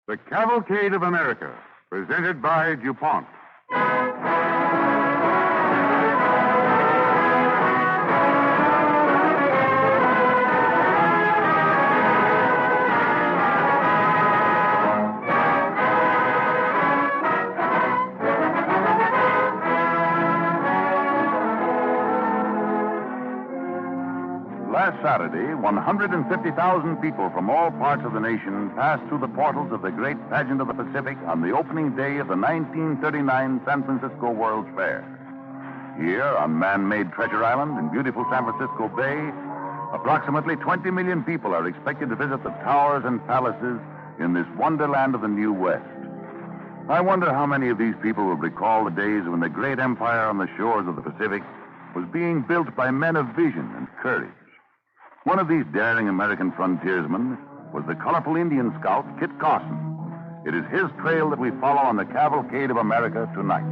The Cavalcade of America, presented by DuPont. Last Saturday, 150,000 people from all parts of the nation passed through the portals of the great pageant of the Pacific on the opening day of the 1939 San Francisco World's Fair. Here, on man-made Treasure Island in beautiful San Francisco Bay, approximately 20 million people are expected to visit the towers and palaces in this wonderland of the New West. I wonder how many of these people will recall the days when the great empire on the shores of the Pacific was being built by men of vision and courage. One of these daring American frontiersmen was the colorful Indian scout, Kit Carson. It is his trail that we follow on the Cavalcade of America tonight.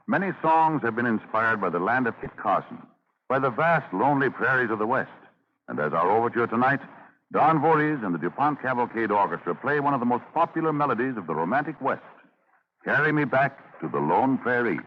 Many songs have been inspired by the land of Kit Carson, by the vast, lonely prairies of the West. And as our overture tonight, Don Voorhees and the DuPont Cavalcade Orchestra play one of the most popular melodies of the romantic West, Carry Me Back to the Lone Prairie.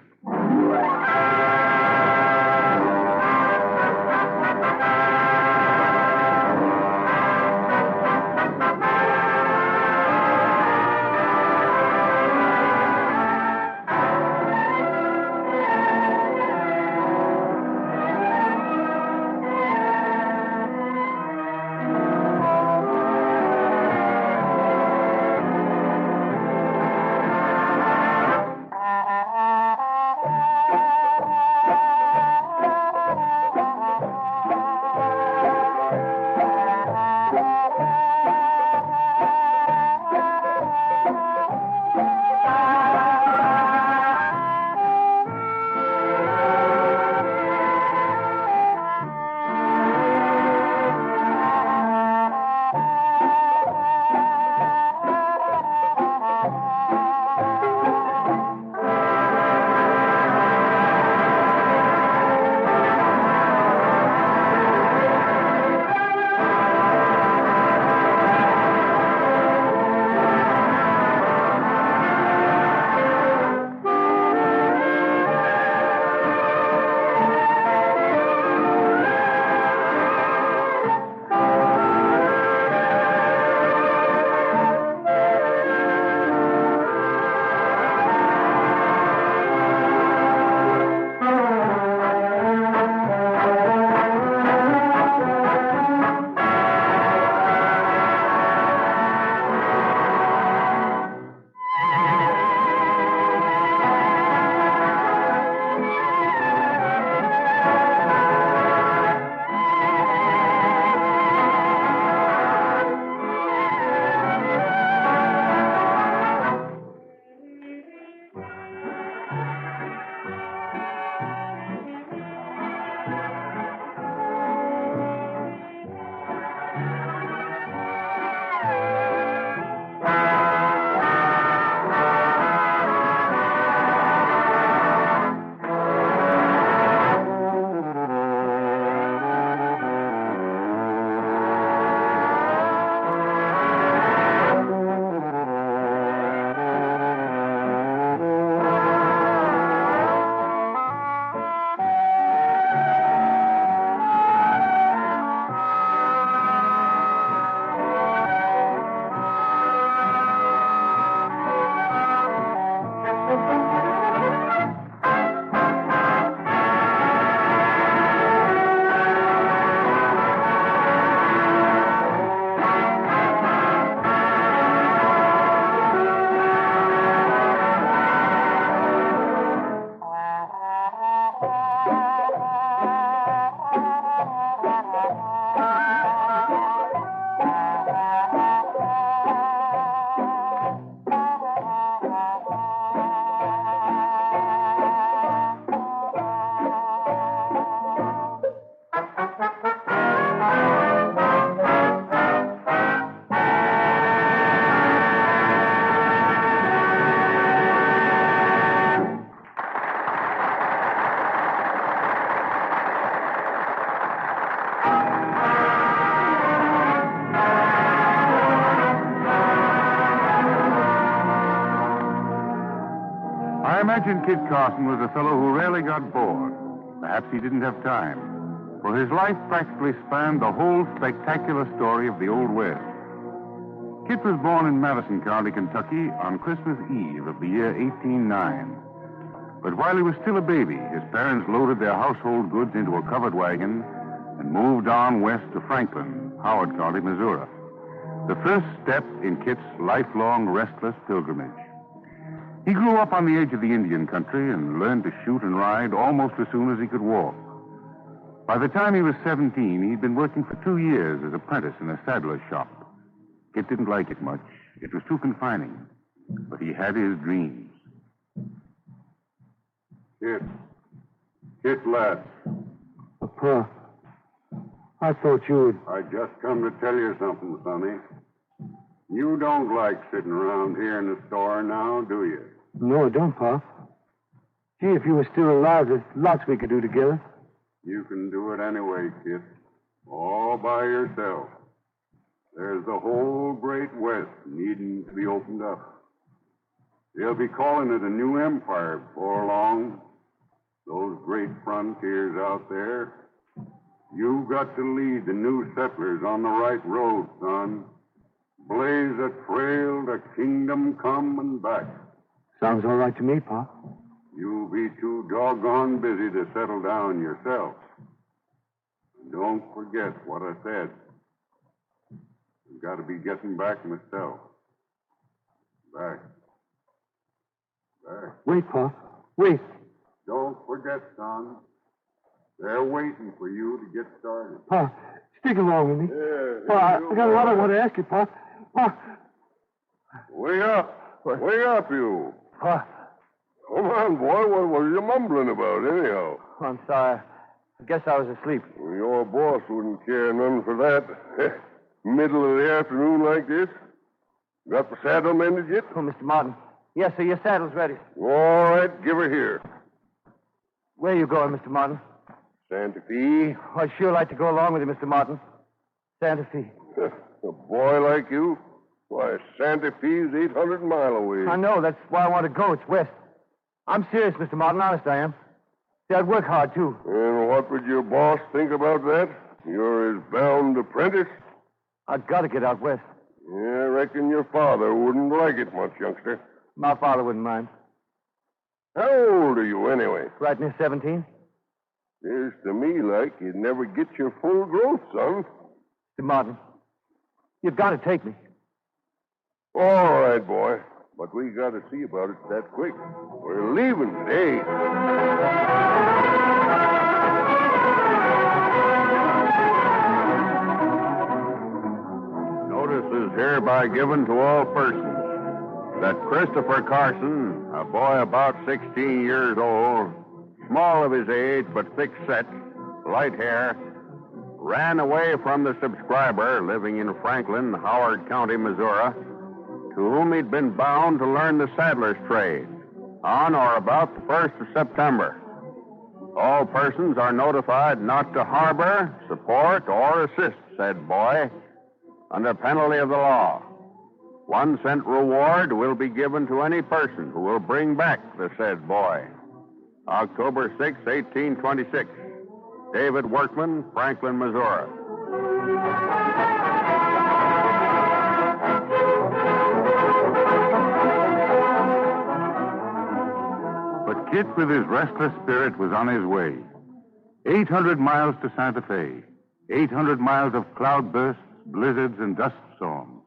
I imagine Kit Carson was a fellow who rarely got bored. Perhaps he didn't have time, for his life practically spanned the whole spectacular story of the Old West. Kit was born in Madison County, Kentucky, on Christmas Eve of the year 1809. But while he was still a baby, his parents loaded their household goods into a covered wagon and moved on west to Franklin, Howard County, Missouri. The first step in Kit's lifelong restless pilgrimage. He grew up on the edge of the Indian country and learned to shoot and ride almost as soon as he could walk. By the time he was 17, he'd been working for 2 years as apprentice in a saddler's shop. Kit didn't like it much. It was too confining. But he had his dreams. Kit, lad. Pa, I thought you would... I just come to tell you something, sonny. You don't like sitting around here in the store now, do you? No, I don't, Pa. Gee, if you were still alive, there's lots we could do together. You can do it anyway, Kit. All by yourself. There's the whole great West needing to be opened up. They'll be calling it a new empire before long. Those great frontiers out there. You've got to lead the new settlers on the right road, son. Blaze a trail to kingdom come and back. Sounds all right to me, Pa. You'll be too doggone busy to settle down yourself. Don't forget what I said. I've got to be getting back myself. Back. Wait, Pa. Wait. Don't forget, son. They're waiting for you to get started. Pa, stick along with me. Yeah, Pa, I got a lot I want to ask you, Pa. Pa. Way up. What? Way up, you. Pa. Come on, boy. What was you mumbling about, anyhow? Oh, I'm sorry. I guess I was asleep. Well, your boss wouldn't care none for that. Middle of the afternoon like this. Got the saddle mended yet? Oh, Mr. Martin. Yes, sir. Your saddle's ready. All right. Give her here. Where are you going, Mr. Martin? Santa Fe. I'd sure like to go along with you, Mr. Martin. Santa Fe. A boy like you? Why, Santa Fe's 800 miles away. I know. That's why I want to go. It's west. I'm serious, Mr. Martin. Honest, I am. See, I'd work hard, too. And what would your boss think about that? You're his bound apprentice? I've got to get out west. Yeah, I reckon your father wouldn't like it much, youngster. My father wouldn't mind. How old are you, anyway? Right near 17. Seems to me like you'd never get your full growth, son. Mr. Martin, you've got to take me. All right, boy. But we got to see about it that quick. We're leaving today. Notice is hereby given to all persons that Christopher Carson, a boy about 16 years old, small of his age but thick-set, light hair, ran away from the subscriber living in Franklin, Howard County, Missouri, to whom he'd been bound to learn the saddler's trade on or about the 1st of September. All persons are notified not to harbor, support, or assist said boy under penalty of the law. 1 cent reward will be given to any person who will bring back the said boy. October 6, 1826. David Workman, Franklin, Missouri. But Kit, with his restless spirit, was on his way. 800 miles to Santa Fe. 800 miles of cloudbursts, blizzards, and dust storms.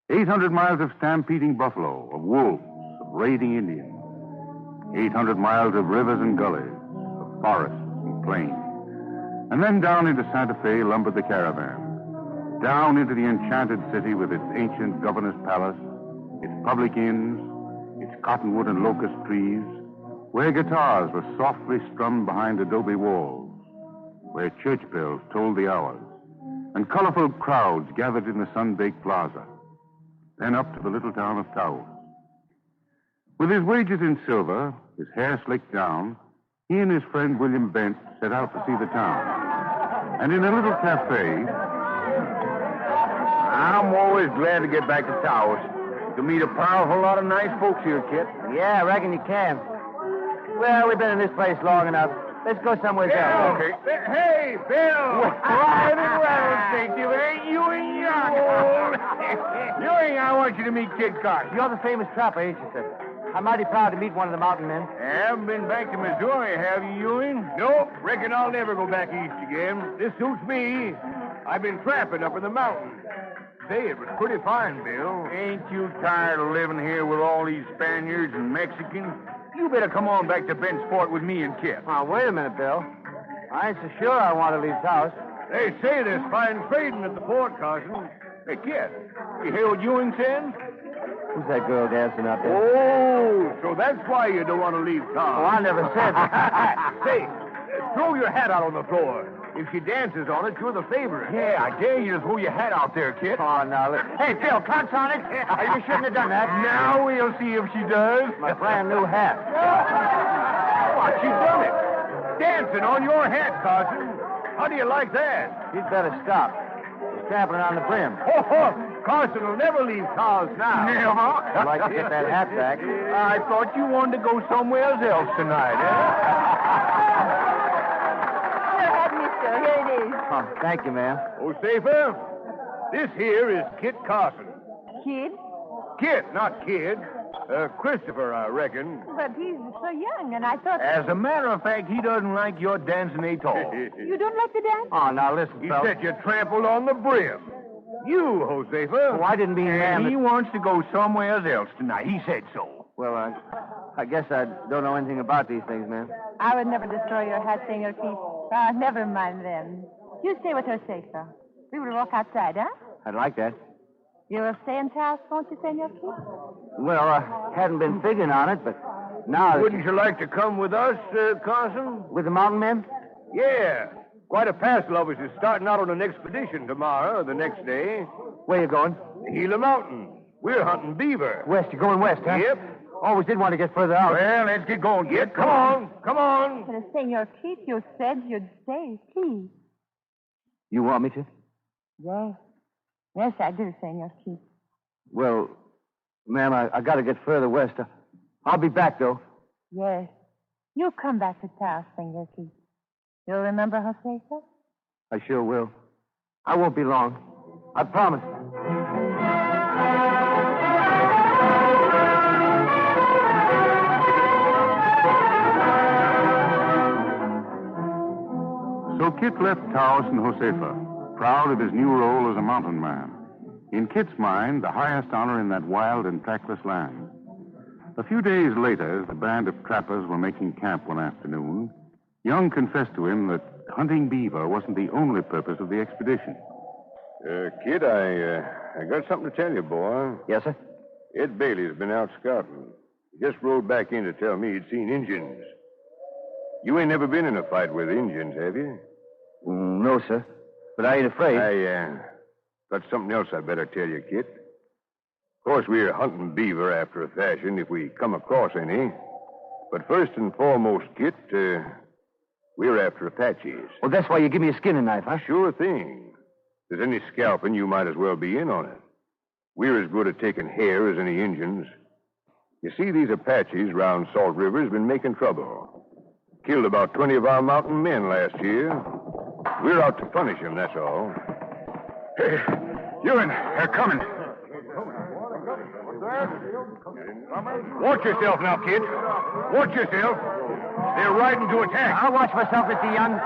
800 miles of stampeding buffalo, of wolves, of raiding Indians. 800 miles of rivers and gullies, of forests and plains. And then down into Santa Fe lumbered the caravan. Down into the enchanted city with its ancient governor's palace, its public inns, its cottonwood and locust trees, where guitars were softly strummed behind adobe walls, where church bells tolled the hours, and colorful crowds gathered in the sun-baked plaza. Then up to the little town of Taos. With his wages in silver, his hair slicked down, he and his friend William Bent set out to see the town. And in a little cafe... I'm always glad to get back to Taos. You meet a powerful lot of nice folks here, Kit. Yeah, I reckon you can. Well, we've been in this place long enough. Let's go somewhere else. Okay. Hey, Bill! Riding rattlesnake, ain't you and young? Ewing, I want you to meet Kit Carson. You're the famous trapper, ain't you, sir? I'm mighty proud to meet one of the mountain men. Haven't been back to Missouri, have you, Ewing? Nope. Reckon I'll never go back east again. This suits me. I've been trapping up in the mountains. Say, it was pretty fine, Bill. Ain't you tired of living here with all these Spaniards and Mexicans? You better come on back to Bentsport with me and Kit. Oh, wait a minute, Bill. I ain't so sure I want to leave house. They say there's fine trading at the port, Carson. Hey, Kit, you hear what Ewing said? Who's that girl dancing out there? Oh, so that's why you don't want to leave town. Oh, I never said that. Say, throw your hat out on the floor. If she dances on it, you're the favorite. Yeah, I dare you to throw your hat out there, Kit. Oh, now, hey, Phil, clutch on it. You shouldn't have done that. Now we'll see if she does. My brand new hat. What, she done it? Dancing on your hat, Carson. How do you like that? You'd better stop. She's trampling on the brim. Oh, Carson will never leave Taos now. Never? I'd like to get that hat back. I thought you wanted to go somewhere else tonight, Here it is. Oh, thank you, ma'am. Oh, safer. This here is Kit Carson. Kid? Kit, not kid. Christopher, I reckon. But he's so young, and I thought... As a matter of fact, he doesn't like your dancing at all. You don't like to dance? Oh, now listen, He Phil. said you trampled on the brim. You, Josefa. Oh, I didn't mean And ma'am. he wants to go somewhere else tonight. He said so. Well, I guess I don't know anything about these things, ma'am. I would never destroy your hat, Senor Keith. Never mind then. You stay with her, Josefa. We will walk outside, huh? I'd like that. You will stay in Taos, won't you, Senor Keith? Well, I hadn't been figuring on it, but now... Wouldn't you like to come with us, Carson? With the mountain men? Yeah. Quite a passel of us is starting out on an expedition tomorrow, or the next day. Where you going? The Gila Mountains. We're hunting beaver. West. You're going west, huh? Yep. Always did want to get further out. Well, let's get going, Kit. Come on. Come on. But, Senor Keith, you said you'd stay, please. You want me to? Yes. Yes, I do, Senor Keith. Well, ma'am, I got to get further west. I'll be back, though. Yes. You come back to Taos, Senor Keith. You'll remember Josefa? I sure will. I won't be long. I promise. So Kit left Taos and Josefa, proud of his new role as a mountain man. In Kit's mind, the highest honor in that wild and trackless land. A few days later, as the band of trappers were making camp one afternoon, Young confessed to him that hunting beaver wasn't the only purpose of the expedition. Kid, I got something to tell you, boy. Yes, sir? Ed Bailey's been out scouting. He just rode back in to tell me he'd seen Injuns. You ain't never been in a fight with Injuns, have you? No, sir. But I ain't afraid. I got something else I better tell you, Kit. Of course, we're hunting beaver after a fashion if we come across any. But first and foremost, Kit, we're after Apaches. Well, that's why you give me a skinning knife, huh? Sure thing. If there's any scalping, you might as well be in on it. We're as good at taking hair as any Injuns. You see, these Apaches round Salt River's been making trouble. Killed about 20 of our mountain men last year. We're out to punish them, that's all. Hey, Ewan, they're coming. Watch yourself now, kid. Watch yourself. They're riding to attack. I'll watch myself, Mr. Young.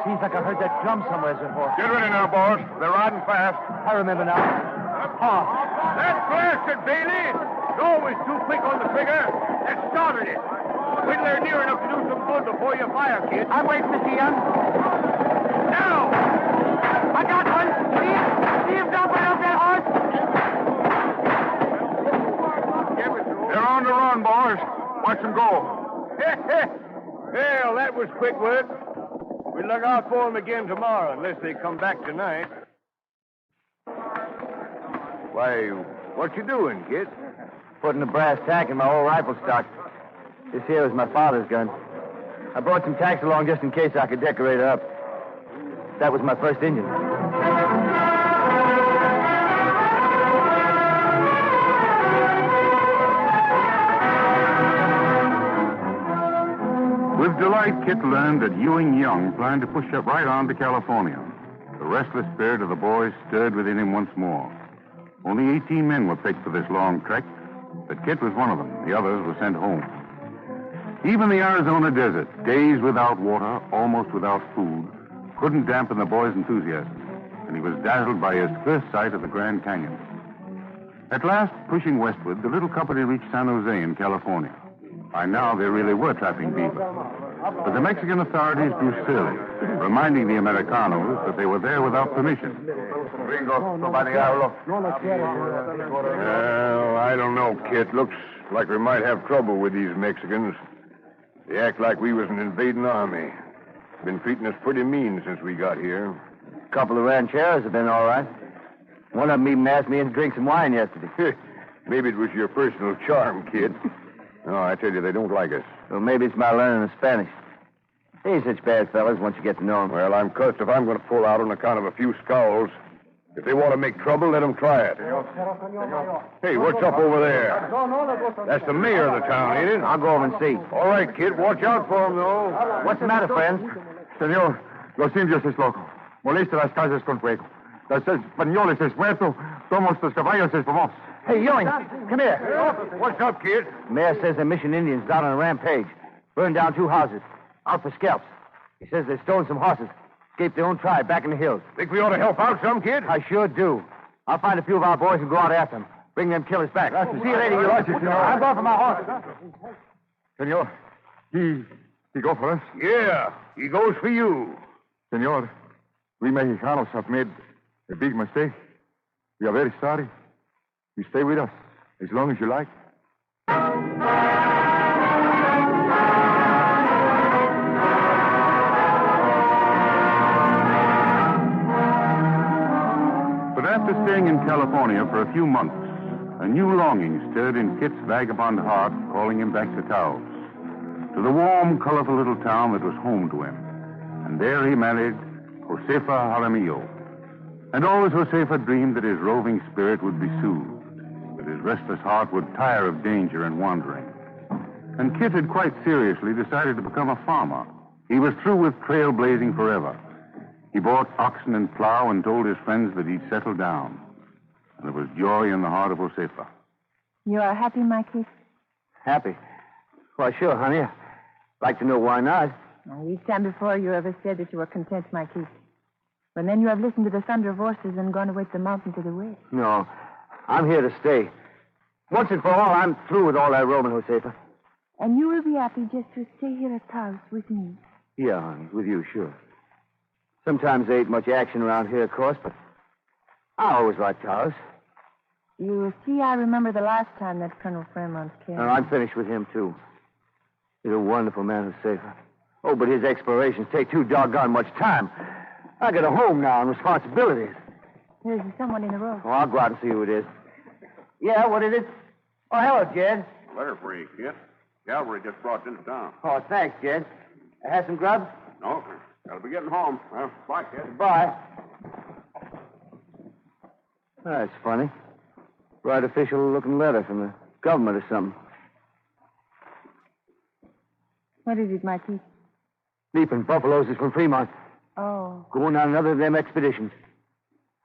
Seems like I heard that drum somewhere before. Get ready now, boys. They're riding fast. I remember now. Oh. That blasted, Bailey! It's always too quick on the trigger. That started it. Wait till they're near enough to do some good before you fire, kid. I'm waiting, Mr. Young. Now! I got one. See him jump right off that horse. They're on the run, boys. Watch them go. Well, that was quick work. We'll look out for them again tomorrow, unless they come back tonight. Why, what you doing, kid? Putting a brass tack in my old rifle stock. This here was my father's gun. I brought some tacks along just in case I could decorate her up. That was my first Indian. With delight, Kit learned that Ewing Young planned to push up right on to California. The restless spirit of the boys stirred within him once more. Only 18 men were picked for this long trek, but Kit was one of them. The others were sent home. Even the Arizona desert, days without water, almost without food, couldn't dampen the boy's enthusiasm, and he was dazzled by his first sight of the Grand Canyon. At last, pushing westward, the little company reached San Jose in California. By now, they really were trapping beaver. But the Mexican authorities grew surly, reminding the Americanos that they were there without permission. Well, I don't know, Kit. Looks like we might have trouble with these Mexicans. They act like we was an invading army. Been treating us pretty mean since we got here. A couple of rancheros have been all right. One of them even asked me in to drink some wine yesterday. Maybe it was your personal charm, kid. No, I tell you, they don't like us. Well, maybe it's my learning of Spanish. They ain't such bad fellas once you get to know them. Well, I'm cussed if I'm going to pull out on account of a few scowls. If they want to make trouble, let them try it. Hey, what's up over there? That's the mayor of the town, ain't it? I'll go over and see. All right, kid. Watch out for him, though. What's the matter, friends? Señor, los indios es loco. Molesta las casas con fuego. Los españoles es muerto. Somos los caballos es famosos. Hey, Ewing, come here. What's up, kid? Mayor says the mission Indians down on a rampage. Burned down 2 houses. Out for scalps. He says they've stolen some horses. Escaped their own tribe back in the hills. Think we ought to help out some, kid? I sure do. I'll find a few of our boys and go out after them. Bring them killers back. See you later, Ewing. I'm going for my horses. Señor, he go for us? Yeah, he goes for you. Señor, we Mexicanos have made a big mistake. We are very sorry. You stay with us as long as you like. But after staying in California for a few months, a new longing stirred in Kit's vagabond heart, calling him back to Taos, to the warm, colorful little town that was home to him. And there he married Josefa Jaramillo. And always Josefa dreamed that his roving spirit would be soothed, that his restless heart would tire of danger and wandering. And Kit had quite seriously decided to become a farmer. He was through with trailblazing forever. He bought oxen and plow and told his friends that he'd settle down. And there was joy in the heart of Josefa. You are happy, my kid? Happy? Why, sure, honey. I'd like to know why not. Each time before you ever said that you were content, my kid. But then you have listened to the thunder of horses and gone away to the mountain to the west. No, I'm here to stay. Once and for all, I'm through with all that roaming, Josefa. And you will be happy just to stay here at Taos with me. Yeah, honey, with you, sure. Sometimes there ain't much action around here, of course, but I always liked Taos. You see, I remember the last time that Colonel Fremont came. And I'm finished with him, too. He's a wonderful man, Josefa. Oh, but his explorations take too doggone much time. I got a home now and responsibilities. There's someone in the road. Oh, I'll go out and see who it is. Yeah, what is it? Oh, hello, Jed. Letter for you, kid. Cavalry just brought this down. Oh, thanks, Jed. Have some grub? No, I'll be getting home. Well, bye, kid. Bye. That's funny. Right official-looking letter from the government or something. What is it, Mikey? Leaping buffaloes is from Fremont. Oh. Going on another of them expeditions.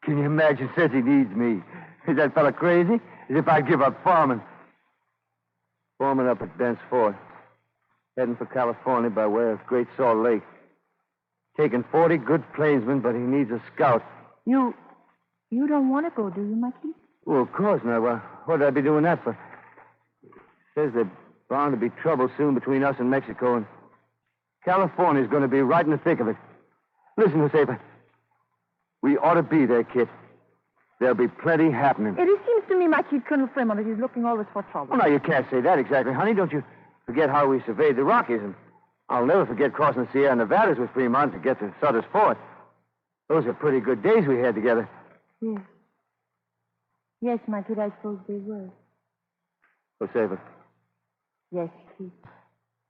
Can you imagine? Says he needs me. Is that fella crazy? As if I'd give up farming. Foreman up at Bent's Fort. Heading for California by way of Great Salt Lake. Taking 40 good plainsmen, but he needs a scout. You don't want to go, do you, Mikey? Well, of course not. Well, what would I be doing that for? Says there's bound to be trouble soon between us and Mexico, and California's going to be right in the thick of it. Listen, Josefa. We ought to be there, kid. There'll be plenty happening. It seems to me, my kid, Colonel Fremont, is looking always for trouble. Well, now, you can't say that exactly, honey. Don't you forget how we surveyed the Rockies, and I'll never forget crossing the Sierra Nevadas with Fremont to get to Sutter's Fort. Those are pretty good days we had together. Yes. Yes, my kid, I suppose they were. Josefa. Yes, kid.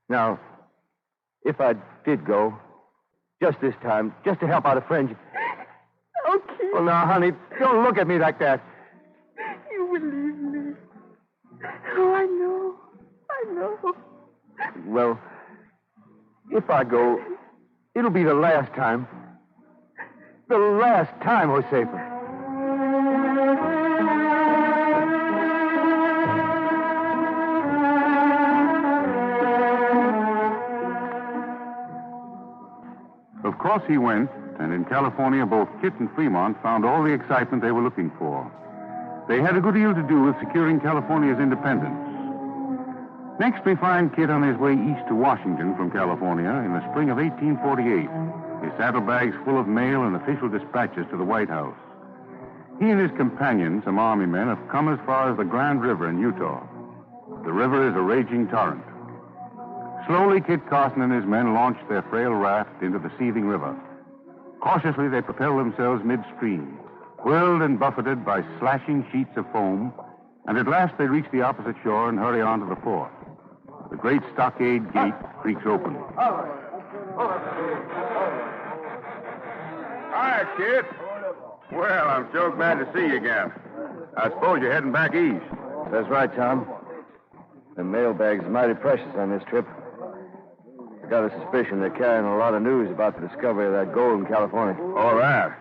Now, if I did go, just this time, just to help out a friend. Okay. Well, now, honey, don't look at me like that. You will leave me. Oh, I know. Well, If I go, it'll be the last time. The last time, Josefa. Of course he went, and in California, both Kit and Fremont found all the excitement they were looking for. They had a good deal to do with securing California's independence. Next, we find Kit on his way east to Washington from California in the spring of 1848, his saddlebags full of mail and official dispatches to the White House. He and his companions, some Army men, have come as far as the Grand River in Utah. The river is a raging torrent. Slowly, Kit Carson and his men launched their frail raft into the seething river. Cautiously, they propelled themselves midstream, whirled and buffeted by slashing sheets of foam, and at last they reached the opposite shore and hurry on to the fort. The great stockade gate creaks open. Hi, Kit. Well, I'm so glad to see you again. I suppose you're heading back east. That's right, Tom. The mailbag's mighty precious on this trip. I got a suspicion they're carrying a lot of news about the discovery of that gold in California. All right.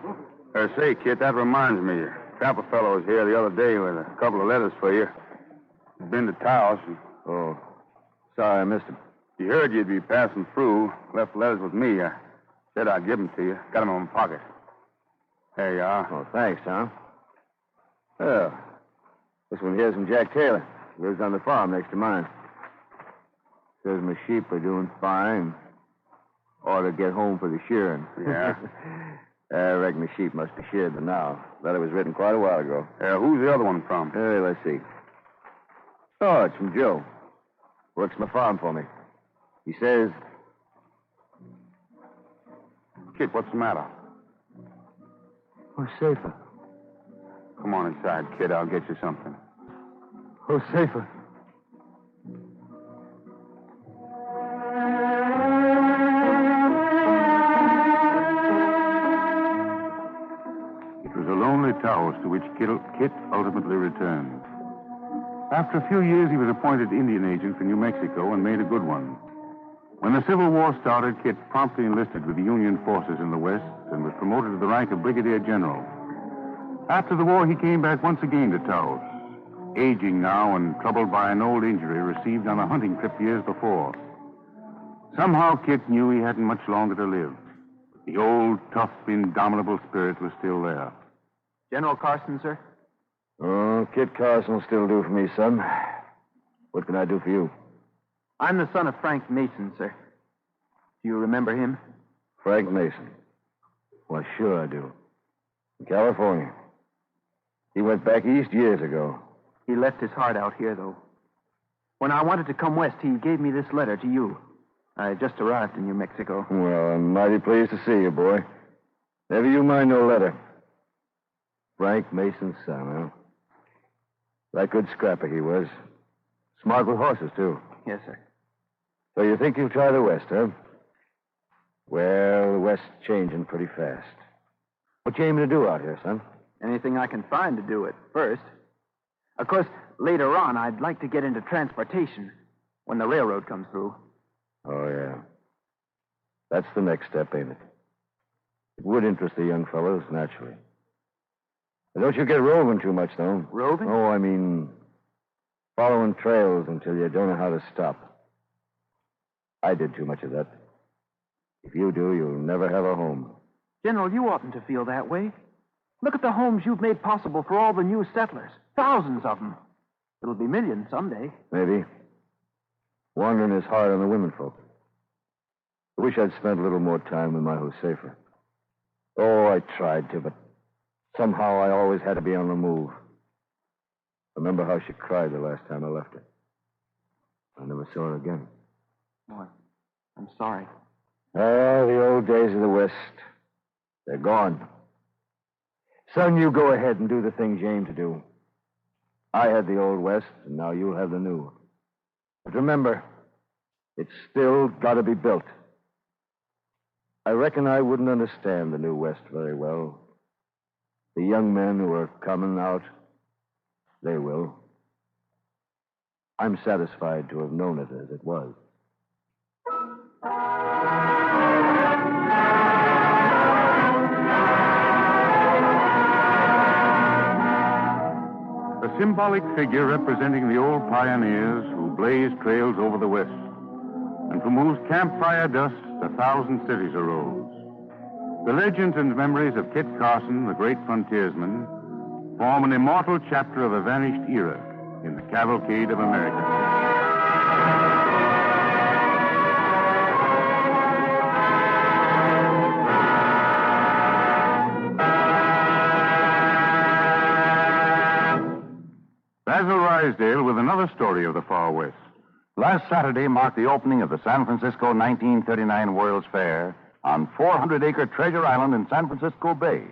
Say, Kit, that reminds me. A trapper fellow was here the other day with a couple of letters for you. He's been to Taos. Oh, sorry I missed him. He heard you'd be passing through. Left letters with me. I said I'd give them to you. Got them in my pocket. There you are. Oh, thanks, Tom. Well, this one here's from Jack Taylor. Lives on the farm next to mine. Says my sheep are doing fine. Ought to get home for the shearing. Yeah? I reckon the sheep must be sheared by now. Letter was written quite a while ago. Who's the other one from? Let's see. Oh, it's from Joe. Works my farm for me. He says... Kit, what's the matter? Josefa. Come on inside, kid. I'll get you something. Josefa. It was a lonely Taos to which Kit ultimately returned. After a few years, he was appointed Indian agent for New Mexico and made a good one. When the Civil War started, Kit promptly enlisted with the Union forces in the West and was promoted to the rank of Brigadier General. After the war, he came back once again to Taos, aging now and troubled by an old injury received on a hunting trip years before. Somehow, Kit knew he hadn't much longer to live. The old, tough, indomitable spirit was still there. General Carson, sir? Oh, Kit Carson will still do for me, son. What can I do for you? I'm the son of Frank Mason, sir. Do you remember him? Frank Mason. Well, sure I do. In California. He went back east years ago. He left his heart out here, though. When I wanted to come west, he gave me this letter to you. I just arrived in New Mexico. Well, I'm mighty pleased to see you, boy. Never you mind no letter. Frank Mason's son, huh? That good scrapper he was. Smart with horses, too. Yes, sir. So you think you'll try the West, huh? Well, the West's changing pretty fast. What you aiming to do out here, son? Anything I can find to do it first. Of course, later on, I'd like to get into transportation when the railroad comes through. Oh, yeah. That's the next step, ain't it? It would interest the young fellows, naturally. But don't you get roving too much, though. Roving? Oh, I mean, following trails until you don't know how to stop. I did too much of that. If you do, you'll never have a home. General, you oughtn't to feel that way. Look at the homes you've made possible for all the new settlers. Thousands of them. It'll be millions someday. Maybe. Wandering is hard on the women folk. I wish I'd spent a little more time with my Josefa. Oh, I tried to, but somehow I always had to be on the move. Remember how she cried the last time I left her. I never saw her again. Oh, I'm sorry. Ah, the old days of the West. They're gone. Son, you go ahead and do the things you aim to do. I had the old West, and now you'll have the new. But remember, it's still got to be built. I reckon I wouldn't understand the new West very well. The young men who are coming out, they will. I'm satisfied to have known it as it was. symbolic figure representing the old pioneers who blazed trails over the West, and from whose campfire dust 1,000 cities arose. The legends and memories of Kit Carson, the great frontiersman, form an immortal chapter of a vanished era in the Cavalcade of America. Basil Rysdale with another story of the Far West. Last Saturday marked the opening of the San Francisco 1939 World's Fair on 400-acre Treasure Island in San Francisco Bay,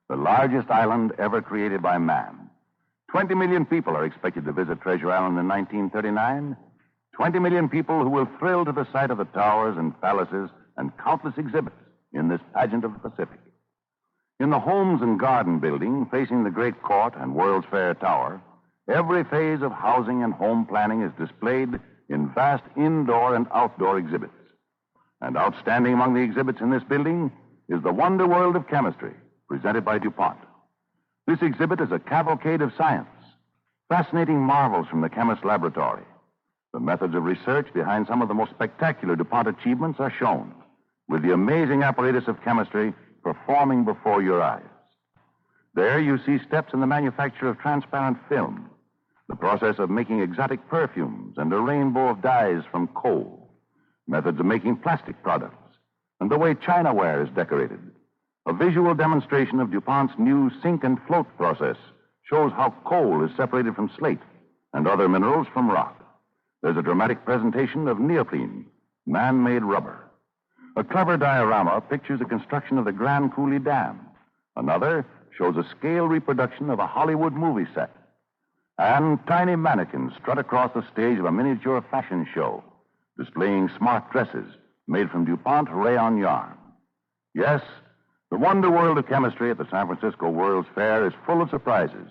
the largest island ever created by man. 20 million people are expected to visit Treasure Island in 1939. 20 million people who will thrill to the sight of the towers and palaces and countless exhibits in this pageant of the Pacific. In the Holmes and Garden building facing the Great Court and World's Fair Tower, every phase of housing and home planning is displayed in vast indoor and outdoor exhibits. And outstanding among the exhibits in this building is the Wonder World of Chemistry, presented by DuPont. This exhibit is a cavalcade of science, fascinating marvels from the chemist's laboratory. The methods of research behind some of the most spectacular DuPont achievements are shown, with the amazing apparatus of chemistry performing before your eyes. There you see steps in the manufacture of transparent film, the process of making exotic perfumes and a rainbow of dyes from coal, methods of making plastic products, and the way Chinaware is decorated. A visual demonstration of DuPont's new sink and float process shows how coal is separated from slate and other minerals from rock. There's a dramatic presentation of neoprene, man-made rubber. A clever diorama pictures the construction of the Grand Coulee Dam. Another shows a scale reproduction of a Hollywood movie set. And tiny mannequins strut across the stage of a miniature fashion show, displaying smart dresses made from DuPont rayon yarn. Yes, the Wonder World of Chemistry at the San Francisco World's Fair is full of surprises,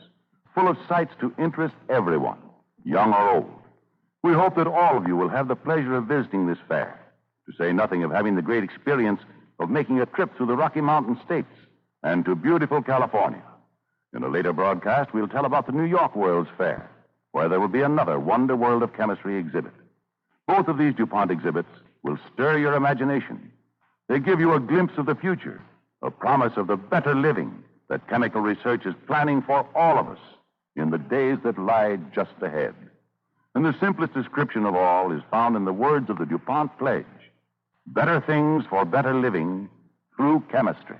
full of sights to interest everyone, young or old. We hope that all of you will have the pleasure of visiting this fair, to say nothing of having the great experience of making a trip through the Rocky Mountain states and to beautiful California. In a later broadcast, we'll tell about the New York World's Fair, where there will be another Wonder World of Chemistry exhibit. Both of these DuPont exhibits will stir your imagination. They give you a glimpse of the future, a promise of the better living that chemical research is planning for all of us in the days that lie just ahead. And the simplest description of all is found in the words of the DuPont pledge: better things for better living through chemistry.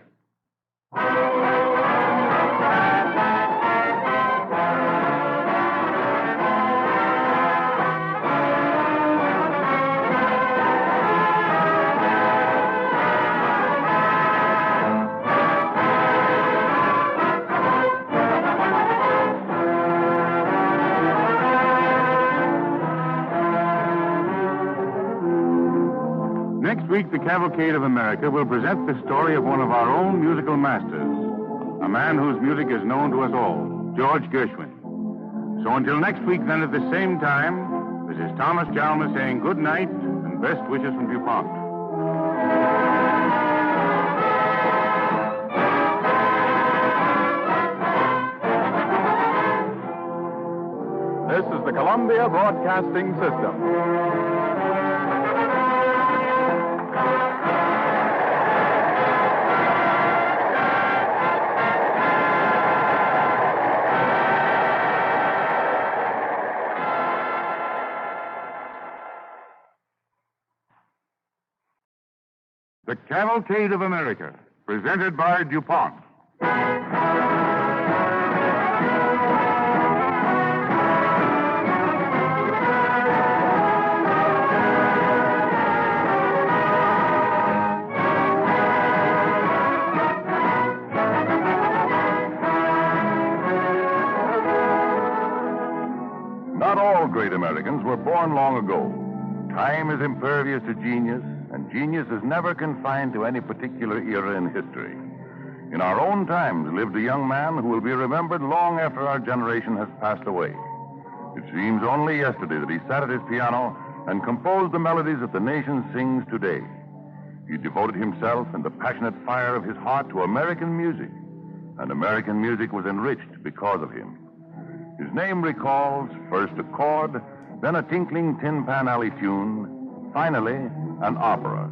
Next week, the Cavalcade of America will present the story of one of our own musical masters, a man whose music is known to us all, George Gershwin. So until next week, then, at the same time, this is Thomas Chalmers saying good night and best wishes from DuPont. This is the Columbia Broadcasting System. The Cavalcade of America, presented by DuPont. Not all great Americans were born long ago. Time is impervious to genius, and genius is never confined to any particular era in history. In our own times lived a young man who will be remembered long after our generation has passed away. It seems only yesterday that he sat at his piano and composed the melodies that the nation sings today. He devoted himself and the passionate fire of his heart to American music, and American music was enriched because of him. His name recalls first a chord, then a tinkling Tin Pan Alley tune, finally an opera.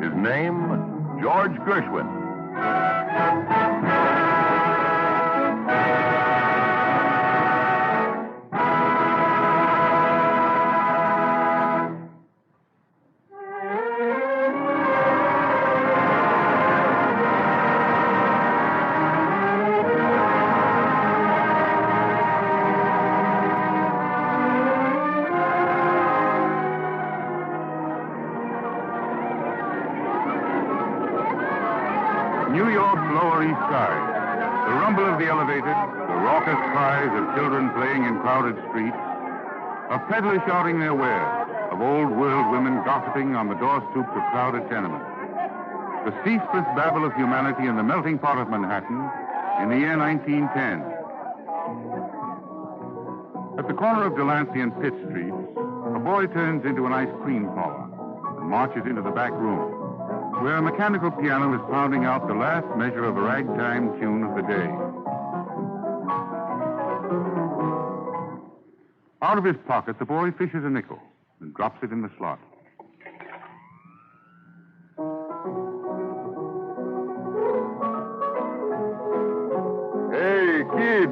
His name, George Gershwin. New York's Lower East Side. The rumble of the elevated, the raucous cries of children playing in crowded streets, of peddlers shouting their wares, of old-world women gossiping on the doorstoops of crowded tenements. The ceaseless babble of humanity in the melting pot of Manhattan in the year 1910. At the corner of Delancey and Pitt Streets, a boy turns into an ice cream parlor and marches into the back room, where a mechanical piano is pounding out the last measure of a ragtime tune of the day. Out of his pocket, the boy fishes a nickel and drops it in the slot. Hey, kid,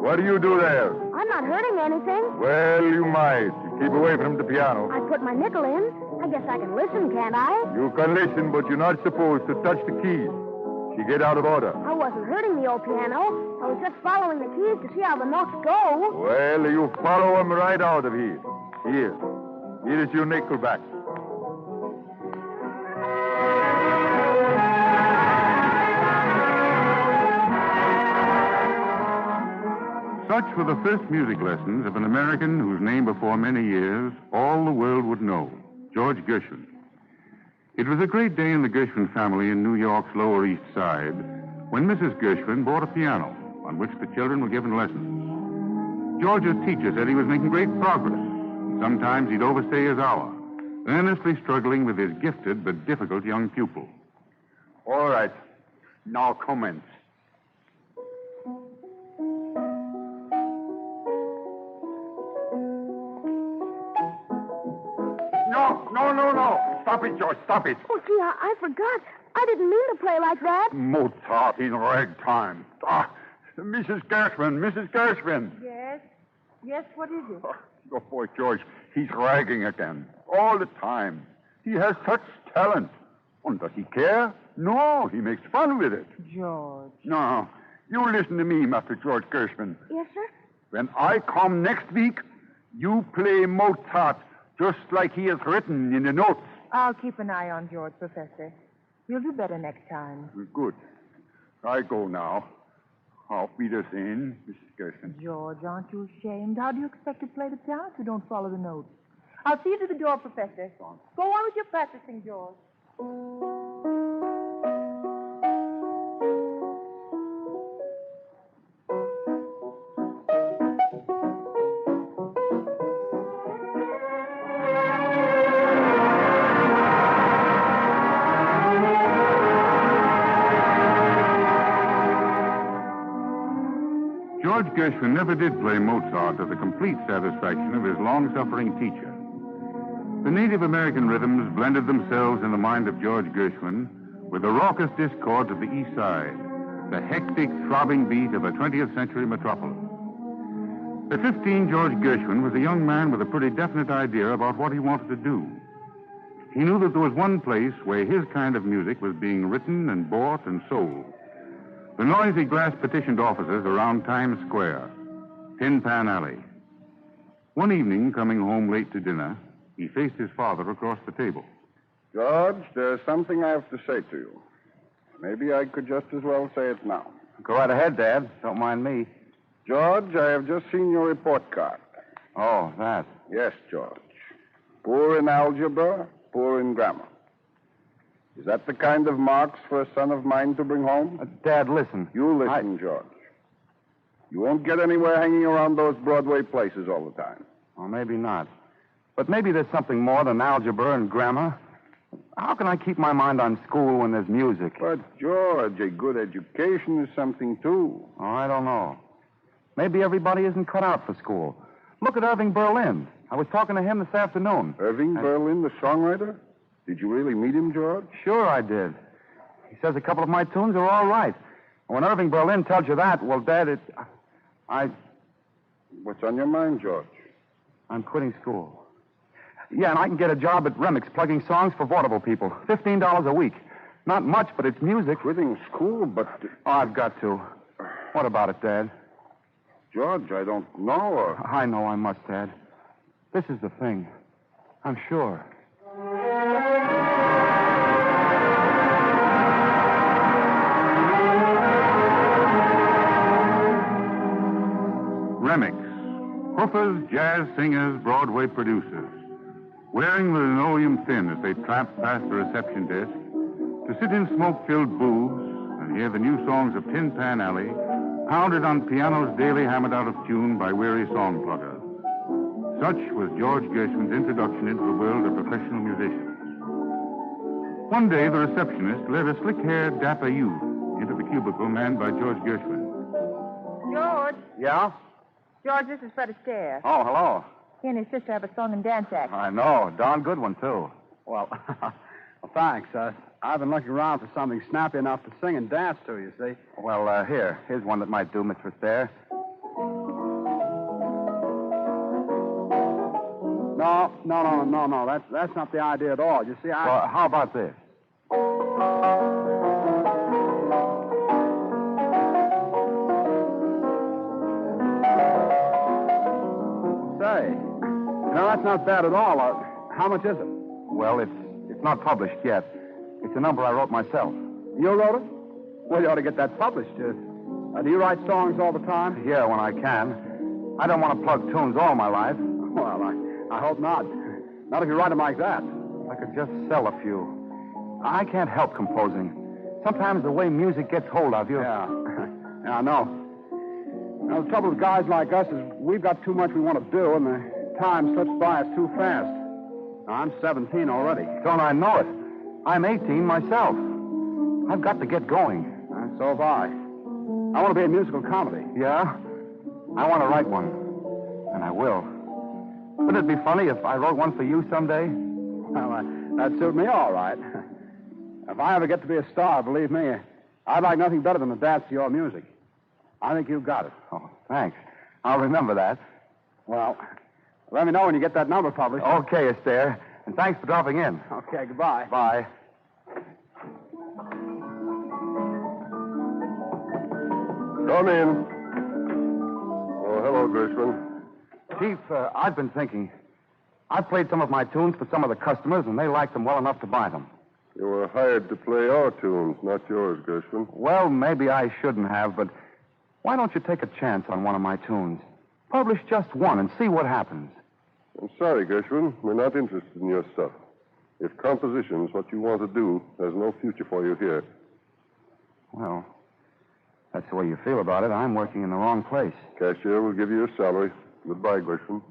what do you do there? I'm not hurting anything. Well, you might. Keep away from the piano. I put my nickel in. I guess I can listen, can't I? You can listen, but you're not supposed to touch the keys. You get out of order. I wasn't hurting the old piano. I was just following the keys to see how the notes go. Well, you follow them right out of here. Here. Here is your nickel back. Such were the first music lessons of an American whose name before many years all the world would know, George Gershwin. It was a great day in the Gershwin family in New York's Lower East Side when Mrs. Gershwin bought a piano on which the children were given lessons. George's teacher said he was making great progress. Sometimes he'd overstay his hour, earnestly struggling with his gifted but difficult young pupil. All right. Now commence. No. Stop it, George. Stop it. Oh, gee, I forgot. I didn't mean to play like that. Mozart in ragtime. Mrs. Gershwin. Yes? Yes, what is it? Your boy, George, he's ragging again. All the time. He has such talent. And does he care? No, he makes fun with it. George. No. You listen to me, Master George Gershwin. Yes, sir? When I come next week, you play Mozart just like he is written in the notes. I'll keep an eye on George, Professor. You'll do better next time. Good. I go now. Auf Wiedersehen, Mrs. Gershwin. George, aren't you ashamed? How do you expect to play the piano if you don't follow the notes? I'll see you to the door, Professor. Go on with your practicing, George. George Gershwin never did play Mozart to the complete satisfaction of his long-suffering teacher. The Native American rhythms blended themselves in the mind of George Gershwin with the raucous discords of the East Side, the hectic, throbbing beat of a 20th century metropolis. At 15, George Gershwin was a young man with a pretty definite idea about what he wanted to do. He knew that there was one place where his kind of music was being written and bought and sold. The noisy glass-petitioned offices around Times Square, Tin Pan Alley. One evening, coming home late to dinner, he faced his father across the table. George, there's something I have to say to you. Maybe I could just as well say it now. Go right ahead, Dad. Don't mind me. George, I have just seen your report card. Oh, that. Yes, George. Poor in algebra, poor in grammar. Is that the kind of marks for a son of mine to bring home? Dad, listen. You listen, George. You won't get anywhere hanging around those Broadway places all the time. Well, maybe not. But maybe there's something more than algebra and grammar. How can I keep my mind on school when there's music? But, George, a good education is something, too. Oh, I don't know. Maybe everybody isn't cut out for school. Look at Irving Berlin. I was talking to him this afternoon. Irving Berlin, the songwriter? Did you really meet him, George? Sure I did. He says a couple of my tunes are all right. When Irving Berlin tells you that, well, Dad, What's on your mind, George? I'm quitting school. Yeah, and I can get a job at Remix plugging songs for vaudeville people. $15 a week. Not much, but it's music. Quitting school, but... Oh, I've got to. What about it, Dad? George, I don't know. I know I must, Dad. This is the thing. I'm sure. Remix. Hoofers, jazz singers, Broadway producers. Wearing the linoleum thin as they tramp past the reception desk, to sit in smoke-filled booths and hear the new songs of Tin Pan Alley pounded on pianos daily hammered out of tune by weary song pluggers. Such was George Gershwin's introduction into the world of professional musicians. One day, the receptionist led a slick-haired, dapper youth into the cubicle manned by George Gershwin. George. Yeah? George, this is Fred Astaire. Oh, hello. He and his sister have a song and dance act. I know. Darn good one, too. Well, thanks. I've been looking around for something snappy enough to sing and dance to, you see. Well, here's one that might do, Mr. Astaire. No. That's not the idea at all. You see, Well, how about this? Say, that's not bad at all. How much is it? Well, it's not published yet. It's a number I wrote myself. You wrote it? Well, you ought to get that published. Do you write songs all the time? Yeah, when I can. I don't want to plug tunes all my life. Well, I hope not. Not if you write them like that. I could just sell a few. I can't help composing. Sometimes the way music gets hold of you. Yeah, I know. Now, the trouble with guys like us is we've got too much we want to do, and the time slips by us too fast. Now, I'm 17 already. Don't I know it? I'm 18 myself. I've got to get going. And so have I. I want to be in musical comedy. Yeah? I want to write one. And I will. Wouldn't it be funny if I wrote one for you someday? Well, that'd suit me all right. If I ever get to be a star, believe me, I'd like nothing better than to dance to your music. I think you've got it. Oh, thanks. I'll remember that. Well, let me know when you get that number published. Okay, Astaire. And thanks for dropping in. Okay, goodbye. Bye. Come in. Oh, hello, Gershwin. Chief, I've been thinking. I played some of my tunes for some of the customers, and they liked them well enough to buy them. You were hired to play our tunes, not yours, Gershwin. Well, maybe I shouldn't have, but why don't you take a chance on one of my tunes? Publish just one and see what happens. I'm sorry, Gershwin. We're not interested in your stuff. If composition's what you want to do, there's no future for you here. Well, that's the way you feel about it. I'm working in the wrong place. Cashier will give you your salary. Goodbye, Gershwin.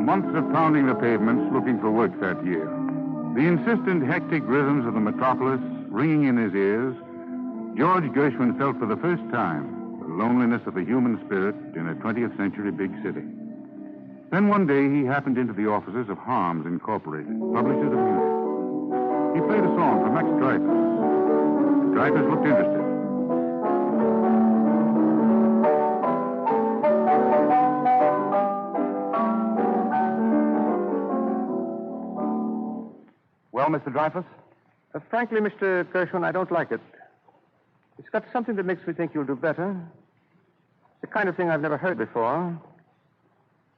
Months of pounding the pavements looking for work that year. The insistent, hectic rhythms of the metropolis ringing in his ears, George Gershwin felt for the first time the loneliness of the human spirit in a 20th century big city. Then one day he happened into the offices of Holmes Incorporated, publishers of music. He played a song for Max Dreyfus. Dreyfus looked interested. Well, Mr. Dreyfus? Frankly, Mr. Gershwin, I don't like it. It's got something that makes me think you'll do better. It's the kind of thing I've never heard before.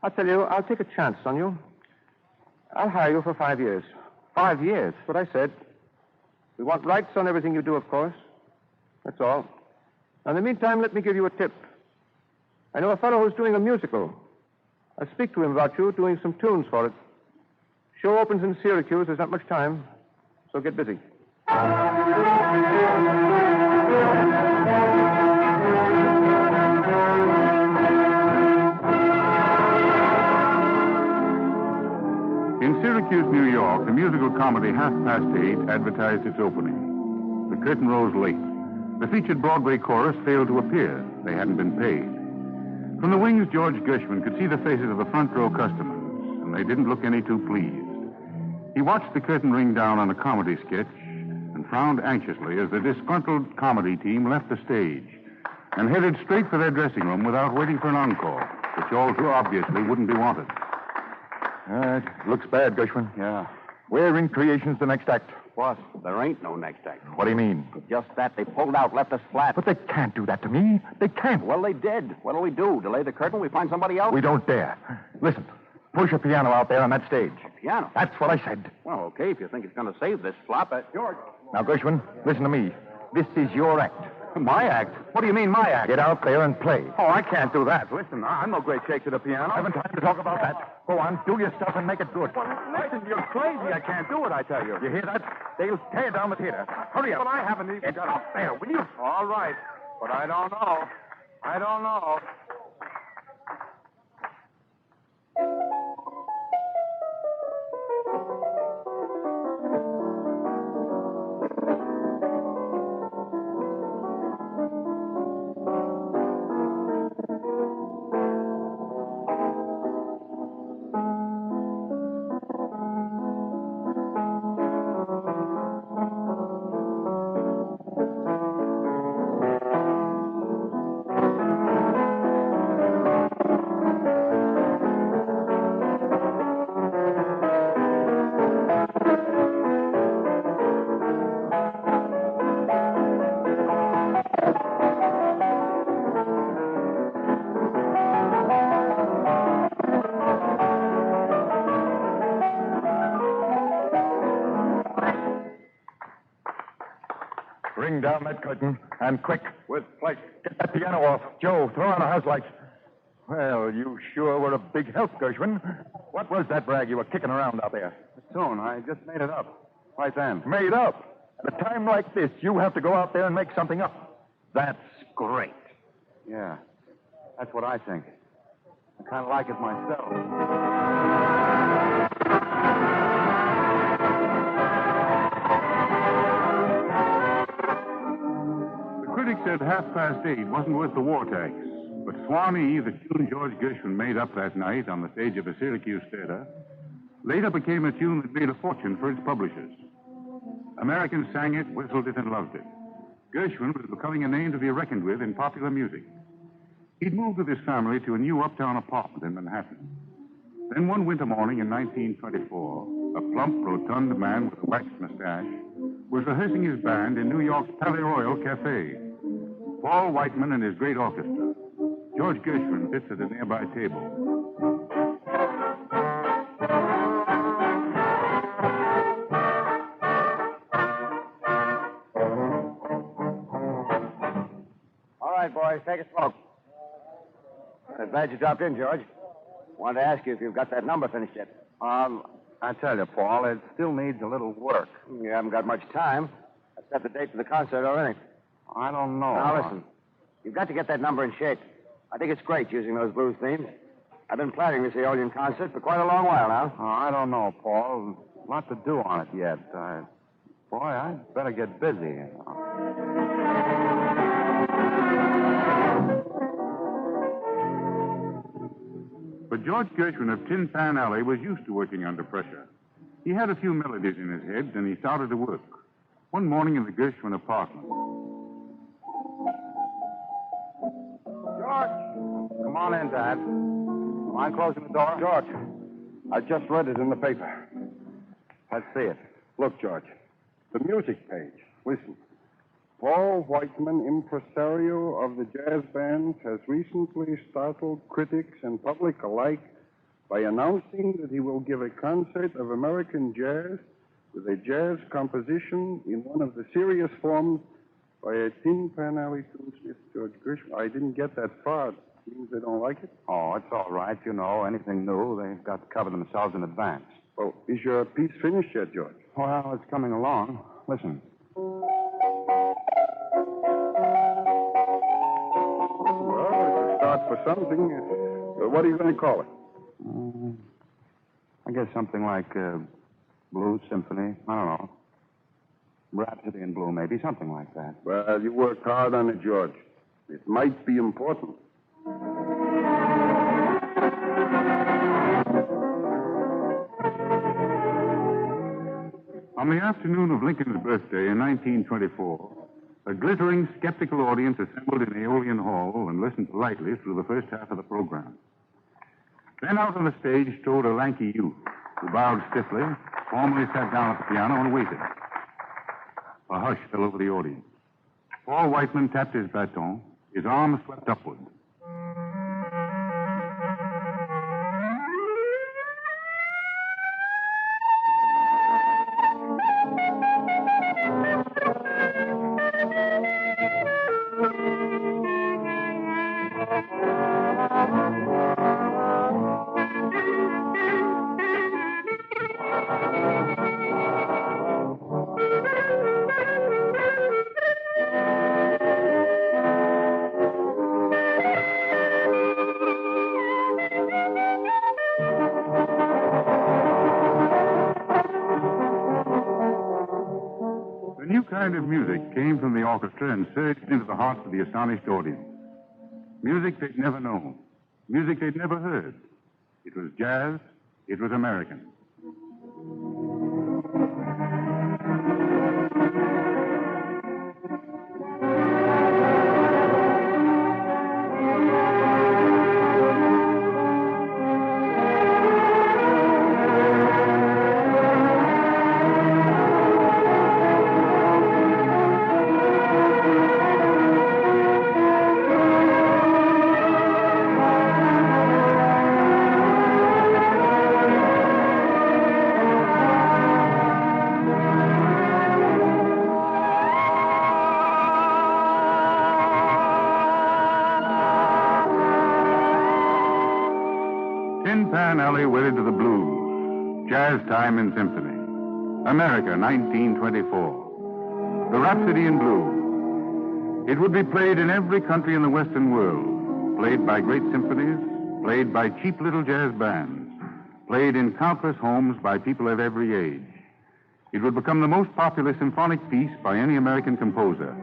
I'll tell you, I'll take a chance on you. I'll hire you for 5 years. 5 years? That's what I said. We want rights on everything you do, of course. That's all. Now, in the meantime, let me give you a tip. I know a fellow who's doing a musical. I'll speak to him about you doing some tunes for it. Show opens in Syracuse. There's not much time, so get busy. comedy Half Past 8 advertised its opening. The curtain rose late. The featured Broadway chorus failed to appear. They hadn't been paid. From the wings, George Gershwin could see the faces of the front row customers, and they didn't look any too pleased. He watched the curtain ring down on a comedy sketch and frowned anxiously as the disgruntled comedy team left the stage and headed straight for their dressing room without waiting for an encore, which all too obviously wouldn't be wanted. It looks bad, Gershwin. Yeah. We're in creation's the next act. Boss, there ain't no next act. What do you mean? Just that. They pulled out, left us flat. But they can't do that to me. They can't. Well, they did. What'll we do? Delay the curtain? We find somebody else? We don't dare. Listen, push a piano out there on that stage. A piano? That's what I said. Well, okay, if you think it's going to save this flop. George. Now, Gershwin, listen to me. This is your act. My act? What do you mean, my act? Get out there and play. Oh, I can't do that. Listen, I'm no great shake to the piano. I haven't time to talk about that. Go on, do your stuff and make it good. Well, listen, you're crazy. I can't do it, I tell you. You hear that? They'll tear down the theater. Hurry up. But I haven't even Get got up there, will you? All right, but I don't know. I don't know. Bring down that curtain, and quick. With pleasure. Get that piano off. Joe, throw on the house lights. Well, you sure were a big help, Gershwin. What was that brag you were kicking around out there? The tune, I just made it up. Right then. Made up. At a time like this, you have to go out there and make something up. That's great. Yeah, that's what I think. I kind of like it myself. Critics said 8:30 wasn't worth the war tax. But Swanee, the tune George Gershwin made up that night on the stage of a Syracuse theater, later became a tune that made a fortune for its publishers. Americans sang it, whistled it, and loved it. Gershwin was becoming a name to be reckoned with in popular music. He'd moved with his family to a new uptown apartment in Manhattan. Then one winter morning in 1924, a plump, rotund man with a waxed mustache was rehearsing his band in New York's Palais Royal Cafe. Paul Whiteman and his great orchestra. George Gershwin sits at a nearby table. All right, boys, take a smoke. I'm glad you dropped in, George. Wanted to ask you if you've got that number finished yet. I tell you, Paul, it still needs a little work. You haven't got much time. I set the date for the concert already. I don't know. Now, listen. You've got to get that number in shape. I think it's great using those blues themes. I've been planning this Aeolian concert for quite a long while now. I don't know, Paul. A lot to do on it yet. Boy, I'd better get busy. But George Gershwin of Tin Pan Alley was used to working under pressure. He had a few melodies in his head, and he started to work. One morning in the Gershwin apartment. George! Come on in, Dad. Mind closing the door? George, I just read it in the paper. Let's see it. Look, George, the music page. Listen. Paul Whiteman, impresario of the jazz bands, has recently startled critics and public alike by announcing that he will give a concert of American jazz with a jazz composition in one of the serious forms by a Tin Pan Alley tunesmith, George Gershwin. I didn't get that far. It means they don't like it? Oh, it's all right. You know, anything new, they've got to cover themselves in advance. Oh, is your piece finished yet, George? Well, it's coming along. Listen. Well, it's a start for something. What are you going to call it? I guess something like Blues Symphony. I don't know. Rhapsody in Blue, maybe. Something like that. Well, you worked hard on it, George. It might be important. On the afternoon of Lincoln's birthday in 1924, a glittering, skeptical audience assembled in Aeolian Hall and listened politely through the first half of the program. Then out on the stage strode a lanky youth who bowed stiffly, formally sat down at the piano and waited. A hush fell over the audience. Paul Whiteman tapped his baton. His arm swept upward. Kind of music came from the orchestra and surged into the hearts of the astonished audience. Music they'd never known. Music they'd never heard. It was jazz. It was American. Wedded to the blues. Jazz time in symphony. America, 1924. The Rhapsody in Blue. It would be played in every country in the Western world. Played by great symphonies. Played by cheap little jazz bands. Played in countless homes by people of every age. It would become the most popular symphonic piece by any American composer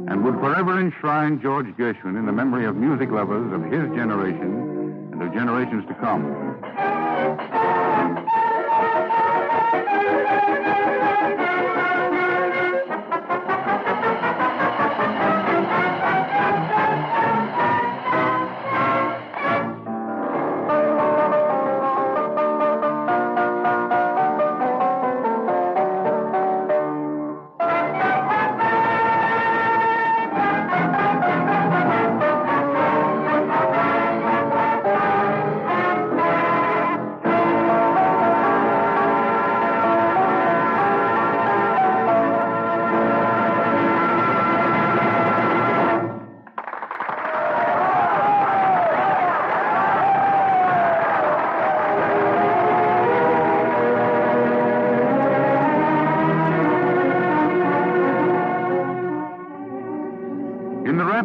and would forever enshrine George Gershwin in the memory of music lovers of his generation and of generations to come.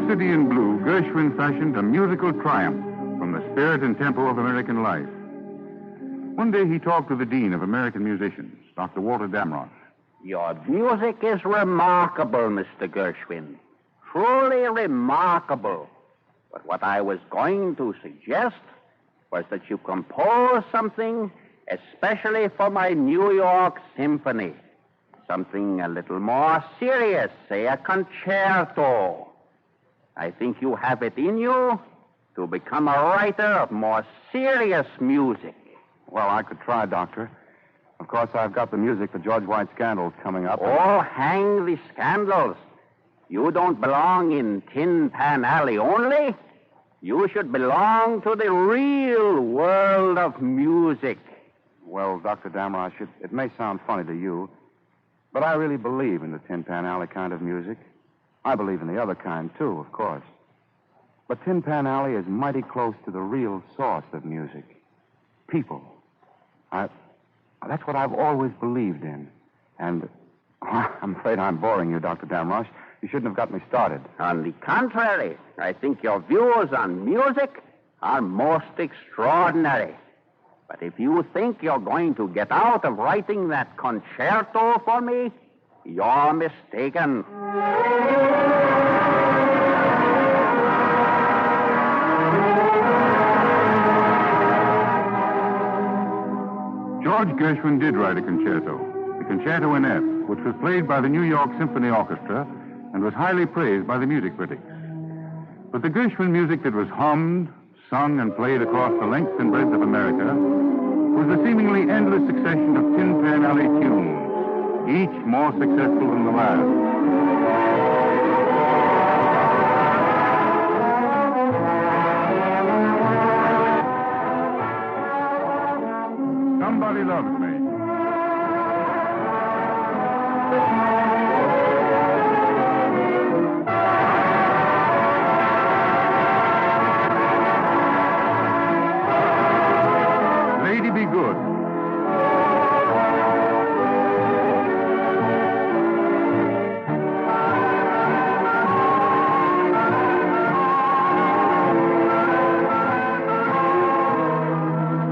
'City in Blue,' Gershwin fashioned a musical triumph from the spirit and tempo of American life. One day he talked to the Dean of American Musicians, Dr. Walter Damrosch. Your music is remarkable, Mr. Gershwin. Truly remarkable. But what I was going to suggest was that you compose something especially for my New York Symphony. Something a little more serious, say a concerto. I think you have it in you to become a writer of more serious music. Well, I could try, Doctor. Of course, I've got the music for George White's scandals coming up. Oh, hang the scandals. You don't belong in Tin Pan Alley only. You should belong to the real world of music. Well, Dr. Damrosch, it may sound funny to you, but I really believe in the Tin Pan Alley kind of music. I believe in the other kind, too, of course. But Tin Pan Alley is mighty close to the real source of music. People. That's what I've always believed in. And I'm afraid I'm boring you, Dr. Damrosch. You shouldn't have got me started. On the contrary, I think your views on music are most extraordinary. But if you think you're going to get out of writing that concerto for me, you're mistaken. George Gershwin did write a concerto, the Concerto in F, which was played by the New York Symphony Orchestra and was highly praised by the music critics. But the Gershwin music that was hummed, sung, and played across the length and breadth of America was the seemingly endless succession of Tin Pan Alley tunes, each more successful than the last. Somebody Loves Me. Lady Be Good.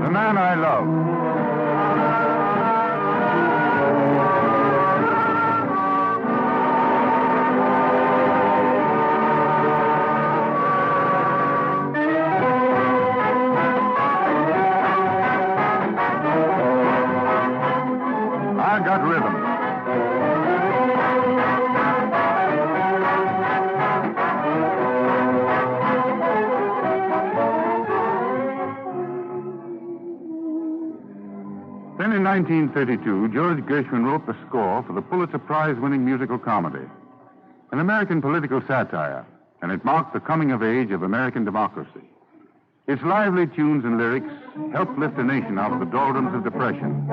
The Man I Love. Then in 1932, George Gershwin wrote the score for the Pulitzer Prize-winning musical comedy, an American political satire, and it marked the coming of age of American democracy. Its lively tunes and lyrics helped lift a nation out of the doldrums of depression.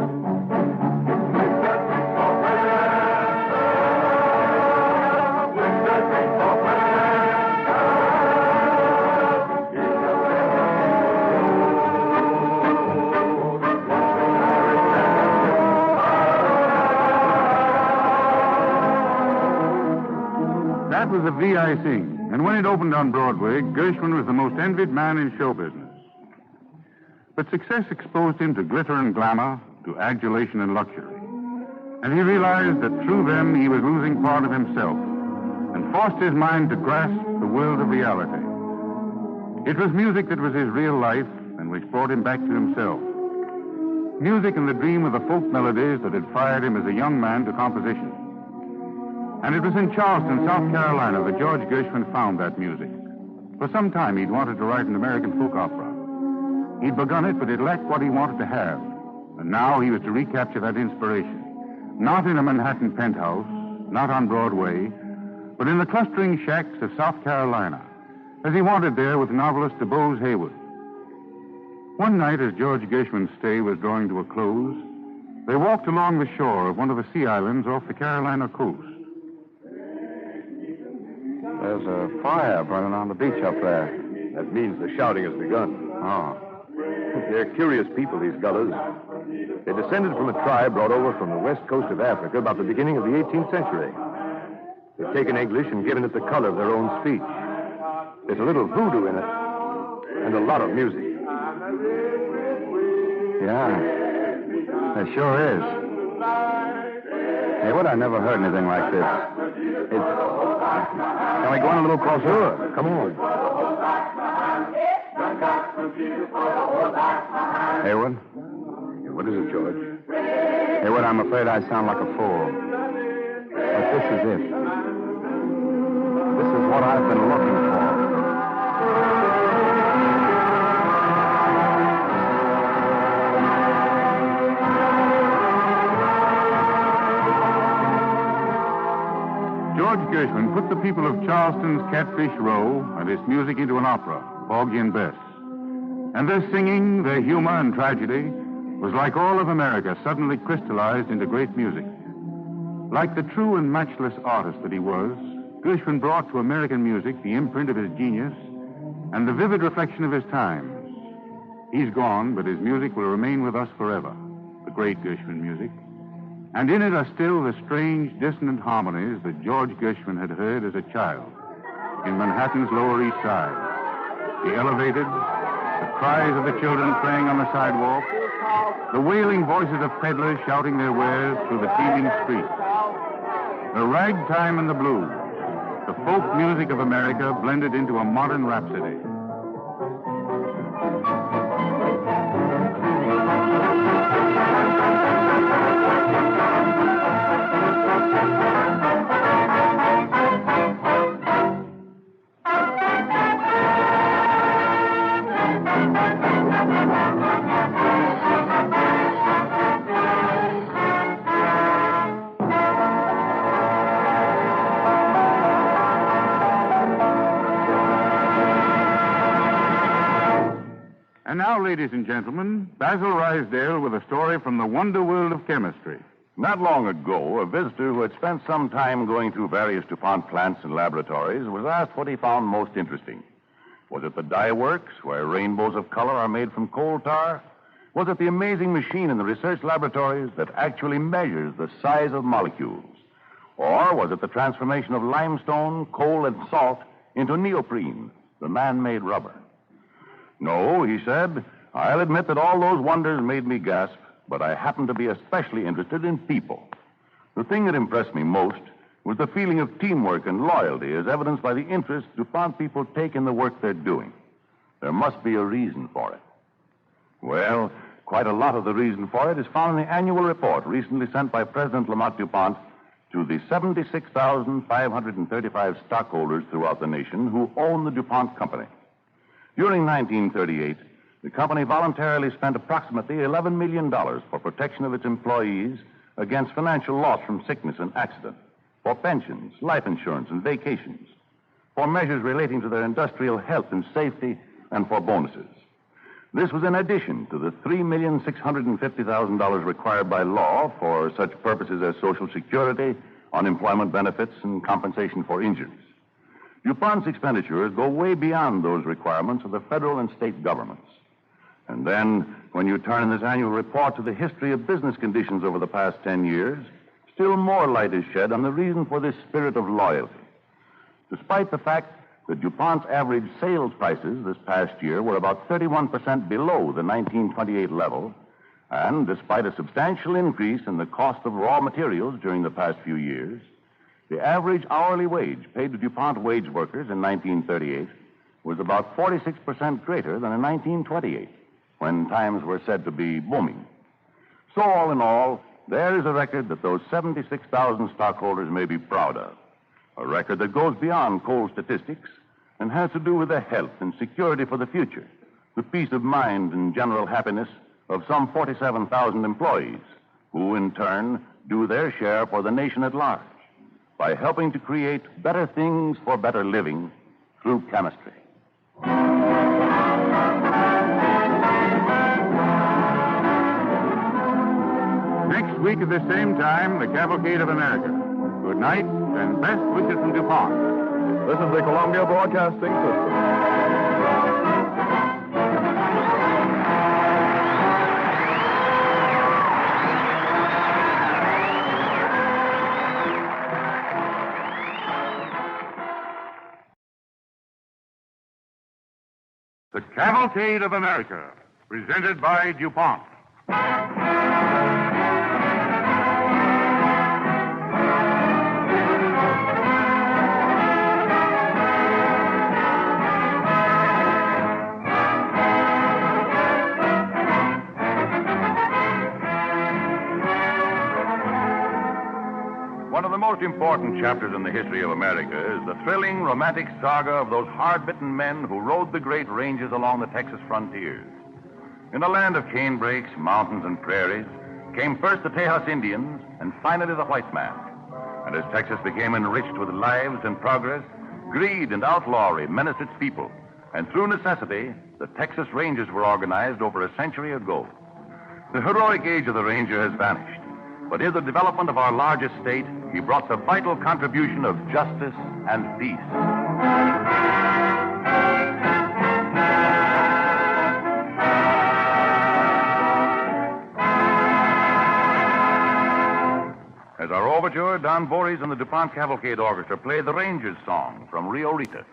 That was the V.I. Sing, and when it opened on Broadway, Gershwin was the most envied man in show business. But success exposed him to glitter and glamour, to adulation and luxury. And he realized that through them he was losing part of himself, and forced his mind to grasp the world of reality. It was music that was his real life, and which brought him back to himself. Music and the dream of the folk melodies that had fired him as a young man to composition. And it was in Charleston, South Carolina, that George Gershwin found that music. For some time, he'd wanted to write an American folk opera. He'd begun it, but it lacked what he wanted to have. And now he was to recapture that inspiration. Not in a Manhattan penthouse, not on Broadway, but in the clustering shacks of South Carolina, as he wanted there with novelist DuBose Heyward. One night, as George Gershwin's stay was drawing to a close, they walked along the shore of one of the sea islands off the Carolina coast. There's a fire burning on the beach up there. That means the shouting has begun. Oh. They're curious people, these gullahs. They descended from a tribe brought over from the west coast of Africa about the beginning of the 18th century. They've taken English and given it the color of their own speech. There's a little voodoo in it, and a lot of music. Yeah, there sure is. Hey, what? I never heard anything like this. Can we go in a little closer? Sure, come on. Hayward? What is it, George? Hayward, I'm afraid I sound like a fool. But this is it. This is what I've been looking for. George Gershwin put the people of Charleston's Catfish Row and its music into an opera, Porgy and Bess. And their singing, their humor and tragedy was like all of America suddenly crystallized into great music. Like the true and matchless artist that he was, Gershwin brought to American music the imprint of his genius and the vivid reflection of his times. He's gone, but his music will remain with us forever, the great Gershwin music. And in it are still the strange, dissonant harmonies that George Gershwin had heard as a child in Manhattan's Lower East Side. The elevated, the cries of the children playing on the sidewalk, The wailing voices of peddlers shouting their wares through the teeming streets. The ragtime and the blues. The folk music of America blended into a modern rhapsody. And now, ladies and gentlemen, Basil Rysdale with a story from the wonder world of chemistry. Not long ago, a visitor who had spent some time going through various DuPont plants and laboratories was asked what he found most interesting. Was it the dye works, where rainbows of color are made from coal tar? Was it the amazing machine in the research laboratories that actually measures the size of molecules? Or was it the transformation of limestone, coal, and salt into neoprene, the man-made rubber? No, he said, I'll admit that all those wonders made me gasp, but I happen to be especially interested in people. The thing that impressed me most was the feeling of teamwork and loyalty as evidenced by the interest DuPont people take in the work they're doing. There must be a reason for it. Well, quite a lot of the reason for it is found in the annual report recently sent by President Lamont DuPont to the 76,535 stockholders throughout the nation who own the DuPont Company. During 1938, the company voluntarily spent approximately $11 million for protection of its employees against financial loss from sickness and accident, for pensions, life insurance, and vacations, for measures relating to their industrial health and safety, and for bonuses. This was in addition to the $3,650,000 required by law for such purposes as Social Security, unemployment benefits, and compensation for injuries. DuPont's expenditures go way beyond those requirements of the federal and state governments. And then, when you turn in this annual report to the history of business conditions over the past 10 years, still more light is shed on the reason for this spirit of loyalty. Despite the fact that DuPont's average sales prices this past year were about 31% below the 1928 level, and despite a substantial increase in the cost of raw materials during the past few years, the average hourly wage paid to DuPont wage workers in 1938 was about 46% greater than in 1928, when times were said to be booming. So, all in all, there is a record that those 76,000 stockholders may be proud of. A record that goes beyond cold statistics and has to do with the health and security for the future, the peace of mind and general happiness of some 47,000 employees, who in turn do their share for the nation at large by helping to create better things for better living through chemistry. Next week at the same time, the Cavalcade of America. Good night, and best wishes from DuPont. This is the Columbia Broadcasting System. The Cavalcade of America, presented by DuPont. One of the most important chapters in the history of America is the thrilling, romantic saga of those hard-bitten men who rode the great ranges along the Texas frontiers. In a land of canebrakes, mountains, and prairies, came first the Tejas Indians and finally the white man. And as Texas became enriched with lives and progress, greed and outlawry menaced its people. And through necessity, the Texas Rangers were organized over a century ago. The heroic age of the Ranger has vanished. But in the development of our largest state, he brought the vital contribution of justice and peace. As our overture, Don Voorhees and the DuPont Cavalcade Orchestra play the Rangers song from Rio Rita.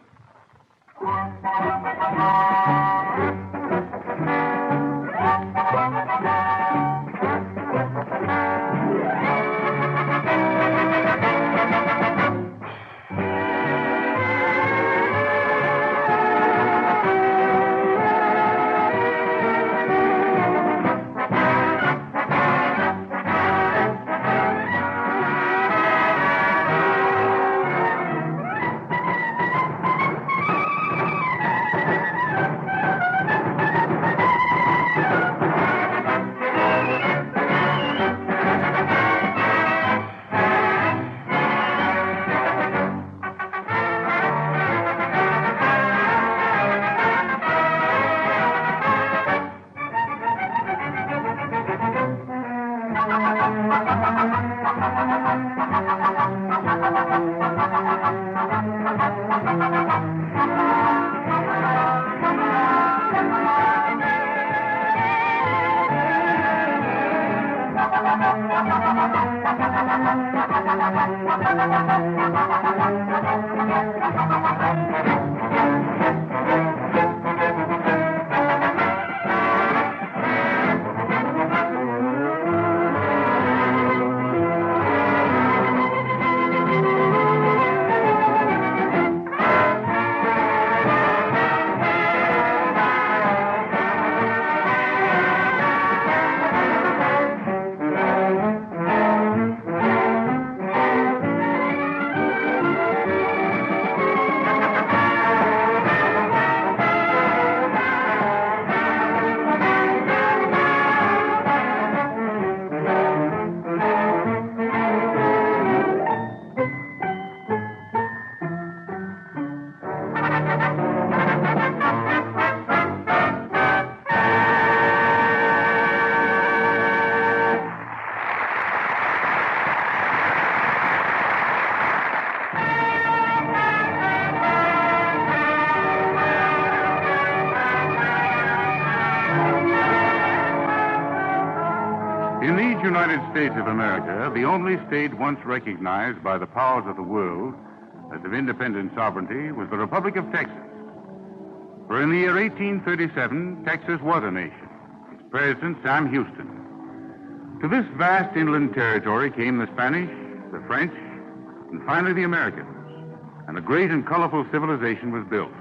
United States of America, the only state once recognized by the powers of the world as of independent sovereignty, was the Republic of Texas. For in the year 1837, Texas was a nation, its president Sam Houston. To this vast inland territory came the Spanish, the French, and finally the Americans, and a great and colorful civilization was built.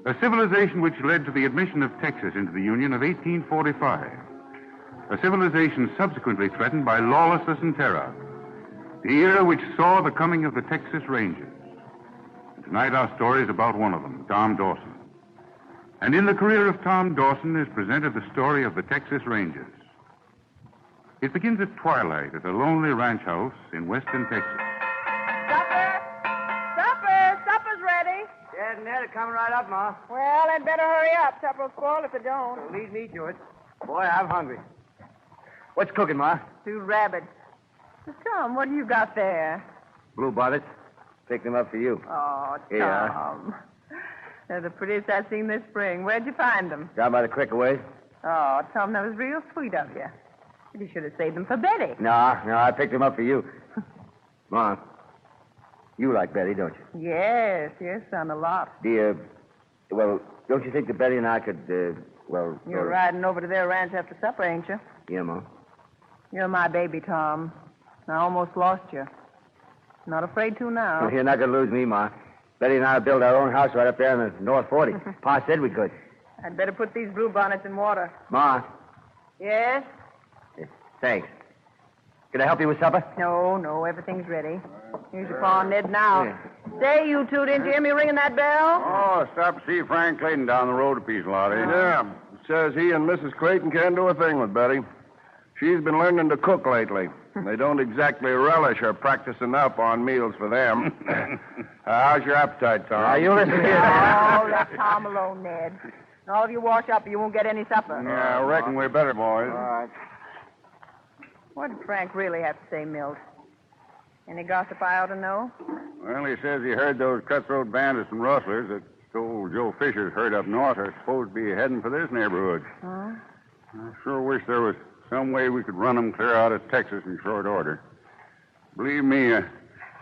A civilization which led to the admission of Texas into the Union of 1845. A civilization subsequently threatened by lawlessness and terror. The era which saw the coming of the Texas Rangers. And tonight our story is about one of them, Tom Dawson. And in the career of Tom Dawson is presented the story of the Texas Rangers. It begins at twilight at a lonely ranch house in western Texas. Supper's ready. Dad and Ned are coming right up, Ma. Well, they'd better hurry up. Supper'll spoil if they don't. So lead me to it. Boy, I'm hungry. What's cooking, Ma? 2 rabbits. Tom, what do you got there? Blue bonnets. Picked them up for you. Oh, Tom. Here. They're the prettiest I've seen this spring. Where'd you find them? Down by the creek away. Oh, Tom, that was real sweet of you. You should have saved them for Betty. No, I picked them up for you. Ma, you like Betty, don't you? Yes, son, a lot. Well, don't you think that Betty and I could, You're riding over to their ranch after supper, ain't you? Yeah, Ma. You're my baby, Tom. I almost lost you. Not afraid to now. Well, you're not going to lose me, Ma. Betty and I built our own house right up there in the North 40. Pa said we could. I'd better put these blue bonnets in water. Ma. Yes? Thanks. Can I help you with supper? No, everything's ready. Here's your Pa and Ned now. Yeah. Say, you two, didn't you hear me ringing that bell? Oh, stop to see Frank Clayton down the road a piece, Lottie. Yeah, says he and Mrs. Clayton can't do a thing with Betty. She's been learning to cook lately. They don't exactly relish her practicing up on meals for them. How's your appetite, Tom? Now, you listen here. Oh, let Tom alone, Ned. And all of you wash up or you won't get any supper. Yeah, I reckon we're better, boys. All right. What did Frank really have to say, Milt? Any gossip I ought to know? Well, he says he heard those cutthroat bandits and rustlers that stole Joe Fisher's herd up north are supposed to be heading for this neighborhood. Huh? I sure wish there was some way we could run them clear out of Texas in short order. Believe me,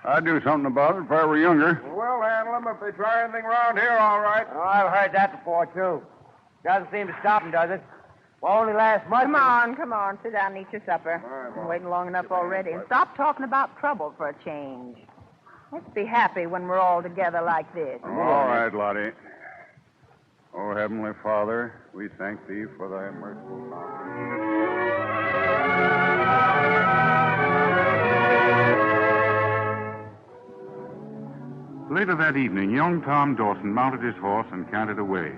I'd do something about it if I were younger. We'll handle them if they try anything around here, all right. Oh, I've heard that before, too. Doesn't seem to stop them, does it? Well, only last month. Come on. Sit down and eat your supper. Right, been waiting long enough already. And stop talking about trouble for a change. Let's be happy when we're all together like this. All right, Lottie. Oh, Heavenly Father, we thank Thee for Thy merciful knowledge. Later that evening, young Tom Dawson mounted his horse and cantered away.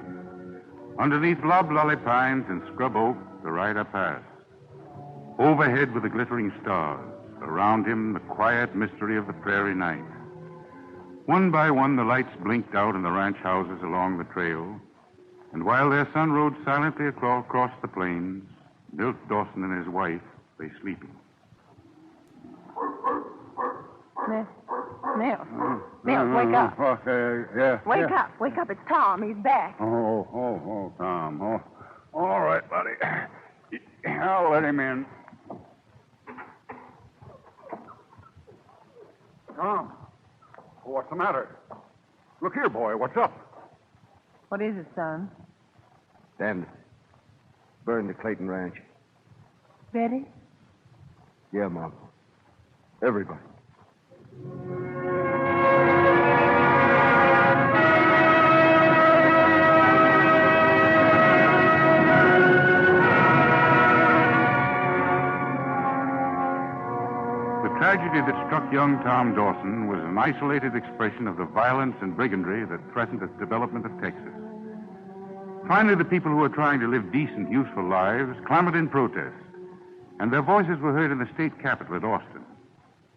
Underneath loblolly pines and scrub oak, the rider passed. Overhead were the glittering stars. Around him, the quiet mystery of the prairie night. One by one, the lights blinked out in the ranch houses along the trail. And while their son rode silently across the plains, Milt Dawson and his wife lay sleeping. Milt, wake up. Yeah. Wake up. It's Tom. He's back. Oh, Tom. Oh, all right, buddy. I'll let him in. Tom. What's the matter? Look here, boy. What's up? What is it, son? Damn it. Burned the Clayton Ranch. Betty? Yeah, Mom. Everybody. The tragedy that struck young Tom Dawson was an isolated expression of the violence and brigandry that threatened the development of Texas. Finally, the people who were trying to live decent, useful lives clamored in protest, and their voices were heard in the state capitol at Austin.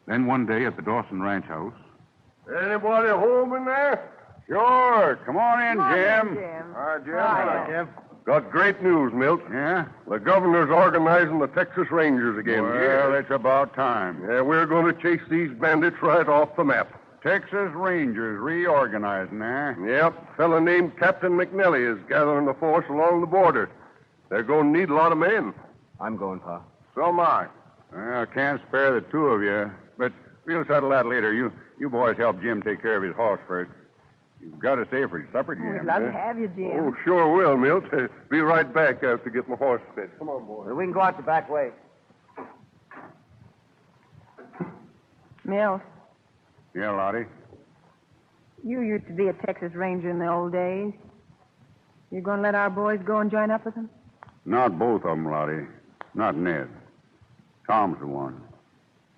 Then one day at the Dawson Ranch House. Anybody home in there? Sure. Come on in, Jim. Hi, Jim. Hi, Jim. Got great news, Milt. Yeah? The governor's organizing the Texas Rangers again. Well, it's about time. Yeah, we're going to chase these bandits right off the map. Texas Rangers reorganizing, eh? Yep. A fella named Captain McNelly is gathering the force along the border. They're going to need a lot of men. I'm going, Pa. So am I. Well, can't spare the two of you, but we'll settle that later. You boys help Jim take care of his horse first. You've got to stay for your supper, Jim. We'd love to have you, Jim. Oh, sure will, Milt. Be right back after get my horse fed. Come on, boy. We can go out the back way. Milt, Yeah, Lottie? you used to be a Texas Ranger in the old days. You going to let our boys go and join up with them? Not both of them, Lottie. Not Ned. Tom's the one.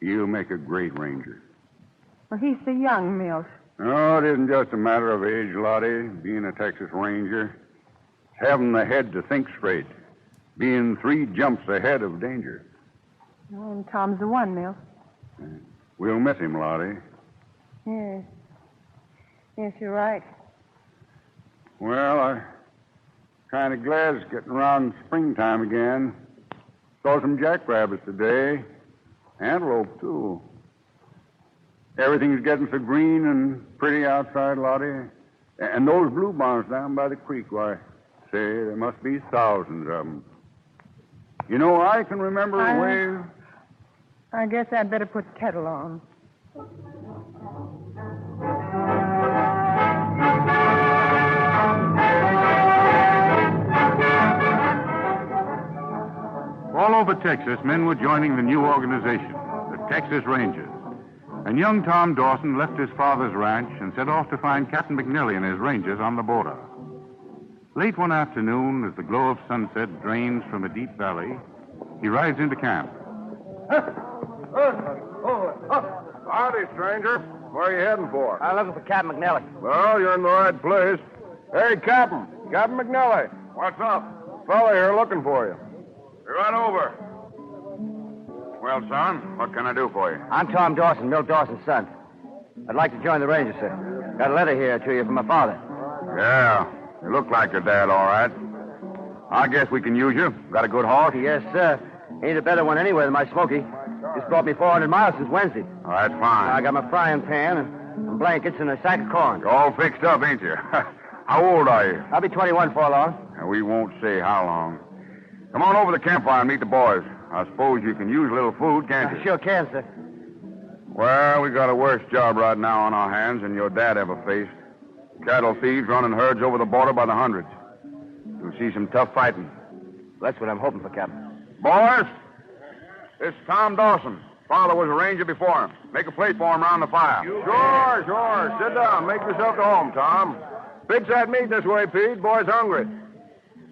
He'll make a great ranger. Well, he's so young, Milt. No, it isn't just a matter of age, Lottie, being a Texas Ranger. It's having the head to think straight. Being 3 jumps ahead of danger. Oh, and Tom's the one, Milt. We'll miss him, Lottie. Yes. Yes, you're right. Well, I'm kind of glad it's getting around springtime again. Saw some jackrabbits today. Antelope, too. Everything's getting so green and pretty outside, Lottie. And those bluebonns down by the creek, why, say, there must be thousands of them. You know, I can remember way... I guess I'd better put the kettle on. All over Texas, men were joining the new organization, the Texas Rangers. And young Tom Dawson left his father's ranch and set off to find Captain McNelly and his Rangers on the border. Late one afternoon, as the glow of sunset drains from a deep valley, he rides into camp. Howdy, stranger. Where are you heading for? I'm looking for Captain McNelly. Well, you're in the right place. Hey, Captain. Captain McNelly. What's up? Fella here looking for you. Be right over. Well, son, what can I do for you? I'm Tom Dawson, Milt Dawson's son. I'd like to join the Rangers, sir. Got a letter here to you from my father. Yeah, you look like your dad, all right. I guess we can use you. Got a good horse? Yes, sir. Ain't a better one anywhere than my Smoky. Just brought me 400 miles since Wednesday. All right, fine. I got my frying pan and some blankets and a sack of corn. You're all fixed up, ain't you? How old are you? I'll be 21 before long. We won't say how long. Come on over to the campfire and meet the boys. I suppose you can use a little food, can't you? Sure can, sir. Well, we got a worse job right now on our hands than your dad ever faced. Cattle thieves running herds over the border by the hundreds. You'll see some tough fighting. That's what I'm hoping for, Captain. Boys, this is Tom Dawson. Father was a ranger before him. Make a place for him around the fire. Sure. Sit down. Make yourself at home, Tom. Fix that meat this way, Pete. Boy's hungry.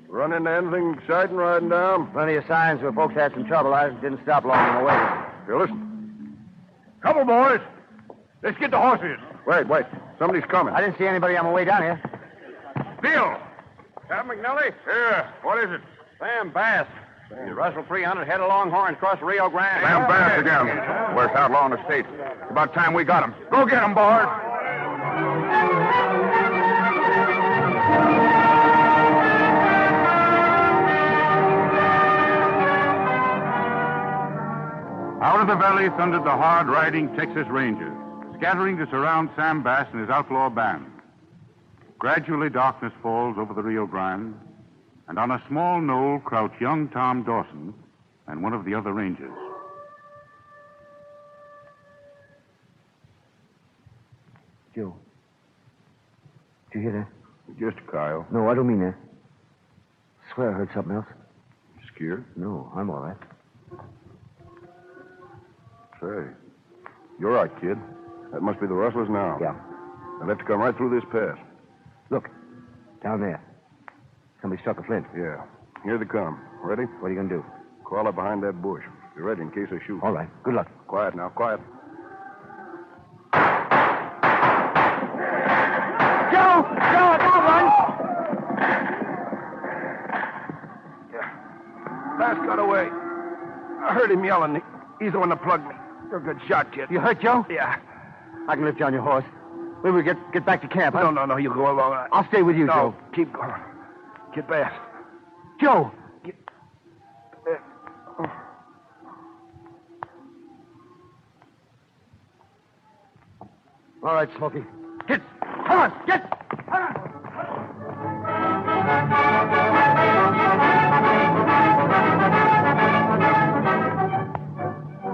Run into anything exciting riding down? Plenty of signs where folks had some trouble. I didn't stop long on the way. Here, listen. Couple, boys. Let's get the horses. Wait. Somebody's coming. I didn't see anybody on my way down here. Bill. Captain McNelly? Yeah, what is it? Sam Bass. You rustle 300 head of Longhorns across the Rio Grande. Sam Bass again. Worst outlaw in the state. It's about time we got him. Go get him, boys. Out of the valley thundered the hard-riding Texas Rangers, scattering to surround Sam Bass and his outlaw band. Gradually, darkness falls over the Rio Grande, and on a small knoll crouch young Tom Dawson and one of the other Rangers. Did you hear that? Just Kyle. No, I don't mean that. I swear I heard something else. Scared? No, I'm all right. Say, you're right, kid. That must be the rustlers now. Yeah. They'll have to come right through this pass. Look, down there. Somebody struck a flint. Yeah. Here they come. Ready? What are you going to do? Crawl up behind that bush. Be ready in case they shoot. All right. Good luck. Quiet now, quiet. Joe! Joe, don't run! Bass got away. I heard him yelling. He's the one that plugged me. You're a good shot, kid. You hurt, Joe? Yeah. I can lift you on your horse. Wait, we get back to camp, huh? No, you go along. I'll stay with you, no, Joe. Keep going. Get Bass. Joe! All right, Smokey. Get! Come on, get! Come on!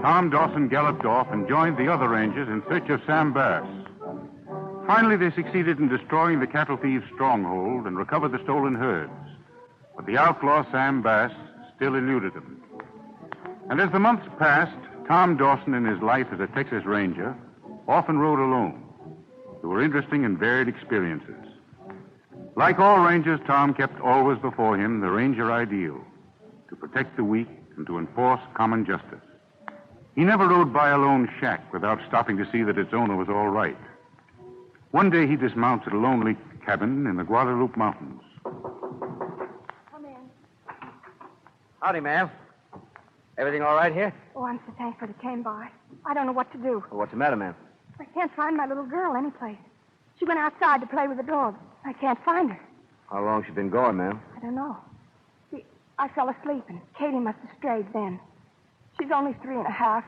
Tom Dawson galloped off and joined the other rangers in search of Sam Bass. Finally, they succeeded in destroying the cattle thieves' stronghold and recovered the stolen herds. But the outlaw Sam Bass still eluded them. And as the months passed, Tom Dawson, in his life as a Texas Ranger, often rode alone. There were interesting and varied experiences. Like all rangers, Tom kept always before him the ranger ideal, to protect the weak and to enforce common justice. He never rode by a lone shack without stopping to see that its owner was all right. One day he dismounts at a lonely cabin in the Guadalupe Mountains. Come in. Howdy, ma'am. Everything all right here? Oh, I'm so thankful you came by. I don't know what to do. Well, what's the matter, ma'am? I can't find my little girl anyplace. She went outside to play with the dog. I can't find her. How long she been gone, ma'am? I don't know. See, I fell asleep, and Katie must have strayed then. She's only 3.5.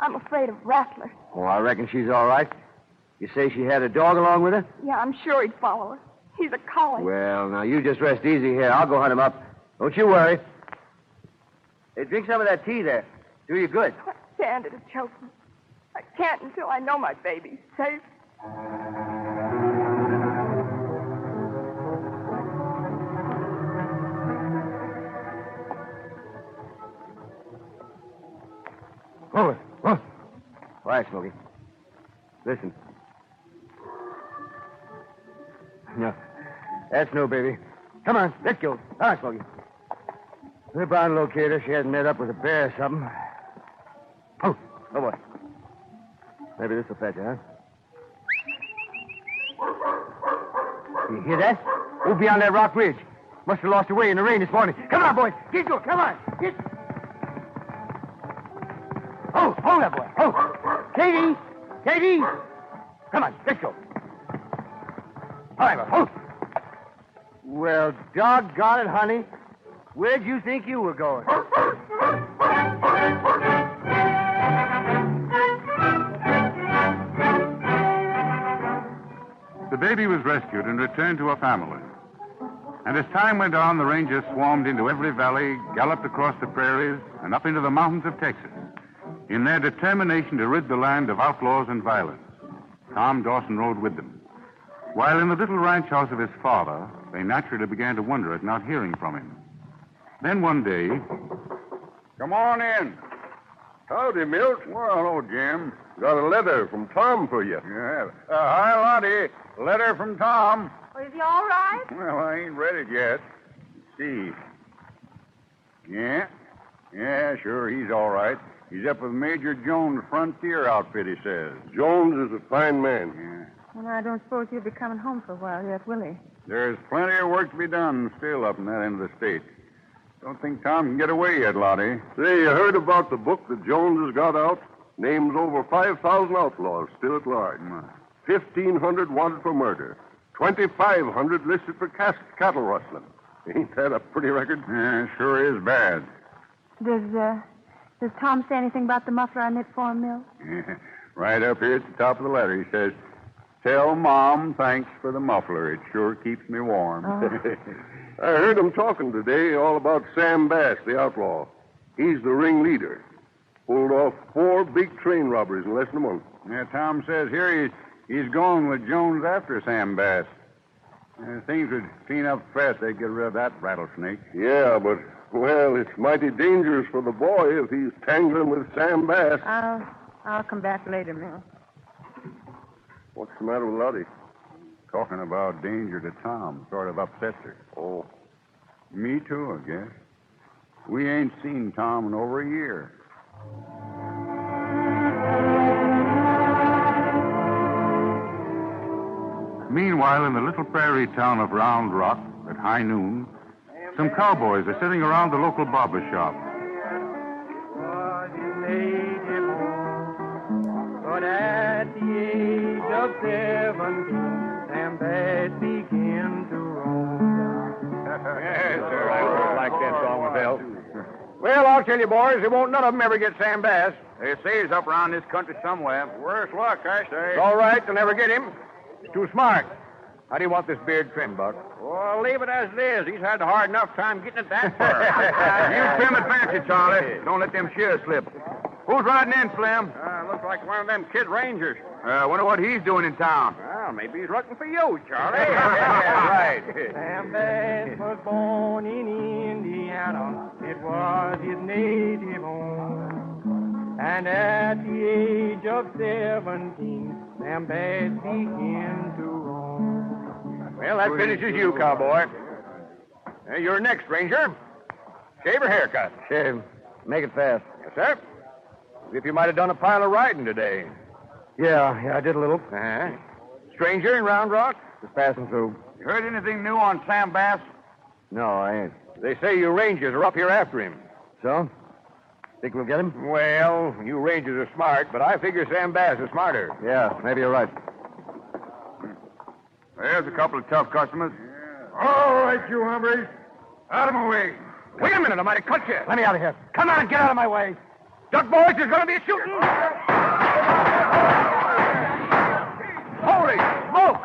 I'm afraid of rattlers. Oh, I reckon she's all right. You say she had a dog along with her? Yeah, I'm sure he'd follow her. He's a collie. Well, now, you just rest easy here. I'll go hunt him up. Don't you worry. Hey, drink some of that tea there. Do you good. I stand it to choke me. I can't until I know my baby's safe. Over. Oh. Quiet, Smokey. Listen. No. That's no baby. Come on, let's go. All right, Smokey. We're bound to locate her. She hasn't met up with a bear or something. Oh, boy. Maybe this will fetch her, huh? You hear that? Over beyond that rock ridge. Must have lost her way in the rain this morning. Come on, boy. Get going. Come on. Get. Oh, hold that, boy. Oh. Katie. Katie. Come on, let's go. All right, boy. Oh. Well, doggone it, honey. Where'd you think you were going? The baby was rescued and returned to her family. And as time went on, the rangers swarmed into every valley, galloped across the prairies, and up into the mountains of Texas, in their determination to rid the land of outlaws and violence. Tom Dawson rode with them. While in the little ranch house of his father, they naturally began to wonder at not hearing from him. Then one day... Come on in. Howdy, Milt. Well, hello, Jim. Got a letter from Tom for you. Yeah. Hi, Lottie. Letter from Tom. Oh, is he all right? Well, I ain't read it yet. Let's see. Yeah, sure, he's all right. He's up with Major Jones' frontier outfit, he says. Jones is a fine man. Yeah. Well, I don't suppose he'll be coming home for a while yet, will he? There's plenty of work to be done still up in that end of the state. Don't think Tom can get away yet, Lottie. Say, you heard about the book that Jones has got out? Names over 5,000 outlaws still at large. 1,500 wanted for murder. 2,500 listed for cattle rustling. Ain't that a pretty record? Yeah, sure is bad. Does Tom say anything about the muffler I knit for him, Mill? Yeah, right up here at the top of the letter, he says, "Tell Mom thanks for the muffler. It sure keeps me warm." Oh. I heard him talking today all about Sam Bass, the outlaw. He's the ringleader. Pulled off 4 big train robberies in less than a month. Yeah, Tom says here he's going with Jones after Sam Bass. Things would clean up fast. They'd get rid of that rattlesnake. Yeah, but, well, it's mighty dangerous for the boy if he's tangling with Sam Bass. I'll come back later, Mill. What's the matter with Lottie? Talking about danger to Tom sort of upsets her. Oh. Me too, I guess. We ain't seen Tom in over a year. Meanwhile, in the little prairie town of Round Rock, at high noon, some cowboys are sitting around the local barber shop. But at the age of 17, Sam Bass began to roam. Yes, sir. I like that song, Bill. Well, I'll tell you, boys, there won't none of them ever get Sam Bass. They say he's up around this country somewhere. Worse luck, I say. It's all right. They'll never get him. He's too smart. How do you want this beard trimmed, Buck? Well, leave it as it is. He's had a hard enough time getting it that far. You trim it fancy, Charlie. Don't let them shears slip. Who's riding in, Slim? Looks like one of them kid rangers. Wonder what he's doing in town. Well, maybe he's looking for you, Charlie. Yeah, right. Sam Bass was born in Indiana. It was his native home. And at the age of 17, Sam Bass began to roam. Well, that finishes you, cowboy. You're next, Ranger. Shave or haircut? Shave. Make it fast. Yes, sir. As if you might have done a pile of riding today. Yeah, I did a little. Uh-huh. Stranger in Round Rock? Just passing through. You heard anything new on Sam Bass? No, I ain't. They say you Rangers are up here after him. So? Think we'll get him? Well, you Rangers are smart, but I figure Sam Bass is smarter. Yeah, maybe you're right. There's a couple of tough customers. All right, you hombres. Out of my way. Wait a minute, I might have cut you. Let me out of here. Come on, get out of my way. Duck, boys, there's going to be a shooting. Holy smoke!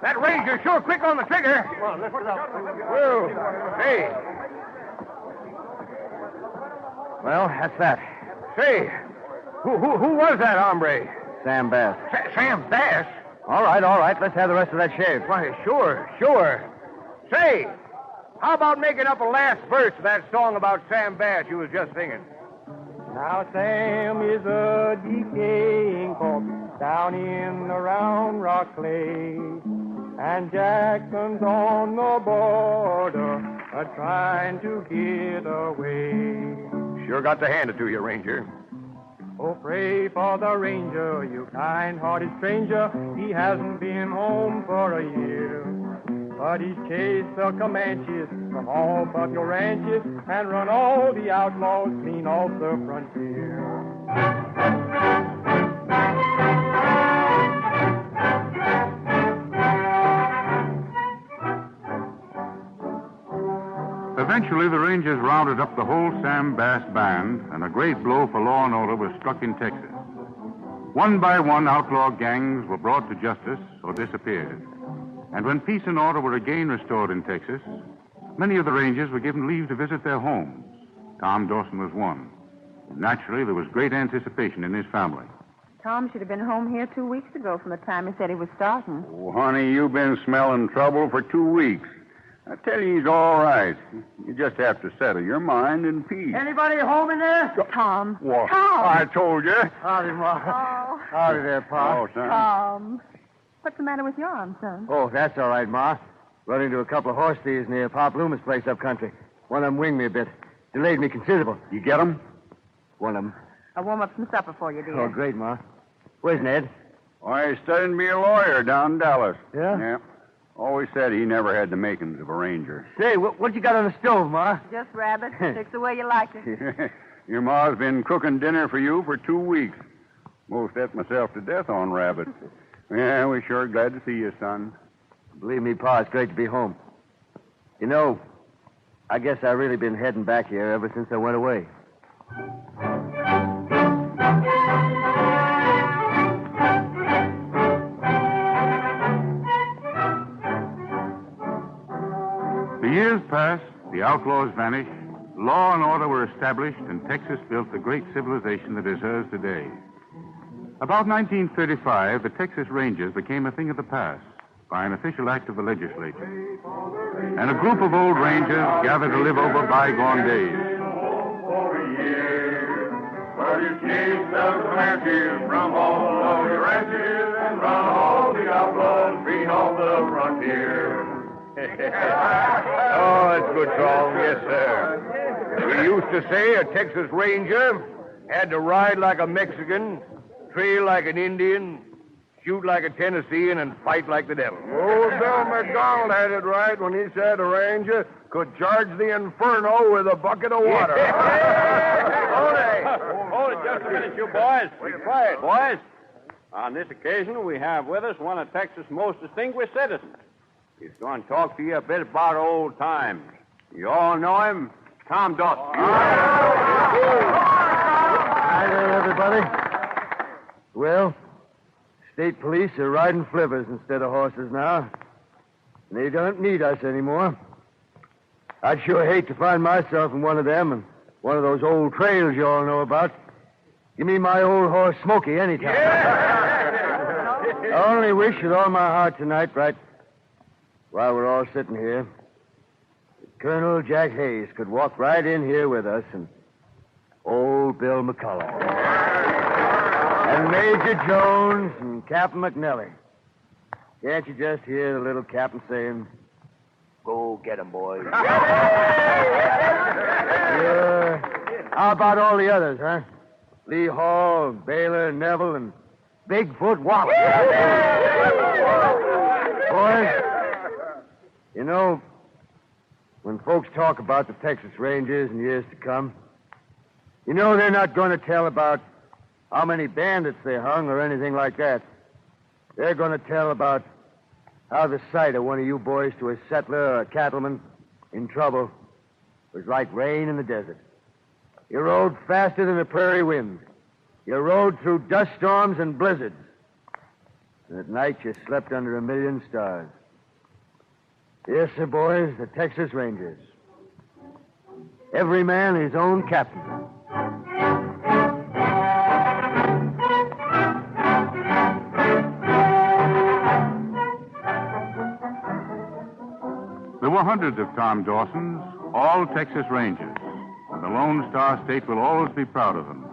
That Ranger's sure quick on the trigger. Come on, let's go. Well, hey. Well, that's that. Say, who was that hombre? Sam Bass. Sam Bass? All right. Let's have the rest of that shave. Why, sure. Say, how about making up a last verse of that song about Sam Bass you was just singing? Now Sam is a decaying corpse down in the Round Rock clay, and Jackson's on the border trying to get away. Sure got to hand it to you, Ranger. Oh, pray for the Ranger, you kind-hearted stranger. He hasn't been home for a year. But he's chased the Comanches from all but your ranches and run all the outlaws clean off the frontier. Eventually, the Rangers rounded up the whole Sam Bass band, and a great blow for law and order was struck in Texas. One by one, outlaw gangs were brought to justice or disappeared. And when peace and order were again restored in Texas, many of the Rangers were given leave to visit their homes. Tom Dawson was one. Naturally, there was great anticipation in his family. Tom should have been home here 2 weeks ago from the time he said he was starting. Oh, honey, you've been smelling trouble for 2 weeks. I tell you, he's all right. You just have to settle your mind in peace. Anybody home in there? Tom. What? Tom. I told you. Howdy, Ma. Oh. Howdy there, Pa. Oh, son. Tom. What's the matter with your arm, son? Oh, that's all right, Ma. Run into a couple of horse thieves near Pop Loomis' place up country. One of them winged me a bit. Delayed me considerable. You get him? One of them. I'll warm up some supper for you, dear. Oh, great, Ma. Where's Ned? Why, he's studying to be a lawyer down in Dallas. Yeah? Yeah. Always said he never had the makings of a ranger. Say, what you got on the stove, Ma? Just rabbit. Fix the way you like it. Your ma's been cooking dinner for you for 2 weeks. Most ate myself to death on rabbit. Yeah, we're sure glad to see you, son. Believe me, Pa, it's great to be home. You know, I guess I've really been heading back here ever since I went away. The years passed, the outlaws vanished, law and order were established, and Texas built the great civilization that is hers today. About 1935, the Texas Rangers became a thing of the past. by an official act of the legislature. And a group of old rangers gather to live over bygone days. But you chase the Comanches from all of your ranches and run all the outlaws free off the frontier. Oh, that's a good song, yes, sir. We used to say a Texas Ranger had to ride like a Mexican, trail like an Indian, shoot like a Tennessean, and fight like the devil. Old Bill McDonald had it right when he said a ranger could charge the inferno with a bucket of water. Hold it just a minute, you boys. Be quiet. Boys, on this occasion, we have with us one of Texas' most distinguished citizens. He's going to talk to you a bit about old times. You all know him, Tom Dawson. Hi there, everybody. Well, state police are riding flivvers instead of horses now. They don't need us anymore. I'd sure hate to find myself in one of them and one of those old trails you all know about. Give me my old horse Smokey anytime. I only wish with all my heart tonight, right while we're all sitting here, that Colonel Jack Hayes could walk right in here with us and old Bill McCullough. And Major Jones and Captain McNelly. Can't you just hear the little captain saying, "Go get 'em, boys." Yeah. How about all the others, huh? Lee Hall, Baylor, Neville, and Bigfoot Wallace. Boys, you know, when folks talk about the Texas Rangers in years to come, you know they're not going to tell about how many bandits they hung or anything like that. They're going to tell about how the sight of one of you boys to a settler or a cattleman in trouble was like rain in the desert. You rode faster than the prairie wind. You rode through dust storms and blizzards. And at night you slept under a million stars. Yes, sir, boys, the Texas Rangers. Every man his own captain. There were hundreds of Tom Dawsons, all Texas Rangers, and the Lone Star State will always be proud of them.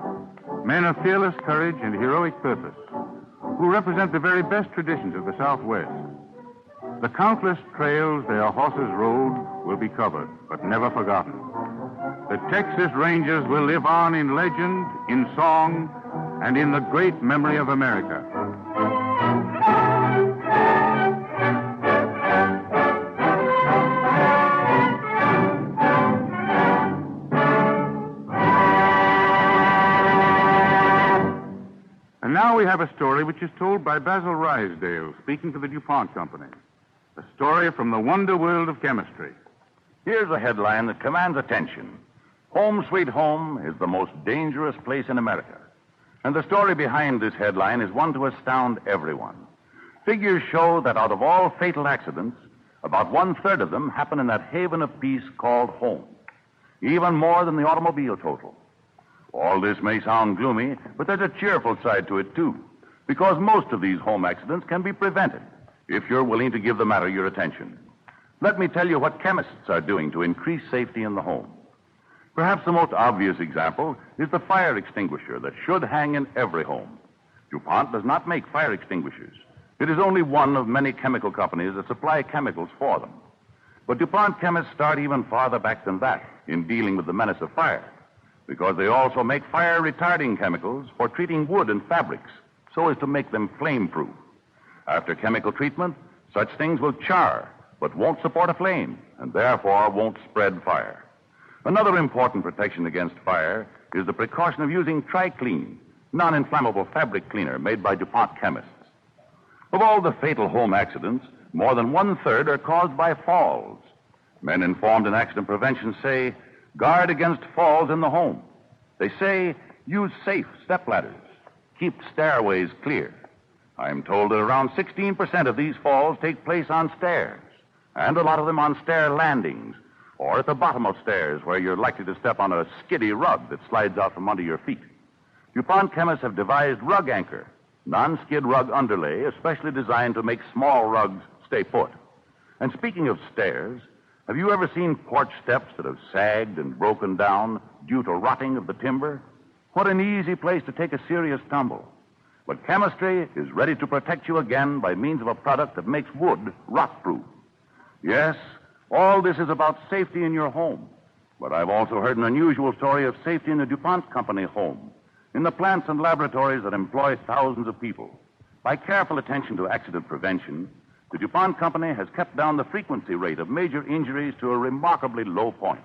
Men of fearless courage and heroic purpose, who represent the very best traditions of the Southwest. The countless trails their horses rode will be covered, but never forgotten. The Texas Rangers will live on in legend, in song, and in the great memory of America. And now we have a story which is told by Basil Rysdale, speaking for the DuPont Company. A story from the wonder world of chemistry. Here's a headline that commands attention. Home Sweet Home is the most dangerous place in America. And the story behind this headline is one to astound everyone. Figures show that out of all fatal accidents, about 1/3 of them happen in that haven of peace called home. Even more than the automobile total. All this may sound gloomy, but there's a cheerful side to it, too, because most of these home accidents can be prevented if you're willing to give the matter your attention. Let me tell you what chemists are doing to increase safety in the home. Perhaps the most obvious example is the fire extinguisher that should hang in every home. DuPont does not make fire extinguishers. It is only one of many chemical companies that supply chemicals for them. But DuPont chemists start even farther back than that in dealing with the menace of fire, because they also make fire-retarding chemicals for treating wood and fabrics so as to make them flame-proof. After chemical treatment, such things will char, but won't support a flame, and therefore won't spread fire. Another important protection against fire is the precaution of using TriClean, non-inflammable fabric cleaner made by DuPont chemists. Of all the fatal home accidents, more than 1/3 are caused by falls. Men informed in accident prevention say, guard against falls in the home. They say, use safe stepladders. Keep stairways clear. I am told that around 16% of these falls take place on stairs, and a lot of them on stair landings, or at the bottom of stairs where you're likely to step on a skiddy rug that slides out from under your feet. DuPont chemists have devised Rug Anchor, non-skid rug underlay, especially designed to make small rugs stay put. And speaking of stairs, have you ever seen porch steps that have sagged and broken down due to rotting of the timber? What an easy place to take a serious tumble. But chemistry is ready to protect you again by means of a product that makes wood rot-proof. Yes, all this is about safety in your home. But I've also heard an unusual story of safety in the DuPont Company home, in the plants and laboratories that employ thousands of people. By careful attention to accident prevention, the DuPont Company has kept down the frequency rate of major injuries to a remarkably low point,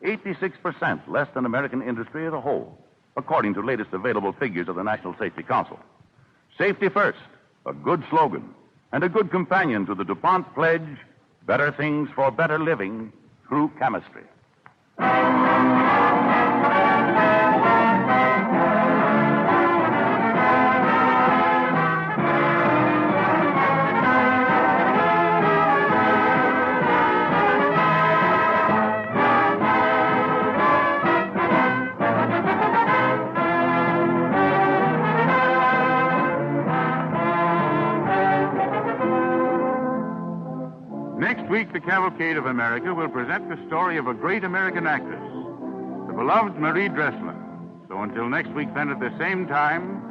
86% less than American industry as a whole, according to latest available figures of the National Safety Council. Safety first, a good slogan, and a good companion to the DuPont pledge, better things for better living through chemistry. Next week, the Cavalcade of America will present the story of a great American actress, the beloved Marie Dressler. So until next week, then, at the same time,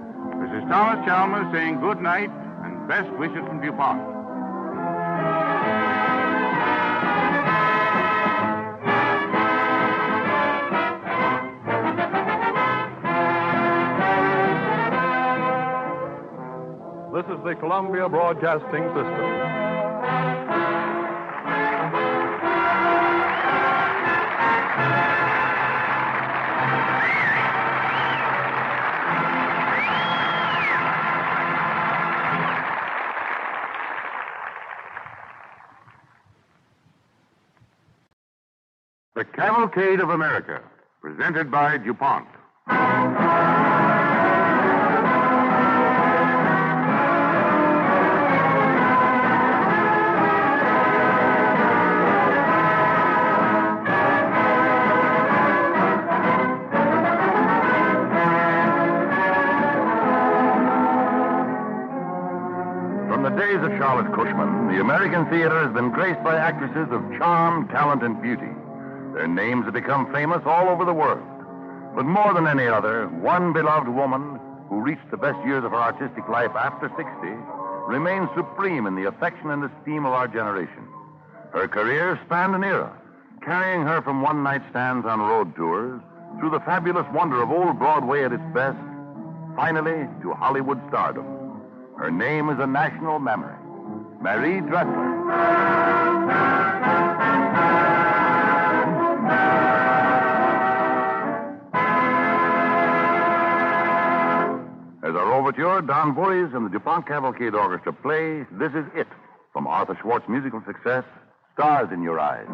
this is Thomas Chalmers saying good night and best wishes from DuPont. This is the Columbia Broadcasting System. The Cavalcade of America, presented by DuPont. From the days of Charlotte Cushman, the American theater has been graced by actresses of charm, talent, and beauty. Their names have become famous all over the world. But more than any other, one beloved woman who reached the best years of her artistic life after 60 remains supreme in the affection and esteem of our generation. Her career spanned an era, carrying her from one-night stands on road tours through the fabulous wonder of old Broadway at its best, finally to Hollywood stardom. Her name is a national memory, Marie Dressler. As our overture, Don Voorhees and the DuPont Cavalcade Orchestra play This Is It, from Arthur Schwartz's musical success, Stars in Your Eyes.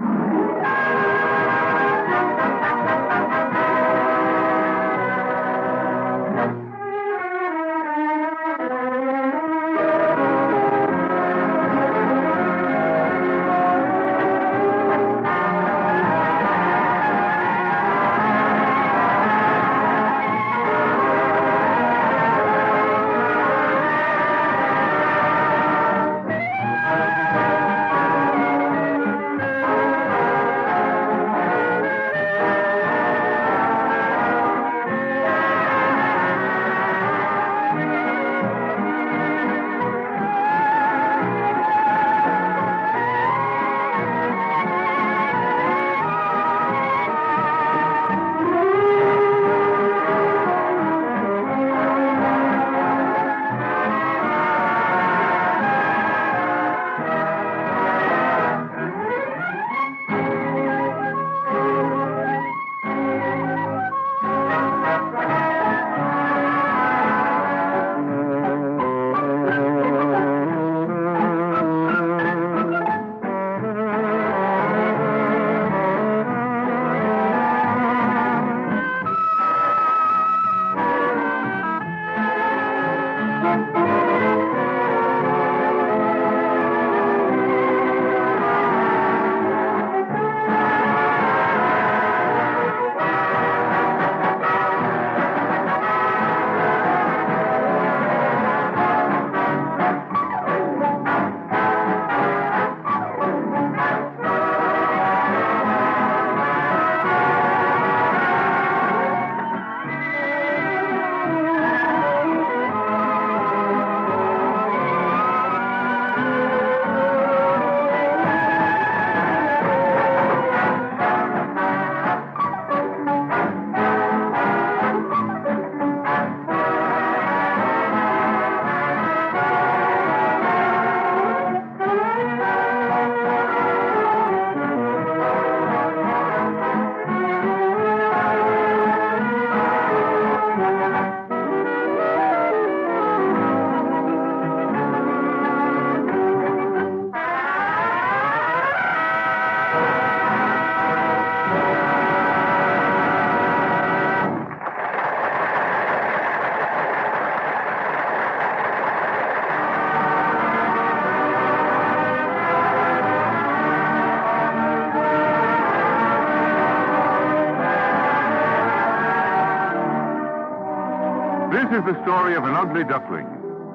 This is the story of an ugly duckling,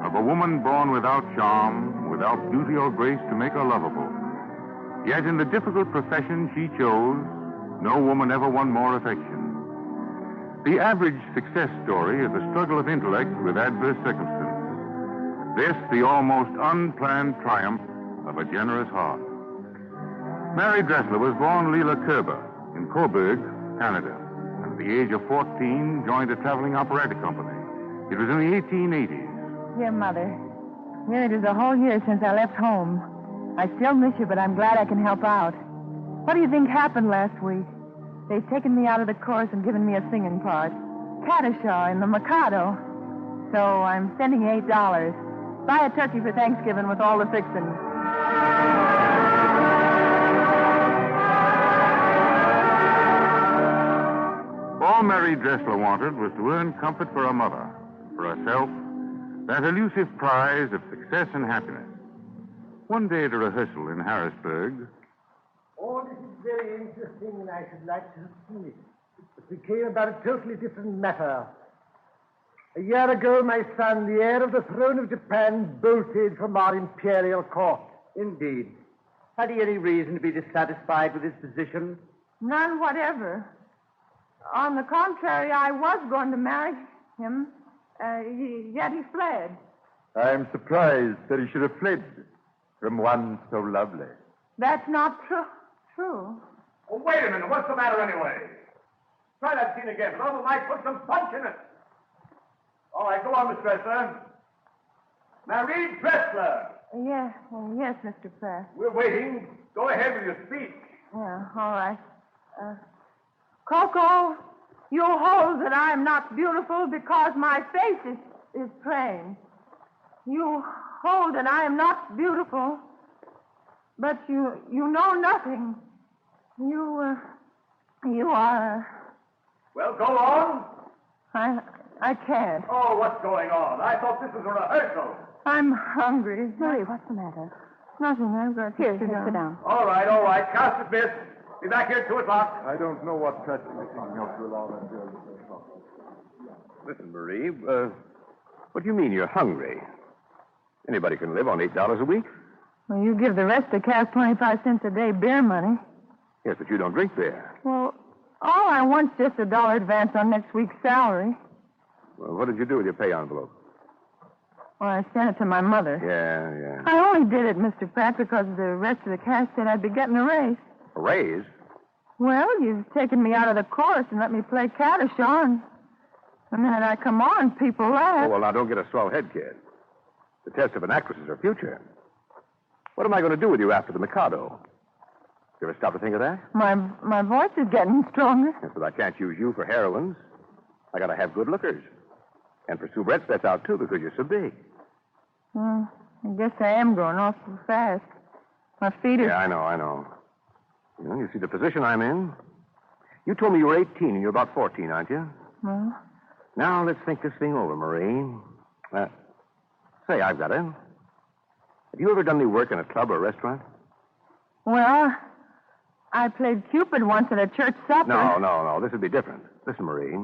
of a woman born without charm, without beauty or grace to make her lovable. Yet in the difficult profession she chose, no woman ever won more affection. The average success story is a struggle of intellect with adverse circumstances. This, the almost unplanned triumph of a generous heart. Mary Dressler was born Leila Kerber in Coburg, Canada. At the age of 14, joined a traveling operetta company. It was in the 1880s. Dear Mother, here it is a whole year since I left home. I still miss you, but I'm glad I can help out. What do you think happened last week? They've taken me out of the chorus and given me a singing part. Caddishaw in the Mikado. So I'm sending you $8. Buy a turkey for Thanksgiving with all the fixings. All Mary Dressler wanted was to earn comfort for her mother, for herself, that elusive prize of success and happiness. One day at a rehearsal in Harrisburg. Oh, this is very interesting, and I should like to see it. But we came about a totally different matter. A year ago, my son, the heir of the throne of Japan, bolted from our imperial court. Indeed. Had he any reason to be dissatisfied with his position? None whatever. On the contrary, I was going to marry him, yet he fled. I'm surprised that he should have fled from one so lovely. That's not true. Oh, wait a minute. What's the matter anyway? Try that scene again. Throw the light, put some punch in it. All right, go on, Miss Dressler. Mary Dressler. Yes, Mr. Pratt. We're waiting. Go ahead with your speech. Yeah, all right. Coco, you hold that I am not beautiful because my face is plain. You hold that I am not beautiful, but you know nothing. You are... Well, go on. I can't. Oh, what's going on? I thought this was a rehearsal. I'm hungry. Mary, what's the matter? Nothing. I've got to sit down. All right. Cast it, miss. Be back here at 2 o'clock. I don't know what touch this can help you along. Listen, Marie, what do you mean you're hungry? Anybody can live on $8 a week. Well, you give the rest of the cast 25 cents a day beer money. Yes, but you don't drink beer. Well, all I want's just $1 advance on next week's salary. Well, what did you do with your pay envelope? Well, I sent it to my mother. Yeah. I only did it, Mr. Pratt, because the rest of the cast said I'd be getting a raise. A raise? Well, you've taken me out of the chorus and let me play Caddishaw, and the minute I come on, people laugh. Oh, well, now, don't get a swell head, kid. The test of an actress is her future. What am I going to do with you after the Mikado? You ever stop to think of that? My voice is getting stronger. Yes, but I can't use you for heroines. I got to have good lookers. And for soubrettes, that's out, too, because you're so big. Well, I guess I am growing awful fast. My feet are... Yeah, I know. You see the position I'm in? You told me you were 18 and you're about 14, aren't you? Well... Now, let's think this thing over, Marie. Say, I've got it. Have you ever done any work in a club or a restaurant? Well, I played Cupid once at a church supper. No. This would be different. Listen, Marie.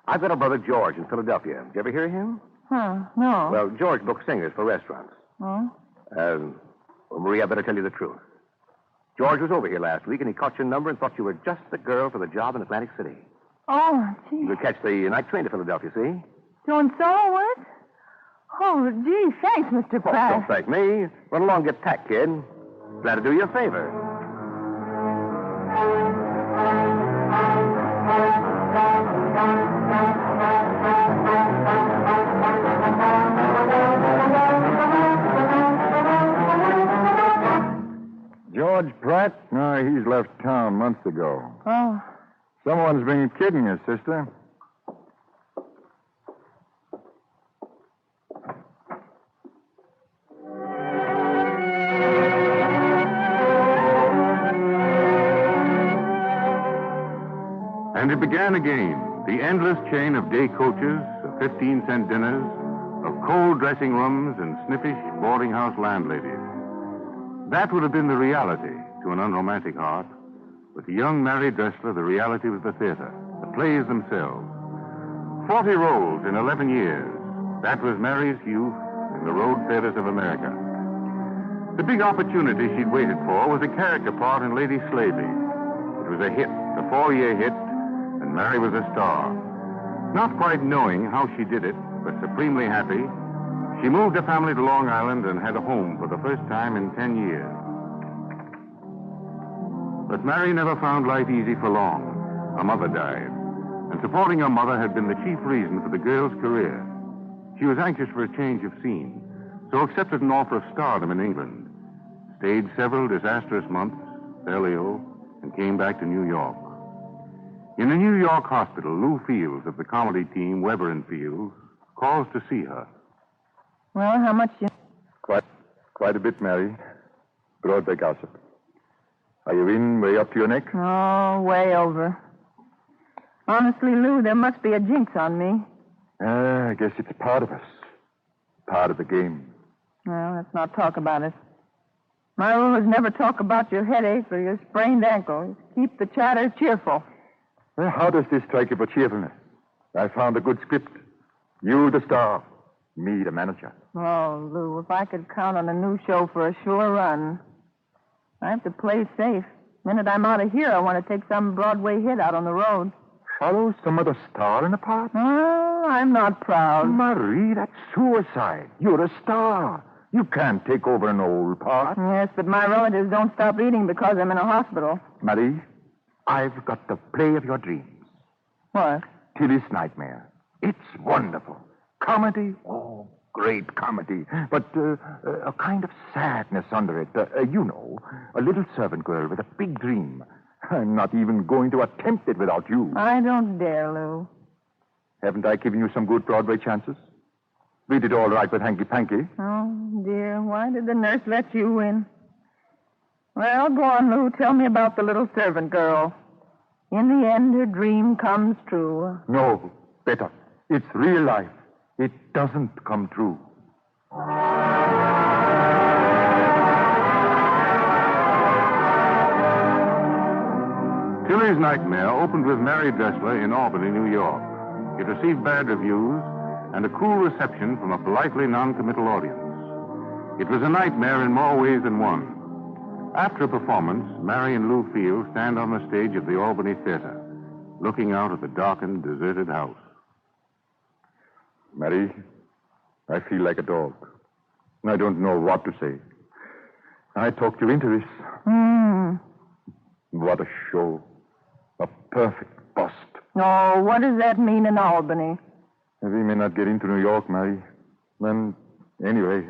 I've got a brother, George, in Philadelphia. Did you ever hear him? No. Well, George books singers for restaurants. Oh? Well, Marie, I better tell you the truth. George was over here last week, and he caught your number and thought you were just the girl for the job in Atlantic City. Oh, gee. You could catch the night train to Philadelphia, see? Doing solo work? Oh, gee, thanks, Mr. Pratt. Don't thank me. Run along, get packed, kid. Glad to do you a favor. George Pratt? No, he's left town months ago. Oh. Someone's been kidding you, sister. And it began again, the endless chain of day coaches, of 15-cent dinners, of cold dressing rooms and sniffish boarding house landladies. That would have been the reality to an unromantic heart. With the young Mary Dressler, the reality was the theater, the plays themselves. 40 roles in 11 years. That was Mary's youth in the road theaters of America. The big opportunity she'd waited for was a character part in Lady Slavey. It was a hit, a 4-year hit, and Mary was a star. Not quite knowing how she did it, but supremely happy, she moved her family to Long Island and had a home for the first time in 10 years. But Mary never found life easy for long. Her mother died, and supporting her mother had been the chief reason for the girl's career. She was anxious for a change of scene, so accepted an offer of stardom in England, stayed several disastrous months, fell ill, and came back to New York. In a New York hospital, Lou Fields of the comedy team, Weber and Fields, calls to see her. Well, how much you... Quite a bit, Mary. Broadway gossip. Are you in way up to your neck? Oh, way over. Honestly, Lou, there must be a jinx on me. I guess it's part of us. Part of the game. Well, let's not talk about it. My rule is never talk about your headache or your sprained ankle. Keep the chatter cheerful. Well, how does this strike you for cheerfulness? I found a good script. You the star. Me the manager. Oh, Lou, if I could count on a new show for a sure run. I have to play safe. The minute I'm out of here, I want to take some Broadway hit out on the road. Follow some other star in the part? Oh, I'm not proud. Marie, that's suicide. You're a star. You can't take over an old part. Yes, but my relatives don't stop eating because I'm in a hospital. Marie, I've got the play of your dreams. What? Tilly's Nightmare. It's wonderful. Comedy? Oh, great comedy. But a kind of sadness under it. You know, a little servant girl with a big dream. I'm not even going to attempt it without you. I don't dare, Lou. Haven't I given you some good Broadway chances? We did all right with Hanky Panky. Oh, dear. Why did the nurse let you in? Well, go on, Lou. Tell me about the little servant girl. In the end, her dream comes true. No, better. It's real life. It doesn't come true. Tilly's Nightmare opened with Mary Dressler in Albany, New York. It received bad reviews and a cool reception from a politely non-committal audience. It was a nightmare in more ways than one. After a performance, Mary and Lou Fields stand on the stage of the Albany Theater, looking out at the darkened, deserted house. Mary, I feel like a dog. I don't know what to say. I talked you into this. What a show. A perfect bust. Oh, what does that mean in Albany? We may not get into New York, Mary. Then, anyway,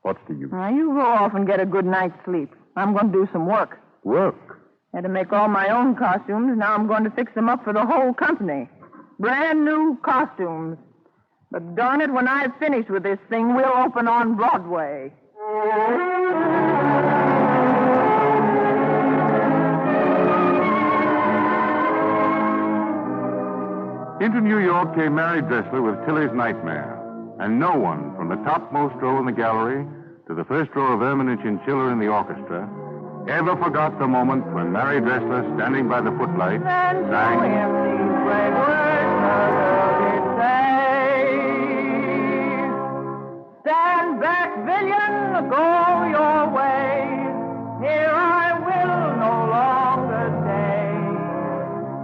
what's the use? Now, you go off and get a good night's sleep. I'm going to do some work. Work? Had to make all my own costumes. Now I'm going to fix them up for the whole company. Brand new costumes. But darn it, when I've finished with this thing, we'll open on Broadway. Into New York came Mary Dressler with Tilly's Nightmare. And no one, from the topmost row in the gallery to the first row of Ermine and Chinchilla in the orchestra, ever forgot the moment when Mary Dressler, standing by the footlights, sang... Stand back, villain, go your way. Here I will no longer stay.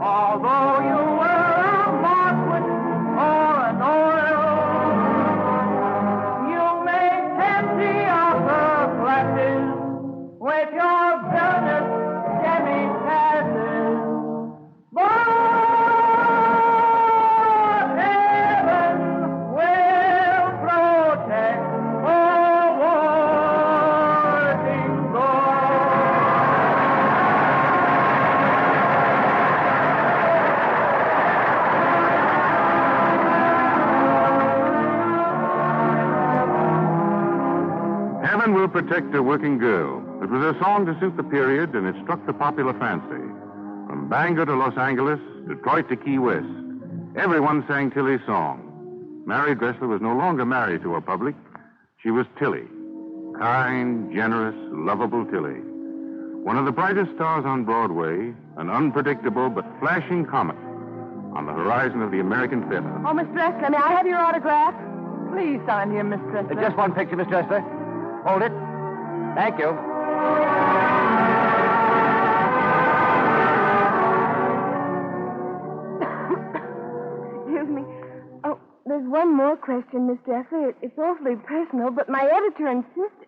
Although you were a marquis or an earl, you may tempt the upper classes with your villainous demi-tasses. But heaven will protect Heaven Will Protect a Working Girl. It was a song to suit the period, and it struck the popular fancy. From Bangor to Los Angeles, Detroit to Key West, everyone sang Tilly's song. Mary Dressler was no longer married to her public. She was Tilly. Kind, generous, lovable Tilly. One of the brightest stars on Broadway, an unpredictable but flashing comet. on the horizon of the American theater. Oh, Miss Dressler, may I have your autograph? Please sign here, Miss Dressler. Just one picture, Miss Dressler. Hold it. Thank you. Excuse me. Oh, there's one more question, Miss Dressler. It's awfully personal, but my editor insisted.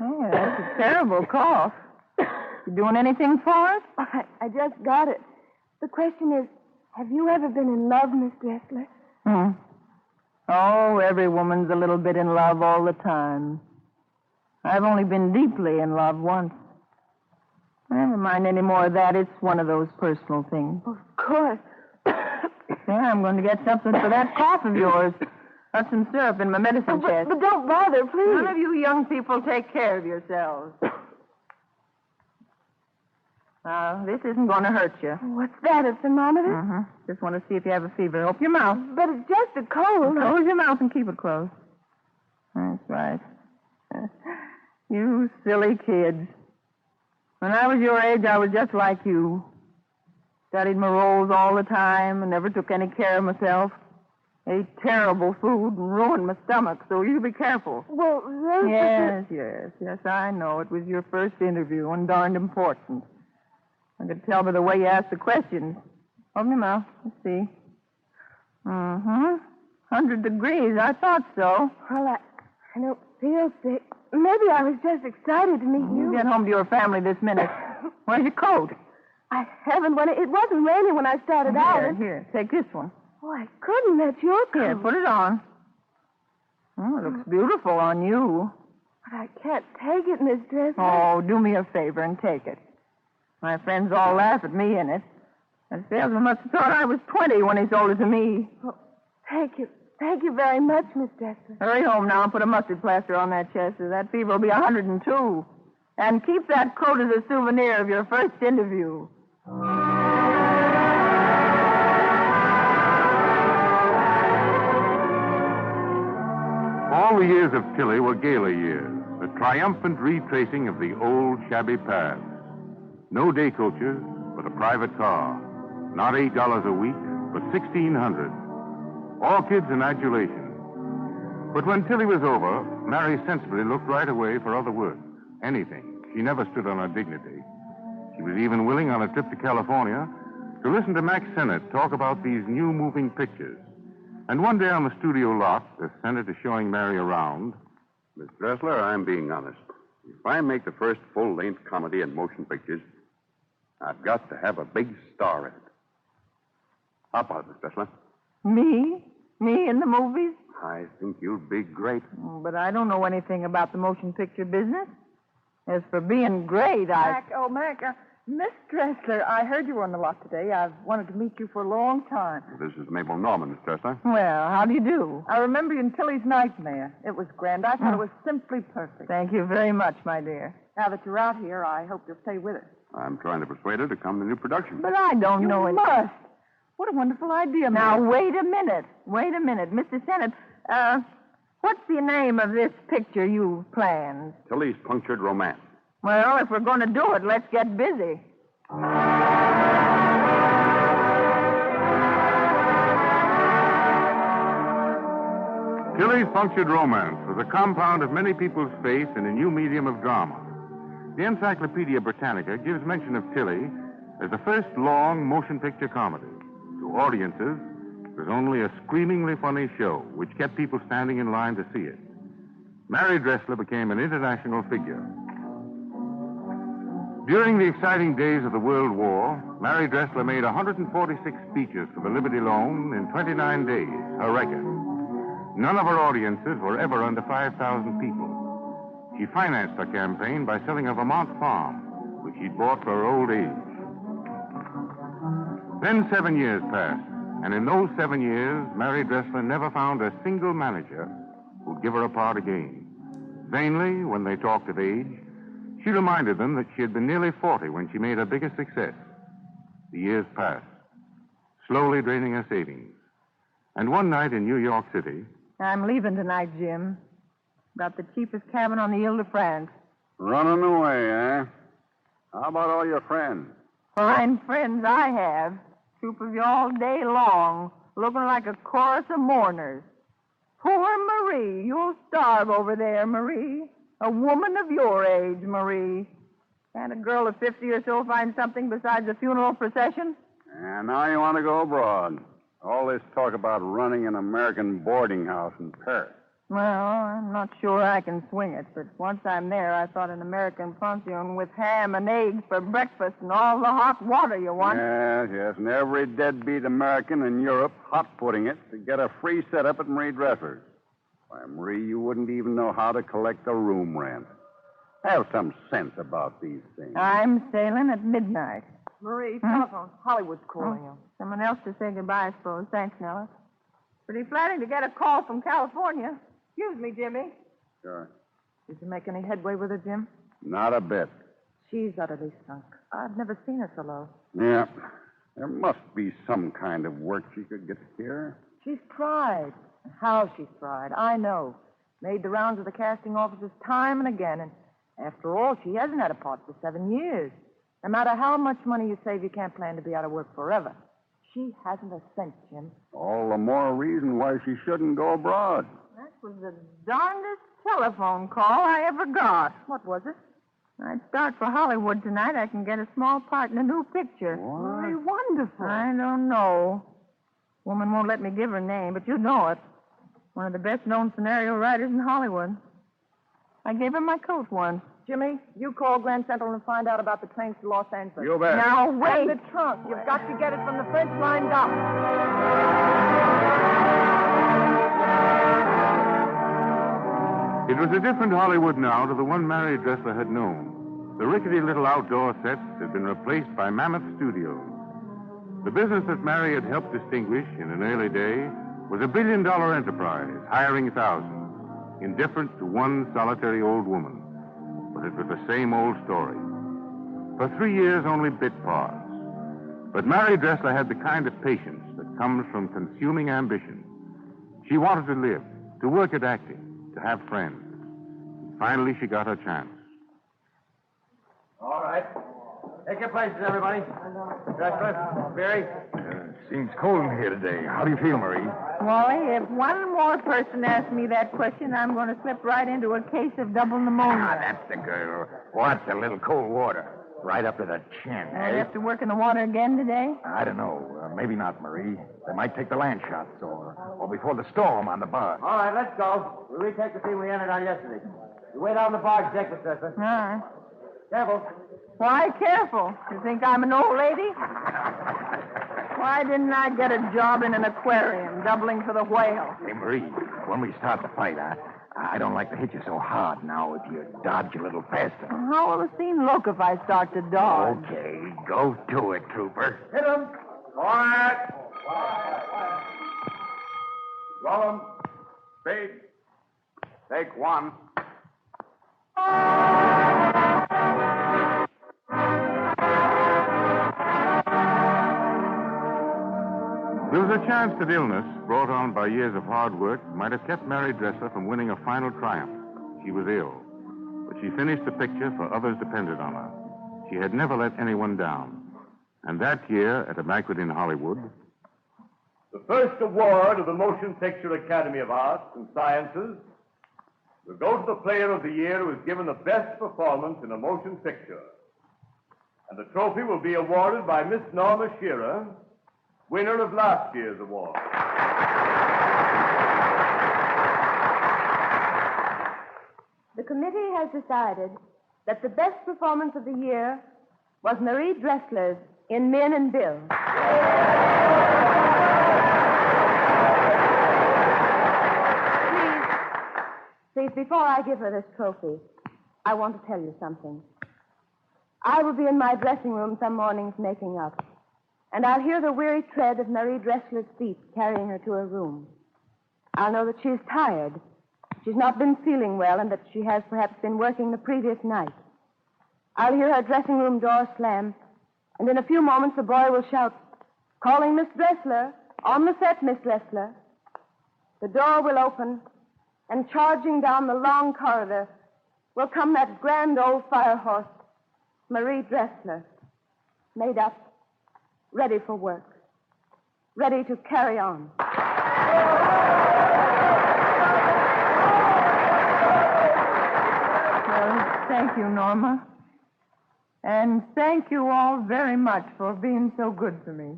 Oh, that's a terrible cough. You doing anything for it? I just got it. The question is, have you ever been in love, Miss Dressler? Oh, every woman's a little bit in love all the time. I've only been deeply in love once. Never mind any more of that. It's one of those personal things. Of course. Yeah, I'm going to get something for that cough of yours. Got some syrup in my medicine chest. But don't bother, please. None of you young people take care of yourselves. Now, this isn't going to hurt you. What's that, a thermometer? Mm-hmm. Just want to see if you have a fever. Open your mouth. But it's just a cold. Close your mouth and keep it closed. That's right. You silly kids. When I was your age, I was just like you. Studied my roles all the time and never took any care of myself. Ate terrible food and ruined my stomach, so you be careful. Well, Yes, I know. It was your first interview and darned important. I could tell by the way you asked the questions. Open your mouth. Let's see. 100 degrees. I thought so. Well, I don't feel sick. Maybe I was just excited to meet you. You get home to your family this minute. Where's your coat? I haven't one. It wasn't raining when I started out. Here, take this one. Oh, I couldn't. That's your coat. Here, put it on. Oh, it looks beautiful on you. But I can't take it, Miss Dressler. Oh, do me a favor and take it. My friends all laugh at me in it. That salesman must have thought I was 20 when he sold it to me. Oh, thank you. Thank you very much, Miss Dressler. Hurry home now and put a mustard plaster on that chest, or that fever will be 102. And keep that coat as a souvenir of your first interview. All the years of Tilly were gala years, a triumphant retracing of the old shabby paths. No day coaches, but a private car. Not $8 a week, but $1,600. Orchids and adulation. But when Tilly was over, Mary sensibly looked right away for other work. Anything. She never stood on her dignity. She was even willing on a trip to California to listen to Max Sennett talk about these new moving pictures. And one day on the studio lot, as Sennett is showing Mary around... Miss Dressler, I'm being honest. If I make the first full-length comedy and motion pictures, I've got to have a big star in it. How about it, Miss Dressler? Me? Me in the movies? I think you'd be great. But I don't know anything about the motion picture business. As for being great, Mac, Miss Dressler, I heard you were on the lot today. I've wanted to meet you for a long time. This is Mabel Norman, Miss Dressler. Well, how do you do? I remember you in Tilly's Nightmare. It was grand. I thought it was simply perfect. Thank you very much, my dear. Now that you're out here, I hope you'll stay with us. I'm trying to persuade her to come to the new production. But I don't know it. You must. What a wonderful idea, Now, Mary. wait a minute. Mr. Sennett, what's the name of this picture you've planned? Tilly's Punctured Romance. Well, if we're going to do it, let's get busy. Tilly's Punctured Romance was a compound of many people's faith in a new medium of drama. The Encyclopedia Britannica gives mention of Tilly as the first long motion picture comedy. To audiences, it was only a screamingly funny show, which kept people standing in line to see it. Mary Dressler became an international figure. During the exciting days of the World War, Mary Dressler made 146 speeches for the Liberty Loan in 29 days, her record. None of her audiences were ever under 5,000 people. She financed her campaign by selling a Vermont farm, which she'd bought for her old age. Then 7 years passed, and in those 7 years, Mary Dressler never found a single manager who'd give her a part again. Vainly, when they talked of age, she reminded them that she had been nearly 40 when she made her biggest success. The years passed, slowly draining her savings. And one night in New York City... I'm leaving tonight, Jim. Got the cheapest cabin on the Ile-de-France. Running away, eh? How about all your friends? Fine friends I have. Troop of you all day long, looking like a chorus of mourners. Poor Marie. You'll starve over there, Marie. A woman of your age, Marie. Can't a girl of 50 or so find something besides a funeral procession? And now you want to go abroad. All this talk about running an American boarding house in Paris. Well, I'm not sure I can swing it, but once I'm there, I thought an American pension with ham and eggs for breakfast and all the hot water you want. Yes, and every deadbeat American in Europe hot-putting it to get a free setup at Marie Dressler's. Why, Marie, you wouldn't even know how to collect a room rent. Have some sense about these things. I'm sailing at midnight. Marie, telephone. Hollywood's calling you. Someone else to say goodbye, I suppose. Thanks, Nella. Pretty flattering to get a call from California. Excuse me, Jimmy. Sure. Did you make any headway with her, Jim? Not a bit. She's utterly sunk. I've never seen her so low. Yeah. There must be some kind of work she could get here. She's tried. How she's tried, I know. Made the rounds of the casting offices time and again, and after all, she hasn't had a part for 7 years. No matter how much money you save, you can't plan to be out of work forever. She hasn't a cent, Jim. All the more reason why she shouldn't go abroad. That was the darndest telephone call I ever got. What was it? I'd start for Hollywood tonight. I can get a small part in a new picture. What? Very wonderful. I don't know. Woman won't let me give her name, but you know it. One of the best-known scenario writers in Hollywood. I gave her my coat once. Jimmy, you call Grand Central and find out about the trains to Los Angeles. You bet. Now, wait. The trunk. You've got to get it from the French line dock. It was a different Hollywood now to the one Mary Dressler had known. The rickety little outdoor sets had been replaced by mammoth studios. The business that Mary had helped distinguish in an early day was a billion-dollar enterprise, hiring thousands, indifferent to one solitary old woman. But it was the same old story. For 3 years, only bit parts. But Mary Dressler had the kind of patience that comes from consuming ambition. She wanted to live, to work at acting, to have friends. And finally, she got her chance. All right. Take your places, everybody. Dressler, Barry. Seems cold in here today. How do you feel, Marie? Wally, if one more person asks me that question, I'm going to slip right into a case of double pneumonia. Ah, that's the girl. What's a little cold water? Right up to the chin, I'll eh? have to work in the water again today? I don't know. Maybe not, Marie. They might take the land shots or before the storm on the barge. All right, let's go. We'll retake the scene we entered on yesterday. You wait on the barge deck, Miss Dressler. All right. Careful. Why careful? You think I'm an old lady? Why didn't I get a job in an aquarium, doubling for the whale? Hey, Marie, when we start the fight, I don't like to hit you so hard now if you dodge a little faster. How will the scene look if I start to dodge? Okay, go to it, trooper. Hit him. Quiet! Roll 'em. Speed. Take one. There was a chance that illness, brought on by years of hard work, might have kept Mary Dressler from winning a final triumph. She was ill, but she finished the picture for others depended on her. She had never let anyone down. And that year, at a banquet in Hollywood, the first award of the Motion Picture Academy of Arts and Sciences will go to the player of the year who has given the best performance in a motion picture. And the trophy will be awarded by Miss Norma Shearer, winner of last year's award. The committee has decided that the best performance of the year was Marie Dressler's in Men and Bill. Please, before I give her this trophy, I want to tell you something. I will be in my dressing room some mornings making up, and I'll hear the weary tread of Marie Dressler's feet carrying her to her room. I'll know that she's tired, she's not been feeling well, and that she has perhaps been working the previous night. I'll hear her dressing room door slam, and in a few moments the boy will shout, "Calling Miss Dressler. On the set, Miss Dressler." The door will open, and charging down the long corridor will come that grand old fire horse, Marie Dressler, made up, ready for work. ready to carry on. Well, thank you, Norma. And thank you all very much for being so good to me.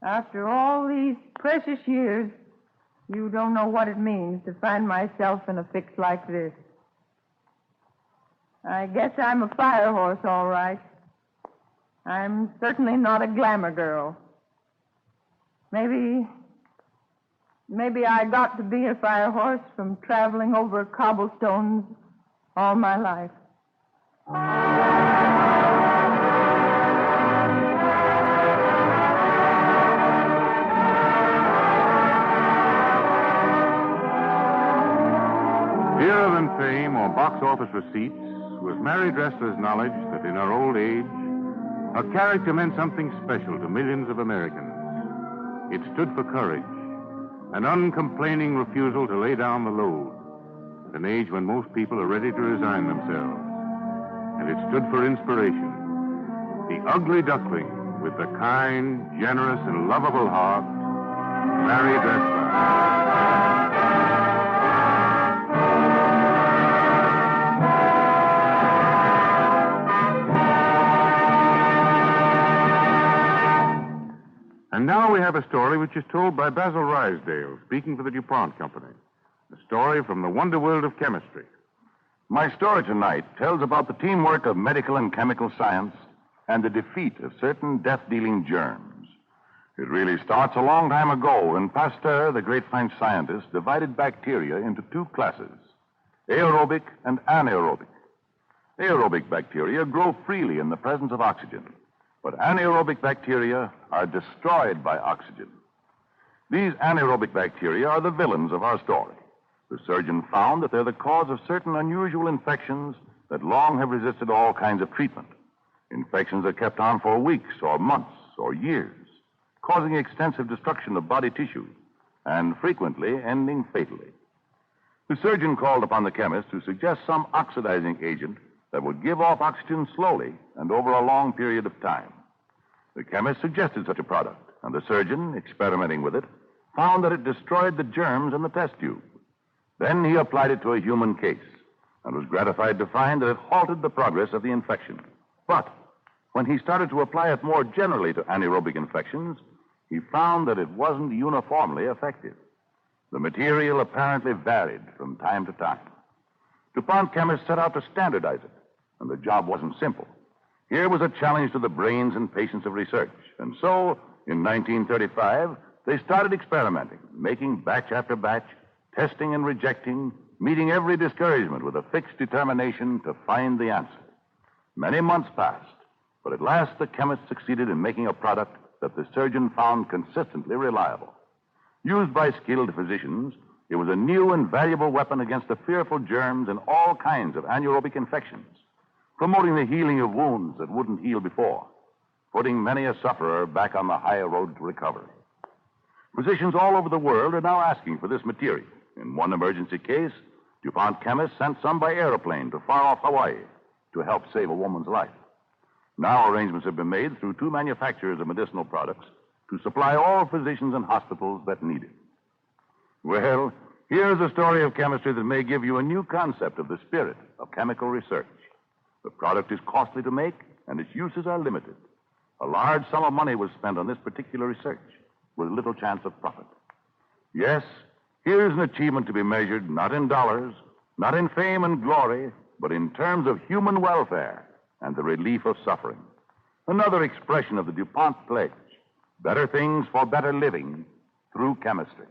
After all these precious years, you don't know what it means to find myself in a fix like this. I guess I'm a fire horse, all right. I'm certainly not a glamour girl. Maybe I got to be a fire horse from traveling over cobblestones all my life. Dearer than fame or box office receipts was Mary Dressler's knowledge that in her old age, her character meant something special to millions of Americans. It stood for courage, an uncomplaining refusal to lay down the load, at an age when most people are ready to resign themselves. And it stood for inspiration. The ugly duckling with the kind, generous, and lovable heart, Mary Dressler. And now we have a story which is told by Basil Rysdale, speaking for the DuPont Company. A story from the wonder world of chemistry. My story tonight tells about the teamwork of medical and chemical science and the defeat of certain death-dealing germs. It really starts a long time ago when Pasteur, the great French scientist, divided bacteria into two classes, aerobic and anaerobic. Aerobic bacteria grow freely in the presence of oxygen, but anaerobic bacteria are destroyed by oxygen. These anaerobic bacteria are the villains of our story. The surgeon found that they're the cause of certain unusual infections that long have resisted all kinds of treatment. Infections are kept on for weeks or months or years, causing extensive destruction of body tissue and frequently ending fatally. The surgeon called upon the chemist to suggest some oxidizing agent that would give off oxygen slowly and over a long period of time. The chemist suggested such a product, and the surgeon, experimenting with it, found that it destroyed the germs in the test tube. Then he applied it to a human case and was gratified to find that it halted the progress of the infection. But when he started to apply it more generally to anaerobic infections, he found that it wasn't uniformly effective. The material apparently varied from time to time. DuPont chemists set out to standardize it, and the job wasn't simple. Here was a challenge to the brains and patience of research. And so, in 1935, they started experimenting, making batch after batch, testing and rejecting, meeting every discouragement with a fixed determination to find the answer. Many months passed, but at last the chemist succeeded in making a product that the surgeon found consistently reliable. Used by skilled physicians, it was a new and valuable weapon against the fearful germs in all kinds of anaerobic infections, promoting the healing of wounds that wouldn't heal before, putting many a sufferer back on the higher road to recovery. Physicians all over the world are now asking for this material. In one emergency case, DuPont chemists sent some by airplane to far-off Hawaii to help save a woman's life. Now arrangements have been made through two manufacturers of medicinal products to supply all physicians and hospitals that need it. Well, here's a story of chemistry that may give you a new concept of the spirit of chemical research. The product is costly to make, and its uses are limited. A large sum of money was spent on this particular research, with little chance of profit. Yes, here's an achievement to be measured not in dollars, not in fame and glory, but in terms of human welfare and the relief of suffering. Another expression of the DuPont pledge, better things for better living through chemistry.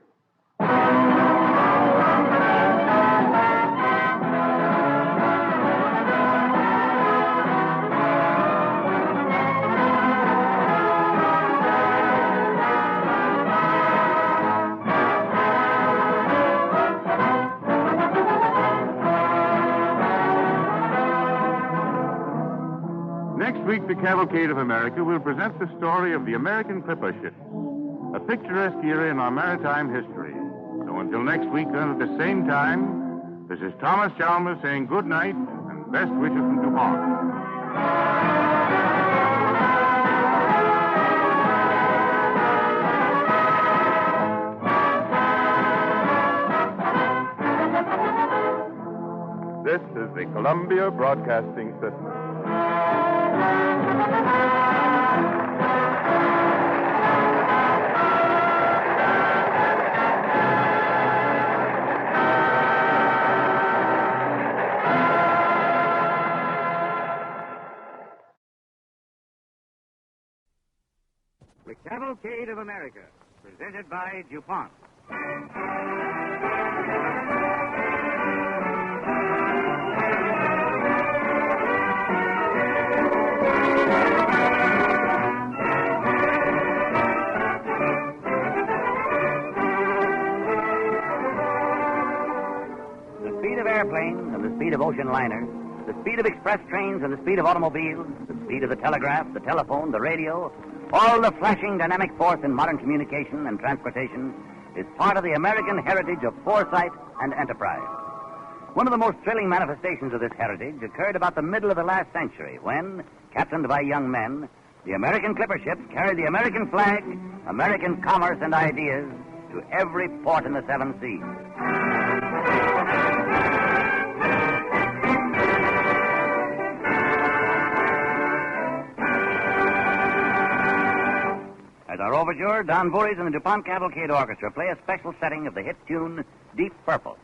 Next week, the Cavalcade of America will present the story of the American clipper ship, a picturesque era in our maritime history. So until next week, then at the same time, this is Thomas Chalmers saying good night and best wishes from DuPont. Columbia Broadcasting System. The Cavalcade of America, presented by DuPont. The speed of airplanes and the speed of ocean liners, the speed of express trains and the speed of automobiles, the speed of the telegraph, the telephone, the radio, all the flashing dynamic force in modern communication and transportation is part of the American heritage of foresight and enterprise. One of the most thrilling manifestations of this heritage occurred about the middle of the last century when, captained by young men, the American clipper ships carried the American flag, American commerce and ideas to every port in the seven seas. As our overture, Don Voorhees and the DuPont Cavalcade Orchestra play a special setting of the hit tune, Deep Purple.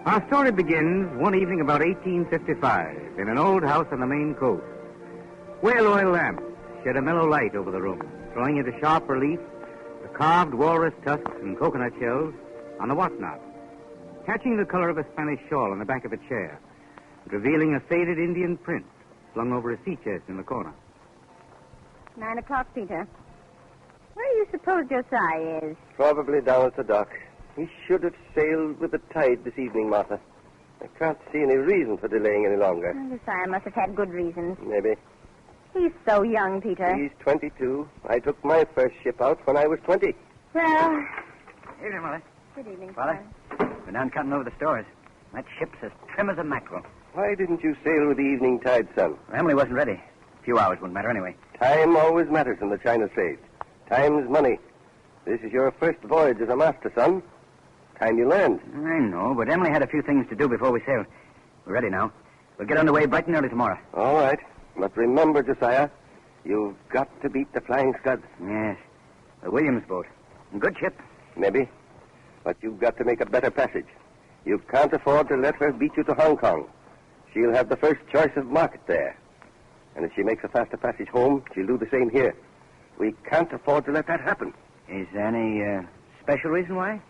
Our story begins one evening about 1855 in an old house on the Maine coast. Whale oil lamps shed a mellow light over the room, throwing into sharp relief the carved walrus tusks and coconut shells on the whatnot, catching the color of a Spanish shawl on the back of a chair, and revealing a faded Indian print slung over a sea chest in the corner. 9 o'clock, Peter. Where are you you suppose Josiah is? Probably down at the dock. He should have sailed with the tide this evening, Martha. I can't see any reason for delaying any longer. Well, Josiah must have had good reasons. Maybe. He's so young, Peter. He's 22. I took my first ship out when I was 20. Well... Evening, Mother. Good evening, Father. Been down cutting over the stores. That ship's as trim as a mackerel. Why didn't you sail with the evening tide, son? Emily wasn't ready. A few hours wouldn't matter anyway. Time always matters in the China trade. Time's money. This is your first voyage as a master, son. Time you learned. I know, but Emily had a few things to do before we sailed. We're ready now. We'll get underway bright and early tomorrow. All right. But remember, Josiah, you've got to beat the Flying Scuds. Yes. The Williams boat. Good ship. Maybe. But you've got to make a better passage. You can't afford to let her beat you to Hong Kong. She'll have the first choice of market there. And if she makes a faster passage home, she'll do the same here. We can't afford to let that happen. Is there any special reason why?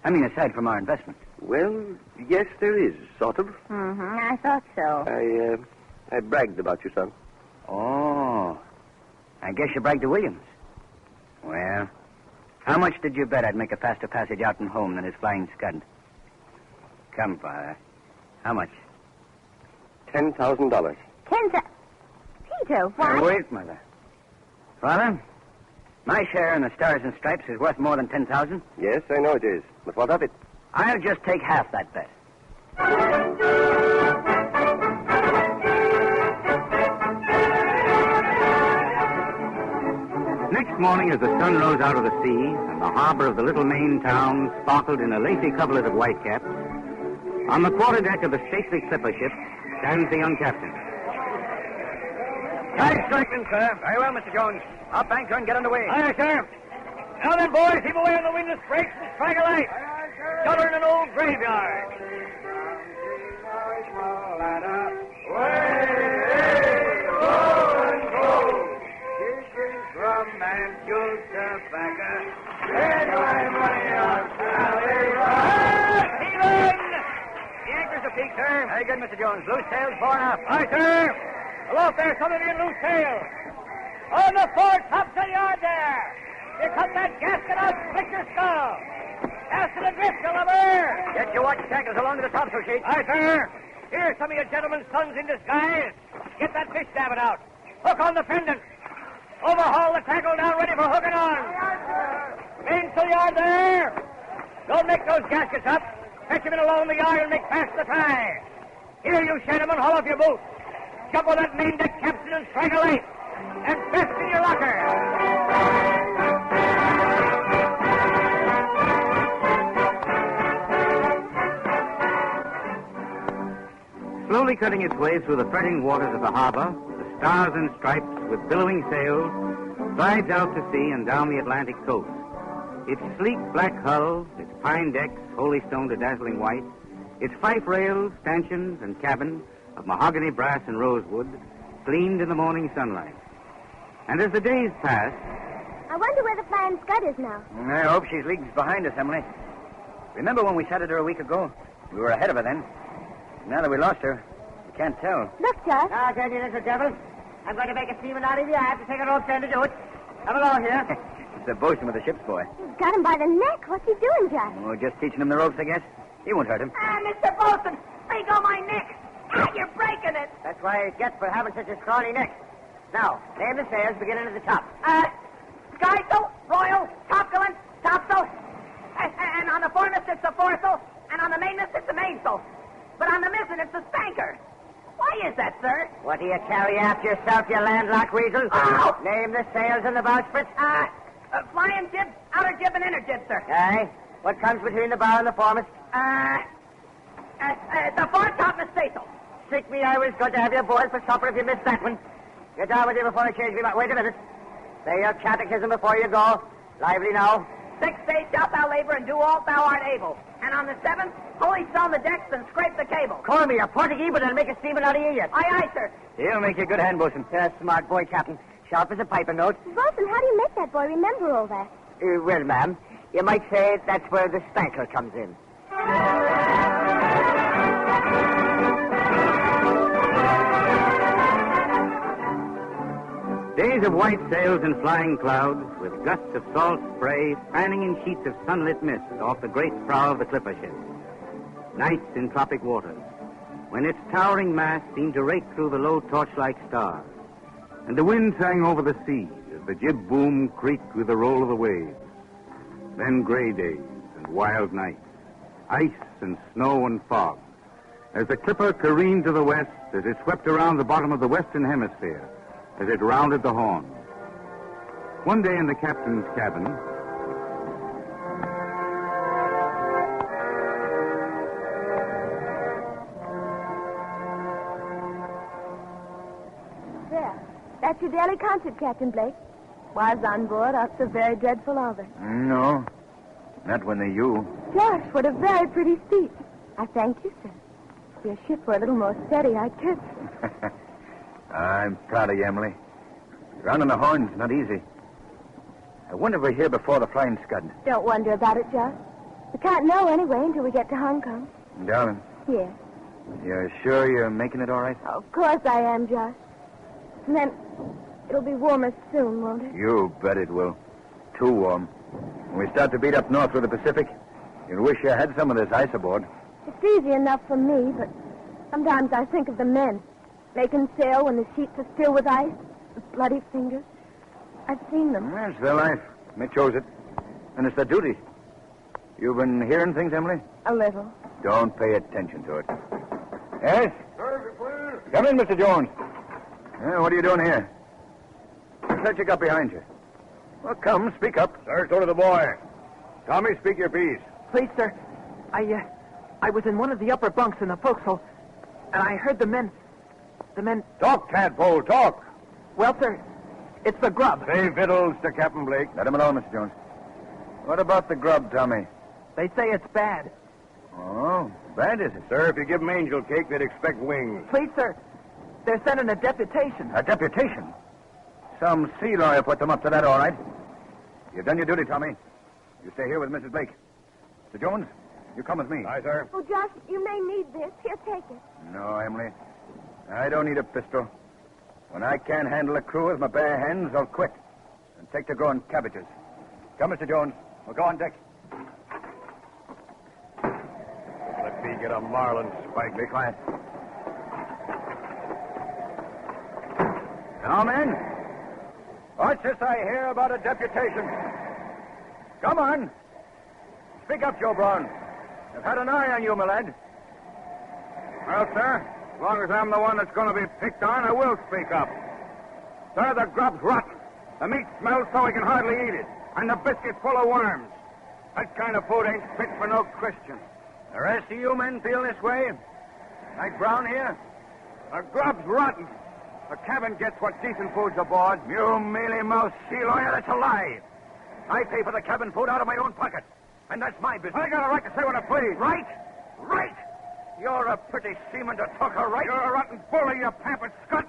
I mean, aside from our investment. Well, yes, there is, sort of. Mm-hmm. I thought so. I bragged about you, son. Oh. I guess you bragged to Williams. Well, how much did you bet I'd make a faster passage out and home than his Flying Scud? Come, Father. How much? $10,000. Peter, why? Now, wait, Mother. Father, my share in the Stars and Stripes is worth more than 10,000. Yes, I know it is. But what of it? I'll just take half that bet. Next morning, as the sun rose out of the sea and the harbor of the little Maine town sparkled in a lacy coverlet of whitecaps, on the quarterdeck of the stately clipper ship stands the young captain. Tide striking, sir. Very well, Mr. Jones. Up anchor and get underway. Aye, sir. Now then, boys, heave away on the windlass brakes and strike a light. Shelter in an old graveyard. Drum and juice tobacco. Spend my money on Steven! The anchor's apeak, sir. Very good, Mr. Jones. Loose sails fore and aft. Aye, sir. Aloft there, somebody in loose sail. On the fore topsail yard there. You cut that gasket out, split your skull. Cast it adrift, you lubber. Get your watch tackles along to the topsail sheet. Aye, sir. Here's some of your gentlemen's sons in disguise. Get that fish davit out. Hook on the pendant. Overhaul the tackle down, ready for hooking on. Mainsail yard there. Don't make those gaskets up. Fetch them in along the yard and make fast the tie. Here, you gentlemen, haul off your boots. Jump on that main deck capstan and strike a light. And fist in your locker. Slowly cutting its way through the fretting waters of the harbor, the Stars and Stripes, with billowing sails, glides out to sea and down the Atlantic coast. Its sleek black hull, its pine decks, holy stone to dazzling white, its fife rails, stanchions, and cabin of mahogany, brass, and rosewood gleamed in the morning sunlight. And as the days passed... I wonder where the Flying Scud is now. I hope she's leagues behind us, Emily. Remember when we sighted her a week ago? We were ahead of her then. Now that we lost her, we can't tell. Look, Josh. Now, tell you, little devil. I'm going to make a seaman out of you. I have to take a rope turn to do it. Come along here. It's the bosun with the ship's boy. He's got him by the neck. What's he doing, Josh? Oh, just teaching him the ropes, I guess. He won't hurt him. Mr. Bolton, break on my neck. You're breaking it. That's why it gets for having such a scrawny neck. Now, name the sails beginning at the top. Skysail, Royall, topgallant, topsail. And on the foremast, it's the foresail. And on the mainmast, it's the mainsail. But on the mizzen, it's the spanker. Why is that, sir? What do you carry after yourself, you landlocked weasel? Oh! Name the sails and the bowsprit. Flying jib, outer jib, and inner jib, sir. Aye. What comes between the bow and the foremast? The foretopmast staysail. Sick me, I was going to have you boiled for supper if you missed that one. Get down with you before I change me. Wait a minute. Say your catechism before you go. Lively now. 6 days shalt thou labor and do all thou art able. And on the 7th, holy stone the decks and scrape the cable. Call me a Portuguese, but I'll make a seaman out of you yet. Aye, aye, sir. He'll make you a good hand, bosun. Smart boy, Captain. Sharp as a piper note. Bosun, how do you make that boy remember all that? Well, ma'am, you might say that's where the spanker comes in. Days Days of white sails and flying clouds, with gusts of salt spray fanning in sheets of sunlit mist off the great prow of the clipper ship. Nights in tropic waters, when its towering mast seemed to rake through the low torch-like stars, and the wind sang over the sea as the jib boom creaked with the roll of the waves. Then gray days and wild nights, ice and snow and fog, as the clipper careened to the west as it swept around the bottom of the western hemisphere, as it rounded the Horn. One day in the captain's cabin, There. That's your daily concert, Captain Blake. Was on board after a very dreadful of it. No, not when they're you. Josh, what a very pretty speech. I thank you, sir. If your ship were a little more steady, I'd kiss. I'm proud of you, Emily. Rounding the Horn's not easy. I wonder if we're here before the Flying Scud. Don't wonder about it, Josh. We can't know anyway until we get to Hong Kong. Darling, Yes. you're sure you're making it all right? Of course I am, Josh. And then it'll be warmer soon, won't it? You bet it will. Too warm. When we start to beat up north through the Pacific, you'll wish you had some of this ice aboard. It's easy enough for me, but sometimes I think of the men. Making sail when the sheets are still with ice, with bloody fingers. I've seen them. It's their life. They chose it. And it's their duty. You've been hearing things, Emily? A little. Don't pay attention to it. Yes? Sir, please. Come in, Mr. Jones. What are you doing here? What's that you got behind you? Well, come, speak up. Sir, so to the boy. Tommy, speak your piece. Please, sir. I was in one of the upper bunks in the forecastle, and I heard the men... Talk, tadpole, talk. Well, sir, it's the grub. Say victuals to Captain Blake. Let him alone, Mr. Jones. What about the grub, Tommy? They say it's bad. Oh, bad is it? Sir, if you give them angel cake, they'd expect wings. Please, sir, they're sending a deputation. A deputation? Some sea lawyer put them up to that, all right. You've done your duty, Tommy. You stay here with Mrs. Blake. Mr. Jones, you come with me. Aye, sir. Oh, Josh, you may need this. Here, take it. No, Emily. I don't need a pistol. When I can't handle a crew with my bare hands, I'll quit and take to growing cabbages. Come, Mr. Jones. We'll go on deck. Let me get a marlin spike. Be quiet. Now, men. What's this I hear about a deputation? Come on. Speak up, Joe Brown. I've had an eye on you, my lad. Well, sir, as long as I'm the one that's going to be picked on, I will speak up. Sir, the grub's rotten. The meat smells so we can hardly eat it. And the biscuit's full of worms. That kind of food ain't fit for no Christian. The rest of you men feel this way? Like Brown here? The grub's rotten. The cabin gets what decent food's aboard. You mealy-mouthed sea lawyer, that's a lie. I pay for the cabin food out of my own pocket. And that's my business. I got a right to say what I please. Right? Right? You're a pretty seaman to talk a right. You're a rotten bully, you pampered scut.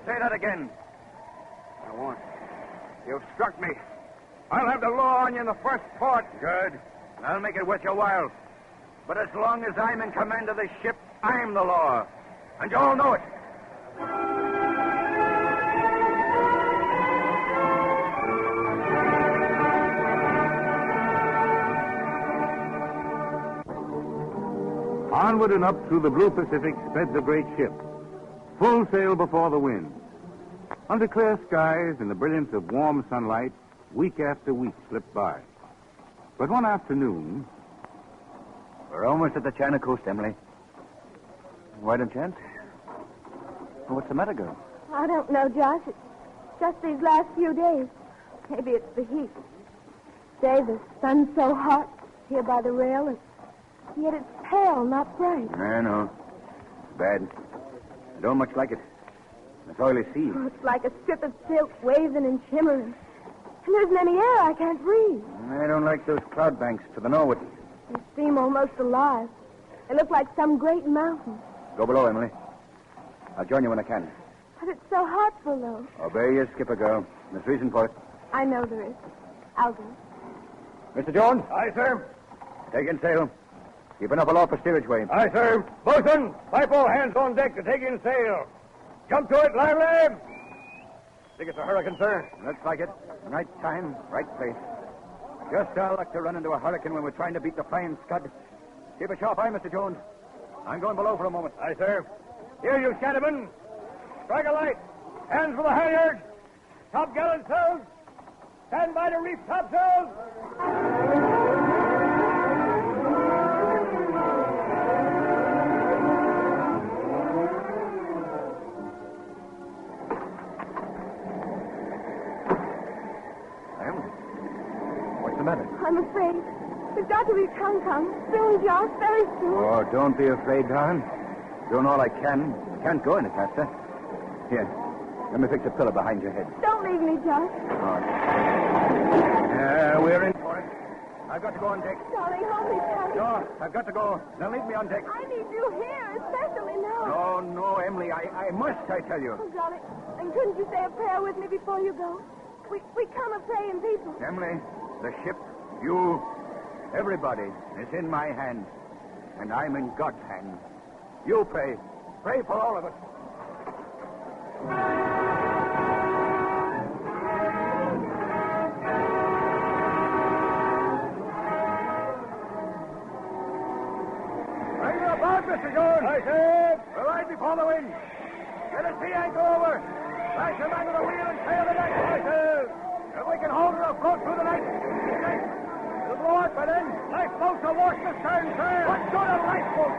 Say that again. I won't. You've struck me. I'll have the law on you in the first port. Good. I'll make it worth your while. But as long as I'm in command of the ship, I'm the law. And you all know it. Onward and up through the blue Pacific sped the great ship, full sail before the wind. Under clear skies and the brilliance of warm sunlight, week after week slipped by. But one afternoon... We're almost at the China coast, Emily. Why don't you answer? What's the matter, girl? I don't know, Josh. It's just these last few days. Maybe it's the heat. Say, the sun's so hot here by the rail, and yet it's pale, not bright. I know. It's bad. I don't much like it. It's oily sea. Oh, it's like a strip of silk waving and shimmering. And there isn't any air. I can't breathe. I don't like those cloud banks to the northward. They seem almost alive. They look like some great mountain. Go below, Emily. I'll join you when I can. But it's so hot below. Obey your skipper, girl. There's reason for it. I know there is. I'll go. Mr. Jones? Aye, sir. Take in sail. Keep enough aloft for steerage way. Aye, sir. Bosun, pipe all hands on deck to take in sail. Jump to it, lively! Think it's a hurricane, sir? Looks like it. Right time, right place. Just our luck to run into a hurricane when we're trying to beat the flying scud. Keep a sharp eye, Mr. Jones. I'm going below for a moment. Aye, sir. Here, you shantymen. Strike a light. Hands for the halyards. Top gallant sails. Stand by to reef topsails. What's the matter? I'm afraid. We've got to reach Hong Kong. Soon, Josh, very soon. Oh, don't be afraid, darling. Doing all I can. Can't go any faster. Here, let me fix a pillow behind your head. Don't leave me, Josh. We're in for it. I've got to go on deck. Darling, hold me tight. No, I've got to go. Now leave me on deck. I need you here, especially now. No, Emily. I must, I tell you. Oh, darling, and couldn't you say a prayer with me before you go? We come a praying people. Emily, the ship, you, everybody is in my hands. And I'm in God's hands. You pray. Pray for all of us. Bring her about, Mr. Jones. Aye, sir. We're right before the wind. Get a sea anchor over. Lash her back to the wheel and sail the deck. Aye, sir. If we can hold her afloat through the night. It'll blow out by then. Lifeboats will wash the stern, sir. What sort of lifeboat?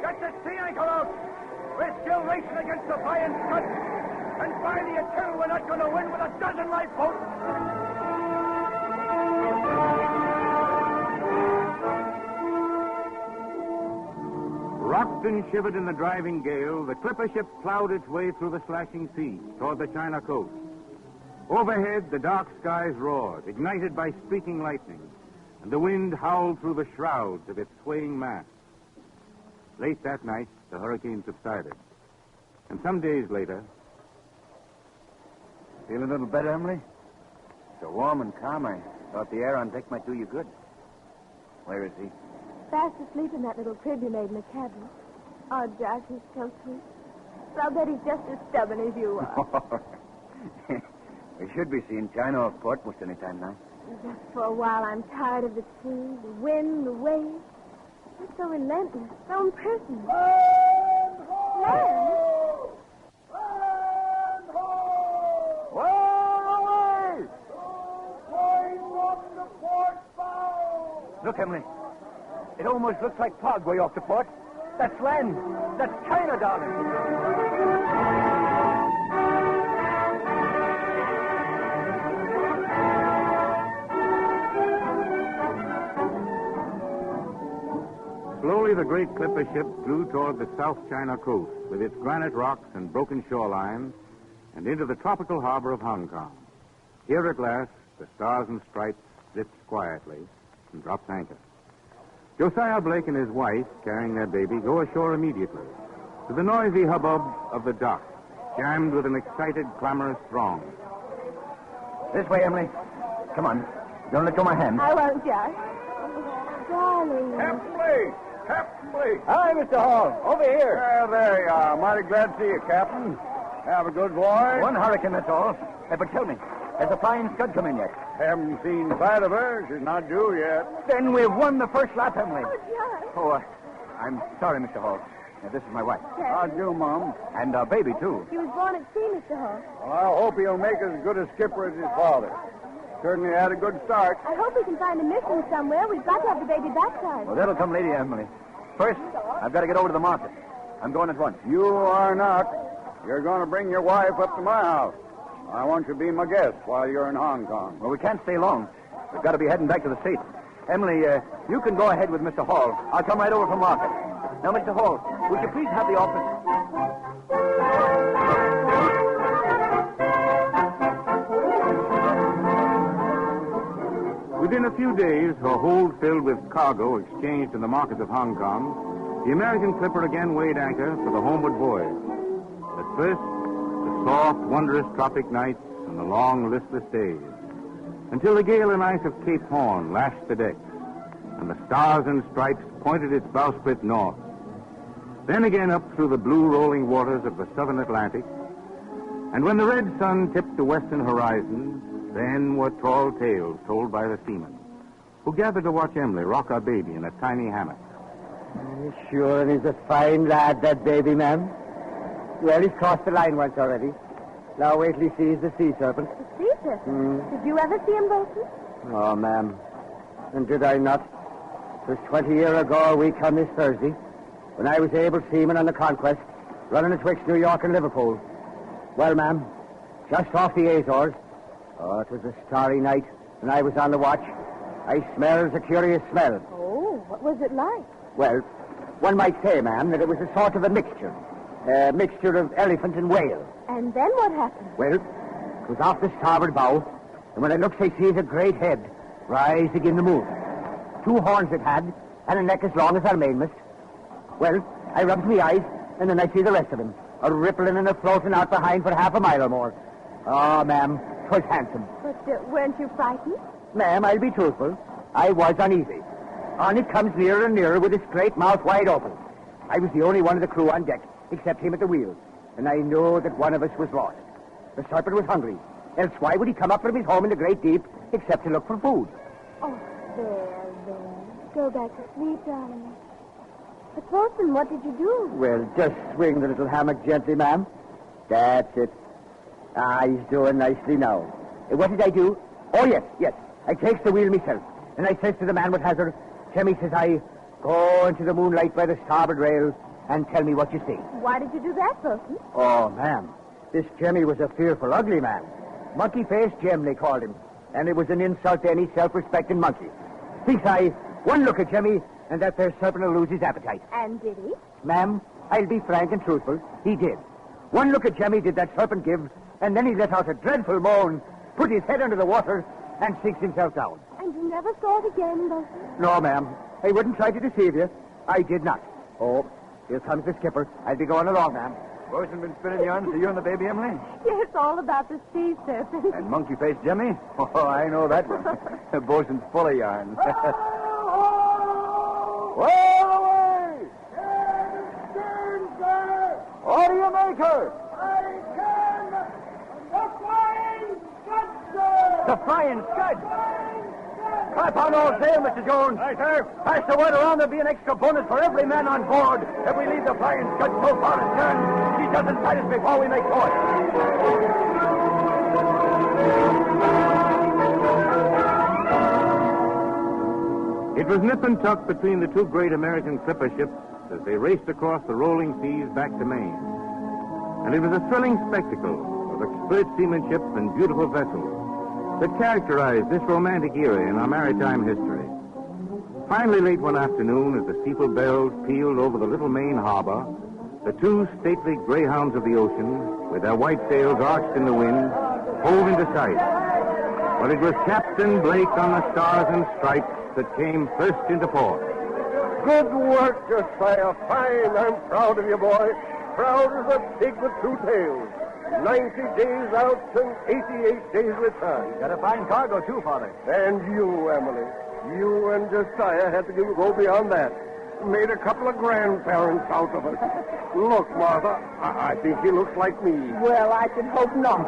Get the sea anchor out. We're still racing against the flying scud. And by the eternal, we're not going to win with a dozen lifeboats. Rocked and shivered in the driving gale, the clipper ship plowed its way through the slashing sea toward the China coast. Overhead, the dark skies roared, ignited by streaking lightning, and the wind howled through the shrouds of its swaying masts. Late that night, the hurricane subsided. And some days later... Feel a little better, Emily? So warm and calm, I thought the air on deck might do you good. Where is he? Fast asleep in that little crib you made in the cabin. Oh, Josh, he's so sweet. But I'll bet he's just as stubborn as you are. We should be seeing China off port most any time now. Just for a while, I'm tired of the sea, the wind, the waves. They're so relentless, so impersonal. Land? Look, Emily. It almost looks like fog way off the port. That's land. That's China, darling. Slowly, the great clipper ship flew toward the South China coast with its granite rocks and broken shoreline and into the tropical harbor of Hong Kong. Here at last, the Stars and Stripes slipped quietly and dropped anchor. Josiah Blake and his wife, carrying their baby, go ashore immediately to the noisy hubbub of the dock, jammed with an excited, clamorous throng. This way, Emily. Come on. Don't let go of my hand. I won't, Josh. Darling. Captain Blake! Captain Blake! Hi, Mr. Hall. Over here. There you are. Mighty glad to see you, Captain. Have a good voyage. One hurricane, that's all. But tell me, has the flying scud come in yet? Haven't seen sight of her. She's not due yet. Then we've won the first lap, Emily. Oh, Josh. Oh, I'm sorry, Mr. Hall. This is my wife. How do, Mom? And our baby, too. He was born at sea, Mr. Hall. Well, I hope he'll make as good a skipper as his father. Certainly had a good start. I hope we can find a mission somewhere. We've got to have the baby baptized. Well, that'll come later, Emily. First, I've got to get over to the market. I'm going at once. You are not. You're going to bring your wife up to my house. I want you to be my guest while you're in Hong Kong. Well, we can't stay long. We've got to be heading back to the States. Emily, you can go ahead with Mr. Hall. I'll come right over from market. Now, Mr. Hall, would you please have the office? Within a few days, her hold filled with cargo exchanged in the markets of Hong Kong, the American clipper again weighed anchor for the homeward voyage. At first, the soft, wondrous tropic nights and the long, listless days, until the gale and ice of Cape Horn lashed the decks, and the Stars and Stripes pointed its bowsprit north. Then again up through the blue rolling waters of the southern Atlantic, And when the red sun tipped the western horizon, then were tall tales told by the seamen, who gathered to watch Emily rock our baby in a tiny hammock. Sure, and he's a fine lad, that baby, ma'am. Well, he's crossed the line once already. Now wait till he sees the sea serpent. The sea serpent? Did you ever see him, Bolton? Oh, ma'am. And did I not? It was 20 years ago, a week on this Thursday, when I was able seaman on the Conquest, running betwixt New York and Liverpool. Well, ma'am, just off the Azores. Oh, it was a starry night, and I was on the watch. I smelled a curious smell. Oh, what was it like? Well, one might say, ma'am, that it was a sort of a mixture. A mixture of elephant and whale. And then what happened? Well, it was off the starboard bow, and when I looks, I sees a great head rise again the moon. 2 horns it had, and a neck as long as our mainmast. Well, I rubs me eyes, and then I see the rest of him, a rippling and a floating out behind for half a mile or more. Oh, ma'am, 'twas handsome. But weren't you frightened? Ma'am, I'll be truthful. I was uneasy. On it comes nearer and nearer with its great mouth wide open. I was the only one of the crew on deck, except him at the wheel, and I knew that one of us was lost. The serpent was hungry, else why would he come up from his home in the great deep except to look for food? Oh, there. Go back to sleep, darling. But, Bolton, what did you do? Well, just swing the little hammock gently, ma'am. That's it. Ah, he's doing nicely now. What did I do? Oh, yes. I takes the wheel myself, and I says to the man what has her, Jemmy, says I, go into the moonlight by the starboard rail and tell me what you see. Why did you do that, Bolton? Oh, ma'am, this Jemmy was a fearful, ugly man. Monkey-faced Jem, they called him, and it was an insult to any self-respecting monkey. Thinks I, one look at Jemmy, and that there serpent will lose his appetite. And did he? Ma'am, I'll be frank and truthful. He did. One look at Jemmy did that serpent give, and then he let out a dreadful moan, put his head under the water, and sinks himself down. And you never saw it again, Bolton? No, ma'am. I wouldn't try to deceive you. I did not. Oh, here comes the skipper. I'll be going along, ma'am. Bosun been spinning yarns to you and the baby, Emily? Yes, all about the sea serpent. And monkey-faced Jemmy? Oh, I know that one. Bosun's full of yarns. Well away! Stern, sir! What do you make her? I can! The Flying Scud, sir! The Flying Scud? Clap on all sail, Mr. Jones. Aye, sir. Pass the word around there'll be an extra bonus for every man on board if we leave the Flying Scud so far astern she doesn't fight us before we make port. It was nip and tuck between the 2 great American clipper ships as they raced across the rolling seas back to Maine. And it was a thrilling spectacle of expert seamanship and beautiful vessels that characterized this romantic era in our maritime history. Finally, late one afternoon, as the steeple bells pealed over the little Maine harbor, the 2 stately greyhounds of the ocean, with their white sails arched in the wind, hove into sight. But it was Captain Blake on the Stars and Stripes that came first into port. Good work, Josiah. Fine. I'm proud of you, boy. Proud as a pig with 2 tails. 90 days out and 88 days return. Got a fine cargo, too, Father. And you, Emily. You and Josiah had to go beyond that. Made a couple of grandparents out of us. Look, Martha, I think he looks like me. Well, I should hope not.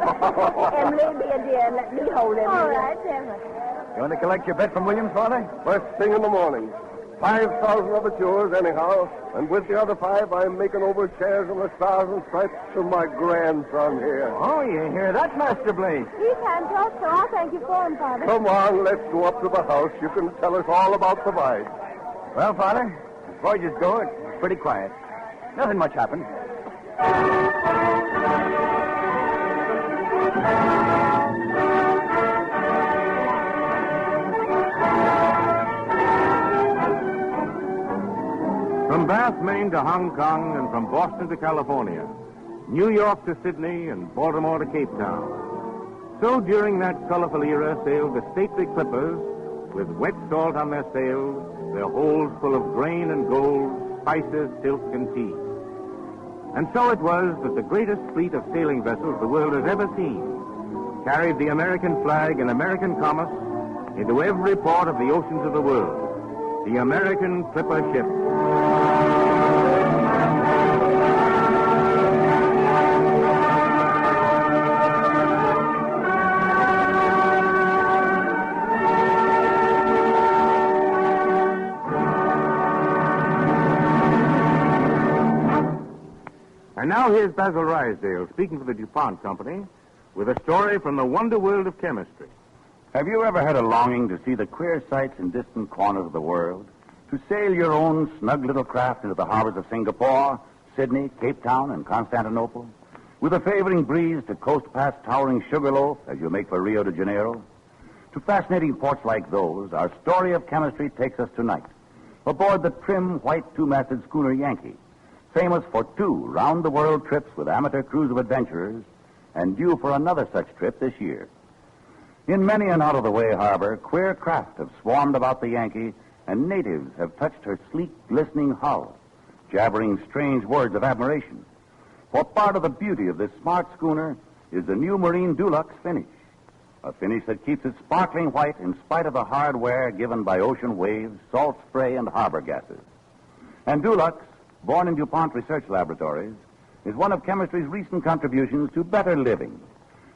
Emily, be a dear and let me hold him. All right, Emily. You want to collect your bet from Williams, Father? First thing in the morning. 5,000 of it's yours, anyhow. And with the other 5, I'm making over shares in the Stars and Stripes to my grandson here. Oh, you hear that, Master Blake? He can't talk, so I'll thank you for him, Father. Come on, let's go up to the house. You can tell us all about the voyage. Well, Father, as voyages go, it's pretty quiet. Nothing much happened. From Bath, Maine to Hong Kong, and from Boston to California, New York to Sydney, and Baltimore to Cape Town. So during that colorful era sailed the stately clippers with wet salt on their sails, their holds full of grain and gold, spices, silk, and tea. And so it was that the greatest fleet of sailing vessels the world has ever seen carried the American flag and American commerce into every port of the oceans of the world. The American clipper ship. And now here's Basil Rysdale speaking for the DuPont Company with a story from the wonder world of chemistry. Have you ever had a longing to see the queer sights in distant corners of the world? To sail your own snug little craft into the harbors of Singapore, Sydney, Cape Town, and Constantinople? With a favoring breeze to coast past towering Sugarloaf as you make for Rio de Janeiro? To fascinating ports like those, our story of chemistry takes us tonight, aboard the trim, white two-masted schooner Yankee, famous for 2 round-the-world trips with amateur crews of adventurers, and due for another such trip this year. In many an out-of-the-way harbor, queer craft have swarmed about the Yankee, and natives have touched her sleek, glistening hull, jabbering strange words of admiration. For part of the beauty of this smart schooner is the new Marine Dulux finish, a finish that keeps it sparkling white in spite of the hard wear given by ocean waves, salt spray, and harbor gases. And Dulux, born in DuPont Research Laboratories, is one of chemistry's recent contributions to better living.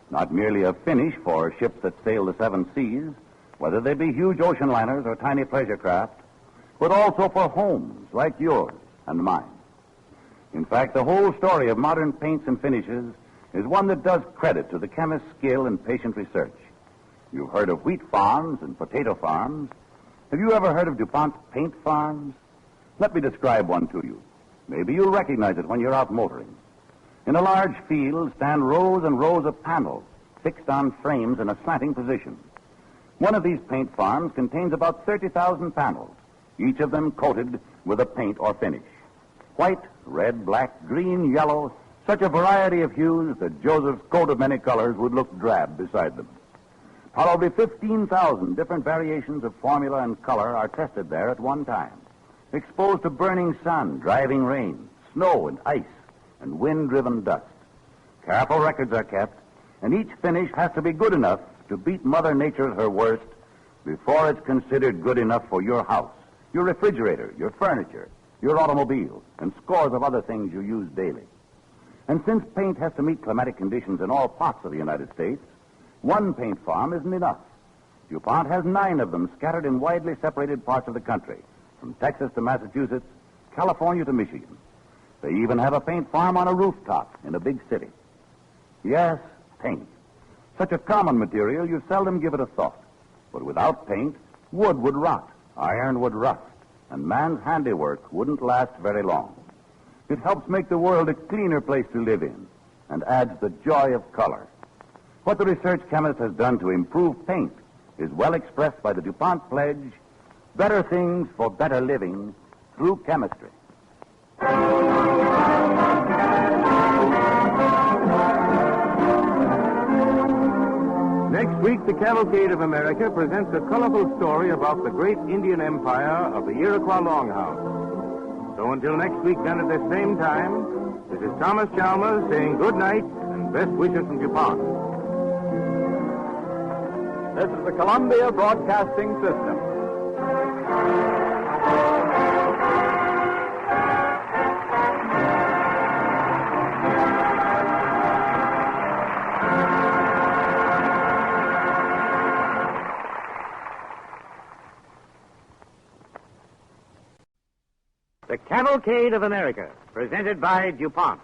Not merely a finish for ships that sail the 7 seas, whether they be huge ocean liners or tiny pleasure craft, but also for homes like yours and mine. In fact, the whole story of modern paints and finishes is one that does credit to the chemist's skill and patient research. You've heard of wheat farms and potato farms. Have you ever heard of DuPont's paint farms? Let me describe one to you. Maybe you'll recognize it when you're out motoring. In a large field stand rows and rows of panels fixed on frames in a slanting position. One of these paint farms contains about 30,000 panels, each of them coated with a paint or finish. White, red, black, green, yellow, such a variety of hues that Joseph's coat of many colors would look drab beside them. Probably 15,000 different variations of formula and color are tested there at one time, exposed to burning sun, driving rain, snow and ice, and wind-driven dust. Careful records are kept, and each finish has to be good enough to beat Mother Nature at her worst before it's considered good enough for your house, your refrigerator, your furniture, your automobile, and scores of other things you use daily. And since paint has to meet climatic conditions in all parts of the United States, one paint farm isn't enough. DuPont has 9 of them scattered in widely separated parts of the country, from Texas to Massachusetts, California to Michigan. They even have a paint farm on a rooftop in a big city. Yes, paint. Such a common material, you seldom give it a thought. But without paint, wood would rot, iron would rust, and man's handiwork wouldn't last very long. It helps make the world a cleaner place to live in and adds the joy of color. What the research chemist has done to improve paint is well expressed by the DuPont pledge, better things for better living through chemistry. Next week, the Cavalcade of America presents a colorful story about the great Indian empire of the Iroquois Longhouse. So until next week, then at this same time, this is Thomas Chalmers saying good night and best wishes from DuPont. This is the Columbia Broadcasting System. The Cavalcade of America, presented by DuPont.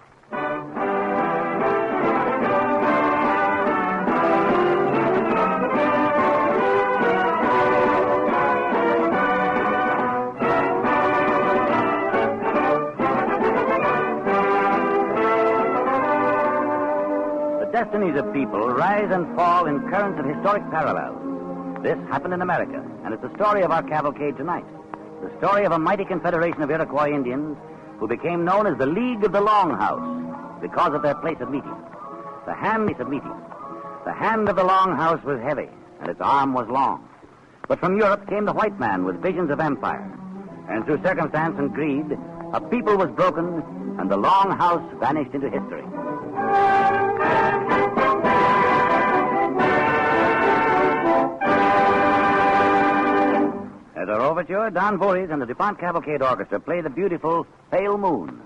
The destinies of people rise and fall in currents of historic parallels. This happened in America, and it's the story of our cavalcade tonight. The story of a mighty confederation of Iroquois Indians who became known as the League of the Longhouse because of their place of meeting. The hand of the Longhouse was heavy, and its arm was long. But from Europe came the white man with visions of empire. And through circumstance and greed, a people was broken, and the Longhouse vanished into history. As our overture, Don Voorhees and the DuPont Cavalcade Orchestra play the beautiful Pale Moon.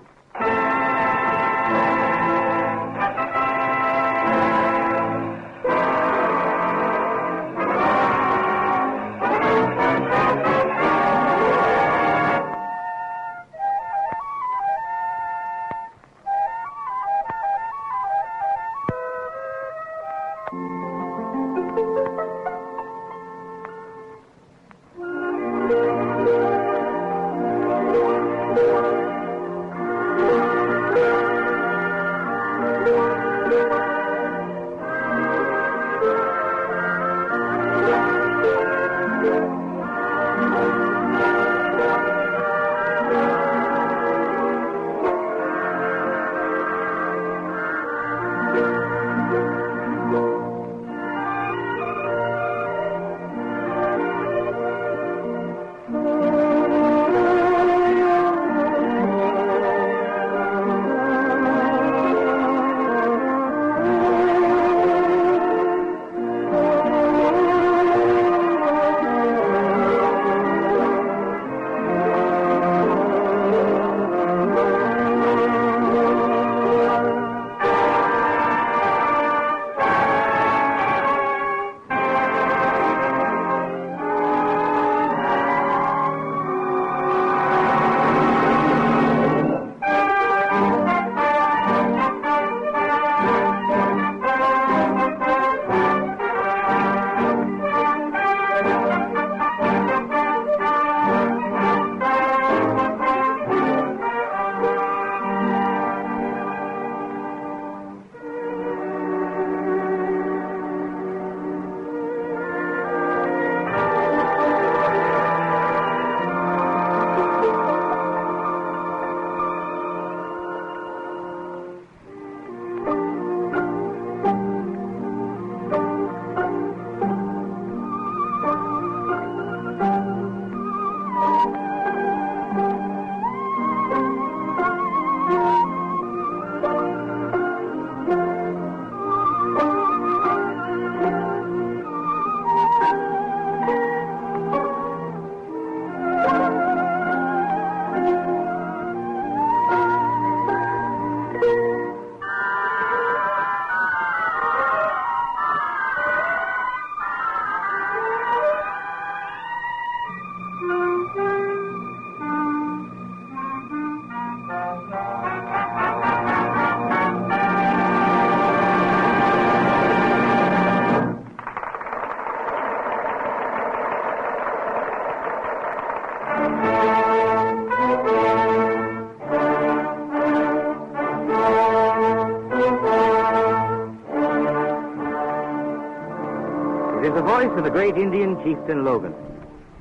the voice of the great Indian chieftain Logan.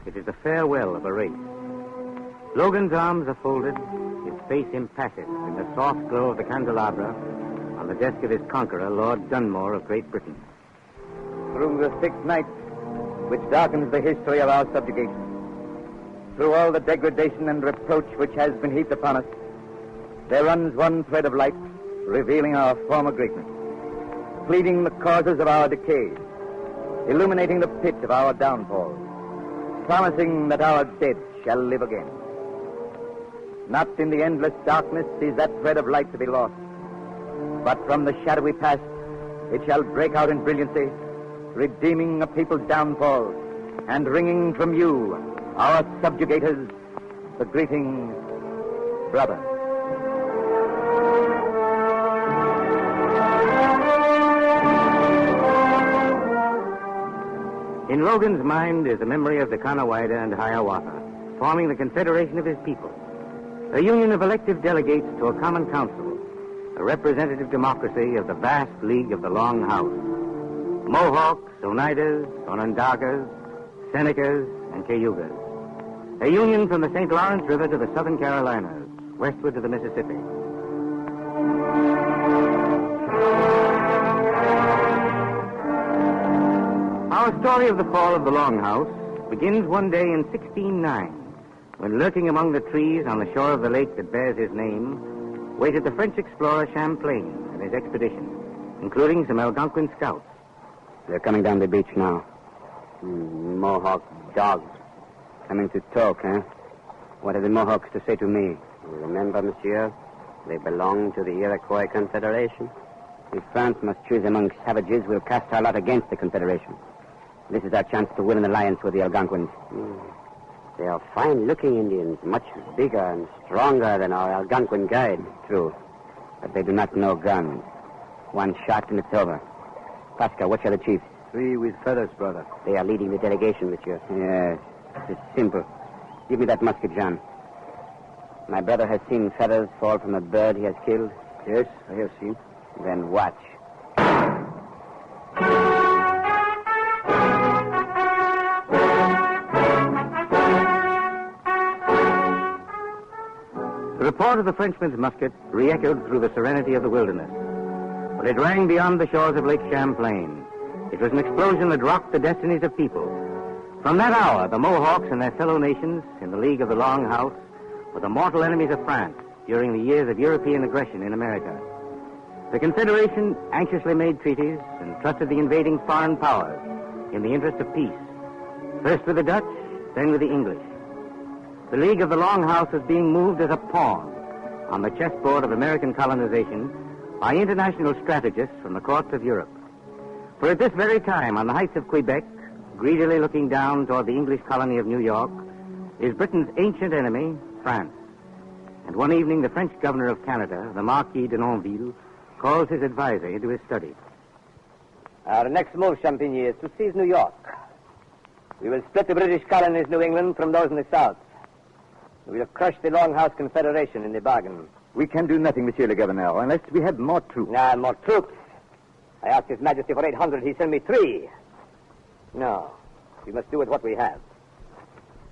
It is the farewell of a race. Logan's arms are folded, his face impassive in the soft glow of the candelabra on the desk of his conqueror, Lord Dunmore of Great Britain. Through the thick night which darkens the history of our subjugation, through all the degradation and reproach which has been heaped upon us, there runs one thread of light revealing our former greatness, pleading the causes of our decay, illuminating the pit of our downfall, promising that our dead shall live again. Not in the endless darkness is that thread of light to be lost, but from the shadowy past it shall break out in brilliancy, redeeming a people's downfall and wringing from you, our subjugators, the greeting, brother. In Logan's mind is the memory of the Caughnawaga and Hiawatha, forming the confederation of his people, a union of elective delegates to a common council, a representative democracy of the vast league of the Long House. Mohawks, Oneidas, Onondagas, Senecas, and Cayugas. A union from the St. Lawrence River to the Southern Carolinas, westward to the Mississippi. Our story of the fall of the Long House begins one day in 1609, when lurking among the trees on the shore of the lake that bears his name, waited the French explorer Champlain and his expedition, including some Algonquin scouts. They're coming down the beach now. Mohawk dogs. Coming to talk, eh? What have the Mohawks to say to me? Remember, monsieur, they belong to the Iroquois Confederation. If France must choose among savages, we'll cast our lot against the Confederation. This is our chance to win an alliance with the Algonquins. They are fine-looking Indians, much bigger and stronger than our Algonquin guide. True, but they do not know guns. One shot and it's over. Pascal, which are the chiefs? 3 with feathers, brother. They are leading the delegation, monsieur. Yes, it's simple. Give me that musket, John. My brother has seen feathers fall from a bird he has killed. Yes, I have seen. Then watch. The report of the Frenchman's musket re-echoed through the serenity of the wilderness. But it rang beyond the shores of Lake Champlain. It was an explosion that rocked the destinies of people. From that hour, the Mohawks and their fellow nations in the League of the Long House were the mortal enemies of France during the years of European aggression in America. The Confederation anxiously made treaties and trusted the invading foreign powers in the interest of peace. First with the Dutch, then with the English. The League of the Long House was being moved as a pawn on the chessboard of American colonization by international strategists from the courts of Europe. For at this very time, on the heights of Quebec, greedily looking down toward the English colony of New York, is Britain's ancient enemy, France. And one evening, the French governor of Canada, the Marquis de Nonville, calls his advisor into his study. Our next move, Champigny, is to seize New York. We will split the British colonies, New England, from those in the south. We will crush the Long House Confederation in the bargain. We can do nothing, Monsieur le Governor, unless we have more troops. More troops. I asked His Majesty for 800. He sent me 3. No. We must do with what we have.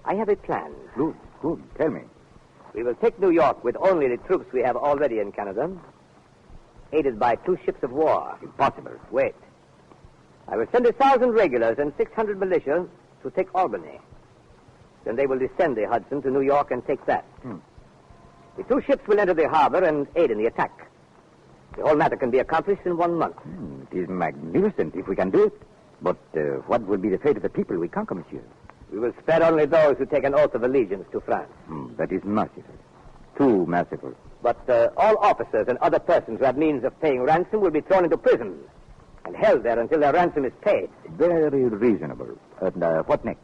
I have a plan. Good. Tell me. We will take New York with only the troops we have already in Canada, aided by 2 ships of war. Impossible. Wait. I will send 1,000 regulars and 600 militia to take Albany. Then they will descend the Hudson to New York and take that. The 2 ships will enter the harbor and aid in the attack. The whole matter can be accomplished in 1 month. It is magnificent if we can do it. But what will be the fate of the people we conquer, monsieur? We will spare only those who take an oath of allegiance to France. That is merciful. Too merciful. But all officers and other persons who have means of paying ransom will be thrown into prison and held there until their ransom is paid. Very reasonable. And what next?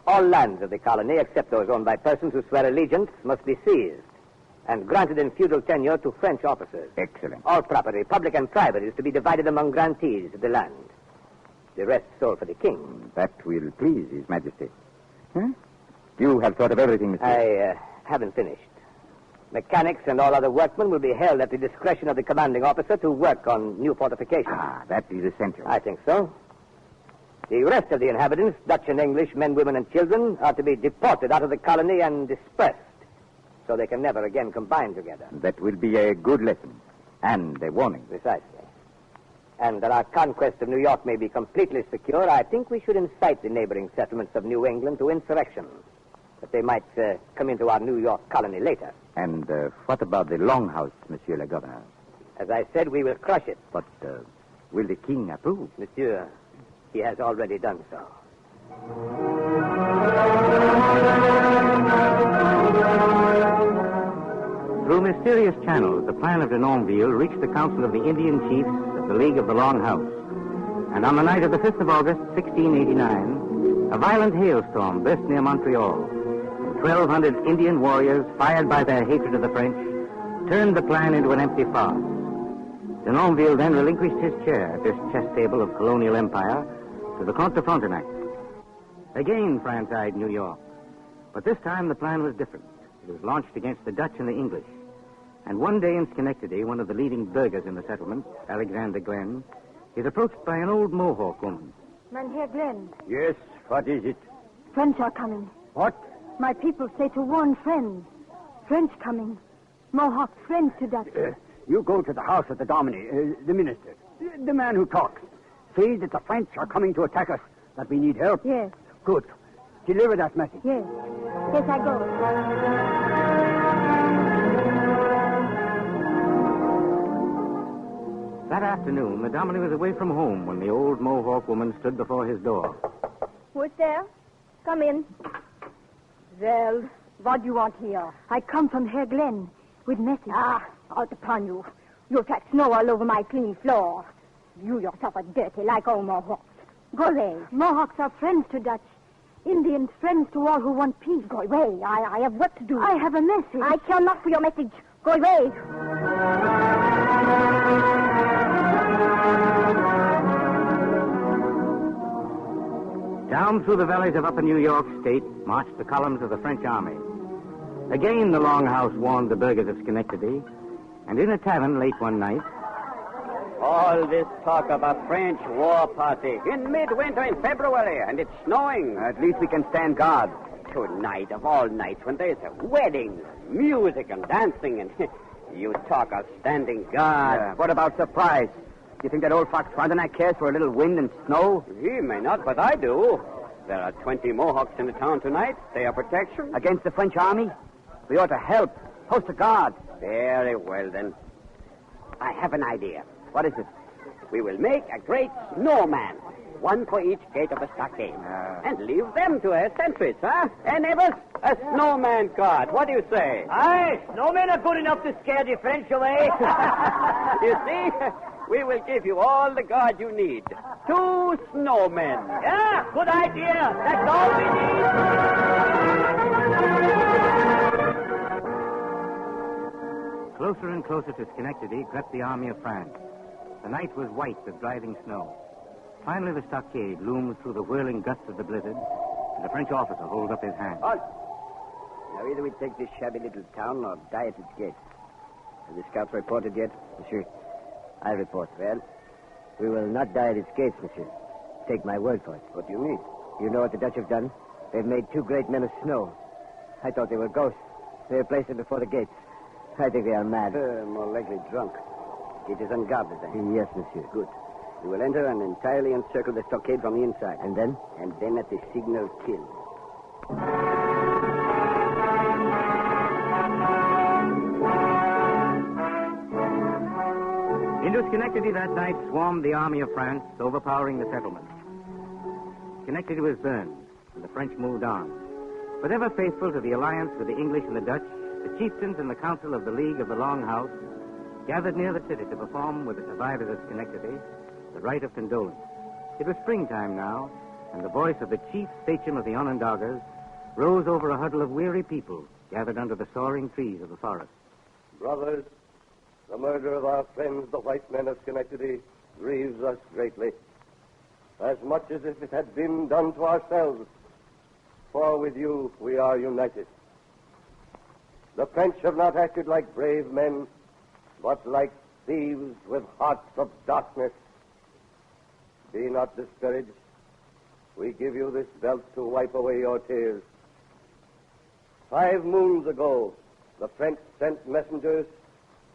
All lands of the colony, except those owned by persons who swear allegiance, must be seized and granted in feudal tenure to French officers. Excellent. All property, public and private, is to be divided among grantees of the land. The rest sold for the king. That will please His Majesty. Huh? You have thought of everything, monsieur. I haven't finished. Mechanics and all other workmen will be held at the discretion of the commanding officer to work on new fortifications. That is essential. I think so. The rest of the inhabitants, Dutch and English, men, women, and children, are to be deported out of the colony and dispersed, so they can never again combine together. That will be a good lesson and a warning. Precisely. And that our conquest of New York may be completely secure, I think we should incite the neighboring settlements of New England to insurrection, that they might come into our New York colony later. And what about the Longhouse, Monsieur le Governor? As I said, we will crush it. But will the king approve? Monsieur, he has already done so. Through mysterious channels, the plan of Denonville reached the council of the Indian chiefs of the League of the Long House. And on the night of the 5th of August, 1689, a violent hailstorm burst near Montreal. 1,200 Indian warriors, fired by their hatred of the French, turned the plan into an empty farce. Denonville then relinquished his chair at this chess table of colonial empire to the Comte de Frontenac. Again, France eyed New York. But this time the plan was different. It was launched against the Dutch and the English. And one day in Schenectady, one of the leading burghers in the settlement, Alexander Glenn, is approached by an old Mohawk woman. Mynheer Glenn, Yes, what is it? French are coming. What? My people say to warn friends. French coming. Mohawk friends to Dutch. You go to the house of the Dominie, the minister, the man who talks. Say that the French are coming to attack us, that we need help. Yes. Good. Deliver that message. Yes. Yes, I go. That afternoon, the Dominie was away from home when the old Mohawk woman stood before his door. Who's there? Come in. Well, what do you want here? I come from Herr Glenn with message. Ah, out upon you. You track snow all over my clean floor. You yourself are dirty like all Mohawks. Go away. Mohawks are friends to Dutch. Indians friends to all who want peace. Go away. I have work to do. I have a message. I care not for your message. Go away. Down through the valleys of upper New York State marched the columns of the French army. Again, the Long House warned the burghers of Schenectady, and in a tavern late one night... All this talk of a French war party in midwinter in February, and it's snowing. At least we can stand guard. Tonight of all nights, when there's a wedding, music and dancing, and you talk of standing guard. What about surprise? You think that old fox Frontenac cares for a little wind and snow? He may not, but I do. There are 20 Mohawks in the town tonight. They are protection. Against the French army? We ought to help. Post a guard. Very well, then. I have an idea. What is it? We will make a great snowman, one for each gate of the stockade, and leave them to our sentries, huh? And neighbors, a snowman guard. What do you say? Aye, snowmen are good enough to scare the French away. You see, we will give you all the guard you need. 2 snowmen. Yeah, good idea. That's all we need. Closer and closer to Schenectady crept the army of France. The night was white with driving snow. Finally, the stockade loomed through the whirling gusts of the blizzard, and the French officer holds up his hand. Halt! Now, either we take this shabby little town or die at its gates. Have the scouts reported yet? Monsieur, I report. Well, we will not die at its gates, monsieur. Take my word for it. What do you mean? You know what the Dutch have done? They've made 2 great men of snow. I thought they were ghosts. They have placed them before the gates. I think they are mad. More likely drunk. It is unguarded, then. Yes, monsieur. Good. We will enter and entirely encircle the stockade from the inside. And then? And then at the signal, kill. Into Schenectady that night swarmed the army of France, overpowering the settlement. Schenectady was burned, and the French moved on. But ever faithful to the alliance with the English and the Dutch, the chieftains and the council of the League of the Long House gathered near the city to perform with the survivors of Schenectady the rite of condolence. It was springtime now, and the voice of the chief sachem of the Onondagas rose over a huddle of weary people gathered under the soaring trees of the forest. Brothers, the murder of our friends, the white men of Schenectady, grieves us greatly, as much as if it had been done to ourselves. For with you we are united. The French have not acted like brave men, but like thieves with hearts of darkness. Be not discouraged. we give you this belt to wipe away your tears. 5 moons ago, the French sent messengers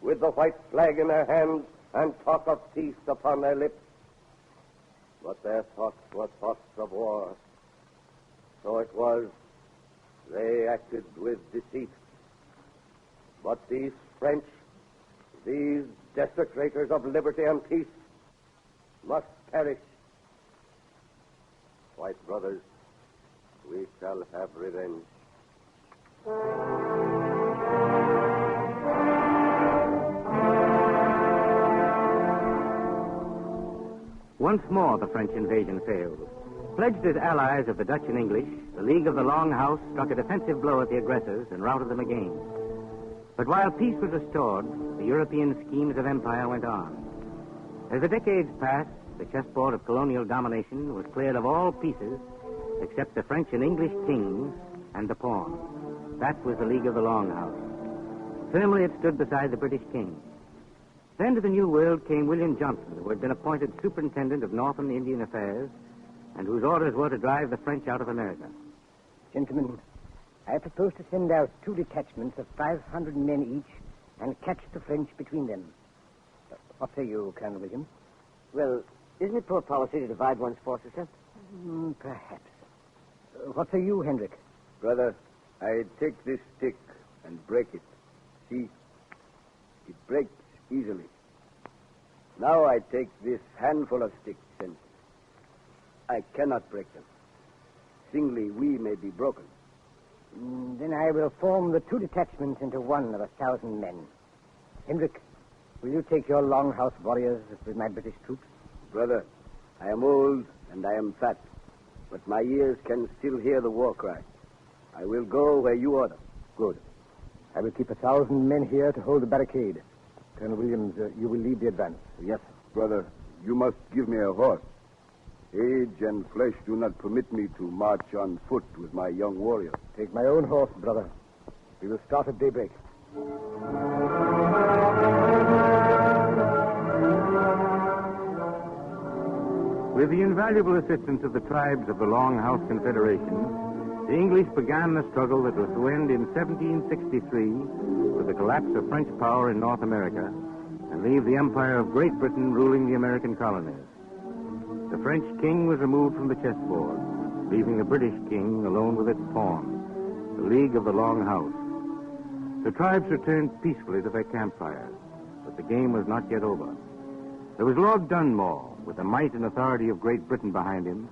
with the white flag in their hands and talk of peace upon their lips. But their thoughts were thoughts of war. So it was, they acted with deceit. But these French, these desecrators of liberty and peace, must perish. White brothers, we shall have revenge. Once more the French invasion failed. Pledged as allies of the Dutch and English, the League of the Long House struck a defensive blow at the aggressors and routed them again. But while peace was restored, the European schemes of empire went on. As the decades passed, the chessboard of colonial domination was cleared of all pieces except the French and English kings and the pawn. That was the League of the Long House. Firmly it stood beside the British king. Then to the New World came William Johnson, who had been appointed superintendent of Northern Indian Affairs and whose orders were to drive the French out of America. Gentlemen, I propose to send out 2 detachments of 500 men each and catch the French between them. What say you, Colonel Williams? Well, isn't it poor policy to divide one's forces, sir? Perhaps. What say you, Hendrik? Brother, I take this stick and break it. See? It breaks easily. Now I take this handful of sticks and I cannot break them. Singly, we may be broken. Then I will form the 2 detachments into one of 1,000 men. Hendrik, will you take your Longhouse warriors with my British troops? Brother, I am old and I am fat, but my ears can still hear the war cry. I will go where you order. Good. I will keep 1,000 men here to hold the barricade. Colonel Williams, you will lead the advance. Yes, brother. You must give me a horse. Age and flesh do not permit me to march on foot with my young warrior. Take my own horse, brother. We will start at daybreak. With the invaluable assistance of the tribes of the Long House Confederation, the English began the struggle that was to end in 1763 with the collapse of French power in North America and leave the Empire of Great Britain ruling the American colonies. The French king was removed from the chessboard, leaving the British king alone with its pawn, the League of the Long House. The tribes returned peacefully to their campfires, but the game was not yet over. There was Lord Dunmore, with the might and authority of Great Britain behind him,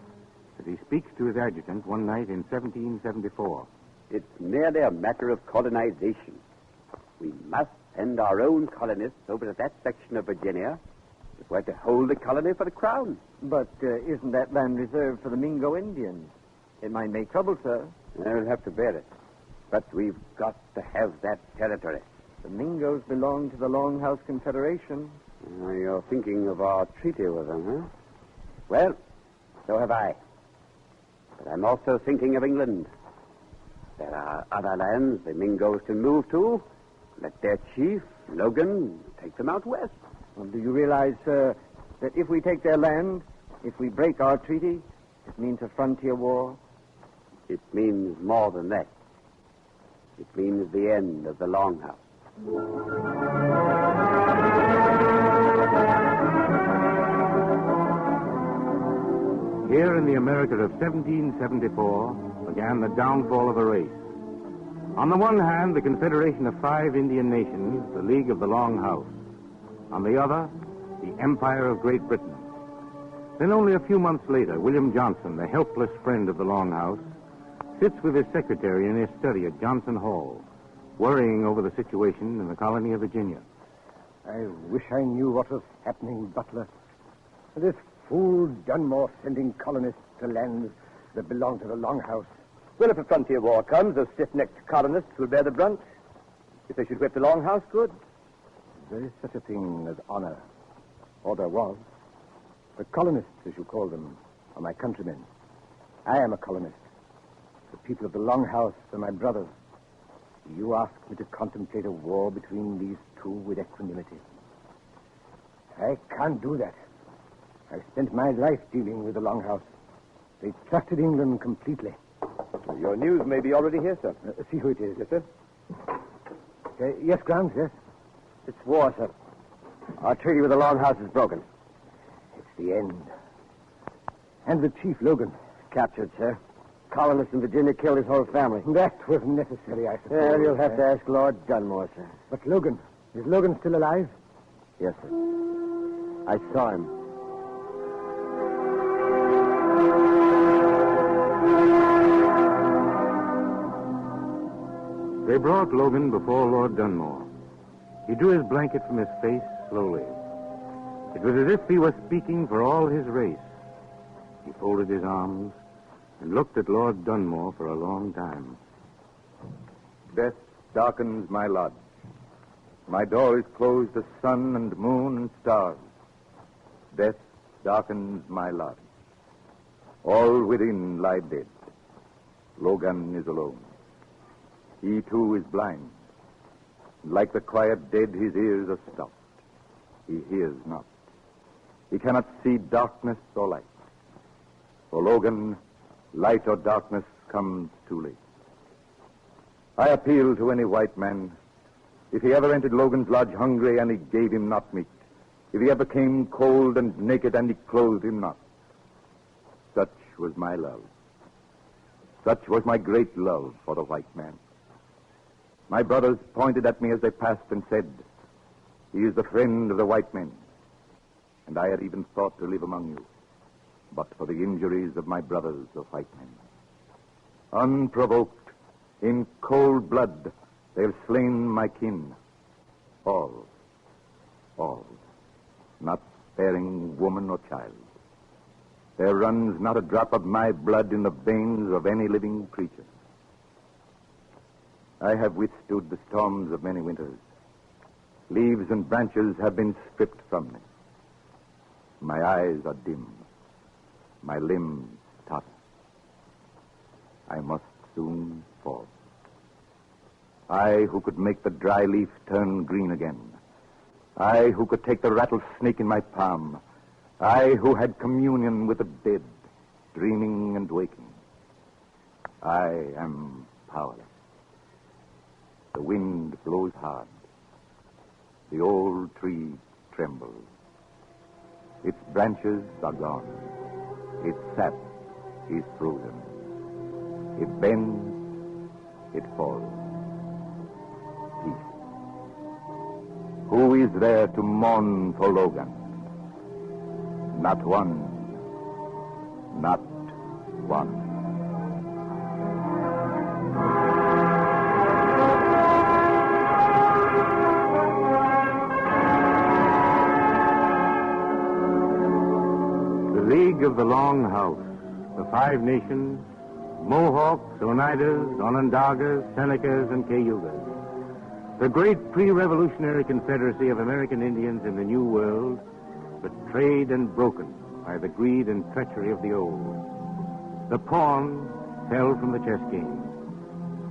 as he speaks to his adjutant one night in 1774. It's merely a matter of colonization. We must send our own colonists over to that section of Virginia if we're to hold the colony for the crown. But isn't that land reserved for the Mingo Indians? It might make trouble, sir. We'll have to bear it. But we've got to have that territory. The Mingos belong to the Long House Confederation. You're thinking of our treaty with them, huh? Well, so have I. But I'm also thinking of England. There are other lands the Mingos can move to. Let their chief, Logan, take them out west. Well, do you realize, sir, that if we take their land, if we break our treaty, it means a frontier war? It means more than that. It means the end of the Long House. Here in the America of 1774 began the downfall of a race. On the one hand, the confederation of 5 Indian nations, the League of the Long House. On the other, the Empire of Great Britain. Then only a few months later, William Johnson, the helpless friend of the Long House, sits with his secretary in his study at Johnson Hall, worrying over the situation in the colony of Virginia. I wish I knew what was happening, Butler. This fool Dunmore sending colonists to lands that belong to the Long House. Well, if a frontier war comes, those stiff-necked colonists will bear the brunt. If they should whip the Long House, good. There is such a thing as honor. Or there was. The colonists, as you call them, are my countrymen. I am a colonist. The people of the Long House are my brothers. You ask me to contemplate a war between these two with equanimity. I can't do that. I've spent my life dealing with the Long House. They trusted England completely. Your news may be already here, sir. See who it is. Yes, sir. Yes, Grant, yes. It's war, sir. Our treaty with the Longhouse is broken. It's the end. And the chief, Logan. Captured, sir. Colonists in Virginia killed his whole family. That was necessary, I suppose. Well, you'll have to ask Lord Dunmore, sir. But Logan, is Logan still alive? Yes, sir. I saw him. They brought Logan before Lord Dunmore. He drew his blanket from his face slowly. It was as if he was speaking for all his race. He folded his arms and looked at Lord Dunmore for a long time. Death darkens my lodge. My door is closed to sun and moon and stars. Death darkens my lodge. All within lie dead. Logan is alone. He, too, is blind. Like the quiet dead, his ears are stopped. He hears not. He cannot see darkness or light. For Logan, light or darkness comes too late. I appeal to any white man. If he ever entered Logan's lodge hungry and he gave him not meat, if he ever came cold and naked and he clothed him not, such was my love. Such was my great love for the white man. My brothers pointed at me as they passed and said, "He is the friend of the white men." And I had even thought to live among you, but for the injuries of my brothers, the white men. Unprovoked, in cold blood, they have slain my kin. All. Not sparing woman or child. There runs not a drop of my blood in the veins of any living creature. I have withstood the storms of many winters. Leaves and branches have been stripped from me. My eyes are dim. My limbs totter. I must soon fall. I who could make the dry leaf turn green again. I who could take the rattlesnake in my palm. I who had communion with the dead, dreaming and waking. I am powerless. The wind blows hard. The old tree trembles. Its branches are gone. Its sap is frozen. It bends, it falls. Peace. Who is there to mourn for Logan? Not one. Not one. The League of the Long House, the Five Nations, Mohawks, Oneidas, Onondagas, Senecas, and Cayugas. The great pre-revolutionary confederacy of American Indians in the New World, betrayed and broken by the greed and treachery of the old. The pawn fell from the chess game.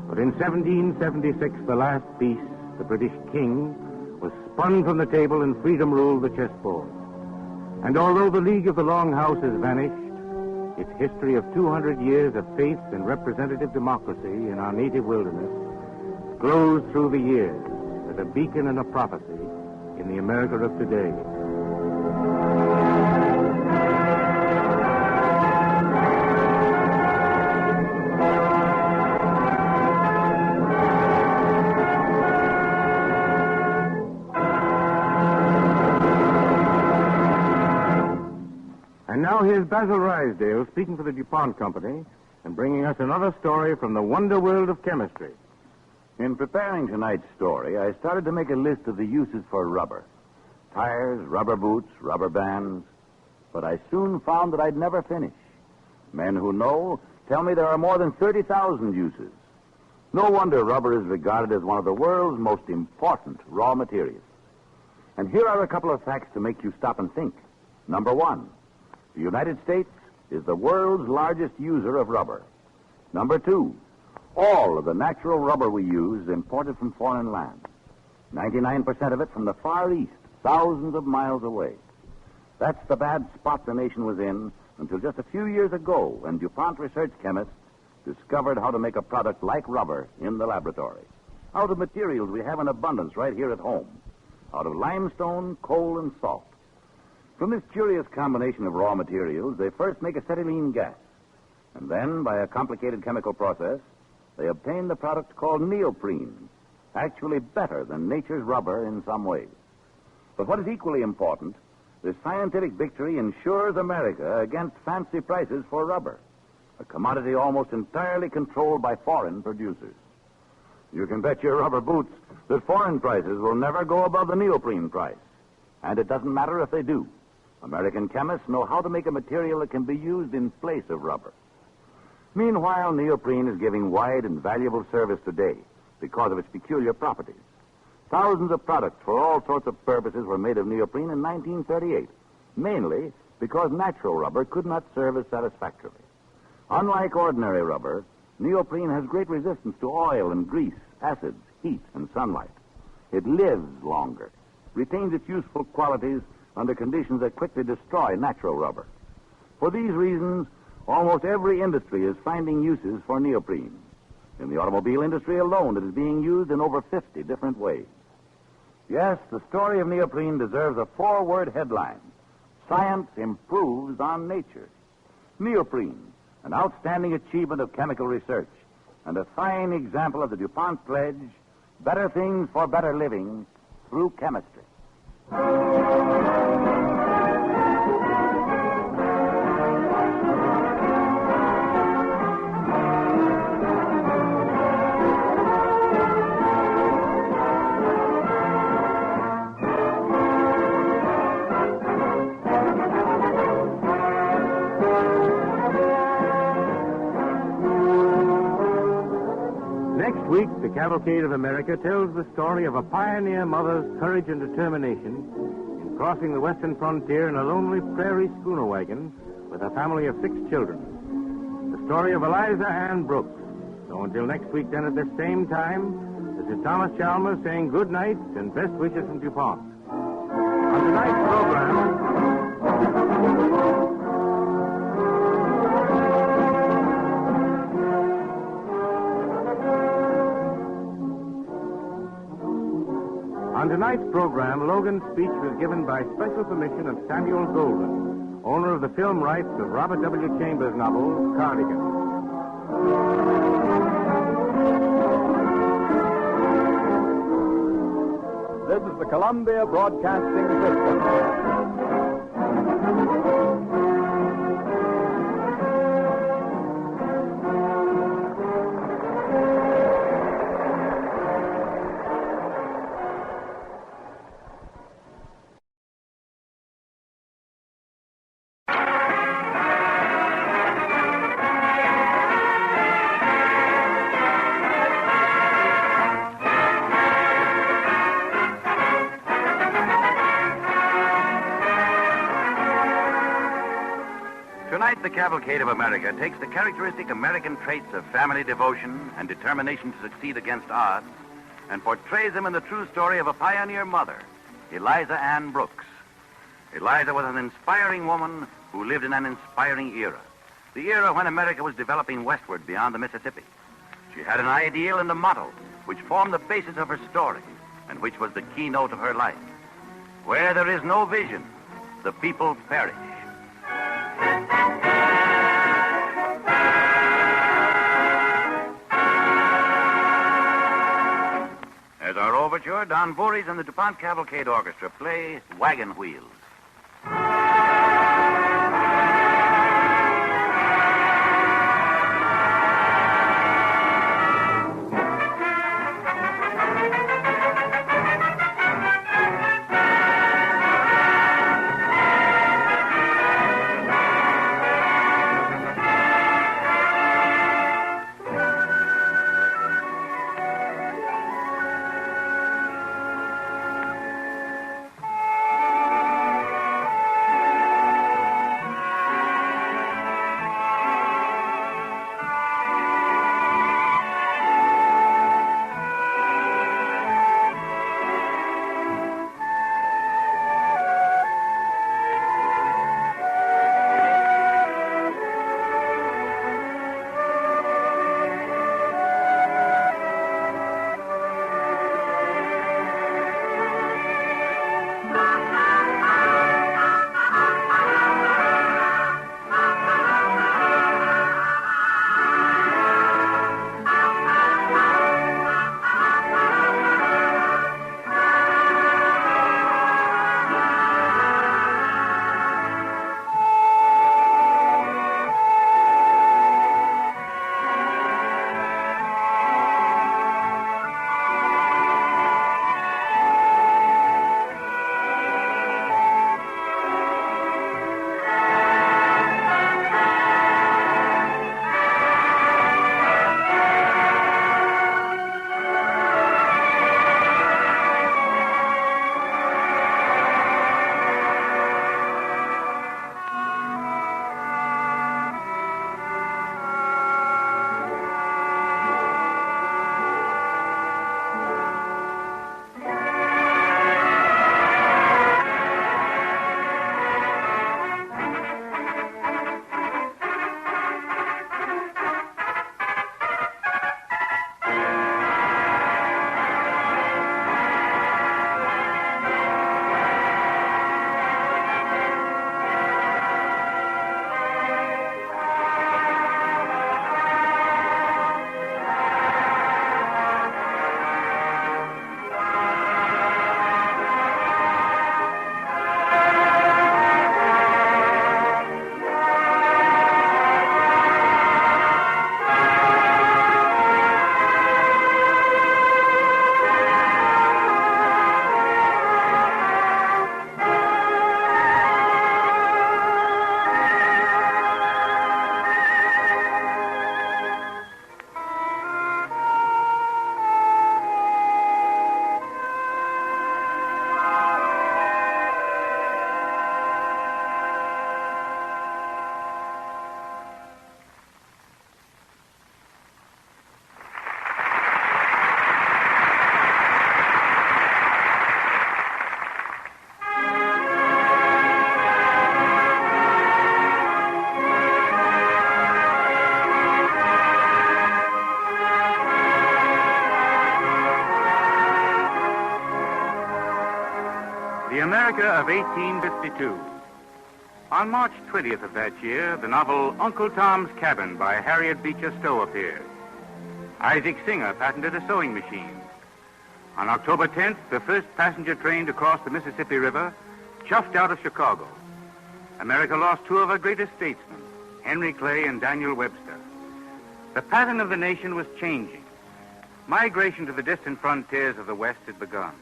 But in 1776, the last piece, the British king, was spun from the table and freedom ruled the chessboard. And although the League of the Long House has vanished, its history of 200 years of faith and representative democracy in our native wilderness glows through the years as a beacon and a prophecy in the America of today. And now here's Basil Rysdale speaking for the DuPont Company and bringing us another story from the wonder world of chemistry. In preparing tonight's story, I started to make a list of the uses for rubber. Tires, rubber boots, rubber bands. But I soon found that I'd never finish. Men who know tell me there are more than 30,000 uses. No wonder rubber is regarded as one of the world's most important raw materials. And here are a couple of facts to make you stop and think. Number one, the United States is the world's largest user of rubber. Number two, all of the natural rubber we use is imported from foreign lands. 99% of it from the Far East, thousands of miles away. That's the bad spot the nation was in until just a few years ago when DuPont research chemists discovered how to make a product like rubber in the laboratory. Out of materials we have in abundance right here at home. Out of limestone, coal, and salt. From this curious combination of raw materials, they first make acetylene gas. And then, by a complicated chemical process, they obtain the product called neoprene, actually better than nature's rubber in some ways. But what is equally important, this scientific victory ensures America against fancy prices for rubber, a commodity almost entirely controlled by foreign producers. You can bet your rubber boots that foreign prices will never go above the neoprene price. And it doesn't matter if they do. American chemists know how to make a material that can be used in place of rubber. Meanwhile, neoprene is giving wide and valuable service today because of its peculiar properties. Thousands of products for all sorts of purposes were made of neoprene in 1938, mainly because natural rubber could not serve as satisfactorily. Unlike ordinary rubber, neoprene has great resistance to oil and grease, acids, heat, and sunlight. It lives longer, retains its useful qualities under conditions that quickly destroy natural rubber. For these reasons, almost every industry is finding uses for neoprene. In the automobile industry alone, it is being used in over 50 different ways. Yes, the story of neoprene deserves a 4-word headline. Science improves on nature. Neoprene, an outstanding achievement of chemical research, and a fine example of the DuPont pledge, better things for better living through chemistry. Next week, the Cavalcade of America tells the story of a pioneer mother's courage and determination in crossing the western frontier in a lonely prairie schooner wagon with a family of 6 children. The story of Eliza Ann Brooks. So until next week, then, at this same time, this is Thomas Chalmers saying good night and best wishes from DuPont. On tonight's program... On tonight's program, Logan's speech was given by special permission of Samuel Goldwyn, owner of the film rights of Robert W. Chambers' novel, Cardigan. This is the Columbia Broadcasting System. Tonight, the Cavalcade of America takes the characteristic American traits of family devotion and determination to succeed against odds and portrays them in the true story of a pioneer mother, Eliza Ann Brooks. Eliza was an inspiring woman who lived in an inspiring era, the era when America was developing westward beyond the Mississippi. She had an ideal and a motto which formed the basis of her story and which was the keynote of her life. Where there is no vision, the people perish. As our overture, Don Voorhees and the DuPont Cavalcade Orchestra play Wagon Wheels. The America of 1852. On March 20th of that year, the novel Uncle Tom's Cabin by Harriet Beecher Stowe appeared. Isaac Singer patented a sewing machine. On October 10th, the first passenger train to cross the Mississippi River chuffed out of Chicago. America lost two of her greatest statesmen, Henry Clay and Daniel Webster. The pattern of the nation was changing. Migration to the distant frontiers of the West had begun.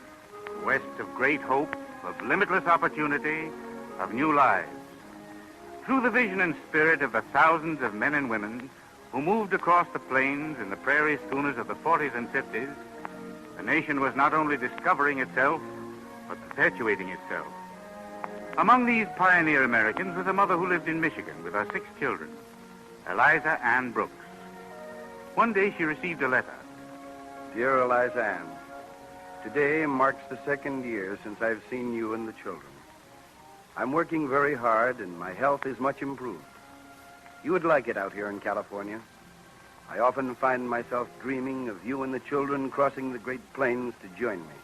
A West of great hope, of limitless opportunity, of new lives. Through the vision and spirit of the thousands of men and women who moved across the plains in the prairie schooners of the 40s and 50s, the nation was not only discovering itself, but perpetuating itself. Among these pioneer Americans was a mother who lived in Michigan with her 6 children, Eliza Ann Brooks. One day she received a letter. Dear Eliza Ann, today marks the 2nd year since I've seen you and the children. I'm working very hard, and my health is much improved. You would like it out here in California. I often find myself dreaming of you and the children crossing the Great Plains to join me.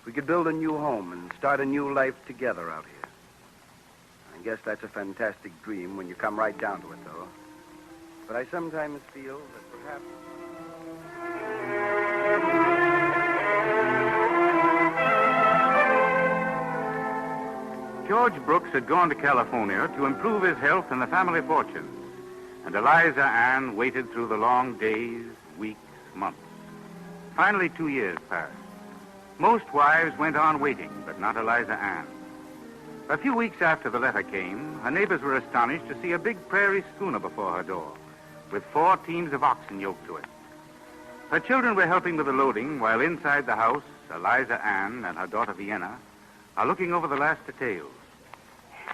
We could build a new home and start a new life together out here. I guess that's a fantastic dream when you come right down to it, though. But I sometimes feel that perhaps... George Brooks had gone to California to improve his health and the family fortunes, and Eliza Ann waited through the long days, weeks, months. Finally, 2 years passed. Most wives went on waiting, but not Eliza Ann. A few weeks after the letter came, her neighbors were astonished to see a big prairie schooner before her door, with 4 teams of oxen yoked to it. Her children were helping with the loading, while inside the house, Eliza Ann and her daughter Vienna are looking over the last details.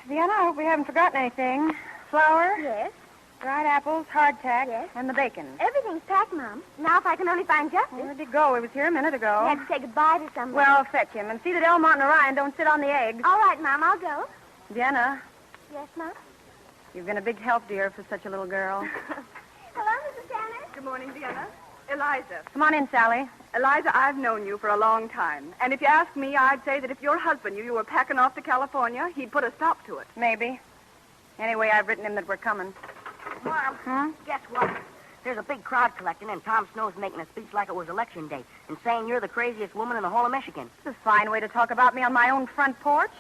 Vienna, I hope we haven't forgotten anything. Flour? Yes. Dried apples, hardtack, Yes. and the bacon. Everything's packed, Mom. Now, if I can only find Justice. Where'd he go? He was here a minute ago. He had to say goodbye to somebody. Well, fetch him, and see that Elmont and Orion don't sit on the eggs. All right, Mom, I'll go. Vienna, Yes, Mom? you've been a big help, dear, for such a little girl. Hello, Mrs. Tanner. Good morning, Vienna. Eliza. Come on in, Sally. Eliza, I've known you for a long time. And if you ask me, I'd say that if your husband knew you were packing off to California, he'd put a stop to it. Maybe. Anyway, I've written him that we're coming. Mom, guess what? There's a big crowd collecting, and Tom Snow's making a speech like it was election day and saying you're the craziest woman in the whole of Michigan. This is a fine way to talk about me on my own front porch.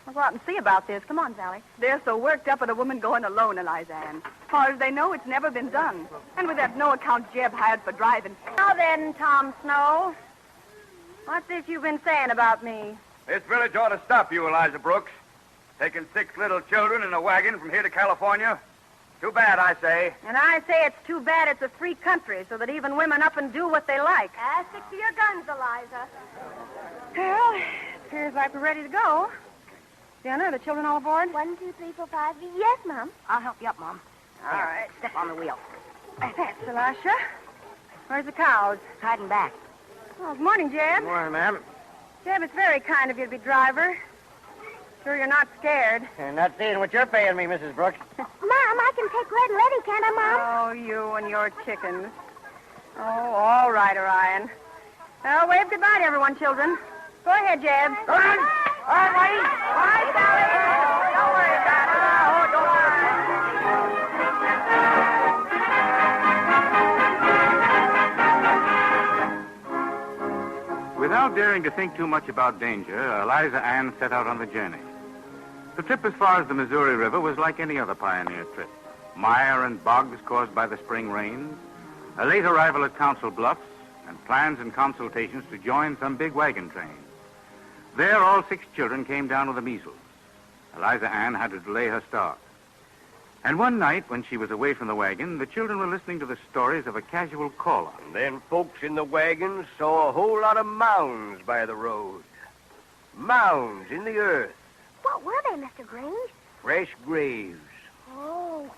I'll go out and see about this. Come on, Sally. They're so worked up at a woman going alone, Eliza Ann. As far as they know, it's never been done. And with that no-account Jeb hired for driving. Now then, Tom Snow. What's this you've been saying about me? This village ought to stop you, Eliza Brooks. Taking 6 little children in a wagon from here to California. Too bad, I say. And I say it's too bad it's a free country so that even women up and do what they like. Stick to your guns, Eliza. Well, it appears like we're ready to go. Vienna, are the children all aboard? 1, 2, 3, 4, 5. Yes, Mom. I'll help you up, Mom. All right. Step on the wheel. Thanks, Elisha. Where's the cows? Hiding back. Oh, good morning, Jeb. Good morning, ma'am. Jeb, it's very kind of you to be driver. Sure you're not scared. You're not seeing what you're paying me, Mrs. Brooks. Mom, I can take Red and Letty, can't I, Mom? Oh, you and your chickens. Oh, all right, Orion. Well, wave goodbye to everyone, children. Go ahead, Jeb. Go on. All right, Whitey. All right, Sally. Don't worry about it. Oh, don't worry. Without daring to think too much about danger, Eliza Ann set out on the journey. The trip as far as the Missouri River was like any other pioneer trip. Mire and bogs caused by the spring rains, a late arrival at Council Bluffs, and plans and consultations to join some big wagon train. There, all 6 children came down with the measles. Eliza Ann had to delay her start. And one night, when she was away from the wagon, the children were listening to the stories of a casual caller. And then folks in the wagon saw a whole lot of mounds by the road. Mounds in the earth. What were they, Mr. Grange? Fresh graves. Oh.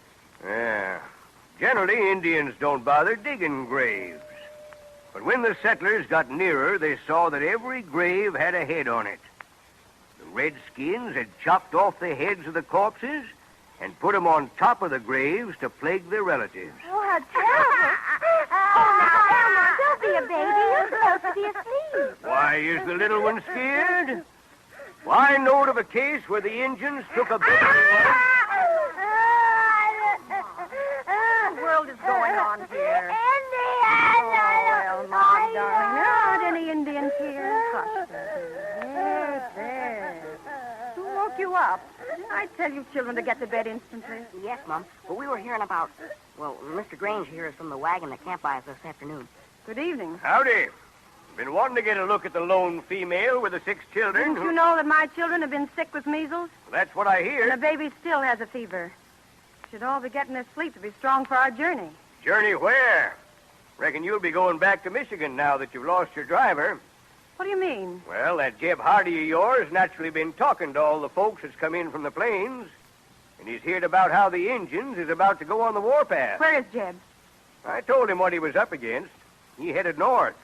Yeah. Generally, Indians don't bother digging graves. But when the settlers got nearer, they saw that every grave had a head on it. The redskins had chopped off the heads of the corpses and put them on top of the graves to plague their relatives. Oh, how terrible. Oh, now, Elmer, don't be a baby. You're supposed to be asleep. Why is the little one scared? I knowed of a case where the Indians took a baby. What in the world is going on here? Oh, Elma, darling, there aren't any Indians here. Hush, there. Who woke you up? I tell you children to get to bed instantly. Yes, Mom. But we were hearing about... Well, Mr. Grange here is from the wagon that camped by us this afternoon. Good evening. Howdy. Been wanting to get a look at the lone female with the 6 children. Didn't you know that my children have been sick with measles? That's what I hear. And the baby still has a fever. Should all be getting their sleep to be strong for our journey. Journey where? Reckon you'll be going back to Michigan now that you've lost your driver. What do you mean? Well, that Jeb Hardy of yours naturally been talking to all the folks that's come in from the plains. And he's heard about how the Injuns is about to go on the warpath. Where is Jeb? I told him what he was up against. He headed north.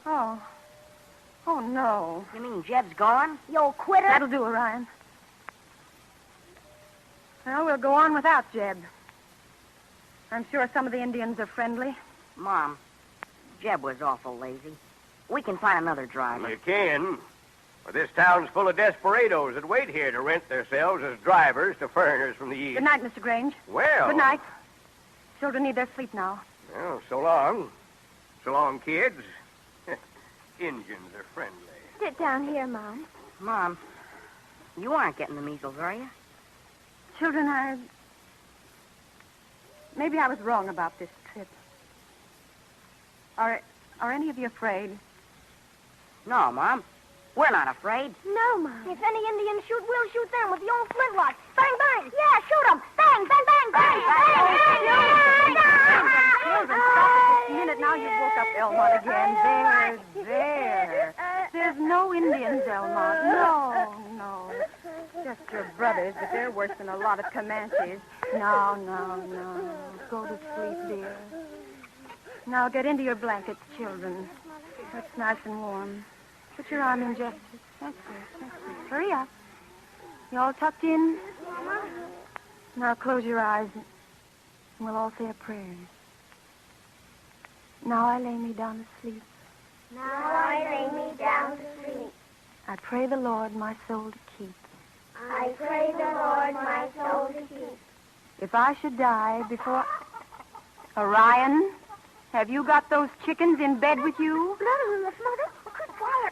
Oh. Oh, no. You mean Jeb's gone? You old quitter. That'll do, Orion. Well, we'll go on without Jeb. I'm sure some of the Indians are friendly. Mom, Jeb was awful lazy. We can find another driver. You can. But this town's full of desperados that wait here to rent themselves as drivers to foreigners from the east. Good night, Mr. Grange. Well. Good night. Children need their sleep now. Well, so long. So long, kids. Injuns are friendly. Sit down here, Mom. Mom, you aren't getting the measles, are you? Children, maybe I was wrong about this trip. Are any of you afraid? No, Mom. We're not afraid. No, Mom. If any Indians shoot, we'll shoot them with the old flintlock. Bang, bang. Yeah, shoot them. Bang, bang, bang, bang, bang, bang. Children, stop it this minute. Now you've woke up Elmont again. There. There's no Indians, Elmont. No. Just your brothers, but they're worse than a lot of Comanches. No. Go to sleep, dear. Now get into your blankets, children. It's nice and warm. Put your arm in, Jefferson. That's it. Hurry up. You all tucked in? Now close your eyes, and we'll all say a prayer. Now I lay me down to sleep. Now I lay me down to sleep. I pray the Lord my soul to keep. I pray the Lord my soul to keep. If I should die before... Orion, have you got those chickens in bed with you? Mother.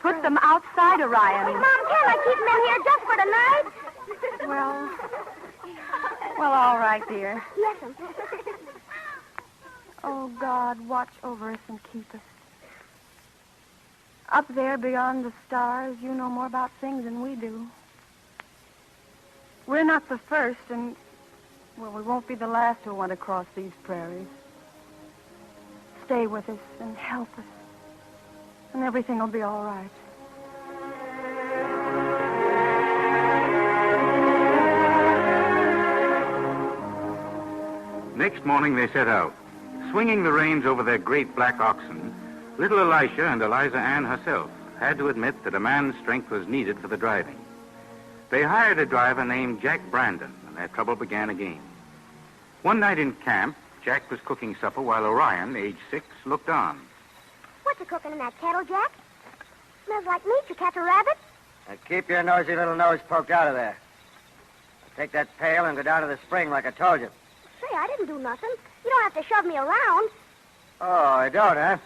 Put them outside, Orion. Mom, can't I keep them in here just for tonight? Well, all right, dear. Yes'm. Oh, God, watch over us and keep us. Up there beyond the stars, you know more about things than we do. We're not the first, and, well, we won't be the last who want to cross these prairies. Stay with us and help us, and everything will be all right. Next morning they set out. Swinging the reins over their great black oxen, little Elisha and Eliza Ann herself had to admit that a man's strength was needed for the driving. They hired a driver named Jack Brandon, and their trouble began again. One night in camp, Jack was cooking supper while Orion, age 6, looked on. What you cooking in that kettle, Jack? Smells like meat. You catch a rabbit? Now keep your nosy little nose poked out of there. Take that pail and go down to the spring like I told you. Say, I didn't do nothing. You don't have to shove me around. Oh, I don't, huh?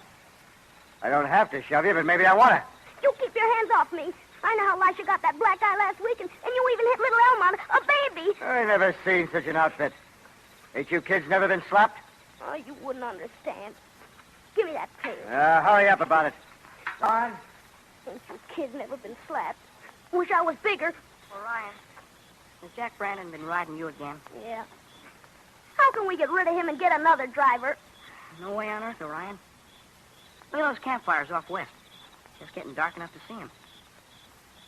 I don't have to shove you, but maybe I want to. You keep your hands off me. I know how Elisha got that black eye last week, and you even hit little Elmont, a baby. I never seen such an outfit. Ain't you kids never been slapped? Oh, you wouldn't understand. Give me that pail. Hurry up about it. Son. Ain't you kids never been slapped? Wish I was bigger. Orion, has Jack Brandon been riding you again? Yeah. How can we get rid of him and get another driver? No way on earth, Orion. Look at those campfires off west. Just getting dark enough to see them.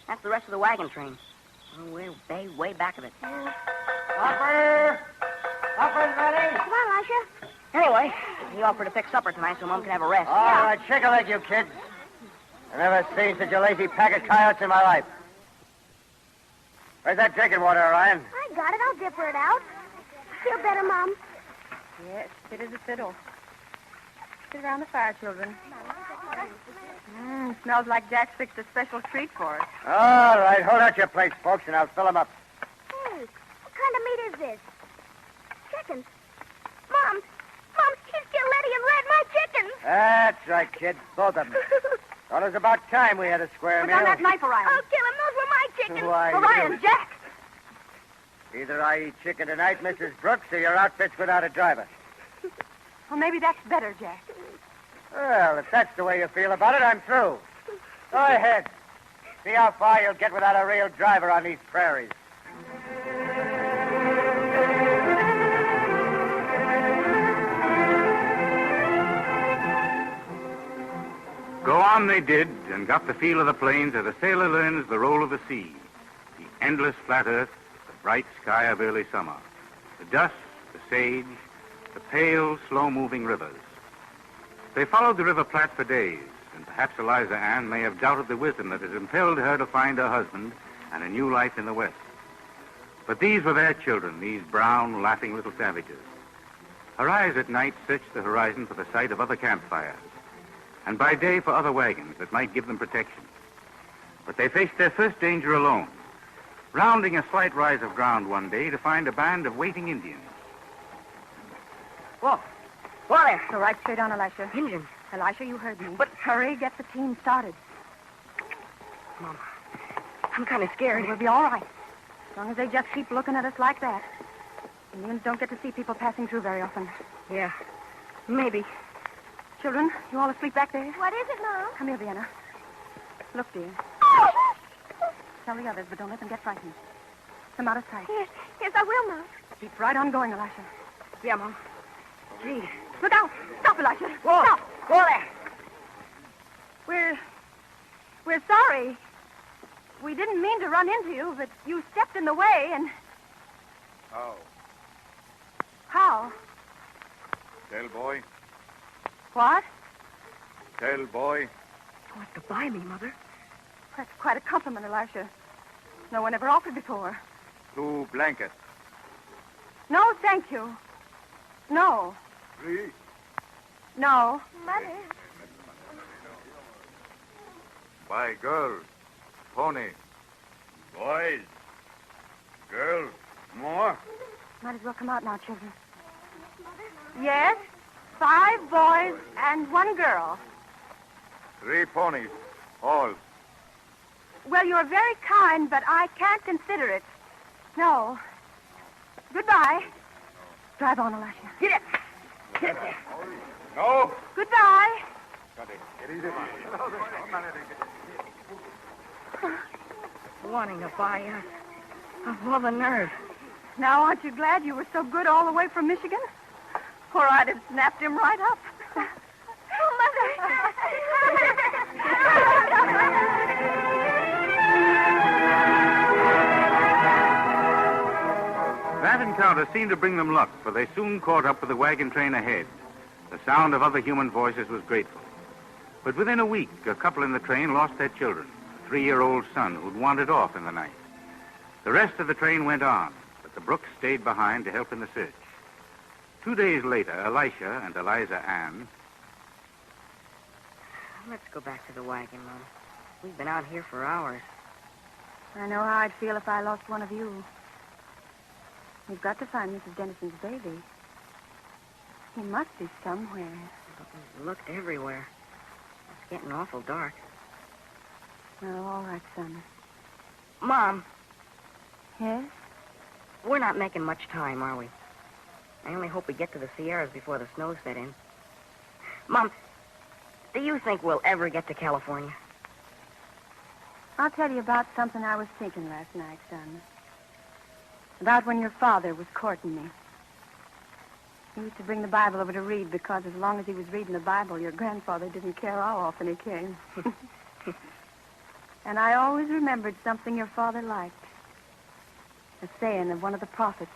That's the rest of the wagon train. Oh, we're way back of it. Supper's ready. Come on, Elisha. Anyway, he offered to fix supper tonight so Mom can have a rest. All right, shake a leg, you kids. I never seen such a lazy pack of coyotes in my life. Where's that drinking water, Orion? I got it. I'll dipper it out. Feel better, Mom? Yes, fit as a fiddle. Sit around the fire, children. Smells like Jack fixed a special treat for us. All right, hold out your plates, folks, and I'll fill them up. Hey, what kind of meat is this? Chickens. Mom, he's killed Letty and Red, my chickens. That's right, kid. Both of them. Well, it was about time we had a square Put meal. down that knife, Orion. I'll kill him. Those were my chickens. Why, Orion, you- Jack. Either I eat chicken tonight, Mrs. Brooks, or your outfit's without a driver. Well, maybe that's better, Jack. Well, if that's the way you feel about it, I'm through. Go ahead. See how far you'll get without a real driver on these prairies. Go on they did, and got the feel of the plains as a sailor learns the roll of the sea. The endless flat earth, the bright sky of early summer, the dust, the sage, the pale, slow-moving rivers. They followed the River Platte for days, and perhaps Eliza Ann may have doubted the wisdom that had impelled her to find her husband and a new life in the West. But these were their children, these brown, laughing little savages. Her eyes at night searched the horizon for the sight of other campfires, and by day for other wagons that might give them protection. But they faced their first danger alone, rounding a slight rise of ground one day to find a band of waiting Indians. Whoa. Whoa there. Go right straight on, Elisha. Indians. Elisha, you heard me. But hurry, get the team started. Mom, I'm kind of scared. We'll be all right. As long as they just keep looking at us like that. Indians don't get to see people passing through very often. Yeah, maybe. Children, you all asleep back there? What is it, Mom? Come here, Vienna. Look, dear. Tell the others, but don't let them get frightened. Come out of sight. Yes, I will, Mom. Keep right on going, Elisha. Yeah, Mom. Gee. Look out! Stop, Elisha! Whoa. Stop! Whoa there. We're sorry. We didn't mean to run into you, but you stepped in the way and... Oh. How? Tell boy. What? Tell boy. What to buy me, Mother? That's quite a compliment, Elisha. No one ever offered before. 2 blankets. No, thank you. No. 3. No. Mother. Buy girl. Pony. Boys. Girl. More. Might as well come out now, children. Yes, 5 boys and 1 girl. 3 ponies. All. Well, you're very kind, but I can't consider it. No. Goodbye. Drive on, Elisha. Get it. Get it there. No. Goodbye. Get easy. Wanting to buy us. Of all the nerve. Now, aren't you glad you were so good all the way from Michigan? Or I'd have snapped him right up. Oh, Mother. That encounter seemed to bring them luck, for they soon caught up with the wagon train ahead. The sound of other human voices was grateful. But within a week, a couple in the train lost their children, a 3-year-old son who'd wandered off in the night. The rest of the train went on, but the Brooks stayed behind to help in the search. 2 days later, Elisha and Eliza Ann... Let's go back to the wagon, Mom. We've been out here for hours. I know how I'd feel if I lost one of you. We've got to find Mrs. Dennison's baby. He must be somewhere. But we've looked everywhere. It's getting awful dark. Well, all right, son. Mom, Yes? we're not making much time, are we? I only hope we get to the Sierras before the snow set in. Mom, do you think we'll ever get to California? I'll tell you about something I was thinking last night, son. About when your father was courting me. He used to bring the Bible over to read because as long as he was reading the Bible, your grandfather didn't care how often he came. And I always remembered something your father liked. A saying of one of the prophets.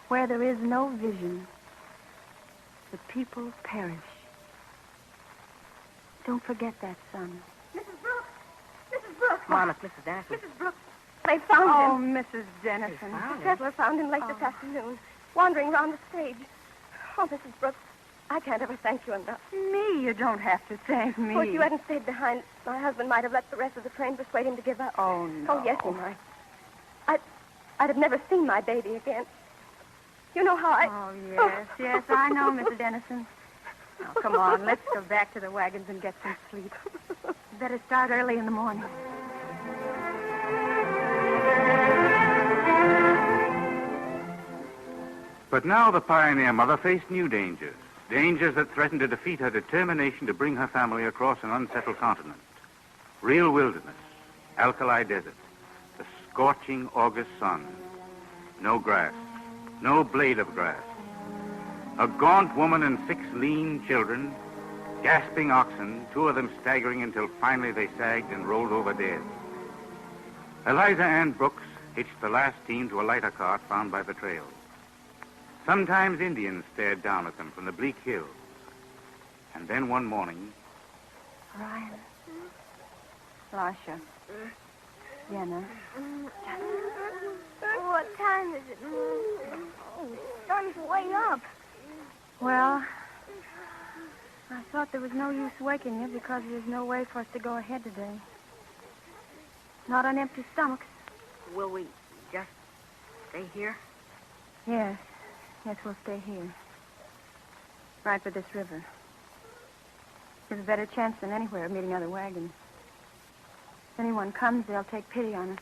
Where there is no vision, the people perish. Don't forget that, son. Mrs. Brooks. Mrs. Brooks. Mom, it's Mrs. Dennison. Mrs. Brooks. They found him. Mrs. Dennison. Dressler found him late this afternoon, wandering around the stage. Oh, Mrs. Brooks, I can't ever thank you enough. Me? You don't have to thank me. Oh, if you hadn't stayed behind, my husband might have let the rest of the train persuade him to give up. Oh, no. Oh, yes, he might. I'd have never seen my baby again. You know how I... Oh, yes, I know, Mrs. Dennison. Now, come on, let's go back to the wagons and get some sleep. Better start early in the morning. But now the pioneer mother faced new dangers. Dangers that threatened to defeat her determination to bring her family across an unsettled continent. Real wilderness, alkali desert, the scorching August sun. No grass, no blade of grass. A gaunt woman and 6 lean children, gasping oxen, 2 of them staggering until finally they sagged and rolled over dead. Eliza Ann Brooks hitched the last team to a lighter cart found by the trail. Sometimes Indians stared down at them from the bleak hills. And then one morning... Ryan. Lasha. Jenna. What time is it? Oh, the sun's way up. Well, I thought there was no use waking you because there's no way for us to go ahead today. Not on empty stomachs. Will we just stay here? Yes, we'll stay here. Right by this river. There's a better chance than anywhere of meeting other wagons. If anyone comes, they'll take pity on us.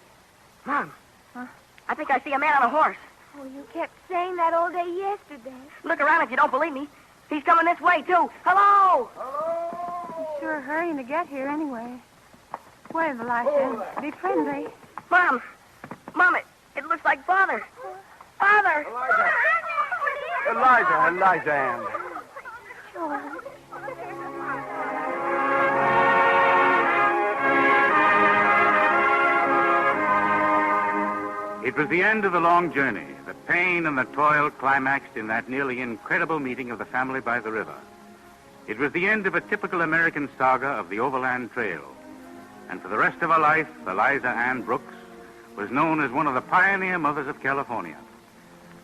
Mom. Huh? I think I see a man on a horse. Oh, you kept saying that all day yesterday. Look around if you don't believe me. He's coming this way, too. Hello! He's sure hurrying to get here anyway. Wave, Eliza. Be friendly. Mom, it looks like Father. Father! Eliza Ann. It was the end of the long journey. The pain and the toil climaxed in that nearly incredible meeting of the family by the river. It was the end of a typical American saga of the Overland Trail. And for the rest of her life, Eliza Ann Brooks was known as one of the pioneer mothers of California.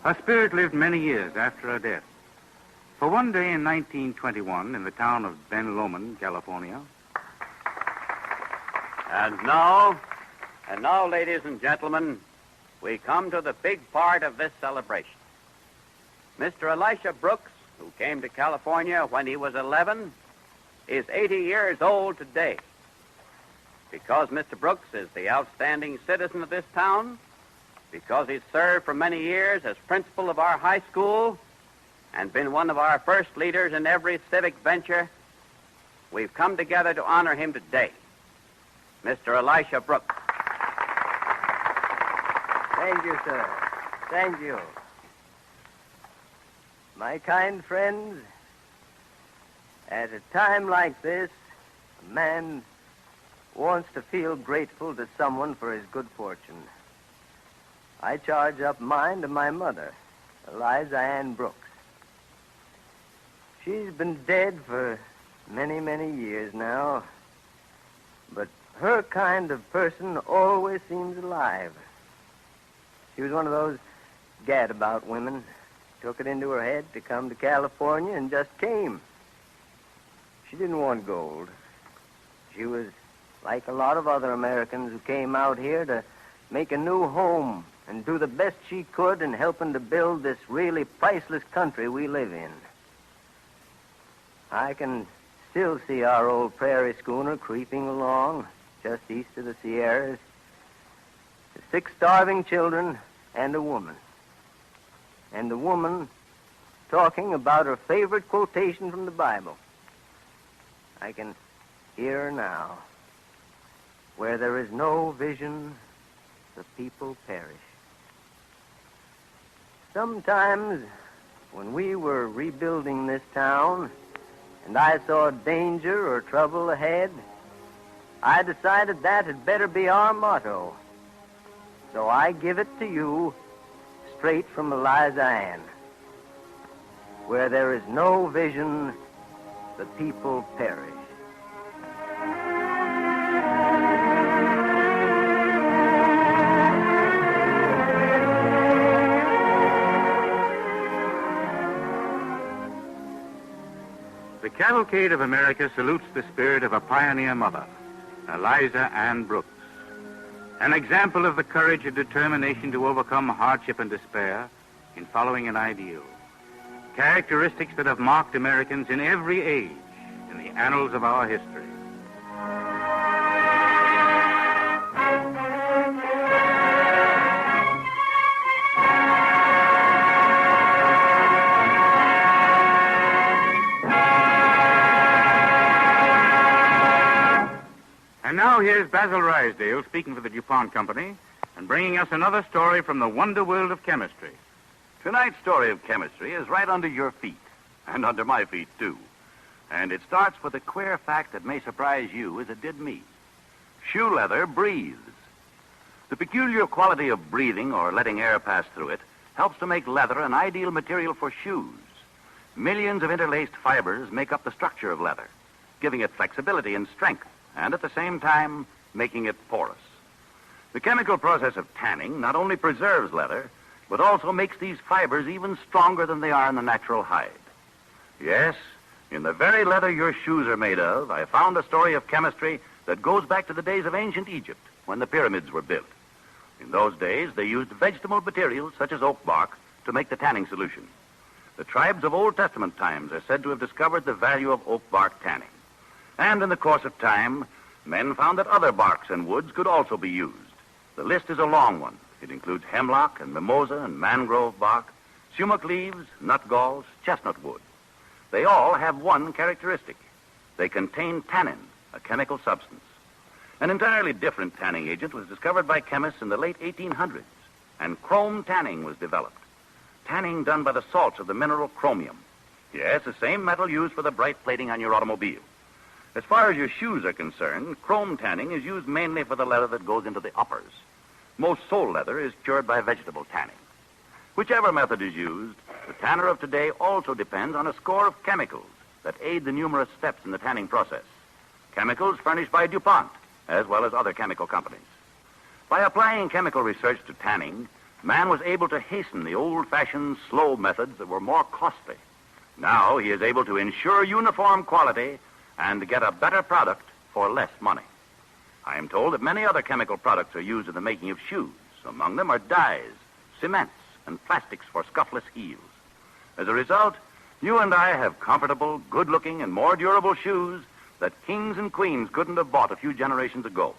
Her spirit lived many years after her death. For one day in 1921, in the town of Ben Lomond, California. And now, ladies and gentlemen, we come to the big part of this celebration. Mr. Elisha Brooks, who came to California when he was 11, is 80 years old today. Because Mr. Brooks is the outstanding citizen of this town, because he's served for many years as principal of our high school and been one of our first leaders in every civic venture, we've come together to honor him today. Mr. Elisha Brooks. Thank you, sir. Thank you. My kind friends, at a time like this, a man wants to feel grateful to someone for his good fortune. I charge up mine to my mother, Eliza Ann Brooks. She's been dead for many, many years now, but her kind of person always seems alive. She was one of those gadabout women. Took it into her head to come to California and just came. She didn't want gold. She was like a lot of other Americans who came out here to make a new home and do the best she could in helping to build this really priceless country we live in. I can still see our old prairie schooner creeping along just east of the Sierras. 6 starving children and a woman. And the woman talking about her favorite quotation from the Bible. I can hear her now. Where there is no vision, the people perish. Sometimes, when we were rebuilding this town, and I saw danger or trouble ahead, I decided that had better be our motto. So I give it to you straight from Eliza Ann. Where there is no vision, the people perish. Cavalcade of America salutes the spirit of a pioneer mother, Eliza Ann Brooks. An example of the courage and determination to overcome hardship and despair in following an ideal. Characteristics that have marked Americans in every age in the annals of our history. And now here's Basil Rysdale speaking for the DuPont Company and bringing us another story from the wonder world of chemistry. Tonight's story of chemistry is right under your feet, and under my feet, too. And it starts with a queer fact that may surprise you as it did me. Shoe leather breathes. The peculiar quality of breathing or letting air pass through it helps to make leather an ideal material for shoes. Millions of interlaced fibers make up the structure of leather, giving it flexibility and strength, and at the same time, making it porous. The chemical process of tanning not only preserves leather, but also makes these fibers even stronger than they are in the natural hide. Yes, in the very leather your shoes are made of, I found a story of chemistry that goes back to the days of ancient Egypt, when the pyramids were built. In those days, they used vegetable materials such as oak bark to make the tanning solution. The tribes of Old Testament times are said to have discovered the value of oak bark tanning. And in the course of time, men found that other barks and woods could also be used. The list is a long one. It includes hemlock and mimosa and mangrove bark, sumac leaves, nut galls, chestnut wood. They all have one characteristic. They contain tannin, a chemical substance. An entirely different tanning agent was discovered by chemists in the late 1800s, and chrome tanning was developed. Tanning done by the salts of the mineral chromium. Yes, the same metal used for the bright plating on your automobile. As far as your shoes are concerned, chrome tanning is used mainly for the leather that goes into the uppers. Most sole leather is cured by vegetable tanning. Whichever method is used, the tanner of today also depends on a score of chemicals that aid the numerous steps in the tanning process. Chemicals furnished by DuPont, as well as other chemical companies. By applying chemical research to tanning, man was able to hasten the old-fashioned slow methods that were more costly. Now he is able to ensure uniform quality and to get a better product for less money. I am told that many other chemical products are used in the making of shoes. Among them are dyes, cements, and plastics for scuffless heels. As a result, you and I have comfortable, good-looking, and more durable shoes that kings and queens couldn't have bought a few generations ago.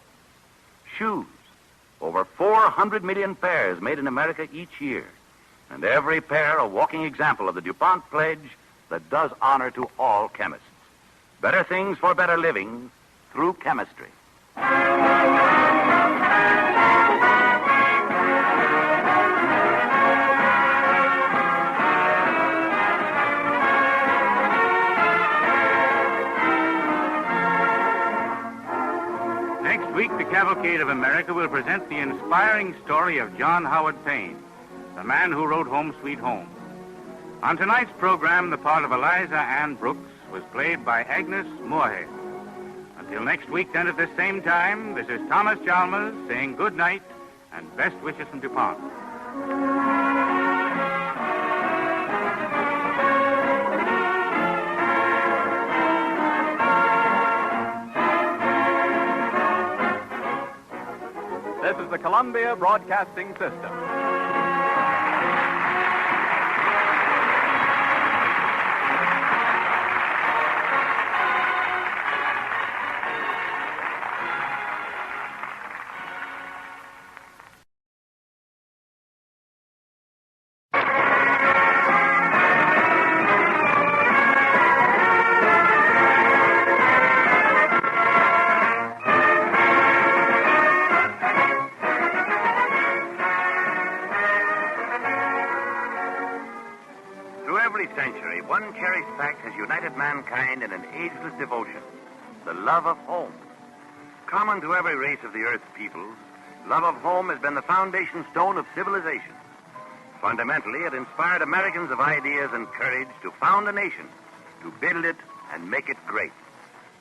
Shoes. Over 400 million pairs made in America each year. And every pair a walking example of the DuPont pledge that does honor to all chemists. Better things for better living through chemistry. Next week, the Cavalcade of America will present the inspiring story of John Howard Payne, the man who wrote Home Sweet Home. On tonight's program, the part of Eliza Ann Brooks was played by Agnes Moorehead. Until next week, then at this same time, this is Thomas Chalmers saying good night and best wishes from DuPont. This is the Columbia Broadcasting System. Century, one cherished fact has united mankind in an ageless devotion, the love of home. Common to every race of the earth's peoples, love of home has been the foundation stone of civilization. Fundamentally, it inspired Americans of ideas and courage to found a nation, to build it and make it great.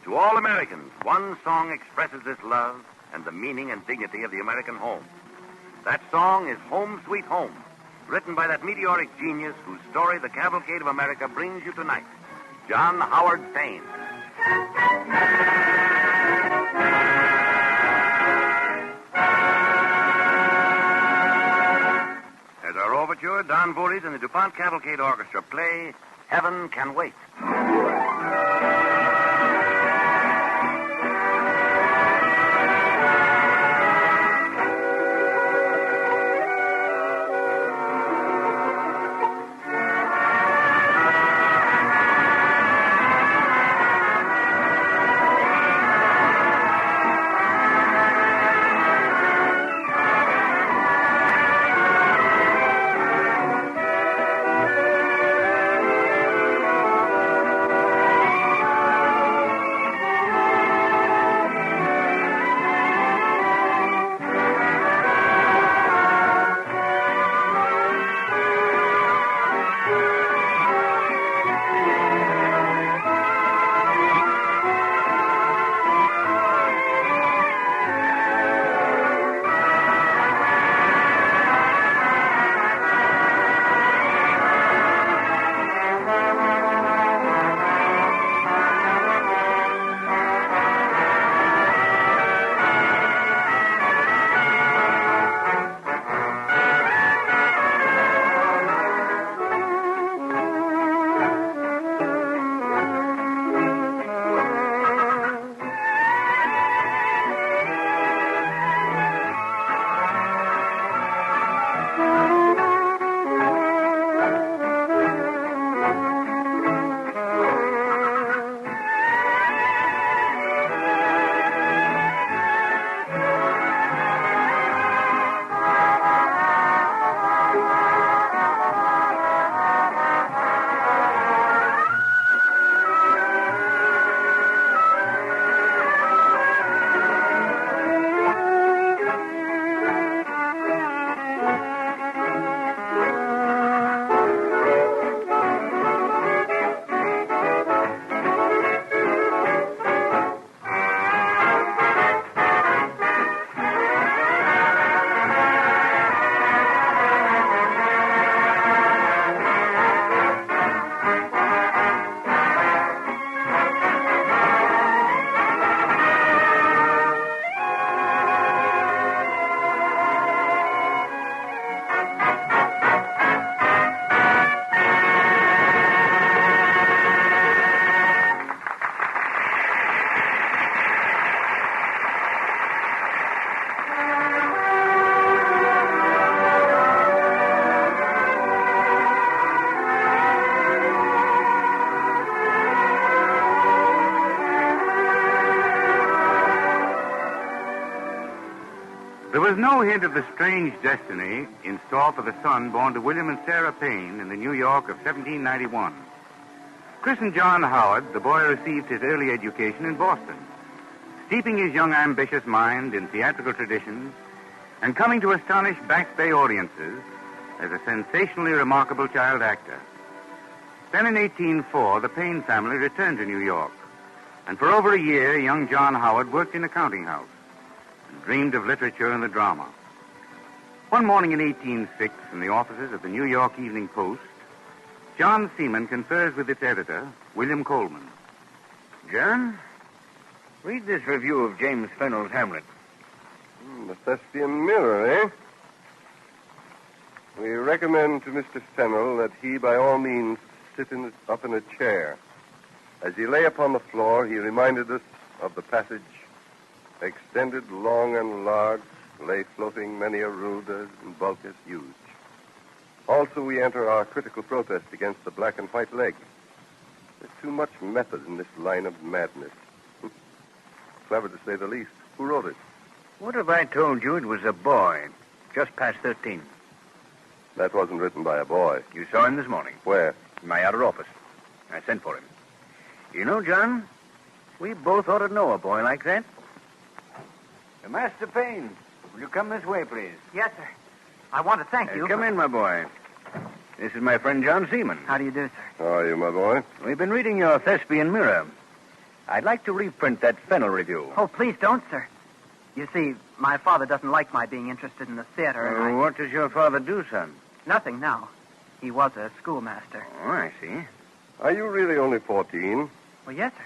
To all Americans, one song expresses this love and the meaning and dignity of the American home. That song is Home Sweet Home, written by that meteoric genius whose story the Cavalcade of America brings you tonight. John Howard Payne. As our overture, Don Voorhees and the DuPont Cavalcade Orchestra play Heaven Can Wait. There was no hint of the strange destiny in store for the son born to William and Sarah Payne in the New York of 1791. Christened John Howard, the boy received his early education in Boston, steeping his young ambitious mind in theatrical traditions and coming to astonish Back Bay audiences as a sensationally remarkable child actor. Then in 1804, the Payne family returned to New York, and for over a year, young John Howard worked in a counting house and dreamed of literature and the drama. One morning in 1806, in the offices of the New York Evening Post, John Seaman confers with its editor, William Coleman. John, read this review of James Fennell's Hamlet. The Thespian Mirror, eh? We recommend to Mr. Fennell that he, by all means, sit up in a chair. As he lay upon the floor, he reminded us of the passage, extended long and large, lay floating many a rude and bulkous huge. Also, we enter our critical protest against the black and white leg. There's too much method in this line of madness. Clever to say the least. Who wrote it? What if I told you it was a boy, just past 13? That wasn't written by a boy. You saw him this morning. Where? In my outer office. I sent for him. You know, John, we both ought to know a boy like that. Master Payne, will you come this way, please? Yes, sir. I want to thank you. Come in, my boy. This is my friend John Seaman. How do you do, sir? How are you, my boy? We've been reading your Thespian Mirror. I'd like to reprint that Fennell review. Oh, please don't, sir. You see, my father doesn't like my being interested in the theater, and What does your father do, son? Nothing now. He was a schoolmaster. Oh, I see. Are you really only 14? Well, yes, sir.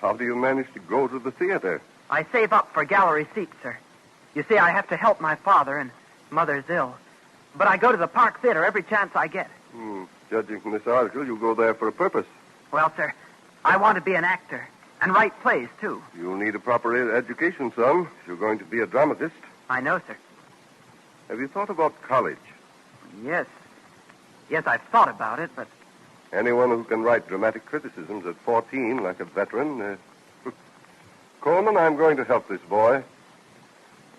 How do you manage to go to the theater? I save up for gallery seats, sir. You see, I have to help my father, and Mother's ill. But I go to the Park Theater every chance I get. Judging from this article, you go there for a purpose. Well, sir, I want to be an actor and write plays, too. You'll need a proper education, son, if you're going to be a dramatist. I know, sir. Have you thought about college? Yes. Yes, I've thought about it, but... Anyone who can write dramatic criticisms at 14, like a veteran... Coleman, I'm going to help this boy.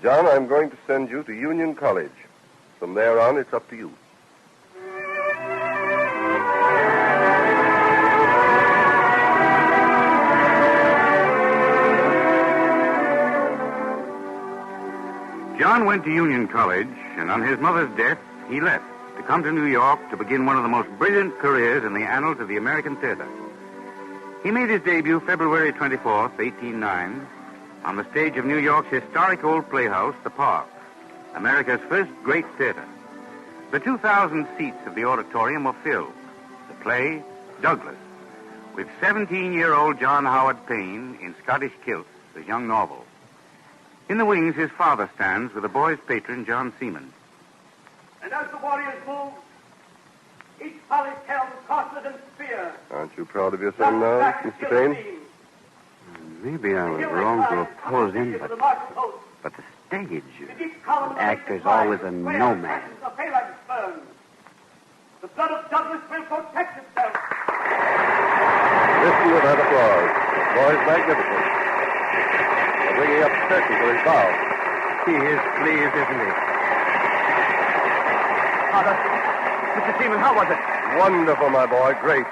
John, I'm going to send you to Union College. From there on, it's up to you. John went to Union College, and on his mother's death, he left to come to New York to begin one of the most brilliant careers in the annals of the American theater. He made his debut February 24th, 1809, on the stage of New York's historic old playhouse, the Park, America's first great theater. The 2,000 seats of the auditorium were filled. The play, Douglas, with 17-year-old John Howard Payne in Scottish kilts, a young novel. In the wings, his father stands with the boy's patron, John Seaman. And as the warriors move, each volley tells corselet and spear. Aren't you proud of your son now, Mr. Payne? Maybe I was wrong to oppose him, but the stage, actor's always a no man. The blood of Douglas will protect itself. Listen to that applause. The boy's magnificent. They're bringing up the curtain for his bow. He is pleased, isn't he? Father, Mr. Seaman, how was it? Wonderful, my boy. Great.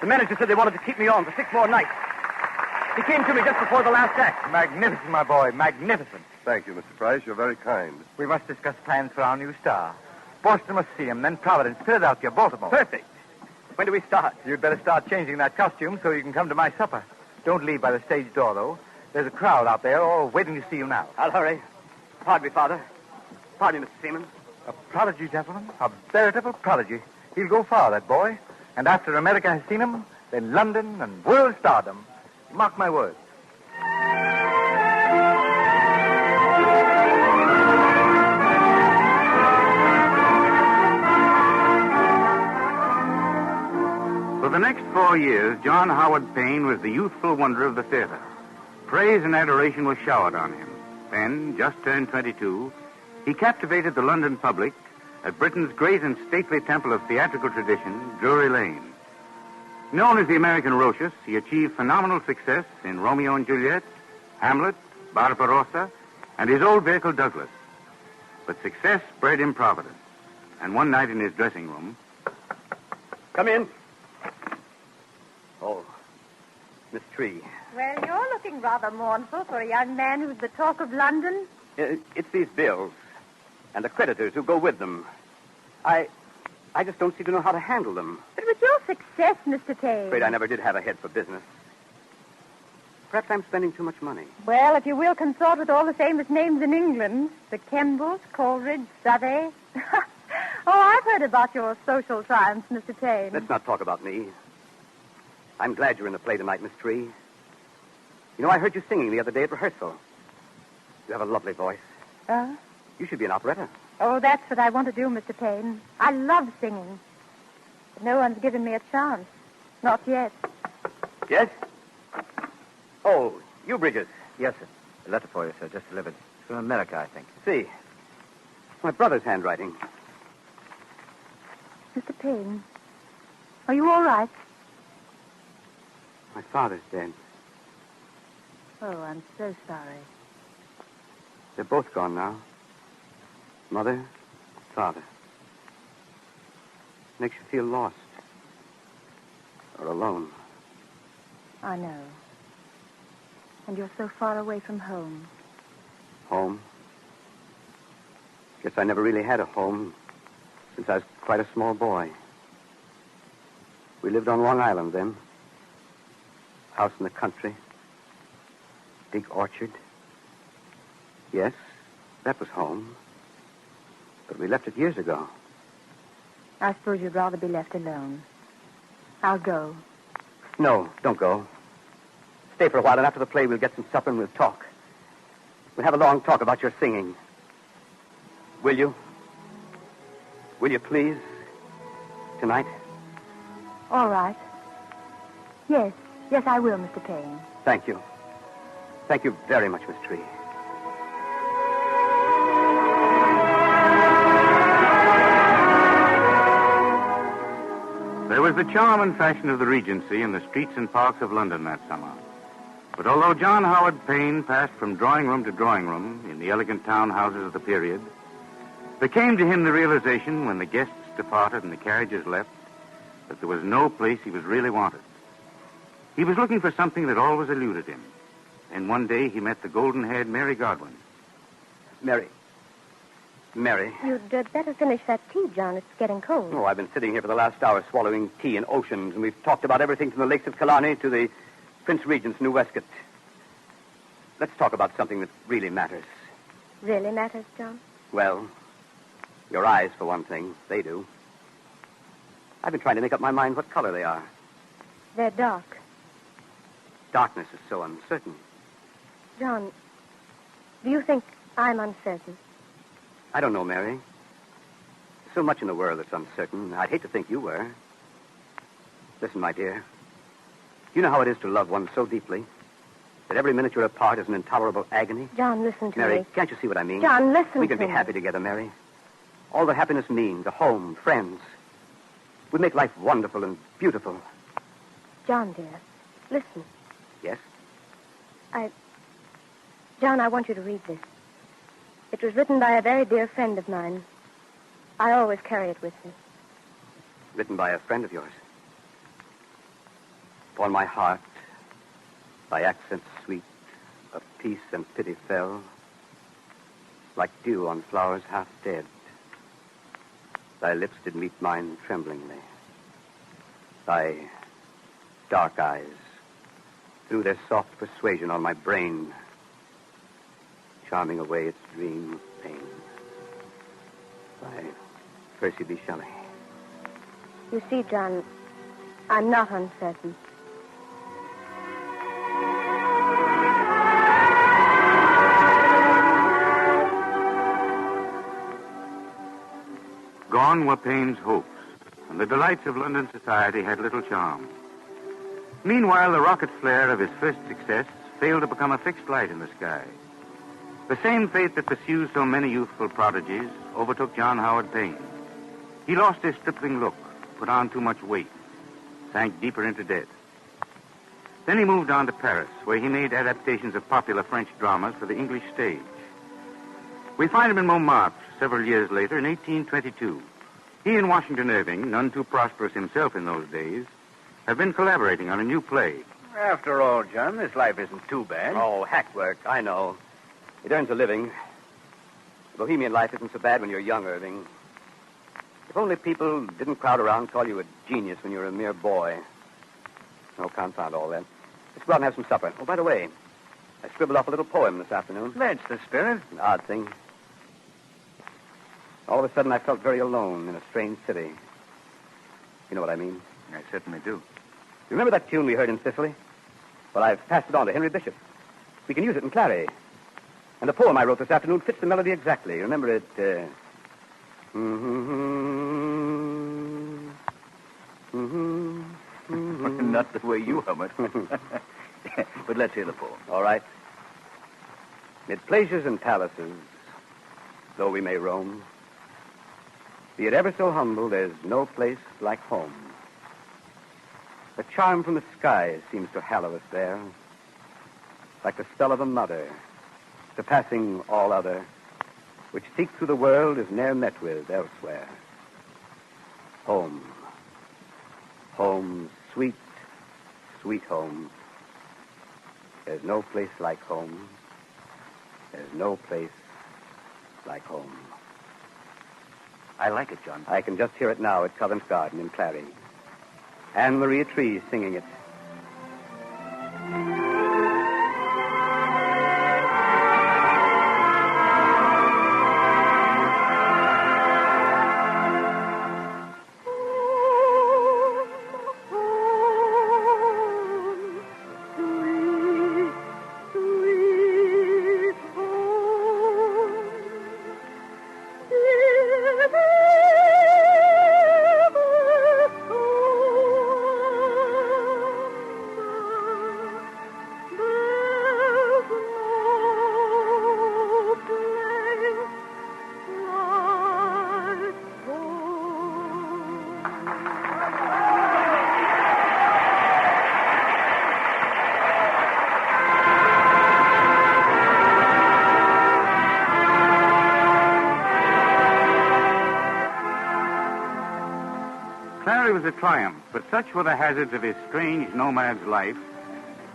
The manager said they wanted to keep me on for 6 more nights. He came to me just before the last act. Magnificent, my boy. Magnificent. Thank you, Mr. Price. You're very kind. We must discuss plans for our new star. Boston must see him, then Providence, Philadelphia, Baltimore. Perfect. When do we start? You'd better start changing that costume so you can come to my supper. Don't leave by the stage door, though. There's a crowd out there all waiting to see you now. I'll hurry. Pardon me, Father. Pardon me, Mr. Seaman. A prodigy, gentlemen. A veritable prodigy. He'll go far, that boy. And after America has seen him, then London and world stardom. Mark my words. For the next 4 years, John Howard Payne was the youthful wonder of the theater. Praise and adoration were showered on him. Then, just turned 22, he captivated the London public at Britain's great and stately temple of theatrical tradition, Drury Lane. Known as the American Rochus, he achieved phenomenal success in Romeo and Juliet, Hamlet, Barbarossa, and his old vehicle, Douglas. But success bred him providence. And one night in his dressing room... Come in. Oh, Miss Tree. Well, you're looking rather mournful for a young man who's the talk of London. It's these bills and the creditors who go with them. I just don't seem to know how to handle them. But with your success, Mr. Payne... Afraid I never did have a head for business. Perhaps I'm spending too much money. Well, if you will consort with all the famous names in England, the Kembles, Coleridge, Southey. Oh, I've heard about your social triumphs, Mr. Payne. Let's not talk about me. I'm glad you're in the play tonight, Miss Tree. You know, I heard you singing the other day at rehearsal. You have a lovely voice. You should be an operetta. Oh, that's what I want to do, Mr. Payne. I love singing. But no one's given me a chance. Not yet. Yes? Oh, you, Bridges. Yes, sir. A letter for you, sir, just delivered. It's from America, I think. See. My brother's handwriting. Mr. Payne, are you all right? My father's dead. Oh, I'm so sorry. They're both gone now. Mother, father. Makes you feel lost. Or alone. I know. And you're so far away from home. Home? Guess I never really had a home since I was quite a small boy. We lived on Long Island then. House in the country. Big orchard. Yes, that was home. But we left it years ago. I suppose you'd rather be left alone. I'll go. No, don't go. Stay for a while, and after the play, we'll get some supper and we'll talk. We'll have a long talk about your singing. Will you? Will you please? Tonight? All right. Yes, I will, Mr. Payne. Thank you. Thank you very much, Miss Tree. There was the charm and fashion of the Regency in the streets and parks of London that summer. But although John Howard Payne passed from drawing room to drawing room in the elegant townhouses of the period, there came to him the realization when the guests departed and the carriages left that there was no place he was really wanted. He was looking for something that always eluded him. And one day he met the golden-haired Mary Godwin. Mary. You'd better finish that tea, John. It's getting cold. Oh, I've been sitting here for the last hour swallowing tea in oceans, and we've talked about everything from the lakes of Killarney to the Prince Regent's New Westcott. Let's talk about something that really matters. Really matters, John? Well, your eyes, for one thing. They do. I've been trying to make up my mind what color they are. They're dark. Darkness is so uncertain. John, do you think I'm uncertain? I don't know, Mary. There's so much in the world that's uncertain. I'd hate to think you were. Listen, my dear. You know how it is to love one so deeply that every minute you're apart is an intolerable agony? John, listen to Mary, me. can't you see what I mean? John, listen We can to be me. happy together, Mary. All that happiness means, a home, friends. We make life wonderful and beautiful. John, dear, listen. Yes? John, I want you to read this. It was written by a very dear friend of mine. I always carry it with me. Written by a friend of yours. Upon my heart, thy accents sweet, of peace and pity fell, like dew on flowers half dead. Thy lips did meet mine tremblingly. Thy dark eyes threw their soft persuasion on my brain, charming away its dream of pain. By Percy B. Shelley. You see, John, I'm not uncertain. Gone were Payne's hopes, and the delights of London society had little charm. Meanwhile, the rocket flare of his first success failed to become a fixed light in the sky. The same fate that pursues so many youthful prodigies overtook John Howard Payne. He lost his stripling look, put on too much weight, sank deeper into debt. Then he moved on to Paris, where he made adaptations of popular French dramas for the English stage. We find him in Montmartre several years later in 1822. He and Washington Irving, none too prosperous himself in those days, have been collaborating on a new play. After all, John, this life isn't too bad. Oh, hack work, I know. It earns a living. Bohemian life isn't so bad when you're young, Irving. If only people didn't crowd around and call you a genius when you were a mere boy. Oh, confound all that. Let's go out and have some supper. Oh, by the way, I scribbled off a little poem this afternoon. That's the spirit. An odd thing. All of a sudden, I felt very alone in a strange city. You know what I mean? I certainly do. You remember that tune we heard in Sicily? Well, I've passed it on to Henry Bishop. We can use it in Clary. And the poem I wrote this afternoon fits the melody exactly. Remember it, Not the way you hum it. But let's hear the poem. All right. Mid pleasures and palaces, though we may roam, be it ever so humble, there's no place like home. A charm from the skies seems to hallow us there, like the spell of a mother, surpassing all other, which seek through the world is ne'er met with elsewhere. Home. Home, sweet, sweet home. There's no place like home. There's no place like home. I like it, John. I can just hear it now at Covent Garden in Clary. Anne Maria Tree singing it. story was a triumph, but such were the hazards of his strange nomad's life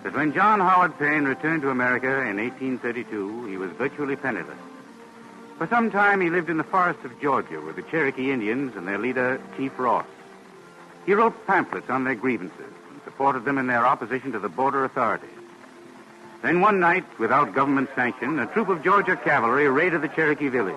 that when John Howard Payne returned to America in 1832, he was virtually penniless. For some time, he lived in the forests of Georgia with the Cherokee Indians and their leader, Chief Ross. He wrote pamphlets on their grievances and supported them in their opposition to the border authorities. Then one night, without government sanction, a troop of Georgia cavalry raided the Cherokee village.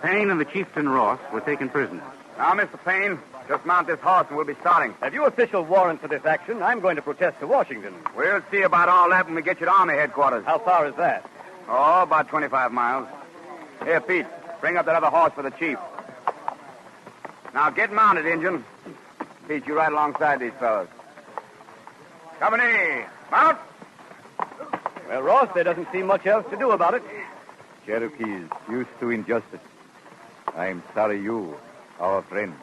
Payne and the chieftain Ross were taken prisoners. Now, Mr. Payne, just mount this horse and we'll be starting. Have you official warrant for this action? I'm going to protest to Washington. We'll see about all that when we get you to Army headquarters. How far is that? Oh, about 25 miles. Here, Pete, bring up that other horse for the chief. Now, get mounted, Injun. Pete, you ride alongside these fellows. Company, mount! Well, Ross, there doesn't seem much else to do about it. Cherokees used to injustice. I'm sorry you, our friend,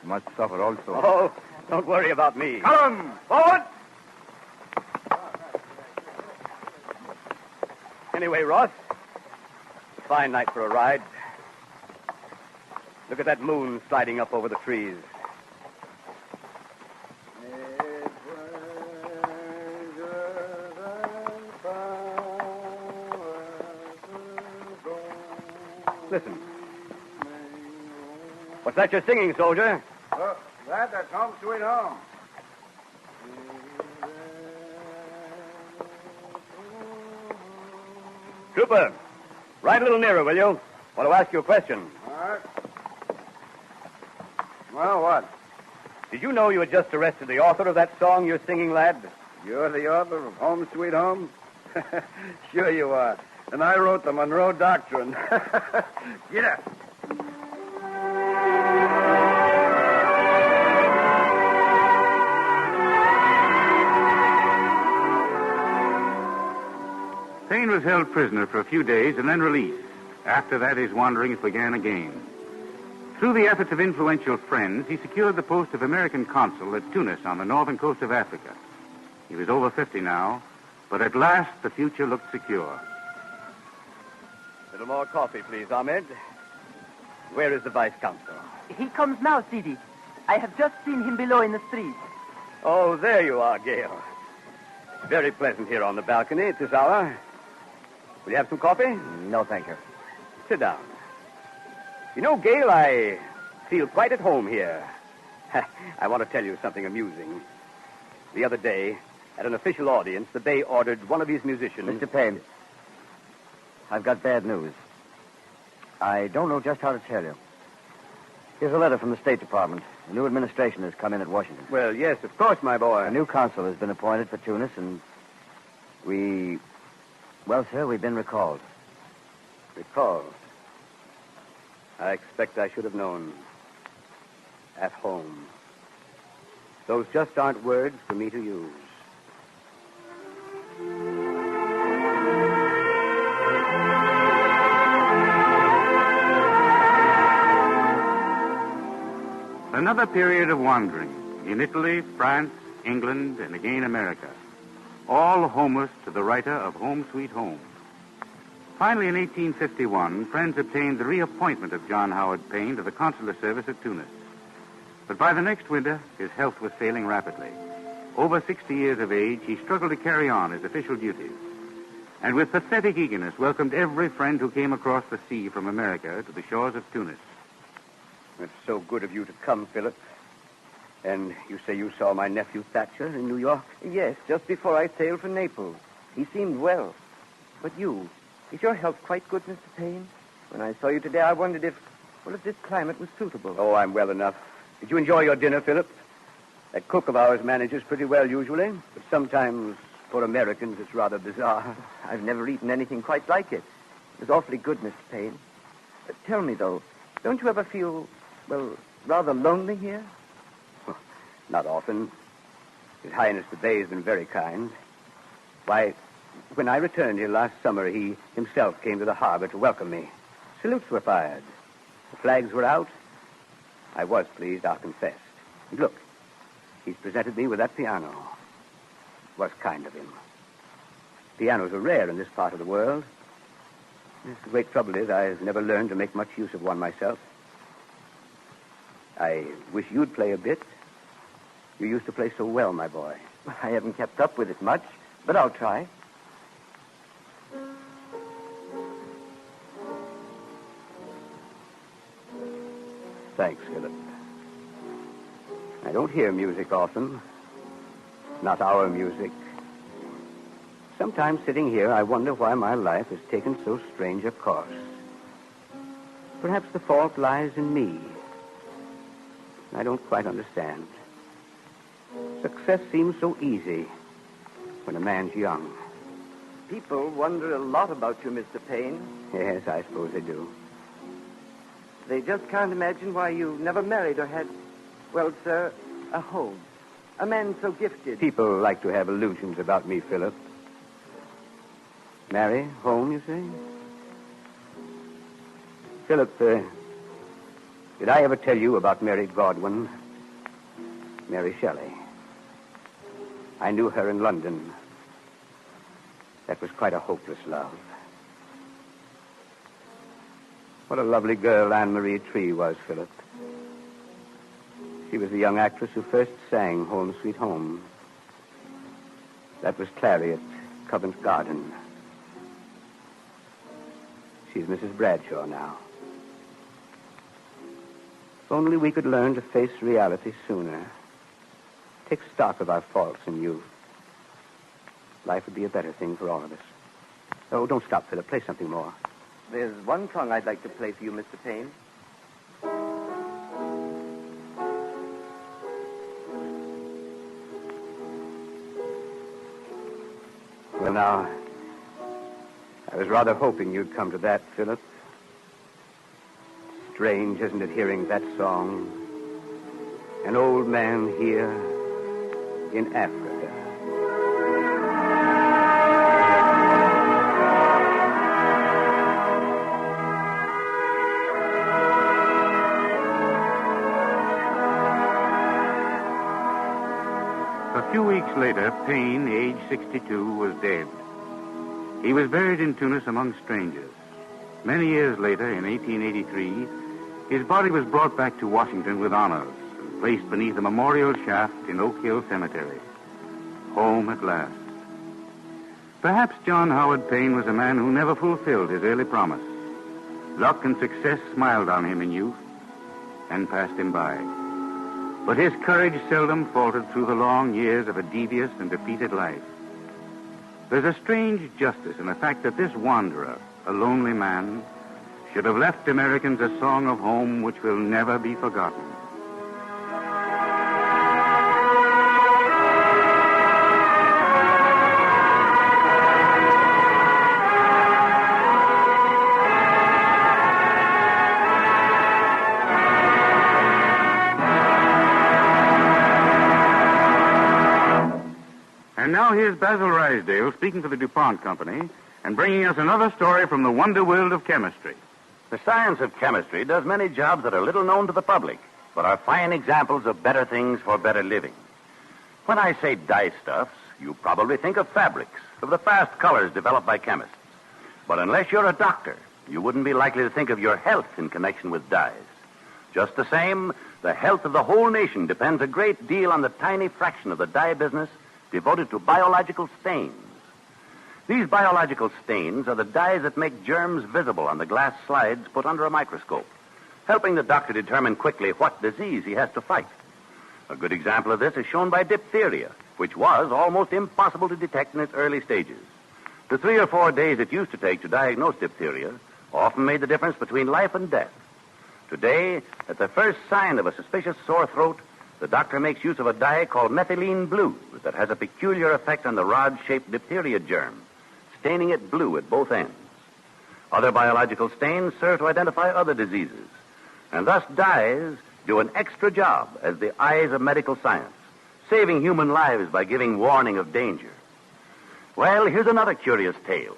must suffer also. Oh, don't worry about me. Column, forward! Anyway, Ross, it's a fine night for a ride. Look at that moon sliding up over the trees. Listen. What's that you're singing, soldier? Oh, that's Home Sweet Home. Trooper, ride a little nearer, will you? Want to ask you a question. All right. Well, what? Did you know you had just arrested the author of that song you're singing, lad? You're the author of Home Sweet Home? Sure you are. And I wrote the Monroe Doctrine. Get up. Payne was held prisoner for a few days and then released. After that, his wanderings began again. Through the efforts of influential friends, he secured the post of American consul at Tunis on the northern coast of Africa. He was over 50 now, but at last the future looked secure. A little more coffee, please, Ahmed. Where is the vice consul? He comes now, Sidi. I have just seen him below in the street. Oh, there you are, Gail. Very pleasant here on the balcony at this hour. Will you have some coffee? No, thank you. Sit down. You know, Gail, I feel quite at home here. I want to tell you something amusing. The other day, at an official audience, the Bey ordered one of his musicians... Mr. Payne, I've got bad news. I don't know just how to tell you. Here's a letter from the State Department. A new administration has come in at Washington. Well, yes, of course, my boy. A new consul has been appointed for Tunis, and well, sir, we've been recalled. Recalled? I expect I should have known. At home. Those just aren't words for me to use. Another period of wandering in Italy, France, England, and again America. All homeless to the writer of Home Sweet Home. Finally, in 1851, friends obtained the reappointment of John Howard Payne to the consular service at Tunis. But by the next winter, his health was failing rapidly. Over 60 years of age, he struggled to carry on his official duties. And with pathetic eagerness, welcomed every friend who came across the sea from America to the shores of Tunis. It's so good of you to come, Philip. And you say you saw my nephew Thatcher in New York? Yes, just before I sailed for Naples. He seemed well. But you, is your health quite good, Mr. Payne? When I saw you today, I wondered if this climate was suitable. Oh, I'm well enough. Did you enjoy your dinner, Philip? That cook of ours manages pretty well usually, but sometimes for Americans it's rather bizarre. I've never eaten anything quite like it. It was awfully good, Mr. Payne. Tell me, though, don't you ever feel, rather lonely here? Not often. His Highness the Bey has been very kind. Why, when I returned here last summer, he himself came to the harbor to welcome me. Salutes were fired. The flags were out. I was pleased, I'll confess. And look, he's presented me with that piano. It was kind of him. Pianos are rare in this part of the world. The great trouble is I've never learned to make much use of one myself. I wish you'd play a bit. You used to play so well, my boy. I haven't kept up with it much, but I'll try. Thanks, Philip. I don't hear music often. Not our music. Sometimes sitting here, I wonder why my life has taken so strange a course. Perhaps the fault lies in me. I don't quite understand. Success seems so easy when a man's young. People wonder a lot about you, Mr. Payne. Yes, I suppose they do. They just can't imagine why you never married or had, well, sir, a home. A man so gifted. People like to have illusions about me, Philip. Marry, home, you say? Philip, did I ever tell you about Mary Godwin? Mary Shelley. I knew her in London. That was quite a hopeless love. What a lovely girl Anne-Marie Tree was, Philip. She was the young actress who first sang Home Sweet Home. That was Clary at Covent Garden. She's Mrs. Bradshaw now. If only we could learn to face reality sooner. Take stock of our faults in youth. Life would be a better thing for all of us. Oh, don't stop, Philip. Play something more. There's one song I'd like to play for you, Mr. Payne. Well, now, I was rather hoping you'd come to that, Philip. Strange, isn't it, hearing that song? An old man here in Africa. A few weeks later, Payne, age 62, was dead. He was buried in Tunis among strangers. Many years later, in 1883, his body was brought back to Washington with honors and placed beneath a memorial shaft in Oak Hill Cemetery. Home at last. Perhaps John Howard Payne was a man who never fulfilled his early promise. Luck and success smiled on him in youth and passed him by. But his courage seldom faltered through the long years of a devious and defeated life. There's a strange justice in the fact that this wanderer, a lonely man, should have left Americans a song of home which will never be forgotten. And now here's Basil Rysdale speaking for the DuPont Company and bringing us another story from the wonder world of chemistry. The science of chemistry does many jobs that are little known to the public, but are fine examples of better things for better living. When I say dyestuffs, you probably think of fabrics, of the fast colors developed by chemists. But unless you're a doctor, you wouldn't be likely to think of your health in connection with dyes. Just the same, the health of the whole nation depends a great deal on the tiny fraction of the dye business devoted to biological stains. These biological stains are the dyes that make germs visible on the glass slides put under a microscope, helping the doctor determine quickly what disease he has to fight. A good example of this is shown by diphtheria, which was almost impossible to detect in its early stages. The 3 or 4 days it used to take to diagnose diphtheria often made the difference between life and death. Today, at the first sign of a suspicious sore throat, the doctor makes use of a dye called methylene blue that has a peculiar effect on the rod-shaped diphtheria germ, staining it blue at both ends. Other biological stains serve to identify other diseases, and thus dyes do an extra job as the eyes of medical science, saving human lives by giving warning of danger. Well, here's another curious tale.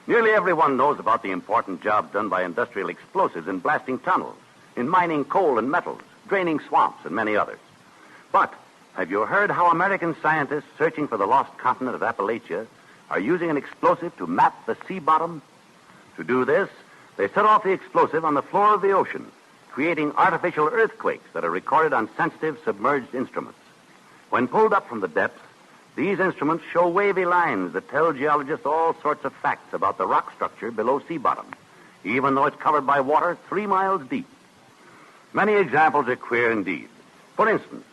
Nearly everyone knows about the important job done by industrial explosives in blasting tunnels, in mining coal and metals, draining swamps, and many others. But have you heard how American scientists searching for the lost continent of Appalachia are using an explosive to map the sea bottom? To do this, they set off the explosive on the floor of the ocean, creating artificial earthquakes that are recorded on sensitive submerged instruments. When pulled up from the depths, these instruments show wavy lines that tell geologists all sorts of facts about the rock structure below sea bottom, even though it's covered by water 3 miles deep. Many examples are queer indeed. For instance,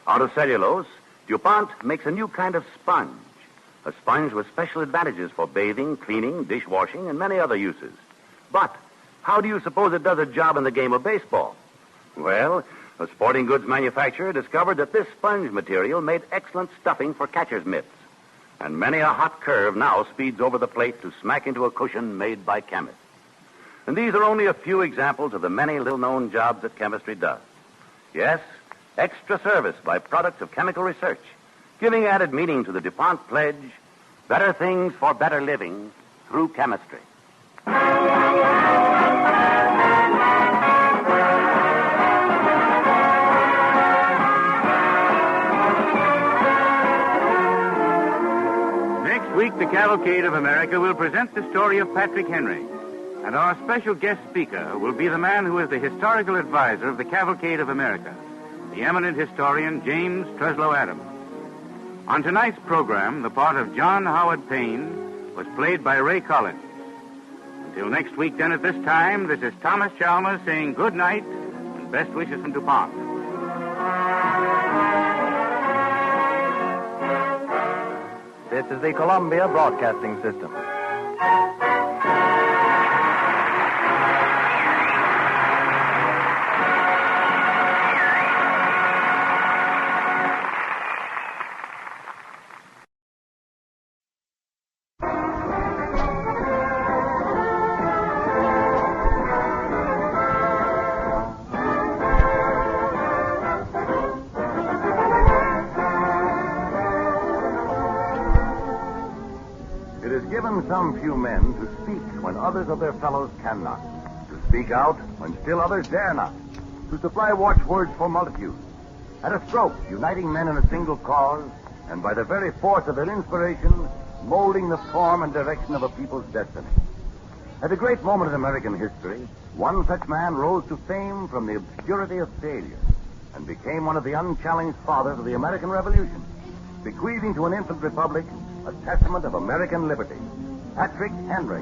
out of cellulose, DuPont makes a new kind of sponge, a sponge with special advantages for bathing, cleaning, dishwashing, and many other uses. But how do you suppose it does a job in the game of baseball? Well, a sporting goods manufacturer discovered that this sponge material made excellent stuffing for catcher's mitts. And many a hot curve now speeds over the plate to smack into a cushion made by chemists. And these are only a few examples of the many little-known jobs that chemistry does. Yes, extra service by products of chemical research, giving added meaning to the DuPont pledge, better things for better living through chemistry. Next week, the Cavalcade of America will present the story of Patrick Henry. And our special guest speaker will be the man who is the historical advisor of the Cavalcade of America, the eminent historian James Treslow Adams. On tonight's program, the part of John Howard Payne was played by Ray Collins. Until next week, then, at this time, this is Thomas Chalmers saying good night and best wishes from DuPont. This is the Columbia Broadcasting System. Some few men to speak when others of their fellows cannot, to speak out when still others dare not, to supply watchwords for multitudes. At a stroke, uniting men in a single cause, and by the very force of their inspiration, molding the form and direction of a people's destiny. At a great moment in American history, one such man rose to fame from the obscurity of failure, and became one of the unchallenged fathers of the American Revolution, bequeathing to an infant republic a testament of American liberty. Patrick Henry.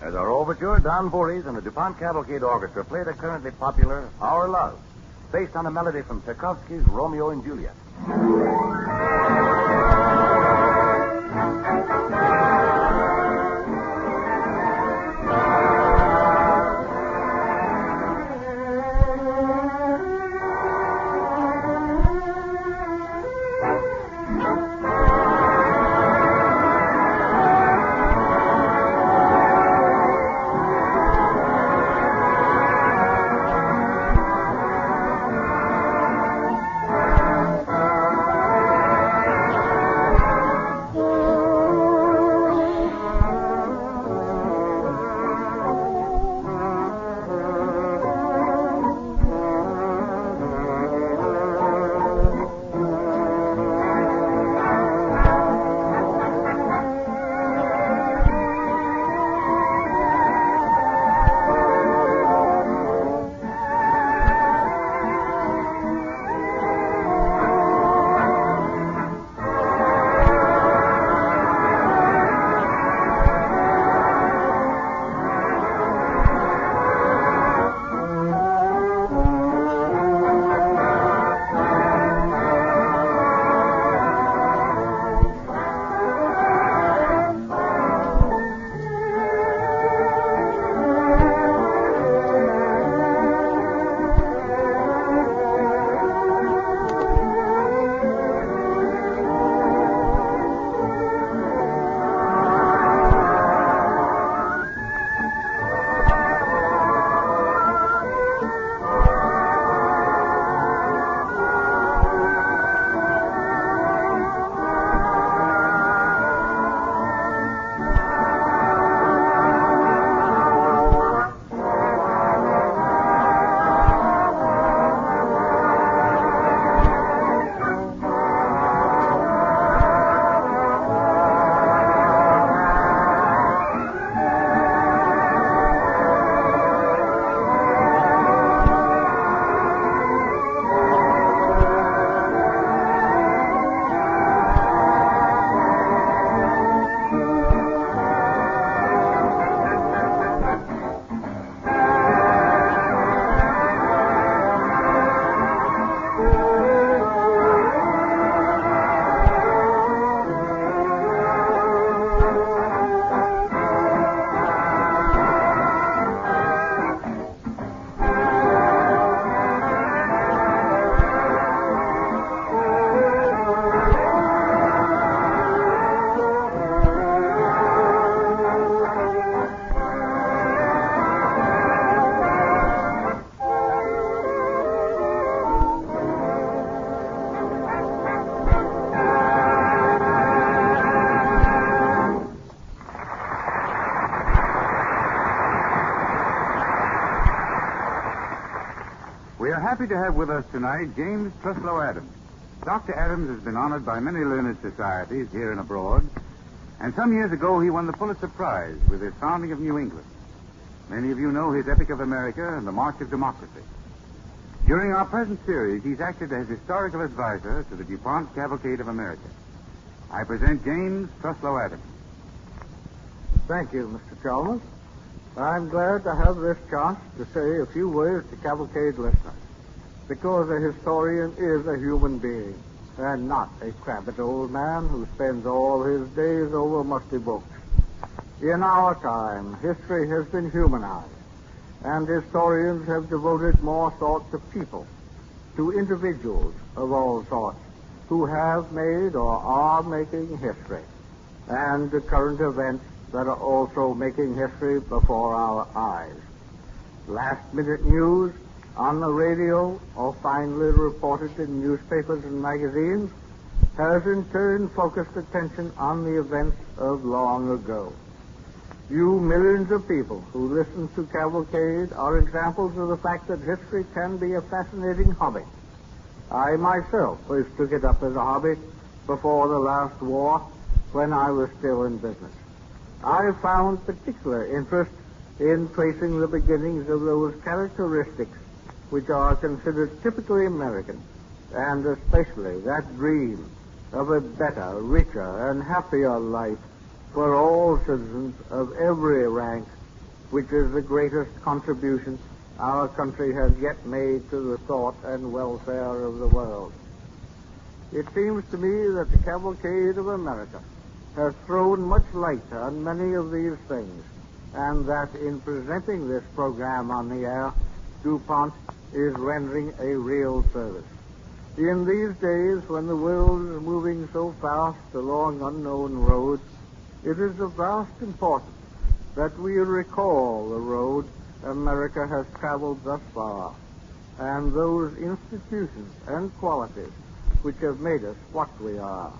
As our overture, Don Voorhees and the DuPont Cavalcade Orchestra play the currently popular Our Love, based on a melody from Tchaikovsky's Romeo and Juliet. happy to have with us tonight James Truslow Adams. Dr. Adams has been honored by many learned societies here and abroad, and some years ago he won the Pulitzer Prize with his founding of New England. Many of you know his Epic of America and the March of Democracy. During our present series, he's acted as historical advisor to the DuPont Cavalcade of America. I present James Truslow Adams. Thank you, Mr. Chalmers. I'm glad to have this chance to say a few words to Cavalcade listeners, because a historian is a human being and not a crabbed old man who spends all his days over musty books. In our time, history has been humanized, and historians have devoted more thought to people, to individuals of all sorts who have made or are making history, and to current events that are also making history before our eyes. Last-minute news on the radio or finally reported in newspapers and magazines has in turn focused attention on the events of long ago. You millions of people who listen to Cavalcade are examples of the fact that history can be a fascinating hobby. I myself first took it up as a hobby before the last war when I was still in business. I found particular interest in tracing the beginnings of those characteristics which are considered typically American, and especially that dream of a better, richer, and happier life for all citizens of every rank, which is the greatest contribution our country has yet made to the thought and welfare of the world. It seems to me that the Cavalcade of America has thrown much light on many of these things, and that in presenting this program on the air, DuPont is rendering a real service. In these days, when the world is moving so fast along unknown roads, it is of vast importance that we recall the road America has traveled thus far, and those institutions and qualities which have made us what we are.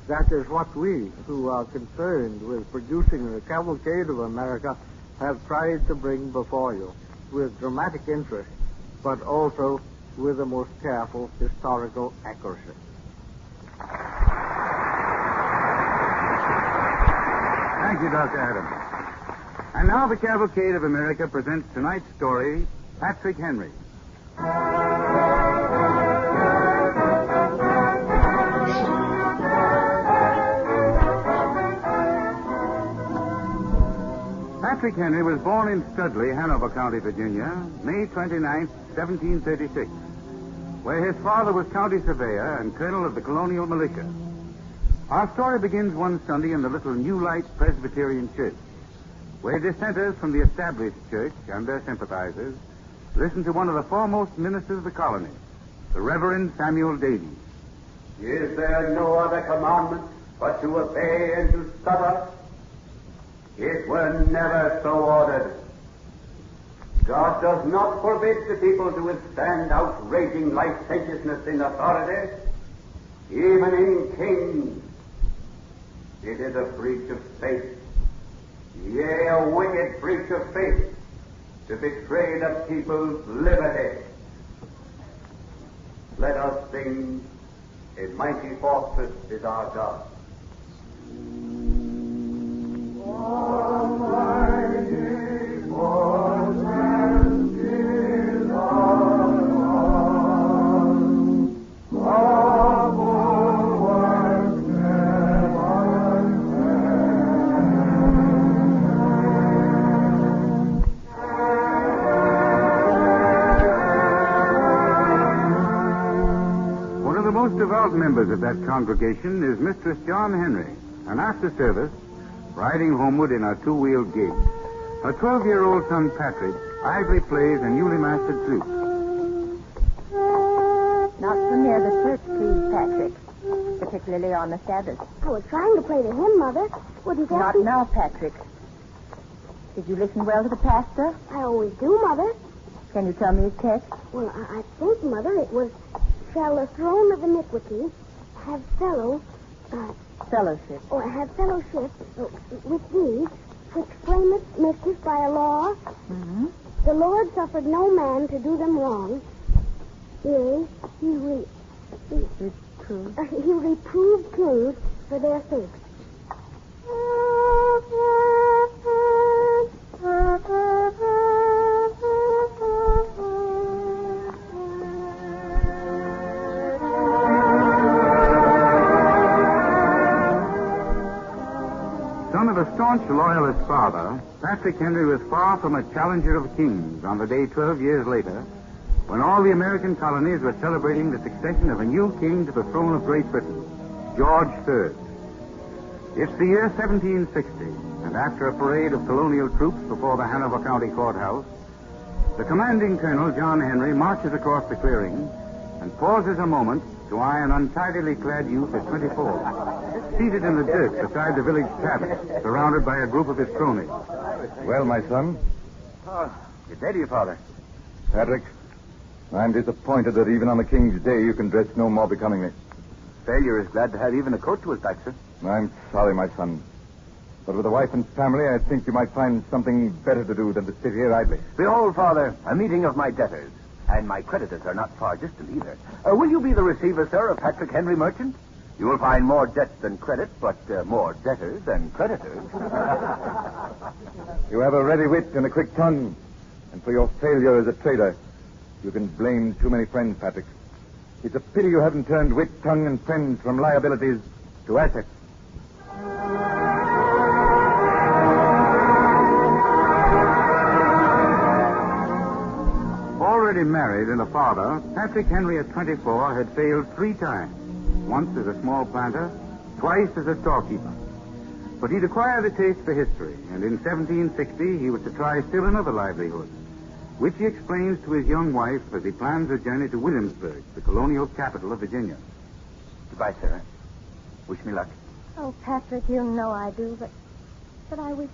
That is what we, who are concerned with producing the Cavalcade of America, have tried to bring before you with dramatic interest, but also with the most careful historical accuracy. Thank you, Dr. Adams. And now the Cavalcade of America presents tonight's story, Patrick Henry. Patrick Henry was born in Studley, Hanover County, Virginia, May 29, 1736, where his father was county surveyor and colonel of the colonial militia. Our story begins one Sunday in the little New Light Presbyterian Church, where dissenters from the established church and their sympathizers listened to one of the foremost ministers of the colony, the Reverend Samuel Davies. Is there no other commandment but to obey and to suffer? It were never so ordered. God does not forbid the people to withstand outraging licentiousness in authority, even in kings. It is a breach of faith, yea, a wicked breach of faith, to betray the people's liberty. Let us sing, "A mighty fortress is our God." Almighty fortress is our God, of bulwarks never One of the most devout members of that congregation is Mistress John Henry, and after service, riding homeward in our two-wheeled gig, her 12-year-old son Patrick idly plays a newly mastered flute. Not so near the church, please, Patrick. Particularly on the Sabbath. I was trying to play the hymn, Mother. Wouldn't that Not be... now, Patrick. Did you listen well to the pastor? I always do, Mother. Can you tell me his text? Well, I think, Mother, it was, "Shall the throne of iniquity have fellowship. Or have fellowship with these, which flameth mischief by a law? Mm-hmm. The Lord suffered no man to do them wrong, Yes, he will. He will reprove kings for their sakes. Son of a staunch loyalist father, Patrick Henry was far from a challenger of kings on the day 12 years later, when all the American colonies were celebrating the succession of a new king to the throne of Great Britain, George III. It's the year 1760, and after a parade of colonial troops before the Hanover County Courthouse, the commanding colonel, John Henry, marches across the clearing and pauses a moment to eye an untidily clad youth of 24, seated in the dirt beside the village cabin, surrounded by a group of his cronies. Well, my son? Oh, good day to you, Father. Patrick, I'm disappointed that even on the King's Day you can dress no more becomingly. Failure is glad to have even a coat to his back, sir. I'm sorry, my son. But with a wife and family, I think you might find something better to do than to sit here idly. Behold, Father, a meeting of my debtors. And my creditors are not far distant either. Will you be the receiver, sir, of Patrick Henry Merchant? You will find more debts than credit, but more debtors than creditors. You have a ready wit and a quick tongue. And for your failure as a trader, you can blame too many friends, Patrick. It's a pity you haven't turned wit, tongue, and friends from liabilities to assets. Already married and a father, Patrick Henry at 24 had failed 3 times. Once as a small planter, twice as a storekeeper. But he'd acquired a taste for history, and in 1760 he was to try still another livelihood, which he explains to his young wife as he plans a journey to Williamsburg, the colonial capital of Virginia. Goodbye, Sarah. Wish me luck. Oh, Patrick, you know I do, but I wish...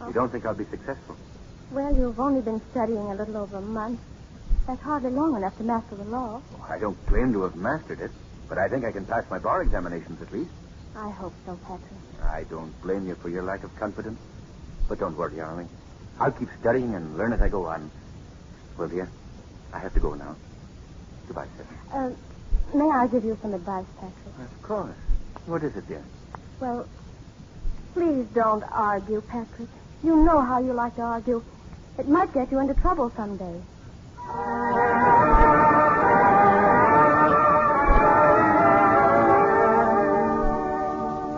You don't think I'll be successful? Well, you've only been studying a little over a month. That's hardly long enough to master the law. Oh, I don't claim to have mastered it, but I think I can pass my bar examinations at least. I hope so, Patrick. I don't blame you for your lack of confidence. But don't worry, darling. I'll keep studying and learn as I go on. Well, dear, I have to go now. Goodbye, Sarah. May I give you some advice, Patrick? Of course. What is it, dear? Well, please don't argue, Patrick. You know how you like to argue. It might get you into trouble someday.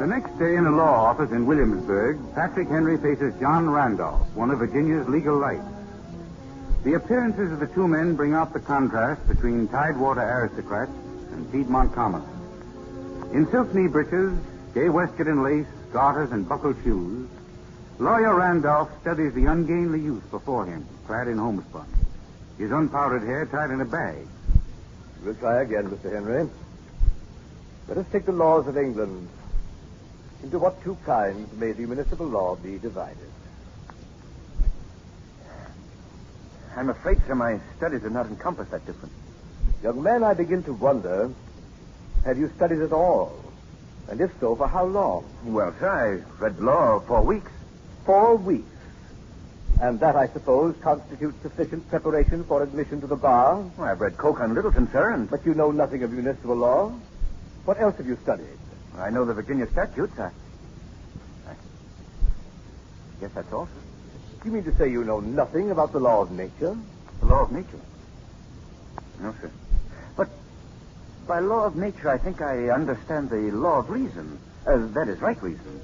The next day in a law office in Williamsburg, Patrick Henry faces John Randolph, one of Virginia's legal lights. The appearances of the two men bring out the contrast between Tidewater aristocrats and Piedmont commoners. In silk knee breeches, gay waistcoat and lace, garters and buckled shoes, Lawyer Randolph studies the ungainly youth before him, clad in homespun, his unpowdered hair tied in a bag. We'll try again, Mr. Henry. Let us take the laws of England. Into what 2 kinds may the municipal law be divided? I'm afraid, sir, my studies do not encompass that difference. Young man, I begin to wonder, have you studied at all? And if so, for how long? Well, sir, I read law 4 weeks. 4 weeks. And that, I suppose, constitutes sufficient preparation for admission to the bar? Well, I've read Coke on Littleton, sir, and... But you know nothing of municipal law? What else have you studied? I know the Virginia statutes. I guess that's all, sir. You mean to say you know nothing about the law of nature? The law of nature? No, sir. But by law of nature, I think I understand the law of reason. That is, right reason.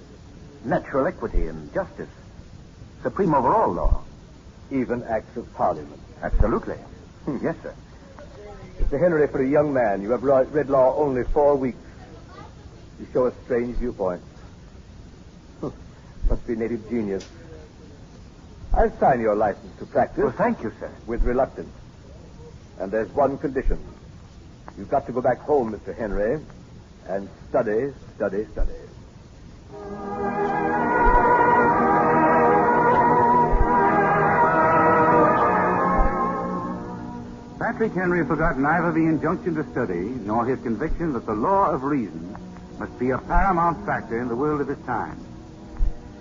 Natural equity and justice. Supreme over all law. Even acts of parliament. Absolutely. Yes, sir. Mr. Henry, for a young man, you have read law only 4 weeks. You show a strange viewpoint. Must be native genius. I'll sign your license to practice. Well, thank you, sir. With reluctance. And there's one condition. You've got to go back home, Mr. Henry, and study, study, study. Patrick Henry forgot neither the injunction to study nor his conviction that the law of reason must be a paramount factor in the world of his time.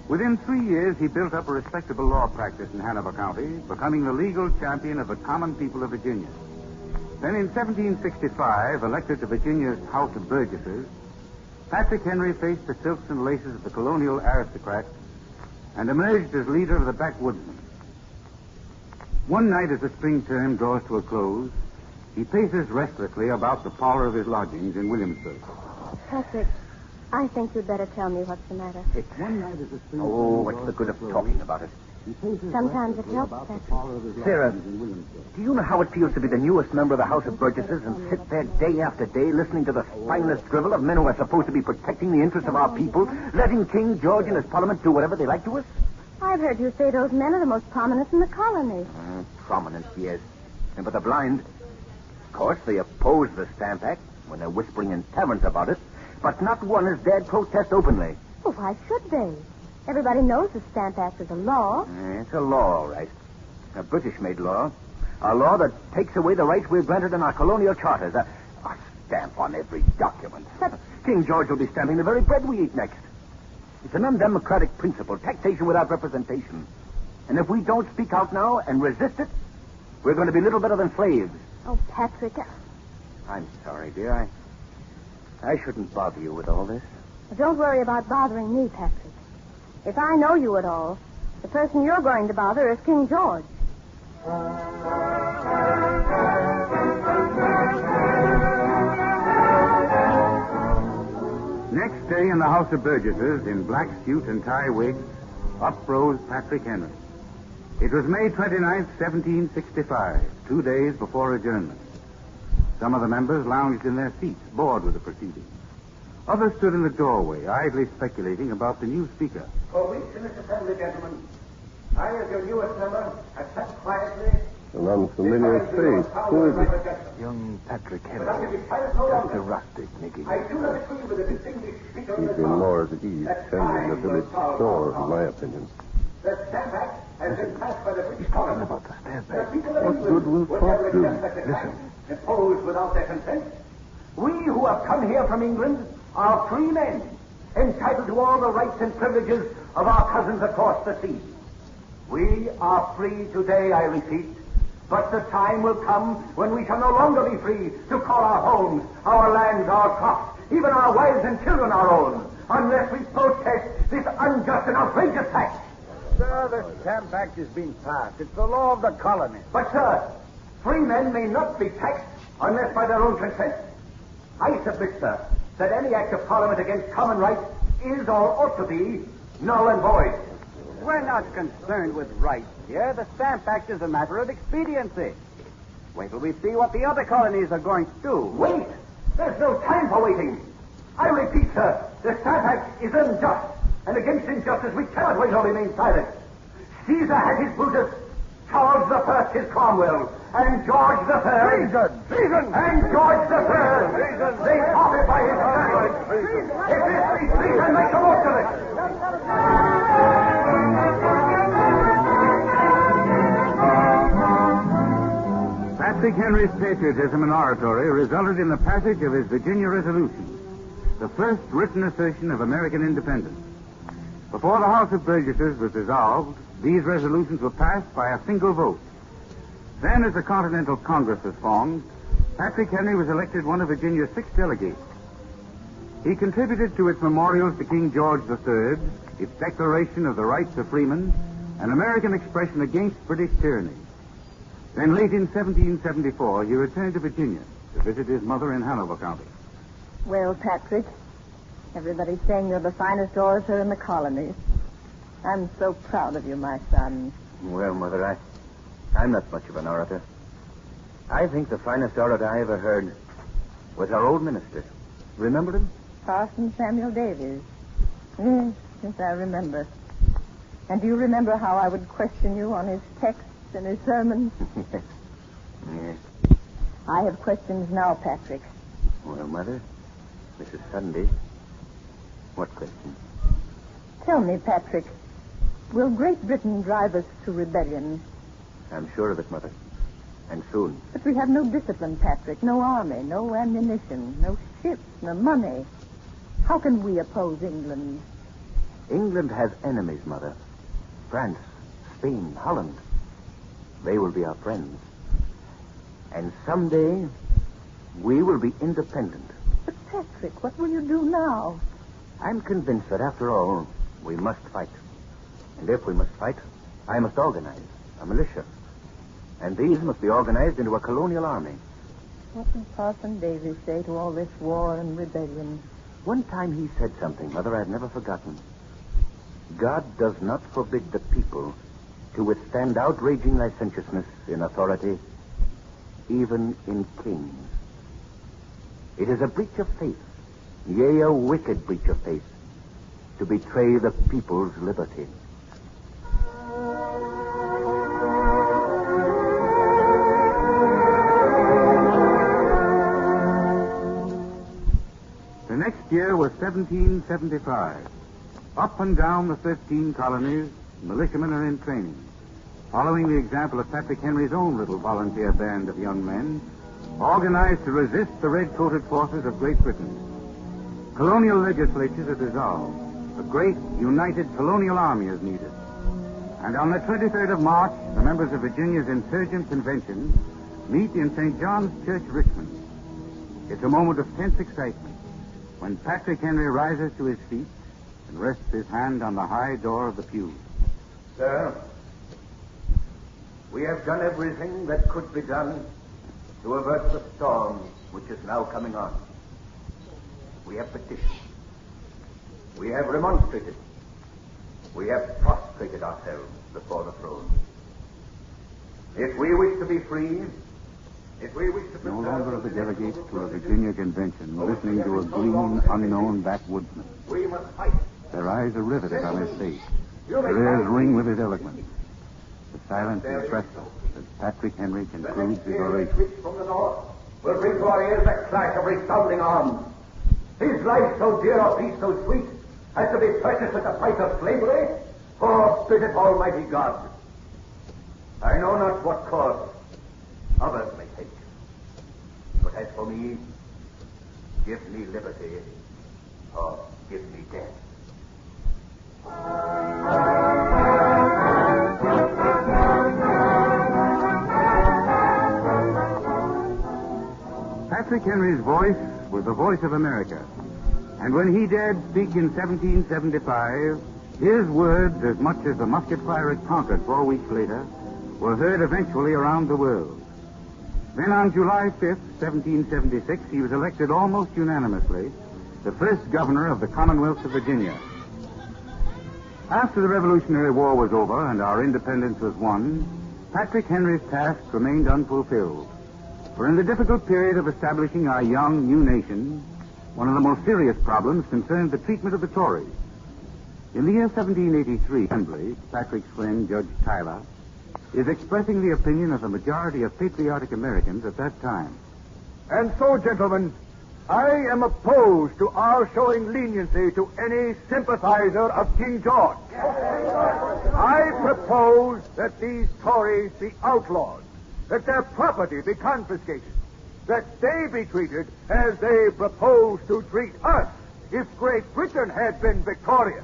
Within 3 years, he built up a respectable law practice in Hanover County, becoming the legal champion of the common people of Virginia. Then in 1765, elected to Virginia's House of Burgesses, Patrick Henry faced the silks and laces of the colonial aristocrats and emerged as leader of the backwoodsmen. One night as the spring term draws to a close, he paces restlessly about the parlor of his lodgings in Williamsburg. Patrick, I think you'd better tell me what's the matter. One night as the spring Oh, what's the good of talking about it? Sometimes it helps, Patrick. Sarah, do you know how it feels to be the newest member of the House of Burgesses and sit there day after day listening to the spineless drivel of men who are supposed to be protecting the interests of our people, letting King George and his parliament do whatever they like to us? I've heard you say those men are the most prominent in the colony. Prominent, yes. But they're blind. Of course, they oppose the Stamp Act when they're whispering in taverns about it, but not one has dared protest openly. Well, why should they? Everybody knows the Stamp Act is a law. It's a law, all right. A British-made law. A law that takes away the rights we're granted in our colonial charters. A stamp on every document. King George will be stamping the very bread we eat next. It's an undemocratic principle, taxation without representation. And if we don't speak out now and resist it, we're going to be little better than slaves. Oh, Patrick. I'm sorry, dear. I shouldn't bother you with all this. Don't worry about bothering me, Patrick. If I know you at all, the person you're going to bother is King George. Next day in the House of Burgesses, in black suit and tie wig, up rose Patrick Henry. It was May 29th, 1765, 2 days before adjournment. Some of the members lounged in their seats, bored with the proceedings. Others stood in the doorway, idly speculating about the new speaker. For weeks in this assembly, gentlemen, I, as your newest member, have sat quietly. An unfamiliar face. Who is it? Young Patrick Henry. Just a rustic, Nicky. I do not agree with the distinguished speaker. He's been more at ease tending the village store, in my opinion. The Stamp Act has been passed by the British Parliament. About the Stamp Act. What good will talk do? Listen. Imposed without their consent. We who have come here from England are free men, entitled to all the rights and privileges of our cousins across the sea. We are free today, I repeat, but the time will come when we shall no longer be free to call our homes, our lands, our crops, even our wives and children our own, unless we protest this unjust and outrageous tax. Sir, the Stamp Act is being passed. It's the law of the colony. But, sir, free men may not be taxed unless by their own consent. I submit, sir, that any act of Parliament against common rights is or ought to be null and void. We're not concerned with rights here. The Stamp Act is a matter of expediency. Wait till we see what the other colonies are going to do. Wait! There's no time for waiting. I repeat, sir, the Stamp Act is unjust, and against injustice we cannot wait or remain silent. Caesar had his Brutus, Charles I his Cromwell, and George III. Treason! And George III. They profit by his standards. If this be treason, make the most of it. Patrick Henry's patriotism and oratory resulted in the passage of his Virginia Resolution, the first written assertion of American independence. Before the House of Burgesses was dissolved, these resolutions were passed by a single vote. Then, as the Continental Congress was formed, Patrick Henry was elected one of Virginia's 6 delegates. He contributed to its memorials to King George III, its Declaration of the Rights of Freemen, an American expression against British tyranny. Then, late in 1774, he returned to Virginia to visit his mother in Hanover County. Well, Patrick, everybody's saying you're the finest orator in the colonies. I'm so proud of you, my son. Well, Mother, I'm not much of an orator. I think the finest orator I ever heard was our old minister. Remember him? Carson Samuel Davies. Yes, I remember. And do you remember how I would question you on his texts and his sermons? Yes. I have questions now, Patrick. Well, Mother, this is Sunday. What question? Tell me, Patrick, will Great Britain drive us to rebellion? I'm sure of it, Mother. And soon. But we have no discipline, Patrick. No army, no ammunition, no ships, no money. How can we oppose England? England has enemies, Mother. France, Spain, Holland. They will be our friends. And someday, we will be independent. But, Patrick, what will you do now? I'm convinced that, after all, we must fight. And if we must fight, I must organize a militia. And these must be organized into a colonial army. What will Parson Davies say to all this war and rebellion? One time he said something, Mother, I've never forgotten. God does not forbid the people to withstand outraging licentiousness in authority, even in kings. It is a breach of faith, yea, a wicked breach of faith, to betray the people's liberty. The next year was 1775. Up and down the 13 colonies, militiamen are in training, following the example of Patrick Henry's own little volunteer band of young men, organized to resist the red-coated forces of Great Britain. Colonial legislatures are dissolved. A great, united colonial army is needed. And on the 23rd of March, the members of Virginia's Insurgent Convention meet in St. John's Church, Richmond. It's a moment of tense excitement when Patrick Henry rises to his feet and rests his hand on the high door of the pew. Sir, we have done everything that could be done to avert the storm which is now coming on. We have petitioned. We have remonstrated. We have prostrated ourselves before the throne. If we wish to be free, if we wish to... No longer are the delegates to a Virginia convention listening to a green, unknown backwoodsman. We must fight. Their eyes are riveted on his face. Their ears ring with his eloquence. The silence is breathless as Patrick Henry concludes his oration. From the north will bring to our ears a clash of resounding arms. His life so dear or peace so sweet has to be purchased at the price of slavery? Forbid it, Almighty God. I know not what course others may take. But as for me, give me liberty or give me death. Patrick Henry's voice was the voice of America. And when he dared speak in 1775, his words, as much as the musket fire at Concord 4 weeks later, were heard eventually around the world. Then on July 5th, 1776, he was elected almost unanimously the first governor of the Commonwealth of Virginia. After the Revolutionary War was over and our independence was won, Patrick Henry's task remained unfulfilled. For in the difficult period of establishing our young new nation, one of the most serious problems concerned the treatment of the Tories. In the year 1783, Assembly, Patrick's friend, Judge Tyler, is expressing the opinion of the majority of patriotic Americans at that time. And so, gentlemen, I am opposed to our showing leniency to any sympathizer of King George. I propose that these Tories be outlawed, that their property be confiscated, that they be treated as they propose to treat us if Great Britain had been victorious.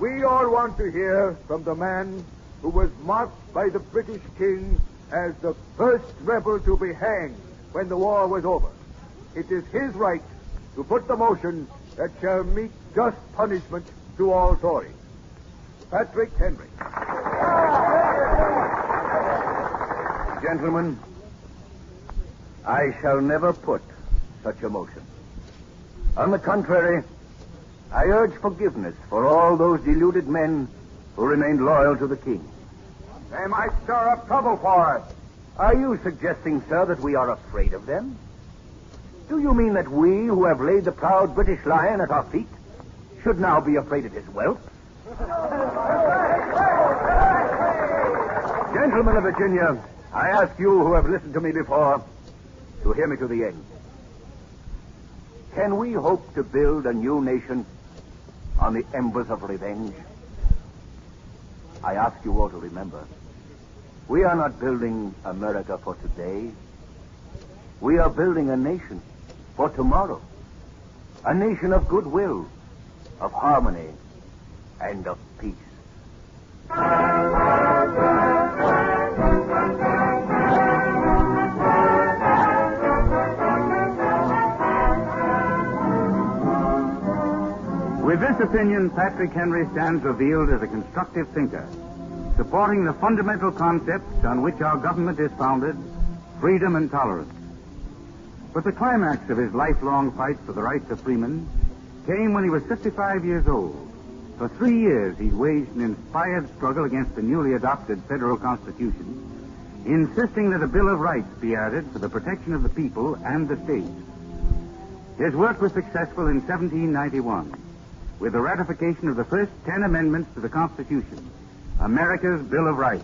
We all want to hear from the man who was marked by the British King as the first rebel to be hanged when the war was over. It is his right to put the motion that shall meet just punishment to all Tories. Patrick Henry. Gentlemen, I shall never put such a motion. On the contrary, I urge forgiveness for all those deluded men who remained loyal to the king. They might stir up trouble for us. Are you suggesting, sir, that we are afraid of them? Do you mean that we, who have laid the proud British lion at our feet, should now be afraid of his wealth? Gentlemen of Virginia, I ask you who have listened to me before to hear me to the end. Can we hope to build a new nation on the embers of revenge? I ask you all to remember, we are not building America for today. We are building a nation for tomorrow. A nation of goodwill, of harmony, and of peace. opinion, Patrick Henry stands revealed as a constructive thinker, supporting the fundamental concepts on which our government is founded, freedom and tolerance. But the climax of his lifelong fight for the rights of freemen came when he was 55 years old. For 3 years, he waged an inspired struggle against the newly adopted federal constitution, insisting that a Bill of Rights be added for the protection of the people and the states. His work was successful in 1791 with the ratification of the first 10 amendments to the Constitution, America's Bill of Rights.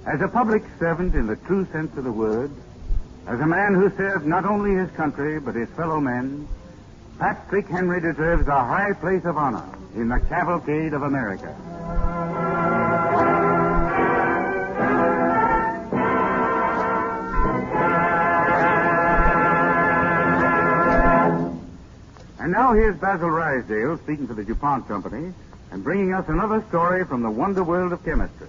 As a public servant in the true sense of the word, as a man who served not only his country but his fellow men, Patrick Henry deserves a high place of honor in the Cavalcade of America. And now here's Basil Rysdale speaking for the DuPont Company and bringing us another story from the wonder world of chemistry.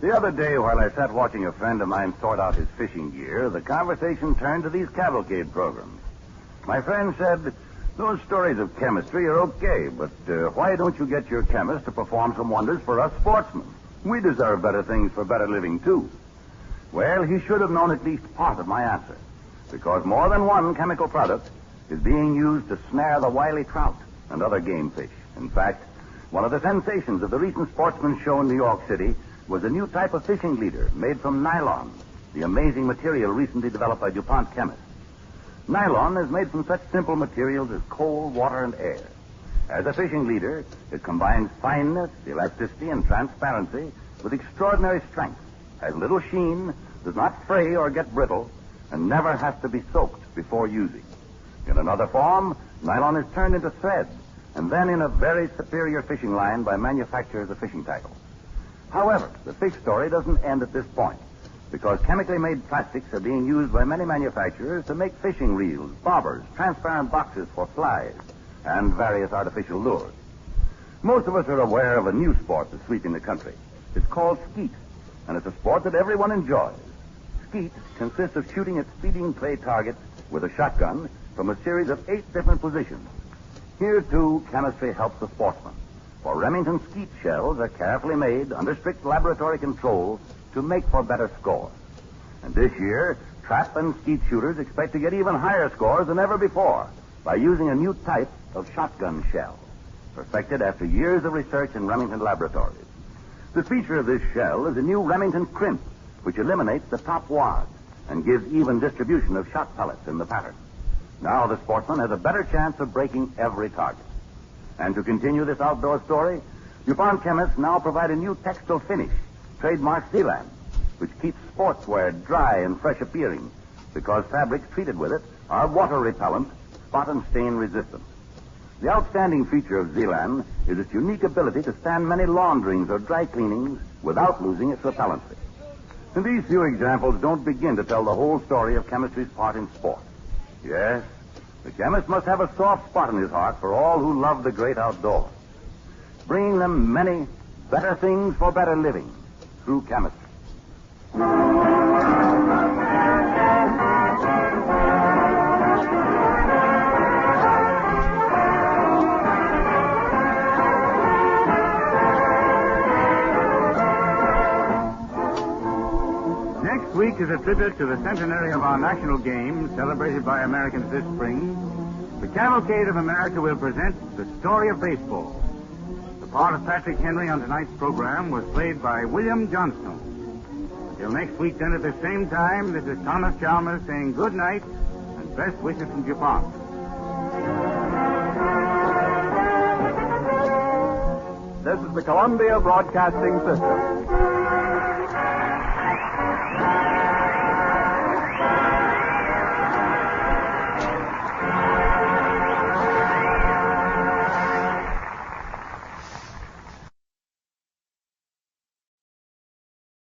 The other day, while I sat watching a friend of mine sort out his fishing gear, the conversation turned to these cavalcade programs. My friend said, those stories of chemistry are okay, but why don't you get your chemist to perform some wonders for us sportsmen? We deserve better things for better living, too. Well, he should have known at least part of my answer, because more than one chemical product is being used to snare the wily trout and other game fish. In fact, one of the sensations of the recent sportsman's show in New York City was a new type of fishing leader made from nylon, the amazing material recently developed by DuPont chemists. Nylon is made from such simple materials as coal, water, and air. As a fishing leader, it combines fineness, elasticity, and transparency with extraordinary strength, has little sheen, does not fray or get brittle, and never has to be soaked before using. In another form, nylon is turned into thread, and then in a very superior fishing line by manufacturers of fishing tackle. However, the fish story doesn't end at this point, because chemically made plastics are being used by many manufacturers to make fishing reels, bobbers, transparent boxes for flies, and various artificial lures. Most of us are aware of a new sport that's sweeping the country. It's called skeet, and it's a sport that everyone enjoys. Skeet consists of shooting at speeding prey targets with a shotgun from a series of 8 different positions. Here, too, chemistry helps the sportsman. For Remington skeet shells are carefully made under strict laboratory control to make for better scores. And this year, trap and skeet shooters expect to get even higher scores than ever before by using a new type of shotgun shell, perfected after years of research in Remington laboratories. The feature of this shell is a new Remington crimp, which eliminates the top wad and gives even distribution of shot pellets in the pattern. Now the sportsman has a better chance of breaking every target. And to continue this outdoor story, DuPont chemists now provide a new textile finish, trademark Zealand, which keeps sportswear dry and fresh appearing because fabrics treated with it are water repellent, spot and stain resistant. The outstanding feature of Zealand is its unique ability to stand many launderings or dry cleanings without losing its repellency. And these few examples don't begin to tell the whole story of chemistry's part in sport. Yes, the chemist must have a soft spot in his heart for all who love the great outdoors, bringing them many better things for better living through chemistry. Next week is a tribute to the centenary of our national game celebrated by Americans this spring. The Cavalcade of America will present the story of baseball. The part of Patrick Henry on tonight's program was played by William Johnstone. Until next week, then, at the same time, this is Thomas Chalmers saying good night and best wishes from DuPont. This is the Columbia Broadcasting System.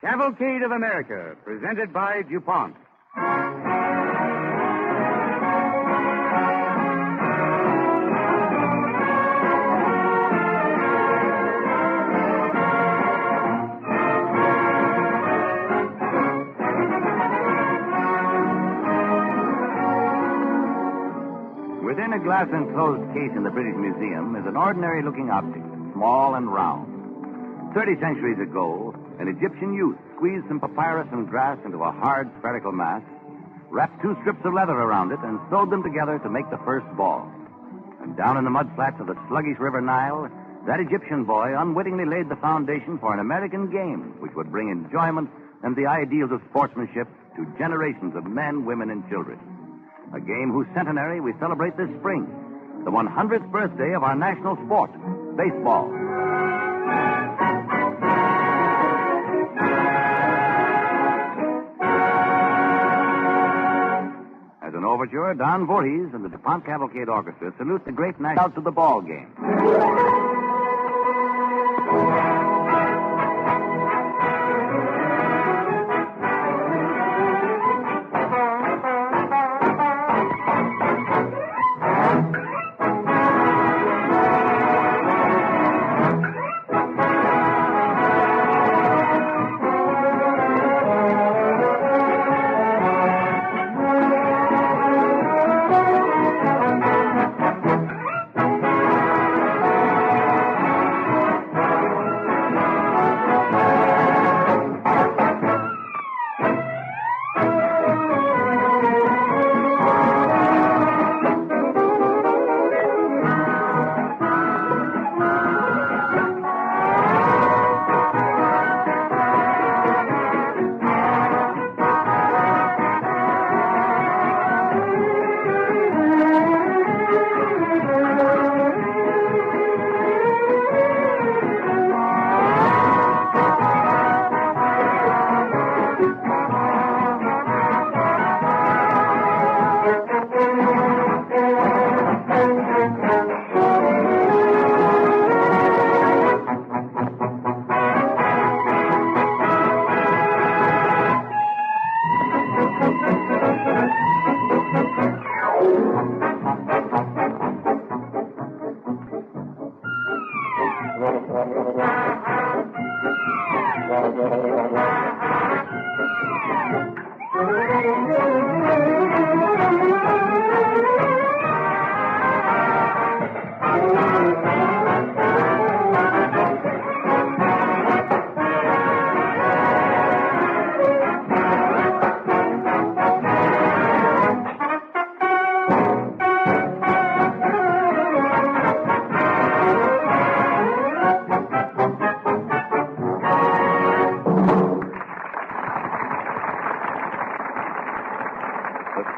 Cavalcade of America, presented by DuPont. Within Behind a glass enclosed case in the British Museum is an ordinary-looking object, small and round. 30 centuries ago, an Egyptian youth squeezed some papyrus and grass into a hard spherical mass, wrapped 2 strips of leather around it, and sewed them together to make the first ball. And down in the mud flats of the sluggish River Nile, that Egyptian boy unwittingly laid the foundation for an American game which would bring enjoyment and the ideals of sportsmanship to generations of men, women, and children. A game whose centenary we celebrate this spring, the 100th birthday of our national sport, baseball. As an overture, Don Voorhees and the DuPont Cavalcade Orchestra salute the great national out to the ball game.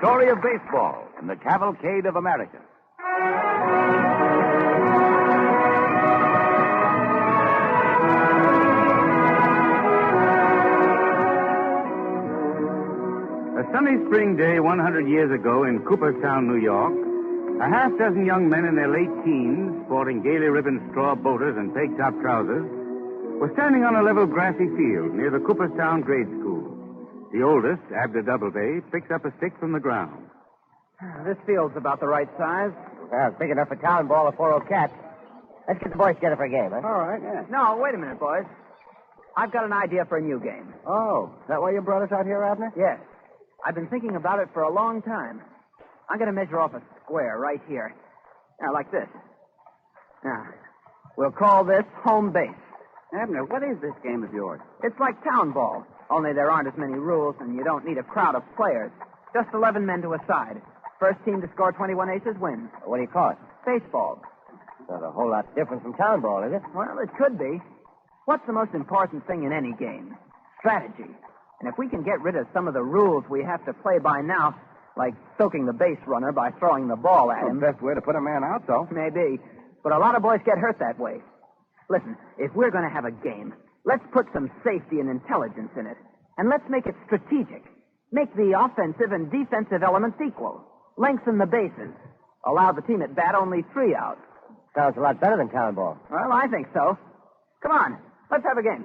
Story of baseball in the Cavalcade of America. A sunny spring day 100 years ago in Cooperstown, New York, a half-dozen young men in their late teens, sporting gaily ribboned straw boaters and peg-top trousers, were standing on a level grassy field near the Cooperstown grade school. The oldest, Abner Doubleday, picked up a stick from the ground. This field's about the right size. It's big enough for town ball or 4-0 cats. Let's get the boys together for a game, huh? All right, yeah. No, wait a minute, boys. I've got an idea for a new game. Oh, is that why you brought us out here, Abner? Yes. I've been thinking about it for a long time. I'm going to measure off a square right here. Now, like this. Now, we'll call this home base. Abner, what is this game of yours? It's like town ball, only there aren't as many rules and you don't need a crowd of players. Just 11 men to a side. First team to score 21 aces wins. What do you call it? Baseball. Not a whole lot different from town ball, is it? Well, it could be. What's the most important thing in any game? Strategy. And if we can get rid of some of the rules we have to play by now, like soaking the base runner by throwing the ball at him. The best way to put a man out, though. Maybe. But a lot of boys get hurt that way. Listen, if we're going to have a game, let's put some safety and intelligence in it. And let's make it strategic. Make the offensive and defensive elements equal. Lengthen the bases. Allow the team at bat only 3 out. Sounds a lot better than town ball. Well, I think so. Come on, let's have a game.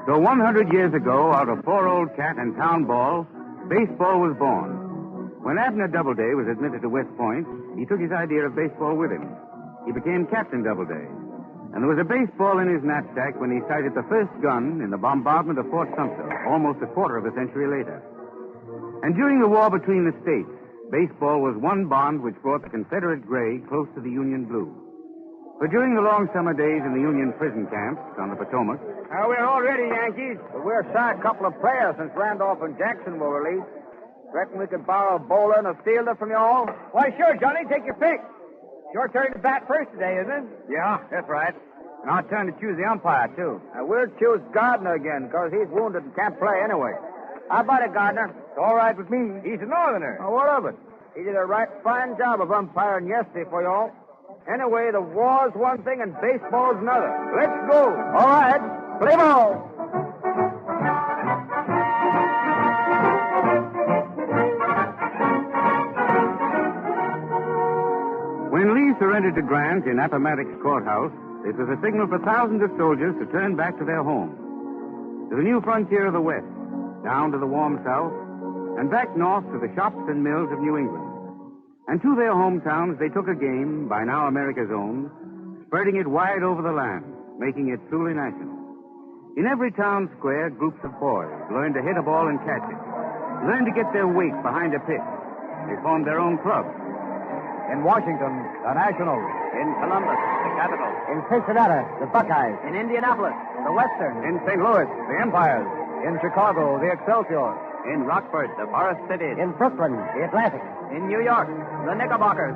So 100 years ago, out of 4-0 cat and town ball, baseball was born. When Abner Doubleday was admitted to West Point, he took his idea of baseball with him. He became Captain Doubleday. And there was a baseball in his knapsack when he sighted the first gun in the bombardment of Fort Sumter, almost a quarter of a century later. And during the war between the states, baseball was one bond which brought the Confederate gray close to the Union blue. For during the long summer days in the Union prison camps on the Potomac... We're all ready, Yankees. But we're shy a couple of players since Randolph and Jackson were released. Reckon we could borrow a bowler and a fielder from you all? Why, sure, Johnny. Take your pick. Your turn to bat first today, isn't it? Yeah, that's right. And our turn to choose the umpire, too. Now, we'll choose Gardner again, because he's wounded and can't play anyway. How about it, Gardner? It's all right with me. He's a Northerner. Oh, what of it? He did a right fine job of umpiring yesterday for you all. Anyway, the war's one thing and baseball's another. Let's go. All right. Play ball. When Lee surrendered to Grant in Appomattox Courthouse, it was a signal for thousands of soldiers to turn back to their homes, to the new frontier of the West, down to the warm South, and back north to the shops and mills of New England. And to their hometowns they took a game, by now America's own, spreading it wide over the land, making it truly national. In every town square, groups of boys learned to hit a ball and catch it, learned to get their weight behind a pitch. They formed their own clubs. In Washington, the Nationals. In Columbus, the capital. In Cincinnati, the Buckeyes. In Indianapolis, the Western. In St. Louis, the Empires. In Chicago, the Excelsior. In Rockford, the Forest Cities. In Brooklyn, the Atlantic. In New York, the Knickerbockers.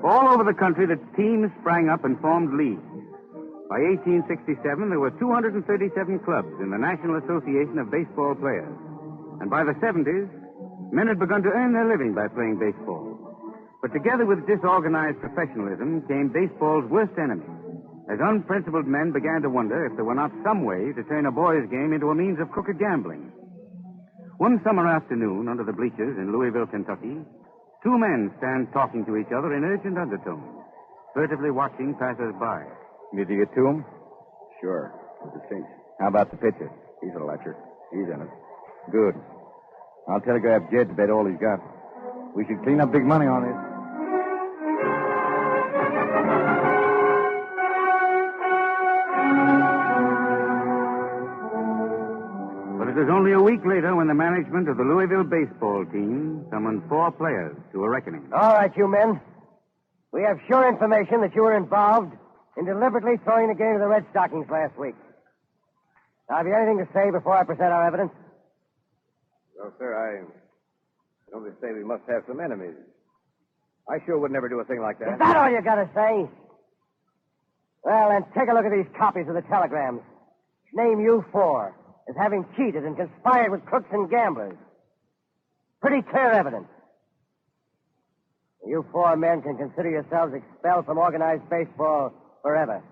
All over the country, the teams sprang up and formed leagues. By 1867, there were 237 clubs in the National Association of Baseball Players. And by the 70s, men had begun to earn their living by playing baseball. But together with disorganized professionalism came baseball's worst enemy, as unprincipled men began to wonder if there were not some way to turn a boys' game into a means of crooked gambling. One summer afternoon, under the bleachers in Louisville, Kentucky, two men stand talking to each other in urgent undertones, furtively watching passers-by. Did you get to him? Sure. With the cinch. How about the pitcher? He's a lecture. He's in it. Good. I'll telegraph Jed to bet all he's got. We should clean up big money on this. But it was only a week later when the management of the Louisville baseball team summoned 4 players to a reckoning. All right, you men. We have sure information that you were involved in deliberately throwing the game to the Red Stockings last week. Now, have you anything to say before I present our evidence? Well, sir, I only say we must have some enemies. I sure would never do a thing like that. Is that all you got to say? Well, then take a look at these copies of the telegrams. Name you 4 as having cheated and conspired with crooks and gamblers. Pretty clear evidence. You 4 men can consider yourselves expelled from organized baseball forever.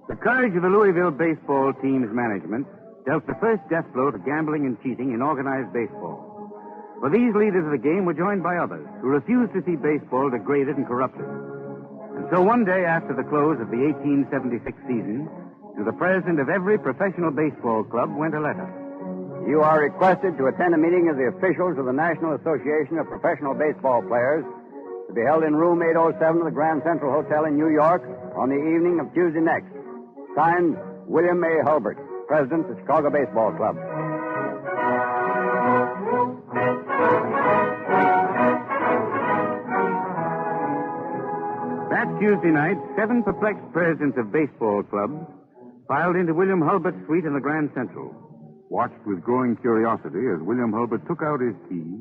The courage of the Louisville baseball team's management dealt the first death blow to gambling and cheating in organized baseball. For these leaders of the game were joined by others who refused to see baseball degraded and corrupted. And so one day after the close of the 1876 season, to the president of every professional baseball club went a letter. You are requested to attend a meeting of the officials of the National Association of Professional Baseball Players to be held in room 807 of the Grand Central Hotel in New York on the evening of Tuesday next. Signed, William A. Hulbert, President of the Chicago Baseball Club. That Tuesday night, 7 perplexed presidents of baseball clubs filed into William Hulbert's suite in the Grand Central. Watched with growing curiosity as William Hulbert took out his key,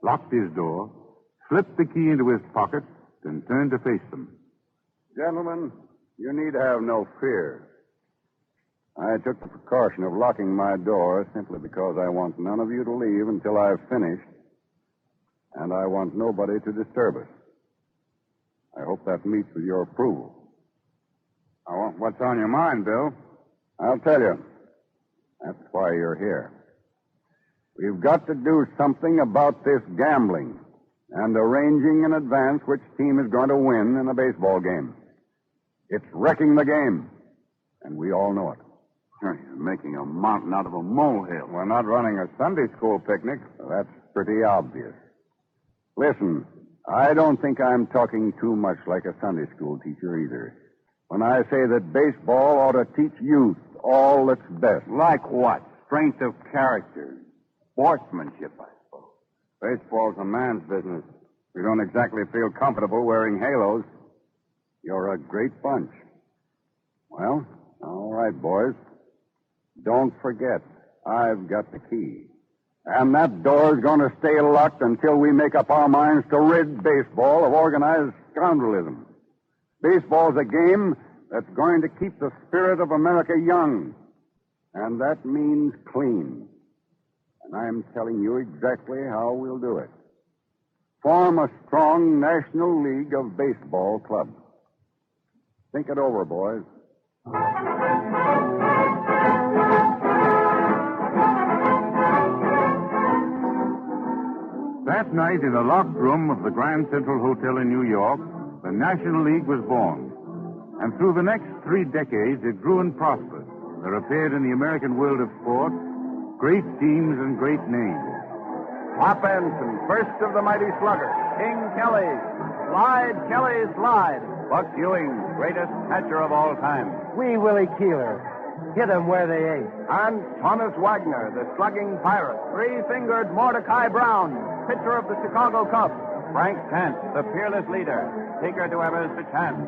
locked his door, slipped the key into his pocket, and turned to face them. Gentlemen, you need have no fear. I took the precaution of locking my door simply because I want none of you to leave until I've finished, and I want nobody to disturb us. I hope that meets with your approval. What's on your mind, Bill? I'll tell you. That's why you're here. We've got to do something about this gambling and arranging in advance which team is going to win in a baseball game. It's wrecking the game, and we all know it. You're making a mountain out of a molehill. We're not running a Sunday school picnic. That's pretty obvious. Listen, I don't think I'm talking too much like a Sunday school teacher either when I say that baseball ought to teach youth all that's best. Like what? Strength of character, sportsmanship, I suppose. Baseball's a man's business. We don't exactly feel comfortable wearing halos. You're a great bunch. Well, all right, boys. Don't forget, I've got the key. And that door's going to stay locked until we make up our minds to rid baseball of organized scoundrelism. Baseball's a game that's going to keep the spirit of America young. And that means clean. And I'm telling you exactly how we'll do it. Form a strong National League of Baseball clubs. Think it over, boys. That night, in a locked room of the Grand Central Hotel in New York, the National League was born. And through the next 3 decades, it grew and prospered. There appeared in the American world of sport great teams and great names. Pop Anson, first of the mighty sluggers. King Kelly. Slide, Kelly, slide. Buck Ewing, greatest catcher of all time. Wee Willie Keeler. Hit 'em where they ain't. And Thomas Wagner, the slugging pirate. Three-fingered Mordecai Brown, pitcher of the Chicago Cubs. Frank Kent, the fearless leader. Eager to have the chance.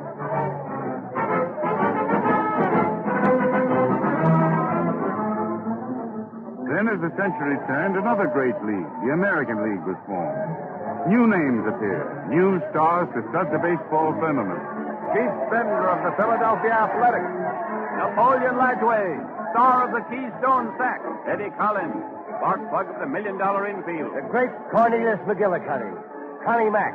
Then, as the century turned, another great league, the American League, was formed. New names appeared, new stars to stud the baseball firmament. Chief Bender of the Philadelphia Athletics. Napoleon Ladgway, star of the Keystone Sack. Eddie Collins, spark plug of the $1 Million Infield. The great Cornelius McGillicuddy. Connie Mack.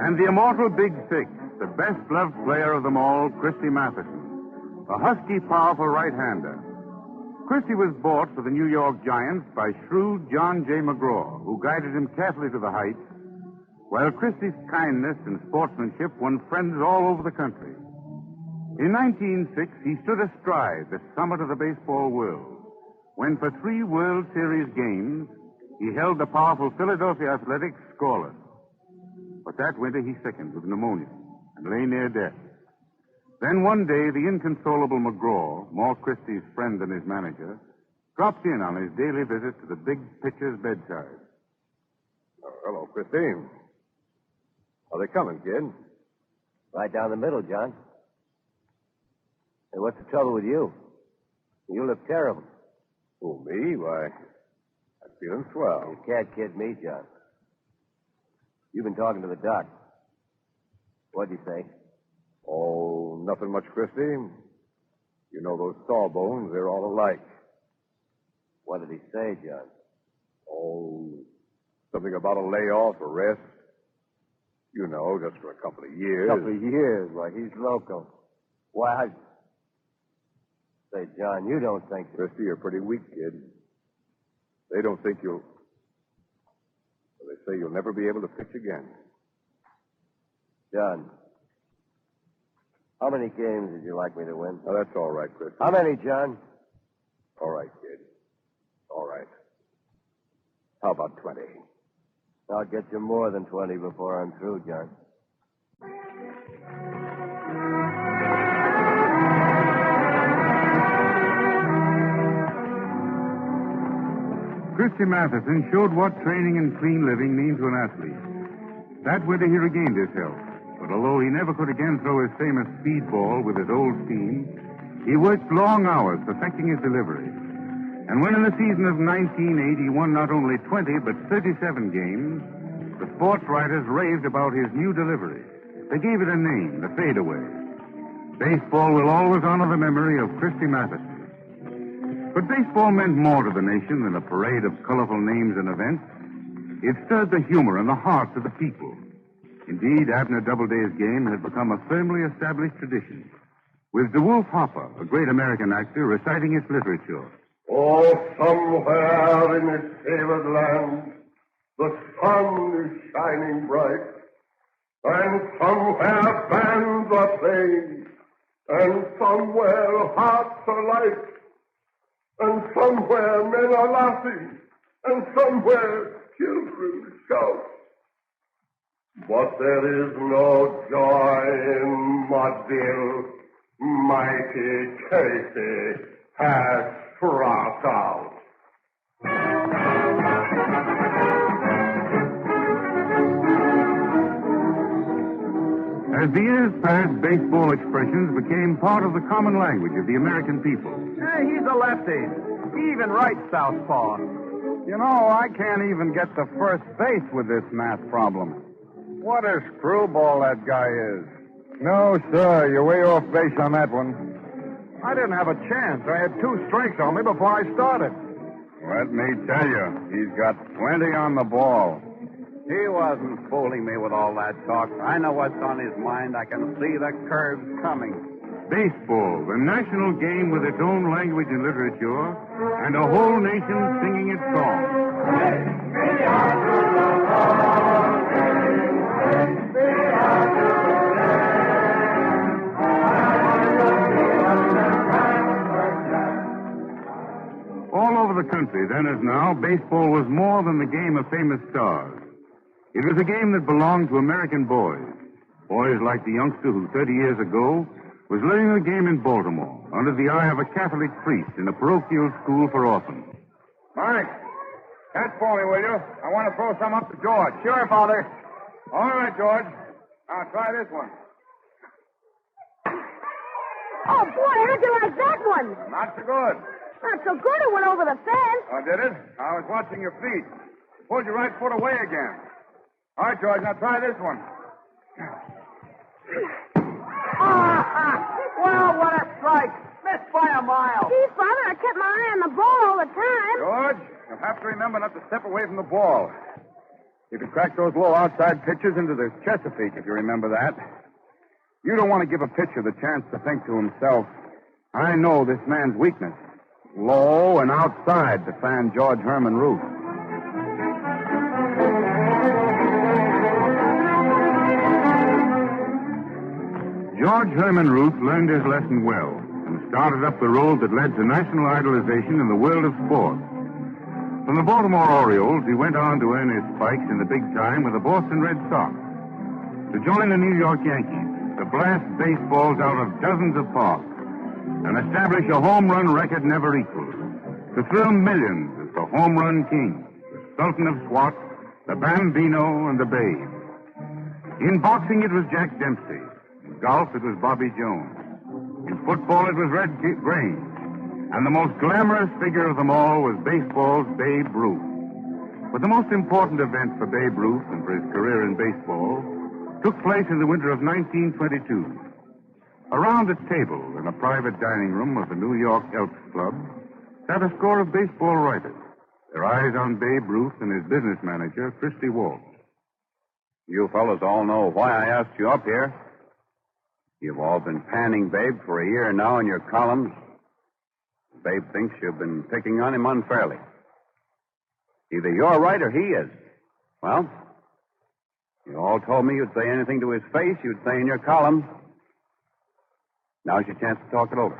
And the immortal Big Six, the best-loved player of them all, Christy Matheson, a husky, powerful right-hander. Christy was bought for the New York Giants by shrewd John J. McGraw, who guided him carefully to the heights, while Christy's kindness and sportsmanship won friends all over the country. In 1906, he stood astride the summit of the baseball world, when for 3 World Series games, he held the powerful Philadelphia Athletics scoreless. But that winter, he sickened with pneumonia and lay near death. Then one day, the inconsolable McGraw, more Christie's friend than his manager, dropped in on his daily visit to the big pitcher's bedside. Hello, Christine. Are they coming, kid? Right down the middle, John. Hey, what's the trouble with you? You look terrible. Oh, me? Why, I'm feeling swell. You can't kid me, John. You've been talking to the doc. What'd he say? Oh, nothing much, Christy. You know those sawbones, they're all alike. What did he say, John? Oh, something about a layoff or rest. You know, just for a couple of years. Couple of years? Why, he's loco. Why, Say, John, you don't think... Christy, you're pretty weak, kid. They don't think you'll... Well, they say you'll never be able to pitch again. John, how many games would you like me to win? Oh, that's all right, Christy. How many, John? All right, kid. All right. How about 20? I'll get you more than 20 before I'm through, John. Christy Matheson showed what training and clean living mean to an athlete. That winter he regained his health, but although he never could again throw his famous speedball with his old team, he worked long hours perfecting his delivery. And when in the season of 1908 he won not only 20 but 37 games, the sports writers raved about his new delivery. They gave it a name, the fadeaway. Baseball will always honor the memory of Christy Matheson. But baseball meant more to the nation than a parade of colorful names and events. It stirred the humor and the hearts of the people. Indeed, Abner Doubleday's game had become a firmly established tradition, with DeWolf Hopper, a great American actor, reciting its literature. Oh, somewhere in this favored land, the sun is shining bright. And somewhere bands are playing, and somewhere hearts are light, and somewhere men are laughing, and somewhere children shout. But there is no joy in Mudville. Mighty Casey has struck out. As the years passed, baseball expressions became part of the common language of the American people. Hey, he's a lefty. He even writes southpaw. You know, I can't even get to first base with this math problem. What a screwball that guy is. No, sir. You're way off base on that one. I didn't have a chance. I had 2 strikes on me before I started. Let me tell you, he's got plenty on the ball. He wasn't fooling me with all that talk. I know what's on his mind. I can see the curves coming. Baseball, the national game with its own language and literature, and a whole nation singing its song. All over the country, then as now, baseball was more than the game of famous stars. It was a game that belonged to American boys. Boys like the youngster who 30 years ago was learning the game in Baltimore under the eye of a Catholic priest in a parochial school for orphans. Mike, catch for me, will you? I want to throw some up to George. Sure, Father. All right, George. Now try this one. Oh, boy, how'd you like that one? Not so good. Not so good. It went over the fence. Oh, did it? I was watching your feet. Pulled your right foot away again. All right, George, now try this one. Well, what a strike. Missed by a mile. Gee, Father, I kept my eye on the ball all the time. George, you'll have to remember not to step away from the ball. You can crack those low outside pitches into the Chesapeake, if you remember that. You don't want to give a pitcher the chance to think to himself, I know this man's weakness. Low and outside to fan George Herman Root. George Herman Root learned his lesson well and started up the road that led to national idolization in the world of sport. From the Baltimore Orioles, he went on to earn his spikes in the big time with the Boston Red Sox, to join the New York Yankees, to blast baseballs out of dozens of parks, and establish a home run record never equaled, to thrill millions as the home run king, the Sultan of Swat, the Bambino, and the Babe. In boxing, it was Jack Dempsey. In golf, it was Bobby Jones. In football, it was Red Grange. And the most glamorous figure of them all was baseball's Babe Ruth. But the most important event for Babe Ruth and for his career in baseball took place in the winter of 1922. Around a table in a private dining room of the New York Elks Club sat a score of baseball writers, their eyes on Babe Ruth and his business manager, Christy Walsh. You fellows all know why I asked you up here. You've all been panning Babe for a year now in your columns. Babe thinks you've been picking on him unfairly. Either you're right or he is. Well, you all told me you'd say anything to his face you'd say in your column. Now's your chance to talk it over.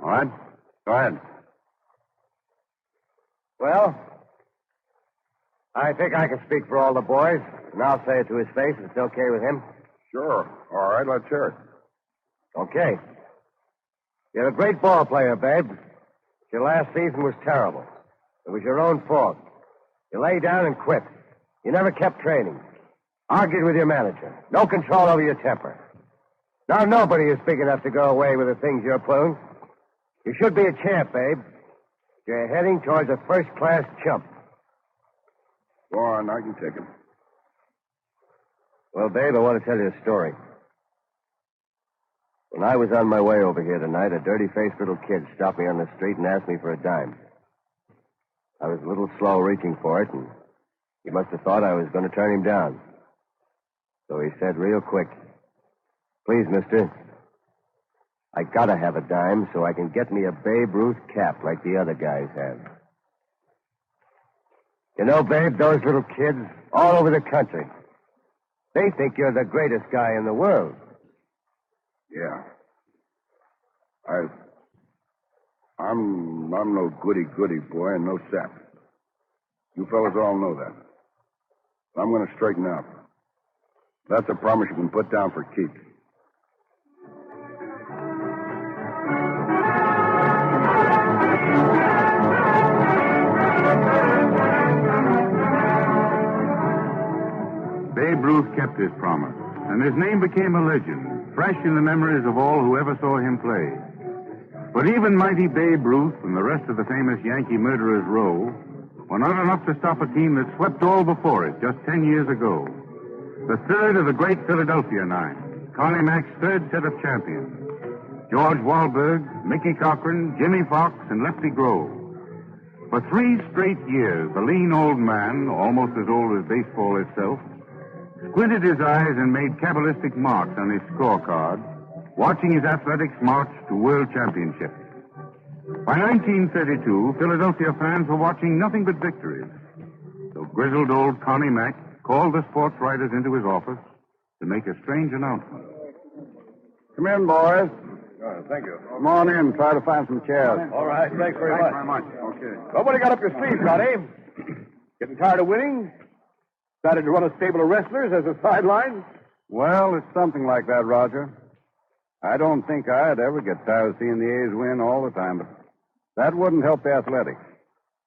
All right? Go ahead. Well, I think I can speak for all the boys, and I'll say it to his face if it's okay with him. Sure. All right, let's hear it. Okay. You're a great ball player, Babe. Your last season was terrible. It was your own fault. You lay down and quit. You never kept training. Argued with your manager. No control over your temper. Now nobody is big enough to go away with the things you're pulling. You should be a champ, Babe. You're heading towards a first-class chump. Go on, I can take it. Well, Babe, I want to tell you a story. When I was on my way over here tonight, a dirty-faced little kid stopped me on the street and asked me for a dime. I was a little slow reaching for it, and he must have thought I was going to turn him down. So he said real quick, "Please, mister, I gotta have a dime so I can get me a Babe Ruth cap like the other guys have." You know, Babe, those little kids all over the country, They think you're the greatest guy in the world. Yeah. I'm no goody-goody boy and no sap. You fellas all know that. I'm going to straighten out. That's a promise you can put down for keeps. Babe Ruth kept his promise, and his name became a legend, fresh in the memories of all who ever saw him play. But even mighty Babe Ruth and the rest of the famous Yankee Murderers Row were not enough to stop a team that swept all before it just 10 years ago. The third of the great Philadelphia nine, Connie Mack's third set of champions. George Wahlberg, Mickey Cochran, Jimmy Fox, and Lefty Grove. For 3 straight years, the lean old man, almost as old as baseball itself, squinted his eyes and made cabalistic marks on his scorecard, watching his athletics march to world championships. By 1932, Philadelphia fans were watching nothing but victories. So grizzled old Connie Mack called the sports writers into his office to make a strange announcement. Come in, boys. Thank you. Come on in. Try to find some chairs. All right, thanks very much. Okay. Well, what do you got up your sleeve, Connie? Getting tired of winning? Decided to run a stable of wrestlers as a sideline? Well, it's something like that, Roger. I don't think I'd ever get tired of seeing the A's win all the time, but that wouldn't help the athletics.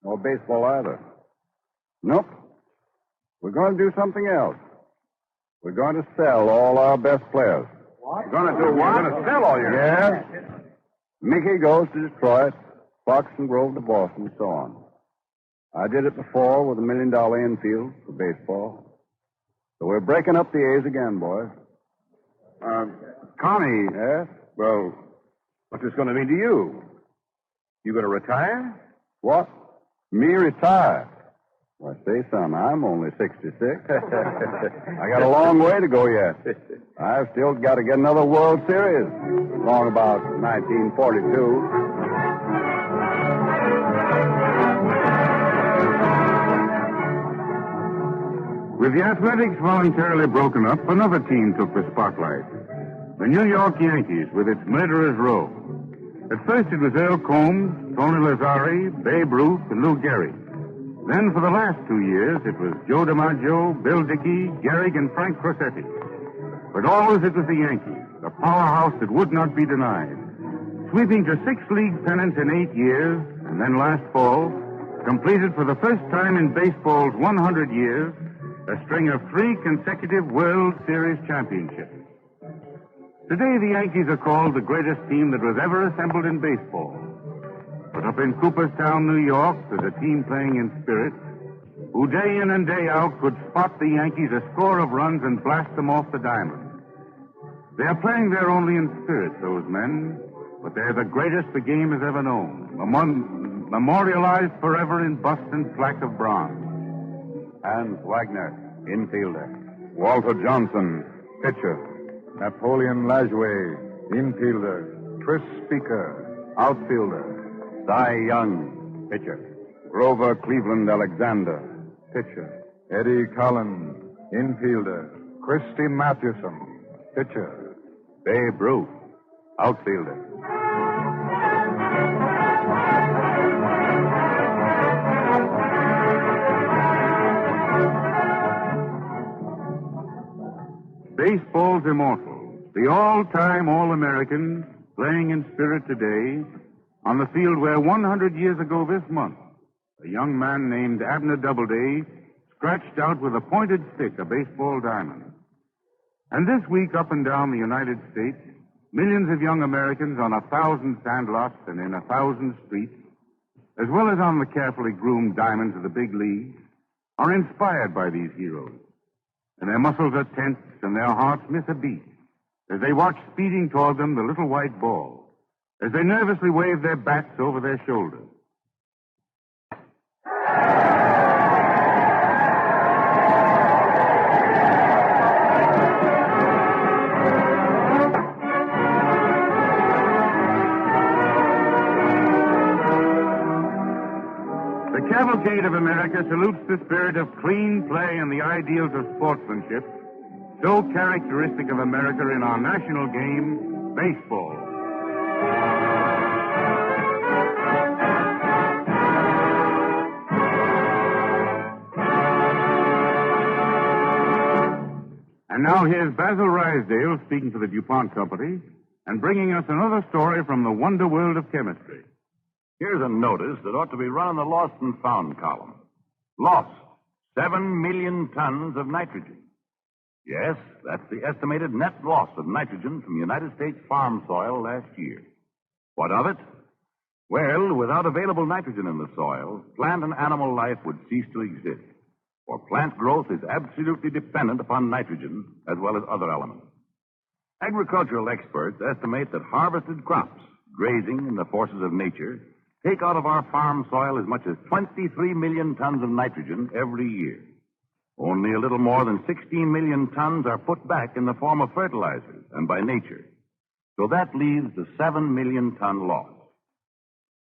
Or baseball either. Nope. We're going to do something else. We're going to sell all our best players. What? You're going to do what? You're going to sell all your... Yes. Mickey goes to Detroit, Fox and Grove to Boston, and so on. I did it before with $1 million infield for baseball. So we're breaking up the A's again, boys. Connie. Yes? Well, what's this going to mean to you? You going to retire? What? Me retire? Why, say, son, I'm only 66. I got a long way to go yet. I've still got to get another World Series. Long about 1942. With the athletics voluntarily broken up, another team took the spotlight. The New York Yankees with its Murderers Row. At first it was Earl Combs, Tony Lazzari, Babe Ruth, and Lou Gehrig. Then for the last 2 years, it was Joe DiMaggio, Bill Dickey, Gehrig, and Frank Crosetti. But always it was the Yankees, a powerhouse that would not be denied. Sweeping to 6 league pennants in 8 years, and then last fall, completed for the first time in baseball's 100 years, a string of 3 consecutive World Series championships. Today, the Yankees are called the greatest team that was ever assembled in baseball. But up in Cooperstown, New York, there's a team playing in spirit who day in and day out could spot the Yankees a score of runs and blast them off the diamond. They're playing there only in spirit, those men, but they're the greatest the game has ever known, memorialized forever in bust and plaque of bronze. Hans Wagner, infielder. Walter Johnson, pitcher. Napoleon Lajoie, infielder. Tris Speaker, outfielder. Cy Young, pitcher. Grover Cleveland Alexander, pitcher. Eddie Collins, infielder. Christy Mathewson, pitcher. Babe Ruth, outfielder. Baseball's immortal, the all-time All-American playing in spirit today on the field where 100 years ago this month, a young man named Abner Doubleday scratched out with a pointed stick a baseball diamond. And this week, up and down the United States, millions of young Americans on 1,000 sandlots and in 1,000 streets, as well as on the carefully groomed diamonds of the big leagues, are inspired by these heroes. And their muscles are tense and their hearts miss a beat as they watch speeding toward them the little white ball, as they nervously wave their bats over their shoulders. The Cavalcade of America salutes the spirit of clean play and the ideals of sportsmanship, so characteristic of America in our national game, baseball. And now here's Basil Rysdale speaking for the DuPont Company and bringing us another story from the wonder world of chemistry. Here's a notice that ought to be run on the lost and found column. Lost 7 million tons of nitrogen. Yes, that's the estimated net loss of nitrogen from United States farm soil last year. What of it? Well, without available nitrogen in the soil, plant and animal life would cease to exist. For plant growth is absolutely dependent upon nitrogen as well as other elements. Agricultural experts estimate that harvested crops, grazing in the forces of nature, take out of our farm soil as much as 23 million tons of nitrogen every year. Only a little more than 16 million tons are put back in the form of fertilizers and by nature. So that leaves the 7 million ton loss.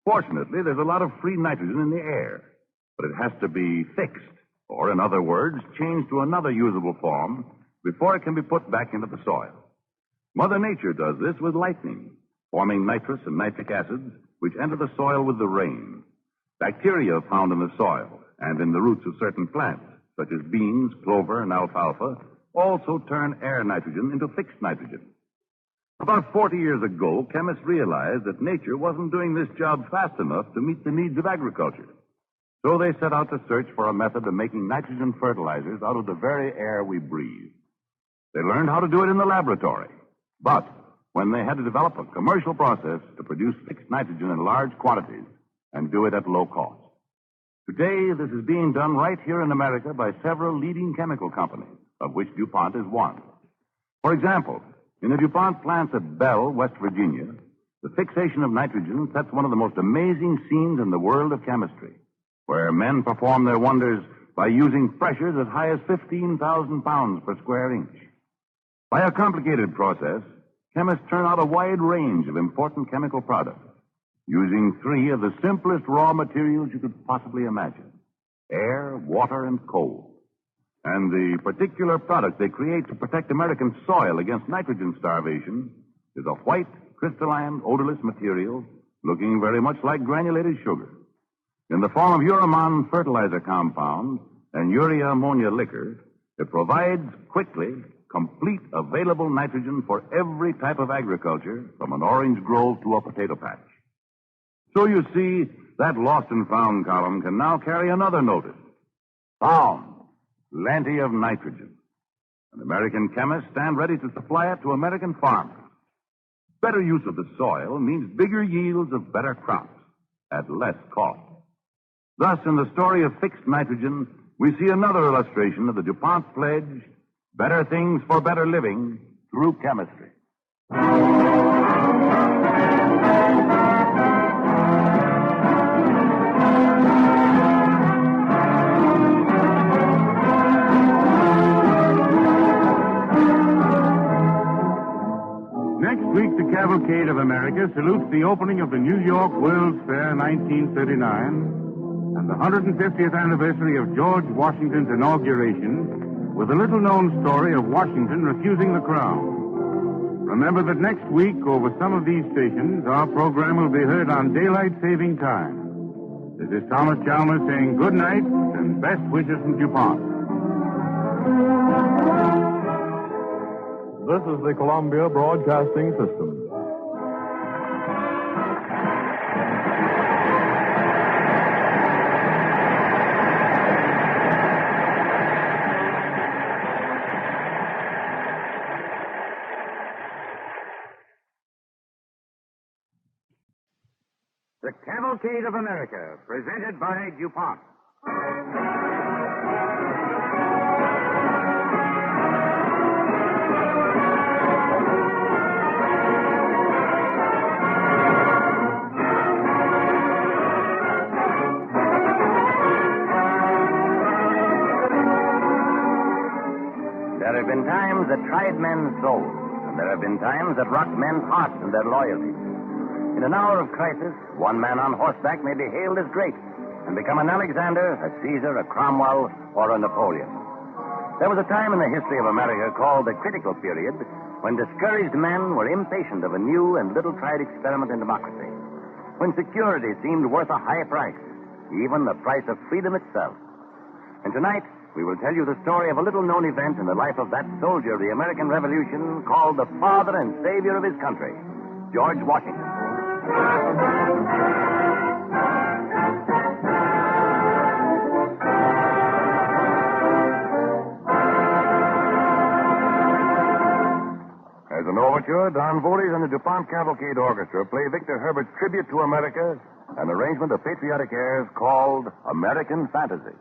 Fortunately, there's a lot of free nitrogen in the air, but it has to be fixed, or in other words, changed to another usable form before it can be put back into the soil. Mother Nature does this with lightning, forming nitrous and nitric acids which enter the soil with the rain. Bacteria found in the soil and in the roots of certain plants, such as beans, clover, and alfalfa, also turn air nitrogen into fixed nitrogen. About 40 years ago, chemists realized that nature wasn't doing this job fast enough to meet the needs of agriculture. So they set out to search for a method of making nitrogen fertilizers out of the very air we breathe. They learned how to do it in the laboratory. But when they had to develop a commercial process to produce fixed nitrogen in large quantities and do it at low cost. Today, this is being done right here in America by several leading chemical companies, of which DuPont is one. For example, in the DuPont plants at Bell, West Virginia, the fixation of nitrogen sets one of the most amazing scenes in the world of chemistry, where men perform their wonders by using pressures as high as 15,000 pounds per square inch. By a complicated process, chemists turn out a wide range of important chemical products, using 3 of the simplest raw materials you could possibly imagine: air, water, and coal. And the particular product they create to protect American soil against nitrogen starvation is a white, crystalline, odorless material looking very much like granulated sugar. In the form of Uramon fertilizer compound and urea ammonia liquor, it provides quickly complete available nitrogen for every type of agriculture, from an orange grove to a potato patch. So you see, that lost and found column can now carry another notice. Found. Plenty of nitrogen. And American chemists stand ready to supply it to American farmers. Better use of the soil means bigger yields of better crops at less cost. Thus, in the story of fixed nitrogen, we see another illustration of the DuPont pledge: better things for better living through chemistry. Next week, the Cavalcade of America salutes the opening of the New York World's Fair 1939 and the 150th anniversary of George Washington's inauguration with a little-known story of Washington refusing the crown. Remember that next week, over some of these stations, our program will be heard on daylight saving time. This is Thomas Chalmers saying good night and best wishes from DuPont. This is the Columbia Broadcasting System. The Cavalcade of America, presented by DuPont. There have been times that tried men's souls, and there have been times that rocked men's hearts and their loyalty. In an hour of crisis, one man on horseback may be hailed as great and become an Alexander, a Caesar, a Cromwell, or a Napoleon. There was a time in the history of America called the critical period when discouraged men were impatient of a new and little-tried experiment in democracy, when security seemed worth a high price, even the price of freedom itself. And tonight, we will tell you the story of a little-known event in the life of that soldier of the American Revolution called the father and savior of his country, George Washington. As an overture, Don Voles and the DuPont Cavalcade Orchestra play Victor Herbert's Tribute to America, an arrangement of patriotic airs called American Fantasy.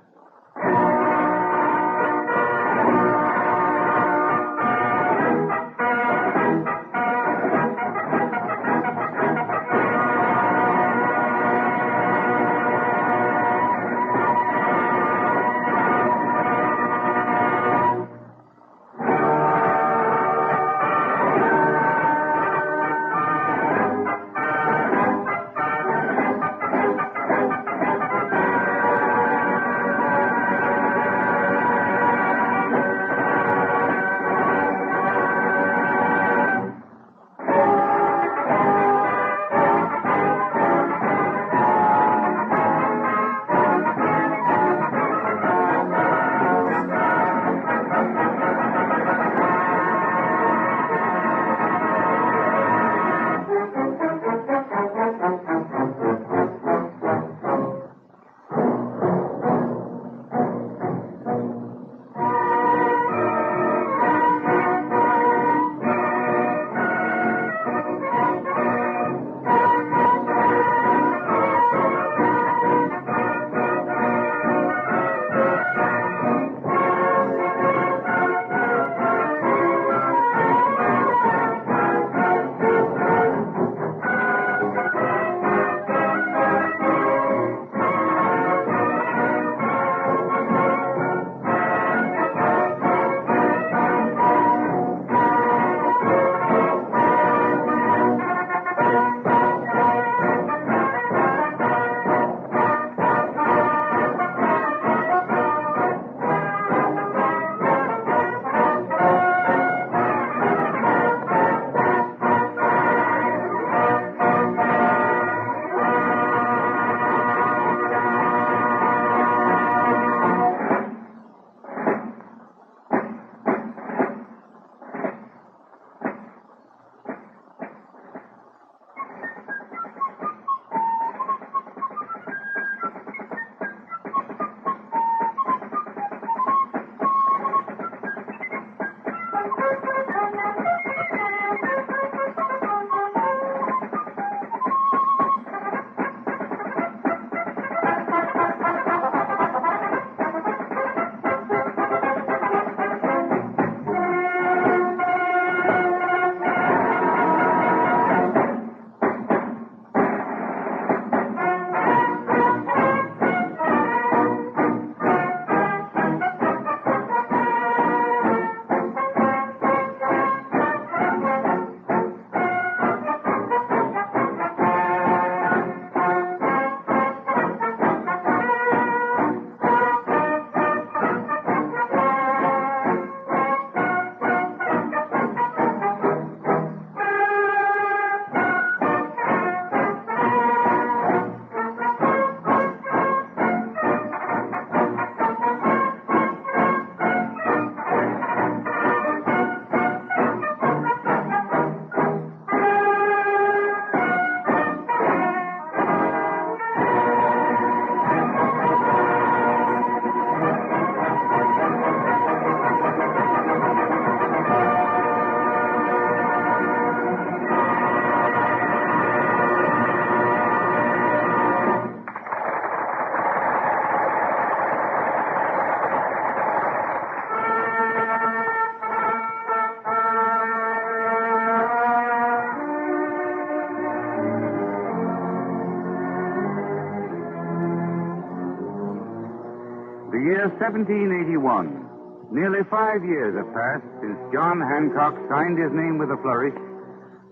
The year 1781. Nearly 5 years have passed since John Hancock signed his name with a flourish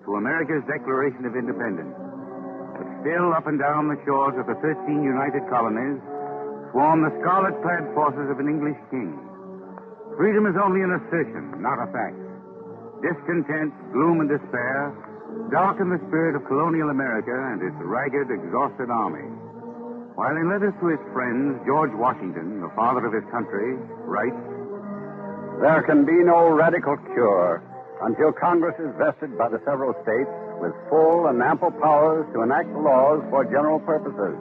to America's Declaration of Independence. But still up and down the shores of the 13 United Colonies swarm the scarlet-clad forces of an English king. Freedom is only an assertion, not a fact. Discontent, gloom, and despair darken the spirit of colonial America and its ragged, exhausted army. While in letters to his friends, George Washington, the father of his country, writes, There can be no radical cure until Congress is vested by the several states with full and ample powers to enact laws for general purposes,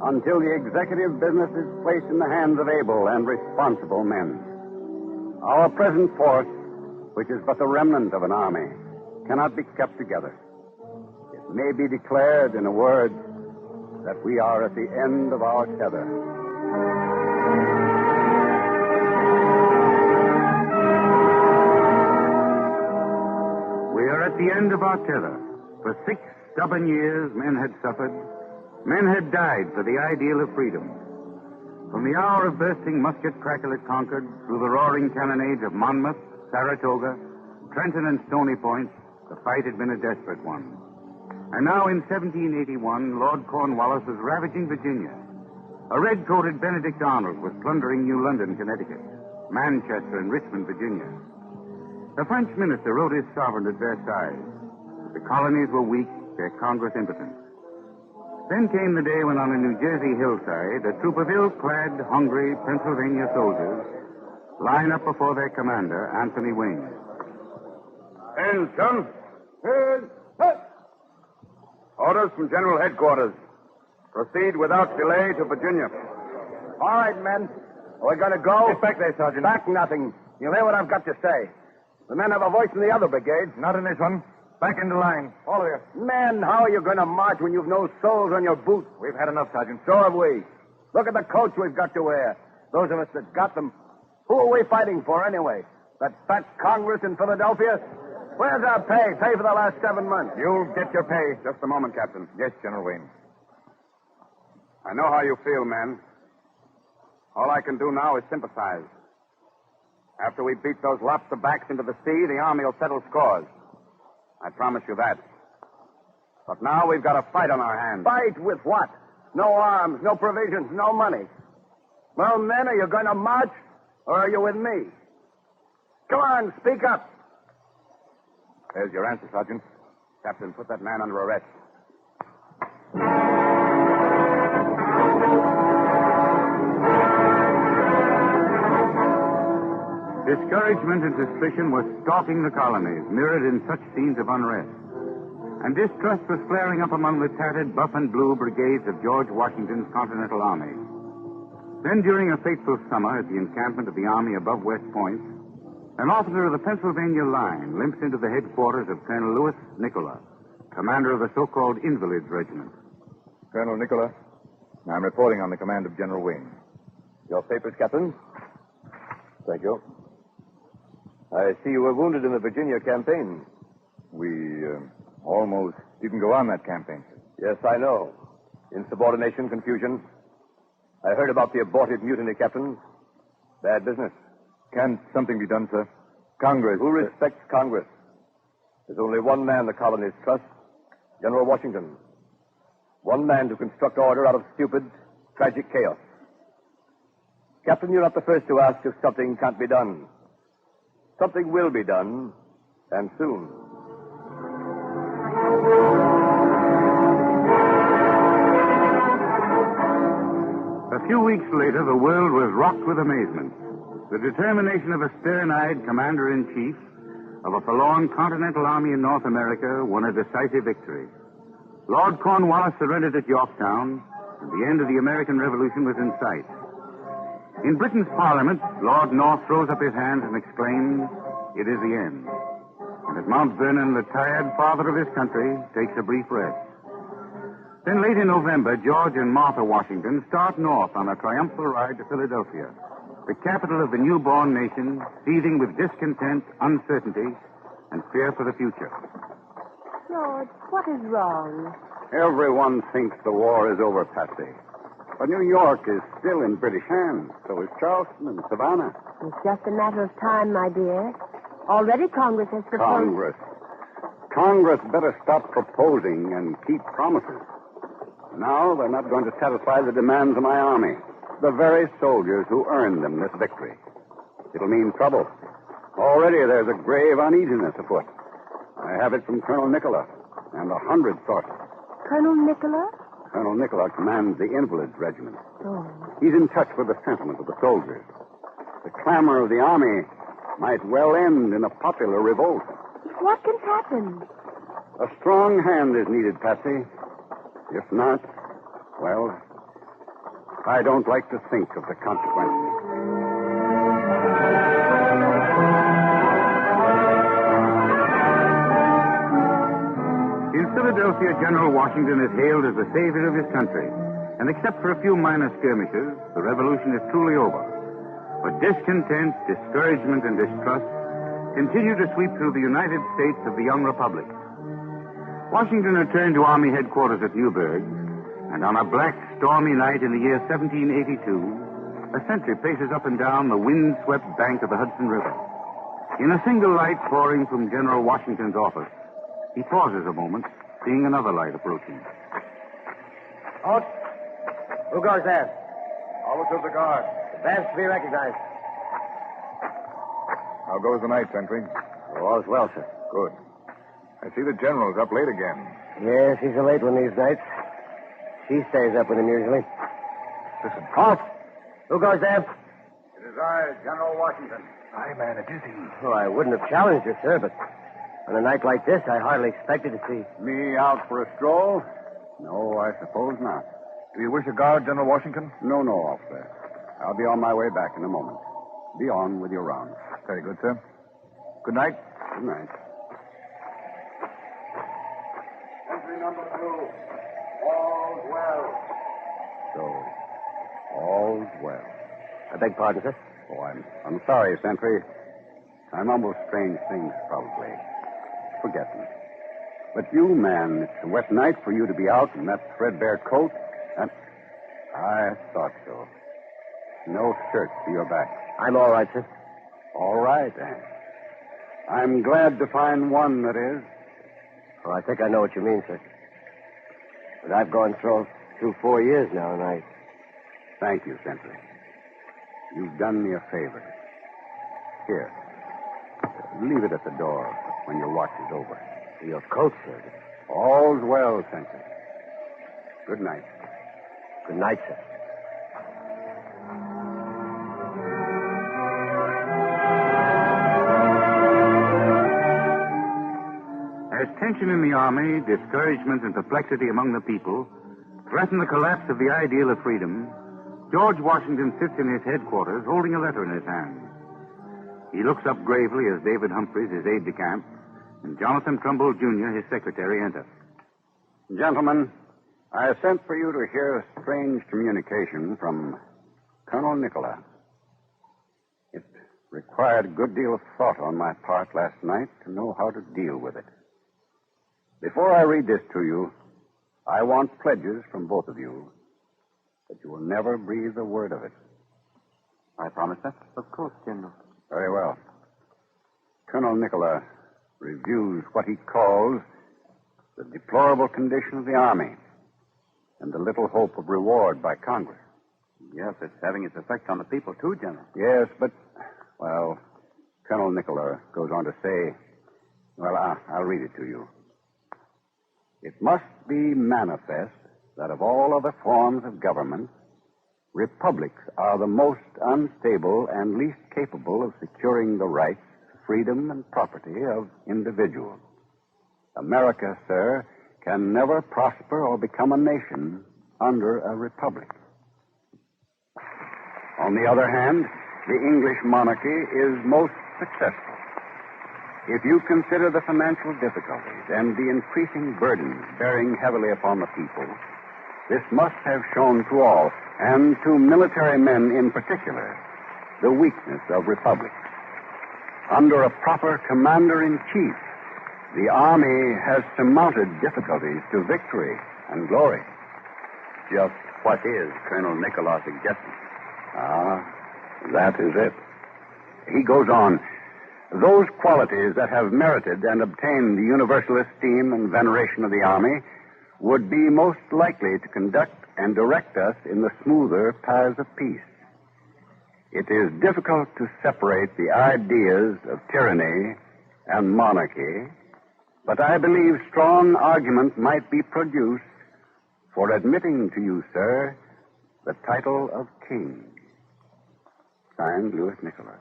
until the executive business is placed in the hands of able and responsible men. Our present force, which is but the remnant of an army, cannot be kept together. It may be declared, in a word, that we are at the end of our tether. We are at the end of our tether. For 6 stubborn years, men had suffered. Men had died for the ideal of freedom. From the hour of bursting musket crackle at Concord, through the roaring cannonades of Monmouth, Saratoga, Trenton, and Stony Point, the fight had been a desperate one. And now, in 1781, Lord Cornwallis was ravaging Virginia. A red-coated Benedict Arnold was plundering New London, Connecticut, Manchester, and Richmond, Virginia. The French minister wrote his sovereign at Versailles. The colonies were weak, their Congress impotent. Then came the day when on a New Jersey hillside, a troop of ill-clad, hungry Pennsylvania soldiers line up before their commander, Anthony Wayne. Hands, son. Hands. Orders from General Headquarters. Proceed without delay to Virginia. All right, men. We're going to go. Get back there, Sergeant. Back nothing. You'll hear what I've got to say. The men have a voice in the other brigades. Not in this one. Back into line. All of you. Men, how are you going to march when you've no soles on your boots? We've had enough, Sergeant. So have we. Look at the coats we've got to wear. Those of us that got them. Who are we fighting for, anyway? That fat Congress in Philadelphia? Where's our pay? Pay for the last 7 months. You'll get your pay. Just a moment, Captain. Yes, General Wayne. I know how you feel, men. All I can do now is sympathize. After we beat those lobster backs into the sea, the Army will settle scores. I promise you that. But now we've got a fight on our hands. Fight with what? No arms, no provisions, no money. Well, men, are you going to march, or are you with me? Come on, speak up. There's your answer, Sergeant. Captain, put that man under arrest. Discouragement and suspicion were stalking the colonies, mirrored in such scenes of unrest. And distrust was flaring up among the tattered buff and blue brigades of George Washington's Continental Army. Then, during a fateful summer at the encampment of the Army above West Point, an officer of the Pennsylvania line limps into the headquarters of Colonel Louis Nicola, commander of the so-called Invalids Regiment. Colonel Nicola, I'm reporting on the command of General Wayne. Your papers, Captain? Thank you. I see you were wounded in the Virginia campaign. We almost didn't go on that campaign. Yes, I know. Insubordination, confusion. I heard about the aborted mutiny, Captain. Bad business. Can't something be done, sir? Congress... Who respects Congress? There's only one man the colonies trust, General Washington. One man to construct order out of stupid, tragic chaos. Captain, you're not the first to ask if something can't be done. Something will be done, and soon. A few weeks later, the world was rocked with amazement. The determination of a stern-eyed commander-in-chief of a forlorn Continental Army in North America won a decisive victory. Lord Cornwallis surrendered at Yorktown, and the end of the American Revolution was in sight. In Britain's Parliament, Lord North throws up his hands and exclaims, "It is the end." And at Mount Vernon, the tired father of his country takes a brief rest. Then late in November, George and Martha Washington start north on a triumphal ride to Philadelphia, the capital of the newborn nation, seething with discontent, uncertainty, and fear for the future. George, what is wrong? Everyone thinks the war is over, Patsy. But New York is still in British hands. So is Charleston and Savannah. It's just a matter of time, my dear. Already Congress has proposed... Congress better stop proposing and keep promises. Now they're not going to satisfy the demands of my army, the very soldiers who earned them this victory. It'll mean trouble. Already there's a grave uneasiness afoot. I have it from Colonel Nicola and 100 sources. Colonel Nicola? Colonel Nicola commands the Invalids Regiment. Oh. He's in touch with the sentiment of the soldiers. The clamor of the army might well end in a popular revolt. What can happen? A strong hand is needed, Patsy. If not, well, I don't like to think of the consequences. In Philadelphia, General Washington is hailed as the savior of his country. And except for a few minor skirmishes, the revolution is truly over. But discontent, discouragement, and distrust continue to sweep through the United States of the young republic. Washington returned to Army headquarters at Newburgh, and on a black, stormy night in the year 1782, a sentry paces up and down the wind-swept bank of the Hudson River. In a single light pouring from General Washington's office, he pauses a moment, seeing another light approaching. Halt. Who goes there? Officer of the guard. Advance to be recognized. How goes the night, sentry? All's well, sir. Good. I see the general's up late again. Yes, he's a late one these nights. She stays up with him usually. Listen. Halt! Who goes there? It is I, General Washington. Aye, man, it is he. Oh, I wouldn't have challenged you, sir, but on a night like this, I hardly expected to see. Me out for a stroll? No, I suppose not. Do you wish a guard, General Washington? No, officer. I'll be on my way back in a moment. Be on with your round. Very good, sir. Good night. Good night. Entry number 2. All's well. So, all's well. I beg pardon, sir? Oh, I'm sorry, Sentry. I mumble strange things, probably. Forget me. But you, man, it's a wet night for you to be out in that threadbare coat. And I thought so. No shirt to your back. I'm all right, sir. All right, then. I'm glad to find one that is. Oh, I think I know what you mean, sir. But I've gone through 4 years now, and I... Thank you, Sentry. You've done me a favor. Here. Leave it at the door when your watch is over. Your coat, sir. All's well, Sentry. Good night. Good night, sir. As tension in the army, discouragement, and perplexity among the people threaten the collapse of the ideal of freedom, George Washington sits in his headquarters holding a letter in his hand. He looks up gravely as David Humphreys, his aide-de-camp, and Jonathan Trumbull, Jr., his secretary, enter. Gentlemen, I sent for you to hear a strange communication from Colonel Nicola. It required a good deal of thought on my part last night to know how to deal with it. Before I read this to you, I want pledges from both of you that you will never breathe a word of it. I promise that. Of course, General. Very well. Colonel Nicola reviews what he calls the deplorable condition of the Army and the little hope of reward by Congress. Yes, it's having its effect on the people, too, General. Yes, but, well, Colonel Nicola goes on to say, well, I'll read it to you. It must be manifest that of all other forms of government, republics are the most unstable and least capable of securing the rights, freedom, and property of individuals. America, sir, can never prosper or become a nation under a republic. On the other hand, the English monarchy is most successful. If you consider the financial difficulties and the increasing burdens bearing heavily upon the people, this must have shown to all, and to military men in particular, the weakness of republics. Under a proper commander-in-chief, the Army has surmounted difficulties to victory and glory. Just what is Colonel Nicola suggesting? That is it. He goes on. Those qualities that have merited and obtained the universal esteem and veneration of the Army would be most likely to conduct and direct us in the smoother paths of peace. It is difficult to separate the ideas of tyranny and monarchy, but I believe strong argument might be produced for admitting to you, sir, the title of king. Signed, Louis Nicola.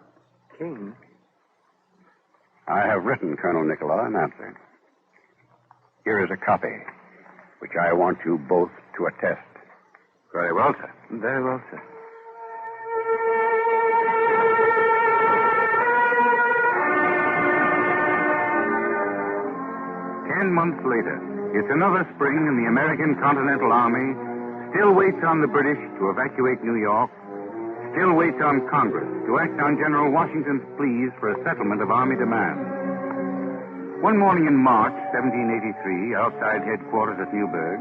King? I have written Colonel Nicola an answer. Here is a copy, which I want you both to attest. Very well, sir. Very well, sir. Months later, it's another spring, and the American Continental Army still waits on the British to evacuate New York, still waits on Congress to act on General Washington's pleas for a settlement of Army demands. One morning in March 1783, outside headquarters at Newburgh,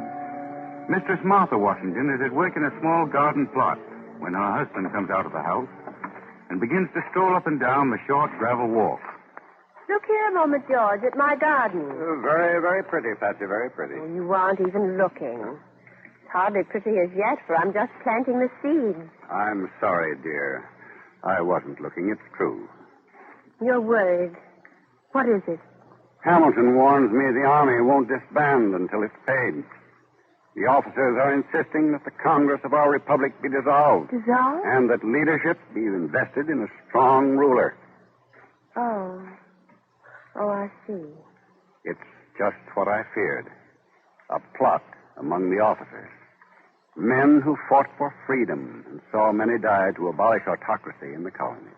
Mistress Martha Washington is at work in a small garden plot when her husband comes out of the house and begins to stroll up and down the short gravel walk. Look here a moment, George, at my garden. Very, very pretty, Patsy, very pretty. Oh, you aren't even looking. It's hardly pretty as yet, for I'm just planting the seeds. I'm sorry, dear. I wasn't looking. It's true. You're worried. What is it? Hamilton warns me the Army won't disband until it's paid. The officers are insisting that the Congress of our Republic be dissolved. Dissolved? And that leadership be invested in a strong ruler. Oh. Oh, I see. It's just what I feared. A plot among the officers. Men who fought for freedom and saw many die to abolish autocracy in the colonies.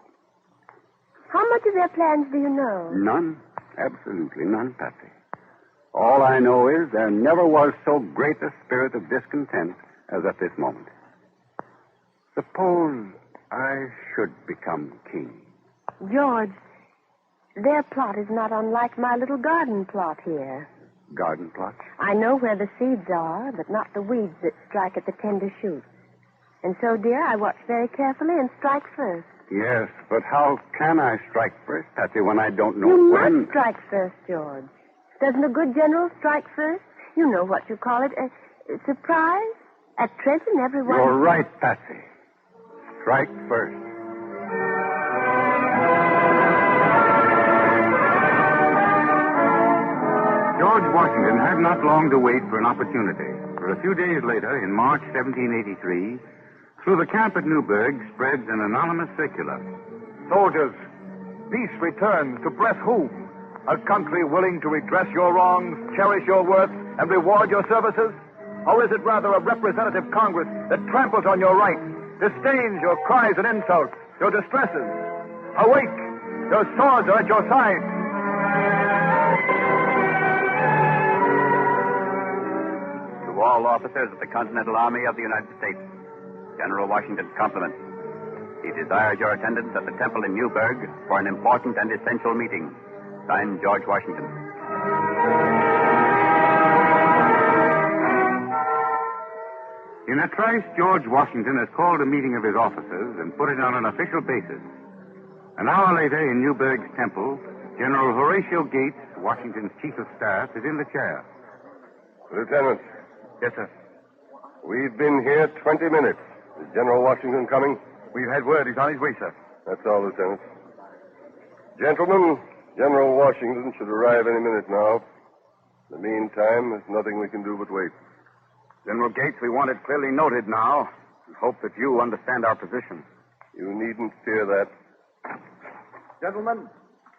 How much of their plans do you know? None. Absolutely none, Patsy. All I know is there never was so great a spirit of discontent as at this moment. Suppose I should become king. George, their plot is not unlike my little garden plot here. Garden plot? I know where the seeds are, but not the weeds that strike at the tender shoots. And so, dear, I watch very carefully and strike first. Yes, but how can I strike first, Patsy, when I don't know you when? You must strike first, George. Doesn't a good general strike first? You know what you call it, a surprise? At Trenton, everyone... You're right, Patsy. Strike first. George Washington had not long to wait for an opportunity. For a few days later, in March 1783, through the camp at Newburgh spreads an anonymous circular. Soldiers, peace returns to bless whom? A country willing to redress your wrongs, cherish your worth, and reward your services? Or is it rather a representative Congress that tramples on your rights, disdains your cries and insults, your distresses? Awake! Your swords are at your side. To all officers of the Continental Army of the United States, General Washington's compliments. He desires your attendance at the temple in Newburgh for an important and essential meeting. Signed, George Washington. In a trice, George Washington has called a meeting of his officers and put it on an official basis. An hour later, in Newburgh's temple, General Horatio Gates, Washington's chief of staff, is in the chair. Lieutenant. Yes, sir. We've been here 20 minutes. Is General Washington coming? We've had word he's on his way, sir. That's all, Lieutenant. Gentlemen, General Washington should arrive any minute now. In the meantime, there's nothing we can do but wait. General Gates, we want it clearly noted now and hope that you understand our position. You needn't fear that. Gentlemen,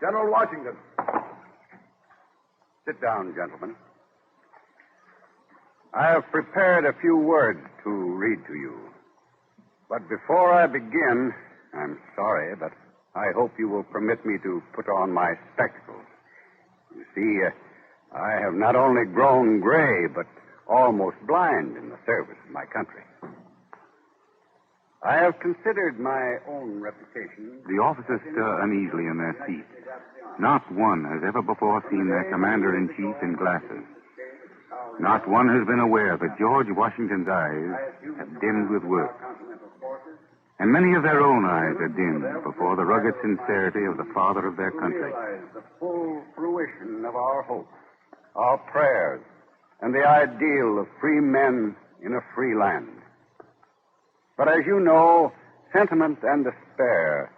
General Washington. Sit down, gentlemen. I have prepared a few words to read to you. But before I begin, I'm sorry, but I hope you will permit me to put on my spectacles. You see, I have not only grown gray, but almost blind in the service of my country. I have considered my own reputation. The officers stir uneasily in their seats. Not one has ever before seen their commander-in-chief in glasses. Not one has been aware that George Washington's eyes have dimmed with work. And many of their own eyes are dimmed before the rugged sincerity of the father of their country. The full fruition of our hopes, our prayers, and the ideal of free men in a free land. But as you know, Sentiment and despair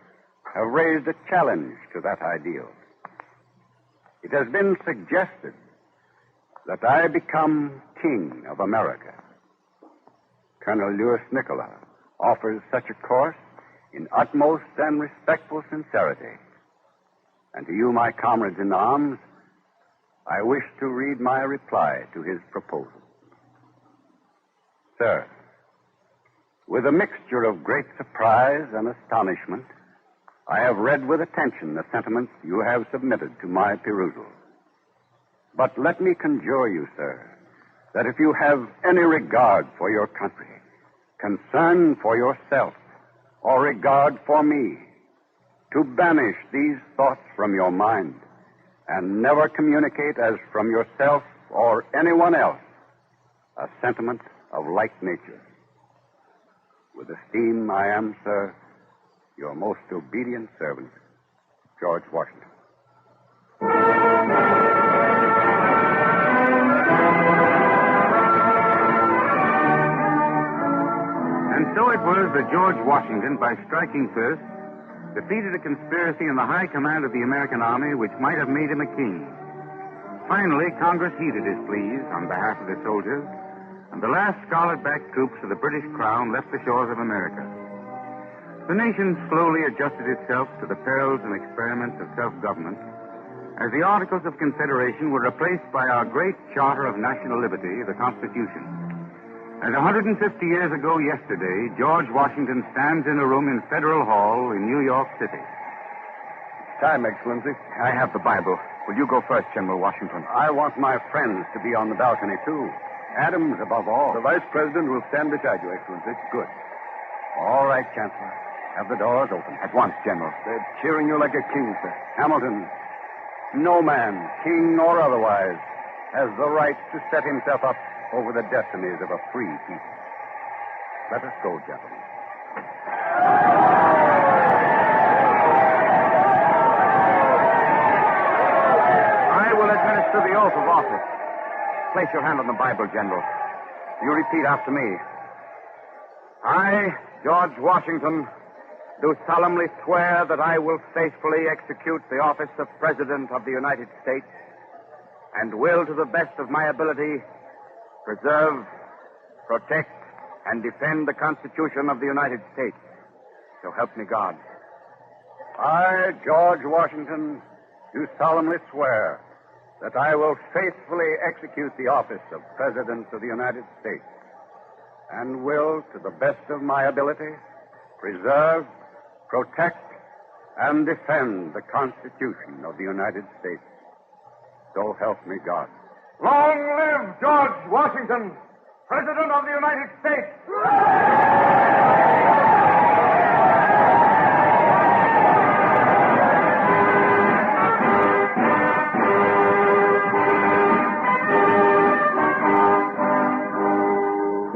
have raised a challenge to that ideal. It has been suggested that I become King of America. Colonel Lewis Nicola offers such a course in utmost and respectful sincerity. And to you, my comrades in arms, I wish to read my reply to his proposal. Sir, with a mixture of great surprise and astonishment, I have read with attention the sentiments you have submitted to my perusal. But let me conjure you, sir, that if you have any regard for your country, concern for yourself, or regard for me, to banish these thoughts from your mind and never communicate as from yourself or anyone else a sentiment of like nature. With esteem, I am, sir, your most obedient servant, George Washington. And so it was that George Washington, by striking first, defeated a conspiracy in the high command of the American army which might have made him a king. Finally, Congress heeded his pleas on behalf of the soldiers, and the last scarlet-backed troops of the British Crown left the shores of America. The nation slowly adjusted itself to the perils and experiments of self-government as the Articles of Confederation were replaced by our great Charter of National Liberty, the Constitution. And 150 years ago yesterday, George Washington stands in a room in Federal Hall in New York City. Time, Excellency. I have the Bible. Will you go first, General Washington? I want my friends to be on the balcony, too. Adams, above all. The Vice President will stand beside you, Excellency. Good. All right, Chancellor. Have the doors open. At once, General. They're cheering you like a king, sir. Hamilton, no man, king or otherwise, has the right to set himself up over the destinies of a free people. Let us go, gentlemen. I will administer the oath of office. Place your hand on the Bible, General. You repeat after me. I, George Washington, do solemnly swear that I will faithfully execute the office of President of the United States and will, to the best of my ability, preserve, protect, and defend the Constitution of the United States. So help me God. I, George Washington, do solemnly swear that I will faithfully execute the office of President of the United States and will, to the best of my ability, preserve, protect, and defend the Constitution of the United States. So help me God. Long live George Washington, President of the United States!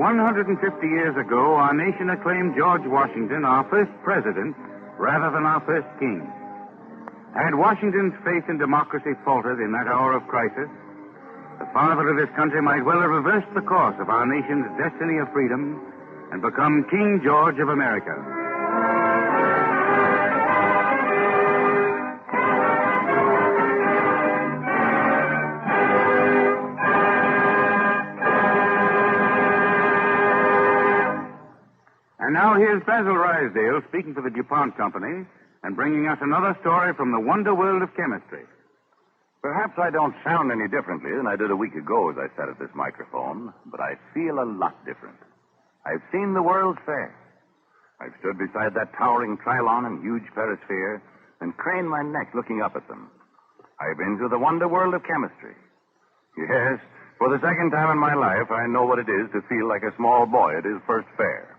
150 years ago, our nation acclaimed George Washington our first president rather than our first king. Had Washington's faith in democracy faltered in that hour of crisis, the father of this country might well have reversed the course of our nation's destiny of freedom and become King George of America. And now here's Basil Rysdale speaking for the DuPont Company and bringing us another story from the wonder world of chemistry. Perhaps I don't sound any differently than I did a week ago as I sat at this microphone, but I feel a lot different. I've seen the World's Fair. I've stood beside that towering Trilon and huge perisphere and craned my neck looking up at them. I've been to the wonder world of chemistry. Yes, for the second time in my life, I know what it is to feel like a small boy at his first fair.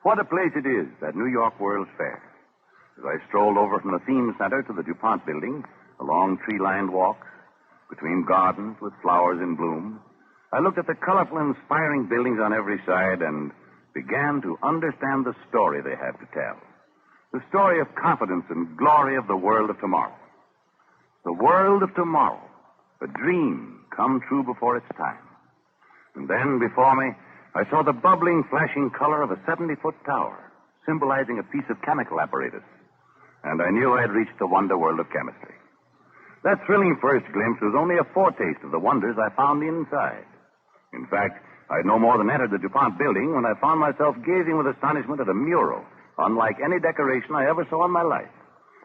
What a place it is, that New York World's Fair. As I strolled over from the theme center to the DuPont building, along tree-lined walks, between gardens with flowers in bloom, I looked at the colorful, inspiring buildings on every side and began to understand the story they have to tell. The story of confidence and glory of the world of tomorrow. The world of tomorrow, a dream come true before its time. And then, before me, I saw the bubbling, flashing color of a 70-foot tower, symbolizing a piece of chemical apparatus. And I knew I'd reached the wonder world of chemistry. That thrilling first glimpse was only a foretaste of the wonders I found inside. In fact, I'd no more than entered the DuPont building when I found myself gazing with astonishment at a mural, unlike any decoration I ever saw in my life.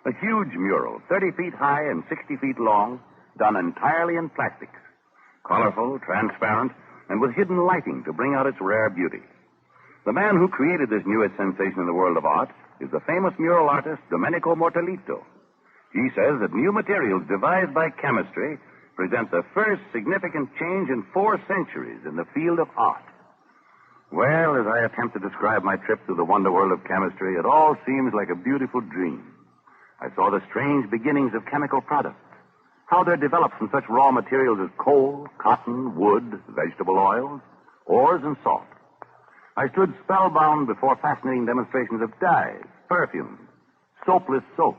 A huge mural, 30 feet high and 60 feet long, done entirely in plastics. Colorful, transparent, and with hidden lighting to bring out its rare beauty. The man who created this newest sensation in the world of art is the famous mural artist Domenico Mortolito. He says that new materials devised by chemistry present the first significant change in 4 centuries in the field of art. Well, as I attempt to describe my trip through the wonder world of chemistry, it all seems like a beautiful dream. I saw the strange beginnings of chemical products, how they're developed from such raw materials as coal, cotton, wood, vegetable oils, ores, and salt. I stood spellbound before fascinating demonstrations of dyes, perfumes, soapless soap,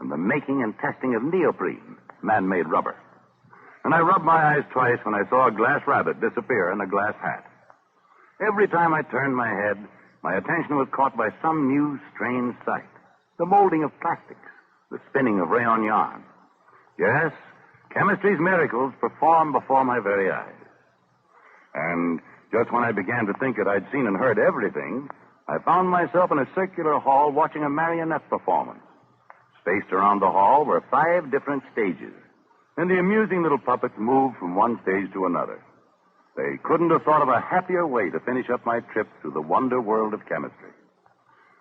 and the making and testing of neoprene, man-made rubber. And I rubbed my eyes twice when I saw a glass rabbit disappear in a glass hat. Every time I turned my head, my attention was caught by some new, strange sight. The molding of plastics, the spinning of rayon yarn. Yes, chemistry's miracles perform before my very eyes. And just when I began to think that I'd seen and heard everything, I found myself in a circular hall watching a marionette performance. Spaced around the hall were 5 different stages, and the amusing little puppets moved from one stage to another. They couldn't have thought of a happier way to finish up my trip through the wonder world of chemistry.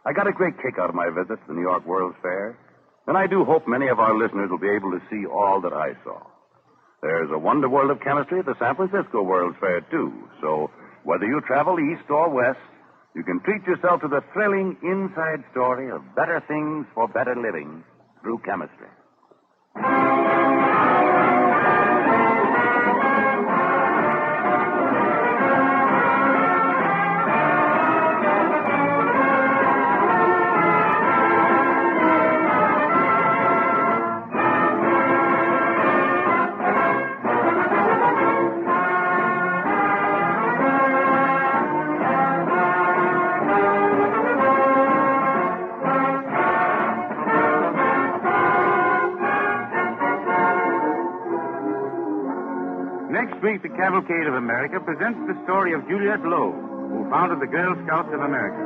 I got a great kick out of my visit to the New York World's Fair, and I do hope many of our listeners will be able to see all that I saw. There's a wonder world of chemistry at the San Francisco World's Fair, too, so whether you travel east or west, you can treat yourself to the thrilling inside story of better things for better living through chemistry. Next week, the Cavalcade of America presents the story of Juliette Lowe, who founded the Girl Scouts of America.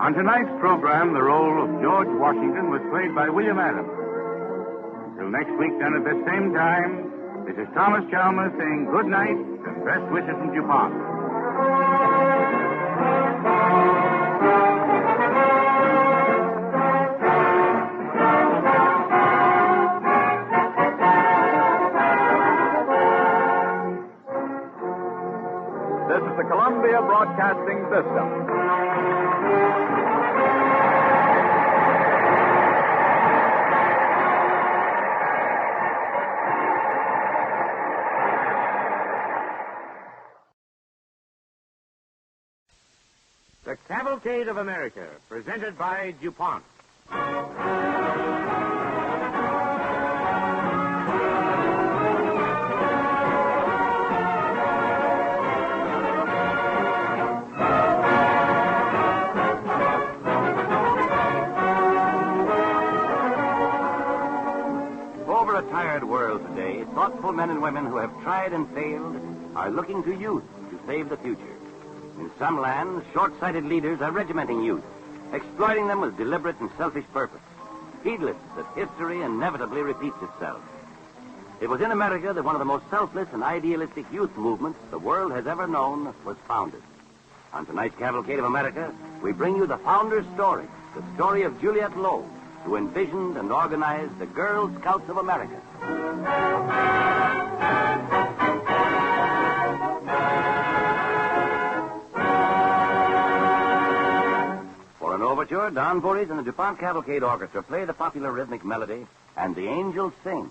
On tonight's program, the role of George Washington was played by William Adams. Till next week, then at the same time, this is Thomas Chalmers saying good night and best wishes from DuPont. This is the Columbia Broadcasting System. The Cavalcade of America, presented by DuPont. Over a tired world today, thoughtful men and women who have tried and failed are looking to youth to save the future. In some lands, short-sighted leaders are regimenting youth, exploiting them with deliberate and selfish purpose, heedless that history inevitably repeats itself. It was in America that one of the most selfless and idealistic youth movements the world has ever known was founded. On tonight's Cavalcade of America, we bring you the founder's story, the story of Juliette Lowe, who envisioned and organized the Girl Scouts of America. For an overture, Don Voorhees and the DuPont Cavalcade Orchestra play the popular rhythmic melody, and the angels sing.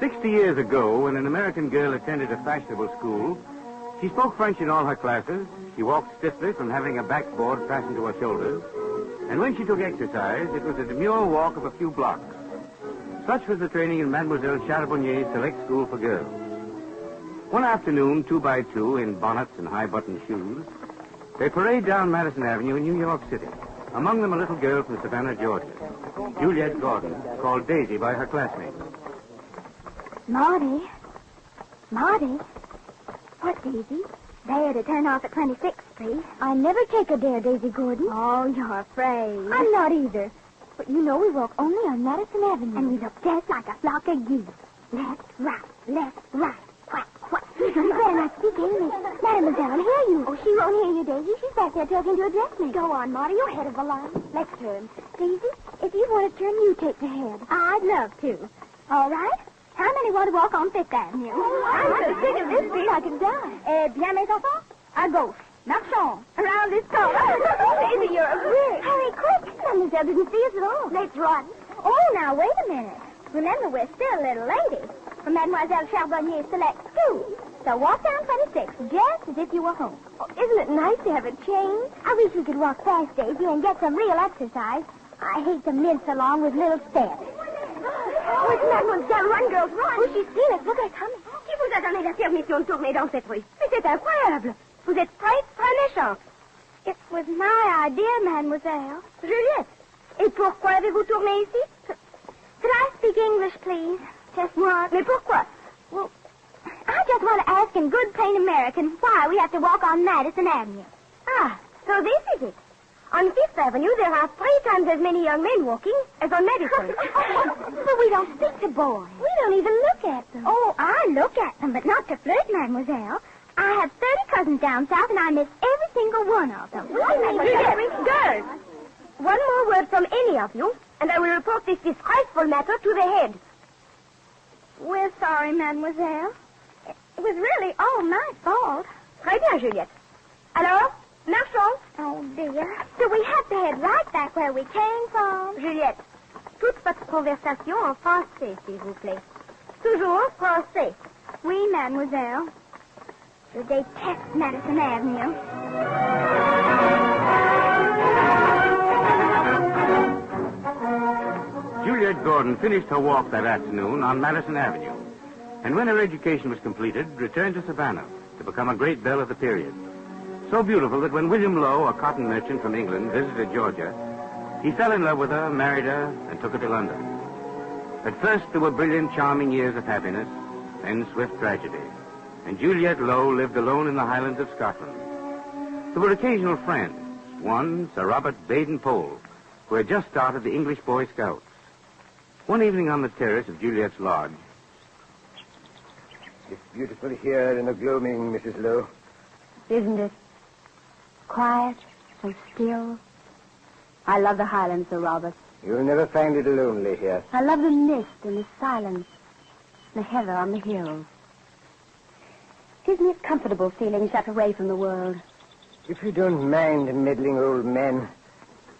60 years ago, when an American girl attended a fashionable school, she spoke French in all her classes. She walked stiffly from having a backboard fastened to her shoulders. And when she took exercise, it was a demure walk of a few blocks. Such was the training in Mademoiselle Charbonnier's select school for girls. One afternoon, 2 by 2, in bonnets and high-buttoned shoes, they parade down Madison Avenue in New York City. Among them a little girl from Savannah, Georgia, Juliette Gordon, called Daisy by her classmates. Marty? What, Daisy? Dare to turn off at 26th Street. I never take a dare, Daisy Gordon. Oh, you're afraid. I'm not either. But you know we walk only on Madison Avenue. And we look just like a flock of geese. Left, right. Quack, quack. You better not speak English. Mademoiselle will hear you. Oh, she won't hear you, Daisy. She's back there talking to a dressmaker. Go on, Marty. You're head of the line. Let's turn. Daisy, if you want to turn, you take the head. I'd love to. All right. How many want to walk on Fifth Avenue? I'm so sick of this street I could die. Bien, mes enfants? À gauche. Marchons. Around this corner. Daisy, you're a brick. Hurry, quick. Mademoiselle didn't see us at all. Let's run. Oh, now, wait a minute. Remember, we're still little ladies. From Mademoiselle Charbonnier's select school. So walk down 26, just as if you were home. Oh, isn't it nice to have a change? I wish we could walk fast, Daisy, and get some real exercise. I hate to mince along with little steps. Oh, it's Mademoiselle. Run, girls, run. Oh, she's seen us. Look at her coming. Qui vous a donné la permission de tourner dans cette rue? Mais c'est incroyable. Vous êtes très méchante. It was my idea, mademoiselle. Juliette, et pourquoi avez-vous tourné ici? Could I speak English, please? Just once. Mais pourquoi? Well, I just want to ask in good plain American why we have to walk on Madison Avenue. Ah, so this is it. On Fifth Avenue, there are 3 times as many young men walking as on Madison. But we don't speak to boys. We don't even look at them. Oh, I look at them, but not to flirt, mademoiselle. I have 30 cousins down south, and I miss every single one of them. Girls, one more word from any of you, and I will report this disgraceful matter to the head. We're sorry, mademoiselle. It was really all my fault. Très bien, Juliette. Alors, marchons. Oh, dear. So we have to head right back where we came from. Juliette, toute votre conversation en français, s'il vous plaît. Toujours français. Oui, mademoiselle. Je déteste Madison Avenue. Juliette Gordon finished her walk that afternoon on Madison Avenue, and when her education was completed, returned to Savannah to become a great belle of the period. So beautiful that when William Lowe, a cotton merchant from England, visited Georgia, he fell in love with her, married her, and took her to London. At first, there were brilliant, charming years of happiness, then swift tragedy, and Juliette Lowe lived alone in the Highlands of Scotland. There were occasional friends, one, Sir Robert Baden-Powell, who had just started the English Boy Scouts. One evening on the terrace of Juliette's lodge. It's beautiful here in the gloaming, Mrs. Lowe. Isn't it? Quiet, so still. I love the Highlands, Sir Robert. You'll never find it lonely here. I love the mist and the silence, the heather on the hills. Gives me a comfortable feeling shut away from the world. If you don't mind meddling old men,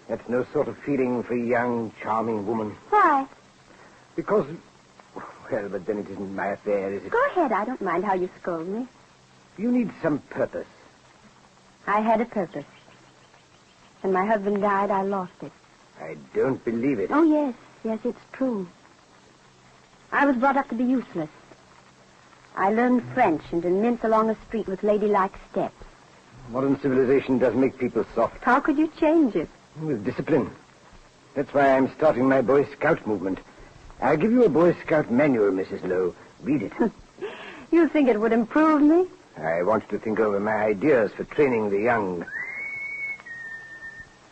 that's no sort of feeling for a young, charming woman. Why? Because, well, but then it isn't my affair, is it? Go ahead. I don't mind how you scold me. You need some purpose. I had a purpose. When my husband died, I lost it. I don't believe it. Oh, yes. Yes, it's true. I was brought up to be useless. I learned French and to mince along the street with ladylike steps. Modern civilization does make people soft. How could you change it? With discipline. That's why I'm starting my Boy Scout movement. I'll give you a Boy Scout manual, Mrs. Lowe. Read it. You think it would improve me? I want you to think over my ideas for training the young.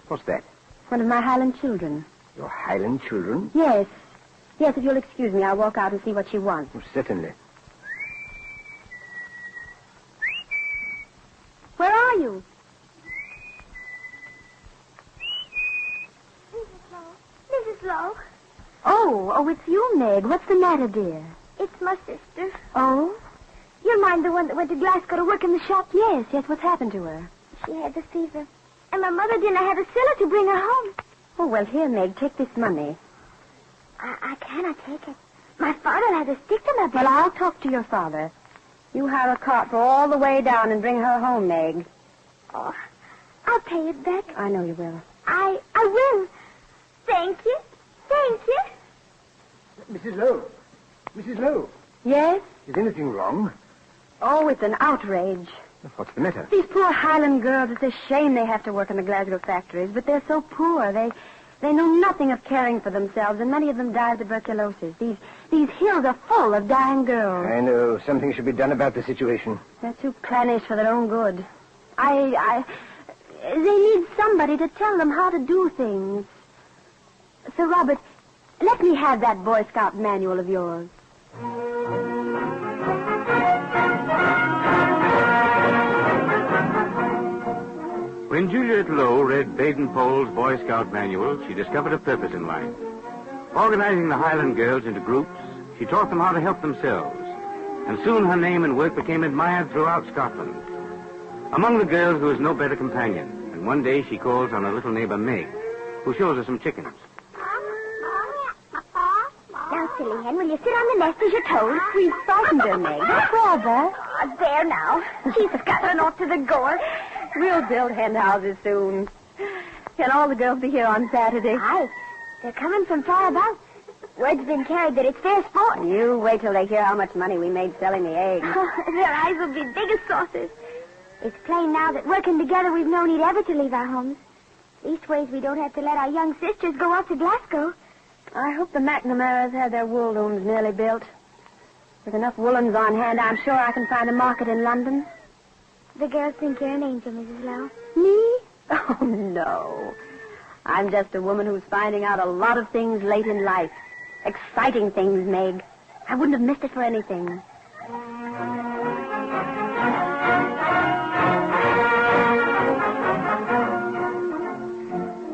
What's that? One of my Highland children. Your Highland children? Yes. Yes, if you'll excuse me, I'll walk out and see what she wants. Oh, certainly. Where are you? Mrs. Lowe. Oh, it's you, Meg. What's the matter, dear? It's my sister. Oh? You mind the one that went to Glasgow to work in the shop? Yes, what's happened to her? She had the fever. And my mother didn't have a cellar to bring her home. Oh, well, here, Meg, take this money. I cannot take it. My father has a stick to my back. Well, I'll talk to your father. You hire a cart for all the way down and bring her home, Meg. Oh, I'll pay it back. I know you will. I will. Thank you. Thank you. Mrs. Lowe. Mrs. Lowe. Yes? Is anything wrong? Oh, it's an outrage. What's the matter? These poor Highland girls, it's a shame they have to work in the Glasgow factories, but they're so poor. They know nothing of caring for themselves, and many of them die of tuberculosis. These hills are full of dying girls. I know. Something should be done about the situation. They're too clannish for their own good. They need somebody to tell them how to do things. Sir Robert, let me have that Boy Scout manual of yours. When Juliette Lowe read Baden-Powell's Boy Scout manual, she discovered a purpose in life. Organizing the Highland girls into groups, she taught them how to help themselves. And soon her name and work became admired throughout Scotland. Among the girls, there was no better companion. And one day she calls on her little neighbor, Meg, who shows her some chickens. Now, silly hen, will you sit on the nest as you're told? We've frightened her, Meg. Brother. Oh, there now. She's scuttling off to the gorse. We'll build hen houses soon. Can all the girls be here on Saturday? Aye. They're coming from far about. Word's been carried that it's fair sport. You wait till they hear how much money we made selling the eggs. Their eyes will be big as saucers. It's plain now that working together we've no need ever to leave our homes. Leastways, we don't have to let our young sisters go off to Glasgow. I hope the McNamaras have their wool looms nearly built. With enough woolens on hand, I'm sure I can find a market in London. The girls think you're an angel, Mrs. Lowe. Me? Oh, no. I'm just a woman who's finding out a lot of things late in life. Exciting things, Meg. I wouldn't have missed it for anything.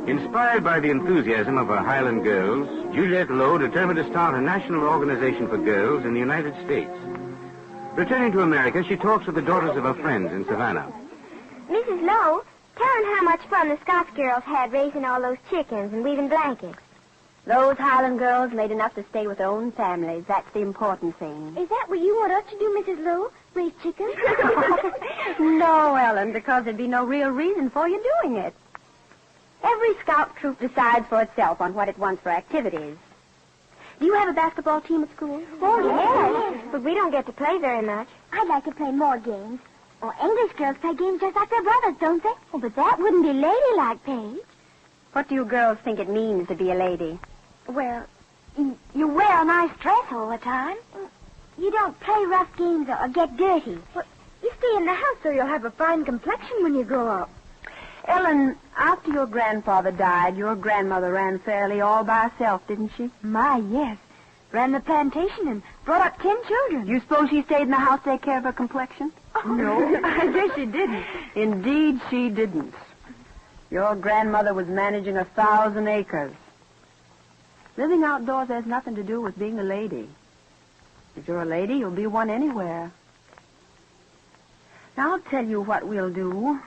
Inspired by the enthusiasm of her Highland girls, Juliette Lowe determined to start a national organization for girls in the United States. Returning to America, she talks with the daughters of her friends in Savannah. Mrs. Lowe, tell them how much fun the Scots girls had raising all those chickens and weaving blankets. Those Highland girls made enough to stay with their own families. That's the important thing. Is that what you want us to do, Mrs. Lowe? Raise chickens? No, Ellen, because there'd be no real reason for you doing it. Every scout troop decides for itself on what it wants for activities. Do you have a basketball team at school? Oh, yes. But we don't get to play very much. I'd like to play more games. Oh, English girls play games just like their brothers, don't they? Oh, but that wouldn't be ladylike, Paige. What do you girls think it means to be a lady? Well, you wear a nice dress all the time. You don't play rough games or get dirty. Well, you stay in the house so you'll have a fine complexion when you grow up. Ellen, after your grandfather died, your grandmother ran fairly all by herself, didn't she? My, yes. Ran the plantation and brought up 10 children. You suppose she stayed in the house to take care of her complexion? Oh. No, I guess she didn't. Indeed, she didn't. Your grandmother was managing 1,000 acres. Living outdoors has nothing to do with being a lady. If you're a lady, you'll be one anywhere. Now, I'll tell you what we'll do.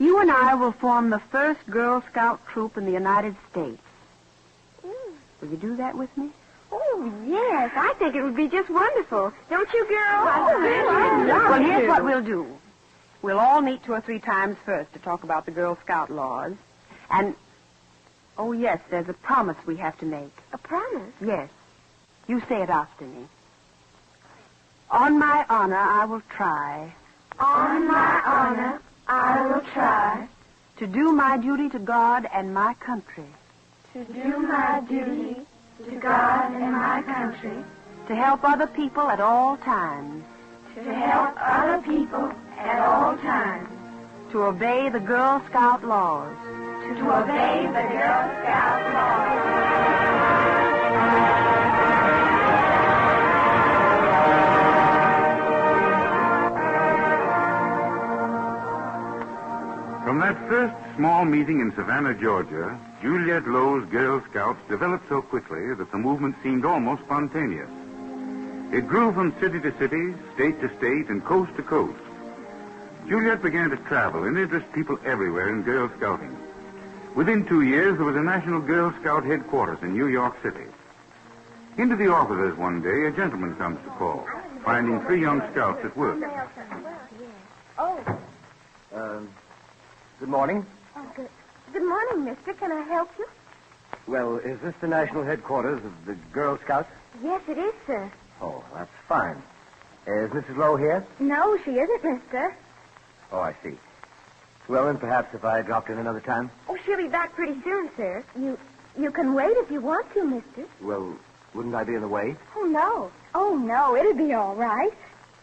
You and I will form the first Girl Scout troop in the United States. Will you do that with me? Oh, yes. I think it would be just wonderful. Don't you, girls? Well, here's what we'll do. We'll all meet 2 or 3 times first to talk about the Girl Scout laws. And, oh, yes, there's a promise we have to make. A promise? Yes. You say it after me. On my honor, I will try. On my honor, I will try. To do my duty to God and my country. To do my duty to God and my country. To help other people at all times. To help other people at all times. To obey the Girl Scout laws. To obey the Girl Scout laws. From that first small meeting in Savannah, Georgia, Juliette Lowe's Girl Scouts developed so quickly that the movement seemed almost spontaneous. It grew from city to city, state to state, and coast to coast. Juliette began to travel and interest people everywhere in Girl Scouting. Within 2 years, there was a National Girl Scout headquarters in New York City. Into the offices one day, a gentleman comes to call, finding 3 young scouts at work. Good morning. Oh, good morning, mister. Can I help you? Well, is this the national headquarters of the Girl Scouts? Yes, it is, sir. Oh, that's fine. Is Mrs. Lowe here? No, she isn't, mister. Oh, I see. Well, then perhaps if I dropped in another time? Oh, she'll be back pretty soon, sir. You can wait if you want to, mister. Well, wouldn't I be in the way? Oh, no. Oh, no, it'll be all right.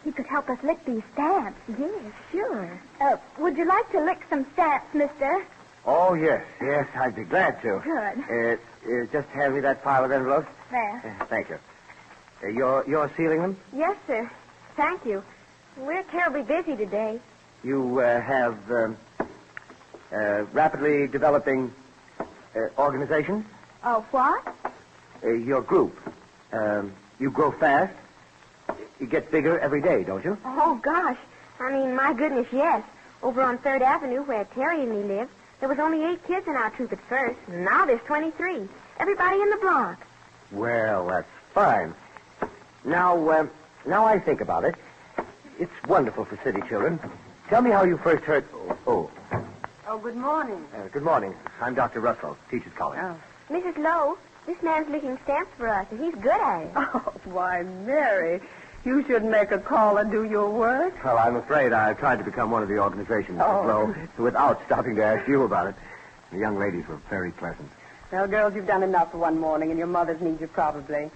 You could help us lick these stamps. Yes, sure. Would you like to lick some stamps, mister? Oh, yes. Yes, I'd be glad to. Good. Just hand me that pile of envelopes. There. Thank you. You're sealing them? Yes, sir. Thank you. We're terribly busy today. You have rapidly developing organization? Oh, what? Your group. You grow fast. You get bigger every day, don't you? Oh, gosh. I mean, my goodness, yes. Over on 3rd Avenue, where Terry and me live, there was only 8 kids in our troop at first. Now there's 23. Everybody in the block. Well, that's fine. Now I think about it. It's wonderful for city children. Tell me how you first heard... Oh, good morning. Good morning. I'm Dr. Russell, Teachers College. Oh. Mrs. Lowe, this man's licking stamps for us, and he's good at it. Oh, why, Mary, you should make a call and do your work. Well, I'm afraid I tried to become one of the organization's Lowe without stopping to ask you about it. The young ladies were very pleasant. Well, girls, you've done enough for one morning, and your mothers need you probably.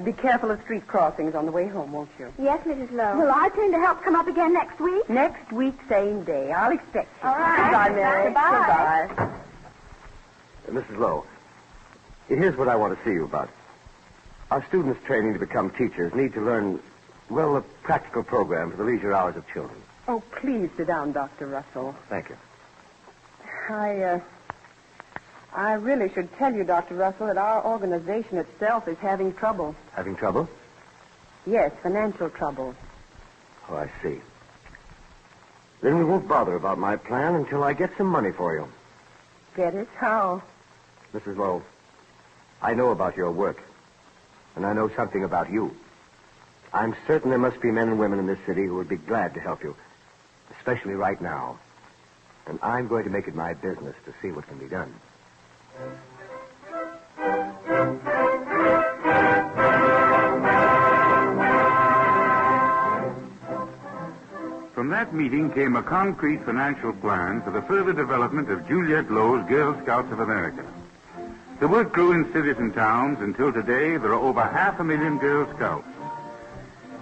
Be careful of street crossings on the way home, won't you? Yes, Mrs. Lowe. Will I turn to help come up again next week? Next week, same day. I'll expect you. All right. Goodbye, Mary. Goodbye. Goodbye. Mrs. Lowe, here's what I want to see you about. Our students training to become teachers need to learn, well, a practical program for the leisure hours of children. Oh, please sit down, Dr. Russell. Thank you. I really should tell you, Dr. Russell, that our organization itself is having trouble. Having trouble? Yes, financial trouble. Oh, I see. Then we won't bother about my plan until I get some money for you. Get it? How? Mrs. Lowe, I know about your work, and I know something about you. I'm certain there must be men and women in this city who would be glad to help you, especially right now. And I'm going to make it my business to see what can be done. From that meeting came a concrete financial plan for the further development of Juliette Lowe's Girl Scouts of America. The work grew in cities and towns until today there are over 500,000 Girl Scouts.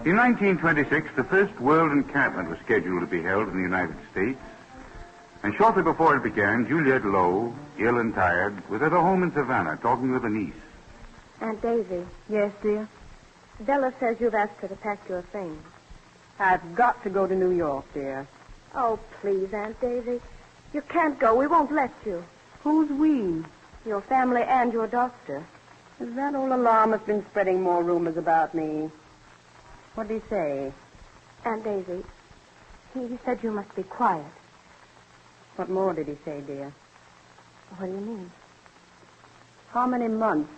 In 1926, the first World Encampment was scheduled to be held in the United States. And shortly before it began, Juliette Lowe, ill and tired, was at her home in Savannah talking with a niece. Aunt Daisy. Yes, dear? Bella says you've asked her to pack your things. I've got to go to New York, dear. Oh, please, Aunt Daisy. You can't go. We won't let you. Who's we? Your family and your doctor. That old alarm has been spreading more rumors about me. What did he say? Aunt Daisy, he said you must be quiet. What more did he say, dear? What do you mean? How many months?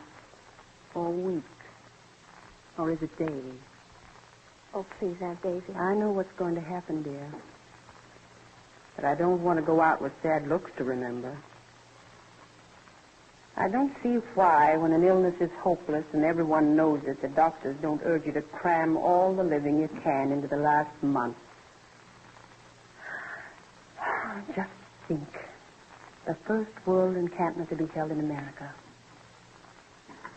Or weeks? Or is it days? Oh, please, Aunt Daisy. I know what's going to happen, dear. But I don't want to go out with sad looks to remember. I don't see why, when an illness is hopeless and everyone knows it, the doctors don't urge you to cram all the living you can into the last month. Just think. The first World Encampment to be held in America.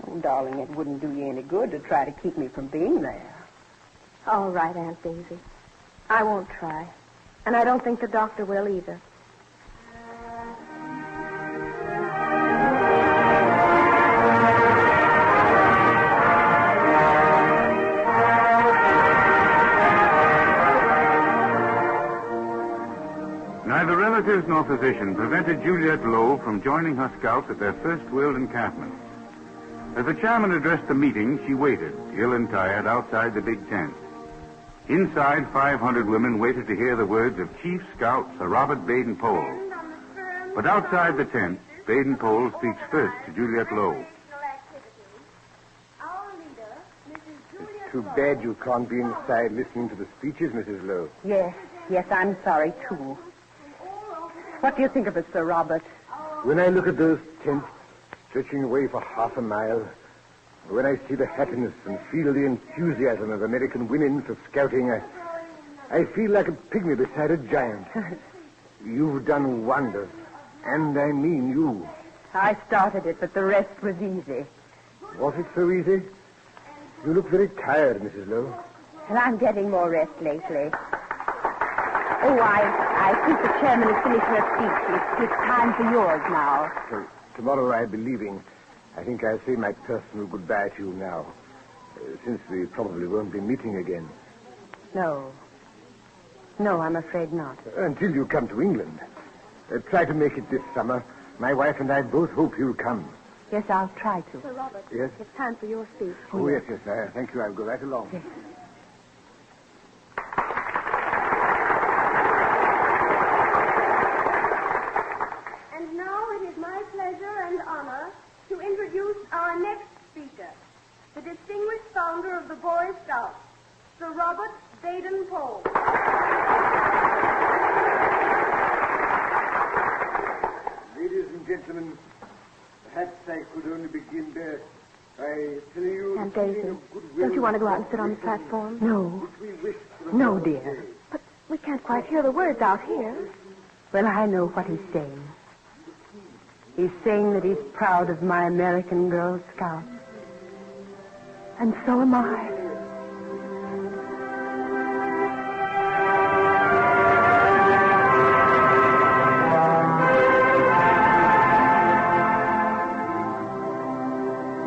Oh, darling, it wouldn't do you any good to try to keep me from being there. All right, Aunt Daisy. I won't try. And I don't think the doctor will either. Neither relatives nor physician prevented Juliette Lowe from joining her scouts at their first World Encampment. As the chairman addressed the meeting, she waited, ill and tired, outside the big tent. Inside, 500 women waited to hear the words of Chief Scout Sir Robert Baden-Powell. But outside the tent, Baden-Powell speaks first to Juliette Lowe. Our leader too bad you can't be inside listening to the speeches, Mrs. Lowe. Yes, I'm sorry, too. What do you think of it, Sir Robert? When I look at those tents stretching away for half a mile, when I see the happiness and feel the enthusiasm of American women for scouting, I feel like a pygmy beside a giant. You've done wonders, and I mean you. I started it, but the rest was easy. Was it so easy? You look very tired, Mrs. Lowe. And I'm getting more rest lately. Oh, I think the chairman has finished her speech. It's time for yours now. So, tomorrow I'll be leaving. I think I'll say my personal goodbye to you now, since we probably won't be meeting again. No, I'm afraid not. Until you come to England. Try to make it this summer. My wife and I both hope you'll come. Yes, I'll try to. Sir Robert. Yes? It's time for your speech. Oh, yes. Thank you. I'll go right along. Yes. And now it is my pleasure and honor to introduce our next speaker, the distinguished founder of the Boy Scouts, Sir Robert Baden-Powell. Ladies and gentlemen, perhaps I could only begin by telling you... Aunt Daisy, don't you want to go out and sit on the platform? No, dear. But we can't quite hear the words out here. Well, I know what he's saying. He's saying that he's proud of my American Girl Scouts. And so am I.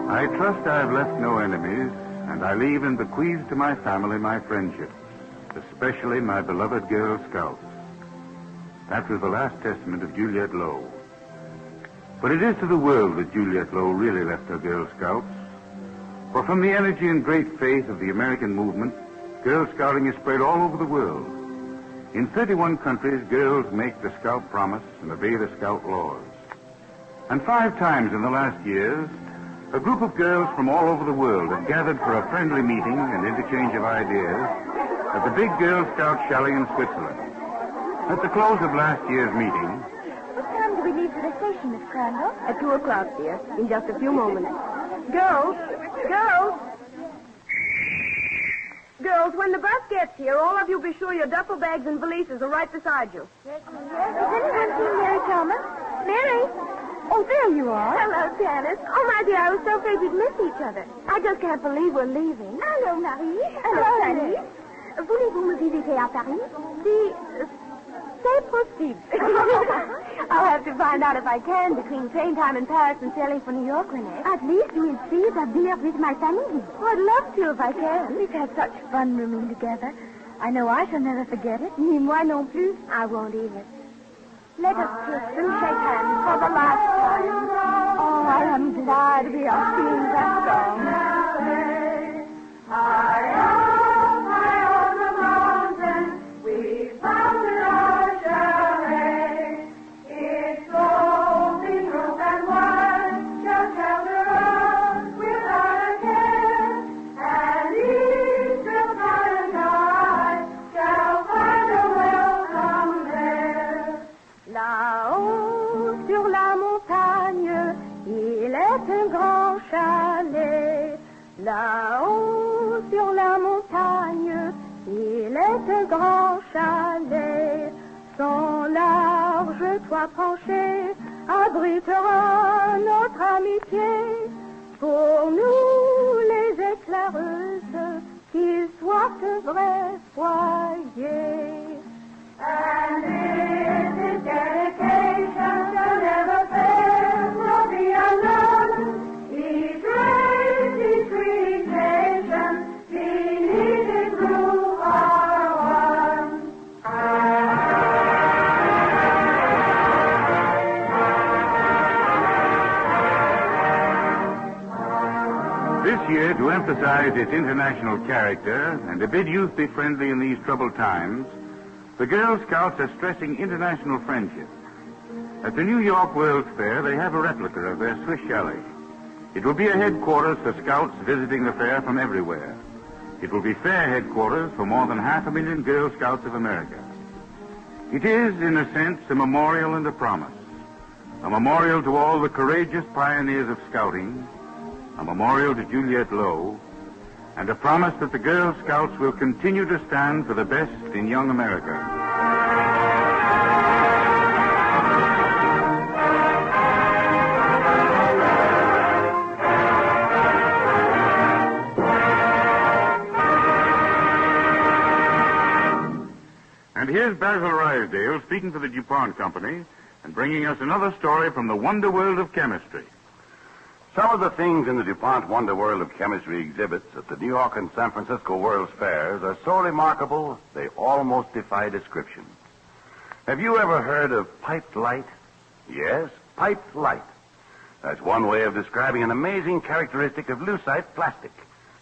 I trust I have left no enemies, and I leave and bequeath to my family my friendships, especially my beloved Girl Scouts. That was the last testament of Juliette Lowe. But it is to the world that Juliette Lowe really left her Girl Scouts. For from the energy and great faith of the American movement, Girl Scouting is spread all over the world. In 31 countries, girls make the Scout promise and obey the Scout laws. And 5 times in the last years, a group of girls from all over the world have gathered for a friendly meeting and interchange of ideas at the big Girl Scout chalet in Switzerland. At the close of last year's meeting... What time do we leave for the station, Miss Crandall? At 2 o'clock, dear. In just a few moments. Girls, when the bus gets here, all of you be sure your duffel bags and valises are right beside you. Yes. Has anyone seen Mary Thomas? Mary? Oh, there you are. Hello, Janice. Oh, my dear, I was so afraid we'd miss each other. I just can't believe we're leaving. Hello, Marie. Hello, Fanny. Voulez-vous me visiter à Paris? C'est possible. I'll have to find out if I can between train time in Paris and sailing for New York, Renee. At least you will see the beer with my family. Oh, I'd love to if I can. We've had such fun rooming together. I know I shall never forget it. Ni moi non plus. I won't either. Let us kiss and shake hands for the last time. Oh, I am glad we are singing that song. High on the mountain, we found our chalet. It's open roof and wide, just shelter us without a care. And each of paradise shall find a welcome there. Là-haut, sur la montagne, il est un grand chalet. Là-haut, sur la montagne, il est un grand chalet. Son large toit penché abritera notre amitié. Pour nous, les éclaireuses, qu'il soit un vrai foyer. And this dedication shall never fail, will be unknown. Each race, each creation, beneath His roof are one. This year, to emphasize its international character and to bid youth be friendly in these troubled times, the Girl Scouts are stressing international friendship. At the New York World's Fair, they have a replica of their Swiss chalet. It will be a headquarters for scouts visiting the fair from everywhere. It will be fair headquarters for more than 500,000 Girl Scouts of America. It is, in a sense, a memorial and a promise. A memorial to all the courageous pioneers of scouting, a memorial to Juliette Lowe, and a promise that the Girl Scouts will continue to stand for the best in young America. And here's Basil Rysdale speaking for the DuPont Company and bringing us another story from the wonder world of chemistry. Some of the things in the DuPont Wonder World of Chemistry exhibits at the New York and San Francisco World's Fairs are so remarkable they almost defy description. Have you ever heard of piped light? Yes, piped light. That's one way of describing an amazing characteristic of lucite plastic,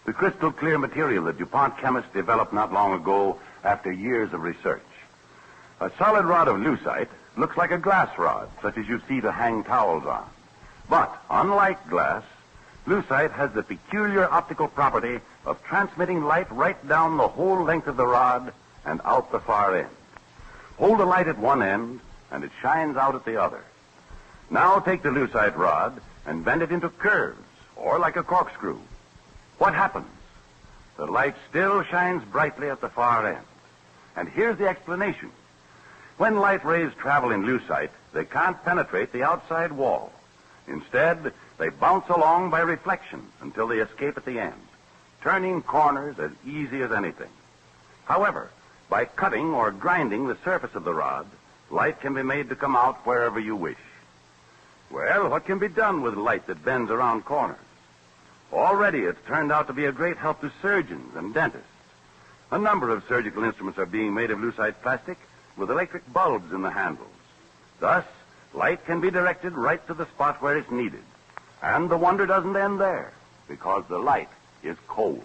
the crystal clear material that DuPont chemists developed not long ago after years of research. A solid rod of lucite looks like a glass rod, such as you see to hang towels on. But, unlike glass, lucite has the peculiar optical property of transmitting light right down the whole length of the rod and out the far end. Hold the light at one end, and it shines out at the other. Now take the lucite rod and bend it into curves, or like a corkscrew. What happens? The light still shines brightly at the far end. And here's the explanation. When light rays travel in lucite, they can't penetrate the outside wall. Instead, they bounce along by reflection until they escape at the end, turning corners as easy as anything. However, by cutting or grinding the surface of the rod, light can be made to come out wherever you wish. Well, what can be done with light that bends around corners? Already it's turned out to be a great help to surgeons and dentists. A number of surgical instruments are being made of lucite plastic with electric bulbs in the handles. Thus, light can be directed right to the spot where it's needed. And the wonder doesn't end there, because the light is cold.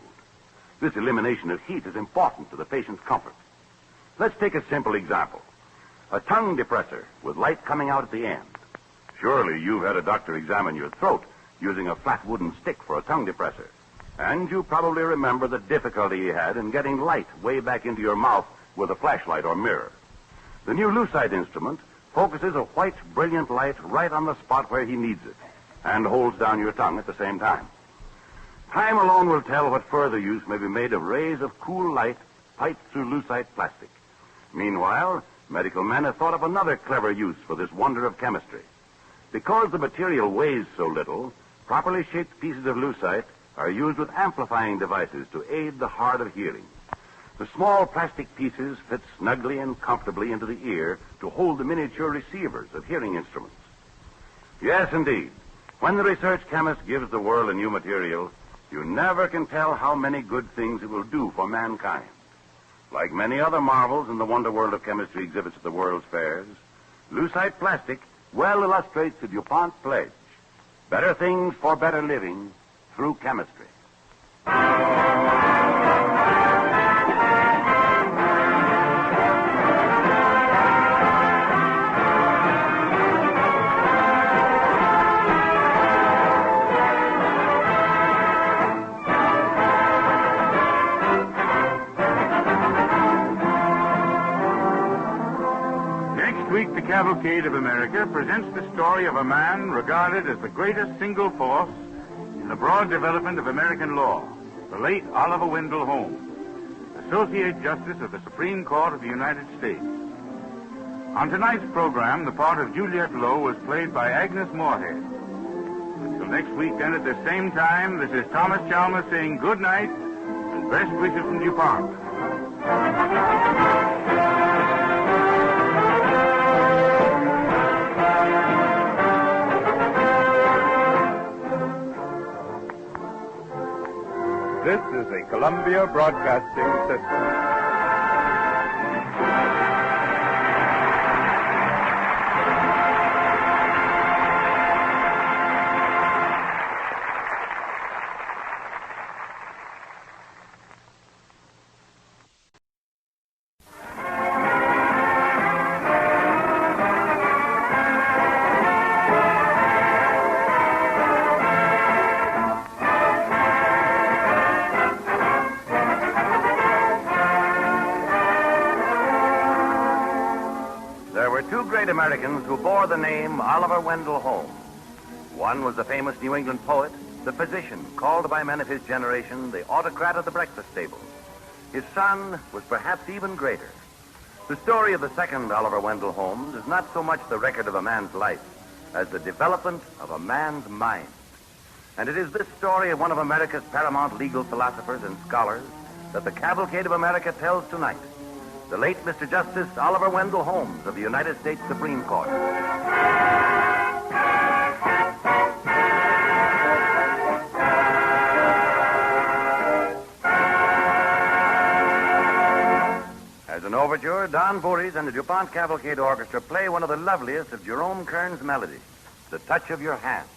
This elimination of heat is important to the patient's comfort. Let's take a simple example. A tongue depressor with light coming out at the end. Surely you've had a doctor examine your throat using a flat wooden stick for a tongue depressor. And you probably remember the difficulty he had in getting light way back into your mouth with a flashlight or mirror. The new lucite instrument focuses a white, brilliant light right on the spot where he needs it and holds down your tongue at the same time. Time alone will tell what further use may be made of rays of cool light piped through lucite plastic. Meanwhile, medical men have thought of another clever use for this wonder of chemistry. Because the material weighs so little, properly shaped pieces of lucite are used with amplifying devices to aid the hard of hearing. The small plastic pieces fit snugly and comfortably into the ear to hold the miniature receivers of hearing instruments. Yes, indeed. When the research chemist gives the world a new material, you never can tell how many good things it will do for mankind. Like many other marvels in the wonder world of chemistry exhibits at the world's fairs, lucite plastic well illustrates the DuPont pledge. Better things for better living through chemistry. The Cavalcade of America presents the story of a man regarded as the greatest single force in the broad development of American law, the late Oliver Wendell Holmes, Associate Justice of the Supreme Court of the United States. On tonight's program, the part of Juliette Lowe was played by Agnes Moorehead. Until next week, then, at the same time, this is Thomas Chalmers saying good night and best wishes from DuPont. This is the Columbia Broadcasting System. great Americans who bore the name Oliver Wendell Holmes. One was the famous New England poet, the physician, called by men of his generation the autocrat of the breakfast table. His son was perhaps even greater. The story of the second Oliver Wendell Holmes is not so much the record of a man's life as the development of a man's mind. And it is this story of one of America's paramount legal philosophers and scholars that the Cavalcade of America tells tonight. The late Mr. Justice Oliver Wendell Holmes of the United States Supreme Court. As an overture, Don Voorhees and the DuPont Cavalcade Orchestra play one of the loveliest of Jerome Kern's melodies, The Touch of Your Hand.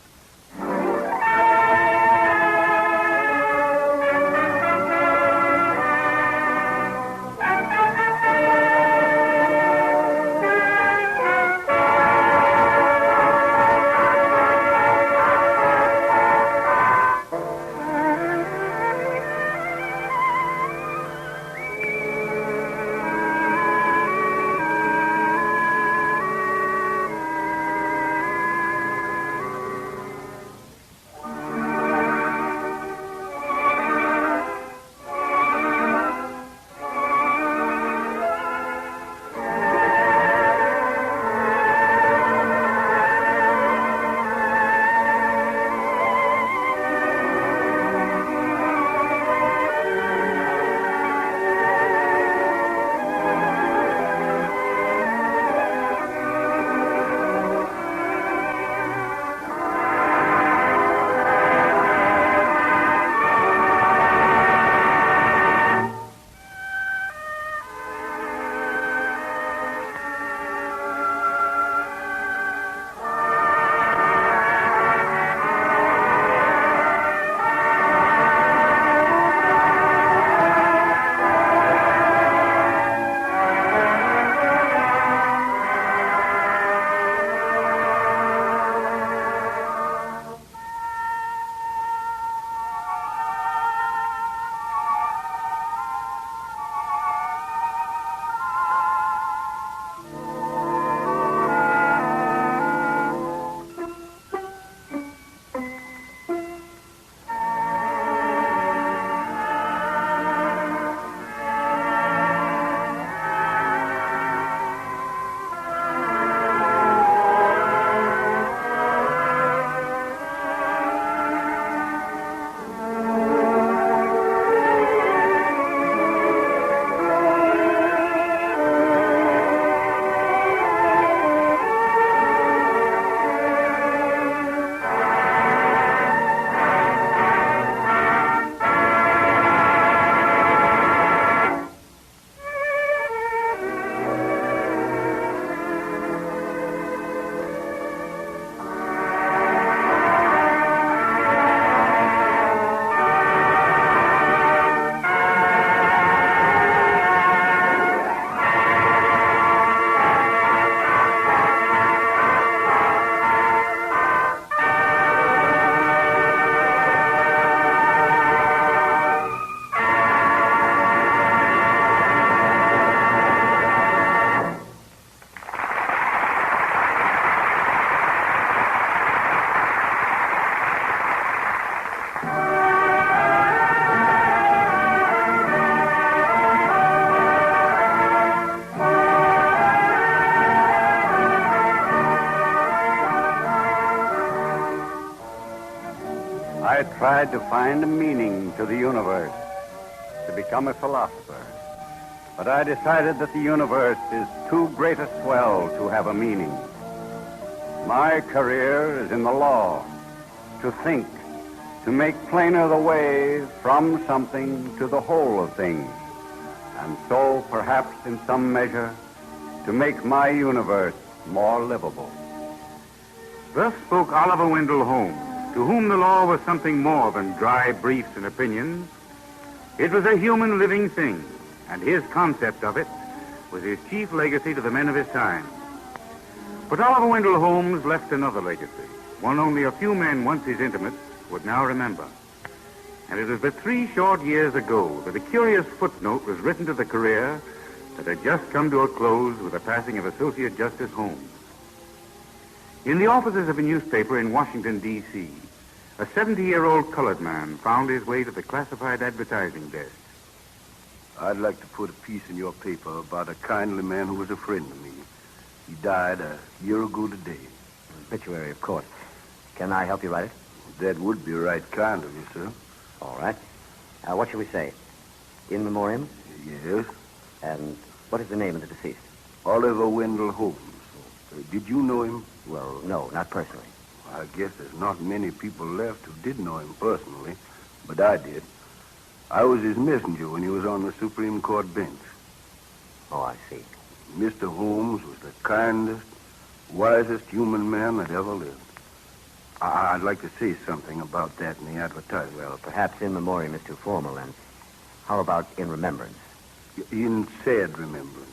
I tried to find a meaning to the universe, to become a philosopher. But I decided that the universe is too great a swell to have a meaning. My career is in the law, to think, to make plainer the way from something to the whole of things, and so, perhaps in some measure, to make my universe more livable. Thus spoke Oliver Wendell Holmes, to whom the law was something more than dry briefs and opinions. It was a human living thing, and his concept of it was his chief legacy to the men of his time. But Oliver Wendell Holmes left another legacy, one only a few men once his intimates would now remember. And it was but 3 short years ago that a curious footnote was written to the career that had just come to a close with the passing of Associate Justice Holmes. In the offices of a newspaper in Washington, D.C., a 70-year-old colored man found his way to the classified advertising desk. I'd like to put a piece in your paper about a kindly man who was a friend to me. He died a year ago today. Obituary, of course. Can I help you write it? That would be right kind of you, sir. All right. What shall we say? In memoriam? Yes. And what is the name of the deceased? Oliver Wendell Holmes. Did you know him? Well, no, not personally. I guess there's not many people left who did know him personally, but I did. I was his messenger when he was on the Supreme Court bench. Oh, I see. Mr. Holmes was the kindest, wisest human man that ever lived. I'd like to say something about that in the advertisement. Well, perhaps in memoriam is too formal, then. How about in remembrance? In sad remembrance.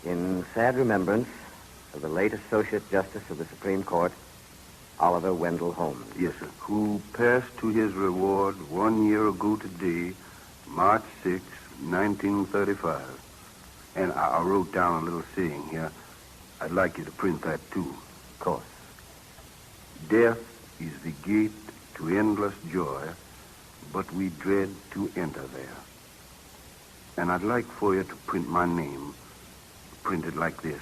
In sad remembrance of the late Associate Justice of the Supreme Court, Oliver Wendell Holmes. Yes, sir. Who passed to his reward 1 year ago today, March 6, 1935. And I wrote down a little saying here. I'd like you to print that, too. Of course. Death is the gate to endless joy, but we dread to enter there. And I'd like for you to print my name, printed like this.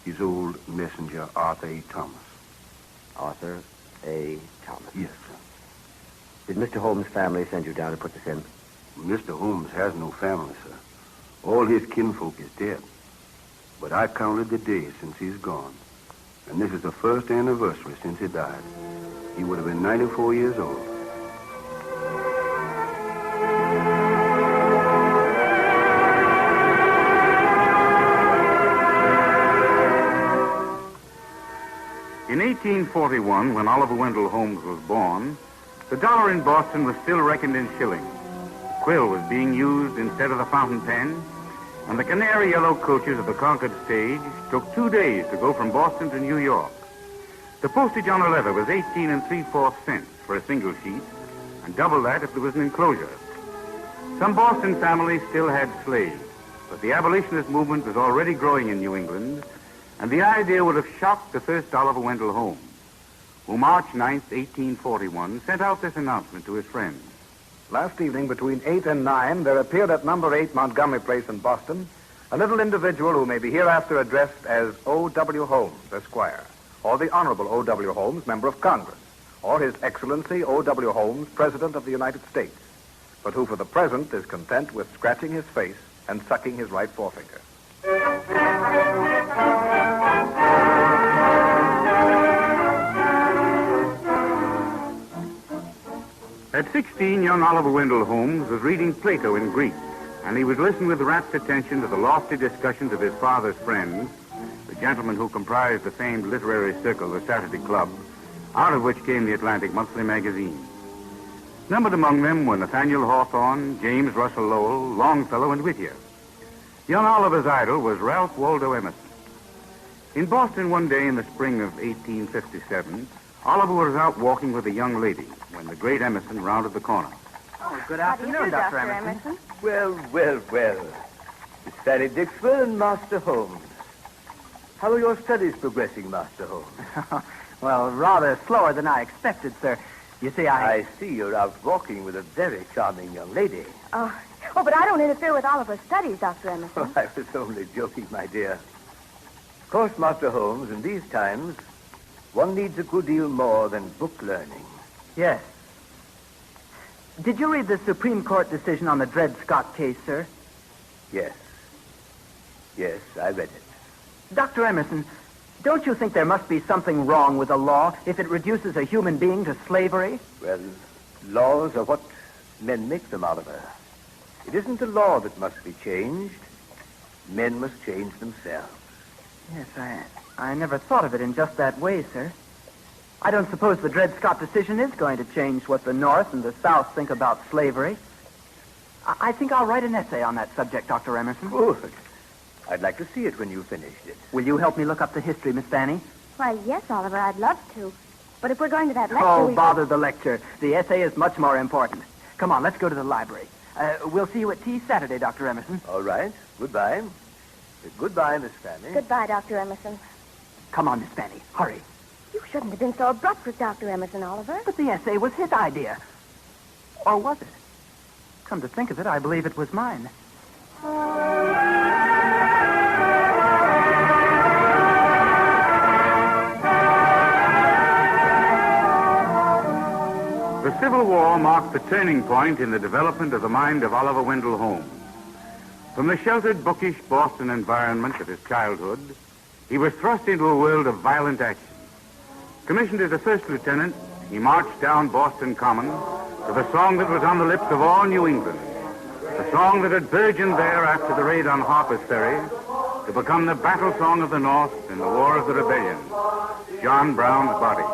His old messenger, Arthur A. Thomas. Arthur A. Thomas. Yes, sir. Did Mr. Holmes' family send you down to put this in? Mr. Holmes has no family, sir. All his kinfolk is dead. But I counted the days since he's gone. And this is the first anniversary since he died. He would have been 94 years old. In 1841, when Oliver Wendell Holmes was born, the dollar in Boston was still reckoned in shillings. The quill was being used instead of the fountain pen, and the canary yellow coaches of the Concord stage took 2 days to go from Boston to New York. The postage on a letter was 18 3/4 cents for a single sheet, and double that if there was an enclosure. Some Boston families still had slaves, but the abolitionist movement was already growing in New England, and the idea would have shocked the first Oliver Wendell Holmes, who March 9th, 1841, sent out this announcement to his friends. Last evening, between 8 and 9, there appeared at number 8 Montgomery Place in Boston a little individual who may be hereafter addressed as O.W. Holmes, Esquire, or the Honorable O.W. Holmes, Member of Congress, or His Excellency O.W. Holmes, President of the United States, but who for the present is content with scratching his face and sucking his right forefinger. At 16, young Oliver Wendell Holmes was reading Plato in Greek, and he would listen with rapt attention to the lofty discussions of his father's friends, the gentlemen who comprised the famed literary circle, the Saturday Club, out of which came the Atlantic Monthly magazine. Numbered among them were Nathaniel Hawthorne, James Russell Lowell, Longfellow, and Whittier. Young Oliver's idol was Ralph Waldo Emerson. In Boston one day in the spring of 1857, Oliver was out walking with a young lady when the great Emerson rounded the corner. Oh, good afternoon, Dr. Emerson. Well, well, well. Miss Fanny Dixon and Master Holmes. How are your studies progressing, Master Holmes? Well, rather slower than I expected, sir. You see, I see you're out walking with a very charming young lady. Oh, but I don't interfere with Oliver's studies, Dr. Emerson. I was only joking, my dear. Of course, Master Holmes, in these times, one needs a good deal more than book learning. Yes. Did you read the Supreme Court decision on the Dred Scott case, sir? Yes. Yes, I read it. Dr. Emerson, don't you think there must be something wrong with the law if it reduces a human being to slavery? Well, laws are what men make them, Oliver. It isn't the law that must be changed. Men must change themselves. Yes, I never thought of it in just that way, sir. I don't suppose the Dred Scott decision is going to change what the North and the South think about slavery. I think I'll write an essay on that subject, Dr. Emerson. Good. I'd like to see it when you've finished it. Will you help me look up the history, Miss Fanny? Why, yes, Oliver, I'd love to. But if we're going to that lecture, Oh, bother the lecture. The essay is much more important. Come on, let's go to the library. We'll see you at tea Saturday, Dr. Emerson. All right. Goodbye. Goodbye, Miss Fanny. Goodbye, Dr. Emerson. Come on, Miss Fanny. Hurry. You shouldn't have been so abrupt with Dr. Emerson, Oliver. But the essay was his idea. Or was it? Come to think of it, I believe it was mine. The Civil War marked the turning point in the development of the mind of Oliver Wendell Holmes. From the sheltered, bookish Boston environment of his childhood, he was thrust into a world of violent action. Commissioned as a first lieutenant, he marched down Boston Common to the song that was on the lips of all New England, the song that had burgeoned there after the raid on Harper's Ferry to become the battle song of the North in the War of the Rebellion, John Brown's Body.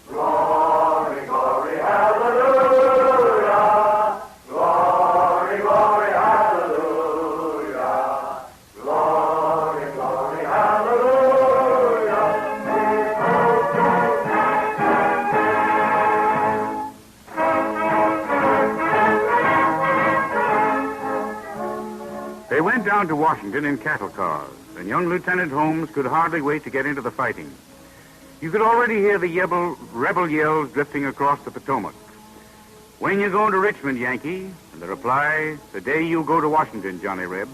Glory, glory, hallelujah. Glory, glory, hallelujah. Glory, glory, hallelujah. They went down to Washington in cattle cars, and young Lieutenant Holmes could hardly wait to get into the fighting. You could already hear the rebel yells drifting across the Potomac. When you going to Richmond, Yankee? And the reply, the day you go to Washington, Johnny Reb.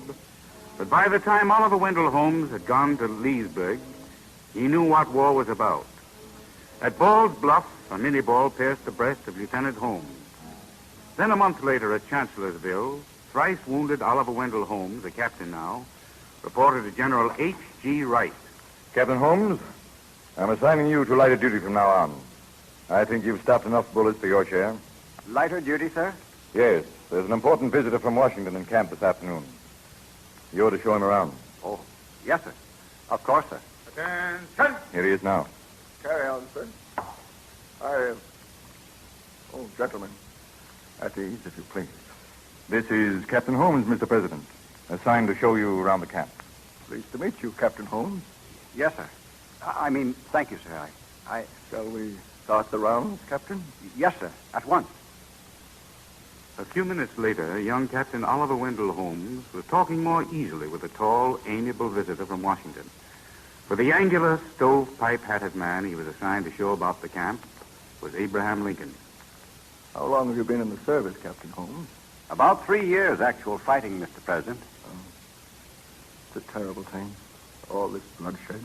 But by the time Oliver Wendell Holmes had gone to Leesburg, he knew what war was about. At Ball's Bluff, a Minnie ball pierced the breast of Lieutenant Holmes. Then a month later at Chancellorsville, thrice wounded Oliver Wendell Holmes, a captain now, reported to General H.G. Wright. Captain Holmes, I'm assigning you to lighter duty from now on. I think you've stopped enough bullets for your share. Lighter duty, sir? Yes, there's an important visitor from Washington in camp this afternoon. You're to show him around. Oh, yes, sir. Of course, sir. Attention! Here he is now. Carry on, sir. Oh, gentlemen, at ease, if you please. This is Captain Holmes, Mr. President, assigned to show you around the camp. Pleased to meet you, Captain Holmes. Yes, sir. I mean, thank you, sir. Shall we start the rounds, Captain? Yes, sir. At once. A few minutes later, young Captain Oliver Wendell Holmes was talking more easily with a tall, amiable visitor from Washington. For the angular, stovepipe-hatted man he was assigned to show about the camp was Abraham Lincoln. How long have you been in the service, Captain Holmes? About 3 years actual fighting, Mr. President. It's a terrible thing, all this bloodshed.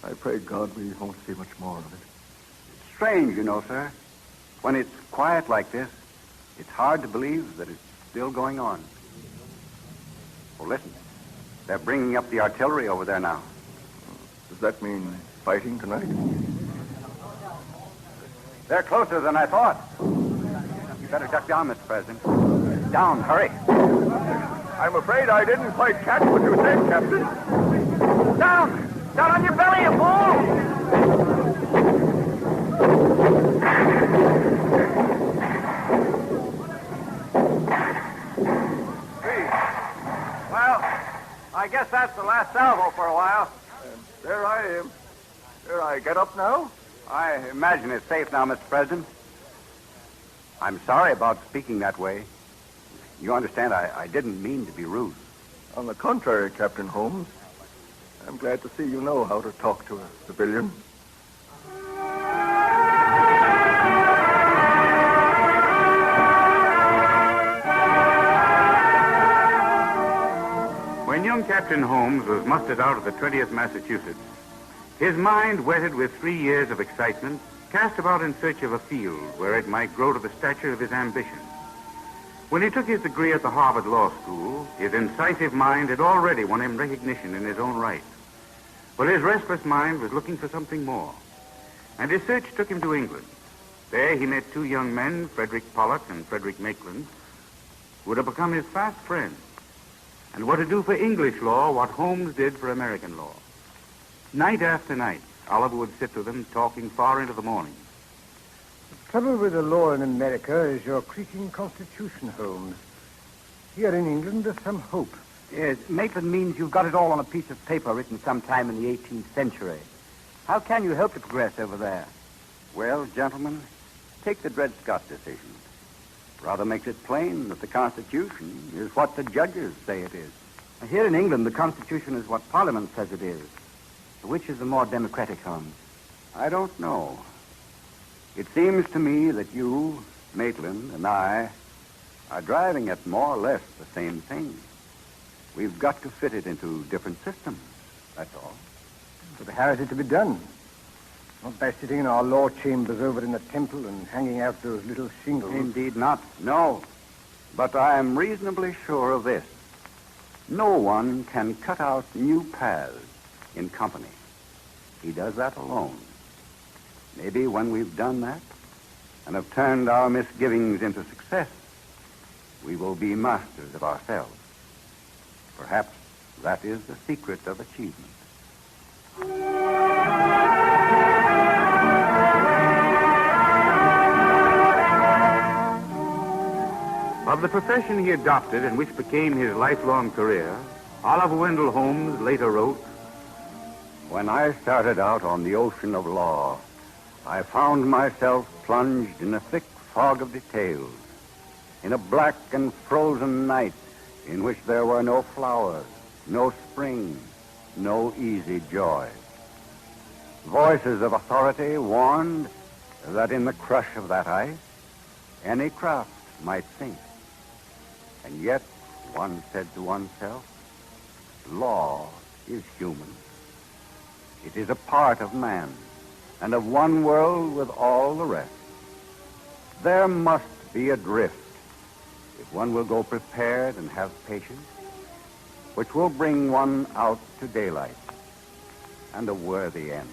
I pray God we won't see much more of it. It's strange, you know, sir. When it's quiet like this, it's hard to believe that it's still going on. Oh, listen. They're bringing up the artillery over there now. Does that mean fighting tonight? They're closer than I thought. You better duck down, Mr. President. Down, hurry. I'm afraid I didn't quite catch what you said, Captain. Down! Down on your belly, you fool! Well, I guess that's the last salvo for a while. There I am. There I get up now? I imagine it's safe now, Mr. President. I'm sorry about speaking that way. You understand, I didn't mean to be rude. On the contrary, Captain Holmes. I'm glad to see you know how to talk to a civilian. When young Captain Holmes was mustered out of the 20th Massachusetts, his mind, whetted with 3 years of excitement, cast about in search of a field where it might grow to the stature of his ambition. When he took his degree at the Harvard Law School, his incisive mind had already won him recognition in his own right. But his restless mind was looking for something more. And his search took him to England. There he met 2 young men, Frederick Pollock and Frederick Maitland, who would have become his fast friends and were to do for English law what Holmes did for American law. Night after night, Oliver would sit with them, talking far into the morning. The trouble with the law in America is your creaking constitution, Holmes. Here in England, there's some hope. Yes, Maitland means you've got it all on a piece of paper written sometime in the 18th century. How can you help to progress over there? Well, gentlemen, take the Dred Scott decision. Rather makes it plain that the Constitution is what the judges say it is. Here in England, the Constitution is what Parliament says it is. Which is the more democratic, Holmes? I don't know. It seems to me that you, Maitland, and I are driving at more or less the same thing. We've got to fit it into different systems, that's all. But how is it to be done? Not by sitting in our law chambers over in the temple and hanging out those little shingles. Indeed not. No. But I am reasonably sure of this. No one can cut out new paths in company. He does that alone. Maybe when we've done that and have turned our misgivings into success, we will be masters of ourselves. Perhaps that is the secret of achievement. Of the profession he adopted and which became his lifelong career, Oliver Wendell Holmes later wrote, When I started out on the ocean of law, I found myself plunged in a thick fog of details, in a black and frozen night in which there were no flowers, no spring, no easy joy. Voices of authority warned that in the crush of that ice, any craft might sink. And yet, one said to oneself, law is human. It is a part of man, and of one world with all the rest. There must be a drift, if one will go prepared and have patience, which will bring one out to daylight and a worthy end.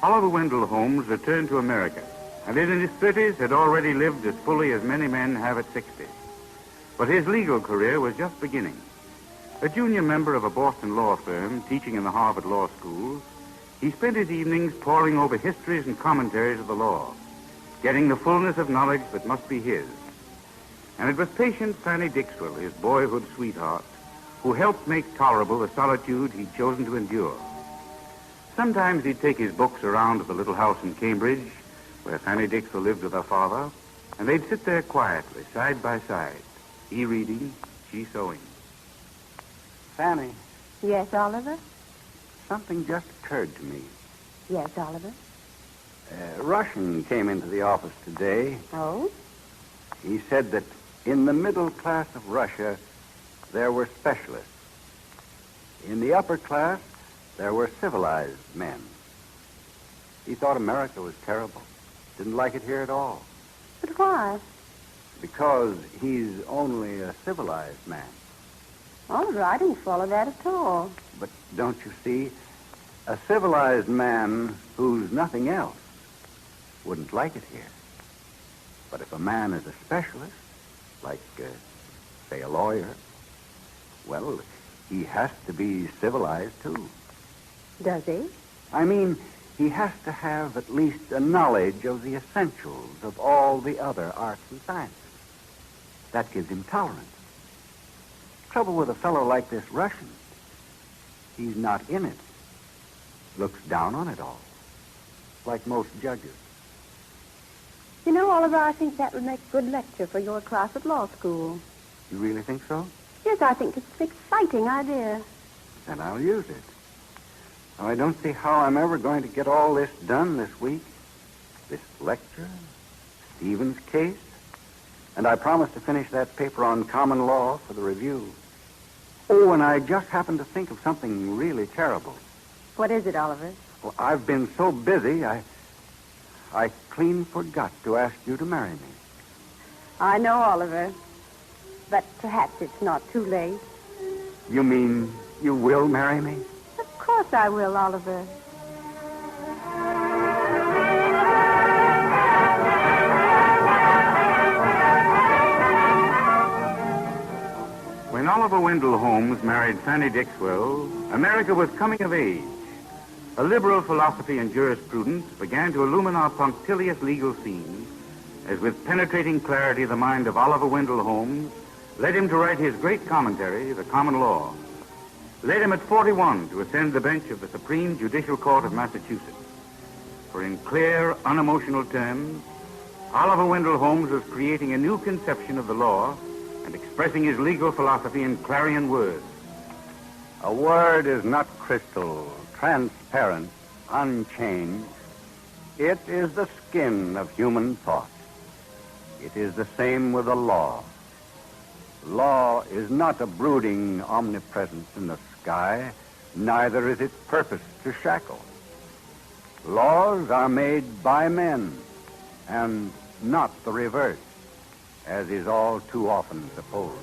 Oliver Wendell Holmes returned to America, and in his 30s had already lived as fully as many men have at 60. But his legal career was just beginning. A junior member of a Boston law firm teaching in the Harvard Law School, he spent his evenings poring over histories and commentaries of the law, getting the fullness of knowledge that must be his. And it was patient Fanny Dixwell, his boyhood sweetheart, who helped make tolerable the solitude he'd chosen to endure. Sometimes he'd take his books around to the little house in Cambridge, where Fanny Dixwell lived with her father, and they'd sit there quietly, side by side, he reading, she sewing. Fanny, Yes, Oliver? something just occurred to me. Yes, Oliver. Russian came into the office today. Oh? He said that in the middle class of Russia, there were specialists. In the upper class, there were civilized men. He thought America was terrible. Didn't like it here at all. But why? Because he's only a civilized man. Oliver, I didn't follow that at all. But don't you see, a civilized man who's nothing else wouldn't like it here. But if a man is a specialist, like, say, a lawyer, well, he has to be civilized, too. Does he? I mean, he has to have at least a knowledge of the essentials of all the other arts and sciences. That gives him tolerance. Trouble with a fellow like this Russian, he's not in it. Looks down on it all, like most judges. You know, Oliver, I think that would make a good lecture for your class at law school. You really think so? Yes, I think it's an exciting idea. Then I'll use it. Now, I don't see how I'm ever going to get all this done this week. This lecture, Stevens' case, and I promised to finish that paper on common law for the review. Oh, and I just happened to think of something really terrible. What is it, Oliver? Well, I've been so busy, I clean forgot to ask you to marry me. I know, Oliver. But perhaps it's not too late. You mean you will marry me? Of course I will, Oliver. When Oliver Wendell Holmes married Fanny Dixwell, America was coming of age. A liberal philosophy and jurisprudence began to illumine our punctilious legal scene, as with penetrating clarity the mind of Oliver Wendell Holmes led him to write his great commentary, The Common Law. Led him at 41 to ascend the bench of the Supreme Judicial Court of Massachusetts. For in clear, unemotional terms, Oliver Wendell Holmes was creating a new conception of the law and expressing his legal philosophy in clarion words. A word is not crystal, transparent, unchanged. It is the skin of human thought. It is the same with the law. Law is not a brooding omnipresence in the sky, neither is its purpose to shackle. Laws are made by men, and not the reverse, as is all too often supposed.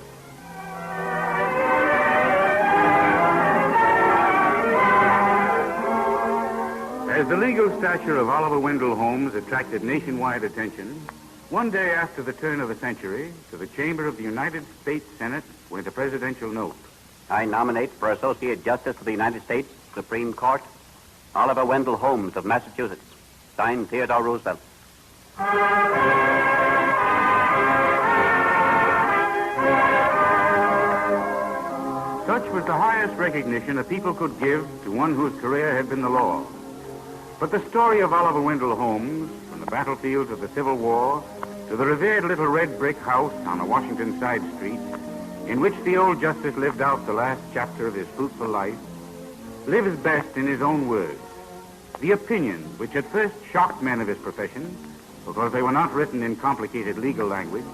As the legal stature of Oliver Wendell Holmes attracted nationwide attention, one day after the turn of the century, to the chamber of the United States Senate went a presidential note. I nominate for Associate Justice of the United States Supreme Court Oliver Wendell Holmes of Massachusetts. Signed, Theodore Roosevelt. Such was the highest recognition a people could give to one whose career had been the law. But the story of Oliver Wendell Holmes, from the battlefields of the Civil War to the revered little red brick house on a Washington side street, in which the old justice lived out the last chapter of his fruitful life, lives best in his own words. The opinion which at first shocked men of his profession, because they were not written in complicated legal language,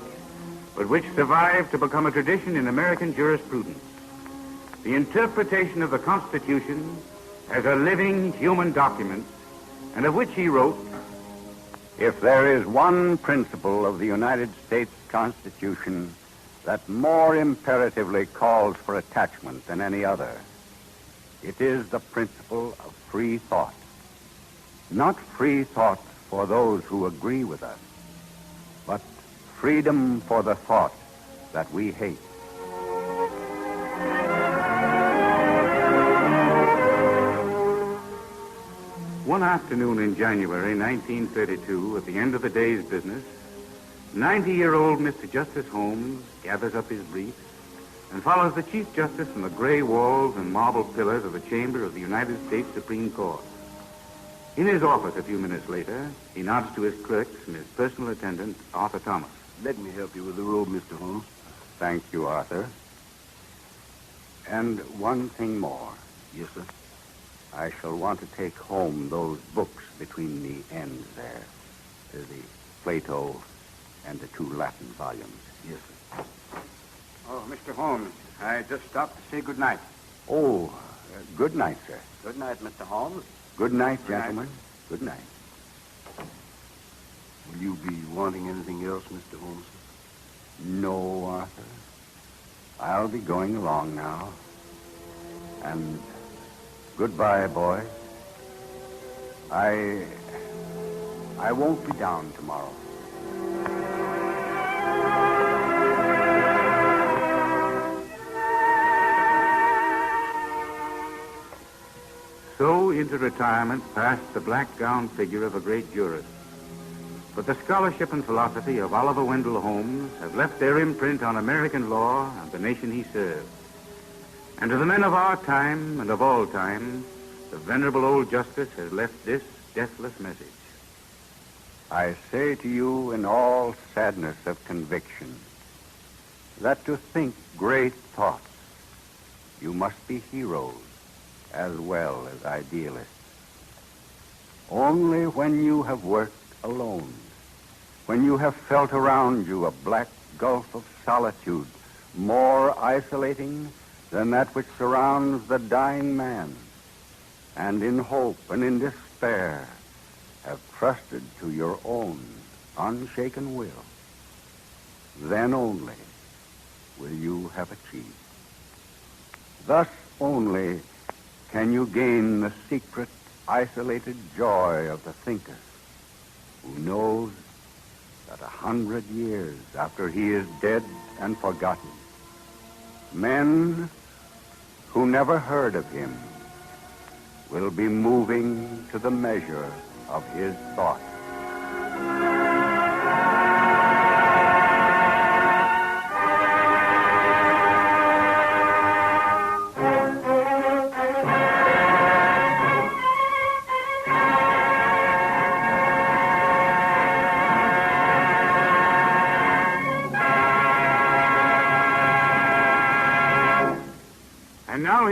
but which survived to become a tradition in American jurisprudence. The interpretation of the Constitution as a living human document, and of which he wrote, If there is one principle of the United States Constitution that more imperatively calls for attachment than any other, it is the principle of free thought. Not free thought for those who agree with us, but freedom for the thought that we hate. One afternoon in January 1932, at the end of the day's business, 90-year-old Mr. Justice Holmes gathers up his briefs and follows the Chief Justice from the gray walls and marble pillars of the chamber of the United States Supreme Court. In his office a few minutes later, he nods to his clerks and his personal attendant, Arthur Thomas. Let me help you with the robe, Mr. Holmes. Thank you, Arthur. And one thing more. Yes, sir. I shall want to take home those books between the ends there. The Plato and the 2 Latin volumes. Yes, sir. Oh, Mr. Holmes, I just stopped to say good night. Oh, good night, sir. Good night, Mr. Holmes. Good night, gentlemen. Good night. Will you be wanting anything else, Mr. Holmes? No, Arthur. I'll be going along now. And goodbye, boy. I won't be down tomorrow. So into retirement passed the black-gowned figure of a great jurist. But the scholarship and philosophy of Oliver Wendell Holmes have left their imprint on American law and the nation he served. And to the men of our time and of all time, the venerable old justice has left this deathless message. I say to you in all sadness of conviction that to think great thoughts, you must be heroes as well as idealists. Only when you have worked alone, when you have felt around you a black gulf of solitude, more isolating than that which surrounds the dying man, and in hope and in despair have trusted to your own unshaken will, then only will you have achieved. Thus only can you gain the secret, isolated joy of the thinker who knows that 100 years after he is dead and forgotten, men who never heard of him will be moving to the measure of his thought.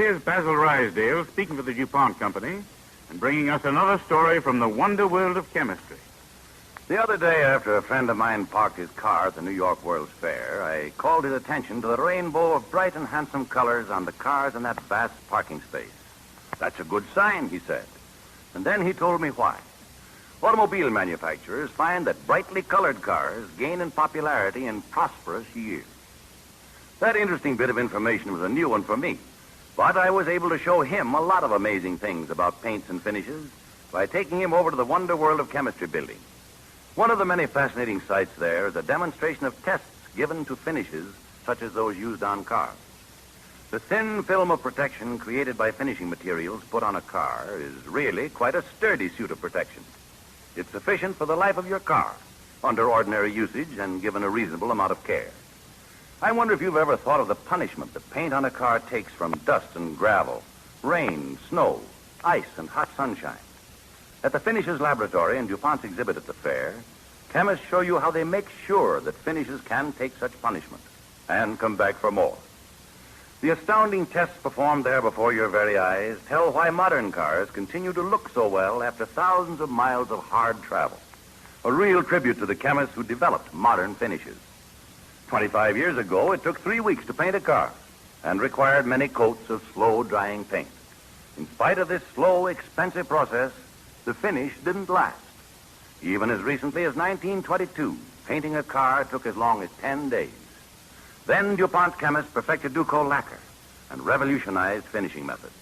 here's Basil Rysdale speaking for the DuPont Company and bringing us another story from the wonder world of chemistry. The other day, after a friend of mine parked his car at the New York World's Fair, I called his attention to the rainbow of bright and handsome colors on the cars in that vast parking space. That's a good sign, he said. And then he told me why. Automobile manufacturers find that brightly colored cars gain in popularity in prosperous years. That interesting bit of information was a new one for me, but I was able to show him a lot of amazing things about paints and finishes by taking him over to the Wonder World of Chemistry building. One of the many fascinating sights there is a demonstration of tests given to finishes such as those used on cars. The thin film of protection created by finishing materials put on a car is really quite a sturdy suit of protection. It's sufficient for the life of your car, under ordinary usage and given a reasonable amount of care. I wonder if you've ever thought of the punishment that paint on a car takes from dust and gravel, rain, snow, ice, and hot sunshine. At the Finishes Laboratory in DuPont's exhibit at the fair, chemists show you how they make sure that finishes can take such punishment and come back for more. The astounding tests performed there before your very eyes tell why modern cars continue to look so well after thousands of miles of hard travel. A real tribute to the chemists who developed modern finishes. 25 years ago, it took 3 weeks to paint a car and required many coats of slow-drying paint. In spite of this slow, expensive process, the finish didn't last. Even as recently as 1922, painting a car took as long as 10 days. Then DuPont chemists perfected Duco lacquer and revolutionized finishing methods.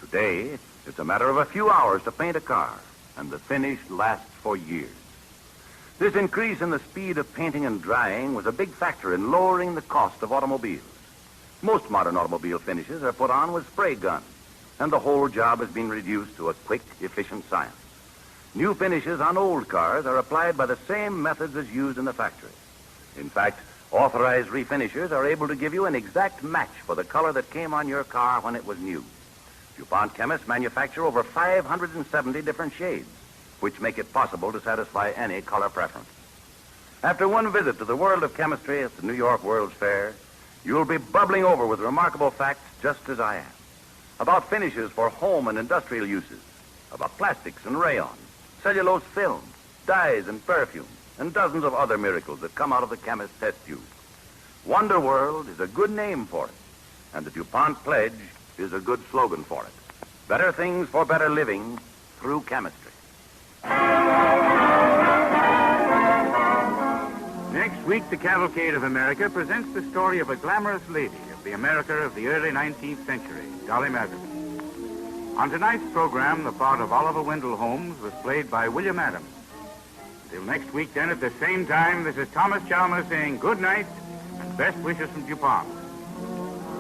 Today, it's a matter of a few hours to paint a car, and the finish lasts for years. This increase in the speed of painting and drying was a big factor in lowering the cost of automobiles. Most modern automobile finishes are put on with spray guns, and the whole job has been reduced to a quick, efficient science. New finishes on old cars are applied by the same methods as used in the factory. In fact, authorized refinishers are able to give you an exact match for the color that came on your car when it was new. DuPont chemists manufacture over 570 different shades, which make it possible to satisfy any color preference. After one visit to the world of chemistry at the New York World's Fair, you'll be bubbling over with remarkable facts just as I am. About finishes for home and industrial uses, about plastics and rayon, cellulose films, dyes and perfume, and dozens of other miracles that come out of the chemist's test tube. Wonder World is a good name for it, and the DuPont Pledge is a good slogan for it. Better things for better living through chemistry. Next week, the Cavalcade of America presents the story of a glamorous lady of the America of the early 19th century, Dolly Madison. On tonight's program, the part of Oliver Wendell Holmes was played by William Adams. Until next week, then, at the same time, this is Thomas Chalmers saying good night and best wishes from DuPont.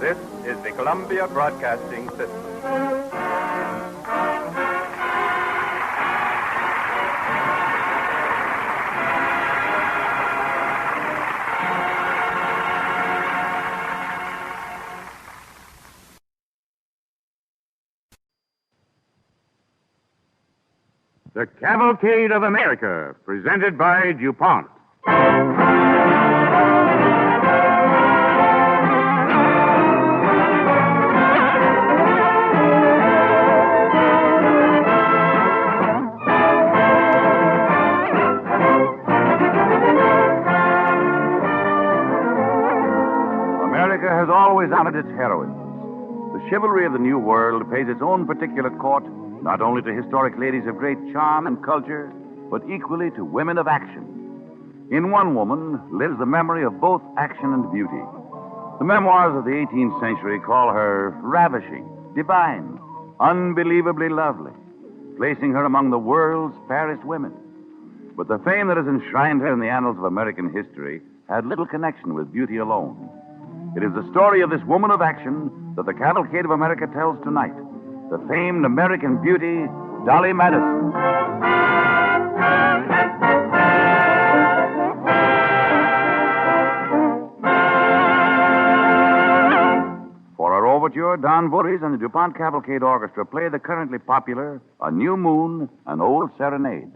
This is the Columbia Broadcasting System. The Cavalcade of America, presented by DuPont. America has always honored its heroines. The chivalry of the New World pays its own particular court not only to historic ladies of great charm and culture, but equally to women of action. In one woman lives the memory of both action and beauty. The memoirs of the 18th century call her ravishing, divine, unbelievably lovely, placing her among the world's fairest women. But the fame that has enshrined her in the annals of American history had little connection with beauty alone. It is the story of this woman of action that the Cavalcade of America tells tonight. The famed American beauty, Dolly Madison. For our overture, Don Voorhees and the DuPont Cavalcade Orchestra play the currently popular A New Moon, an Old Serenade.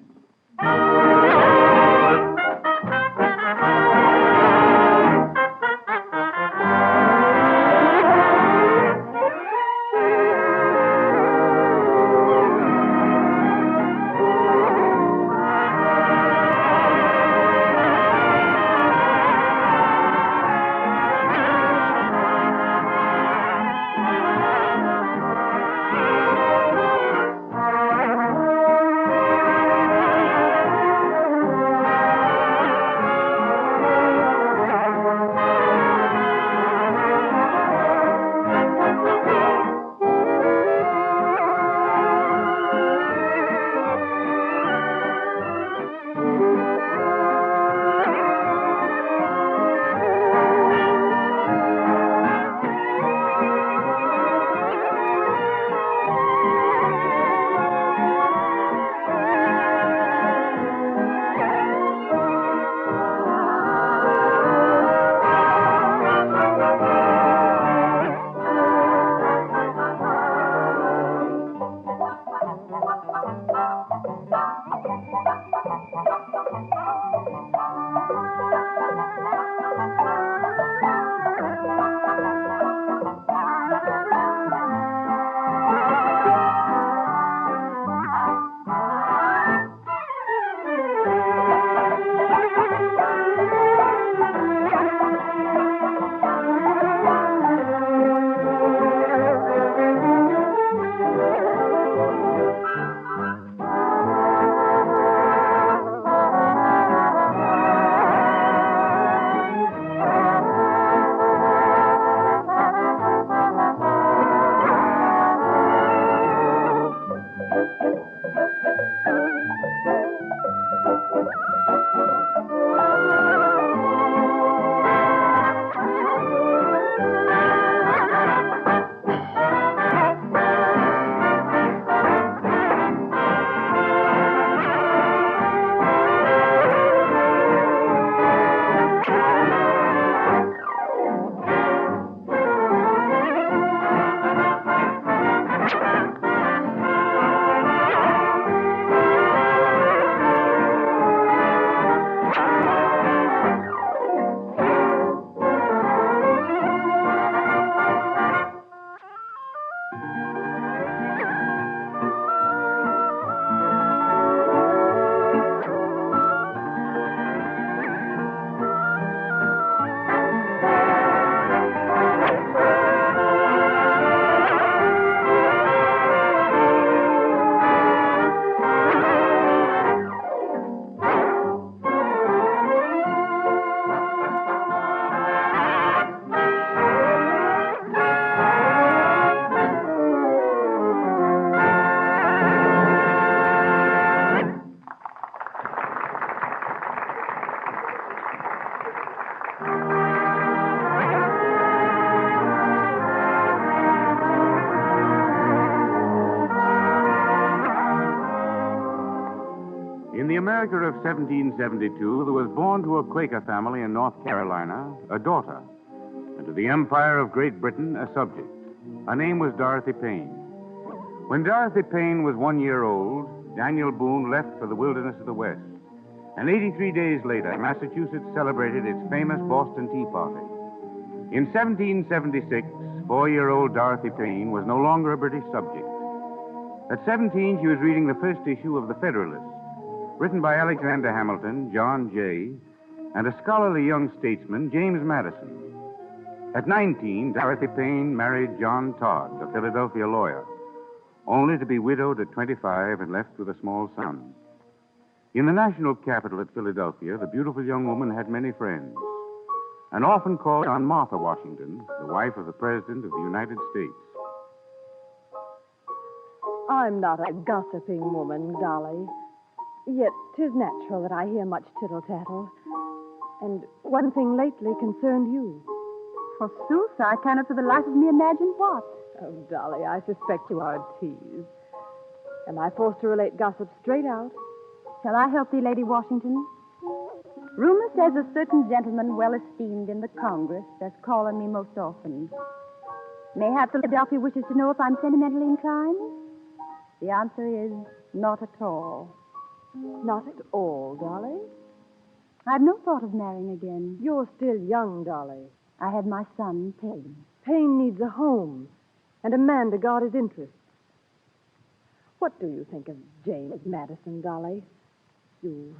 In the America of 1772, there was born to a Quaker family in North Carolina a daughter, and to the Empire of Great Britain a subject. Her name was Dorothy Payne. When Dorothy Payne was 1 year old, Daniel Boone left for the wilderness of the West. And 83 days later, Massachusetts celebrated its famous Boston Tea Party. In 1776, 4-year-old Dorothy Payne was no longer a British subject. At 17, she was reading the first issue of The Federalist, written by Alexander Hamilton, John Jay, and a scholarly young statesman, James Madison. At 19, Dorothy Payne married John Todd, a Philadelphia lawyer, only to be widowed at 25 and left with a small son. In the national capital at Philadelphia, the beautiful young woman had many friends, and often called on Martha Washington, the wife of the President of the United States. I'm not a gossiping woman, Dolly. Yet 'tis natural that I hear much tittle-tattle. And one thing lately concerned you. Forsooth, I cannot for the life of me imagine what. Oh, Dolly, I suspect you are a tease. Am I forced to relate gossip straight out? Shall I help thee, Lady Washington? Rumor says a certain gentleman well esteemed in the Congress does call on me most often. Mayhap Philadelphia wishes to know if I'm sentimentally inclined? The answer is not at all. Not at all, Dolly? I've no thought of marrying again. You're still young, Dolly. I had my son, Payne. Payne needs a home and a man to guard his interests. What do you think of James Madison, Dolly? You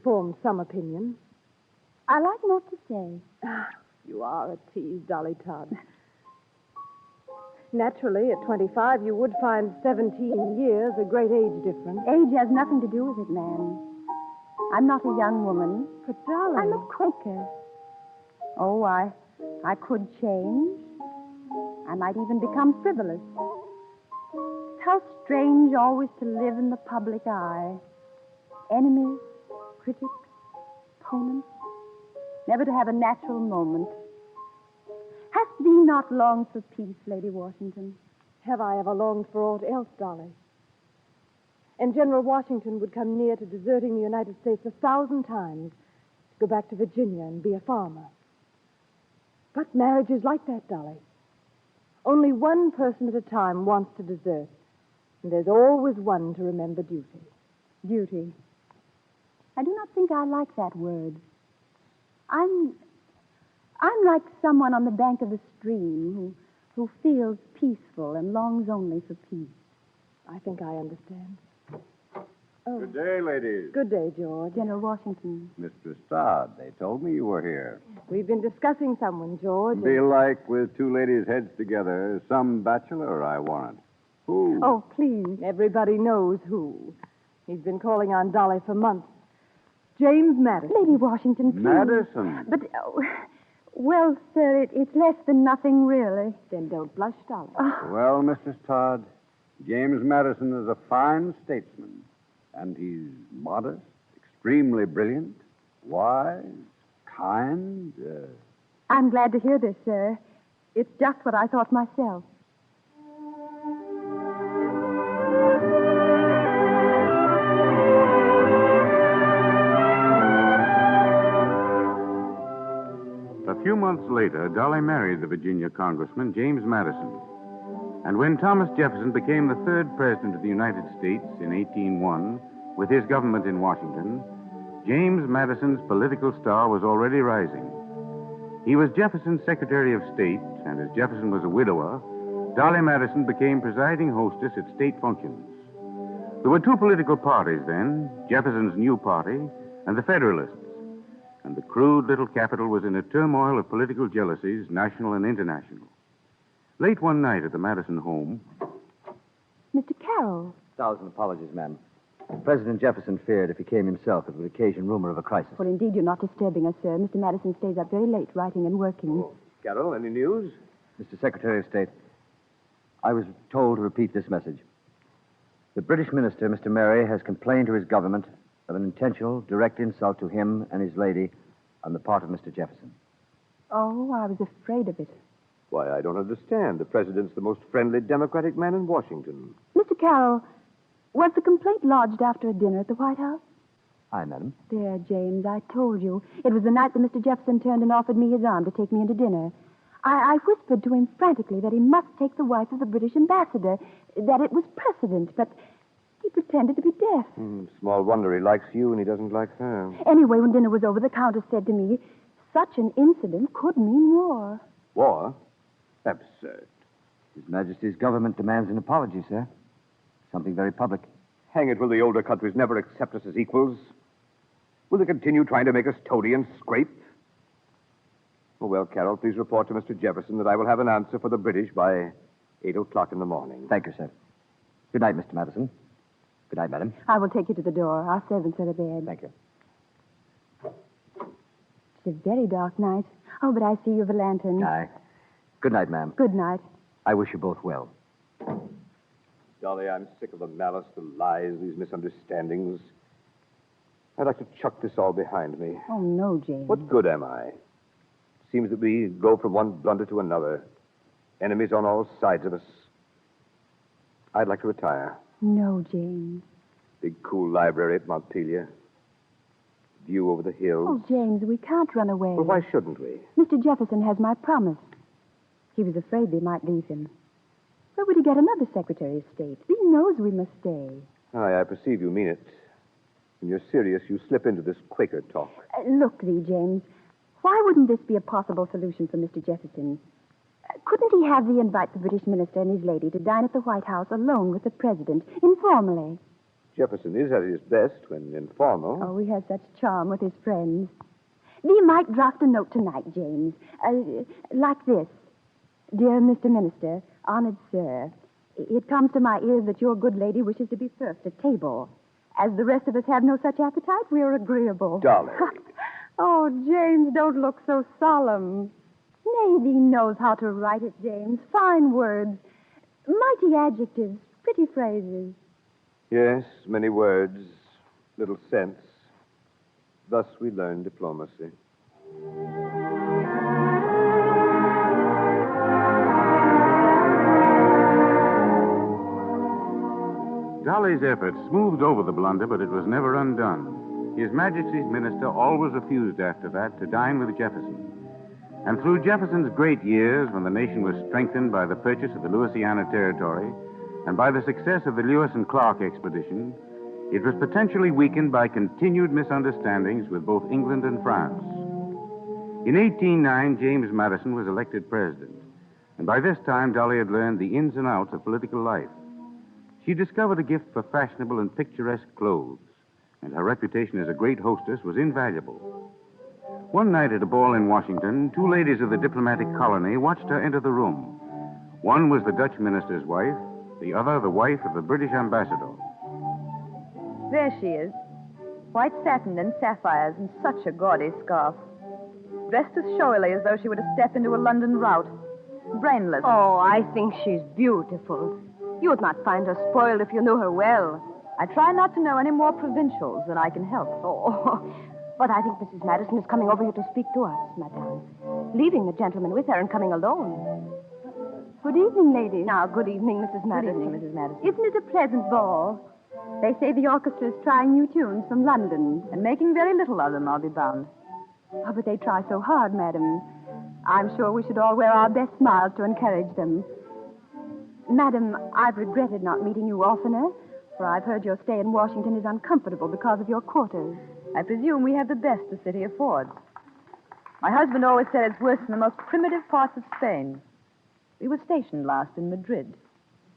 formed some opinion. I like not to say. You are a tease, Dolly Todd. Naturally, at 25, you would find 17 years a great age difference. Age has nothing to do with it, ma'am. I'm not a young woman. But, Dolly... I'm a Quaker. Oh, I could change. I might even become frivolous. How strange always to live in the public eye. Enemies, critics, opponents. Never to have a natural moment. Hast thee not longed for peace, Lady Washington? Have I ever longed for aught else, Dolly? And General Washington would come near to deserting the United States 1,000 times to go back to Virginia and be a farmer. But marriage is like that, Dolly. Only one person at a time wants to desert, and there's always one to remember duty. Duty. I do not think I like that word. I'm like someone on the bank of a stream who feels peaceful and longs only for peace. I think I understand. Oh. Good day, ladies. Good day, George. General Washington. Mr. Stodd, they told me you were here. We've been discussing someone, George. Be like with two ladies' heads together, some bachelor, I warrant. Who? Oh, please. Everybody knows who. He's been calling on Dolly for months. James Madison. Lady Washington, please. Madison? But, well, sir, it's less than nothing, really. Then don't blush, Dolly. Well, Mrs. Todd, James Madison is a fine statesman, and he's modest, extremely brilliant, wise, kind. I'm glad to hear this, sir. It's just what I thought myself. A few months later, Dolly married the Virginia congressman, James Madison. And when Thomas Jefferson became the third president of the United States in 1801, with his government in Washington, James Madison's political star was already rising. He was Jefferson's Secretary of State, and as Jefferson was a widower, Dolly Madison became presiding hostess at state functions. There were two political parties then, Jefferson's new party and the Federalists. And the crude little capital was in a turmoil of political jealousies, national and international. Late one night at the Madison home... Mr. Carroll. 1,000 apologies, ma'am. President Jefferson feared if he came himself, it would occasion rumor of a crisis. Well, indeed, you're not disturbing us, sir. Mr. Madison stays up very late, writing and working. Carroll, any news? Mr. Secretary of State, I was told to repeat this message. The British minister, Mr. Murray, has complained to his government of an intentional, direct insult to him and his lady on the part of Mr. Jefferson. Oh, I was afraid of it. Why, I don't understand. The president's the most friendly Democratic man in Washington. Mr. Carroll, was the complaint lodged after a dinner at the White House? Aye, madam. There, James, I told you. It was the night that Mr. Jefferson turned and offered me his arm to take me into dinner. I whispered to him frantically that he must take the wife of the British ambassador, that it was precedent, but he pretended to be deaf. Small wonder he likes you and he doesn't like her. Anyway, when dinner was over, the Countess said to me, such an incident could mean war. War? Absurd. His Majesty's government demands an apology, sir. Something very public. Hang it, will the older countries never accept us as equals? Will they continue trying to make us toady and scrape? Oh, well, Carroll, please report to Mr. Jefferson that I will have an answer for the British by 8 o'clock in the morning. Thank you, sir. Good night, Mr. Madison. Good night, madam. I will take you to the door. Our servants are to bed. Thank you. It's a very dark night. Oh, but I see you have a lantern. Aye. Good night, ma'am. Good night. I wish you both well. Dolly, I'm sick of the malice, the lies, these misunderstandings. I'd like to chuck this all behind me. Oh, no, James. What good am I? Seems that we go from one blunder to another. Enemies on all sides of us. I'd like to retire. No, James. Big, cool library at Montpelier. View over the hills. Oh, James, we can't run away. Well, why shouldn't we? Mr. Jefferson has my promise. He was afraid they might leave him. Where would he get another Secretary of State? He knows we must stay. Aye, I perceive you mean it. When you're serious, you slip into this Quaker talk. Look, thee, James. Why wouldn't this be a possible solution for Mr. Jefferson? Couldn't he have thee invite the British minister and his lady to dine at the White House alone with the president, informally? Jefferson is at his best when informal. Oh, he has such charm with his friends. Thee might draft a note tonight, James. Like this. Dear Mr. Minister, honored sir, it comes to my ears that your good lady wishes to be first at table. As the rest of us have no such appetite, we are agreeable. Dolly. Oh, James, don't look so solemn. Nay, thee knows how to write it, James. Fine words, mighty adjectives, pretty phrases. Yes, many words, little sense. Thus we learn diplomacy. Dolly's efforts smoothed over the blunder, but it was never undone. His Majesty's minister always refused after that to dine with Jefferson. And through Jefferson's great years, when the nation was strengthened by the purchase of the Louisiana Territory and by the success of the Lewis and Clark expedition, it was potentially weakened by continued misunderstandings with both England and France. In 1809, James Madison was elected president, and by this time, Dolly had learned the ins and outs of political life. She discovered a gift for fashionable and picturesque clothes, and her reputation as a great hostess was invaluable. One night at a ball in Washington, two ladies of the diplomatic colony watched her enter the room. One was the Dutch minister's wife, the other the wife of the British ambassador. There she is. White satin and sapphires and such a gaudy scarf. Dressed as showily as though she were to step into a London rout. Brainless. Oh, I think she's beautiful. You would not find her spoiled if you knew her well. I try not to know any more provincials than I can help. Oh, but I think Mrs. Madison is coming over here to speak to us, madame. Leaving the gentleman with her and coming alone. Good evening, ladies. Now, good evening, Mrs. Madison. Good evening, Mrs. Madison. Isn't it a pleasant ball? They say the orchestra is trying new tunes from London. And making very little of them, I'll be bound. Oh, but they try so hard, madam. I'm sure we should all wear our best smiles to encourage them. Madam, I've regretted not meeting you oftener, for I've heard your stay in Washington is uncomfortable because of your quarters. I presume we have the best the city affords. My husband always said it's worse than the most primitive parts of Spain. We were stationed last in Madrid.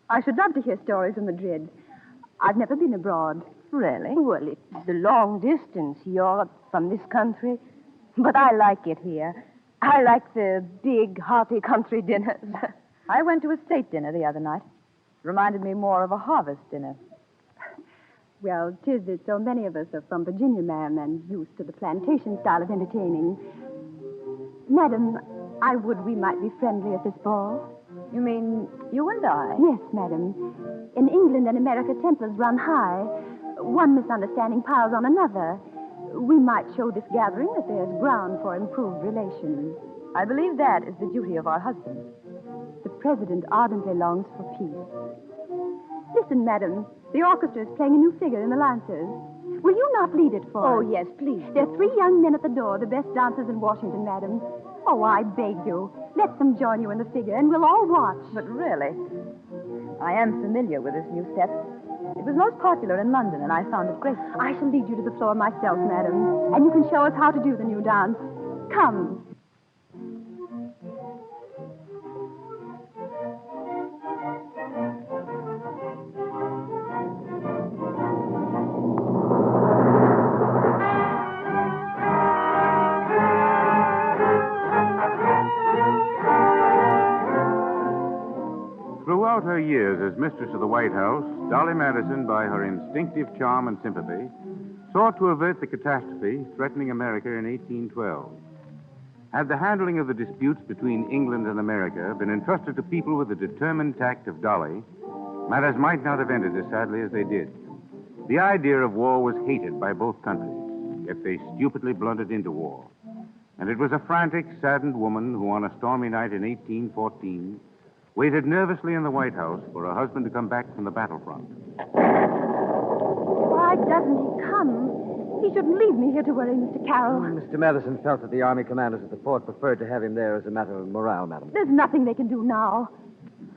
I should love to hear stories of Madrid. I've never been abroad. Really? Well, it's a long distance, you're from this country. But I like it here. I like the big, hearty country dinners. I went to a state dinner the other night. It reminded me more of a harvest dinner. Well, 'tis that so many of us are from Virginia, ma'am, and used to the plantation style of entertaining. Madam, I would we might be friendly at this ball. You mean you and I? Yes, madam. In England and America, tempers run high. One misunderstanding piles on another. We might show this gathering that there's ground for improved relations. I believe that is the duty of our husbands. The president ardently longs for peace. Listen, madam. The orchestra is playing a new figure in the Lancers. Will you not lead it for us? Oh, yes, please. There are 3 young men at the door, the best dancers in Washington, madam. Oh, I beg you. Let them join you in the figure, and we'll all watch. But really, I am familiar with this new step. It was most popular in London, and I found it great. I shall lead you to the floor myself, madam, and you can show us how to do the new dance. Come. Throughout her years as mistress of the White House, Dolly Madison, by her instinctive charm and sympathy, sought to avert the catastrophe threatening America in 1812. Had the handling of the disputes between England and America been entrusted to people with the determined tact of Dolly, matters might not have ended as sadly as they did. The idea of war was hated by both countries, yet they stupidly blundered into war. And it was a frantic, saddened woman who, on a stormy night in 1814, waited nervously in the White House for her husband to come back from the battlefront. Why doesn't he come? He shouldn't leave me here to worry Mr. Carroll. Mr. Madison felt that the Army commanders at the fort preferred to have him there as a matter of morale, madam. There's nothing they can do now.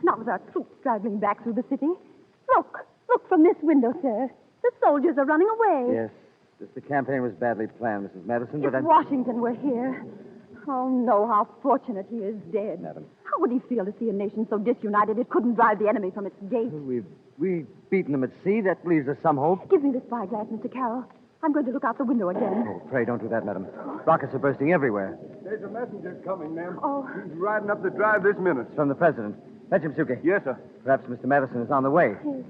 Not with our troops straggling back through the city. Look from this window, sir. The soldiers are running away. Yes, the campaign was badly planned, Mrs. Madison, but if Washington were here. Oh, no, how fortunate he is dead. Madam. How would he feel to see a nation so disunited it couldn't drive the enemy from its gate? We've beaten them at sea. That leaves us some hope. Give me the spyglass, Mr. Carroll. I'm going to look out the window again. Oh, pray don't do that, madam. Rockets are bursting everywhere. There's a messenger coming, ma'am. Oh. He's riding up the drive this minute. It's from the president. Fetch him, Suki. Yes, sir. Perhaps Mr. Madison is on the way. Yes.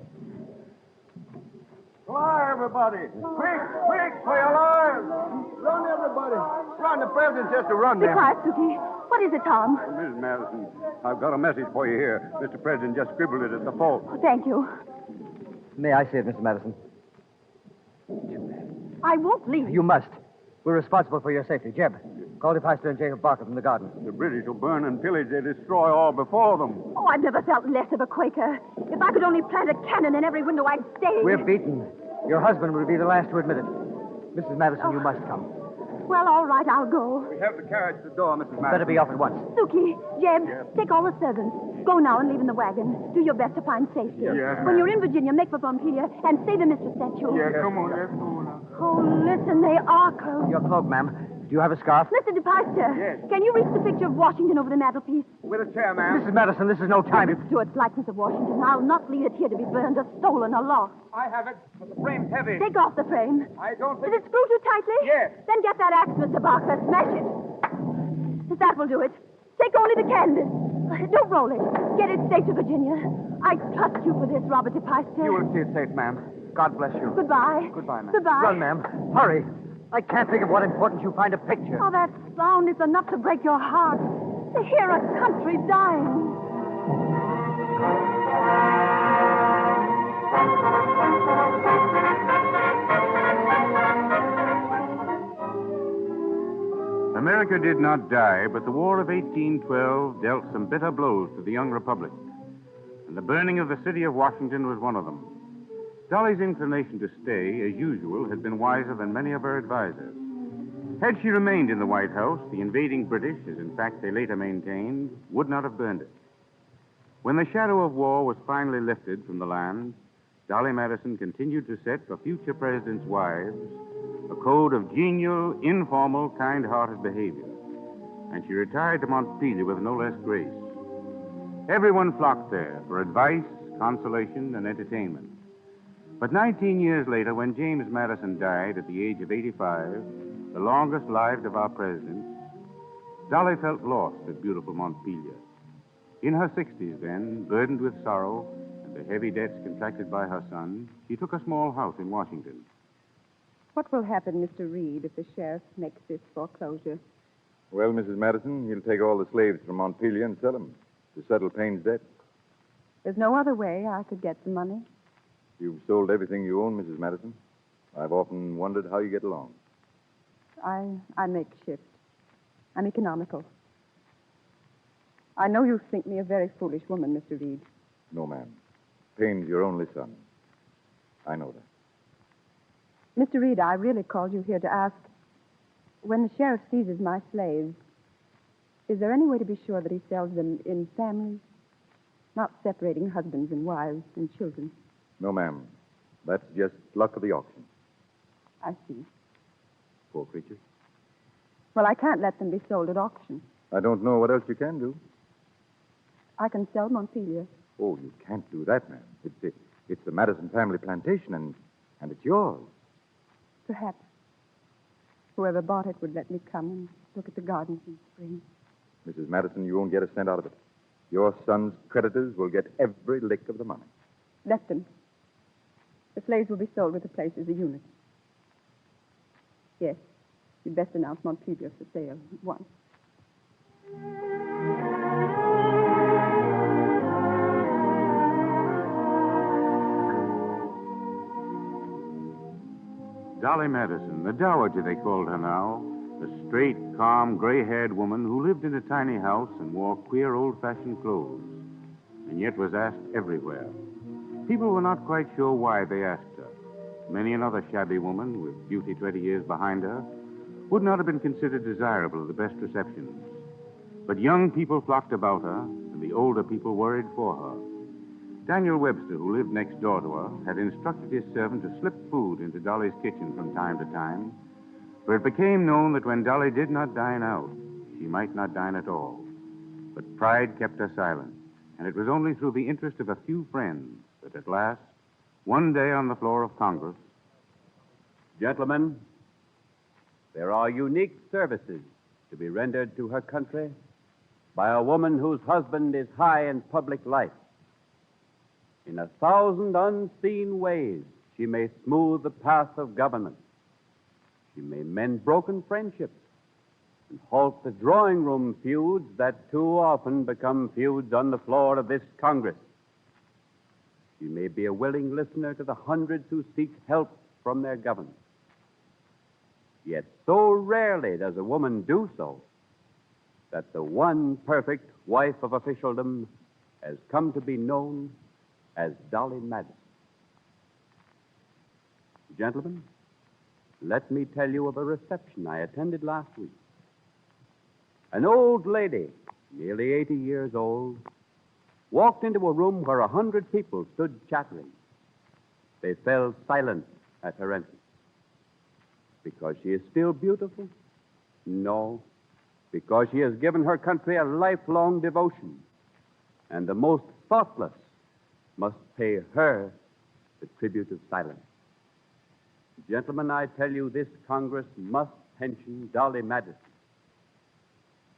Fly, everybody. Quick, for your lives. Run, everybody. Run, the president's just a run, Be ma'am. quiet, Suki. What is it, Tom? Mrs. Madison, I've got a message for you here. Mr. President just scribbled it at the fort. Oh, thank you. May I see it, Mr. Madison? I won't leave. You must. We're responsible for your safety. Jeb, call DePeister and Jacob Barker from the garden. The British will burn and pillage. They destroy all before them. Oh, I've never felt less of a Quaker. If I could only plant a cannon in every window, I'd stay. We're beaten. Your husband would be the last to admit it. Mrs. Madison, you must come. Well, all right, I'll go. We have the carriage at the door, Mrs. Madison. Better be off at once. Suki, Jeb, take all the servants. Go now and leave in the wagon. Do your best to find safety. Yes, when you're in Virginia, make for Pompelia and say the mistress sent you. Yeah, come on, let's go now. Oh, listen, they are cold. Your cloak, ma'am. Do you have a scarf? Mr. DePeister. Yes. Can you reach the picture of Washington over the mantelpiece? With a chair, ma'am. Mrs. Madison, this is no time. It's Stuart's likeness of Washington. I'll not leave it here to be burned or stolen or lost. I have it, but the frame's heavy. Take off the frame. I don't Is think... it screwed too tightly? Yes. Then get that axe, Mr. Barker. Smash it. That will do it. Take only the canvas. Don't roll it. Get it safe to Virginia. I trust you for this, Robert DePeister. You will see it safe, ma'am. God bless you. Goodbye. Goodbye, ma'am. Goodbye. Run, ma'am. Hurry. I can't think of what importance you find a picture. Oh, that sound is enough to break your heart. To hear a country dying. America did not die, but the War of 1812 dealt some bitter blows to the young republic, and the burning of the city of Washington was one of them. Dolly's inclination to stay, as usual, had been wiser than many of her advisers. Had she remained in the White House, the invading British, as in fact they later maintained, would not have burned it. When the shadow of war was finally lifted from the land, Dolly Madison continued to set for future presidents' wives a code of genial, informal, kind-hearted behavior, and she retired to Montpelier with no less grace. Everyone flocked there for advice, consolation, and entertainment. But 19 years later, when James Madison died at the age of 85, the longest lived of our presidents, Dolly felt lost at beautiful Montpelier. In her 60s then, burdened with sorrow and the heavy debts contracted by her son, she took a small house in Washington. What will happen, Mr. Reed, if the sheriff makes this foreclosure? Well, Mrs. Madison, he'll take all the slaves from Montpelier and sell them to settle Payne's debt. There's no other way I could get the money. You've sold everything you own, Mrs. Madison. I've often wondered how you get along. I make shift. I'm economical. I know you think me a very foolish woman, Mr. Reed. No, ma'am. Payne's your only son. I know that. Mr. Reed, I really called you here to ask, when the sheriff seizes my slaves, is there any way to be sure that he sells them in families, not separating husbands and wives and children? No, ma'am. That's just luck of the auction. I see. Poor creatures. Well, I can't let them be sold at auction. I don't know what else you can do. I can sell Montpelier. Oh, you can't do that, ma'am. It's the Madison family plantation, and it's yours. Perhaps. Whoever bought it would let me come and look at the gardens in spring. Mrs. Madison, you won't get a cent out of it. Your son's creditors will get every lick of the money. Let them. The slaves will be sold with the place as a unit. Yes, you'd best announce Montpelier for sale at once. Dolly Madison, the dowager they called her now, a straight, calm, gray-haired woman who lived in a tiny house and wore queer, old-fashioned clothes, and yet was asked everywhere. People were not quite sure why they asked her. Many another shabby woman, with beauty 20 years behind her, would not have been considered desirable of the best receptions. But young people flocked about her, and the older people worried for her. Daniel Webster, who lived next door to her, had instructed his servant to slip food into Dolly's kitchen from time to time, for it became known that when Dolly did not dine out, she might not dine at all. But pride kept her silent, and it was only through the interest of a few friends that at last, one day on the floor of Congress... Gentlemen, there are unique services to be rendered to her country by a woman whose husband is high in public life. In 1,000 unseen ways, she may smooth the path of government. She may mend broken friendships and halt the drawing room feuds that too often become feuds on the floor of this Congress. She may be a willing listener to the hundreds who seek help from their government. Yet so rarely does a woman do so that the one perfect wife of officialdom has come to be known as Dolly Madison. Gentlemen, let me tell you of a reception I attended last week. An old lady, nearly 80 years old, walked into a room where 100 people stood chattering. They fell silent at her entrance. Because she is still beautiful? No, because she has given her country a lifelong devotion, and the most thoughtless must pay her the tribute of silence. Gentlemen, I tell you, this Congress must pension Dolly Madison.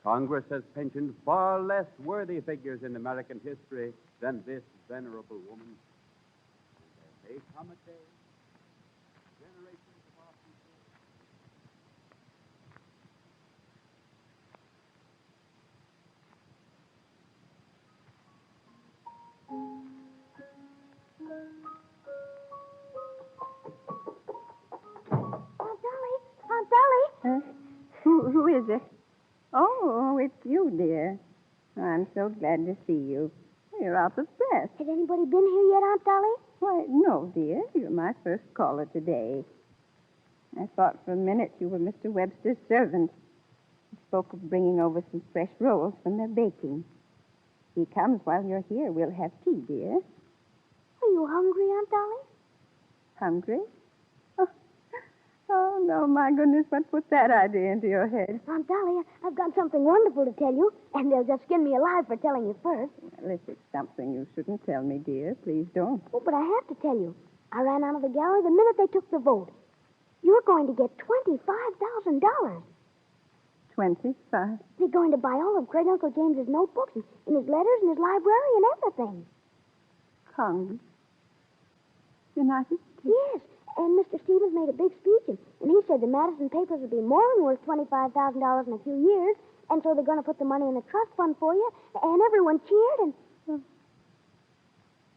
Congress has pensioned far less worthy figures in American history than this venerable woman. And there may come a day, generations of our people... it? Oh, it's you, dear. I'm so glad to see you. You're out of breath. Has anybody been here yet, Aunt Dolly? Why, no, dear. You're my first caller today. I thought for a minute you were Mr. Webster's servant. He spoke of bringing over some fresh rolls from their baking. If he comes while you're here, we'll have tea, dear. Are you hungry, Aunt Dolly? Hungry? Oh, no, my goodness, what put that idea into your head? Aunt Dolly, I've got something wonderful to tell you, and they'll just skin me alive for telling you first. Well, if it's something you shouldn't tell me, dear, please don't. Oh, but I have to tell you. I ran out of the gallery the minute they took the vote. You're going to get $25,000. 25? They're going to buy all of Great Uncle James's notebooks and his letters and his library and everything. Congress? United States? Yes, and Mr. Stevens made a big speech, and he said the Madison papers would be more than worth $25,000 in a few years, and so they're going to put the money in the trust fund for you, and everyone cheered, and...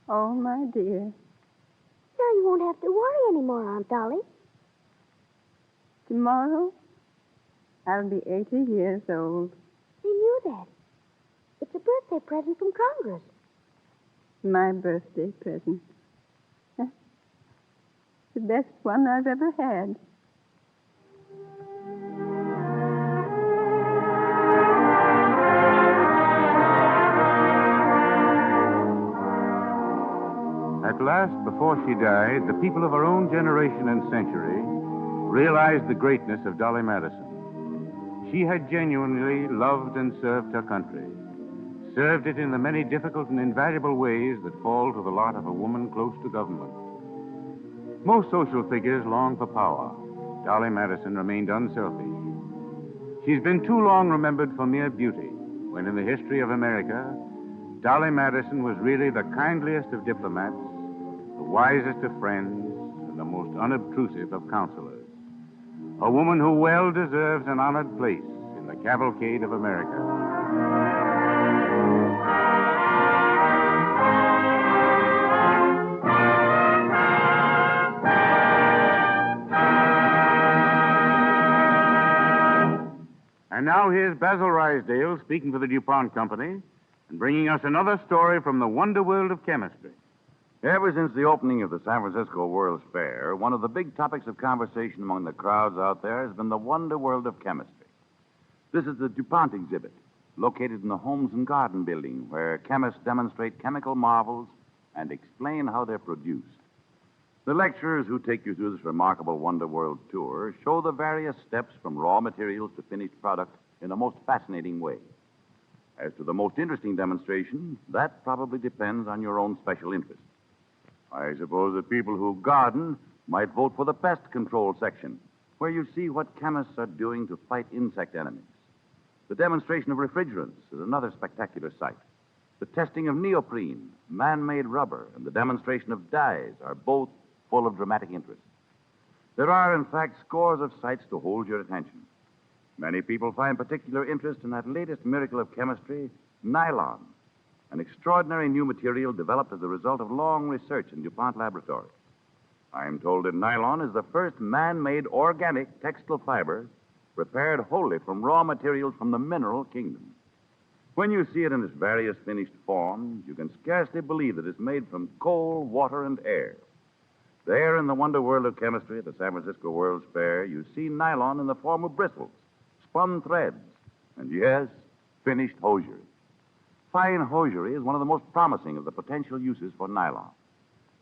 Oh, my dear. Now you won't have to worry anymore, Aunt Dolly. Tomorrow, I'll be 80 years old. I knew that. It's a birthday present from Congress. My birthday present. The best one I've ever had. At last, before she died, the people of her own generation and century realized the greatness of Dolly Madison. She had genuinely loved and served her country, served it in the many difficult and invaluable ways that fall to the lot of a woman close to government. Most social figures long for power. Dolly Madison remained unselfish. She's been too long remembered for mere beauty, when in the history of America, Dolly Madison was really the kindliest of diplomats, the wisest of friends, and the most unobtrusive of counselors. A woman who well deserves an honored place in the Cavalcade of America. And now here's Basil Rysdale speaking for the DuPont Company and bringing us another story from the wonder world of chemistry. Ever since the opening of the San Francisco World's Fair, one of the big topics of conversation among the crowds out there has been the wonder world of chemistry. This is the DuPont exhibit, located in the Holmes and Garden building, where chemists demonstrate chemical marvels and explain how they're produced. The lecturers who take you through this remarkable Wonder World tour show the various steps from raw materials to finished product in a most fascinating way. As to the most interesting demonstration, that probably depends on your own special interest. I suppose the people who garden might vote for the pest control section, where you see what chemists are doing to fight insect enemies. The demonstration of refrigerants is another spectacular sight. The testing of neoprene, man-made rubber, and the demonstration of dyes are both full of dramatic interest. There are, in fact, scores of sights to hold your attention. Many people find particular interest in that latest miracle of chemistry, nylon, an extraordinary new material developed as a result of long research in DuPont laboratories. I am told that nylon is the first man-made organic textile fiber prepared wholly from raw materials from the mineral kingdom. When you see it in its various finished forms, you can scarcely believe that it's made from coal, water, and air. There in the wonder world of chemistry at the San Francisco World's Fair, you see nylon in the form of bristles, spun threads, and yes, finished hosiery. Fine hosiery is one of the most promising of the potential uses for nylon.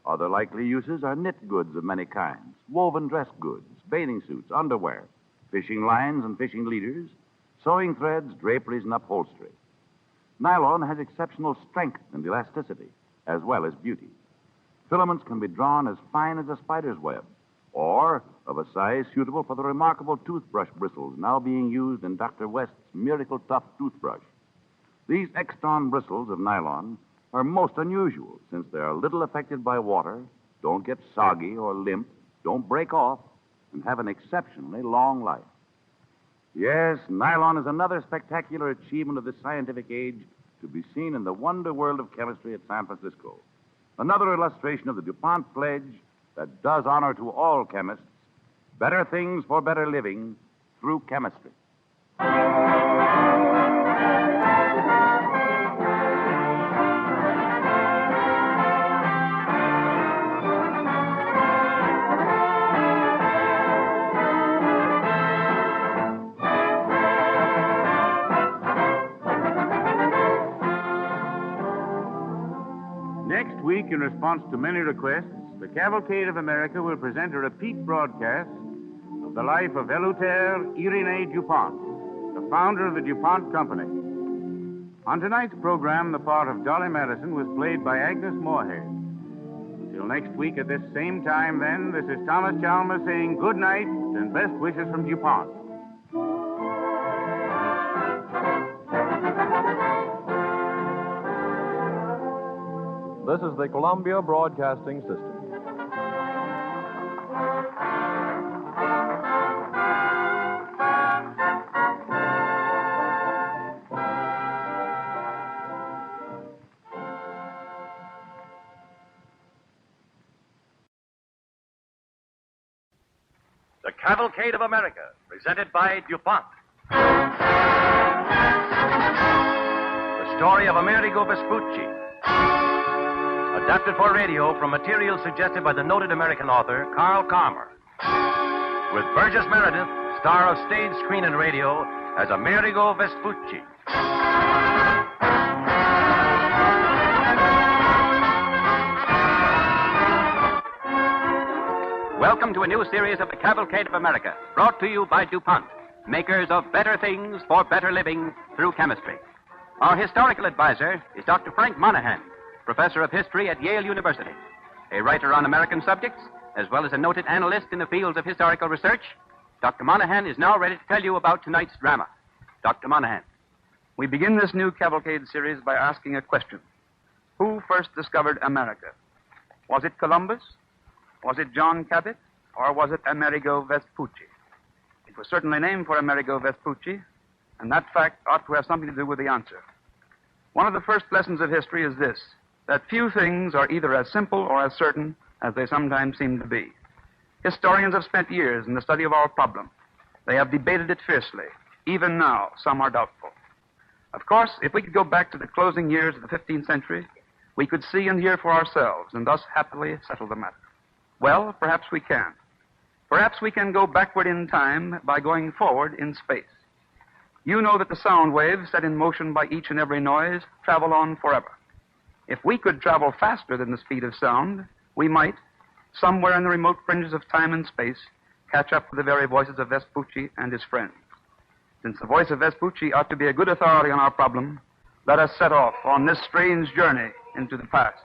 Other likely uses are knit goods of many kinds, woven dress goods, bathing suits, underwear, fishing lines and fishing leaders, sewing threads, draperies, and upholstery. Nylon has exceptional strength and elasticity, as well as beauty. Filaments can be drawn as fine as a spider's web, or of a size suitable for the remarkable toothbrush bristles now being used in Dr. West's Miracle Tough toothbrush. These extron bristles of nylon are most unusual since they are little affected by water, don't get soggy or limp, don't break off, and have an exceptionally long life. Yes, nylon is another spectacular achievement of the scientific age to be seen in the wonder world of chemistry at San Francisco. Another illustration of the DuPont pledge that does honor to all chemists, better things for better living through chemistry. Next week, in response to many requests, the Cavalcade of America will present a repeat broadcast of the life of Eleuthère Irénée Dupont, the founder of the DuPont Company. On tonight's program, the part of Dolly Madison was played by Agnes Moorehead. Till next week at this same time, then, this is Thomas Chalmers saying good night and best wishes from DuPont. This is the Columbia Broadcasting System. The Cavalcade of America, presented by DuPont. The story of Amerigo Vespucci. Adapted for radio from material suggested by the noted American author, Carl Calmer. With Burgess Meredith, star of stage, screen, and radio, as Amerigo Vespucci. Welcome to a new series of the Cavalcade of America, brought to you by DuPont, makers of better things for better living through chemistry. Our historical advisor is Dr. Frank Monahan, professor of history at Yale University, a writer on American subjects, as well as a noted analyst in the fields of historical research. Dr. Monahan is now ready to tell you about tonight's drama. Dr. Monahan. We begin this new Cavalcade series by asking a question. Who first discovered America? Was it Columbus? Was it John Cabot? Or was it Amerigo Vespucci? It was certainly named for Amerigo Vespucci, and that fact ought to have something to do with the answer. One of the first lessons of history is this, that few things are either as simple or as certain as they sometimes seem to be. Historians have spent years in the study of our problem. They have debated it fiercely. Even now, some are doubtful. Of course, if we could go back to the closing years of the 15th century, we could see and hear for ourselves and thus happily settle the matter. Well, perhaps we can. Perhaps we can go backward in time by going forward in space. You know that the sound waves set in motion by each and every noise travel on forever. If we could travel faster than the speed of sound, we might, somewhere in the remote fringes of time and space, catch up with the very voices of Vespucci and his friends. Since the voice of Vespucci ought to be a good authority on our problem, let us set off on this strange journey into the past.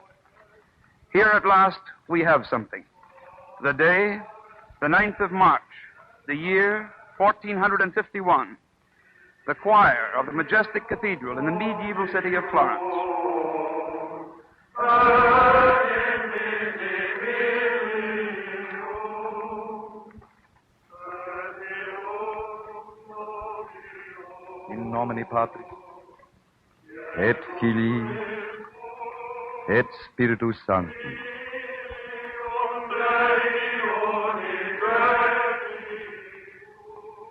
Here at last we have something. The day, the 9th of March, the year 1451. The choir of the majestic cathedral in the medieval city of Florence. In nomine Patris, et Filii, et Spiritus Sancti.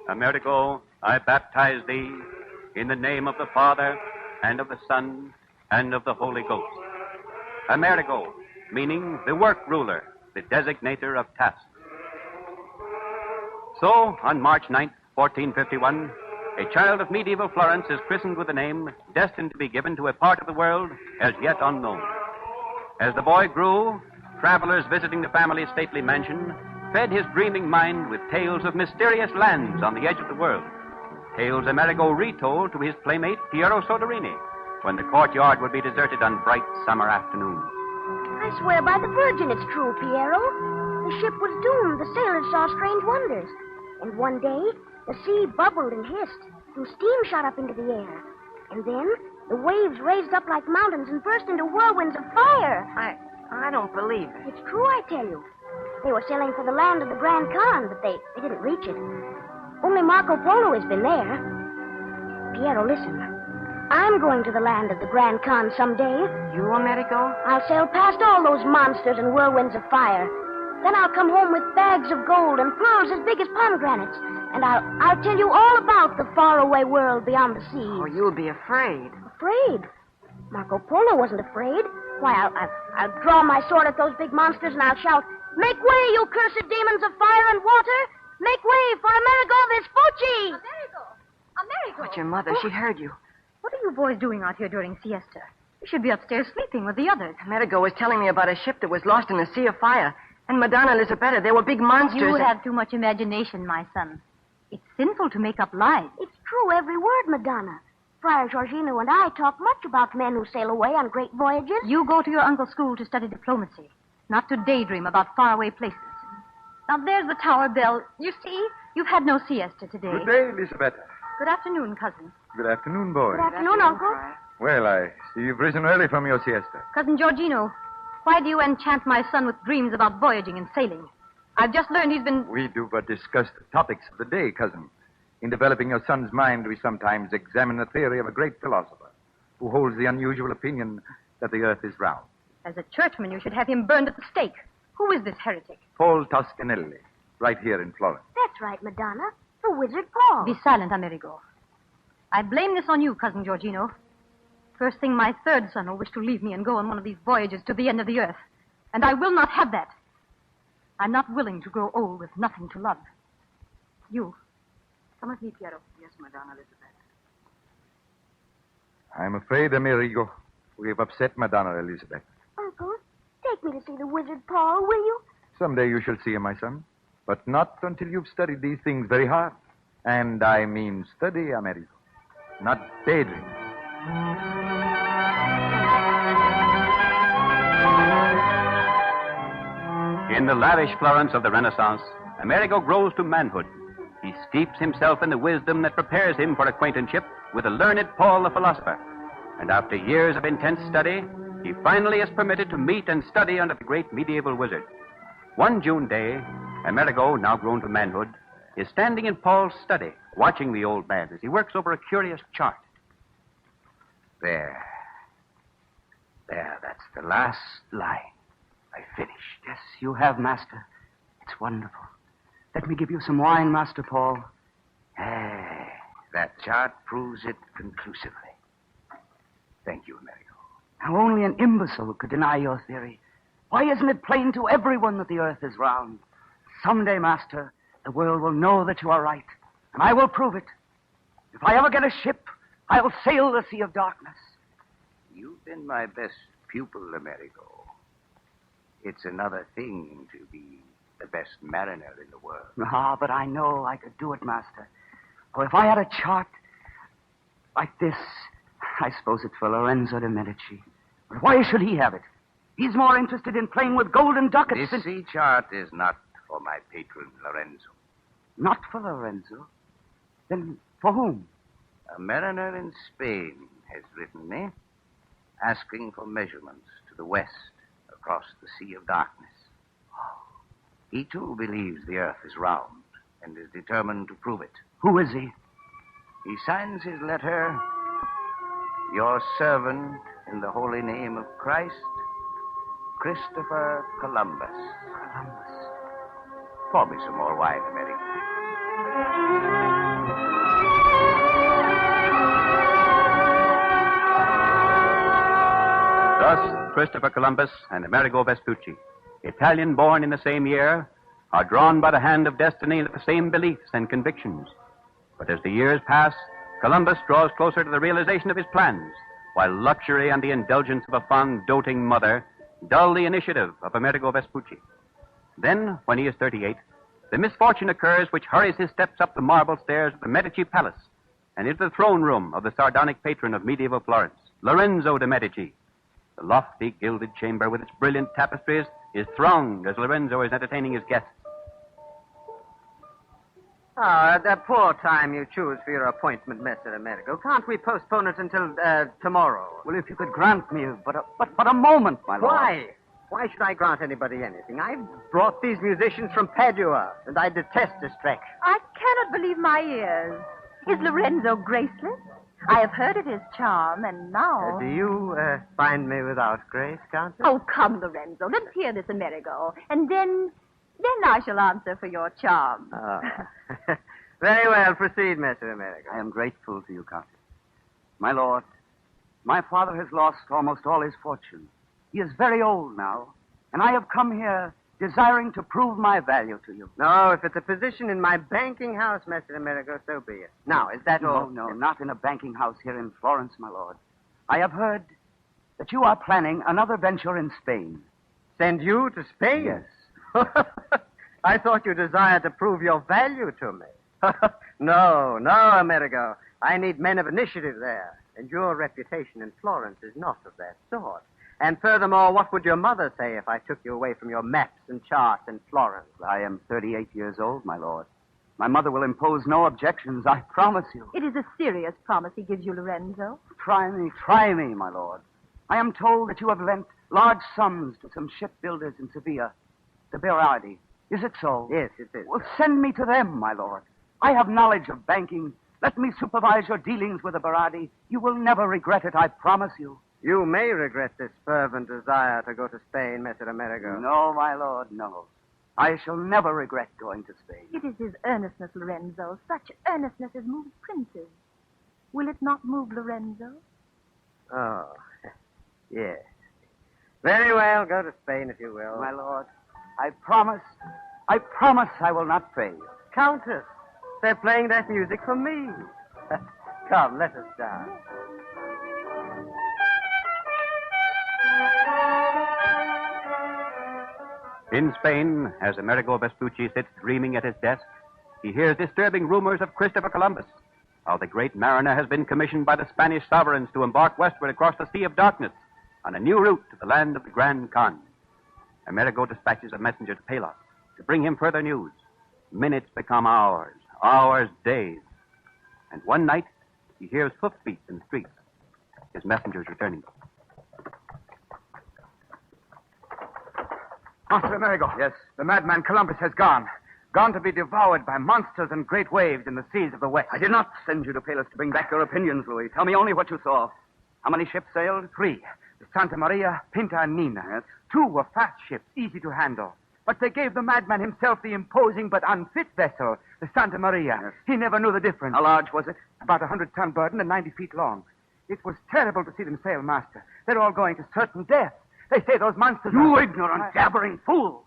Amerigo, I baptize thee in the name of the Father, and of the Son, and of the Holy Ghost. Amerigo, meaning the work ruler, the designator of tasks. So, on March 9th, 1451, a child of medieval Florence is christened with a name destined to be given to a part of the world as yet unknown. As the boy grew, travelers visiting the family's stately mansion fed his dreaming mind with tales of mysterious lands on the edge of the world. Tales Amerigo retold to his playmate Piero Soderini when the courtyard would be deserted on bright summer afternoons. I swear by the Virgin it's true, Piero. The ship was doomed. The sailors saw strange wonders. And one day, the sea bubbled and hissed, and steam shot up into the air. And then, the waves raised up like mountains and burst into whirlwinds of fire. I don't believe it. It's true, I tell you. They were sailing for the land of the Grand Khan, but they didn't reach it. Only Marco Polo has been there. Piero, listen. I'm going to the land of the Grand Khan someday. You, Amerigo? I'll sail past all those monsters and whirlwinds of fire. Then I'll come home with bags of gold and pearls as big as pomegranates. And I'll tell you all about the faraway world beyond the sea. Oh, you'll be afraid. Afraid? Marco Polo wasn't afraid. Why, I'll draw my sword at those big monsters and I'll shout, "Make way, you cursed demons of fire and water! Make way for Amerigo Vespucci!" Amerigo! But your mother, she heard you. What are you boys doing out here during siesta? You should be upstairs sleeping with the others. Amerigo was telling me about a ship that was lost in a sea of fire. And Madonna Elisabetta, there were big monsters. You have too much imagination, my son. It's sinful to make up lies. It's true, every word, Madonna. Friar Giorgino and I talk much about men who sail away on great voyages. You go to your uncle's school to study diplomacy, not to daydream about faraway places. Now, there's the tower bell. You see, you've had no siesta today. Good day, Elisabetta. Good afternoon, cousin. Good afternoon, boy. Good afternoon, Uncle. Well, I see you've risen early from your siesta. Cousin Giorgino, why do you enchant my son with dreams about voyaging and sailing? I've just learned he's been... We do but discuss the topics of the day, cousin. In developing your son's mind, we sometimes examine the theory of a great philosopher who holds the unusual opinion that the earth is round. As a churchman, you should have him burned at the stake. Who is this heretic? Paul Toscanelli, right here in Florence. That's right, Madonna. The wizard Paul. Be silent, Amerigo. I blame this on you, cousin Giorgino. First thing, my third son will wish to leave me and go on one of these voyages to the end of the earth. And I will not have that. I'm not willing to grow old with nothing to love. You. Come with me, Piero. Yes, Madonna Elisabetta. I'm afraid, Amerigo, we have upset Madonna Elizabeth. Uncle, take me to see the wizard Paul, will you? Someday you shall see him, my son. But not until you've studied these things very hard. And I mean study, Amerigo. Not daydream. In the lavish Florence of the Renaissance, Amerigo grows to manhood. He steeps himself in the wisdom that prepares him for acquaintanceship with the learned Paul the philosopher. And after years of intense study, he finally is permitted to meet and study under the great medieval wizard. One June day, Amerigo, now grown to manhood, is standing in Paul's study, watching the old man as he works over a curious chart. There, that's the last line. I finished. Yes, you have, Master. It's wonderful. Let me give you some wine, Master Paul. That chart proves it conclusively. Thank you, Amerigo. Now, only an imbecile could deny your theory. Why isn't it plain to everyone that the earth is round? Someday, Master, the world will know that you are right, and I will prove it. If I ever get a ship, I'll sail the sea of darkness. You've been my best pupil, Amerigo. It's another thing to be the best mariner in the world. Ah, but I know I could do it, Master. For if I had a chart like this, I suppose it's for Lorenzo de Medici. But why should he have it? He's more interested in playing with golden ducats This sea chart is not for my patron, Lorenzo. Not for Lorenzo? Then for whom? A mariner in Spain has written me, asking for measurements to the west across the Sea of Darkness. He, too, believes the earth is round and is determined to prove it. Who is he? He signs his letter, "Your servant in the holy name of Christ, Christopher Columbus." Columbus. Pour me some more wine, Amerigo. Thus, Christopher Columbus and Amerigo Vespucci, Italian born in the same year, are drawn by the hand of destiny into the same beliefs and convictions. But as the years pass, Columbus draws closer to the realization of his plans, while luxury and the indulgence of a fond, doting mother dull the initiative of Amerigo Vespucci. Then, when he is 38, the misfortune occurs which hurries his steps up the marble stairs of the Medici Palace and into the throne room of the sardonic patron of medieval Florence, Lorenzo de Medici. The lofty, gilded chamber with its brilliant tapestries is thronged as Lorenzo is entertaining his guests. At the poor time you choose for your appointment, Mr. Amerigo, can't we postpone it until tomorrow? Well, if you could grant me but a moment, my lord. Why? Why should I grant anybody anything? I've brought these musicians from Padua, and I detest distraction. I cannot believe my ears. Is Lorenzo graceless? I have heard of his charm, and now... Do you find me without grace, Countess? Oh, come, Lorenzo. Let's hear this Amerigo. And then Then I shall answer for your charm. Oh. Very well. Proceed, Mr. Amerigo. I am grateful to you, Carson. My lord, my father has lost almost all his fortune. He is very old now, and I have come here desiring to prove my value to you. No, if it's a position in my banking house, Mr. Amerigo, so be it. Now, is that all? No, not in a banking house here in Florence, my lord. I have heard that you are planning another venture in Spain. Send you to Spain? Yes. I thought you desired to prove your value to me. No, Amerigo. I need men of initiative there, and your reputation in Florence is not of that sort. And furthermore, what would your mother say if I took you away from your maps and charts in Florence? I am 38 years old, my lord. My mother will impose no objections, I promise you. It is a serious promise he gives you, Lorenzo. Try me, my lord. I am told that you have lent large sums to some shipbuilders in Sevilla, the Berardi. Is it so? Yes, it is. Well, send me to them, my lord. I have knowledge of banking. Let me supervise your dealings with the Berardi. You will never regret it, I promise you. You may regret this fervent desire to go to Spain, Mr. Amerigo. No, my lord, no. I shall never regret going to Spain. It is his earnestness, Lorenzo. Such earnestness as moves princes. Will it not move Lorenzo? Oh, yes. Very well, go to Spain if you will. My lord, I promise I will not fail. Countess, they're playing that music for me. Come, let us dance. In Spain, as Amerigo Vespucci sits dreaming at his desk, he hears disturbing rumors of Christopher Columbus, how the great mariner has been commissioned by the Spanish sovereigns to embark westward across the Sea of Darkness on a new route to the land of the Grand Khan. Amerigo dispatches a messenger to Palos to bring him further news. Minutes become hours, hours days. And one night, he hears hoofbeats in the streets. His messenger is returning. Master Amerigo. Yes? The madman Columbus has gone. Gone to be devoured by monsters and great waves in the seas of the West. I did not send you to Palos to bring back your opinions, Louis. Tell me only what you saw. How many ships sailed? 3. The Santa Maria, Pinta, and Nina. Yes? 2 were fast ships, easy to handle. But they gave the madman himself the imposing but unfit vessel, the Santa Maria. Yes. He never knew the difference. How large was it? About 100-ton burden and 90 feet long. It was terrible to see them sail, Master. They're all going to certain death. They say those monsters You are... ignorant, jabbering fool!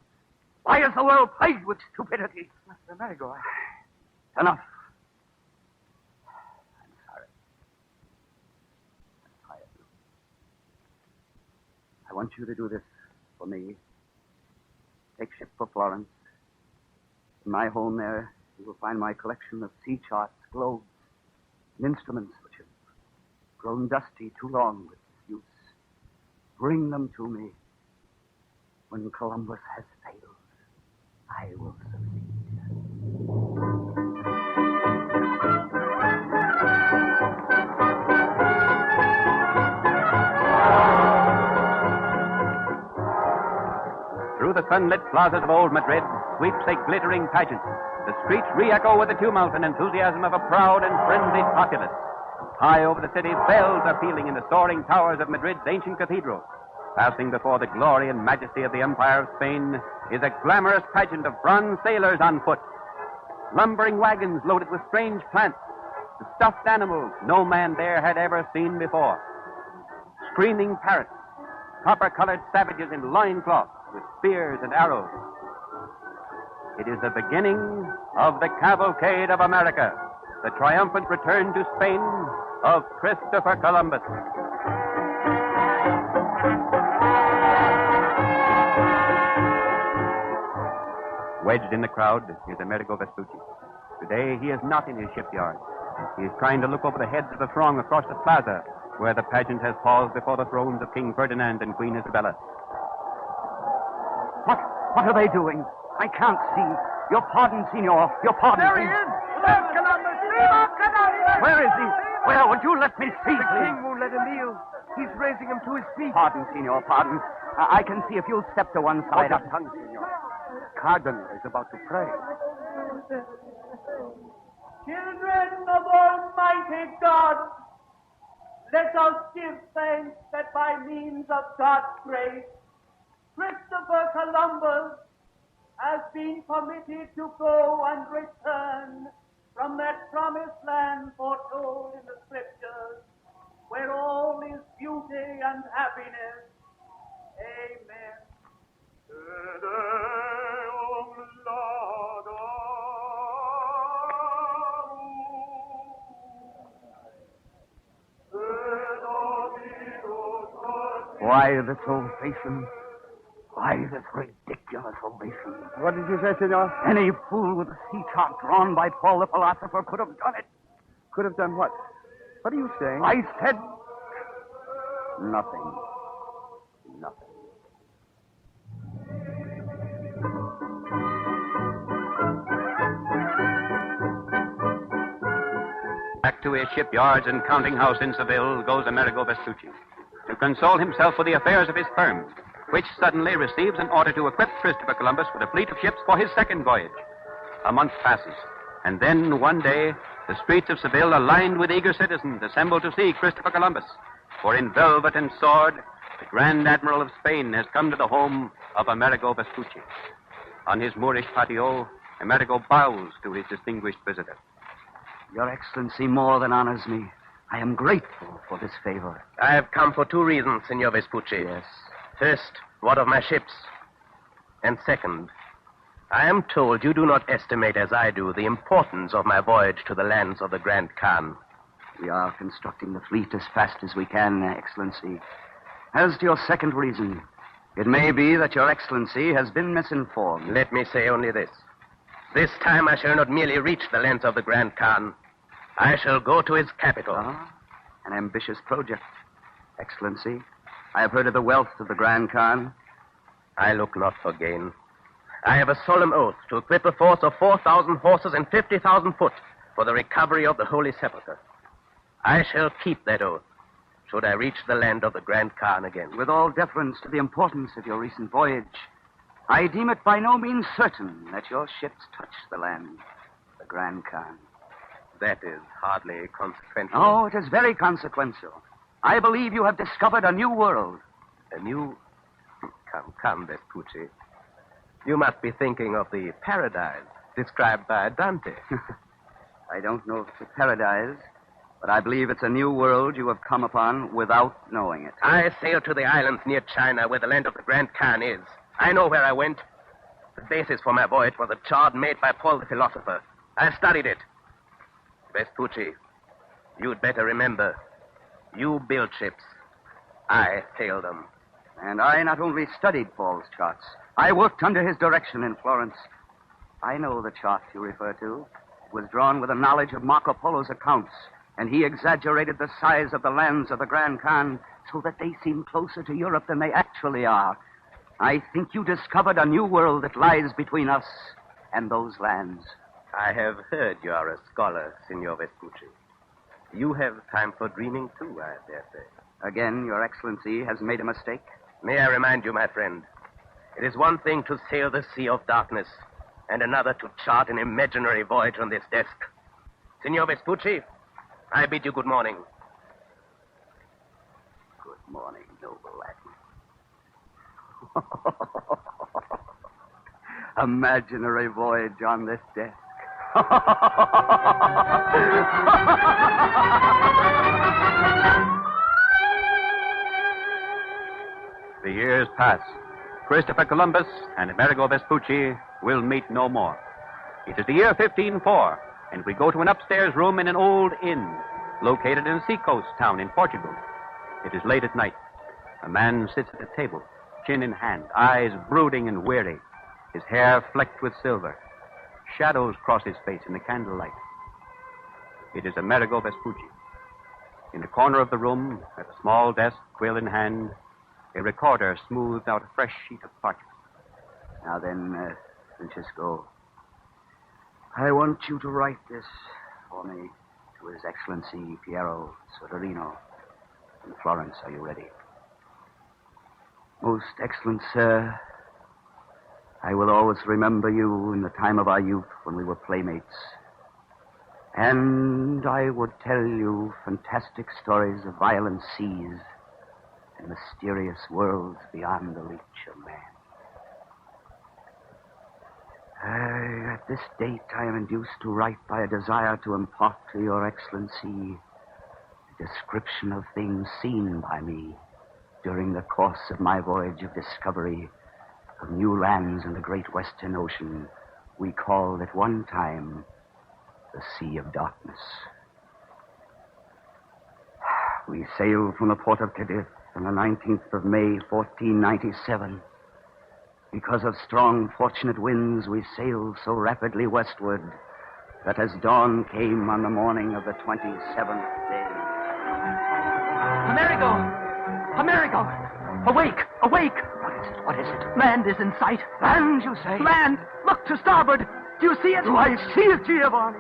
Why is the world plagued with stupidity? Master Amerigo, Enough. I'm sorry. I'm tired of you. I want you to do this for me. Take ship for Florence. In my home there, you will find my collection of sea charts, globes, and instruments which have grown dusty too long with use. Bring them to me. When Columbus has failed, I will succeed. Through the sunlit plazas of old Madrid sweeps a glittering pageant. The streets re-echo with the tumult and enthusiasm of a proud and frenzied populace. High over the city, bells are pealing in the soaring towers of Madrid's ancient cathedral. Passing before the glory and majesty of the Empire of Spain is a glamorous pageant of bronze sailors on foot. Lumbering wagons loaded with strange plants, the stuffed animals no man there had ever seen before. Screaming parrots, copper-colored savages in loincloths with spears and arrows. It is the beginning of the Cavalcade of America, the triumphant return to Spain of Christopher Columbus. Wedged in the crowd is Amerigo Vespucci. Today, he is not in his shipyard. He is trying to look over the heads of the throng across the plaza, where the pageant has paused before the thrones of King Ferdinand and Queen Isabella. What are they doing? I can't see. Your pardon, senor. Your pardon. There he is! There's Columbus! Where is he? Where? Would you let me see, The please? king won't let him kneel. He's raising him to his feet. Pardon, senor, pardon. I can see if you'll step to one side. Hold your tongue, senor. Cardinal is about to pray. Children of Almighty God, let us give thanks that by means of God's grace, Christopher Columbus, has been permitted to go and return from that promised land foretold in the Scriptures, where all is beauty and happiness. Amen. Why this ovation? Why this ridiculous ovation? What did you say, senor? Any fool with a sea chart drawn by Paul the philosopher could have done it. Could have done what? What are you saying? I said nothing. Nothing. Back to his shipyards and counting house in Seville goes Amerigo Vespucci to console himself with the affairs of his firm, which suddenly receives an order to equip Christopher Columbus with a fleet of ships for his second voyage. A month passes, and then one day the streets of Seville are lined with eager citizens assembled to see Christopher Columbus. For in velvet and sword, the Grand Admiral of Spain has come to the home of Amerigo Vespucci. On his Moorish patio, Amerigo bows to his distinguished visitor. Your Excellency more than honors me. I am grateful for this favor. I have come for two reasons, Signor Vespucci. Yes. First, what of my ships? And second, I am told you do not estimate as I do the importance of my voyage to the lands of the Grand Khan. We are constructing the fleet as fast as we can, Excellency. As to your second reason, it may be that Your Excellency has been misinformed. Let me say only this. This time I shall not merely reach the lands of the Grand Khan. I shall go to his capital. An ambitious project. Excellency, I have heard of the wealth of the Grand Khan. I look not for gain. I have a solemn oath to equip a force of 4,000 horses and 50,000 foot for the recovery of the Holy Sepulchre. I shall keep that oath, should I reach the land of the Grand Khan again. With all deference to the importance of your recent voyage, I deem it by no means certain that your ships touch the land of the Grand Khan. That is hardly consequential. Oh, it is very consequential. I believe you have discovered a new world. A new... Come, Vespucci. You must be thinking of the paradise described by Dante. I don't know if it's a paradise, but I believe it's a new world you have come upon without knowing it. I sailed to the islands near China where the land of the Grand Khan is. I know where I went. The basis for my voyage was a chart made by Paul the philosopher. I studied it. Vespucci, you'd better remember, you build ships. I sailed them. And I not only studied Paul's charts, I worked under his direction in Florence. I know the chart you refer to. It was drawn with a knowledge of Marco Polo's accounts, and he exaggerated the size of the lands of the Grand Khan so that they seem closer to Europe than they actually are. I think you discovered a new world that lies between us and those lands. I have heard you are a scholar, Signor Vespucci. You have time for dreaming, too, I dare say. Again, Your Excellency has made a mistake. May I remind you, my friend, it is one thing to sail the sea of darkness, and another to chart an imaginary voyage on this desk. Signor Vespucci, I bid you good morning. Good morning, noble Latin. Imaginary voyage on this desk. The years pass. Christopher Columbus and Amerigo Vespucci will meet no more. It is the year 1504, and we go to an upstairs room in an old inn located in a seacoast town in Portugal. It is late at night. A man sits at a table, chin in hand, eyes brooding and weary, his hair flecked with silver. Shadows cross his face in the candlelight. It is Amerigo Vespucci. In the corner of the room, at a small desk, quill in hand, a recorder smoothed out a fresh sheet of parchment. Now then, Francisco, I want you to write this for me to His Excellency Piero Soderino in Florence. Are you ready? Most excellent sir, I will always remember you in the time of our youth when we were playmates. And I would tell you fantastic stories of violent seas and mysterious worlds beyond the reach of man. At this date, I am induced to write by a desire to impart to your Excellency a description of things seen by me during the course of my voyage of discovery of new lands in the great Western Ocean we called at one time the Sea of Darkness. We sailed from the port of Cadiz on the 19th of May, 1497. Because of strong, fortunate winds, we sailed so rapidly westward that as dawn came on the morning of the 27th day... Amerigo! Amerigo! Awake! Awake! What is it? Land is in sight. Land, you say? Land! Look to starboard! Do you see it? Do I see it, Giovanni?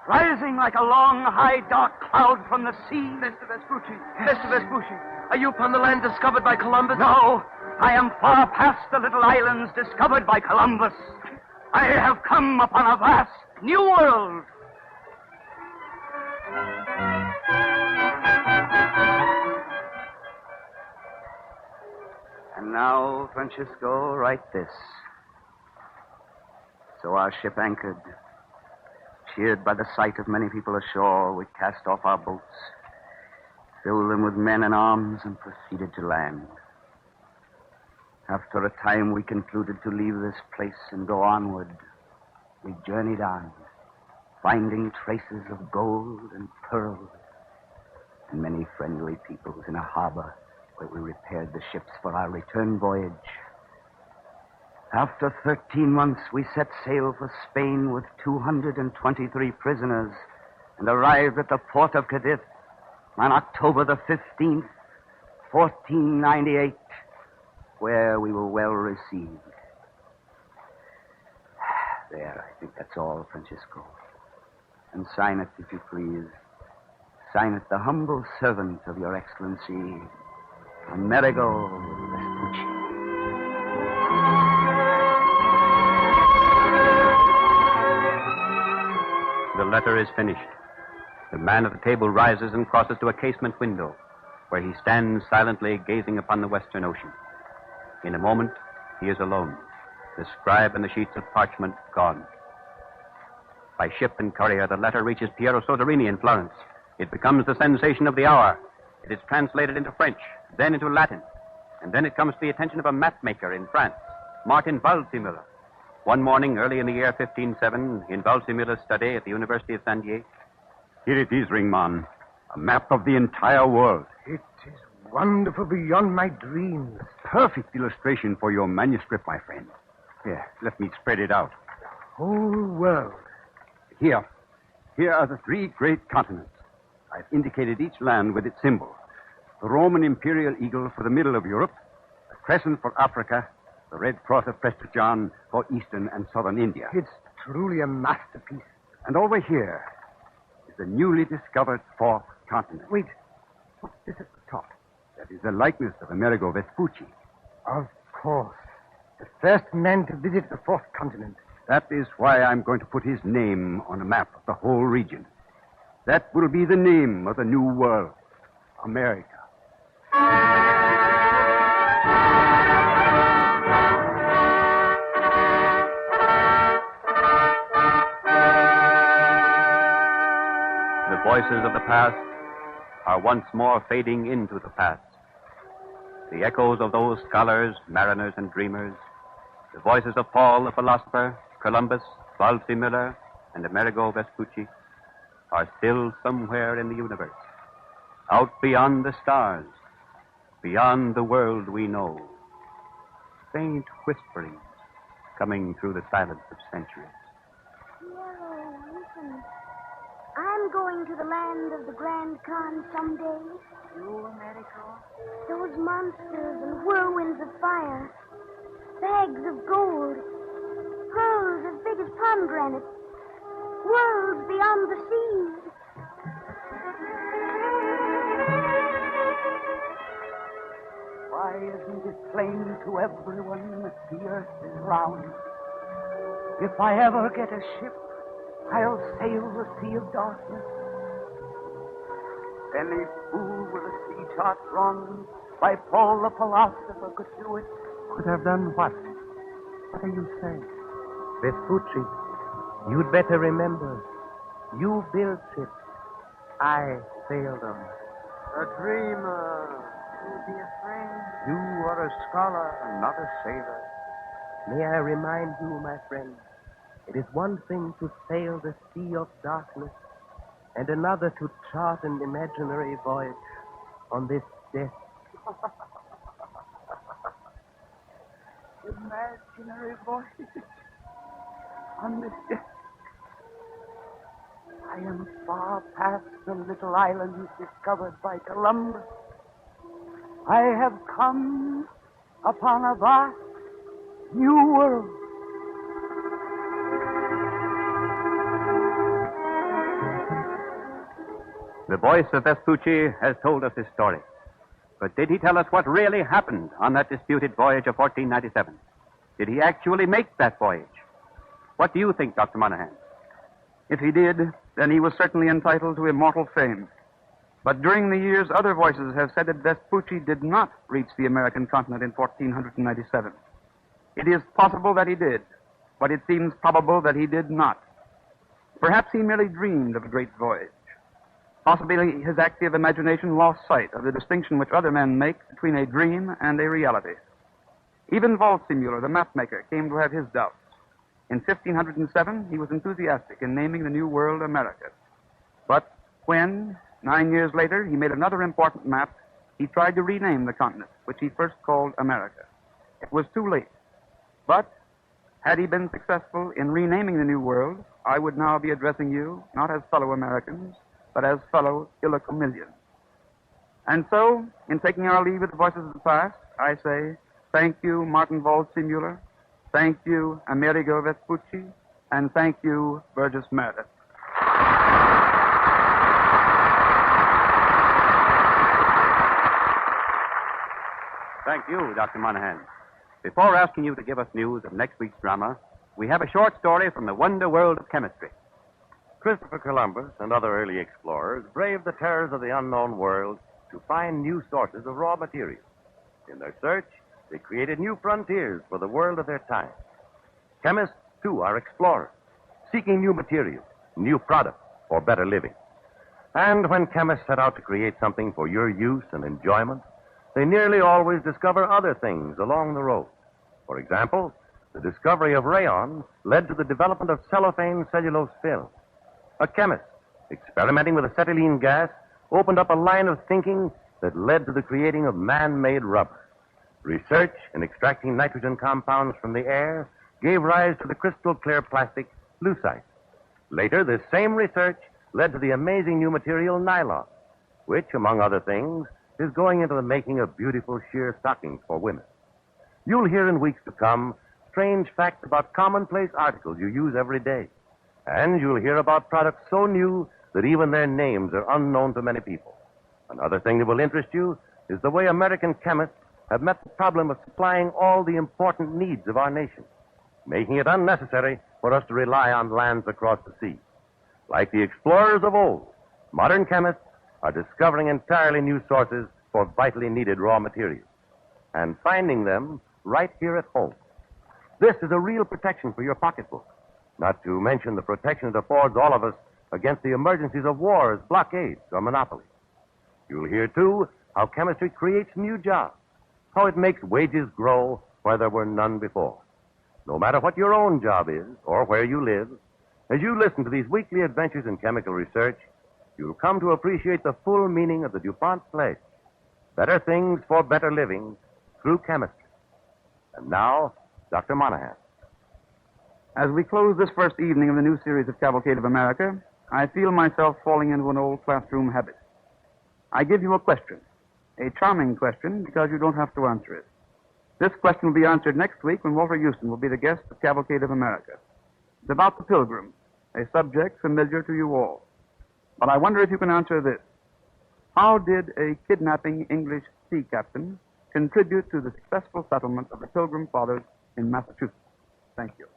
Rising like a long, high, dark cloud from the sea. Mr. Vespucci! Mr. Vespucci! Are you upon the land discovered by Columbus? No! I am far past the little islands discovered by Columbus. I have come upon a vast new world. And now, Francisco, write this. So our ship anchored. Cheered by the sight of many people ashore, we cast off our boats, filled them with men and arms, and proceeded to land. After a time, we concluded to leave this place and go onward. We journeyed on, finding traces of gold and pearls and many friendly peoples in a harbor where we repaired the ships for our return voyage. After 13 months, we set sail for Spain with 223 prisoners and arrived at the port of Cadiz on October the 15th, 1498, where we were well received. There, I think that's all, Francisco. And sign it, if you please. Sign it, the humble servant of your Excellency, Amerigo Vespucci. The letter is finished. The man at the table rises and crosses to a casement window, where he stands silently gazing upon the Western Ocean. In a moment, he is alone, the scribe and the sheets of parchment gone. By ship and courier, the letter reaches Piero Soderini in Florence. It becomes the sensation of the hour. It is translated into French, then into Latin, and then it comes to the attention of a mapmaker in France, Martin Waldseemüller. One morning, early in the year 1507, in Waldseemüller's study at the University of San Diego. Here it is, Ringman. A map of the entire world. It is wonderful beyond my dreams. Perfect illustration for your manuscript, my friend. Here, let me spread it out. Whole world. Here are the three great continents. I've indicated each land with its symbol. The Roman imperial eagle for the middle of Europe, the crescent for Africa, the red cross of Prester John for eastern and southern India. It's truly a masterpiece. And over here is the newly discovered fourth continent. Wait, what's this at the top? That is the likeness of Amerigo Vespucci. Of course. The first man to visit the fourth continent. That is why I'm going to put his name on a map of the whole region. That will be the name of the new world, America. The voices of the past are once more fading into the past. The echoes of those scholars, mariners, and dreamers, the voices of Paul the philosopher, Columbus, Waldseemüller, and Amerigo Vespucci, are still somewhere in the universe, out beyond the stars, beyond the world we know. Faint whisperings coming through the silence of centuries. Piero, listen. I'm going to the land of the Grand Khan someday. You, Amerigo? Those monsters and whirlwinds of fire. Bags of gold. Pearls as big as pomegranates. Worlds beyond the seas. Why isn't it plain to everyone that the earth is round? If I ever get a ship, I'll sail the Sea of Darkness. Any fool with a sea chart drawn by Paul the philosopher could do it. Could have done what? What are you saying? Vespucci, you'd better remember. You built ships. I sailed them. A dreamer. You, dear friend. You are a scholar, not a sailor. May I remind you, my friend, it is one thing to sail the sea of darkness, and another to chart an imaginary voyage on this death. Imaginary voyage on this death. I am far past the little island discovered by Columbus. I have come upon a vast new world. The voice of Vespucci has told us his story. But did he tell us what really happened on that disputed voyage of 1497? Did he actually make that voyage? What do you think, Dr. Monahan? If he did, then he was certainly entitled to immortal fame. But during the years, other voices have said that Vespucci did not reach the American continent in 1497. It is possible that he did, but it seems probable that he did not. Perhaps he merely dreamed of a great voyage. Possibly his active imagination lost sight of the distinction which other men make between a dream and a reality. Even Waldseemüller, the mapmaker, came to have his doubts. In 1507, he was enthusiastic in naming the New World America. But when, 9 years later, he made another important map, he tried to rename the continent, which he first called America. It was too late. But had he been successful in renaming the New World, I would now be addressing you not as fellow Americans, but as fellow Ilocomillions. And so, in taking our leave of the voices of the past, I say, thank you, Martin Waldseemüller, thank you, Amerigo Vespucci, and thank you, Burgess Meredith. Thank you, Dr. Monahan. Before asking you to give us news of next week's drama, we have a short story from the wonder world of chemistry. Christopher Columbus and other early explorers braved the terrors of the unknown world to find new sources of raw materials. In their search, they created new frontiers for the world of their time. Chemists, too, are explorers, seeking new materials, new products for better living. And when chemists set out to create something for your use and enjoyment, they nearly always discover other things along the road. For example, the discovery of rayon led to the development of cellophane cellulose film. A chemist, experimenting with acetylene gas, opened up a line of thinking that led to the creating of man-made rubber. Research in extracting nitrogen compounds from the air gave rise to the crystal-clear plastic lucite. Later, this same research led to the amazing new material nylon, which, among other things, is going into the making of beautiful sheer stockings for women. You'll hear in weeks to come strange facts about commonplace articles you use every day. And you'll hear about products so new that even their names are unknown to many people. Another thing that will interest you is the way American chemists have met the problem of supplying all the important needs of our nation, making it unnecessary for us to rely on lands across the sea. Like the explorers of old, modern chemists are discovering entirely new sources for vitally needed raw materials and finding them right here at home. This is a real protection for your pocketbook, not to mention the protection it affords all of us against the emergencies of wars, blockades, or monopolies. You'll hear, too, how chemistry creates new jobs, how it makes wages grow where there were none before. No matter what your own job is or where you live, as you listen to these weekly adventures in chemical research, you'll come to appreciate the full meaning of the DuPont pledge. Better things for better living through chemistry. And now, Dr. Monahan. As we close this first evening of the new series of Cavalcade of America, I feel myself falling into an old classroom habit. I give you a question, a charming question, because you don't have to answer it. This question will be answered next week when Walter Houston will be the guest of Cavalcade of America. It's about the Pilgrims, a subject familiar to you all. But I wonder if you can answer this. How did a kidnapping English sea captain contribute to the successful settlement of the Pilgrim Fathers in Massachusetts? Thank you.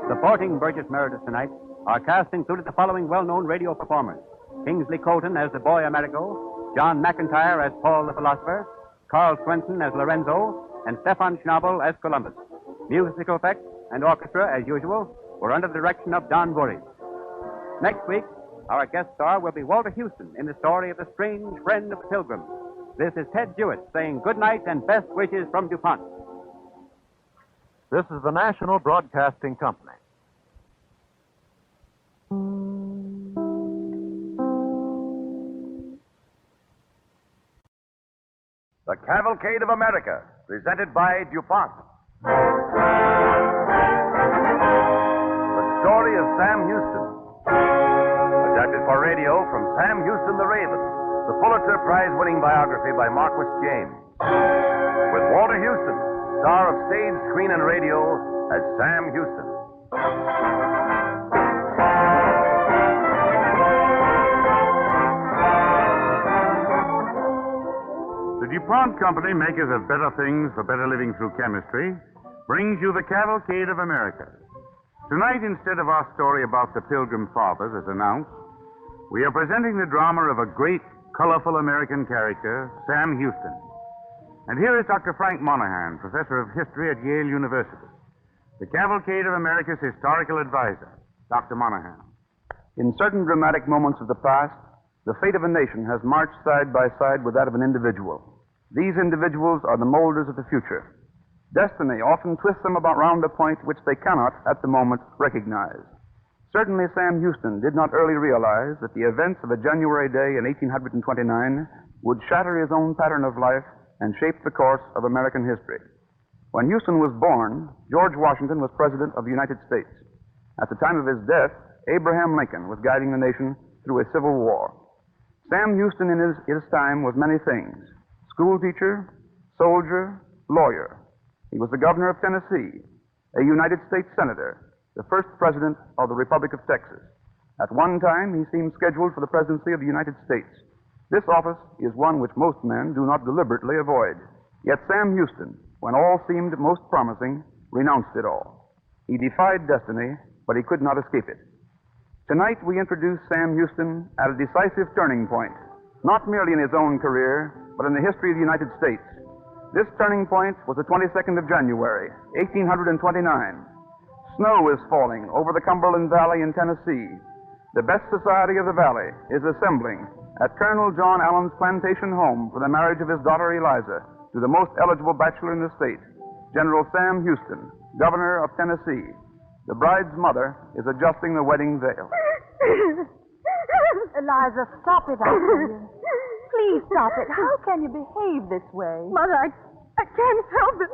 Supporting Burgess Meredith tonight, our cast included the following well-known radio performers: Kingsley Colton as the boy Amerigo, John McIntyre as Paul the Philosopher, Carl Swenson as Lorenzo, and Stefan Schnabel as Columbus. Musical effects and orchestra, as usual, were under the direction of Don Voorhees. Next week, our guest star will be Walter Houston in the story of the strange friend of the Pilgrims. This is Ted Jewett saying good night and best wishes from DuPont. This is the National Broadcasting Company. The Cavalcade of America, presented by DuPont. The story of Sam Houston. Adapted for radio from Sam Houston the Raven, the Pulitzer Prize-winning biography by Marquis James. With Walter Houston, star of stage, screen, and radio, as Sam Houston. The DuPont Company, makers of better things for better living through chemistry, brings you the Cavalcade of America. Tonight, instead of our story about the Pilgrim Fathers, as announced, we are presenting the drama of a great, colorful American character, Sam Houston. And here is Dr. Frank Monahan, professor of history at Yale University, the Cavalcade of America's historical advisor. Dr. Monahan. In certain dramatic moments of the past, the fate of a nation has marched side by side with that of an individual. These individuals are the molders of the future. Destiny often twists them about round a point which they cannot, at the moment, recognize. Certainly, Sam Houston did not early realize that the events of a January day in 1829 would shatter his own pattern of life and shape the course of American history. When Houston was born, George Washington was President of the United States. At the time of his death, Abraham Lincoln was guiding the nation through a civil war. Sam Houston in his time was many things: school teacher, soldier, lawyer. He was the governor of Tennessee, a United States senator, the first president of the Republic of Texas. At one time, he seemed scheduled for the presidency of the United States. This office is one which most men do not deliberately avoid. Yet Sam Houston, when all seemed most promising, renounced it all. He defied destiny, but he could not escape it. Tonight, we introduce Sam Houston at a decisive turning point, not merely in his own career, but in the history of the United States. This turning point was the 22nd of January, 1829. Snow is falling over the Cumberland Valley in Tennessee. The best society of the valley is assembling at Colonel John Allen's plantation home for the marriage of his daughter Eliza to the most eligible bachelor in the state, General Sam Houston, governor of Tennessee. The bride's mother is adjusting the wedding veil. Eliza, stop it, I tell you. Please stop it. How can you behave this way? Mother, I can't help it.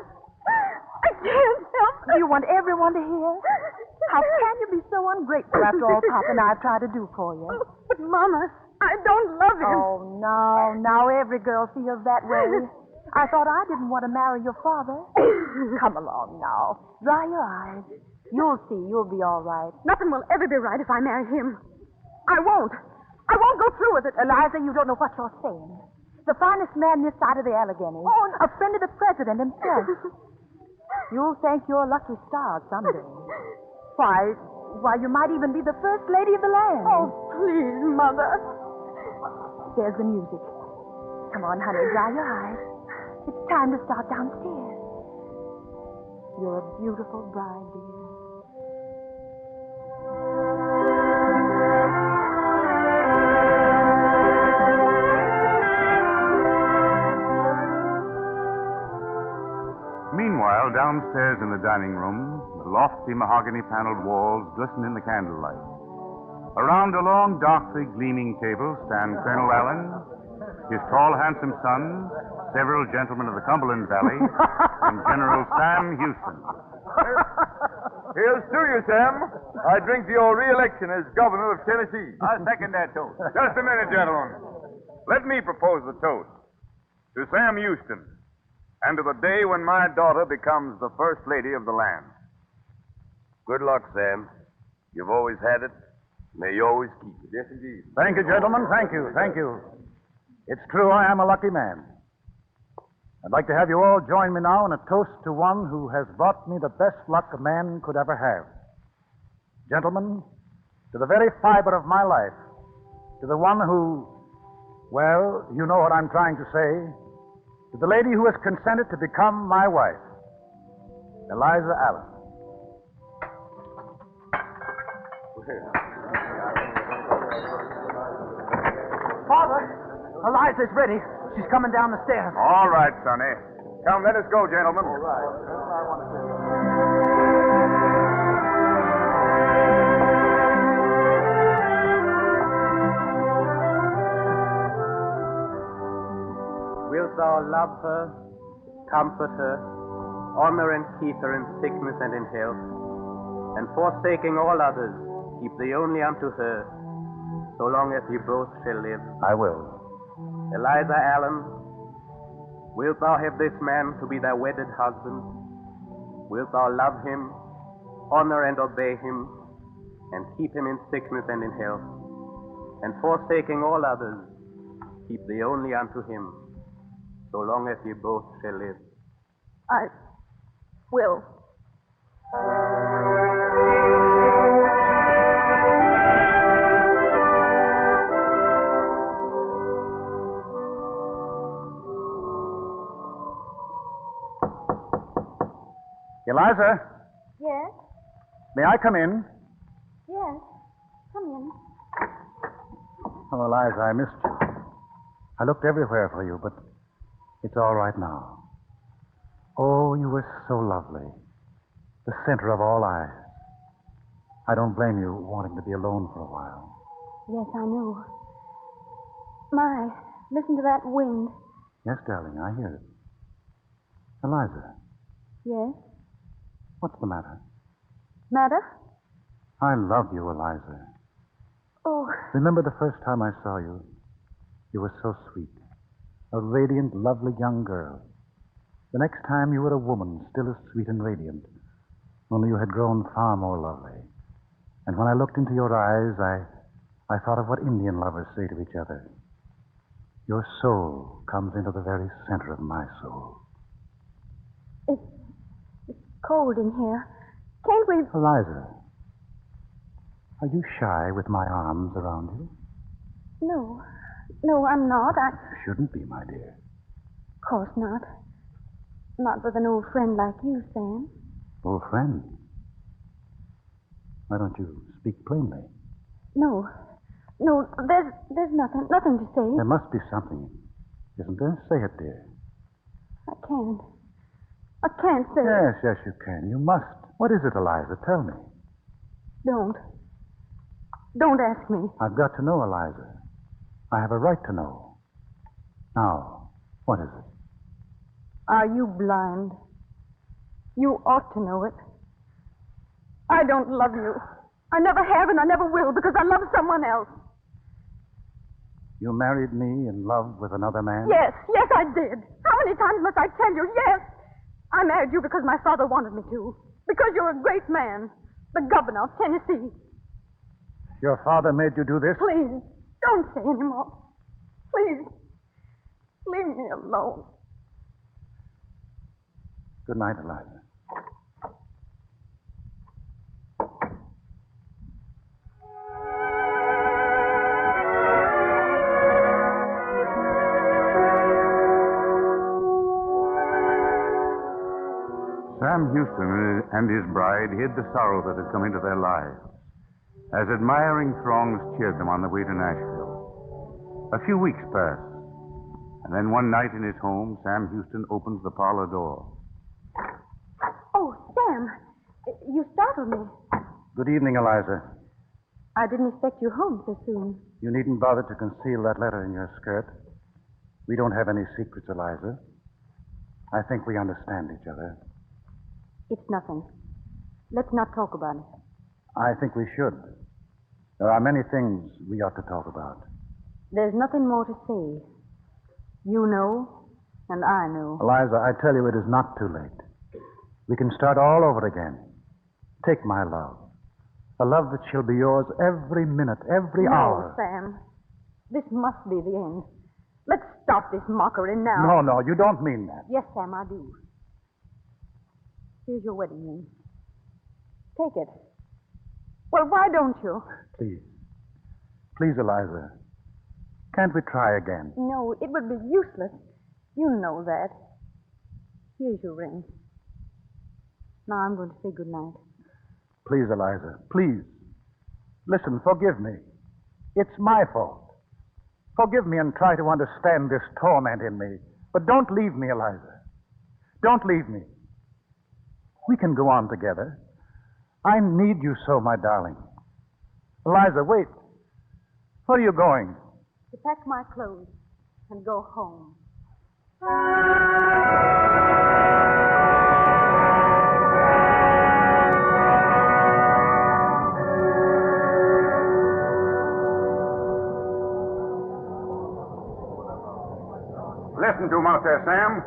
I can't help it. Do you want everyone to hear? How can you be so ungrateful after all Pop and I've tried to do for you? Oh, but, Mama, I don't love him. Oh, no. Now every girl feels that way. I thought I didn't want to marry your father. Come along now. Dry your eyes. You'll see. You'll be all right. Nothing will ever be right if I marry him. I won't. I won't go through with it. Eliza, you don't know what you're saying. The finest man this side of the Allegheny. Oh, no. A friend of the president himself. You'll thank your lucky stars someday. Why, you might even be the first lady of the land. Oh, please, Mother. There's the music. Come on, honey, dry your eyes. It's time to start downstairs. You're a beautiful bride, dear. Meanwhile, downstairs in the dining room, the lofty mahogany-paneled walls glisten in the candlelight. Around a long, darkly gleaming table stand Colonel Allen, his tall, handsome son, several gentlemen of the Cumberland Valley, and General Sam Houston. Here's to you, Sam. I drink to your re-election as governor of Tennessee. I second that toast. Just a minute, gentlemen. Let me propose the toast. To Sam Houston, and to the day when my daughter becomes the first lady of the land. Good luck, Sam. You've always had it. May you always keep it. Yes, indeed. Thank you, gentlemen. Thank you. Thank you. It's true, I am a lucky man. I'd like to have you all join me now in a toast to one who has brought me the best luck a man could ever have. Gentlemen, to the very fiber of my life, to the one who, well, you know what I'm trying to say, To the lady who has consented to become my wife, Eliza Allen. Father, Eliza's ready. She's coming down the stairs. All right, Sonny. Come, let us go, gentlemen. All right. Wilt thou love her, comfort her, honor and keep her in sickness and in health, and forsaking all others, keep thee only unto her, so long as ye both shall live? I will. Eliza Allen, wilt thou have this man to be thy wedded husband? Wilt thou love him, honor and obey him, and keep him in sickness and in health, and forsaking all others, keep thee only unto him, so long as ye both shall live? I will. Eliza, Yes? may I come in? Yes. Come in. Oh, Eliza, I missed you. I looked everywhere for you, but it's all right now. Oh, you were so lovely. The center of all eyes. I don't blame you wanting to be alone for a while. Yes, I know. My, listen to that wind. Yes, darling, I hear it. Eliza, Yes? what's the matter? Matter? I love you, Eliza. Oh, Remember the first time I saw you? You were so sweet. A radiant, lovely young girl. The next time you were a woman, still as sweet and radiant. Only you had grown far more lovely. And when I looked into your eyes, I thought of what Indian lovers say to each other. Your soul comes into the very center of my soul. it's cold in here. Can't we... Eliza, are you shy with my arms around you? No. No, I'm not. You shouldn't be, my dear. Of course not. Not with an old friend like you, Sam. Old friend? Why don't you speak plainly? No. No, there's nothing to say. There must be something, isn't there? Say it, dear. I can't. I can't say it. Yes, you can. You must. What is it, Eliza? Tell me. Don't. Don't ask me. I've got to know, Eliza. I have a right to know. Now, what is it? Are you blind? You ought to know it. I don't love you. I never have and I never will because I love someone else. You married me in love with another man? Yes, I did. How many times must I tell you? Yes. I married you because my father wanted me to. Because you're a great man. The governor of Tennessee. Your father made you do this? Please, don't say any more. Please, leave me alone. Good night, Eliza. Sam Houston and his bride hid the sorrow that had come into their lives as admiring throngs cheered them on the way to Nashville. A few weeks passed, and then one night in his home, Sam Houston opens the parlor door. Oh, Sam, you startled me. Good evening, Eliza. I didn't expect you home so soon. You needn't bother to conceal that letter in your skirt. We don't have any secrets, Eliza. I think we understand each other. It's nothing. Let's not talk about it. I think we should. There are many things we ought to talk about. There's nothing more to say. You know, and I know. Eliza, I tell you, it is not too late. We can start all over again. Take my love. A love that shall be yours every minute, every hour. No, Sam. This must be the end. Let's stop this mockery now. No, you don't mean that. Yes, Sam, I do. Here's your wedding ring. Take it. Well, why don't you? Please. Please, Eliza. Can't we try again? No, it would be useless. You know that. Here's your ring. Now I'm going to say good night. Please, Eliza, please. Listen, forgive me. It's my fault. Forgive me and try to understand this torment in me. But don't leave me, Eliza. Don't leave me. We can go on together. I need you so, my darling. Eliza, wait. Where are you going? To pack my clothes and go home. Listen to them out there, Sam.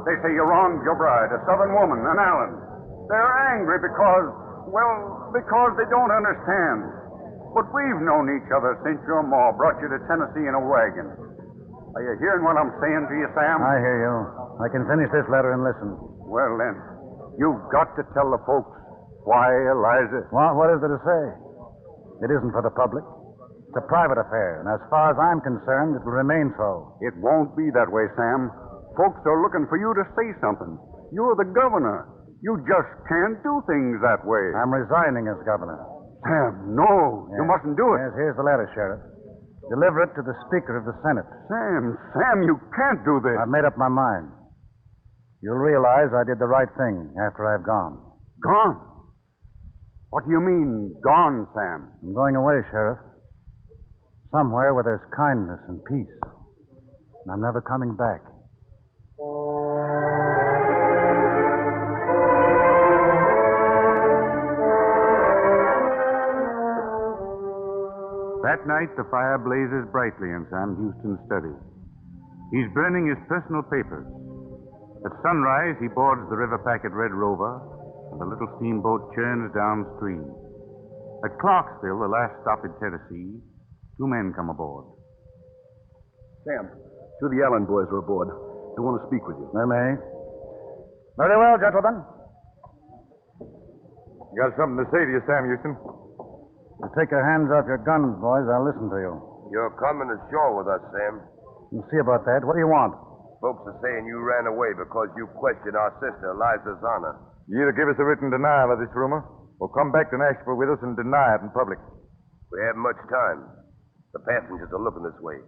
They say you wronged your bride, a Southern woman, an Allen. They're angry because they don't understand. But we've known each other since your ma brought you to Tennessee in a wagon. Are you hearing what I'm saying to you, Sam? I hear you. I can finish this letter and listen. Well, then, you've got to tell the folks why Eliza... What is there to say? It isn't for the public. It's a private affair, and as far as I'm concerned, it will remain so. It won't be that way, Sam. Folks are looking for you to say something. You're the governor. You just can't do things that way. I'm resigning as governor. Sam, no. Yes. You mustn't do it. Yes, here's the letter, Sheriff. Deliver it to the Speaker of the Senate. Sam, you can't do this. I've made up my mind. You'll realize I did the right thing after I've gone. Gone? What do you mean, gone, Sam? I'm going away, Sheriff. Somewhere where there's kindness and peace. And I'm never coming back. That night, the fire blazes brightly in Sam Houston's study. He's burning his personal papers. At sunrise, he boards the river packet Red Rover, and the little steamboat churns downstream. At Clarksville, the last stop in Tennessee, 2 men come aboard. Sam, 2 of the Allen boys are aboard. They want to speak with you. They may. Very well, gentlemen. Got something to say to you, Sam Houston? You take your hands off your guns, boys. I'll listen to you. You're coming ashore with us, Sam. We'll see about that. What do you want? Folks are saying you ran away because you questioned our sister, Eliza's honor. You either give us a written denial of this rumor, or come back to Nashville with us and deny it in public. We haven't much time. The passengers are looking this way.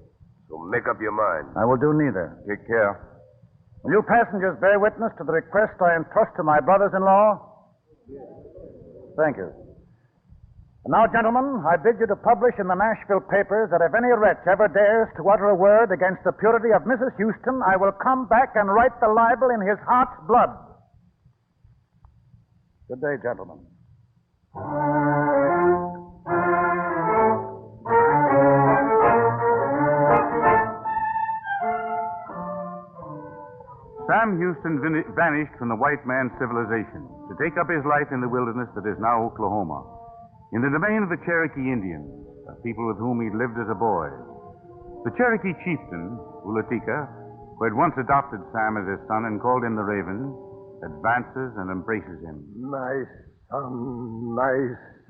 So make up your mind. I will do neither. Take care. Will you passengers bear witness to the request I entrust to my brothers-in-law? Thank you. And now, gentlemen, I bid you to publish in the Nashville papers that if any wretch ever dares to utter a word against the purity of Mrs. Houston, I will come back and write the libel in his heart's blood. Good day, gentlemen. Sam Houston vanished from the white man's civilization to take up his life in the wilderness that is now Oklahoma, in the domain of the Cherokee Indians, a people with whom he lived as a boy. The Cherokee chieftain, Ulatika, who had once adopted Sam as his son and called him the Raven, advances and embraces him. My son, my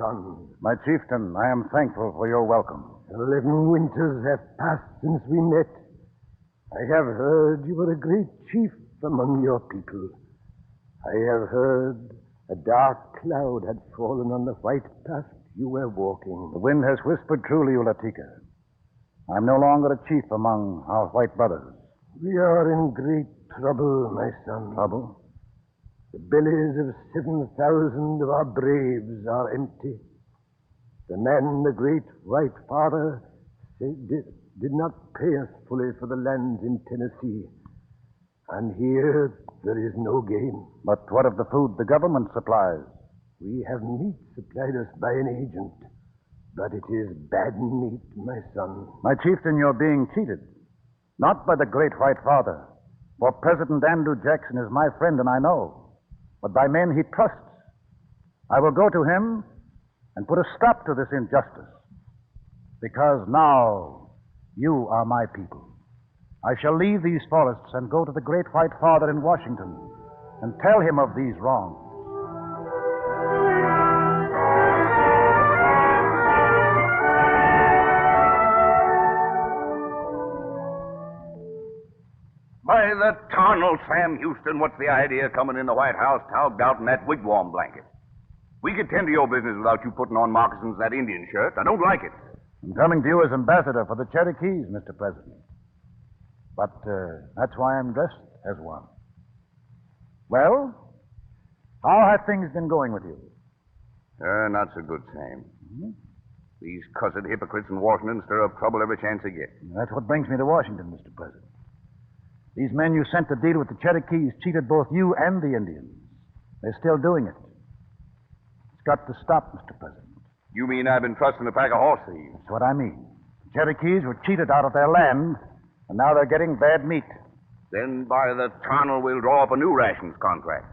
son. My chieftain, I am thankful for your welcome. 11 winters have passed since we met. I have heard you were a great chief among your people. I have heard a dark cloud had fallen on the white path you were walking. The wind has whispered truly, Ulatika. I'm no longer a chief among our white brothers. We are in great trouble, my son. Trouble? The bellies of 7,000 of our braves are empty. The man, the great white father, did not pay us fully for the lands in Tennessee. And here there is no game. But what of the food the government supplies? We have meat supplied us by an agent. But it is bad meat, my son. My chieftain, you're being cheated. Not by the great white father. For President Andrew Jackson is my friend, and I know. But by men he trusts. I will go to him and put a stop to this injustice. Because now you are my people. I shall leave these forests and go to the great white father in Washington and tell him of these wrongs. By the Colonel Sam Houston, what's the idea of coming in the White House togged out in that wigwam blanket? We could tend to your business without you putting on moccasins and that Indian shirt. I don't like it. I'm coming to you as ambassador for the Cherokees, Mr. President. But that's why I'm dressed as one. Well, how have things been going with you? Not so good, Sam. Mm-hmm. These cussed hypocrites in Washington stir up trouble every chance they get. That's what brings me to Washington, Mr. President. These men you sent to deal with the Cherokees cheated both you and the Indians. They're still doing it. It's got to stop, Mr. President. You mean I've been trusting a pack of horse thieves? That's what I mean. The Cherokees were cheated out of their land, and now they're getting bad meat. Then by the tunnel we'll draw up a new rations contract.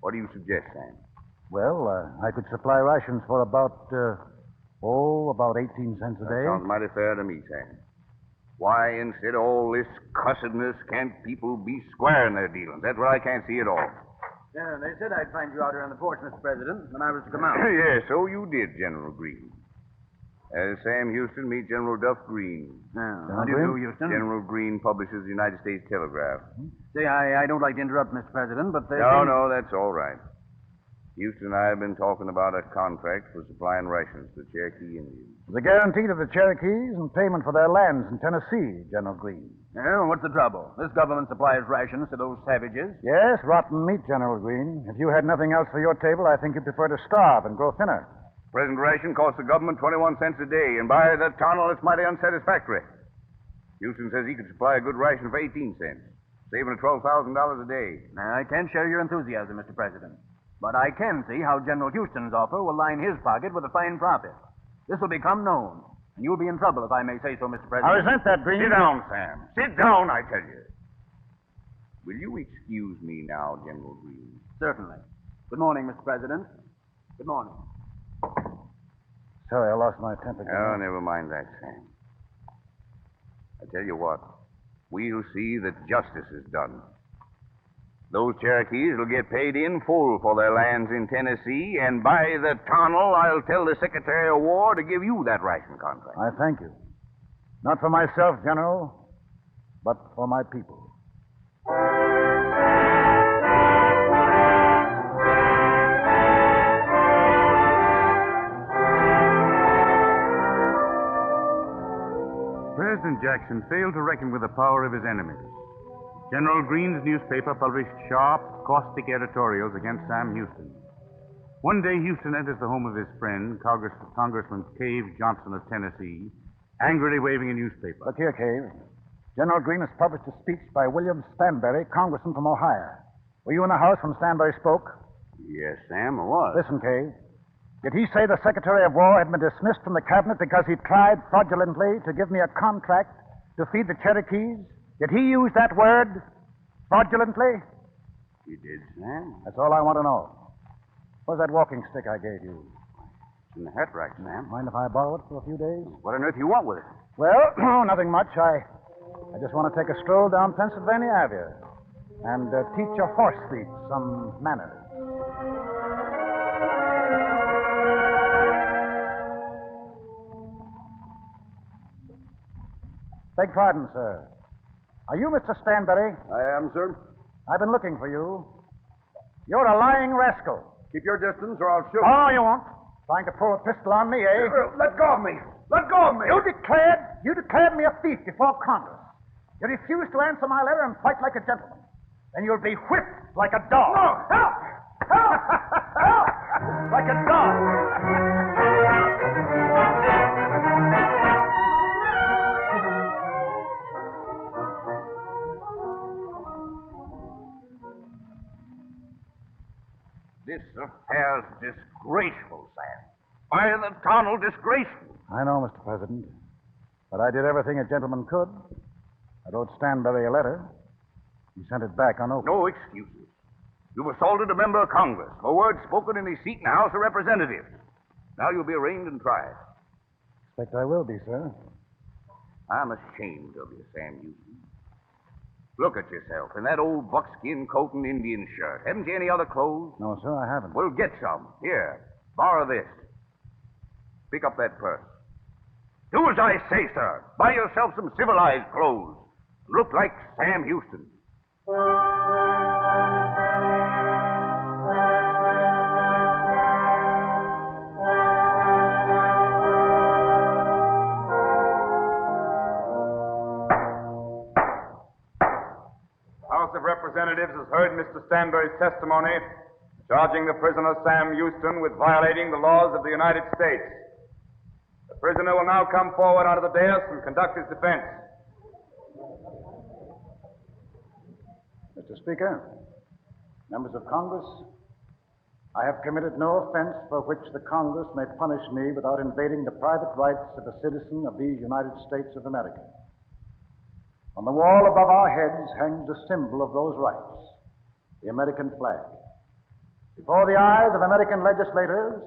What do you suggest, Sam? Well, I could supply rations for about 18 cents a day. Sounds mighty fair to me, Sam. Why, instead of all this cussedness, can't people be square in their dealings? That's what I can't see at all. Yeah, they said I'd find you out here on the porch, Mr. President, when I was to come out. Yes, so you did, General Green. Sam Houston, meet General Duff Green. How do you do, Houston? General Green publishes the United States Telegraph. Say, I don't like to interrupt, Mr. President, but there's... No, that's all right. Houston and I have been talking about a contract for supplying rations to Cherokee Indians. The guarantee to the Cherokees and payment for their lands in Tennessee, General Green. Yeah, what's the trouble? This government supplies rations to those savages. Yes, rotten meat, General Green. If you had nothing else for your table, I think you'd prefer to starve and grow thinner. Present ration costs the government 21 cents a day, and by the tunnel, it's mighty unsatisfactory. Houston says he could supply a good ration for 18 cents, saving $12,000 a day. Now, I can't share your enthusiasm, Mr. President. But I can see how General Houston's offer will line his pocket with a fine profit. This will become known, and you'll be in trouble, if I may say so, Mr. President. I resent that, Green. Sit down, Sam. Sit down, I tell you. Will you excuse me now, General Green? Certainly. Good morning, Mr. President. Good morning. Sorry, I lost my temper. Oh, never mind that, Sam. I tell you what, we'll see that justice is done. Those Cherokees will get paid in full for their lands in Tennessee, and by the tunnel, I'll tell the Secretary of War to give you that ration contract. I thank you. Not for myself, General, but for my people. President Jackson failed to reckon with the power of his enemies. General Green's newspaper published sharp, caustic editorials against Sam Houston. One day, Houston enters the home of his friend, Congressman Cave Johnson of Tennessee, angrily waving a newspaper. Look here, Cave. General Green has published a speech by William Stanberry, congressman from Ohio. Were you in the house when Stanberry spoke? Yes, Sam, I was. Listen, Cave. Did he say the Secretary of War had been dismissed from the cabinet because he tried fraudulently to give me a contract to feed the Cherokees? Did he use that word, fraudulently? He did, Sam. That's all I want to know. Where's that walking stick I gave you? It's in the hat rack, Sam. Mind if I borrow it for a few days? What on earth you want with it? Well, nothing much. I just want to take a stroll down Pennsylvania Avenue and teach a horse thief some manners. Beg pardon, sir. Are you Mr. Stanberry? I am, sir. I've been looking for you. You're a lying rascal. Keep your distance or I'll shoot. Oh, you won't. Trying to pull a pistol on me, eh? Let go of me. Let go of me. You declared me a thief before Congress. You refused to answer my letter and fight like a gentleman. Then you'll be whipped like a dog. No, help! Help! Help! Like a dog. This affair's disgraceful, Sam. By the tunnel, disgraceful. I know, Mr. President. But I did everything a gentleman could. I wrote Stanberry a letter. He sent it back unopened. No excuses. You've assaulted a member of Congress for words spoken in his seat in the House of Representatives. Now you'll be arraigned and tried. Expect I will be, sir. I'm ashamed of you, Sam Houston. Look at yourself in that old buckskin coat and Indian shirt. Haven't you any other clothes? No, sir, I haven't. Well, get some. Here, borrow this. Pick up that purse. Do as I say, sir. Buy yourself some civilized clothes. Look like Sam Houston. House of Representatives has heard Mr. Stanbury's testimony, charging the prisoner Sam Houston with violating the laws of the United States. The prisoner will now come forward onto the dais and conduct his defense. Mr. Speaker, members of Congress, I have committed no offense for which the Congress may punish me without invading the private rights of a citizen of these United States of America. On the wall above our heads hangs the symbol of those rights, the American flag. Before the eyes of American legislators,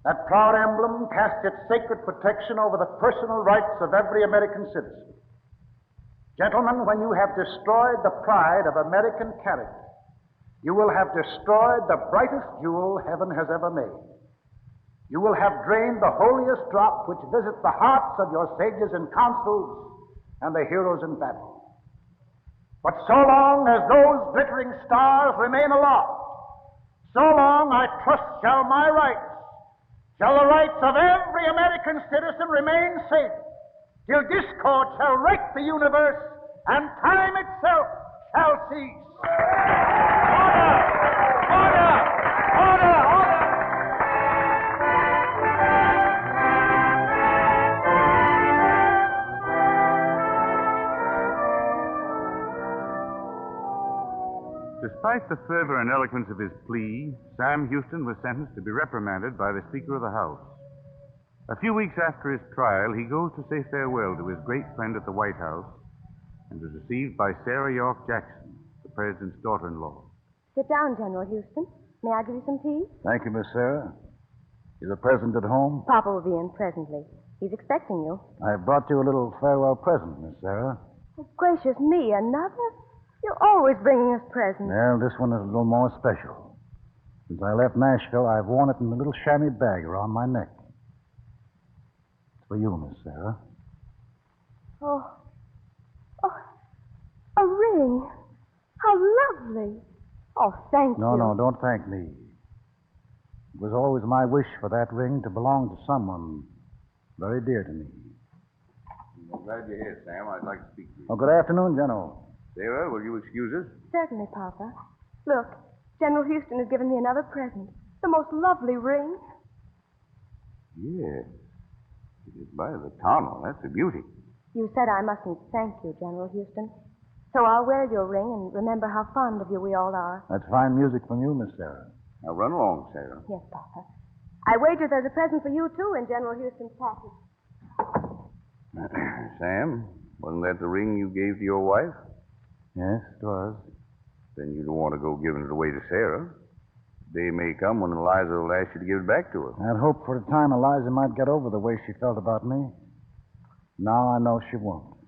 that proud emblem casts its sacred protection over the personal rights of every American citizen. Gentlemen, when you have destroyed the pride of American character, you will have destroyed the brightest jewel heaven has ever made. You will have drained the holiest drop which visits the hearts of your sages and consuls and the heroes in battle. But so long as those glittering stars remain aloft, so long I trust shall my rights, shall the rights of every American citizen remain safe, till discord shall wreck the universe and time itself shall cease. Despite the fervor and eloquence of his plea, Sam Houston was sentenced to be reprimanded by the Speaker of the House. A few weeks after his trial, he goes to say farewell to his great friend at the White House and is received by Sarah York Jackson, the President's daughter-in-law. Sit down, General Houston. May I give you some tea? Thank you, Miss Sarah. Is the President at home? Papa will be in presently. He's expecting you. I've brought you a little farewell present, Miss Sarah. Oh, gracious me, another? You're always bringing us presents. Well, this one is a little more special. Since I left Nashville, I've worn it in a little chamois bag around my neck. It's for you, Miss Sarah. Oh, a ring. How lovely. Oh, thank you. No, don't thank me. It was always my wish for that ring to belong to someone very dear to me. I'm glad you're here, Sam. I'd like to speak to you. Oh, good afternoon, General. Sarah, will you excuse us? Certainly, Papa. Look, General Houston has given me another present. The most lovely ring. Yes. It is by the tunnel. That's a beauty. You said I mustn't thank you, General Houston. So I'll wear your ring and remember how fond of you we all are. That's fine music from you, Miss Sarah. Now run along, Sarah. Yes, Papa. I wager there's a present for you, too, in General Houston's package. Sam, wasn't that the ring you gave to your wife? Yes, it was. Then you don't want to go giving it away to Sarah. Day may come when Eliza will ask you to give it back to her. I'd hoped for a time Eliza might get over the way she felt about me. Now I know she won't.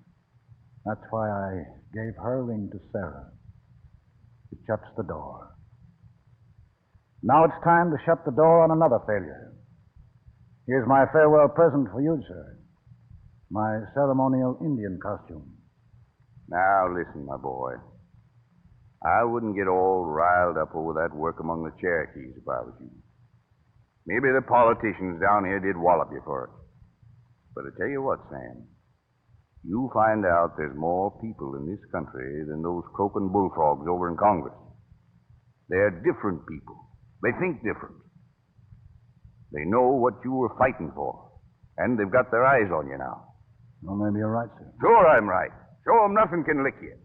That's why I gave her ring to Sarah. It shuts the door. Now it's time to shut the door on another failure. Here's my farewell present for you, sir. My ceremonial Indian costume. Now, listen, my boy. I wouldn't get all riled up over that work among the Cherokees if I was you. Maybe the politicians down here did wallop you for it. But I tell you what, Sam. You find out there's more people in this country than those croaking bullfrogs over in Congress. They're different people. They think different. They know what you were fighting for. And they've got their eyes on you now. Well, maybe you're right, sir. Sure I'm right. Show them nothing can lick you.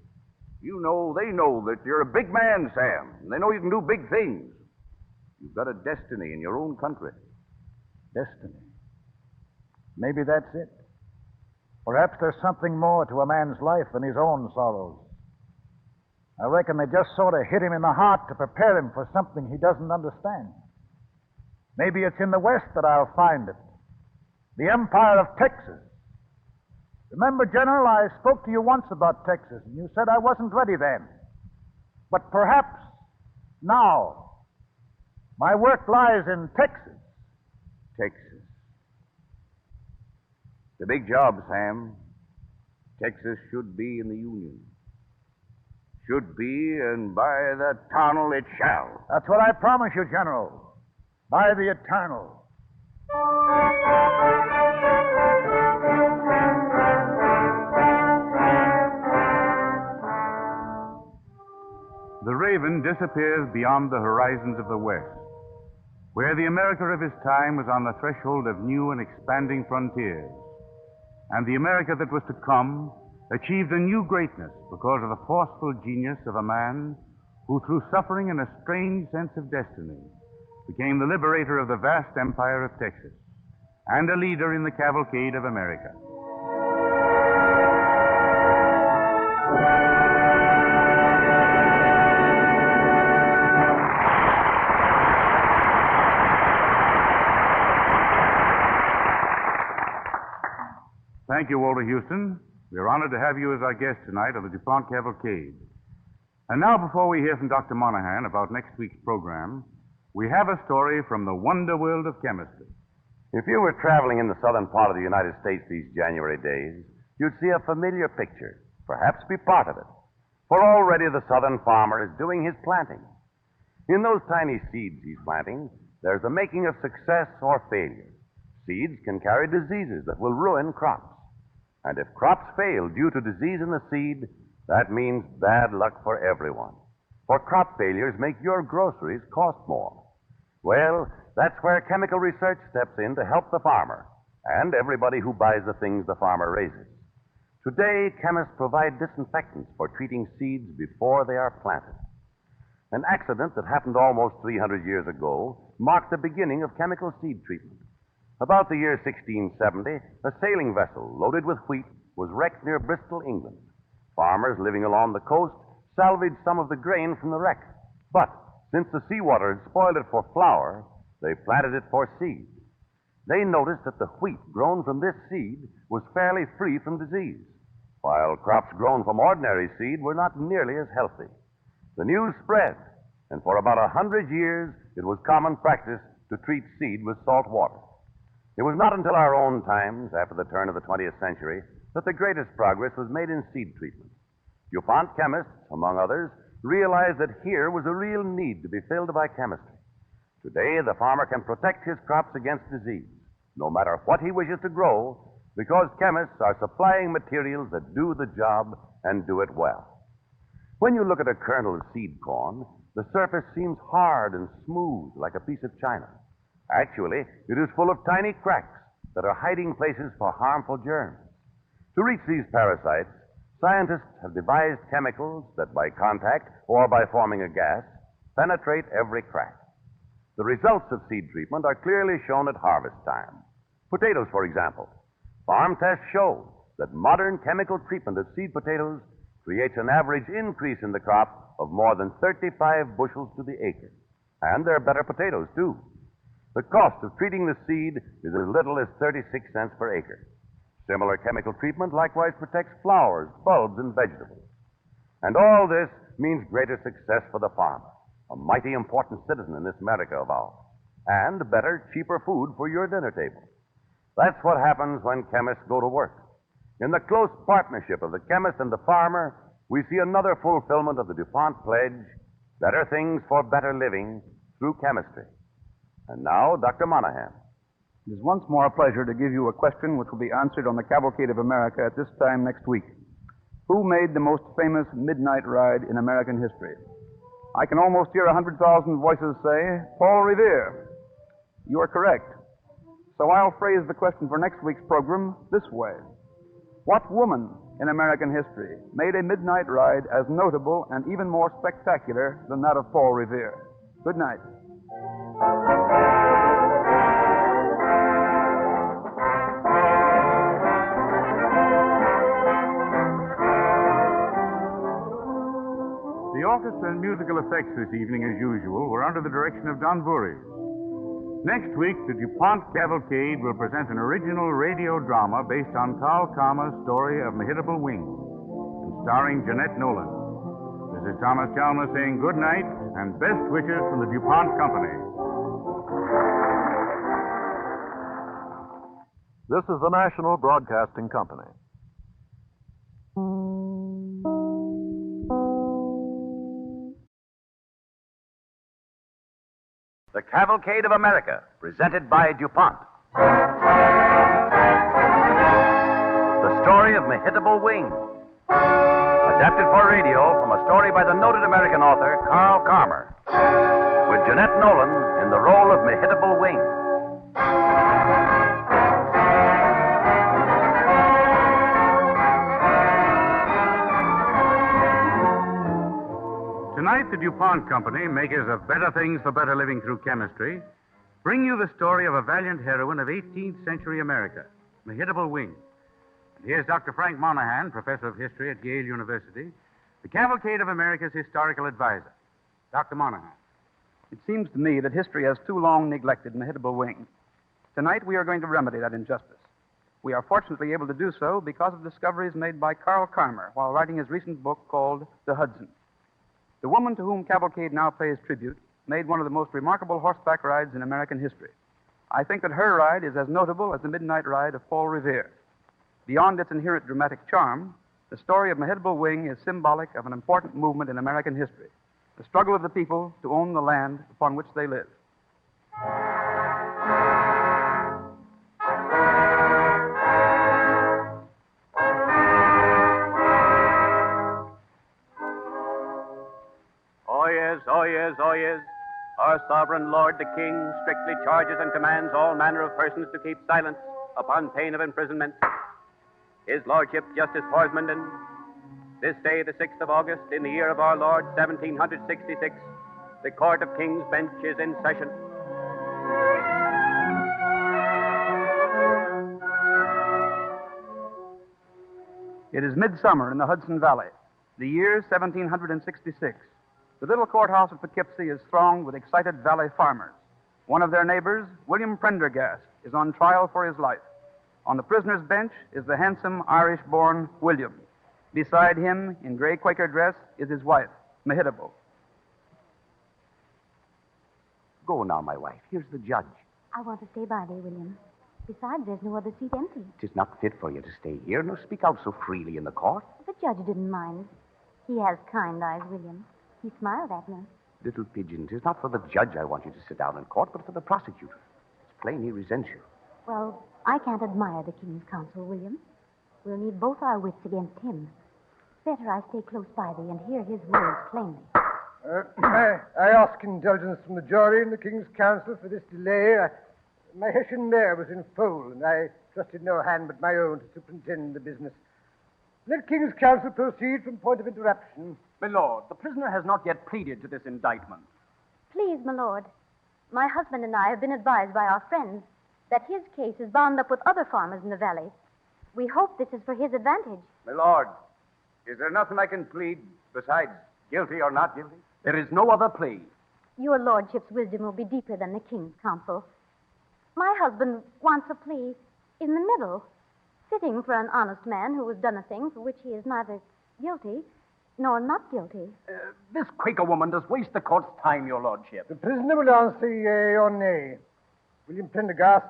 You know, they know that you're a big man, Sam. And they know you can do big things. You've got a destiny in your own country. Destiny. Maybe that's it. Perhaps there's something more to a man's life than his own sorrows. I reckon they just sort of hit him in the heart to prepare him for something he doesn't understand. Maybe it's in the West that I'll find it. The Empire of Texas. Remember, General, I spoke to you once about Texas, and you said I wasn't ready then. But perhaps now my work lies in Texas. Texas. It's a big job, Sam. Texas should be in the Union. should be, and by the eternal it shall. That's what I promise you, General. By the eternal. The Raven disappears beyond the horizons of the West, where the America of his time was on the threshold of new and expanding frontiers. And the America that was to come achieved a new greatness because of the forceful genius of a man who, through suffering and a strange sense of destiny, became the liberator of the vast empire of Texas and a leader in the cavalcade of America. Thank you, Walter Houston. We are honored to have you as our guest tonight on the DuPont Cavalcade. And now, before we hear from Dr. Monahan about next week's program, we have a story from the wonder world of chemistry. If you were traveling in the southern part of the United States these January days, you'd see a familiar picture, perhaps be part of it. For already the southern farmer is doing his planting. In those tiny seeds he's planting, there's the making of success or failure. Seeds can carry diseases that will ruin crops. And if crops fail due to disease in the seed, that means bad luck for everyone. For crop failures make your groceries cost more. Well, that's where chemical research steps in to help the farmer and everybody who buys the things the farmer raises. Today, chemists provide disinfectants for treating seeds before they are planted. An accident that happened almost 300 years ago marked the beginning of chemical seed treatment. About the year 1670, a sailing vessel loaded with wheat was wrecked near Bristol, England. Farmers living along the coast salvaged some of the grain from the wreck. But since the seawater had spoiled it for flour, they planted it for seed. They noticed that the wheat grown from this seed was fairly free from disease, while crops grown from ordinary seed were not nearly as healthy. The news spread, and for about 100 years it was common practice to treat seed with salt water. It was not until our own times, after the turn of the 20th century, that the greatest progress was made in seed treatment. DuPont chemists, among others, realized that here was a real need to be filled by chemistry. Today, the farmer can protect his crops against disease, no matter what he wishes to grow, because chemists are supplying materials that do the job and do it well. When you look at a kernel of seed corn, the surface seems hard and smooth like a piece of china. Actually, it is full of tiny cracks that are hiding places for harmful germs. To reach these parasites, scientists have devised chemicals that, by contact or by forming a gas, penetrate every crack. The results of seed treatment are clearly shown at harvest time. Potatoes, for example. Farm tests show that modern chemical treatment of seed potatoes creates an average increase in the crop of more than 35 bushels to the acre. And they're better potatoes, too. The cost of treating the seed is as little as 36 cents per acre. Similar chemical treatment likewise protects flowers, bulbs, and vegetables. And all this means greater success for the farmer, a mighty important citizen in this America of ours, and better, cheaper food for your dinner table. That's what happens when chemists go to work. In the close partnership of the chemist and the farmer, we see another fulfillment of the DuPont pledge, better things for better living through chemistry. And now, Dr. Monahan. It is once more a pleasure to give you a question which will be answered on the Cavalcade of America at this time next week. Who made the most famous midnight ride in American history? I can almost hear 100,000 voices say, Paul Revere. You are correct. So I'll phrase the question for next week's program this way. What woman in American history made a midnight ride as notable and even more spectacular than that of Paul Revere? Good night. The orchestra and musical effects this evening, as usual, were under the direction of Don Voorhees. Next week, the DuPont Cavalcade will present an original radio drama based on Carl Kalmar's story of Mehitabel Wing, and starring Jeanette Nolan. This is Thomas Chalmers saying good night and best wishes from the DuPont Company. This is the National Broadcasting Company. The Cavalcade of America, presented by DuPont. The story of Mehitabel Wing. Adapted for radio from a story by the noted American author Carl Carmer. With Jeanette Nolan in the role of Mehitabel Wing. Tonight, the DuPont Company, makers of better things for better living through chemistry, bring you the story of a valiant heroine of 18th century America, Mehitabel Wing. And here's Dr. Frank Monahan, professor of history at Yale University, the Cavalcade of America's historical advisor. Dr. Monahan. It seems to me that history has too long neglected Mehitabel Wing. Tonight, we are going to remedy that injustice. We are fortunately able to do so because of discoveries made by Carl Carmer while writing his recent book called The Hudson. The woman to whom Cavalcade now pays tribute made one of the most remarkable horseback rides in American history. I think that her ride is as notable as the midnight ride of Paul Revere. Beyond its inherent dramatic charm, the story of Mehitabel Wing is symbolic of an important movement in American history, the struggle of the people to own the land upon which they live. Oh yes, oh yes. Our sovereign lord the king strictly charges and commands all manner of persons to keep silence upon pain of imprisonment. His lordship Justice Horsmanden, this day, the 6th of August, in the year of our Lord, 1766, the Court of King's Bench is in session. It is midsummer in the Hudson Valley, the year 1766. The little courthouse of Poughkeepsie is thronged with excited valley farmers. One of their neighbors, William Prendergast, is on trial for his life. On the prisoner's bench is the handsome Irish-born William. Beside him, in gray Quaker dress, is his wife, Mehitabel. Go now, my wife. Here's the judge. I want to stay by thee, William. Besides, there's no other seat empty. 'Tis not fit for you to stay here, nor speak out so freely in the court. The judge didn't mind. He has kind eyes, William. He smiled at me. Little pigeon, 'tis not for the judge I want you to sit down in court, but for the prosecutor. It's plain he resents you. Well, I can't admire the king's counsel, William. We'll need both our wits against him. Better I stay close by thee and hear his words plainly. I ask indulgence from the jury and the king's counsel for this delay. My Hessian mare was in foal, and I trusted no hand but my own to superintend the business. Let king's counsel proceed from point of interruption. My lord, the prisoner has not yet pleaded to this indictment. Please, my lord. My husband and I have been advised by our friends that his case is bound up with other farmers in the valley. We hope this is for his advantage. My lord, is there nothing I can plead besides guilty or not guilty? There is no other plea. Your lordship's wisdom will be deeper than the king's counsel. My husband wants a plea in the middle, fitting for an honest man who has done a thing for which he is neither guilty nor not guilty. This Quaker woman does waste the court's time, your lordship. The prisoner will answer yea or nay. William Prendergast,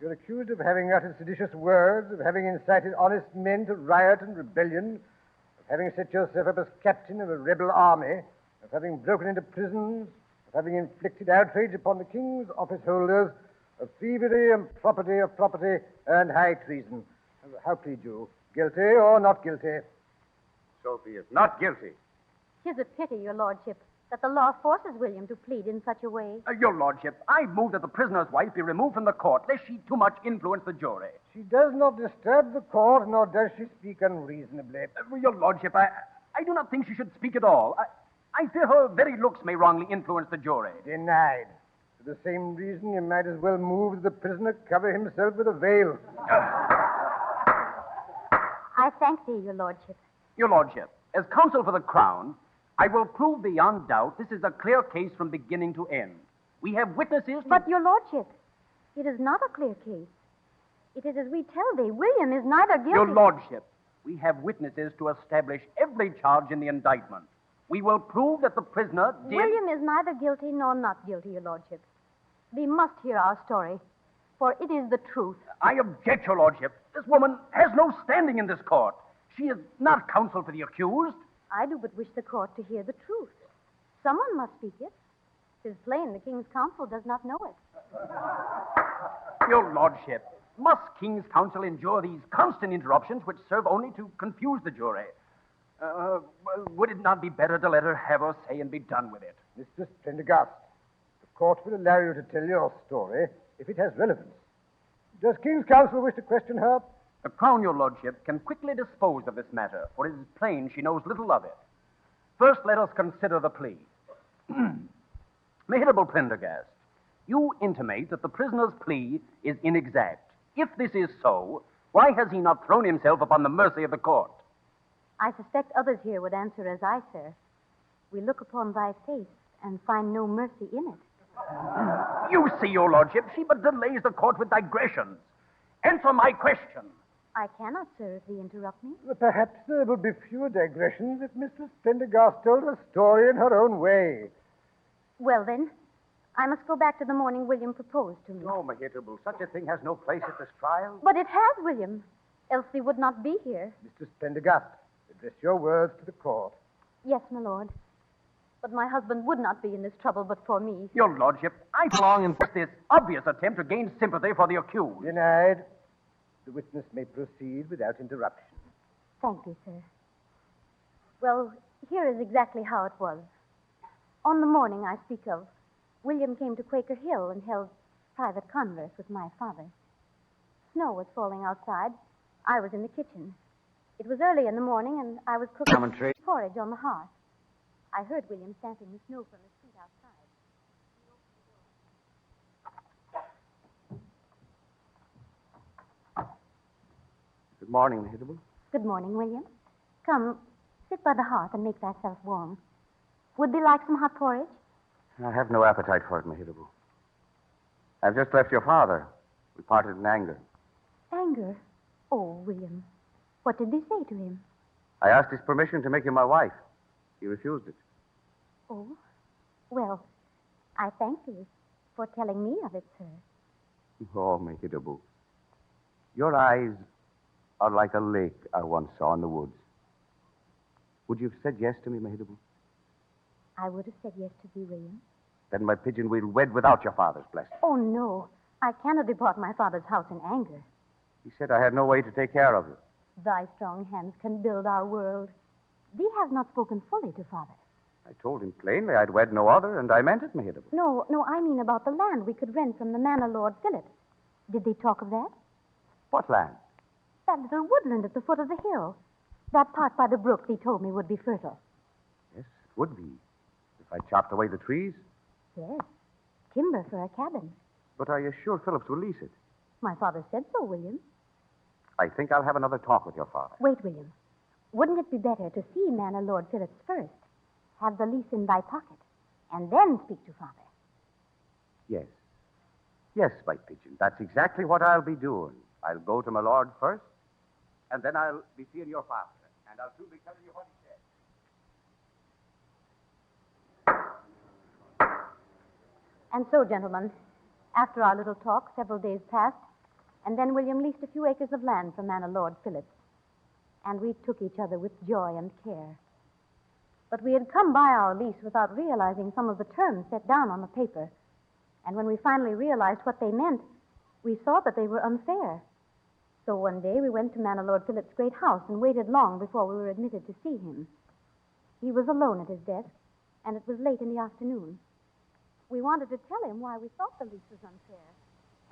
you're accused of having uttered seditious words, of having incited honest men to riot and rebellion, of having set yourself up as captain of a rebel army, of having broken into prisons, of having inflicted outrage upon the king's office holders, of thievery and property, and high treason. How plead you? Guilty or not guilty? So be it. Not guilty. 'Tis a pity, your lordship, that the law forces William to plead in such a way. Your lordship, I move that the prisoner's wife be removed from the court, lest she too much influence the jury. She does not disturb the court, nor does she speak unreasonably. Your lordship, I do not think she should speak at all. I fear her very looks may wrongly influence the jury. Denied. For the same reason, you might as well move that the prisoner cover himself with a veil. I thank thee, your lordship. Your lordship, as counsel for the crown, I will prove beyond doubt this is a clear case from beginning to end. We have witnesses to... But, your lordship, it is not a clear case. It is as we tell thee. William is neither guilty... Your lordship, we have witnesses to establish every charge in the indictment. We will prove that the prisoner did... William is neither guilty nor not guilty, your lordship. Thee must hear our story, for it is the truth. I object, your lordship. This woman has no standing in this court. She is not counsel for the accused. I do but wish the court to hear the truth. Someone must speak it. 'Tis plain the King's Council does not know it. Your Lordship, must King's Council endure these constant interruptions which serve only to confuse the jury? Well, would it not be better to let her have her say and be done with it? Mr. Prendergast, the court will allow you to tell your story if it has relevance. Does King's Counsel wish to question her? The Crown, your Lordship, can quickly dispose of this matter, for it is plain she knows little of it. First, let us consider the plea. Mehitabel Prendergast, you intimate that the prisoner's plea is inexact. If this is so, why has he not thrown himself upon the mercy of the court? I suspect others here would answer as I, sir. We look upon thy face and find no mercy in it. You see, your Lordship, she but delays the court with digressions. Answer my question. I cannot, sir, if thee interrupt me. Perhaps there will be fewer digressions if Mrs. Prendergast told her story in her own way. Well, then, I must go back to the morning William proposed to me. No, Mehitabel, such a thing has no place at this trial. But it has, William. Else we would not be here. Mrs. Prendergast, address your words to the court. Yes, my lord. But my husband would not be in this trouble but for me. Your Lordship, I belong in this obvious attempt to gain sympathy for the accused. Denied. The witness may proceed without interruption. Thank you, sir. Well, here is exactly how it was. On the morning I speak of, William came to Quaker Hill and held private converse with my father. Snow was falling outside. I was in the kitchen. It was early in the morning, and I was cooking porridge on the hearth. I heard William stamping the snow from his feet outside. Good morning, Mehitabel. Good morning, William. Come, sit by the hearth and make thyself warm. Would thee like some hot porridge? I have no appetite for it, Mehitabel. I've just left your father. We parted in anger. Anger? Oh, William. What did thee say to him? I asked his permission to make you my wife. He refused it. Oh? Well, I thank thee for telling me of it, sir. Oh, Mehitabel. Your eyes are like a lake I once saw in the woods. Would you have said yes to me, Mehitabel? I would have said yes to thee, William. Then my pigeon will wed without your father's blessing. Oh, no. I cannot depart my father's house in anger. He said I had no way to take care of you. Thy strong hands can build our world. Thee has not spoken fully to father. I told him plainly I'd wed no other, and I meant it, Mehitabel. No, I mean about the land we could rent from the manor lord Philip. Did thee talk of that? What land? That little woodland at the foot of the hill. That part by the brook thee told me would be fertile. Yes, it would be. If I chopped away the trees. Yes. Timber for a cabin. But are you sure Phillips will lease it? My father said so, William. I think I'll have another talk with your father. Wait, William. Wouldn't it be better to see Manor Lord Phillips first, have the lease in thy pocket, and then speak to father? Yes. Yes, my pigeon. That's exactly what I'll be doing. I'll go to my lord first, and then I'll be seeing your father, and I'll soon be telling you what he said. And so, gentlemen, after our little talk, several days passed, and then William leased a few acres of land from Manor Lord Phillips. And we took each other with joy and care. But we had come by our lease without realizing some of the terms set down on the paper. And when we finally realized what they meant, we saw that they were unfair. So one day we went to Manor Lord Phillips' great house and waited long before we were admitted to see him. He was alone at his desk, and it was late in the afternoon. We wanted to tell him why we thought the lease was unfair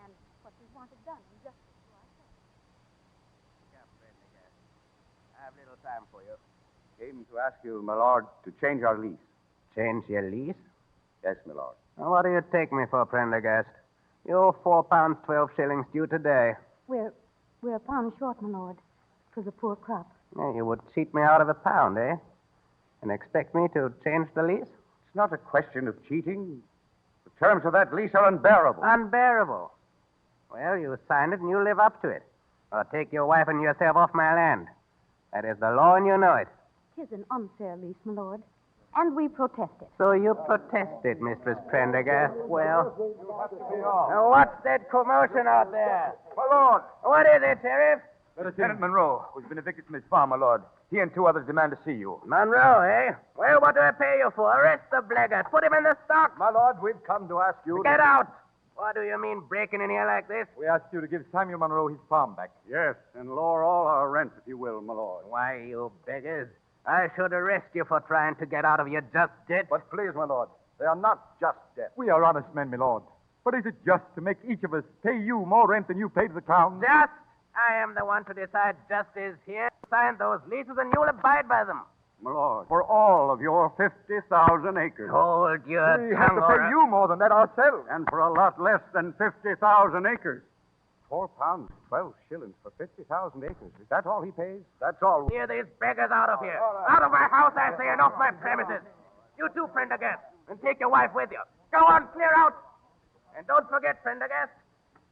and what we wanted done in justice to ourselves. I have little time for you. Came to ask you, my lord, to change our lease. Change your lease? Yes, my lord. Well, what do you take me for, Prendergast? You're £4 12 shillings due today. We're a pound short, my lord. 'Twas a poor crop. Yeah, you would cheat me out of a pound, eh? And expect me to change the lease? It's not a question of cheating. The terms of that lease are unbearable. Unbearable? Well, you signed it and you live up to it. Or take your wife and yourself off my land. That is the law and you know it. 'Tis an unfair lease, my lord. And we protested. So you protested, Mistress Prendergast. Well, now what's that commotion out there? My lord. What is it, Sheriff? Lieutenant Monroe, who's been evicted from his farm, my lord. He and 2 others demand to see you. Monroe, eh? Well, what do I pay you for? Arrest the blackguard. Put him in the stock. My lord, we've come to ask you... Get out! What do you mean breaking in here like this? We asked you to give Samuel Monroe his farm back. Yes, and lower all our rent, if you will, my lord. Why, you beggars. I should arrest you for trying to get out of your just debt. But please, my lord, they are not just debt. We are honest men, my lord. But is it just to make each of us pay you more rent than you pay to the crown? Just? I am the one to decide justice here. Sign those leases and you'll abide by them. My lord, for all of your 50,000 acres. Hold your We have tongue, to pay you more than that ourselves. And for a lot less than 50,000 acres. 4 pounds, 12 shillings for 50,000 acres. Is that all he pays? That's all. Clear these beggars out of here. Out of my house, I say, and off my premises. You too, Prendergast, and take your wife with you. Go on, clear out. And don't forget, Prendergast,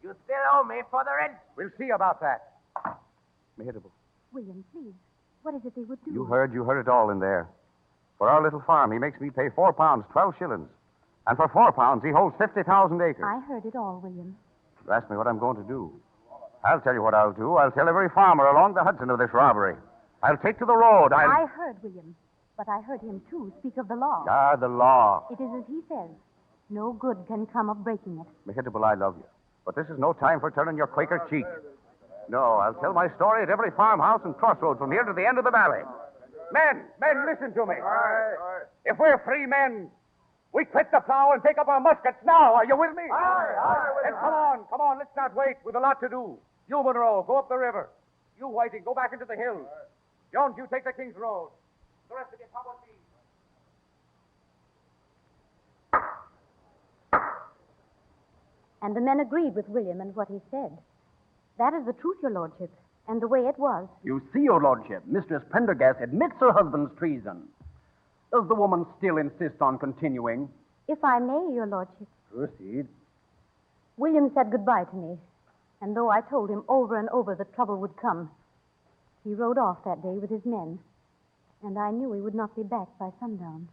you still owe me for the rent. We'll see about that. Mehitabel, William, please. What is it they would do? You heard it all in there. For our little farm, he makes me pay 4 pounds, 12 shillings. And for 4 pounds, he holds 50,000 acres. I heard it all, William. You ask me what I'm going to do. I'll tell you what I'll do. I'll tell every farmer along the Hudson of this robbery. I'll take to the road. I heard William, but I heard him, too, speak of the law. Ah, the law. It is as he says. No good can come of breaking it. Mehitabel, I love you. But this is no time for turning your Quaker cheek. No, I'll tell my story at every farmhouse and crossroad from here to the end of the valley. Men, listen to me. If we're free men, we quit the plow and take up our muskets now. Are you with me? Then come on, let's not wait. We've a lot to do. You, Monroe, go up the river. You, Whiting, go back into the hills. Jones, you take the King's Road. The rest of you come with me. And the men agreed with William and what he said. That is the truth, your lordship, and the way it was. You see, your lordship, Mistress Prendergast admits her husband's treason. Does the woman still insist on continuing? If I may, your lordship. Proceed. William said goodbye to me, and though I told him over and over that trouble would come, he rode off that day with his men, and I knew he would not be back by sundown.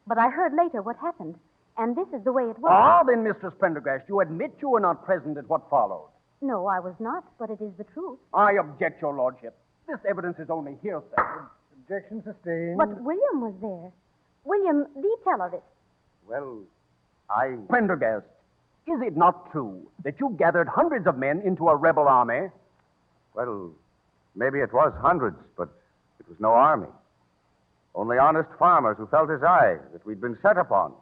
But I heard later what happened, and this is the way it was. Ah, then, Mistress Prendergast, you admit you were not present at what followed. No, I was not, but it is the truth. I object, your lordship. This evidence is only hearsay. Objection sustained. But William was there. William, the tell of it. Well, Prendergast, is it not true that you gathered hundreds of men into a rebel army? Well, maybe it was hundreds, but it was no army. Only honest farmers who felt as I that we'd been set upon.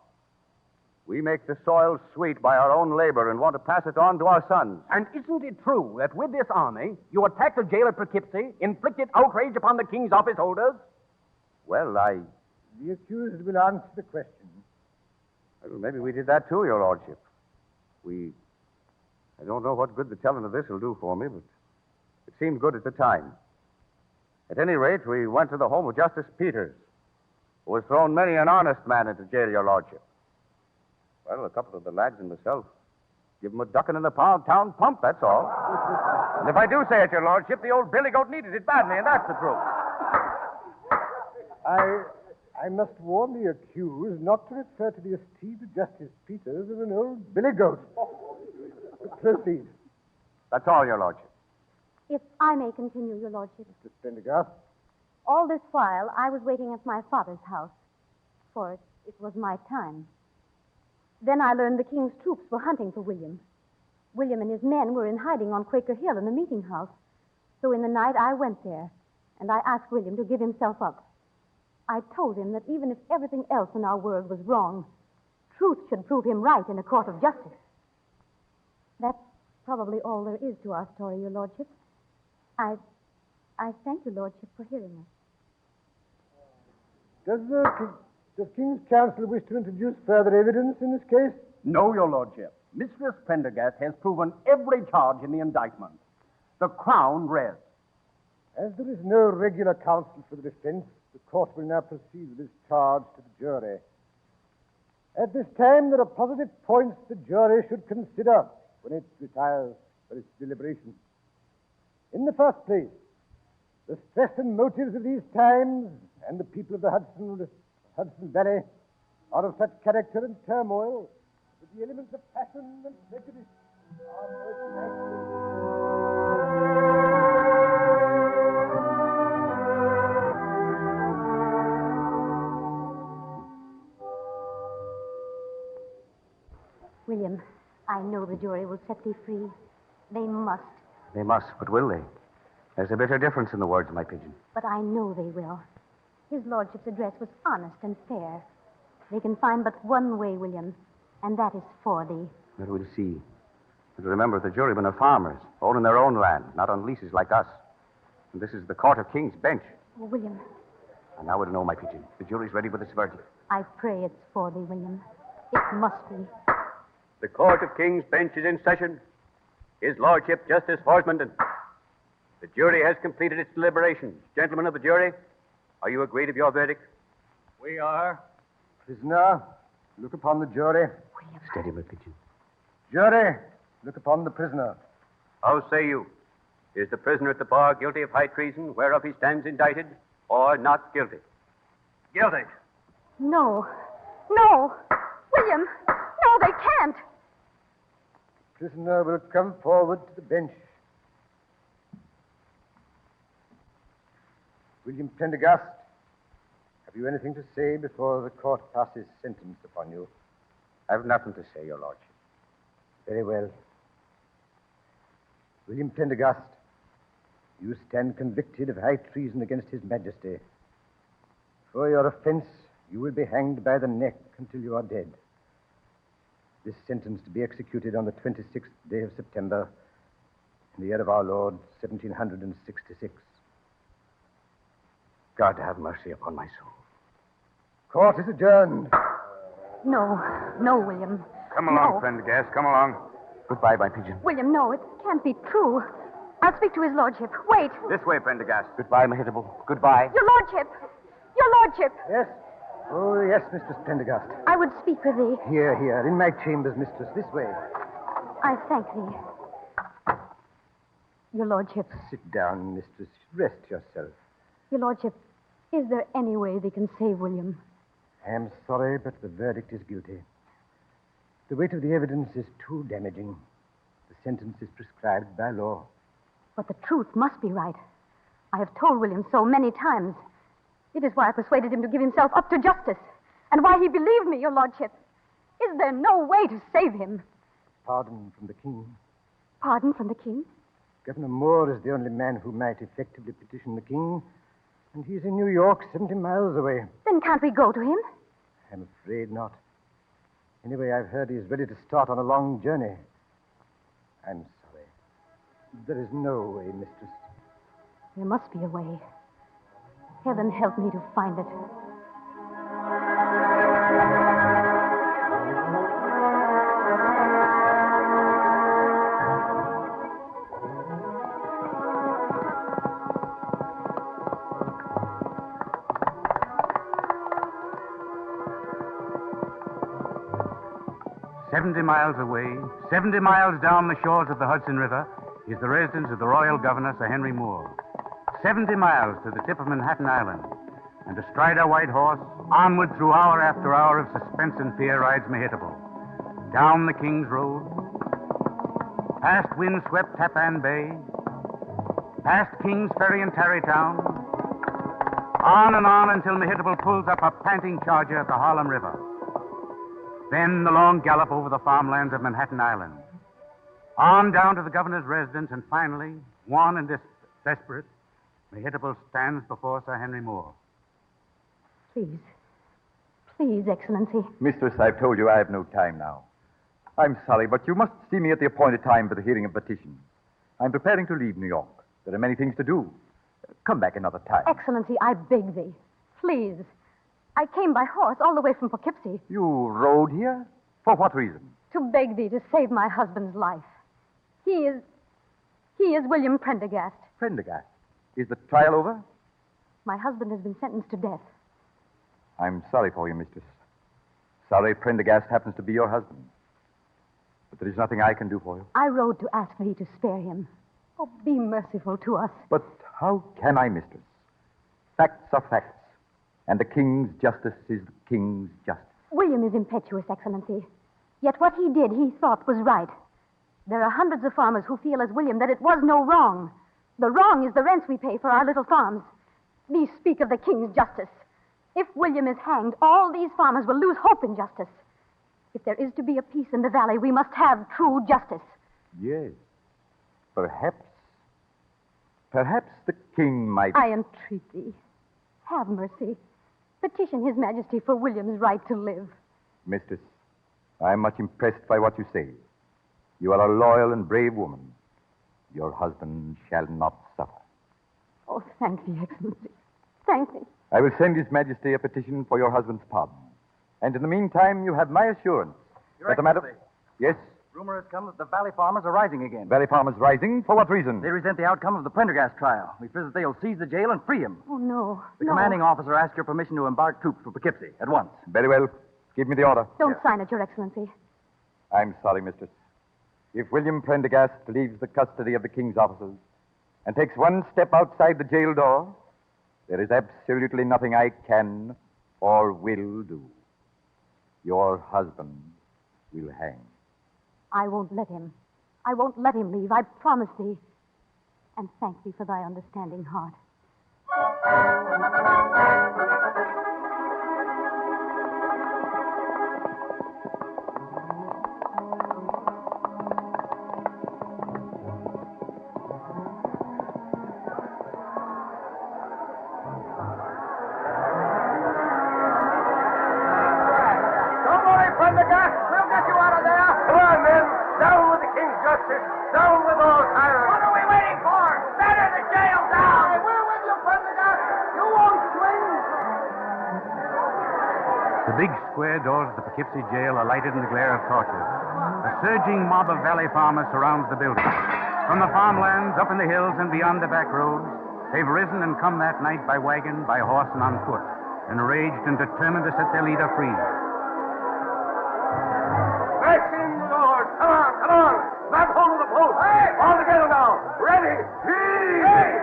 We make the soil sweet by our own labor and want to pass it on to our sons. And isn't it true that with this army, you attacked a jail at Poughkeepsie, inflicted outrage upon the king's office holders? Well, The accused will answer the question. Well, maybe we did that too, your lordship. I don't know what good the telling of this will do for me, but it seemed good at the time. At any rate, we went to the home of Justice Peters, who has thrown many an honest man into jail, your lordship. Well, a couple of the lads and myself give him a ducking in the town pump, that's all. And if I do say it, your lordship, the old billy goat needed it badly, and that's the truth. I must warn the accused not to refer to the esteemed Justice Peters as an old billy goat. Proceed. That's all, your lordship. If I may continue, your lordship. Mr. Prendergast. All this while, I was waiting at my father's house, for it was my time. Then I learned the king's troops were hunting for William. William and his men were in hiding on Quaker Hill in the meeting house. So in the night, I went there, and I asked William to give himself up. I told him that even if everything else in our world was wrong, truth should prove him right in a court of justice. That's probably all there is to our story, your lordship. I thank you, lordship, for hearing us. Does King's Counsel wish to introduce further evidence in this case? No, your lordship. Mistress Prendergast has proven every charge in the indictment. The Crown rests. As there is no regular counsel for the defense, the court will now proceed with this charge to the jury. At this time, there are positive points the jury should consider when it retires for its deliberation. In the first place, the stress and motives of these times and the people of the Hudson Valley are of such character and turmoil that the elements of passion and prejudice are most likely. William, I know the jury will set thee free. They must. They must, but will they? There's a bitter difference in the words, my pigeon. But I know they will. His lordship's address was honest and fair. They can find but one way, William, and that is for thee. But we'll see. But remember, the jurymen are farmers, owning their own land, not on leases like us. And this is the Court of King's Bench. Oh, William, And now to know, my pigeon. The jury's ready with its verdict. I pray it's for thee, William. It must be. The Court of King's Bench is in session. His Lordship, Justice Forsmondon. The jury has completed its deliberations. Gentlemen of the jury, are you agreed of your verdict? We are. Prisoner, look upon the jury. Steady, my pigeon. Jury, look upon the prisoner. How say you? Is the prisoner at the bar guilty of high treason, whereof he stands indicted, or not guilty? Guilty. No. No. William, no, they can't. Prisoner will come forward to the bench. William Prendergast, have you anything to say before the court passes sentence upon you? I've nothing to say, your lordship. Very well. William Prendergast, you stand convicted of high treason against His Majesty. For your offense, you will be hanged by the neck until you are dead. This sentence to be executed on the 26th day of September in the year of our Lord, 1766. God have mercy upon my soul. Court is adjourned. No. No, William. Come along, No. Prendergast. Come along. Goodbye, my pigeon. William, no, it can't be true. I'll speak to his lordship. Wait. This way, Prendergast. Goodbye, Mehitabel. Goodbye. Your lordship. Your lordship. Yes? Oh, yes, Mistress Prendergast. I would speak with thee. Here, in my chambers, mistress, this way. I thank thee. Your lordship. Sit down, mistress. Rest yourself. Your lordship, is there any way they can save William? I am sorry, but the verdict is guilty. The weight of the evidence is too damaging. The sentence is prescribed by law. But the truth must be right. I have told William so many times. It is why I persuaded him to give himself up to justice, and why he believed me, your lordship. Is there no way to save him? Pardon from the king. Pardon from the king? Governor Moore is the only man who might effectively petition the king, and he's in New York, 70 miles away. Then can't we go to him? I'm afraid not. Anyway, I've heard he's ready to start on a long journey. I'm sorry. There is no way, mistress. There must be a way. Heaven help me to find it. Away, 70 miles down the shores of the Hudson River, is the residence of the Royal Governor, Sir Henry Moore. 70 miles to the tip of Manhattan Island, and astride our white horse, onward through hour after hour of suspense and fear rides Mehitabel. Down the King's Road, past wind-swept Tappan Bay, past King's Ferry and Tarrytown, on and on until Mehitabel pulls up a panting charger at the Harlem River. Then the long gallop over the farmlands of Manhattan Island. On down to the governor's residence, and finally, wan and desperate, Mehitabel stands before Sir Henry Moore. Please. Please, Excellency. Mistress, I've told you I have no time now. I'm sorry, but you must see me at the appointed time for the hearing of petitions. I'm preparing to leave New York. There are many things to do. Come back another time. Excellency, I beg thee. Please. I came by horse all the way from Poughkeepsie. You rode here? For what reason? To beg thee to save my husband's life. He is William Prendergast. Prendergast? Is the trial over? My husband has been sentenced to death. I'm sorry for you, mistress. Sorry Prendergast happens to be your husband. But there is nothing I can do for you. I rode to ask thee to spare him. Oh, be merciful to us. But how can I, mistress? Facts are facts. And the king's justice is the king's justice. William is impetuous, Excellency. Yet what he did, he thought was right. There are hundreds of farmers who feel as William that it was no wrong. The wrong is the rents we pay for our little farms. These speak of the king's justice. If William is hanged, all these farmers will lose hope in justice. If there is to be a peace in the valley, we must have true justice. Yes. Perhaps the king might... I entreat thee. Have mercy. Petition His Majesty for William's right to live. Mistress, I am much impressed by what you say. You are a loyal and brave woman. Your husband shall not suffer. Oh, thank thee, Excellency. Thank thee. I will send His Majesty a petition for your husband's pardon. And in the meantime, you have my assurance that the matter... Yes? Rumor has come that the Valley farmers are rising again. Valley farmers rising? For what reason? They resent the outcome of the Prendergast trial. We fear that they'll seize the jail and free him. Oh, no. The commanding officer asked your permission to embark troops for Poughkeepsie at once. Very well. Give me the order. Don't sign it, Your Excellency. I'm sorry, mistress. If William Prendergast leaves the custody of the king's officers and takes one step outside the jail door, there is absolutely nothing I can or will do. Your husband will hang. I won't let him. I won't let him leave. I promise thee. And thank thee for thy understanding heart. The big square doors of the Poughkeepsie jail are lighted in the glare of torches. A surging mob of valley farmers surrounds the building. From the farmlands, up in the hills, and beyond the back roads, they've risen and come that night by wagon, by horse, and on foot, enraged and determined to set their leader free. Back in the doors. Come on, come on. Grab hold of the post. Hey! All together now. Ready. Hey!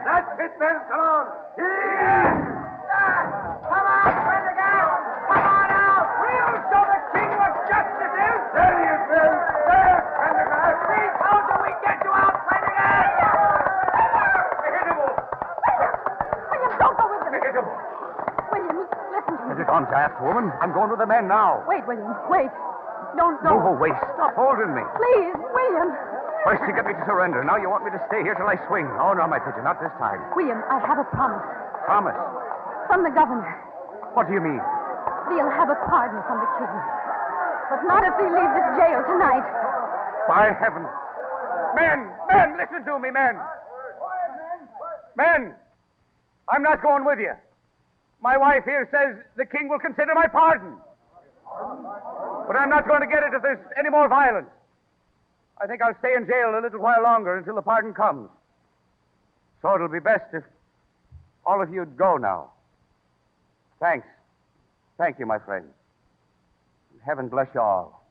That's it, men. Come on. Come on, Prendergast. Come on out. We'll show the king what justice is. There he is, men. There, Prendergast. We told you we'd get you out, Prendergast. Mehitabel. William, don't go with them. Mehitabel. William, listen to me. Is it on task, woman? I'm going with the men now. Wait, William. Wait. Don't. Oh, wait. Stop holding me. Please, William. First you get me to surrender. Now you want me to stay here till I swing. Oh, no, my pigeon. Not this time. William, I have a promise. Promise? From the governor. What do you mean? They'll have a pardon from the king. But not if they leave this jail tonight. By heaven. Men, listen to me, men. Men, I'm not going with you. My wife here says the king will consider my pardon. But I'm not going to get it if there's any more violence. I think I'll stay in jail a little while longer until the pardon comes. So it'll be best if all of you'd go now. Thanks. Thank you, my friend. Heaven bless you all.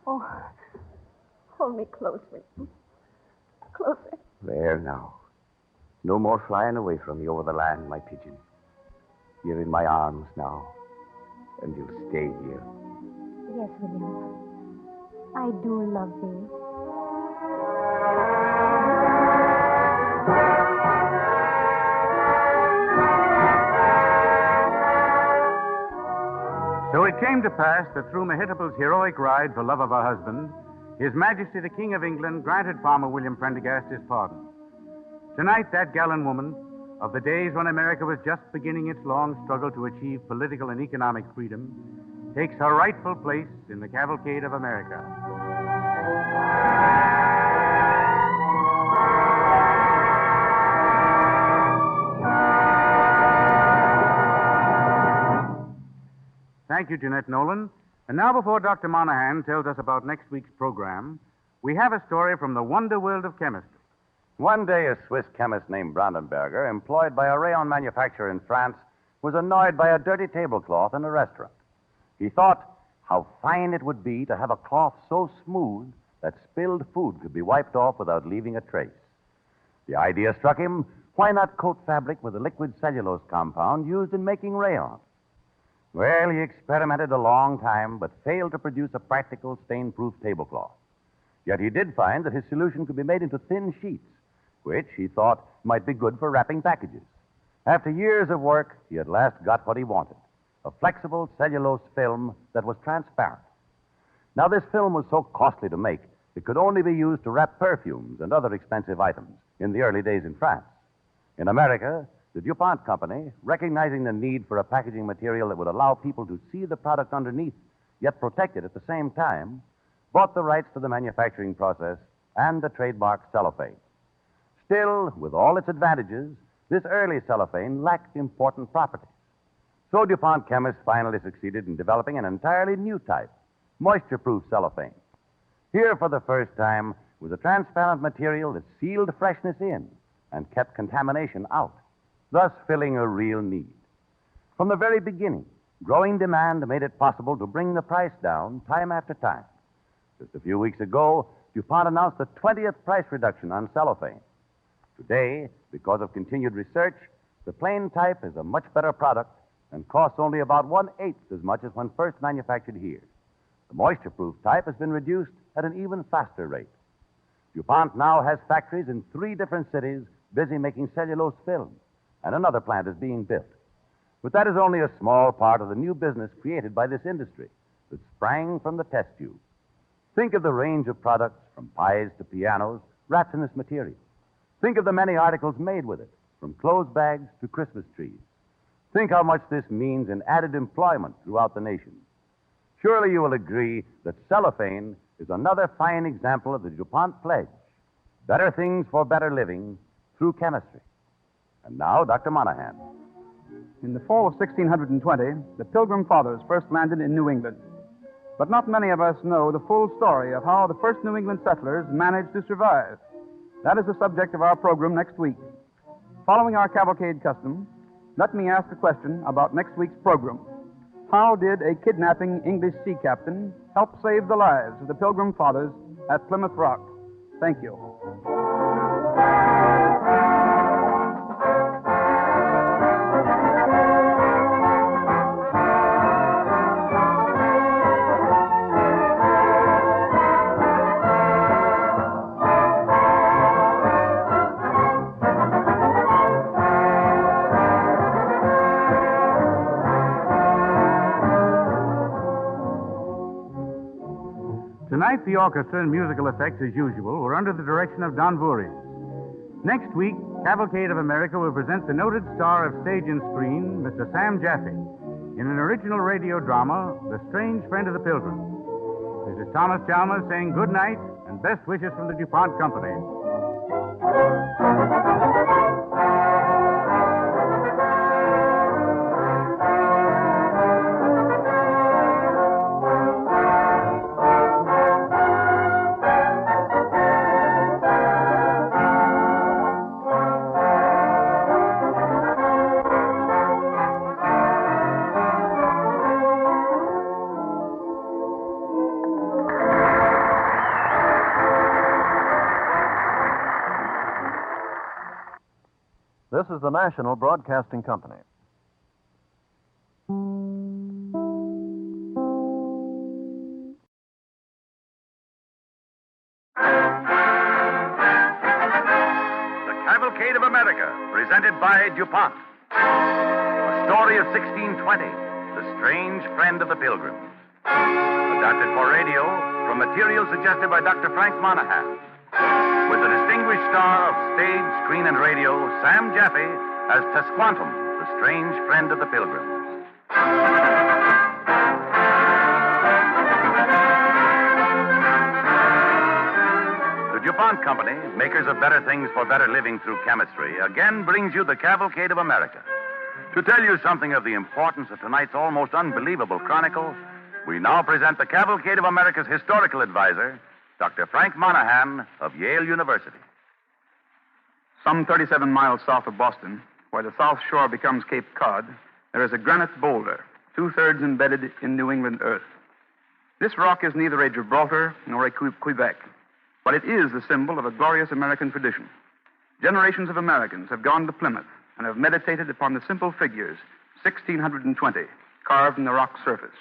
Oh, hold me close, William. Closer. There now. No more flying away from me over the land, my pigeon. You're in my arms now, and you'll stay here. Yes, William. I do love thee. So it came to pass that through Mehitabel's heroic ride for love of her husband, His Majesty the King of England granted Farmer William Prendergast his pardon. Tonight, that gallant woman, of the days when America was just beginning its long struggle to achieve political and economic freedom, takes her rightful place in the Cavalcade of America. Thank you, Jeanette Nolan. And now, before Dr. Monahan tells us about next week's program, we have a story from the wonder world of chemistry. One day, a Swiss chemist named Brandenberger, employed by a rayon manufacturer in France, was annoyed by a dirty tablecloth in a restaurant. He thought how fine it would be to have a cloth so smooth that spilled food could be wiped off without leaving a trace. The idea struck him, why not coat fabric with a liquid cellulose compound used in making rayon? Well, he experimented a long time, but failed to produce a practical stain-proof tablecloth. Yet he did find that his solution could be made into thin sheets, which he thought might be good for wrapping packages. After years of work, he at last got what he wanted, a flexible cellulose film that was transparent. Now, this film was so costly to make, it could only be used to wrap perfumes and other expensive items in the early days in France. In America, the DuPont Company, recognizing the need for a packaging material that would allow people to see the product underneath, yet protect it at the same time, bought the rights to the manufacturing process and the trademark cellophane. Still, with all its advantages, this early cellophane lacked important properties. So DuPont chemists finally succeeded in developing an entirely new type, moisture-proof cellophane. Here, for the first time, was a transparent material that sealed freshness in and kept contamination out, thus filling a real need. From the very beginning, growing demand made it possible to bring the price down time after time. Just a few weeks ago, DuPont announced the 20th price reduction on cellophane. Today, because of continued research, the plain type is a much better product and costs only about 1/8 as much as when first manufactured here. The moisture-proof type has been reduced at an even faster rate. DuPont now has factories in 3 different cities busy making cellulose film, and another plant is being built. But that is only a small part of the new business created by this industry that sprang from the test tube. Think of the range of products, from pies to pianos, wrapped in this material. Think of the many articles made with it, from clothes bags to Christmas trees. Think how much this means in added employment throughout the nation. Surely you will agree that cellophane is another fine example of the DuPont pledge. Better things for better living through chemistry. And now, Dr. Monahan. In the fall of 1620, the Pilgrim Fathers first landed in New England. But not many of us know the full story of how the first New England settlers managed to survive. That is the subject of our program next week. Following our cavalcade custom, let me ask a question about next week's program. How did a kidnapping English sea captain help save the lives of the Pilgrim Fathers at Plymouth Rock? Thank you. Tonight, the orchestra and musical effects, as usual, were under the direction of Don Voorhees. Next week, Cavalcade of America will present the noted star of stage and screen, Mr. Sam Jaffe, in an original radio drama, The Strange Friend of the Pilgrims. This is Thomas Chalmers saying good night and best wishes from the DuPont Company. This is the National Broadcasting Company. The Cavalcade of America, presented by DuPont. A story of 1620, The Strange Friend of the Pilgrims. Adapted for radio from material suggested by Dr. Frank Monahan. With the distinguished star of stage, screen, and radio, Sam Jaffe, as Tisquantum, the strange friend of the Pilgrims. The DuPont Company, makers of better things for better living through chemistry, again brings you the Cavalcade of America. To tell you something of the importance of tonight's almost unbelievable chronicle, we now present the Cavalcade of America's historical advisor, Dr. Frank Monahan of Yale University. Some 37 miles south of Boston, where the South Shore becomes Cape Cod, there is a granite boulder, 2/3 embedded in New England earth. This rock is neither a Gibraltar nor a Quebec, but it is the symbol of a glorious American tradition. Generations of Americans have gone to Plymouth and have meditated upon the simple figures 1620 carved in the rock surface.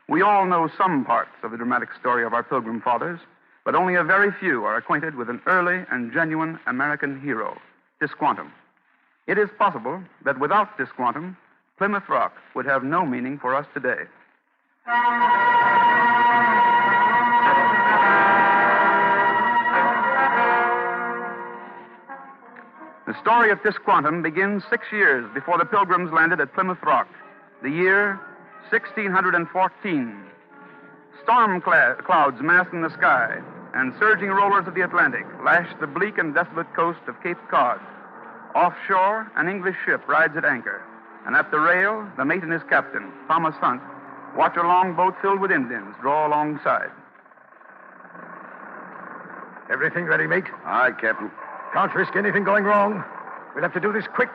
We all know some parts of the dramatic story of our Pilgrim Fathers, but only a very few are acquainted with an early and genuine American hero, Tisquantum. It is possible that without Tisquantum, Plymouth Rock would have no meaning for us today. The story of Tisquantum begins 6 years before the Pilgrims landed at Plymouth Rock, the year 1614. Storm clouds massed in the sky, and surging rollers of the Atlantic lashed the bleak and desolate coast of Cape Cod. Offshore, an English ship rides at anchor, and at the rail, the mate and his captain, Thomas Hunt, watch a long boat filled with Indians draw alongside. Everything ready, mate? Aye, Captain. Can't risk anything going wrong. We'll have to do this quick.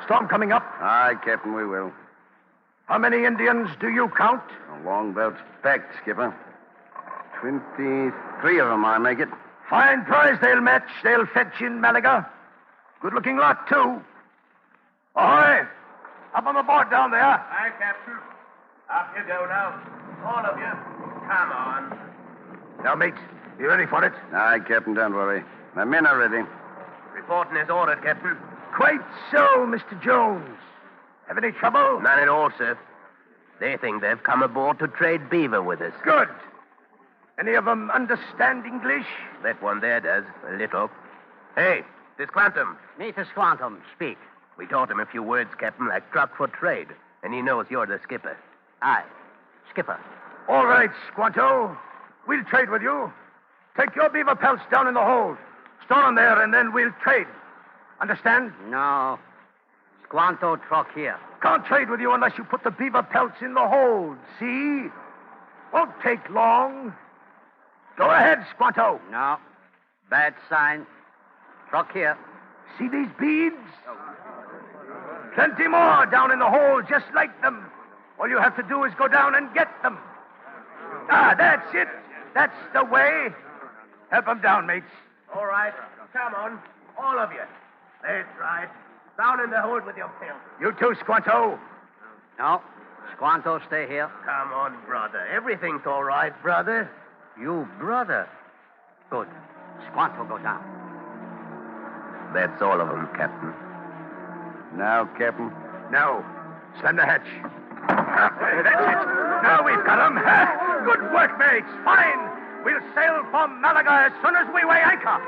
Storm coming up. Aye, Captain, we will. How many Indians do you count? A longboat's packed, Skipper. 23 of them, I make it. Fine prize they'll match. They'll fetch in Malaga. Good-looking lot, too. Ahoy! Up on the board down there. Aye, Captain. Up you go now. All of you. Come on. Now, mate, you ready for it? Aye, Captain, don't worry. My men are ready. Reporting is ordered, Captain. Quite so, Mr. Jones. Have any trouble? None at all, sir. They think they've come aboard to trade beaver with us. Good. Any of them understand English? That one there does, a little. Hey, Tisquantum. Me, Tisquantum. Speak. We taught him a few words, Captain, like truck for trade, and he knows you're the skipper. Aye. Skipper. All right, Squanto. We'll trade with you. Take your beaver pelts down in the hold. Store them there, and then we'll trade. Understand? No. Squanto truck here. Can't trade with you unless you put the beaver pelts in the hold. See? Won't take long. Go ahead, Squanto. No. Bad sign. Truck here. See these beads? Plenty more down in the hole, just like them. All you have to do is go down and get them. Ah, that's it. That's the way. Help them down, mates. All right. Come on. All of you. That's right. Down in the hold with your pail. You too, Squanto. No. Squanto, stay here. Come on, brother. Everything's all right, brother. You brother. Good. Squanto, go down. That's all of them, Captain. Now, Captain. Now, slam the hatch. That's it. Now we've got them. Good work, mates. Fine. We'll sail for Malaga as soon as we weigh anchor.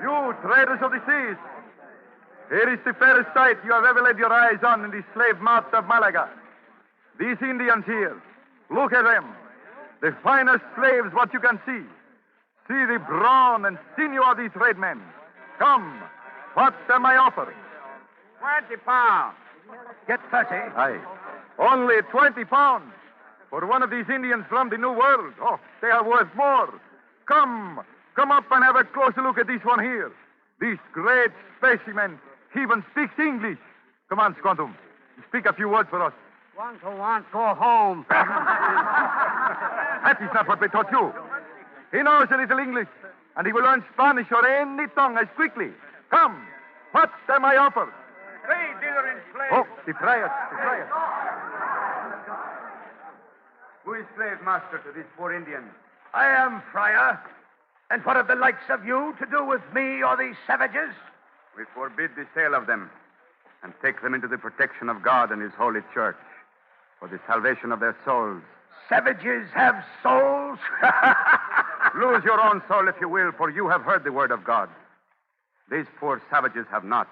You traders of the seas, here is the fairest sight you have ever laid your eyes on in the slave marts of Malaga. These Indians here, look at them. The finest slaves what you can see. See the brawn and sinew of these red men. Come, what am I offering? 20 pounds. Get 30. Aye. Only 20 pounds for one of these Indians from the New World. Oh, they are worth more. Come up and have a closer look at this one here. This great specimen even speaks English. Come on, Squantum. Speak a few words for us. Squanto go home. That is not what we taught you. He knows a little English, and he will learn Spanish or any tongue as quickly. Come, what am I offered? 3 dinner in slaves. Oh, the friars. Who is slave master to this poor Indian? I am, Friar. And what have the likes of you to do with me or these savages? We forbid the sale of them and take them into the protection of God and His holy church for the salvation of their souls. Savages have souls? Lose your own soul if you will, for you have heard the word of God. These poor savages have not.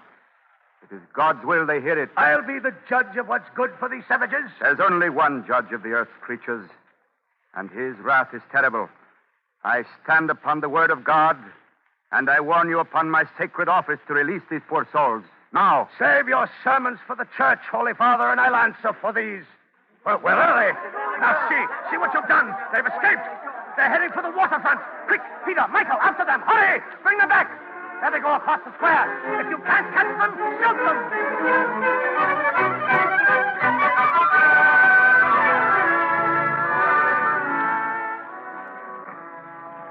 It is God's will they hear it. I'll be the judge of what's good for these savages. There's only one judge of the earth's creatures, and his wrath is terrible. I stand upon the word of God, and I warn you upon my sacred office to release these poor souls. Now. Save your sermons for the church, Holy Father, and I'll answer for these. Well, where are they? Now see what you've done. They've escaped. They're heading for the waterfront. Quick, Peter, Michael, after them. Hurry! Bring them back. There they go across the square. If you can't catch them, shoot them.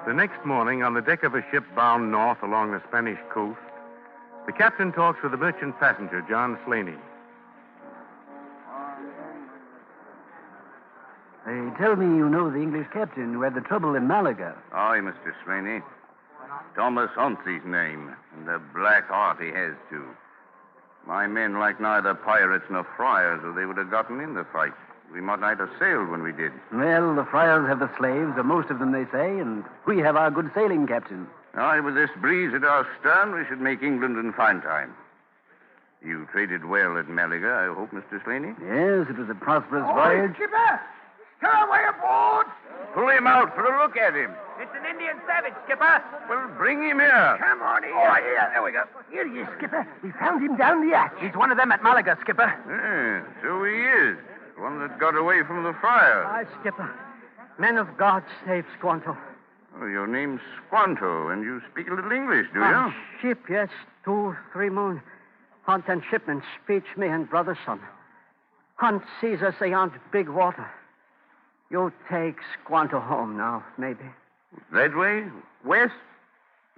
The next morning, on the deck of a ship bound north along the Spanish coast, The captain talks with the merchant passenger, John Slaney. They tell me you know the English captain who had the trouble in Malaga. Aye, Mr. Slaney. Thomas Hunt's his name, and a black heart he has, too. My men like neither pirates nor friars, or they would have gotten in the fight. We might not have sailed when we did. Well, the friars have the slaves, or most of them, they say, and we have our good sailing captain. Aye, with this breeze at our stern, we should make England in fine time. You traded well at Malaga, I hope, Mr. Slaney? Yes, it was a prosperous voyage. Skipper! Stir away aboard! Pull him out for a look at him. It's an Indian savage, Skipper. Well, bring him here. Come on here. Oh, here. There we go. Here he is, Skipper. We found him down the hatch. He's one of them at Malaga, Skipper. Yeah, so he is. One that got away from the friar. Aye, Skipper. Men of God save Squanto. Oh, your name's Squanto, and you speak a little English, do you? Ship, yes. 2-3 moon. Hunt and shipment speech me and brother son. Hunt sees us ayont big water. You take Squanto home now, maybe. That way? West?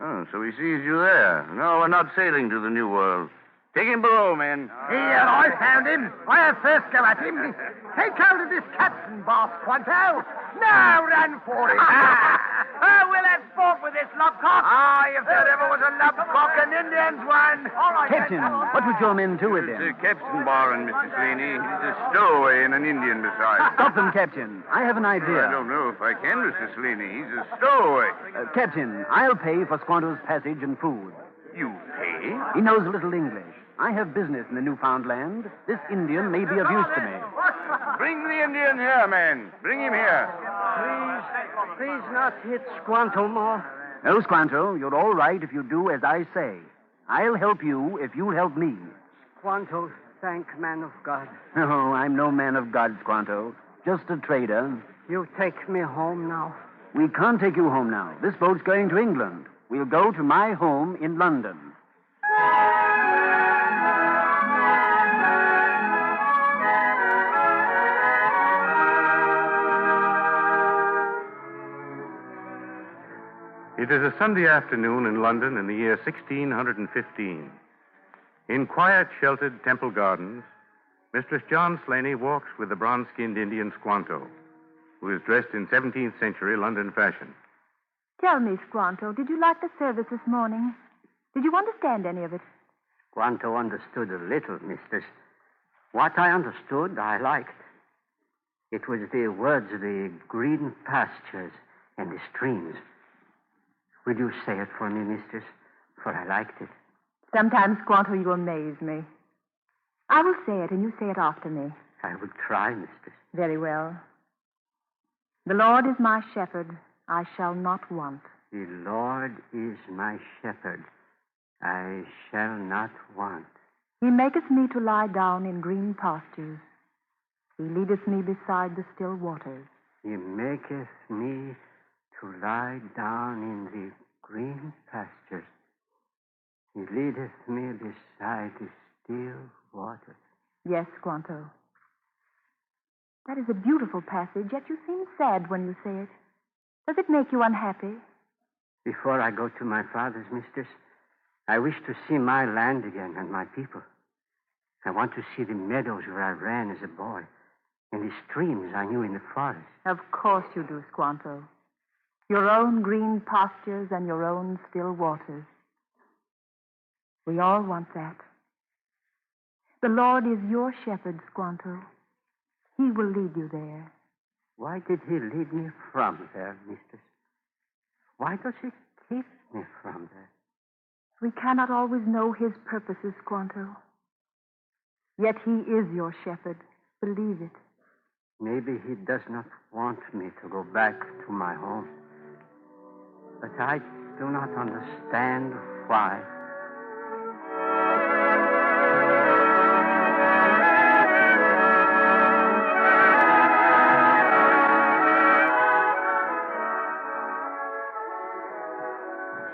Oh, so he sees you there. No, we're not sailing to the New World. Take him below, men. Here, I found him. I have first go at him. Take hold of this captain, boss, Squanto. Now run for it. We'll have sport with this lobcock. If there ever was a lobcock, an Indian's one. All right, Captain, what would your men do with him? It's Captain Barron, Mr. Slaney. He's a stowaway and an Indian besides. Stop them, Captain. I have an idea. I don't know if I can, Mr. Slaney. He's a stowaway. Captain, I'll pay for Squanto's passage and food. You pay? He knows a little English. I have business in the Newfoundland. This Indian may be of use to me. Bring the Indian here, man. Bring him here. Please not hit Squanto more. No, Squanto, you're all right if you do as I say. I'll help you if you'll help me. Squanto, thank man of God. Oh, I'm no man of God, Squanto. Just a trader. You take me home now. We can't take you home now. This boat's going to England. We'll go to my home in London. It is a Sunday afternoon in London in the year 1615. In quiet, sheltered Temple Gardens, Mistress John Slaney walks with the bronze-skinned Indian Squanto, who is dressed in 17th century London fashion. Tell me, Squanto, did you like the service this morning? Did you understand any of it? Squanto understood a little, mistress. What I understood, I liked. It was the words of the green pastures and the streams. Will you say it for me, mistress? For I liked it. Sometimes, Squanto, you amaze me. I will say it, and you say it after me. I will try, mistress. Very well. The Lord is my shepherd. I shall not want. The Lord is my shepherd. I shall not want. He maketh me to lie down in green pastures. He leadeth me beside the still waters. He maketh me to lie down in the green pastures. He leadeth me beside the still waters. Yes, Squanto. That is a beautiful passage, yet you seem sad when you say it. Does it make you unhappy? Before I go to my father's, mistress, I wish to see my land again and my people. I want to see the meadows where I ran as a boy and the streams I knew in the forest. Of course you do, Squanto. Your own green pastures and your own still waters. We all want that. The Lord is your shepherd, Squanto. He will lead you there. Why did he lead me from there, mistress? Why does he keep me from there? We cannot always know his purposes, Squanto. Yet he is your shepherd. Believe it. Maybe he does not want me to go back to my home. But I do not understand why.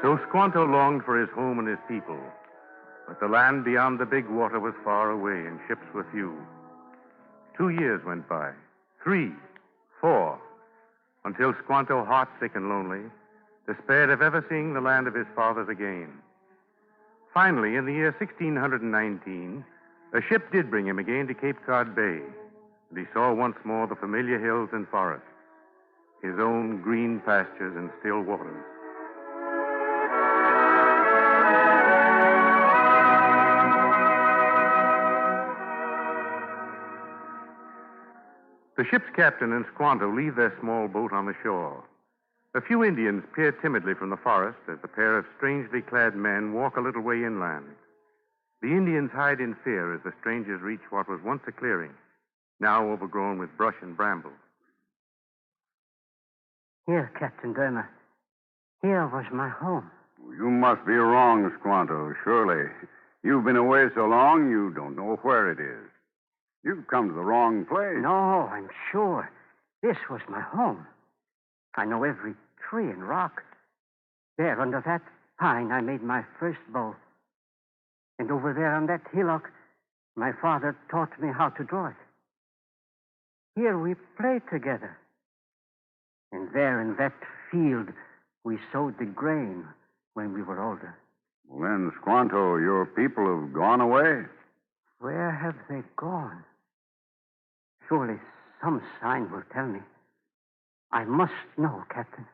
So Squanto longed for his home and his people, but the land beyond the big water was far away and ships were few. 2 years went by, 3, 4, until Squanto, heart-sick and lonely, despaired of ever seeing the land of his fathers again. Finally, in the year 1619, a ship did bring him again to Cape Cod Bay, and he saw once more the familiar hills and forests, his own green pastures and still waters. The ship's captain and Squanto leave their small boat on the shore. A few Indians peer timidly from the forest as a pair of strangely clad men walk a little way inland. The Indians hide in fear as the strangers reach what was once a clearing, now overgrown with brush and bramble. Here, Captain Dermer. Here was my home. You must be wrong, Squanto, surely. You've been away so long, you don't know where it is. You've come to the wrong place. No, I'm sure. This was my home. I know every tree and rock. There, under that pine, I made my first bow. And over there on that hillock, my father taught me how to draw it. Here we played together. And there in that field, we sowed the grain when we were older. Well, then, Squanto, your people have gone away. Where have they gone? Surely some sign will tell me. I must know, Captain.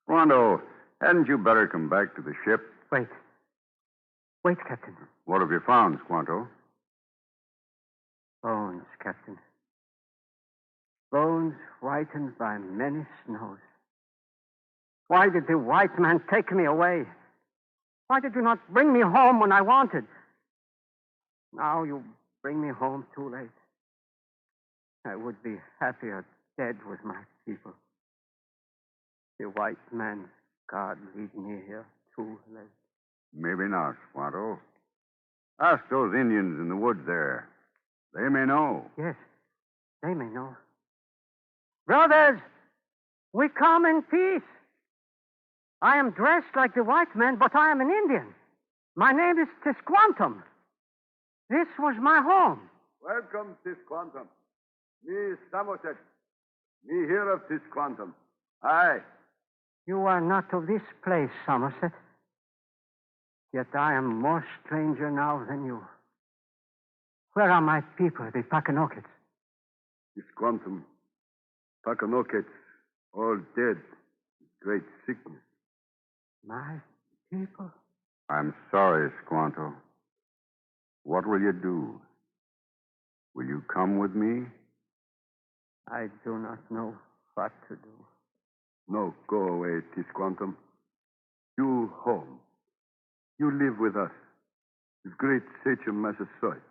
Squanto, hadn't you better come back to the ship? Wait. Wait, Captain. What have you found, Squanto? Bones, Captain. Bones whitened by many snows. Why did the white man take me away? Why did you not bring me home when I wanted? Now you bring me home too late. I would be happier dead with my people. The white man's God lead me here too late. Maybe not, Squanto. Ask those Indians in the woods there. They may know. Yes, they may know. Brothers, we come in peace. I am dressed like the white man, but I am an Indian. My name is Tisquantum. This was my home. Welcome, Tisquantum. Me, Samoset. Me here of Tisquantum. Aye. You are not of this place, Somerset. Yet I am more stranger now than you. Where are my people, the Pakanokets? Tisquantum. Pakanokets, all dead. Great sickness. My people? I'm sorry, Squanto. What will you do? Will you come with me? I do not know what to do. No, go away, Tisquantum. You home. You live with us. With great Sachem Massasoit.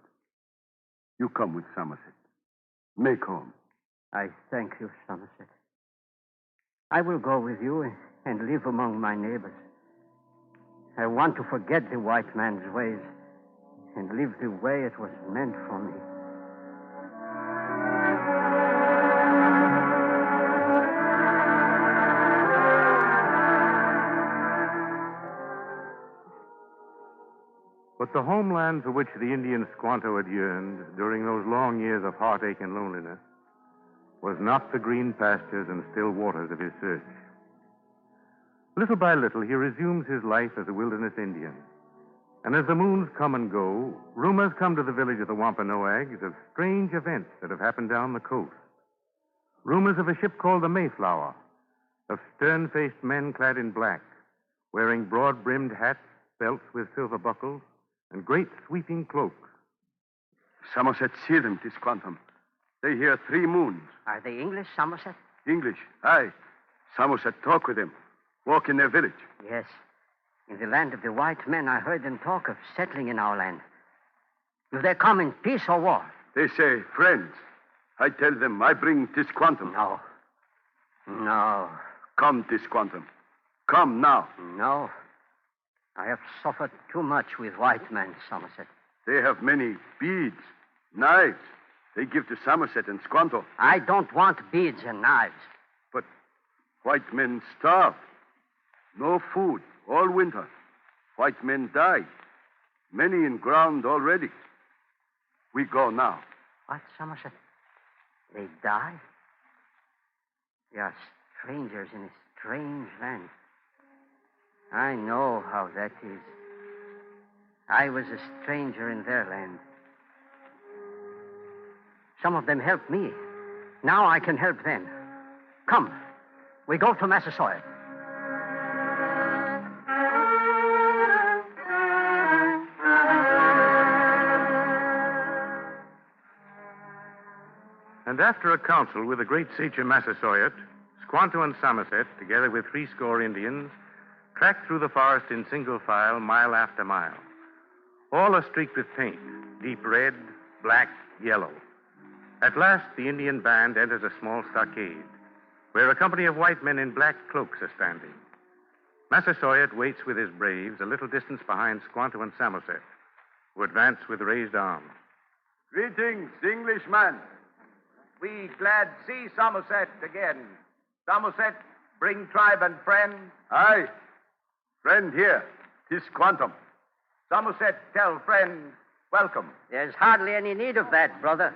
You come with Somerset. Make home. I thank you, Somerset. I will go with you and live among my neighbors. I want to forget the white man's ways and live the way it was meant for me. But the homeland for which the Indian Squanto had yearned during those long years of heartache and loneliness was not the green pastures and still waters of his search. Little by little, he resumes his life as a wilderness Indian. And as the moons come and go, rumors come to the village of the Wampanoags of strange events that have happened down the coast. Rumors of a ship called the Mayflower, of stern-faced men clad in black, wearing broad-brimmed hats, belts with silver buckles, and great sweeping cloaks. Somerset see them, Tisquantum. They hear 3 moons. Are they English, Somerset? English, aye. Somerset talk with them. Walk in their village. Yes. In the land of the white men, I heard them talk of settling in our land. Do they come in peace or war? They say friends. I tell them I bring Tisquantum. No. No. Come, Tisquantum. Come now. No. I have suffered too much with white men, Somerset. They have many beads, knives. They give to Somerset and Squanto. I don't want beads and knives. But white men starve. No food all winter. White men die. Many in ground already. We go now. What, Somerset? They die? We are strangers in a strange land. I know how that is. I was a stranger in their land. Some of them helped me. Now I can help them. Come, we go to Massasoit. And after a council with the great sage of Massasoit, Squanto and Somerset, together with 80 Indians, tracked through the forest in single file, mile after mile. All are streaked with paint, deep red, black, yellow. At last, the Indian band enters a small stockade, where a company of white men in black cloaks are standing. Massasoit waits with his braves a little distance behind Squanto and Somerset, who advance with raised arms. Greetings, Englishmen. We glad see Somerset again. Somerset, bring tribe and friend. Aye. Friend here, Tisquantum. Somerset, tell friend, welcome. There's hardly any need of that, brother.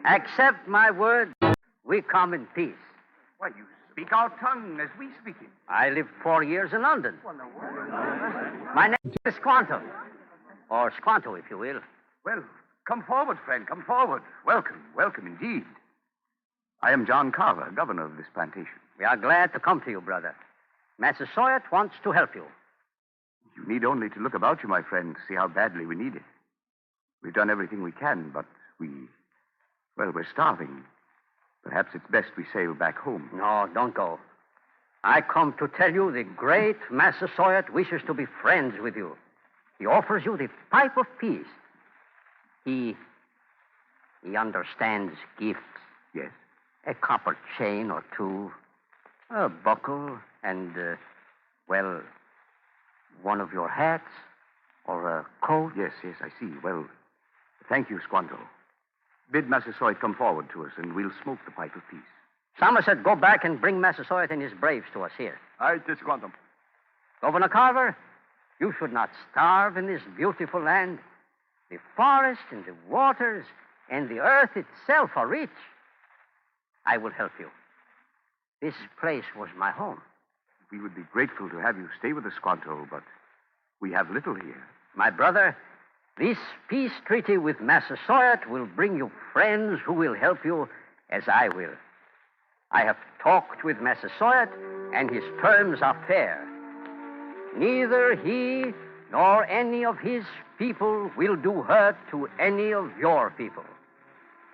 Accept my word, we come in peace. Why, you speak our tongue as we speak it. I lived 4 years in London. My name is Squanto. Or Squanto, if you will. Well, come forward, friend, come forward. Welcome, welcome indeed. I am John Carver, governor of this plantation. We are glad to come to you, brother. Massasoit wants to help you. You need only to look about you, my friend, to see how badly we need it. We've done everything we can, but we're starving. Perhaps it's best we sail back home. No, don't go. I come to tell you the great Massasoit wishes to be friends with you. He offers you the pipe of peace. He understands gifts. Yes. A copper chain or two, a buckle, and, one of your hats or a coat. Yes, I see. Well, thank you, Squanto. Bid Massasoit come forward to us, and we'll smoke the pipe of peace. Somerset, go back and bring Massasoit and his braves to us here. Aye, Tisquantum. Governor Carver, you should not starve in this beautiful land. The forest and the waters and the earth itself are rich. I will help you. This place was my home. We would be grateful to have you stay with us, Squanto, but we have little here. My brother, this peace treaty with Massasoit will bring you friends who will help you as I will. I have talked with Massasoit, and his terms are fair. Neither he nor any of his people will do hurt to any of your people.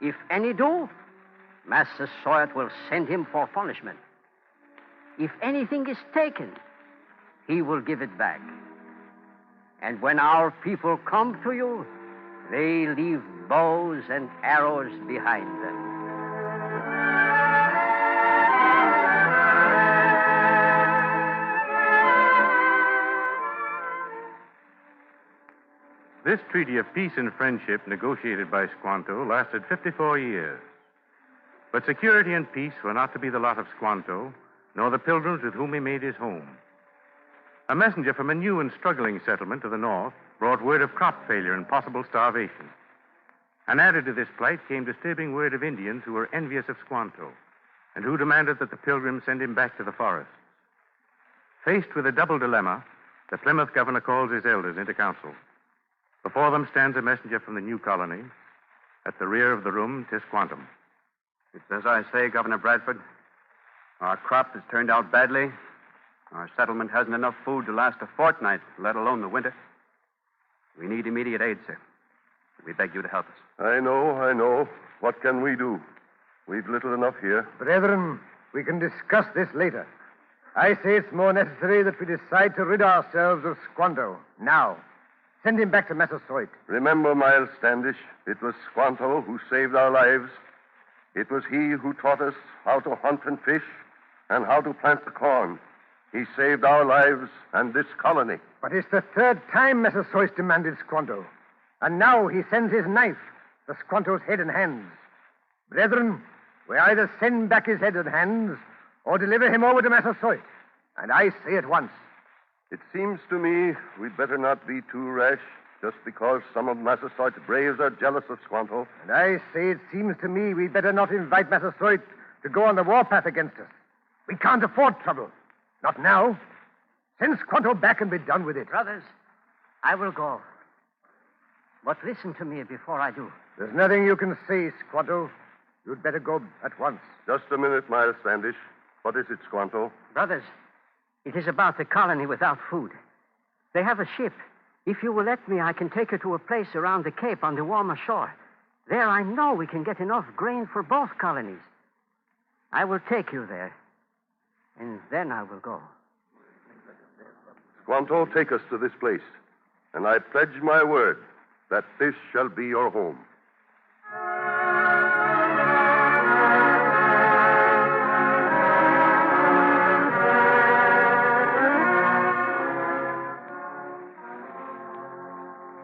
If any do, Massasoit will send him for punishment. If anything is taken, he will give it back. And when our people come to you, they leave bows and arrows behind them. This treaty of peace and friendship negotiated by Squanto lasted 54 years. But security and peace were not to be the lot of Squanto, nor the Pilgrims with whom he made his home. A messenger from a new and struggling settlement to the north brought word of crop failure and possible starvation. And added to this plight came disturbing word of Indians who were envious of Squanto and who demanded that the Pilgrims send him back to the forests. Faced with a double dilemma, the Plymouth governor calls his elders into council. Before them stands a messenger from the new colony. At the rear of the room, Tisquantum. It's as I say, Governor Bradford. Our crop has turned out badly. Our settlement hasn't enough food to last a fortnight, let alone the winter. We need immediate aid, sir. We beg you to help us. I know. What can we do? We've little enough here. Brethren, we can discuss this later. I say it's more necessary that we decide to rid ourselves of Squanto now. Send him back to Massasoit. Remember, Miles Standish, it was Squanto who saved our lives. It was he who taught us how to hunt and fish and how to plant the corn. He saved our lives and this colony. But it's the third time Massasoit demanded Squanto. And now he sends his knife to Squanto's head and hands. Brethren, we either send back his head and hands or deliver him over to Massasoit. And I say at once. It seems to me we'd better not be too rash just because some of Massasoit's braves are jealous of Squanto. And I say it seems to me we'd better not invite Massasoit to go on the warpath against us. We can't afford trouble. Not now. Send Squanto back and be done with it. Brothers, I will go. But listen to me before I do. There's nothing you can say, Squanto. You'd better go at once. Just a minute, Miles Standish. What is it, Squanto? Brothers, it is about the colony without food. They have a ship. If you will let me, I can take her to a place around the Cape on the warmer shore. There I know we can get enough grain for both colonies. I will take you there, and then I will go. Squanto, take us to this place, and I pledge my word that this shall be your home.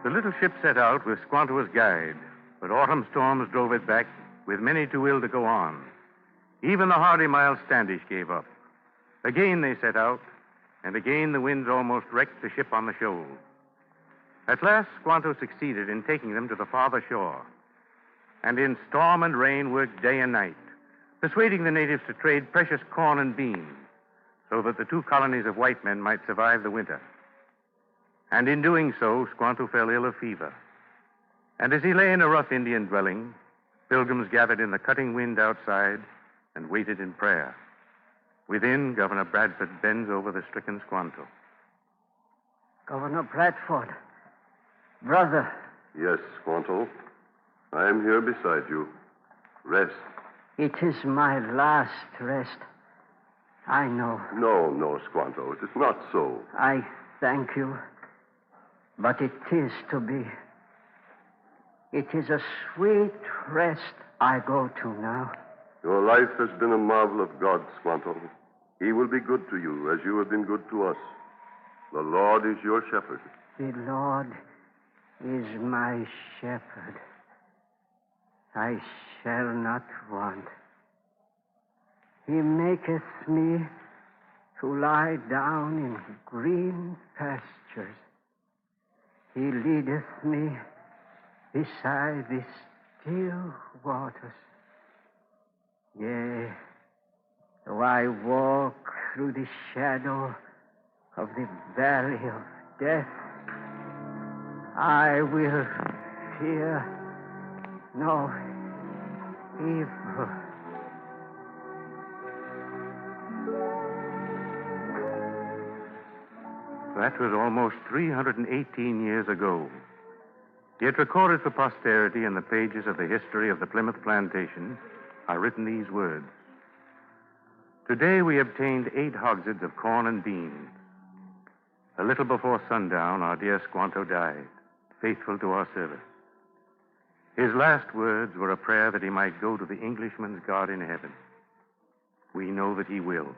The little ship set out with Squanto as guide, but autumn storms drove it back, with many too ill to go on. Even the hardy Miles Standish gave up. Again they set out, and again the winds almost wrecked the ship on the shoal. At last, Squanto succeeded in taking them to the farther shore, and in storm and rain worked day and night, persuading the natives to trade precious corn and beans, so that the two colonies of white men might survive the winter. And in doing so, Squanto fell ill of fever. And as he lay in a rough Indian dwelling, pilgrims gathered in the cutting wind outside and waited in prayer. Within, Governor Bradford bends over the stricken Squanto. Governor Bradford. Brother. Yes, Squanto. I am here beside you. Rest. It is my last rest. I know. No, Squanto. It is not so. I thank you. But it is to be. It is a sweet rest I go to now. Your life has been a marvel of God, Squanto. He will be good to you as you have been good to us. The Lord is your shepherd. The Lord is my shepherd. I shall not want. He maketh me to lie down in green pastures. He leadeth me beside the still waters. Yea, though I walk through the shadow of the valley of death, I will fear no evil. That was almost 318 years ago. Yet recorded for posterity in the pages of the history of the Plymouth Plantation are written these words. Today we obtained 8 hogsheads of corn and beans. A little before sundown, our dear Squanto died, faithful to our service. His last words were a prayer that he might go to the Englishman's God in heaven. We know that he will,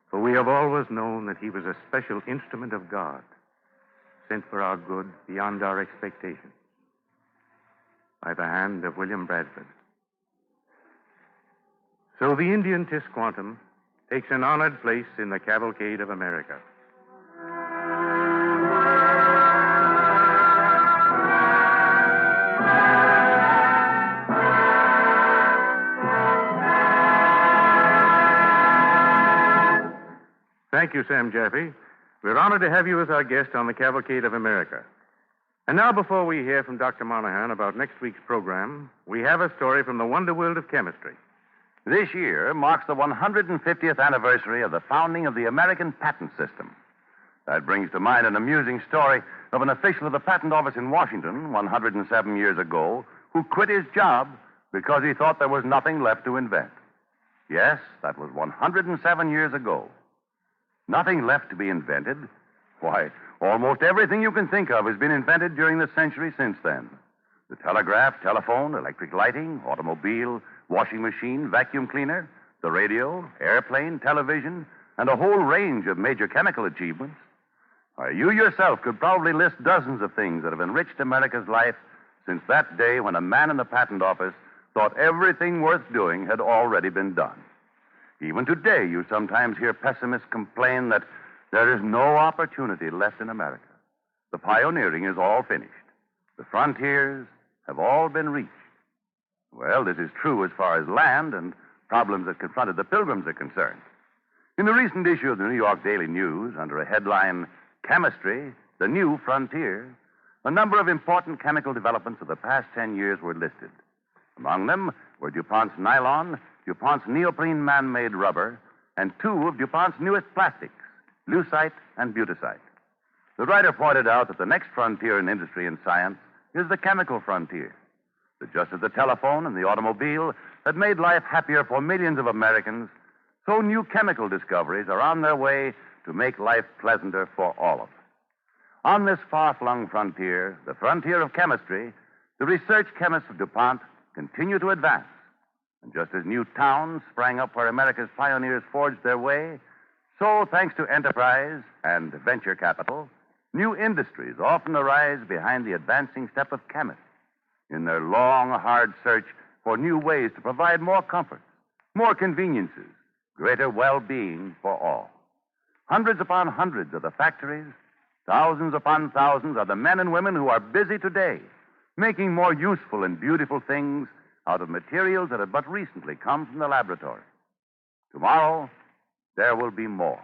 for we have always known that he was a special instrument of God, sent for our good beyond our expectations. By the hand of William Bradford. So the Indian Tisquantum takes an honored place in the Cavalcade of America. Thank you, Sam Jaffe. We're honored to have you as our guest on the Cavalcade of America. And now, before we hear from Dr. Monahan about next week's program, we have a story from the wonder world of chemistry. This year marks the 150th anniversary of the founding of the American Patent System. That brings to mind an amusing story of an official of the Patent Office in Washington 107 years ago who quit his job because he thought there was nothing left to invent. Yes, that was 107 years ago. Nothing left to be invented? Why, almost everything you can think of has been invented during the century since then. The telegraph, telephone, electric lighting, automobile, washing machine, vacuum cleaner, the radio, airplane, television, and a whole range of major chemical achievements. Why, you yourself could probably list dozens of things that have enriched America's life since that day when a man in the patent office thought everything worth doing had already been done. Even today, you sometimes hear pessimists complain that there is no opportunity left in America. The pioneering is all finished. The frontiers have all been reached. Well, this is true as far as land and problems that confronted the Pilgrims are concerned. In the recent issue of the New York Daily News, under a headline, Chemistry, the new frontier, a number of important chemical developments of the past 10 years were listed. Among them were DuPont's nylon, DuPont's neoprene man-made rubber, and two of DuPont's newest plastics, lucite and butysite. The writer pointed out that the next frontier in industry and science is the chemical frontier. That just as the telephone and the automobile had made life happier for millions of Americans, so new chemical discoveries are on their way to make life pleasanter for all of us. On this far-flung frontier, the frontier of chemistry, the research chemists of DuPont continue to advance. And just as new towns sprang up where America's pioneers forged their way, so, thanks to enterprise and venture capital, new industries often arise behind the advancing step of chemists in their long, hard search for new ways to provide more comfort, more conveniences, greater well-being for all. Hundreds upon hundreds are the factories, thousands upon thousands are the men and women who are busy today making more useful and beautiful things out of materials that had but recently come from the laboratory. Tomorrow, there will be more.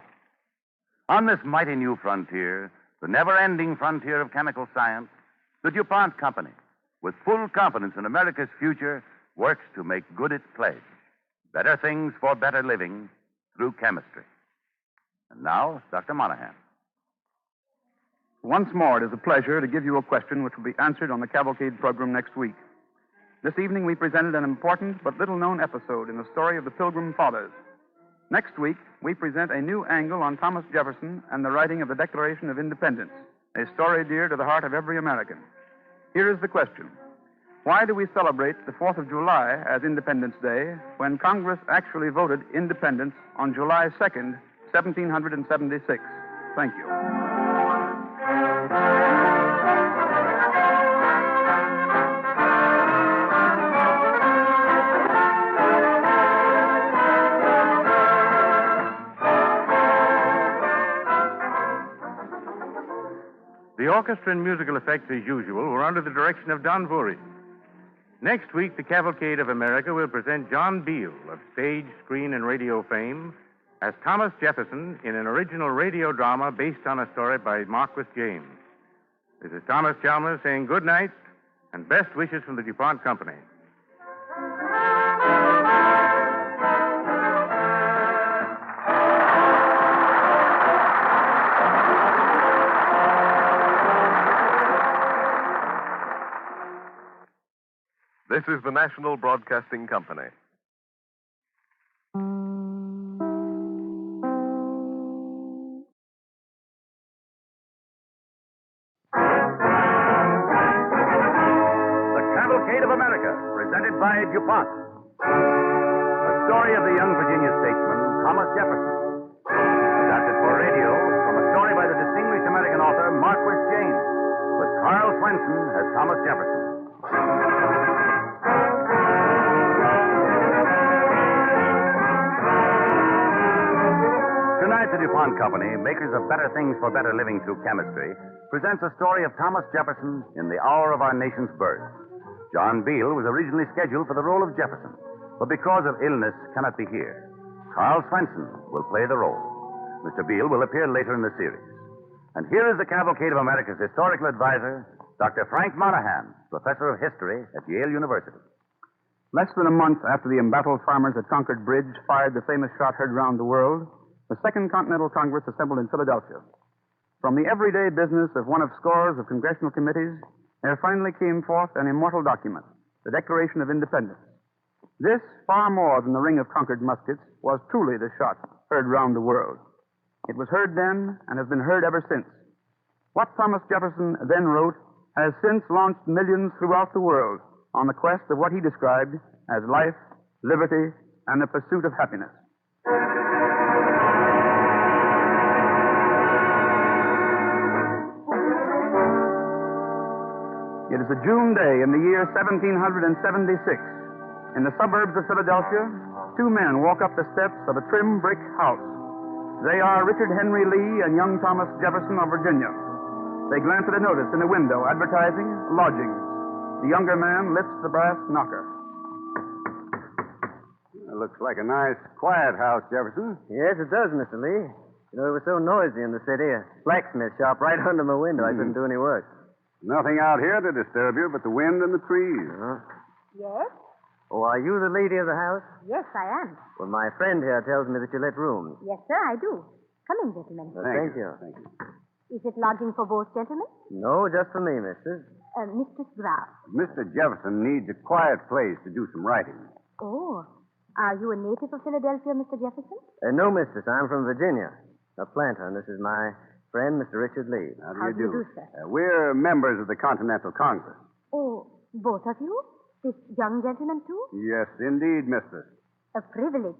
On this mighty new frontier, the never-ending frontier of chemical science, the DuPont Company, with full confidence in America's future, works to make good its pledge. Better things for better living through chemistry. And now, Dr. Monahan. Once more, it is a pleasure to give you a question which will be answered on the Cavalcade program next week. This evening, we presented an important but little-known episode in the story of the Pilgrim Fathers. Next week, we present a new angle on Thomas Jefferson and the writing of the Declaration of Independence, a story dear to the heart of every American. Here is the question. Why do we celebrate the 4th of July as Independence Day when Congress actually voted independence on July 2nd, 1776? Thank you. The orchestra and musical effects, as usual, were under the direction of Don Voorhees. Next week, the Cavalcade of America will present John Beale of stage, screen, and radio fame as Thomas Jefferson in an original radio drama based on a story by Marquis James. This is Thomas Chalmers saying good night and best wishes from the DuPont Company. This is the National Broadcasting Company. The Cavalcade of America, presented by DuPont. A story of the young Virginia statesman, Thomas Jefferson. Adapted for radio from a story by the distinguished American author, Marquis James, with Carl Swenson as Thomas Jefferson. Tonight, the DuPont Company, makers of better things for better living through chemistry, presents a story of Thomas Jefferson in the hour of our nation's birth. John Beale was originally scheduled for the role of Jefferson, but because of illness cannot be here. Carl Swenson will play the role. Mr. Beale will appear later in the series. And here is the Cavalcade of America's historical advisor, Dr. Frank Monahan, professor of history at Yale University. Less than a month after the embattled farmers at Concord Bridge fired the famous shot heard round the world, the Second Continental Congress assembled in Philadelphia. From the everyday business of one of scores of congressional committees, there finally came forth an immortal document, the Declaration of Independence. This, far more than the ring of Concord muskets, was truly the shot heard round the world. It was heard then and has been heard ever since. What Thomas Jefferson then wrote has since launched millions throughout the world on the quest of what he described as life, liberty, and the pursuit of happiness. It is a June day in the year 1776. In the suburbs of Philadelphia, two men walk up the steps of a trim brick house. They are Richard Henry Lee and young Thomas Jefferson of Virginia. They glance at a notice in a window advertising lodgings. The younger man lifts the brass knocker. It looks like a nice, quiet house, Jefferson. Yes, it does, Mr. Lee. You know, it was so noisy in the city. A blacksmith shop right under my window. I couldn't do any work. Nothing out here to disturb you but the wind and the trees. Yes? Oh, are you the lady of the house? Yes, I am. Well, my friend here tells me that you let rooms. Yes, sir, I do. Come in, gentlemen. Thank you. Thank you. Is it lodging for both gentlemen? No, just for me, mistress. Mistress Graff. Mr. Jefferson needs a quiet place to do some writing. Oh. Are you a native of Philadelphia, Mr. Jefferson? No, mistress. I'm from Virginia. A planter, and this is my friend, Mr. Richard Lee. How do you do, sir? We're members of the Continental Congress. Oh, both of you? This young gentleman, too? Yes, indeed, mistress. A privilege.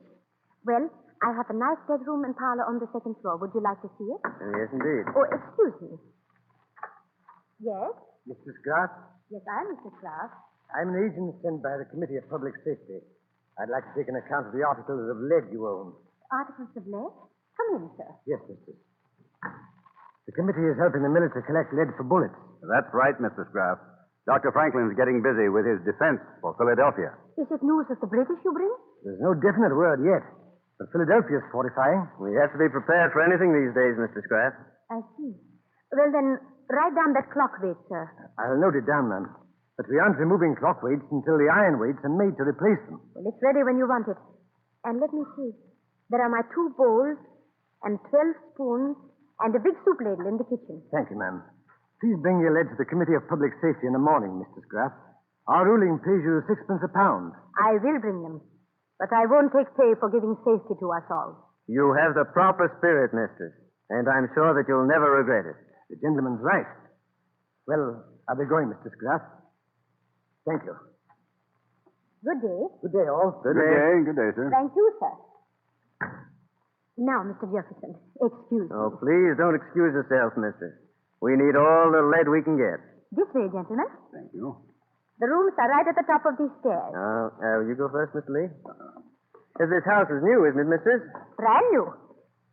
Well, I have a nice bedroom and parlor on the second floor. Would you like to see it? Yes, indeed. Oh, excuse me. Yes? Mrs. Graff, Yes, I'm Mrs. Graff. I'm an agent sent by the Committee of Public Safety. I'd like to take an account of the articles of lead you own. Articles of lead? Come in, sir. Yes, mistress. The committee is helping the military collect lead for bullets. That's right, Mrs. Graff. Dr. Franklin's getting busy with his defense for Philadelphia. Is it news of the British you bring? There's no definite word yet, but Philadelphia's fortifying. We have to be prepared for anything these days, Mr. Scraff. I see. Well, then, write down that clock weight, sir. I'll note it down, ma'am. But we aren't removing clock weights until the iron weights are made to replace them. Well, it's ready when you want it. And let me see. There are my 2 bowls and 12 spoons and a big soup ladle in the kitchen. Thank you, ma'am. Please bring your lead to the Committee of Public Safety in the morning, Mr. Graff. Our ruling pays you 6 pence a pound. I will bring them. But I won't take pay for giving safety to us all. You have the proper spirit, mistress, and I'm sure that you'll never regret it. The gentleman's right. Well, I'll be going, Mr. Graff. Thank you. Good day. Good day, all. Good day. Good day, sir. Thank you, sir. Now, Mr. Jefferson, excuse me. Oh, please don't excuse yourself, mistress. We need all the lead we can get. This way, gentlemen. Thank you. The rooms are right at the top of these stairs. You go first, Mr. Lee. This house is new, isn't it, mistress? Brand new.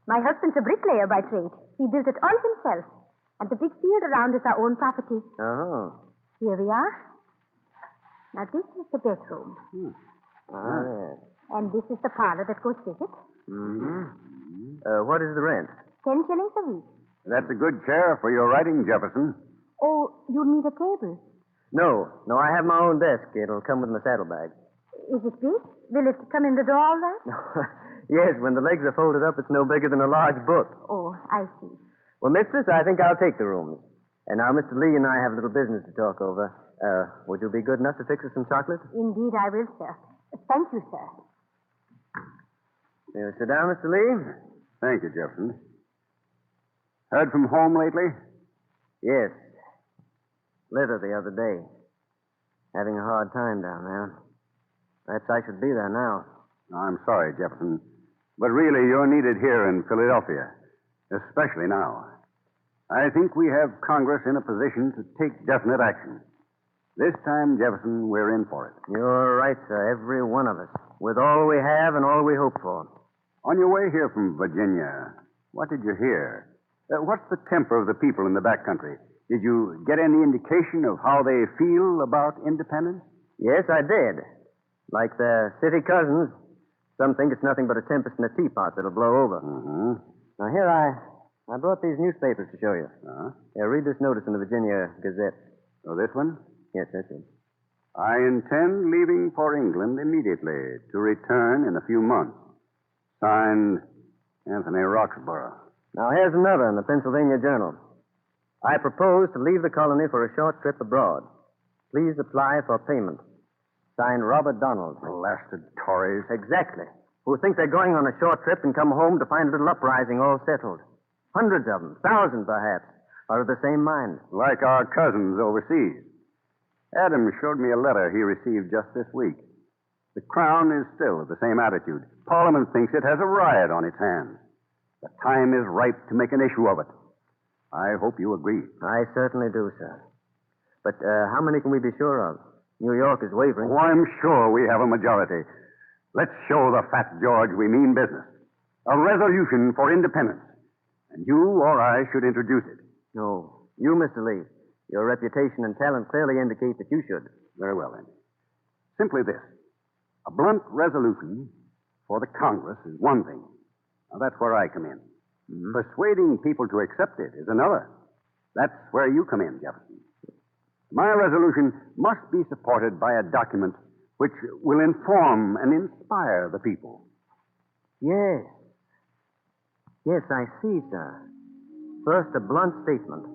My husband's a bricklayer by trade. He built it all himself. And the big field around is our own property. Oh. Here we are. Now, this is the bedroom. Yes. And this is the parlor that goes with it. Mm-hmm. What is the rent? 10 shillings a week. That's a good chair for your writing, Jefferson. Oh, you need a table. No, I have my own desk. It'll come with my saddlebag. Is it big? Will it come in the door all right? Yes, when the legs are folded up, it's no bigger than a large book. Oh, I see. Well, mistress, I think I'll take the rooms. And now Mr. Lee and I have a little business to talk over. Would you be good enough to fix us some chocolate? Indeed, I will, sir. Thank you, sir. You sit down, Mr. Lee. Thank you, Jefferson. Heard from home lately? Yes. Letter the other day. Having a hard time down there. Perhaps I should be there now. I'm sorry, Jefferson. But really, you're needed here in Philadelphia. Especially now. I think we have Congress in a position to take definite action. This time, Jefferson, we're in for it. You're right, sir. Every one of us. With all we have and all we hope for. On your way here from Virginia, what did you hear? What's the temper of the people in the backcountry? Did you get any indication of how they feel about independence? Yes, I did. Like their city cousins, some think it's nothing but a tempest in a teapot that'll blow over. Mm-hmm. Now, here I brought these newspapers to show you. Here, read this notice in the Virginia Gazette. Oh, this one? Yes, that's it. I intend leaving for England immediately to return in a few months. Signed, Anthony Roxborough. Now, here's another in the Pennsylvania Journal. I propose to leave the colony for a short trip abroad. Please apply for payment. Signed, Robert Donald. Blasted Tories. Exactly. Who think they're going on a short trip and come home to find a little uprising all settled. Hundreds of them, thousands perhaps, are of the same mind. Like our cousins overseas. Adam showed me a letter he received just this week. The Crown is still of the same attitude. Parliament thinks it has a riot on its hands. The time is ripe to make an issue of it. I hope you agree. I certainly do, sir. But how many can we be sure of? New York is wavering. Oh, I'm sure we have a majority. Let's show the fat George we mean business. A resolution for independence. And you or I should introduce it. No, you, Mr. Lee. Your reputation and talent clearly indicate that you should. Very well, then. Simply this. A blunt resolution for the Congress is one thing. Now, that's where I come in. Persuading people to accept it is another. That's where you come in, Jefferson. My resolution must be supported by a document which will inform and inspire the people. Yes. Yes, I see, sir. First, a blunt statement.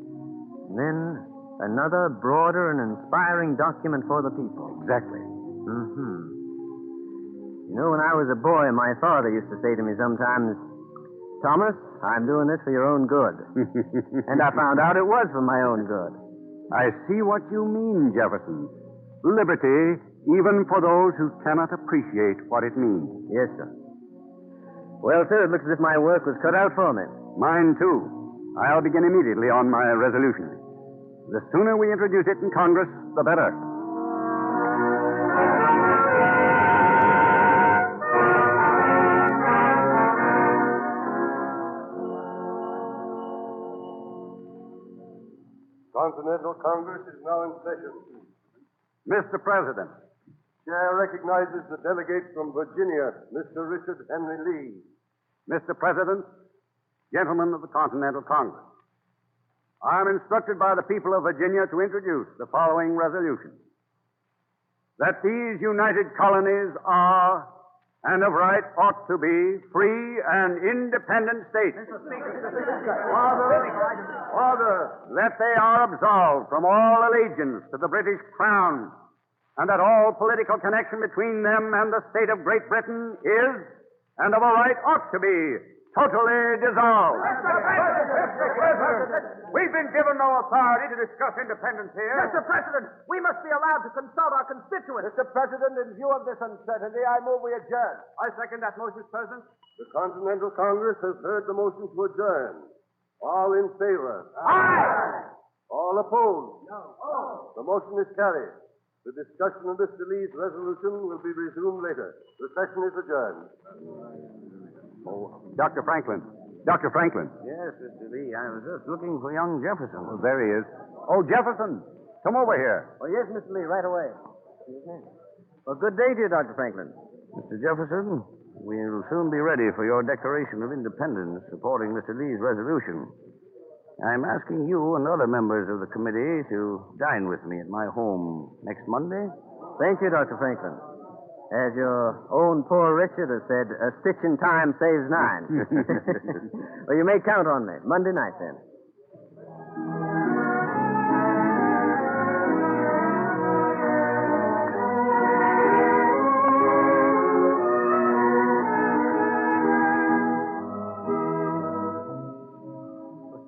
Then, another broader and inspiring document for the people. Exactly. You know, when I was a boy, my father used to say to me sometimes, Thomas, I'm doing this for your own good. And I found out it was for my own good. I see what you mean, Jefferson. Liberty, even for those who cannot appreciate what it means. Yes, sir. Well, sir, it looks as if my work was cut out for me. Mine, too. I'll begin immediately on my resolution. The sooner we introduce it in Congress, the better. Continental Congress is now in session. Mr. President. Chair recognizes the delegate from Virginia, Mr. Richard Henry Lee. Mr. President, gentlemen of the Continental Congress, I am instructed by the people of Virginia to introduce the following resolution. That these united colonies are, and of right ought to be, free and independent states. Order. That they are absolved from all allegiance to the British Crown, and that all political connection between them and the state of Great Britain is, and of a right ought to be, totally dissolved. Mr. President, we've been given no authority to discuss independence here. Mr. President, we must be allowed to consult our constituents. Mr. President, in view of this uncertainty, I move we adjourn. I second that motion, Mr. President. The Continental Congress has heard the motion to adjourn. All in favor? Aye. All opposed? No. The motion is carried. The discussion of Mr. Lee's resolution will be resumed later. The session is adjourned. Oh, Dr. Franklin. Dr. Franklin. Yes, Mr. Lee. I was just looking for young Jefferson. Oh, there he is. Oh, Jefferson, come over here. Oh, yes, Mr. Lee, right away. Well, good day to you, Dr. Franklin. Mr. Jefferson, we'll soon be ready for your Declaration of Independence supporting Mr. Lee's resolution. I'm asking you and other members of the committee to dine with me at my home next Monday. Thank you, Dr. Franklin. As your own poor Richard has said, a stitch in time saves 9. Well, you may count on me. Monday night, then.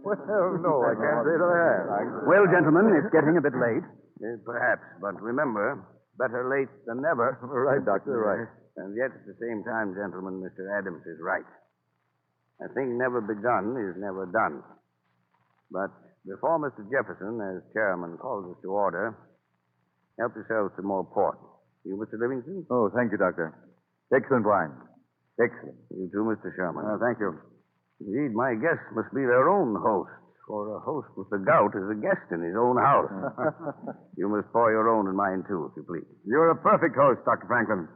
Well, no, I can't say that I have. Well, gentlemen, it's getting a bit late. Perhaps, but remember, better late than never. Right, Doctor, right. And yet, at the same time, gentlemen, Mr. Adams is right. A thing never begun is never done. But before Mr. Jefferson, as chairman, calls us to order, help yourselves to more port. You, Mr. Livingston? Oh, thank you, Doctor. Excellent wine. Excellent. You too, Mr. Sherman. Thank you. Indeed, my guests must be their own hosts, for a host with the gout is a guest in his own house. You must pour your own and mine, too, if you please. You're a perfect host, Dr. Franklin.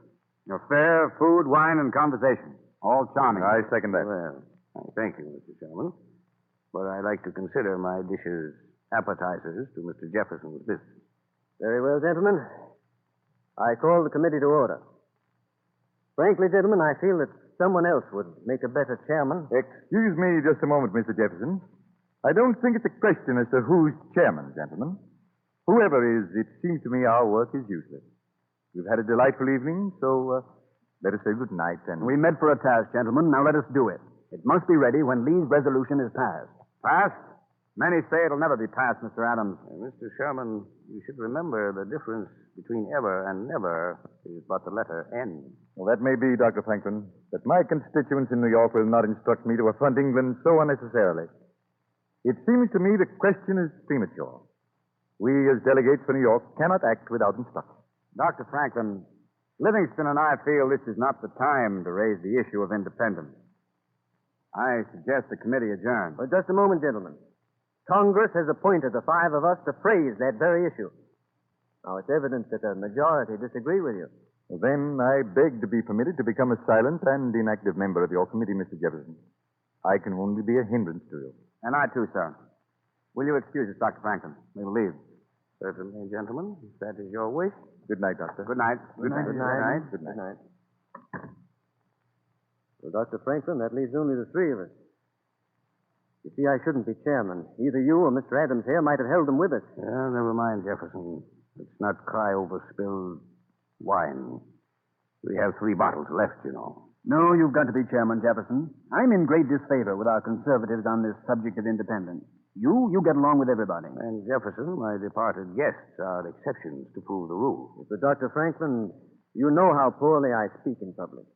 Your fare, food, wine, and conversation. All charming. I second that. Well, thank you, Mr. Sherman. But I like to consider my dishes appetizers to Mr. Jefferson's business. Very well, gentlemen. I call the committee to order. Frankly, gentlemen, I feel that someone else would make a better chairman. Excuse me just a moment, Mr. Jefferson. I don't think it's a question as to who's chairman, gentlemen. Whoever is, it seems to me our work is useless. We've had a delightful evening, so let us say good night and... We met for a task, gentlemen. Now let us do it. It must be ready when Lee's resolution is passed. Passed? Many say it'll never be passed, Mr. Adams. Mr. Sherman, you should remember the difference between ever and never is but the letter N. Well, that may be, Dr. Franklin, but my constituents in New York will not instruct me to affront England so unnecessarily. It seems to me the question is premature. We, as delegates for New York, cannot act without instruction. Dr. Franklin, Livingston and I feel this is not the time to raise the issue of independence. I suggest the committee adjourn. Well, just a moment, gentlemen. Congress has appointed the 5 of us to phrase that very issue. Now, it's evident that a majority disagree with you. Well, then, I beg to be permitted to become a silent and inactive member of your committee, Mr. Jefferson. I can only be a hindrance to you. And I, too, sir. Will you excuse us, Dr. Franklin? We'll leave. Certainly, gentlemen, if that is your wish. Good night, Doctor. Good night. Good night. Good night. Good night. Good night. Well, Dr. Franklin, that leaves only the three of us. You see, I shouldn't be chairman. Either you or Mr. Adams here might have held them with us. Well, never mind, Jefferson. Let's not cry over spilled wine. We have 3 bottles left, you know. No, you've got to be chairman, Jefferson. I'm in great disfavor with our conservatives on this subject of independence. You get along with everybody. And Jefferson, my departed guests are exceptions to prove the rule. But, Dr. Franklin, you know how poorly I speak in public.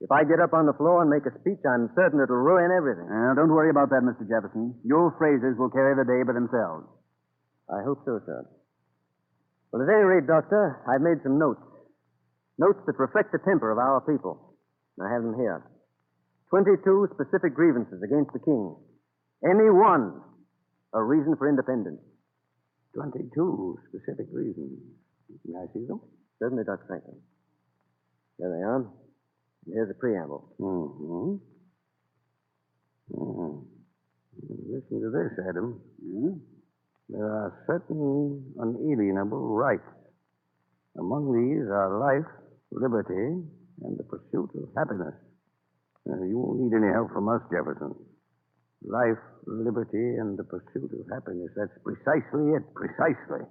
If I get up on the floor and make a speech, I'm certain it'll ruin everything. Don't worry about that, Mr. Jefferson. Your phrases will carry the day by themselves. I hope so, sir. Well, at any rate, Doctor, I've made some notes. Notes that reflect the temper of our people. I have them here. 22 specific grievances against the king. Any one a reason for independence. 22 specific reasons. May I see them? Certainly, Dr. Franklin. There they are. And here's the preamble. Listen to this, Adam. There are certain unalienable rights. Among these are life, liberty, and the pursuit of happiness. You won't need any help from us, Jefferson. Life, liberty, and the pursuit of happiness. That's precisely it. Precisely.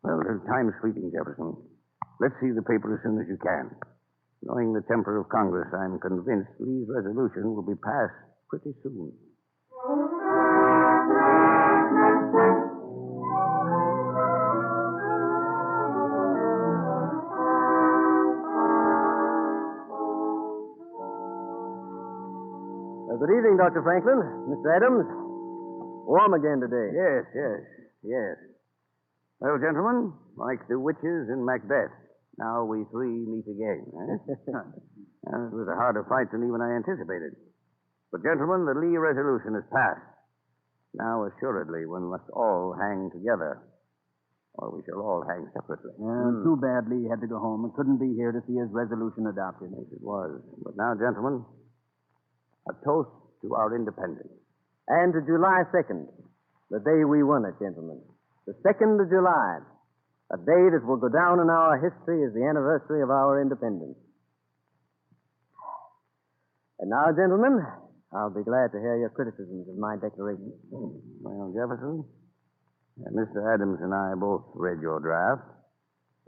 Well, time's fleeting, Jefferson. Let's see the paper as soon as you can. Knowing the temper of Congress, I'm convinced Lee's resolution will be passed pretty soon. Good evening, Dr. Franklin. Mr. Adams. Warm again today. Yes. Well, gentlemen, like the witches in Macbeth, now we 3 meet again. It was a harder fight than even I anticipated. But, gentlemen, the Lee resolution is passed. Now, assuredly, one must all hang together, or we shall all hang separately. Too bad Lee had to go home and couldn't be here to see his resolution adopted. Yes, it was. But now, gentlemen, a toast to our independence. And to July 2nd, the day we won it, gentlemen. The 2nd of July, a day that will go down in our history as the anniversary of our independence. And now, gentlemen, I'll be glad to hear your criticisms of my declaration. Well, Jefferson, Mr. Adams and I both read your draft.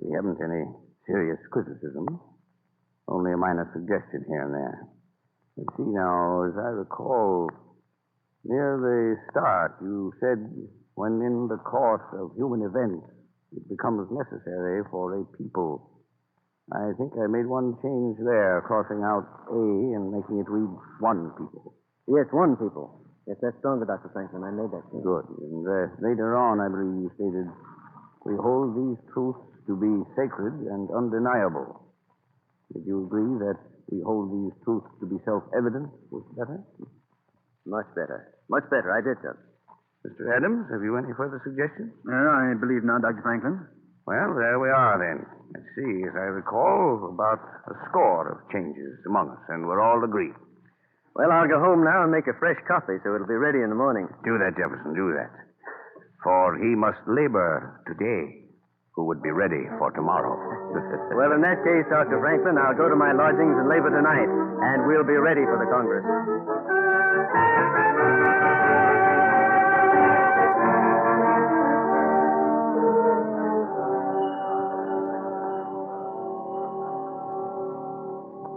We haven't any serious criticism, only a minor suggestion here and there. Let's see now, as I recall, near the start, you said when in the course of human events it becomes necessary for a people. I think I made one change there, crossing out A and making it read one people. Yes, one people. Yes, that's stronger, Dr. Franklin. I made that change. Good. And later on, I believe you stated, we hold these truths to be sacred and undeniable. Did you agree that we hold these truths to be self-evident? Was better? Much better. Much better. I did, sir. Mr. Adams, have you any further suggestions? I believe not, Dr. Franklin. Well, there we are then. Let's see. As I recall, about a score of changes among us, and we're all agreed. Well, I'll go home now and make a fresh coffee so it'll be ready in the morning. Do that, Jefferson, do that. For he must labor today who would be ready for tomorrow. Well, in that case, Dr. Franklin, I'll go to my lodgings and labor tonight, and we'll be ready for the Congress.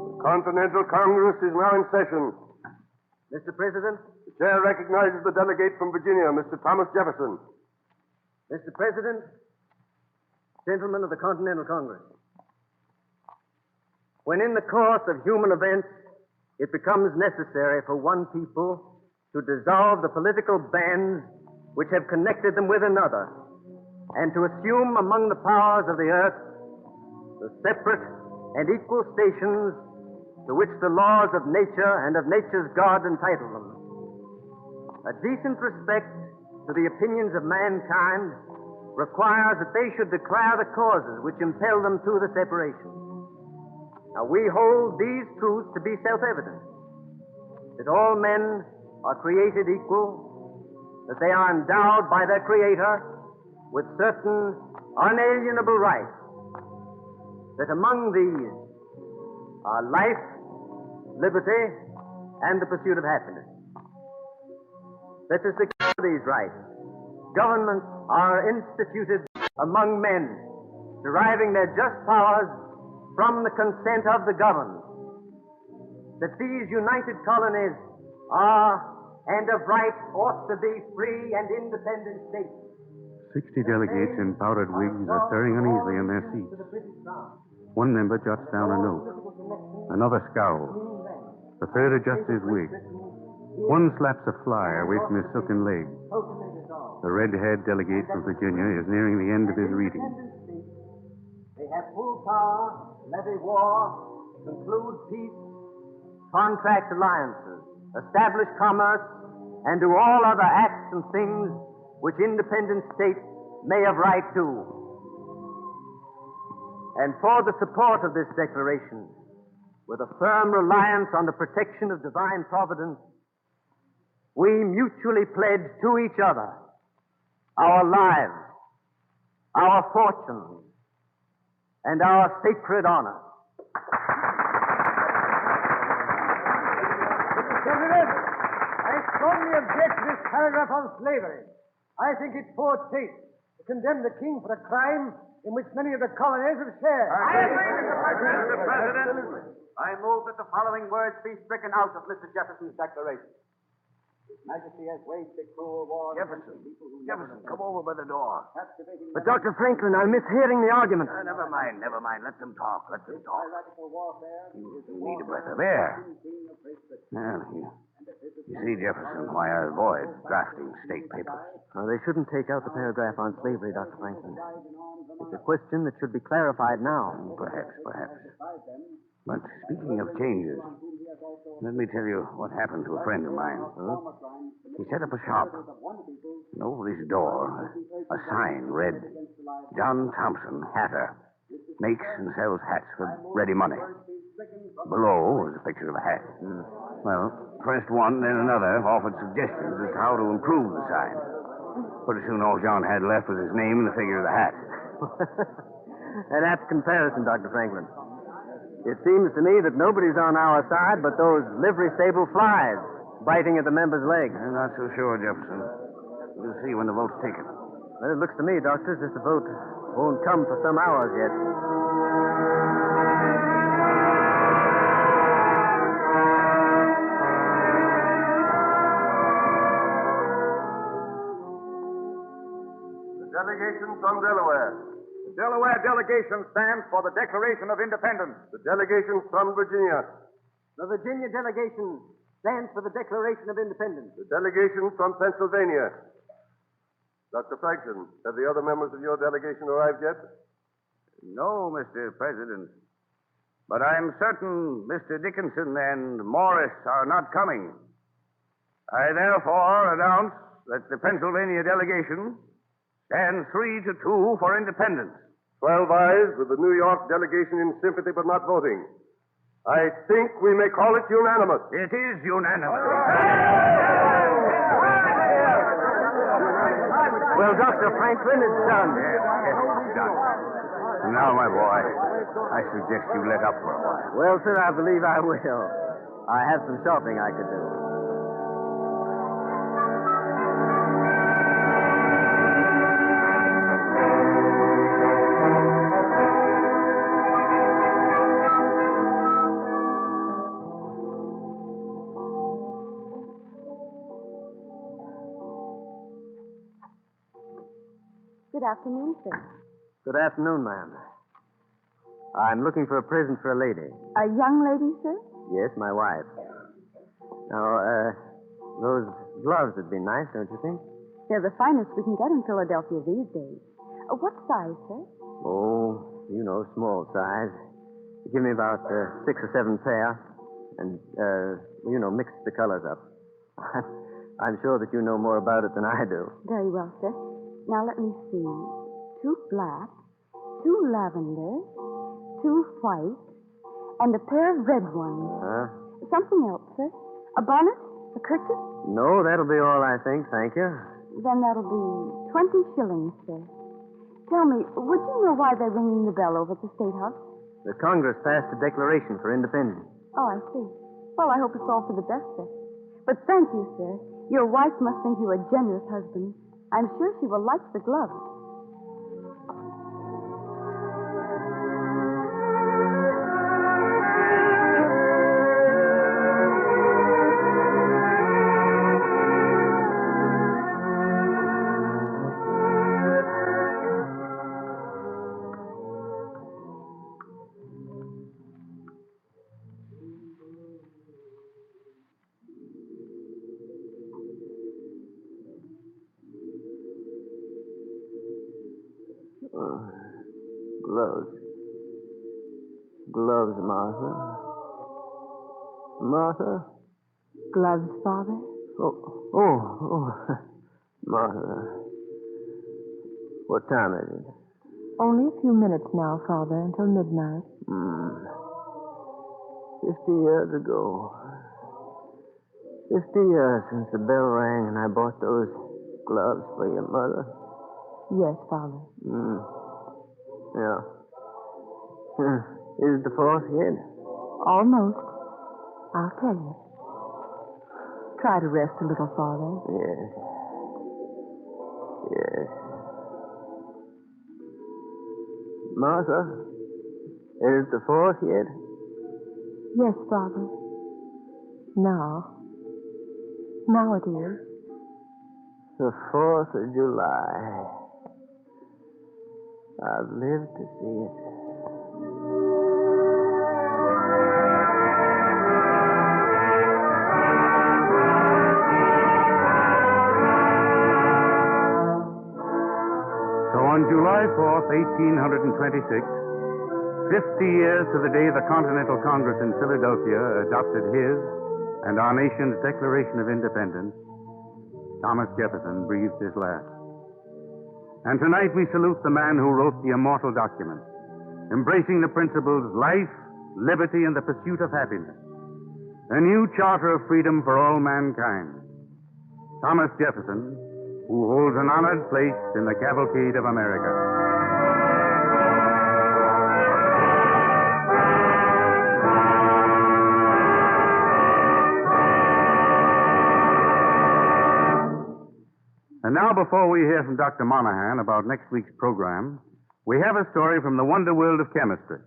The Continental Congress is now in session. Mr. President? The chair recognizes the delegate from Virginia, Mr. Thomas Jefferson. Mr. President, gentlemen of the Continental Congress, when in the course of human events it becomes necessary for one people to dissolve the political bands which have connected them with another, and to assume among the powers of the earth the separate and equal stations to which the laws of nature and of nature's God entitle them, a decent respect to the opinions of mankind requires that they should declare the causes which impel them to the separation. Now, we hold these truths to be self-evident. that all men are created equal, that they are endowed by their Creator with certain unalienable rights, that among these are life, liberty, and the pursuit of happiness. That to secure these rights, governments are instituted among men, deriving their just powers from the consent of the governed. That these united colonies are, and of right ought to be, free and independent states. 60 delegates in powdered wigs are stirring uneasily in their seats. One member jots down a note. Another scowls. The third adjusts his wig. One slaps a fly away from his silken leg. The red-haired delegate from Virginia is nearing the end of his reading. They have full power, levy war, conclude peace, contract alliances, establish commerce, and do all other acts and things which independent states may have right to. And for the support of this declaration, with a firm reliance on the protection of divine providence, we mutually pledge to each other our lives, our fortunes, and our sacred honor. Mr. President, I strongly object to this paragraph on slavery. I think it poor taste to condemn the king for a crime in which many of the colonies have shared. I agree, Mr. President. I move that the following words be stricken out of Mr. Jefferson's declaration. His Majesty has waged a cruel war. Jefferson, come over by the door. But, Dr. Franklin, I'm mishearing the argument. Never mind. Let them talk. You need a breath of air. Well, you see, Jefferson, why I avoid drafting state papers. Well, they shouldn't take out the paragraph on slavery, Dr. Franklin. It's a question that should be clarified now. Perhaps. But speaking of changes, let me tell you what happened to a friend of mine. He set up a shop. And over his door, a sign read, John Thompson, hatter, makes and sells hats for ready money. Below was a picture of a hat. Well, first one, then another offered suggestions as to how to improve the sign. Pretty soon all John had left was his name and the figure of the hat. An apt comparison, Dr. Franklin. It seems to me that nobody's on our side but those livery stable flies biting at the members' legs. I'm not so sure, Jefferson. We'll see when the vote's taken. Well, it looks to me, Doctor, as if the vote won't come for some hours yet. The delegation from Delaware. The Delaware delegation stands for the Declaration of Independence. The delegation from Virginia. The Virginia delegation stands for the Declaration of Independence. The delegation from Pennsylvania. Dr. Franklin, have the other members of your delegation arrived yet? No, Mr. President. But I'm certain Mr. Dickinson and Morris are not coming. I therefore announce that the Pennsylvania delegation stands 3-2 for independence. 12 ayes with the New York delegation in sympathy but not voting. I think we may call it unanimous. It is unanimous. Well, Dr. Franklin, it's done. Yes, it's done. And now, my boy, I suggest you let up for a while. Well, sir, I believe I will. I have some shopping I could do. Good afternoon, sir. Good afternoon, ma'am. I'm looking for a present for a lady. A young lady, sir? Yes, my wife. Now, those gloves would be nice, don't you think? They're the finest we can get in Philadelphia these days. What size, sir? Oh, you know, small size. Give me about 6 or 7 pair. And, mix the colors up. I'm sure that you know more about it than I do. Very well, sir. Now, let me see. 2 black, 2 lavender, 2 white, and a pair of red ones. Huh? Something else, sir. A bonnet? A kerchief? No, that'll be all, I think, thank you. Then that'll be 20 shillings, sir. Tell me, would you know why they're ringing the bell over at the State House? The Congress passed a declaration for independence. Oh, I see. Well, I hope it's all for the best, sir. But thank you, sir. Your wife must think you a generous husband. I'm sure she will like the gloves. Gloves. Gloves, Martha. Martha? Gloves, Father? Oh. Martha. What time is it? Only a few minutes now, Father, until midnight. 50 years ago. 50 years since the bell rang and I bought those gloves for your mother. Yes, Father. Yeah. Is it the fourth yet? Almost. I'll tell you. Try to rest a little, Father. Yes. Martha, is it the fourth yet? Yes, Father. Now it is. The 4th of July. I've lived to see it. So on July 4th, 1826, 50 years to the day the Continental Congress in Philadelphia adopted his and our nation's Declaration of Independence, Thomas Jefferson breathed his last. And tonight we salute the man who wrote the immortal document, embracing the principles life, liberty, and the pursuit of happiness. A new charter of freedom for all mankind. Thomas Jefferson, who holds an honored place in the Cavalcade of America. And now, before we hear from Dr. Monahan about next week's program, we have a story from the wonder world of chemistry.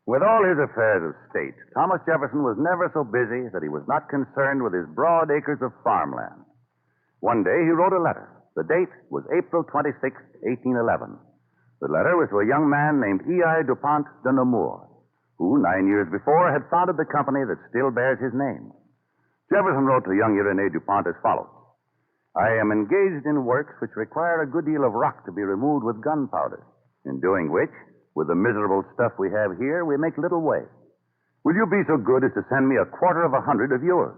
With all his affairs of state, Thomas Jefferson was never so busy that he was not concerned with his broad acres of farmland. One day he wrote a letter. The date was April 26, 1811. The letter was to a young man named E.I. DuPont de Nemours, who 9 years before had founded the company that still bears his name. Jefferson wrote to young Irénée DuPont as follows: I am engaged in works which require a good deal of rock to be removed with gunpowder, in doing which, with the miserable stuff we have here, we make little way. Will you be so good as to send me 250 of yours,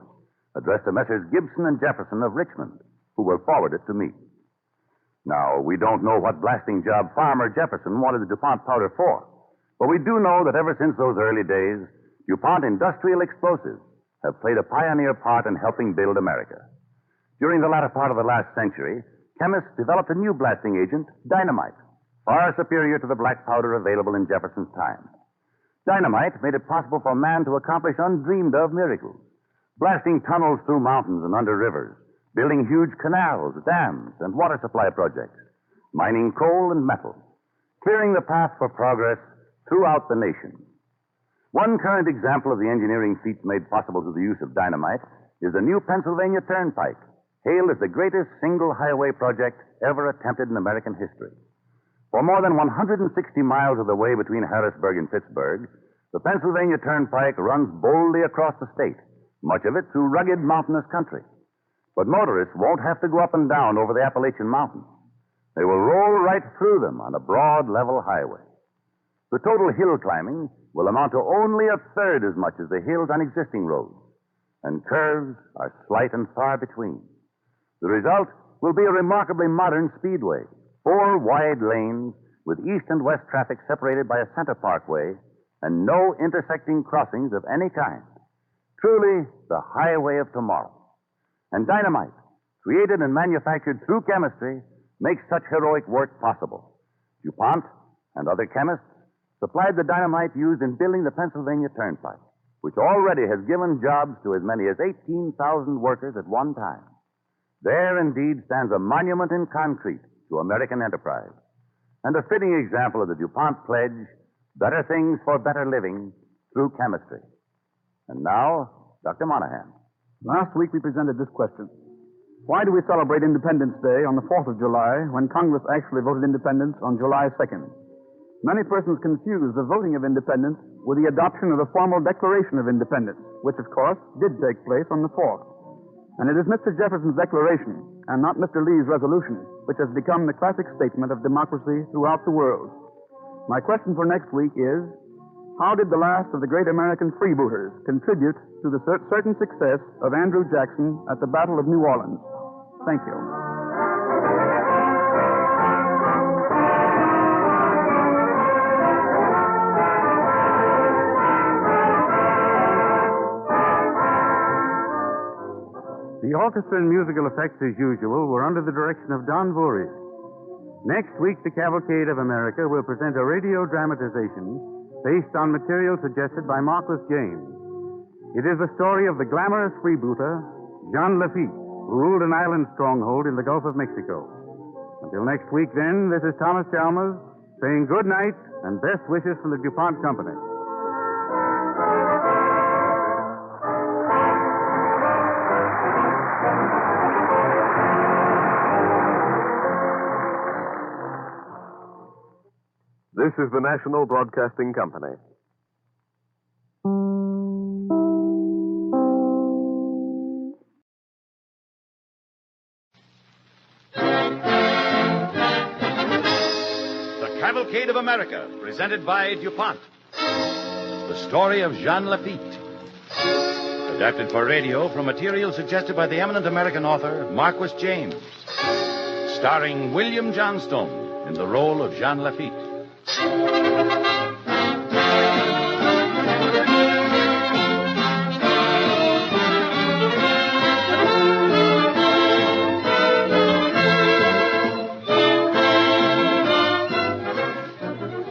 addressed to Messrs. Gibson and Jefferson of Richmond, who will forward it to me? Now, we don't know what blasting job Farmer Jefferson wanted the DuPont powder for, but we do know that ever since those early days, DuPont industrial explosives have played a pioneer part in helping build America. During the latter part of the last century, chemists developed a new blasting agent, dynamite, far superior to the black powder available in Jefferson's time. Dynamite made it possible for man to accomplish undreamed of miracles, blasting tunnels through mountains and under rivers, building huge canals, dams, and water supply projects, mining coal and metal, clearing the path for progress throughout the nation. One current example of the engineering feats made possible through the use of dynamite is the new Pennsylvania Turnpike, hailed as the greatest single highway project ever attempted in American history. For more than 160 miles of the way between Harrisburg and Pittsburgh, the Pennsylvania Turnpike runs boldly across the state, much of it through rugged mountainous country. But motorists won't have to go up and down over the Appalachian Mountains. They will roll right through them on a broad, level highway. The total hill climbing will amount to only a third as much as the hills on existing roads, and curves are slight and far between. The result will be a remarkably modern speedway, 4 wide lanes with east and west traffic separated by a center parkway and no intersecting crossings of any kind. Truly, the highway of tomorrow. And dynamite, created and manufactured through chemistry, makes such heroic work possible. DuPont and other chemists supplied the dynamite used in building the Pennsylvania Turnpike, which already has given jobs to as many as 18,000 workers at one time. There indeed stands a monument in concrete to American enterprise, and a fitting example of the DuPont pledge, better things for better living through chemistry. And now, Dr. Monahan. Last week we presented this question. Why do we celebrate Independence Day on the 4th of July when Congress actually voted independence on July 2nd? Many persons confuse the voting of independence with the adoption of the formal Declaration of Independence, which, of course, did take place on the 4th. And it is Mr. Jefferson's declaration, and not Mr. Lee's resolution, which has become the classic statement of democracy throughout the world. My question for next week is, how did the last of the great American freebooters contribute to the certain success of Andrew Jackson at the Battle of New Orleans? Thank you. The orchestra and musical effects, as usual, were under the direction of Don Voorhees. Next week, the Cavalcade of America will present a radio dramatization based on material suggested by Marquis James. It is the story of the glamorous freebooter, Jean Lafitte, who ruled an island stronghold in the Gulf of Mexico. Until next week, then, this is Thomas Chalmers saying good night and best wishes from the DuPont Company. This is the National Broadcasting Company. The Cavalcade of America, presented by DuPont. The story of Jean Lafitte. Adapted for radio from material suggested by the eminent American author, Marquis James. Starring William Johnstone in the role of Jean Lafitte. The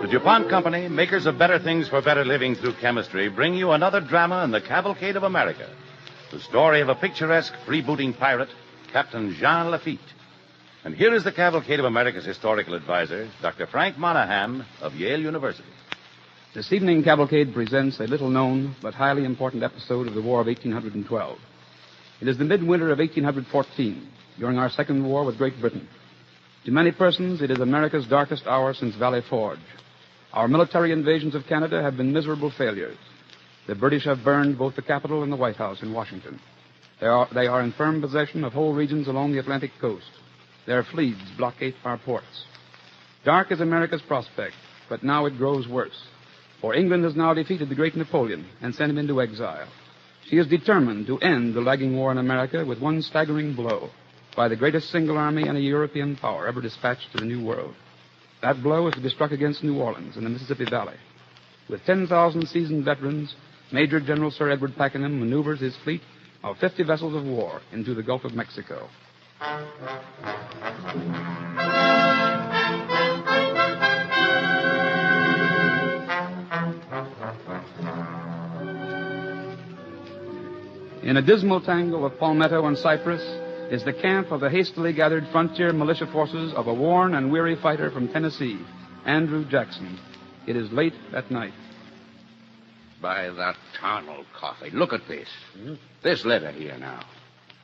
DuPont Company, makers of better things for better living through chemistry, bring you another drama in the Cavalcade of America. The story of a picturesque freebooting pirate, Captain Jean Lafitte. And here is the Cavalcade of America's historical advisor, Dr. Frank Monahan of Yale University. This evening, Cavalcade presents a little-known but highly important episode of the War of 1812. It is the midwinter of 1814, during our second war with Great Britain. To many persons, it is America's darkest hour since Valley Forge. Our military invasions of Canada have been miserable failures. The British have burned both the Capitol and the White House in Washington. They are in firm possession of whole regions along the Atlantic coast. Their fleets blockade our ports. Dark is America's prospect, but now it grows worse. For England has now defeated the great Napoleon and sent him into exile. She is determined to end the lagging war in America with one staggering blow by the greatest single army any European power ever dispatched to the New World. That blow is to be struck against New Orleans in the Mississippi Valley. With 10,000 seasoned veterans, Major General Sir Edward Pakenham maneuvers his fleet of 50 vessels of war into the Gulf of Mexico. In a dismal tangle of palmetto and cypress is the camp of the hastily gathered frontier militia forces of a worn and weary fighter from Tennessee, Andrew Jackson. It is late at night. By the tarnal coffee, look at this. This letter here now.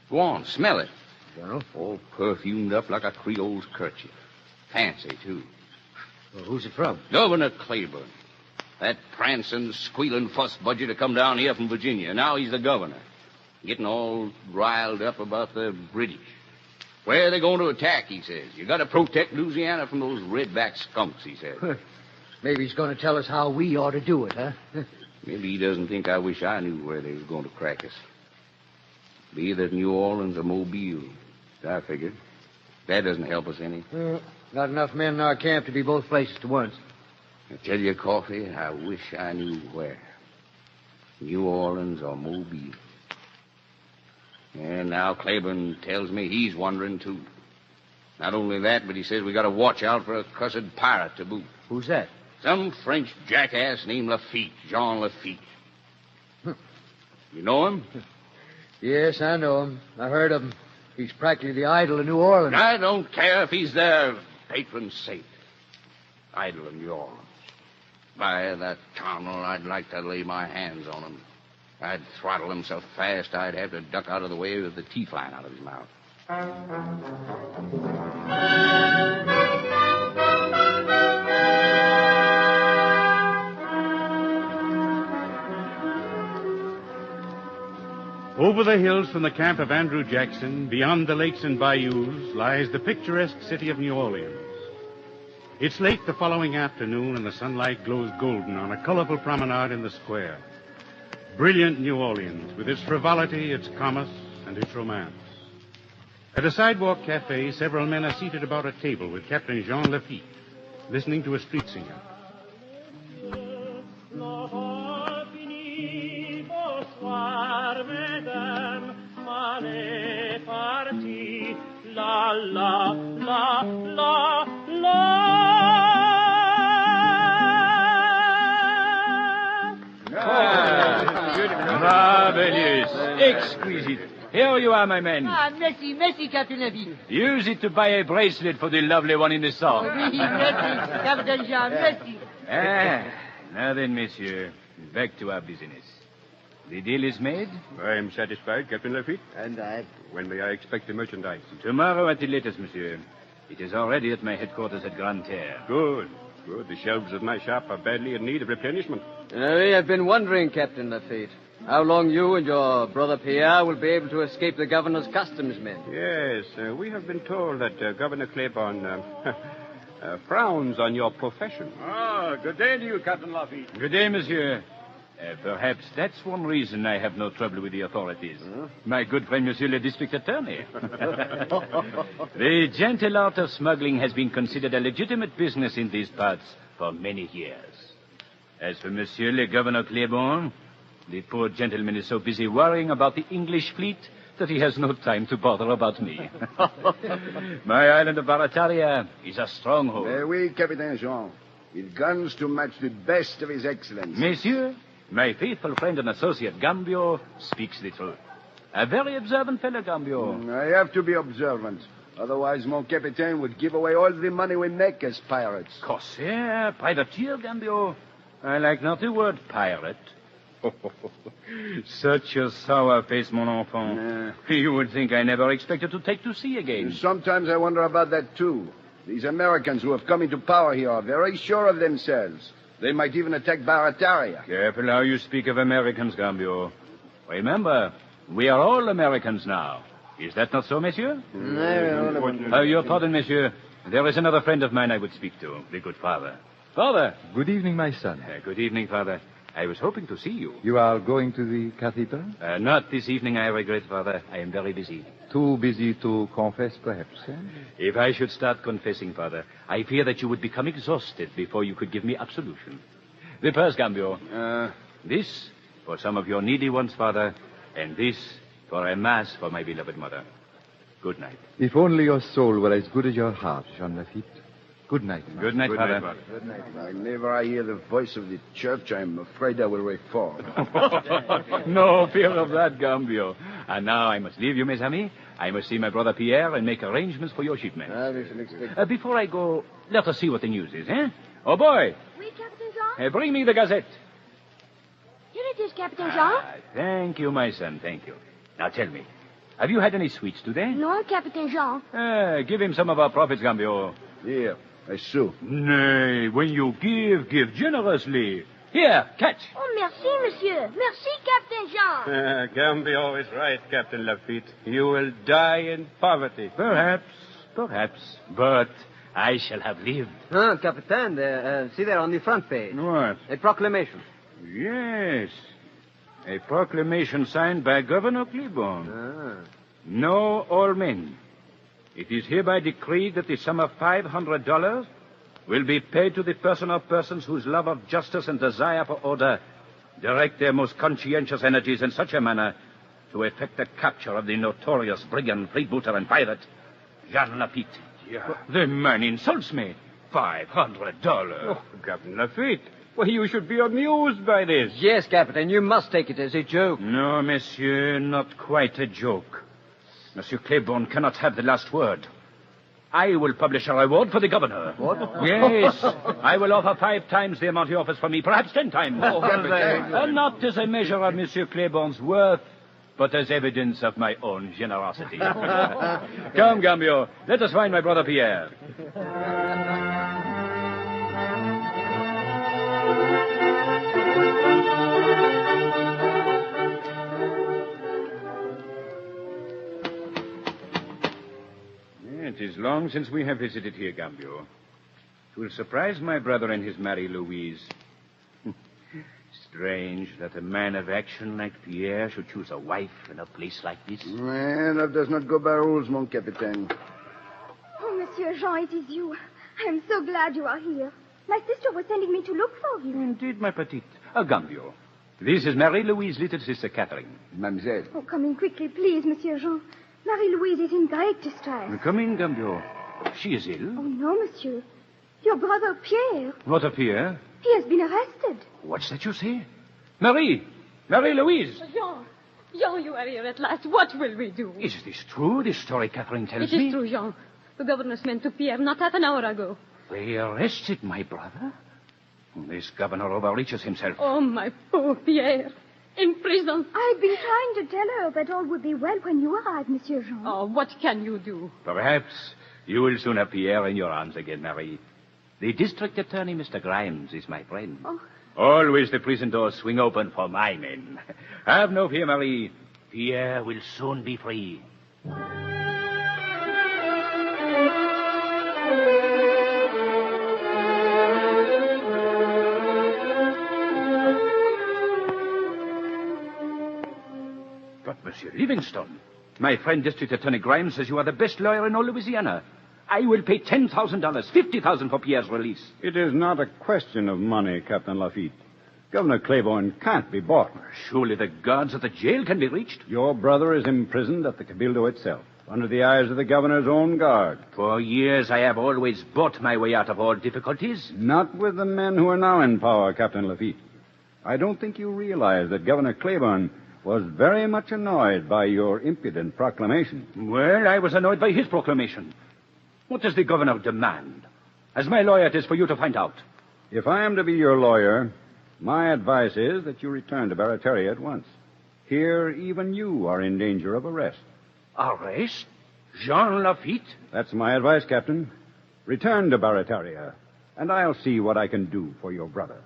Go on, smell it. Well, all perfumed up like a Creole's kerchief. Fancy, too. Well, who's it from? Governor Claiborne. That prancing, squealing fuss budget to come down here from Virginia. Now he's the governor. Getting all riled up about the British. Where are they going to attack, he says. You got to protect Louisiana from those redback skunks, he says. Maybe he's going to tell us how we ought to do it, huh? Maybe he doesn't think I wish I knew where they was going to crack us. Be either New Orleans or Mobile. I figured. That doesn't help us any. Not enough men in our camp to be both places at once. I tell you, Coffee, I wish I knew where. New Orleans or Mobile. And now Claiborne tells me he's wondering, too. Not only that, but he says we got to watch out for a cussed pirate to boot. Who's that? Some French jackass named Laffite, Jean Laffite. You know him? Yes, I know him. I heard of him. He's practically the idol of New Orleans. I don't care if he's their patron saint. Idol of New Orleans. By that tunnel, I'd like to lay my hands on him. I'd throttle him so fast I'd have to duck out of the way with the teeth flying out of his mouth. Over the hills from the camp of Andrew Jackson, beyond the lakes and bayous, lies the picturesque city of New Orleans. It's late the following afternoon, and the sunlight glows golden on a colorful promenade in the square. Brilliant New Orleans, with its frivolity, its commerce, and its romance. At a sidewalk cafe, several men are seated about a table with Captain Jean Lafitte, listening to a street singer. La, la, la, la, la. Marvelous. Exquisite. Here you are, my man. Ah, merci, merci, Captain Lafitte. Use it to buy a bracelet for the lovely one in the south. Oui, merci, Captain Jean, merci. Now then, monsieur, back to our business. The deal is made? I am satisfied, Captain Lafitte. And I. When may I expect the merchandise? Tomorrow at the latest, monsieur. It is already at my headquarters at Grande Terre. Good. Good. The shelves of my shop are badly in need of replenishment. We have been wondering, Captain Lafitte, how long you and your brother Pierre will be able to escape the governor's customs men. Yes, we have been told that Governor Claiborne frowns on your profession. Ah, good day to you, Captain Lafitte. Good day, monsieur. Perhaps that's one reason I have no trouble with the authorities. My good friend, Monsieur le District Attorney. The gentle art of smuggling has been considered a legitimate business in these parts for many years. As for Monsieur le Governor Claiborne, the poor gentleman is so busy worrying about the English fleet that he has no time to bother about me. My island of Barataria is a stronghold. Oui, Captain Jean. With guns to match the best of His Excellency. Monsieur, my faithful friend and associate Gambio speaks the truth. A very observant fellow, Gambio. I have to be observant. Otherwise, mon capitaine would give away all the money we make as pirates. Corsair, privateer, Gambio. I like not the word pirate. Such a sour face, mon enfant. You would think I never expected to take to sea again. Sometimes I wonder about that, too. These Americans who have come into power here are very sure of themselves. They might even attack Barataria. Careful how you speak of Americans, Gambio. Remember, we are all Americans now. Is that not so, monsieur? Your pardon, monsieur. There is another friend of mine I would speak to, the good father. Father! Good evening, my son. Good evening, Father. I was hoping to see you. You are going to the cathedral? Not this evening, I regret, Father. I am very busy. Too busy to confess, perhaps, eh? If I should start confessing, Father, I fear that you would become exhausted before you could give me absolution. The purse, Gambio. This for some of your needy ones, Father, and this for a mass for my beloved mother. Good night. If only your soul were as good as your heart, Jean Lafitte. Good night. Good night, Father. Good night. Whenever I hear the voice of the church, I'm afraid I will reform. No fear of that, Gambio. And now I must leave you, mes amis. I must see my brother Pierre and make arrangements for your shipment. We shall expect... Before I go, let us see what the news is, eh? Oh, boy. Oui, Captain Jean? Bring me the Gazette. Here it is, Captain Jean. Thank you, my son, thank you. Now tell me, have you had any sweets today? No, Captain Jean. Give him some of our profits, Gambio. Here, a sou. Nay, when you give generously. Here, catch. Oh, merci, monsieur. Merci, Captain Jean. Gambio is right, Captain Lafitte. You will die in poverty. Perhaps. But I shall have lived. Captain, see there on the front page. What? A proclamation. Yes. A proclamation signed by Governor Claiborne. Know all men. It is hereby decreed that the sum of $500 will be paid to the person or persons whose love of justice and desire for order direct their most conscientious energies in such a manner to effect the capture of the notorious brigand, freebooter, and pirate, Jean Lafitte. Yeah. The man insults me. $500. Oh, Captain Lafitte. Well, you should be amused by this. Yes, Captain, you must take it as a joke. No, monsieur, not quite a joke. Monsieur Claiborne cannot have the last word. I will publish a reward for the governor. What? Yes. I will offer 5 times the amount he offers for me, perhaps 10 times. Oh, Captain. Not as a measure of Monsieur Claiborne's worth, but as evidence of my own generosity. Come, Gambio, let us find my brother Pierre. It is long since we have visited here, Gambio. It will surprise my brother and his Mary Louise. Strange that a man of action like Pierre should choose a wife in a place like this. Well, that does not go by rules, mon capitaine. Oh, Monsieur Jean, it is you. I am so glad you are here. My sister was sending me to look for you. Indeed, my petite. Gambio. This is Mary Louise's little sister, Catherine. Mademoiselle. Oh, come in quickly, please, Monsieur Jean. Marie-Louise is in great distress. Come in, Gambio. She is ill. Oh, no, Monsieur. Your brother Pierre. What of Pierre? He has been arrested. What's that you say? Marie-Louise. Jean, you are here at last. What will we do? Is this true, this story Catherine tells me? It is true, Jean. The governor's men took Pierre not half an hour ago. They arrested my brother? This governor overreaches himself. Oh, my poor Pierre. In prison. I've been trying to tell her that all would be well when you arrive, Monsieur Jean. Oh, what can you do? Perhaps you will soon have Pierre in your arms again, Marie. The district attorney, Mr. Grimes, is my friend. Oh. Always the prison doors swing open for my men. Have no fear, Marie. Pierre will soon be free. But, Monsieur Livingstone, my friend District Attorney Grimes says you are the best lawyer in all Louisiana. I will pay $10,000, $50,000 for Pierre's release. It is not a question of money, Captain Lafitte. Governor Claiborne can't be bought. Surely the guards at the jail can be reached. Your brother is imprisoned at the Cabildo itself, under the eyes of the governor's own guard. For years I have always bought my way out of all difficulties. Not with the men who are now in power, Captain Lafitte. I don't think you realize that Governor Claiborne was very much annoyed by your impudent proclamation. Well, I was annoyed by his proclamation. What does the governor demand? As my lawyer, it is for you to find out. If I am to be your lawyer, my advice is that you return to Barataria at once. Here, even you are in danger of arrest. Arrest? Jean Lafitte? That's my advice, Captain. Return to Barataria, and I'll see what I can do for your brother.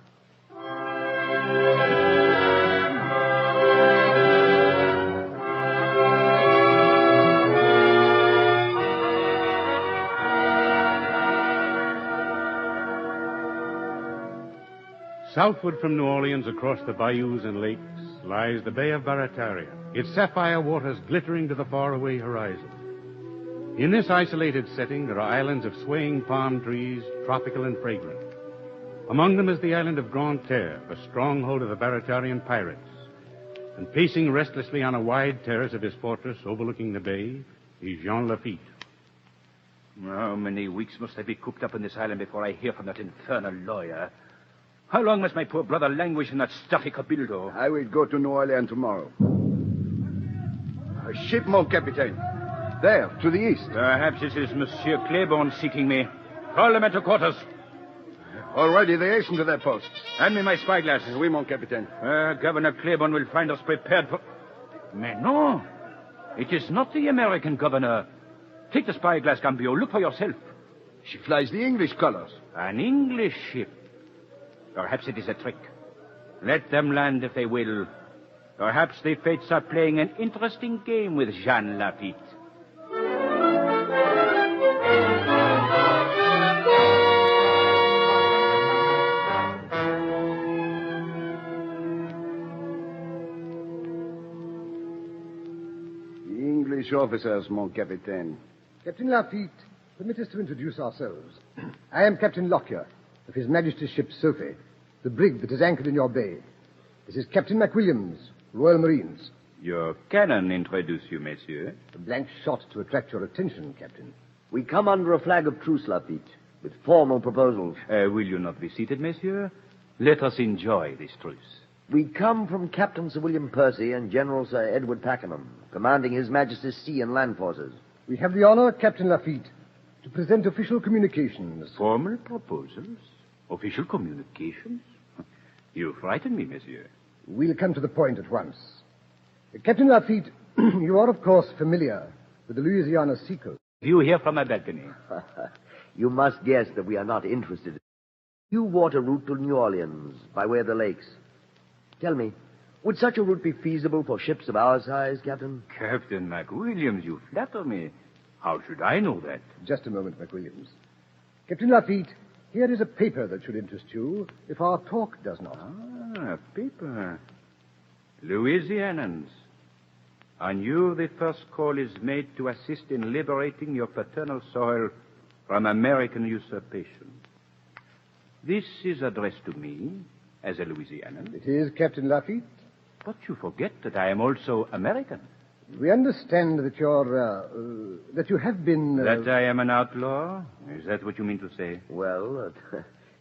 Southward from New Orleans, across the bayous and lakes, lies the Bay of Barataria, its sapphire waters glittering to the faraway horizon. In this isolated setting, there are islands of swaying palm trees, tropical and fragrant. Among them is the island of Grande Terre, a stronghold of the Baratarian pirates. And pacing restlessly on a wide terrace of his fortress overlooking the bay is Jean Lafitte. How many weeks must I be cooped up in this island before I hear from that infernal lawyer? How long must my poor brother languish in that stuffy cabildo? I will go to New Orleans tomorrow. A ship, mon capitaine. There, to the east. Perhaps it is Monsieur Claiborne seeking me. Call them into quarters. Already they hasten to their posts. Hand me my spyglasses. Oui, mon capitaine. Governor Claiborne will find us prepared for... Mais non. It is not the American governor. Take the spyglass, Gambio. Look for yourself. She flies the English colors. An English ship. Perhaps it is a trick. Let them land if they will. Perhaps the fates are playing an interesting game with Jean Lafitte. The English officers, mon capitaine. Captain Lafitte, permit us to introduce ourselves. I am Captain Lockyer, of His Majesty's ship Sophie, the brig that is anchored in your bay. This is Captain McWilliams, Royal Marines. Your cannon introduce you, monsieur. A blank shot to attract your attention, Captain. We come under a flag of truce, Laffite, with formal proposals. Will you not be seated, monsieur? Let us enjoy this truce. We come from Captain Sir William Percy and General Sir Edward Pakenham, commanding His Majesty's sea and land forces. We have the honor, Captain Laffite, to present official communications. Formal proposals? Official communications? You frighten me, monsieur. We'll come to the point at once. Captain Laffite, you are, of course, familiar with the Louisiana seacoast. You hear from my balcony. You must guess that we are not interested. You water route to New Orleans by way of the lakes. Tell me, would such a route be feasible for ships of our size, Captain? Captain McWilliams, you flatter me. How should I know that? Just a moment, McWilliams. Captain Laffite, here is a paper that should interest you, if our talk does not. Ah, paper. Louisianans. On you, the first call is made to assist in liberating your paternal soil from American usurpation. This is addressed to me as a Louisianan. It is, Captain Laffite. But you forget that I am also American. We understand that that you have been... That I am an outlaw? Is that what you mean to say? Well,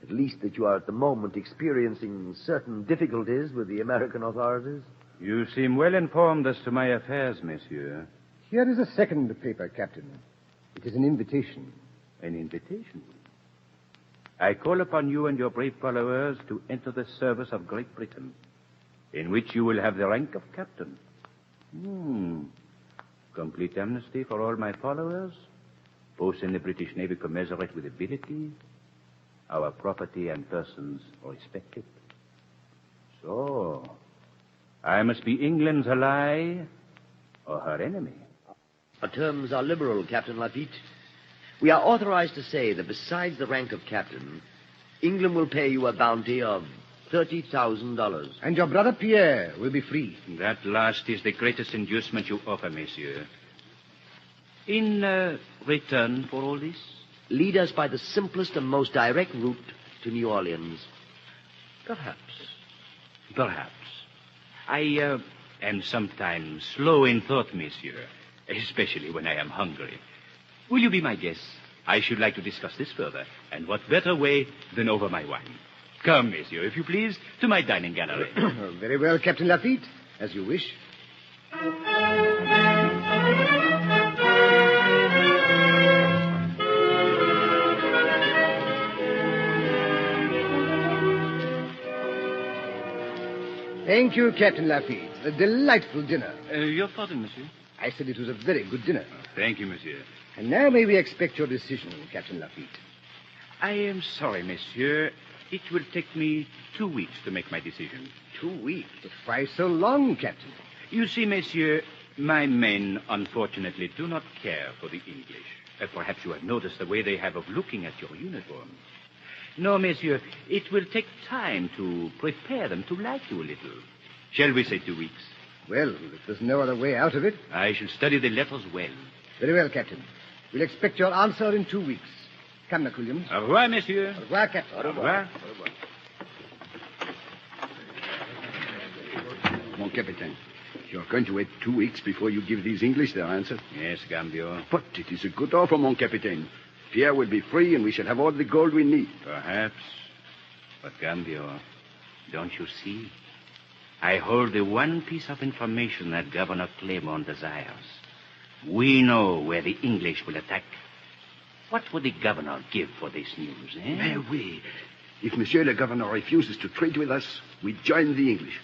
at least that you are at the moment experiencing certain difficulties with the American authorities. You seem well informed as to my affairs, monsieur. Here is a second paper, Captain. It is an invitation. An invitation? I call upon you and your brave followers to enter the service of Great Britain, in which you will have the rank of captain. Complete amnesty for all my followers. Both in the British Navy commensurate with ability. Our property and persons respected. So, I must be England's ally or her enemy. Our terms are liberal, Captain Laffite. We are authorized to say that besides the rank of captain, England will pay you a bounty of $30,000. And your brother Pierre will be free. That last is the greatest inducement you offer, monsieur. In return for all this? Lead us by the simplest and most direct route to New Orleans. Perhaps. I am sometimes slow in thought, monsieur, especially when I am hungry. Will you be my guest? I should like to discuss this further, and what better way than over my wine? Come, monsieur, if you please, to my dining gallery. Very well, Captain Laffite, as you wish. Thank you, Captain Laffite. A delightful dinner. Your pardon, monsieur? I said it was a very good dinner. Thank you, monsieur. And now may we expect your decision, Captain Laffite? I am sorry, monsieur. It will take me 2 weeks to make my decision. 2 weeks? Why so long, Captain? You see, monsieur, my men, unfortunately, do not care for the English. Perhaps you have noticed the way they have of looking at your uniform. No, monsieur, it will take time to prepare them to like you a little. Shall we say 2 weeks? Well, if there's no other way out of it... I shall study the letters well. Very well, Captain. We'll expect your answer in 2 weeks. Come, McWilliams. Au revoir, monsieur. Au revoir, Captain. Au revoir. Mon capitaine, you're going to wait 2 weeks before you give these English their answer? Yes, Gambio. But it is a good offer, mon capitaine. Pierre will be free, and we shall have all the gold we need. Perhaps. But, Gambio, don't you see? I hold the one piece of information that Governor Claiborne desires. We know where the English will attack. What would the governor give for this news, eh? Mais oui. If Monsieur le Governor refuses to trade with us, we join the English.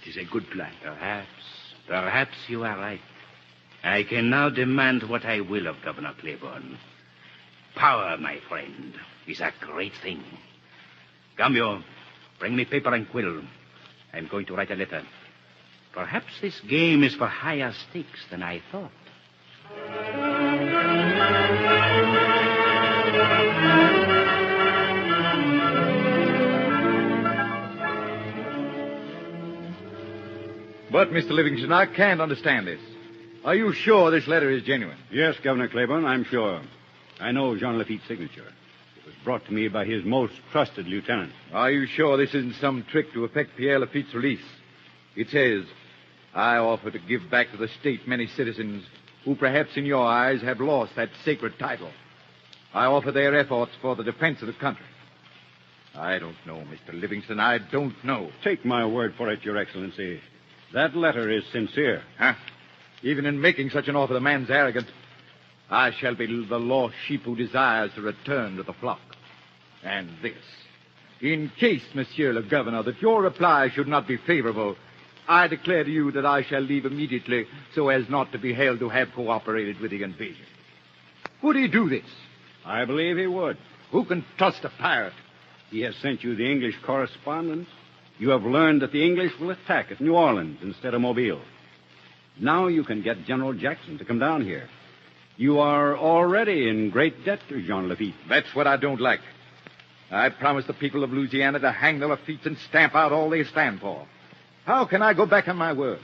It is a good plan. Perhaps you are right. I can now demand what I will of Governor Claiborne. Power, my friend, is a great thing. Gambio, bring me paper and quill. I'm going to write a letter. Perhaps this game is for higher stakes than I thought. But, Mr. Livingston, I can't understand this. Are you sure this letter is genuine? Yes, Governor Claiborne, I'm sure. I know Jean Laffitte's signature. It was brought to me by his most trusted lieutenant. Are you sure this isn't some trick to effect Pierre Lafitte's release? It says, I offer to give back to the state many citizens who perhaps in your eyes have lost that sacred title. I offer their efforts for the defense of the country. I don't know, Mr. Livingston. I don't know. Take my word for it, Your Excellency. That letter is sincere. Huh? Even in making such an offer, the man's arrogant. I shall be the lost sheep who desires to return to the flock. And this. In case, Monsieur le Governor, that your reply should not be favorable, I declare to you that I shall leave immediately so as not to be held to have cooperated with the invasion. Would he do this? I believe he would. Who can trust a pirate? He has sent you the English correspondence. You have learned that the English will attack at New Orleans instead of Mobile. Now you can get General Jackson to come down here. You are already in great debt to Jean Lafitte. That's what I don't like. I promised the people of Louisiana to hang the Laffittes and stamp out all they stand for. How can I go back on my word?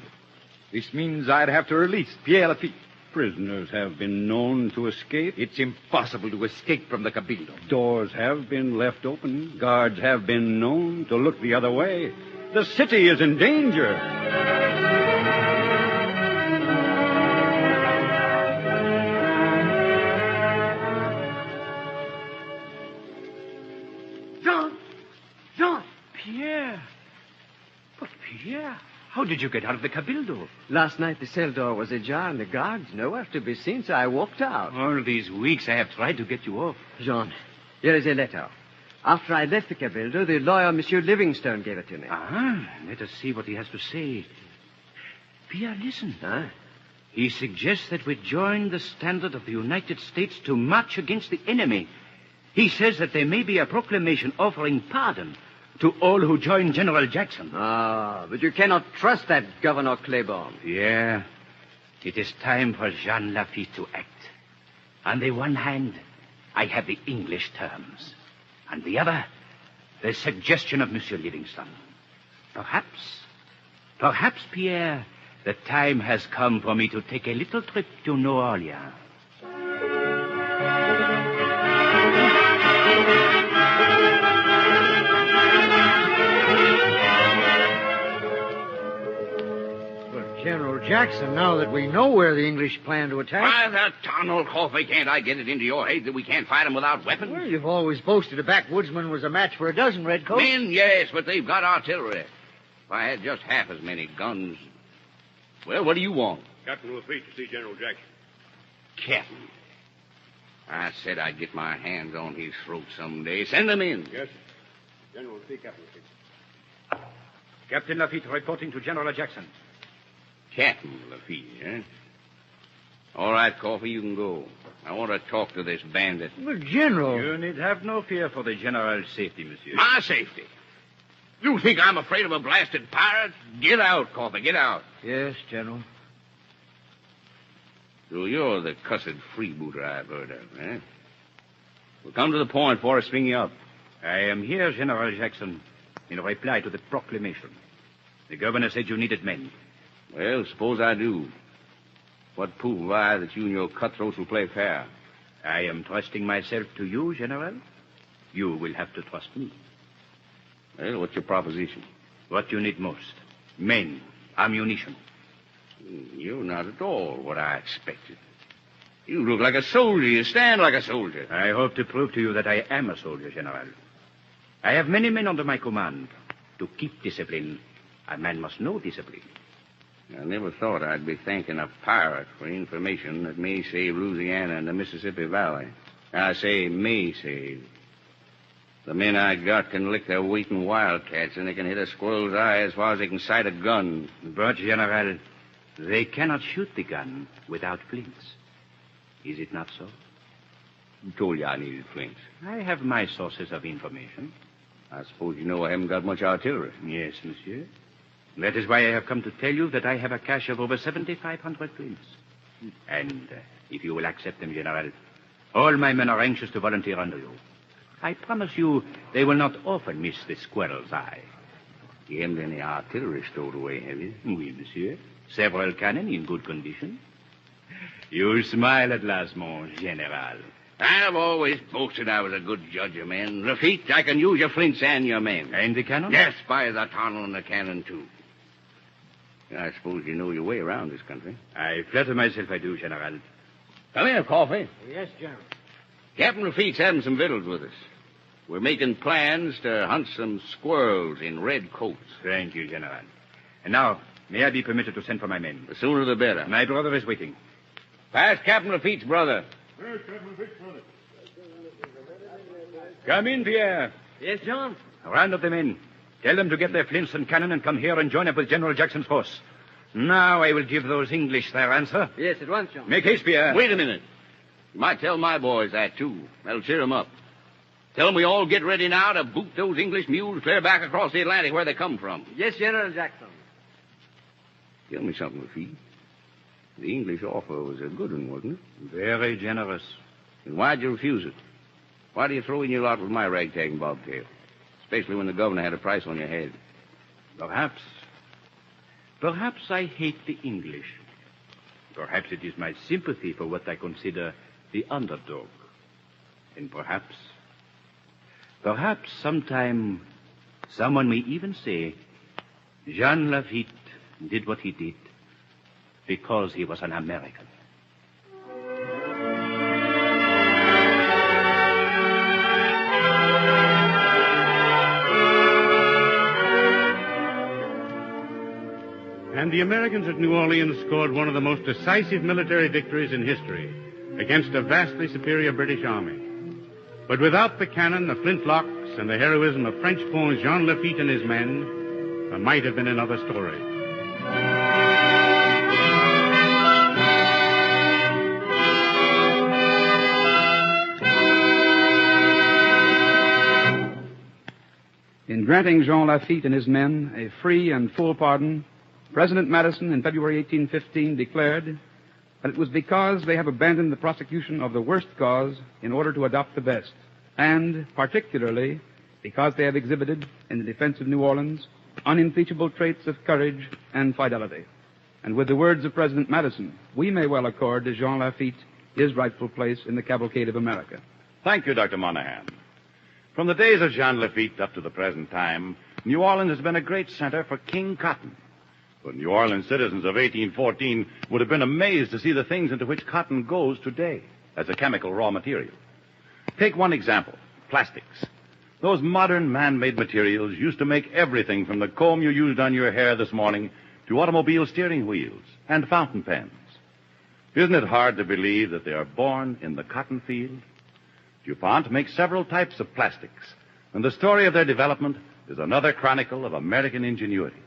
This means I'd have to release Pierre Lafitte. Prisoners have been known to escape. It's impossible to escape from the Cabildo. Doors have been left open. Guards have been known to look the other way. The city is in danger. Jean! Pierre! But Pierre, how did you get out of the Cabildo? Last night the cell door was ajar and the guards nowhere to be seen, so I walked out. All these weeks I have tried to get you off. Jean, here is a letter. After I left the Cabildo, the lawyer, Monsieur Livingstone, gave it to me. Let us see what he has to say. Pierre, listen. Huh? He suggests that we join the standard of the United States to march against the enemy. He says that there may be a proclamation offering pardon to all who join General Jackson. But you cannot trust that Governor Claiborne. Yeah. It is time for Jean Lafitte to act. On the one hand, I have the English terms. On the other, the suggestion of Monsieur Livingstone. Perhaps, Pierre, the time has come for me to take a little trip to New Orleans. General Jackson, now that we know where the English plan to attack... Why, the tunnel, Coffee, can't I get it into your head that we can't fight them without weapons? Well, you've always boasted a backwoodsman was a match for a dozen redcoats. Men, yes, but they've got artillery. If I had just half as many guns... Well, what do you want? Captain Lafitte to see General Jackson. Captain. I said I'd get my hands on his throat someday. Send them in. Yes, sir. General will see Captain Lafitte. Captain Lafitte reporting to General Jackson. Captain Lafitte, eh? All right, Coffee, you can go. I want to talk to this bandit. But, General... You need have no fear for the General's safety, monsieur. My safety? You think I'm afraid of a blasted pirate? Get out, Coffee, get out. Yes, General. So you're the cussed freebooter I've heard of, eh? Well, come to the point before I string you up. I am here, General Jackson, in reply to the proclamation. The governor said you needed men. Well, suppose I do. What proof have I that you and your cutthroats will play fair? I am trusting myself to you, General. You will have to trust me. Well, what's your proposition? What you need most. Men, ammunition. You're not at all what I expected. You look like a soldier. You stand like a soldier. I hope to prove to you that I am a soldier, General. I have many men under my command. To keep discipline, a man must know discipline. I never thought I'd be thanking a pirate for information that may save Louisiana and the Mississippi Valley. I say may save. The men I got can lick their weight in wildcats, and they can hit a squirrel's eye as far as they can sight a gun. But, General, they cannot shoot the gun without flints. Is it not so? Who told you I needed flints? I have my sources of information. I suppose you know I haven't got much artillery. Yes, monsieur. That is why I have come to tell you that I have a cache of over 7,500 flints. And if you will accept them, General, all my men are anxious to volunteer under you. I promise you they will not often miss the squirrel's eye. You haven't any artillery stowed away, have you? Oui, monsieur. Several cannon in good condition. You smile at last, mon general. I've always boasted I was a good judge of men. Lafitte, I can use your flints and your men. And the cannon? Yes, by the tunnel and the cannon, too. I suppose you know your way around this country. I flatter myself I do, General. Come here, Coffee. Yes, General. Captain Lafitte's having some victuals with us. We're making plans to hunt some squirrels in red coats. Thank you, General. And now, may I be permitted to send for my men? The sooner the better. My brother is waiting. Pass Captain Lafitte's brother. Come in, Pierre. Yes, John? Round up the men. Tell them to get their flints and cannon and come here and join up with General Jackson's force. Now I will give those English their answer. Yes, at once, John. Make haste, Pierre. Wait a minute. You might tell my boys that, too. That'll cheer them up. Tell them we all get ready now to boot those English mules clear back across the Atlantic where they come from. Yes, General Jackson. Tell me something, Lafitte. The English offer was a good one, wasn't it? Very generous. And why'd you refuse it? Why do you throw in your lot with my ragtag and bobtail? Especially when the governor had a price on your head. Perhaps I hate the English. Perhaps it is my sympathy for what I consider the underdog. And perhaps sometime someone may even say Jean Lafitte did what he did because he was an American. And the Americans at New Orleans scored one of the most decisive military victories in history against a vastly superior British army. But without the cannon, the flintlocks, and the heroism of French Pont Jean Lafitte and his men, there might have been another story. In granting Jean Lafitte and his men a free and full pardon, President Madison in February 1815 declared that it was because they have abandoned the prosecution of the worst cause in order to adopt the best, and particularly because they have exhibited in the defense of New Orleans unimpeachable traits of courage and fidelity. And with the words of President Madison, we may well accord to Jean Lafitte his rightful place in the Cavalcade of America. Thank you, Dr. Monahan. From the days of Jean Lafitte up to the present time, New Orleans has been a great center for King Cotton. But New Orleans citizens of 1814 would have been amazed to see the things into which cotton goes today as a chemical raw material. Take one example, plastics. Those modern man-made materials used to make everything from the comb you used on your hair this morning to automobile steering wheels and fountain pens. Isn't it hard to believe that they are born in the cotton field? DuPont makes several types of plastics, and the story of their development is another chronicle of American ingenuity.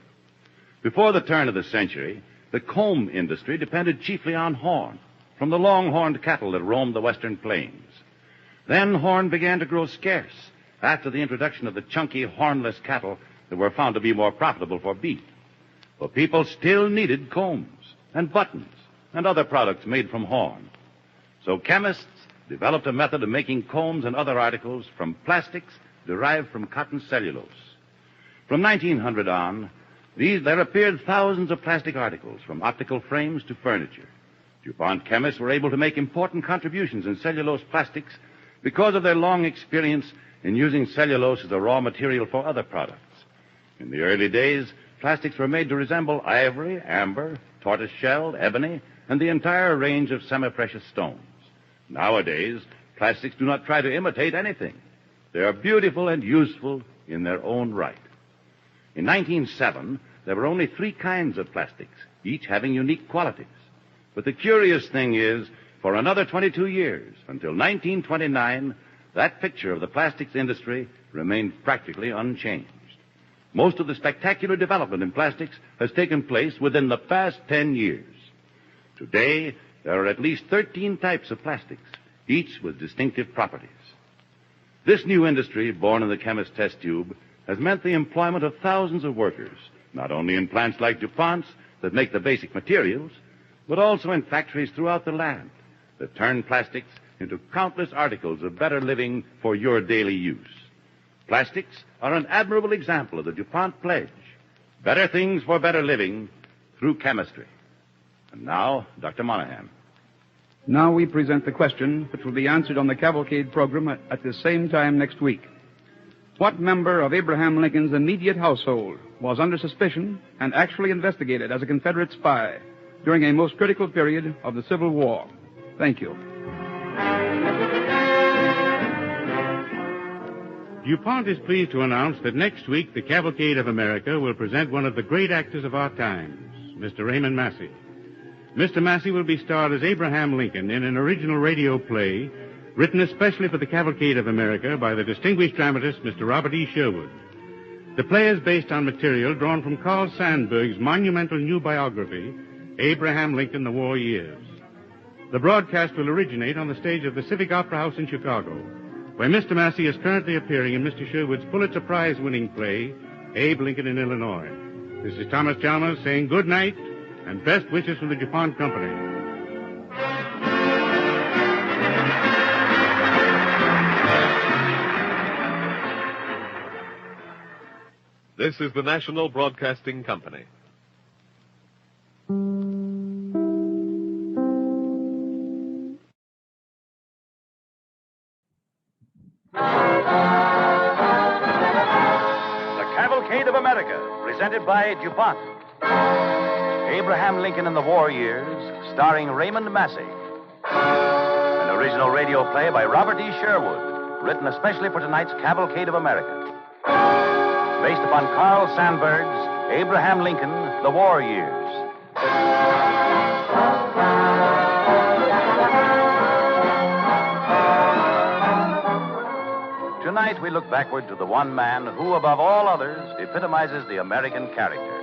Before the turn of the century, the comb industry depended chiefly on horn from the long-horned cattle that roamed the western plains. Then horn began to grow scarce after the introduction of the chunky, hornless cattle that were found to be more profitable for beef. But people still needed combs and buttons and other products made from horn. So chemists developed a method of making combs and other articles from plastics derived from cotton cellulose. From 1900 on, there appeared thousands of plastic articles, from optical frames to furniture. DuPont chemists were able to make important contributions in cellulose plastics because of their long experience in using cellulose as a raw material for other products. In the early days, plastics were made to resemble ivory, amber, tortoiseshell, ebony, and the entire range of semi-precious stones. Nowadays, plastics do not try to imitate anything. They are beautiful and useful in their own right. In 1907, there were only 3 kinds of plastics, each having unique qualities. But the curious thing is, for another 22 years, until 1929, that picture of the plastics industry remained practically unchanged. Most of the spectacular development in plastics has taken place within the past 10 years. Today, there are at least 13 types of plastics, each with distinctive properties. This new industry, born in the chemist's test tube, has meant the employment of thousands of workers, not only in plants like DuPont's that make the basic materials, but also in factories throughout the land that turn plastics into countless articles of better living for your daily use. Plastics are an admirable example of the DuPont pledge. Better things for better living through chemistry. And now, Dr. Monahan. Now we present the question, which will be answered on the Cavalcade program at the same time next week. What member of Abraham Lincoln's immediate household was under suspicion and actually investigated as a Confederate spy during a most critical period of the Civil War? Thank you. DuPont is pleased to announce that next week the Cavalcade of America will present one of the great actors of our times, Mr. Raymond Massey. Mr. Massey will be starred as Abraham Lincoln in an original radio play written especially for the Cavalcade of America by the distinguished dramatist, Mr. Robert E. Sherwood. The play is based on material drawn from Carl Sandburg's monumental new biography, Abraham Lincoln, The War Years. The broadcast will originate on the stage of the Civic Opera House in Chicago, where Mr. Massey is currently appearing in Mr. Sherwood's Pulitzer Prize-winning play, Abe Lincoln in Illinois. This is Thomas Chalmers saying good night and best wishes from the DuPont Company. This is the National Broadcasting Company. The Cavalcade of America, presented by DuPont. Abraham Lincoln in the War Years, starring Raymond Massey. An original radio play by Robert E. Sherwood, written especially for tonight's Cavalcade of America. Based upon Carl Sandburg's Abraham Lincoln, The War Years. Tonight we look backward to the one man who, above all others, epitomizes the American character.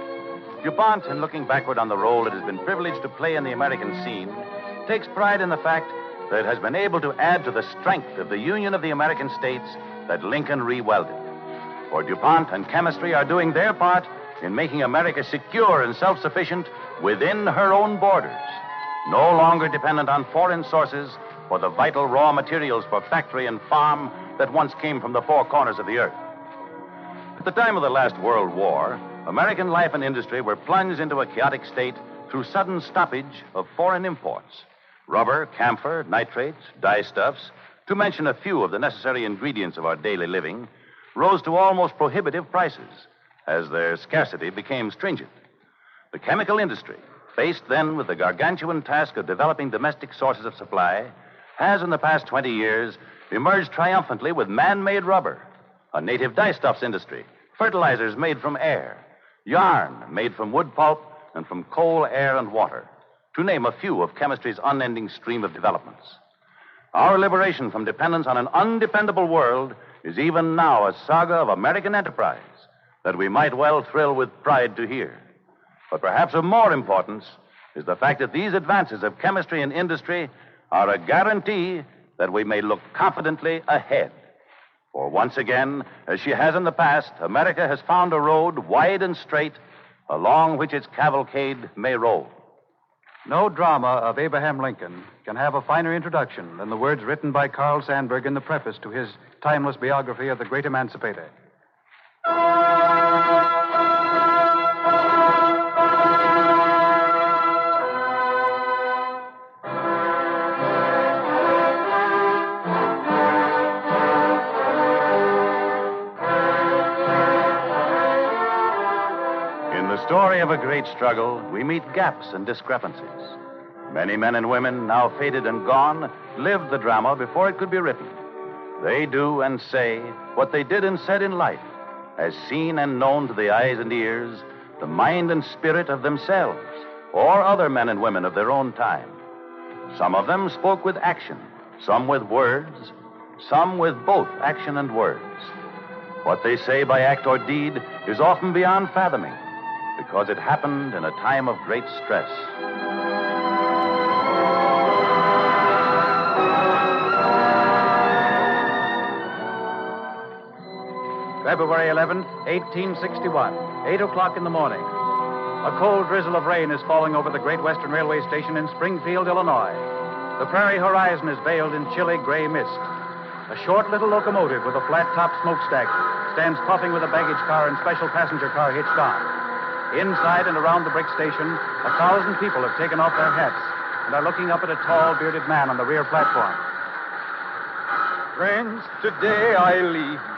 DuPont, in looking backward on the role it has been privileged to play in the American scene, takes pride in the fact that it has been able to add to the strength of the Union of the American States that Lincoln re-welded. For DuPont and chemistry are doing their part in making America secure and self-sufficient within her own borders, no longer dependent on foreign sources for the vital raw materials for factory and farm that once came from the four corners of the earth. At the time of the last World War, American life and industry were plunged into a chaotic state through sudden stoppage of foreign imports. Rubber, camphor, nitrates, dyestuffs, to mention a few of the necessary ingredients of our daily living, rose to almost prohibitive prices as their scarcity became stringent. The chemical industry, faced then with the gargantuan task of developing domestic sources of supply, has in the past 20 years emerged triumphantly with man-made rubber, a native dyestuffs industry, fertilizers made from air, yarn made from wood pulp and from coal, air, and water, to name a few of chemistry's unending stream of developments. Our liberation from dependence on an undependable world is even now a saga of American enterprise that we might well thrill with pride to hear. But perhaps of more importance is the fact that these advances of chemistry and industry are a guarantee that we may look confidently ahead. For once again, as she has in the past, America has found a road wide and straight along which its cavalcade may roll. No drama of Abraham Lincoln can have a finer introduction than the words written by Carl Sandburg in the preface to his timeless biography of the great emancipator. Story of a great struggle, we meet gaps and discrepancies. Many men and women, now faded and gone, lived the drama before it could be written. They do and say what they did and said in life, as seen and known to the eyes and ears, the mind and spirit of themselves, or other men and women of their own time. Some of them spoke with action, some with words, some with both action and words. What they say by act or deed is often beyond fathoming, because it happened in a time of great stress. February 11th, 1861, 8 o'clock in the morning. A cold drizzle of rain is falling over the Great Western Railway Station in Springfield, Illinois. The prairie horizon is veiled in chilly gray mist. A short little locomotive with a flat-topped smokestack stands puffing with a baggage car and special passenger car hitched on. Inside and around the brick station, 1,000 people have taken off their hats and are looking up at a tall, bearded man on the rear platform. Friends, today I leave you.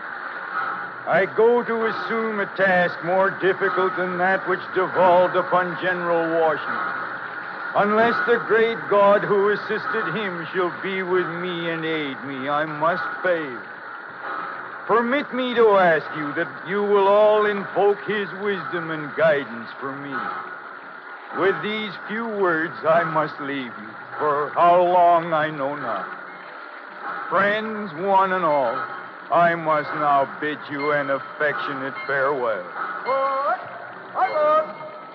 I go to assume a task more difficult than that which devolved upon General Washington. Unless the great God who assisted him shall be with me and aid me, I must fail. Permit me to ask you that you will all invoke his wisdom and guidance for me. With these few words, I must leave you. For how long, I know not. Friends, one and all, I must now bid you an affectionate farewell.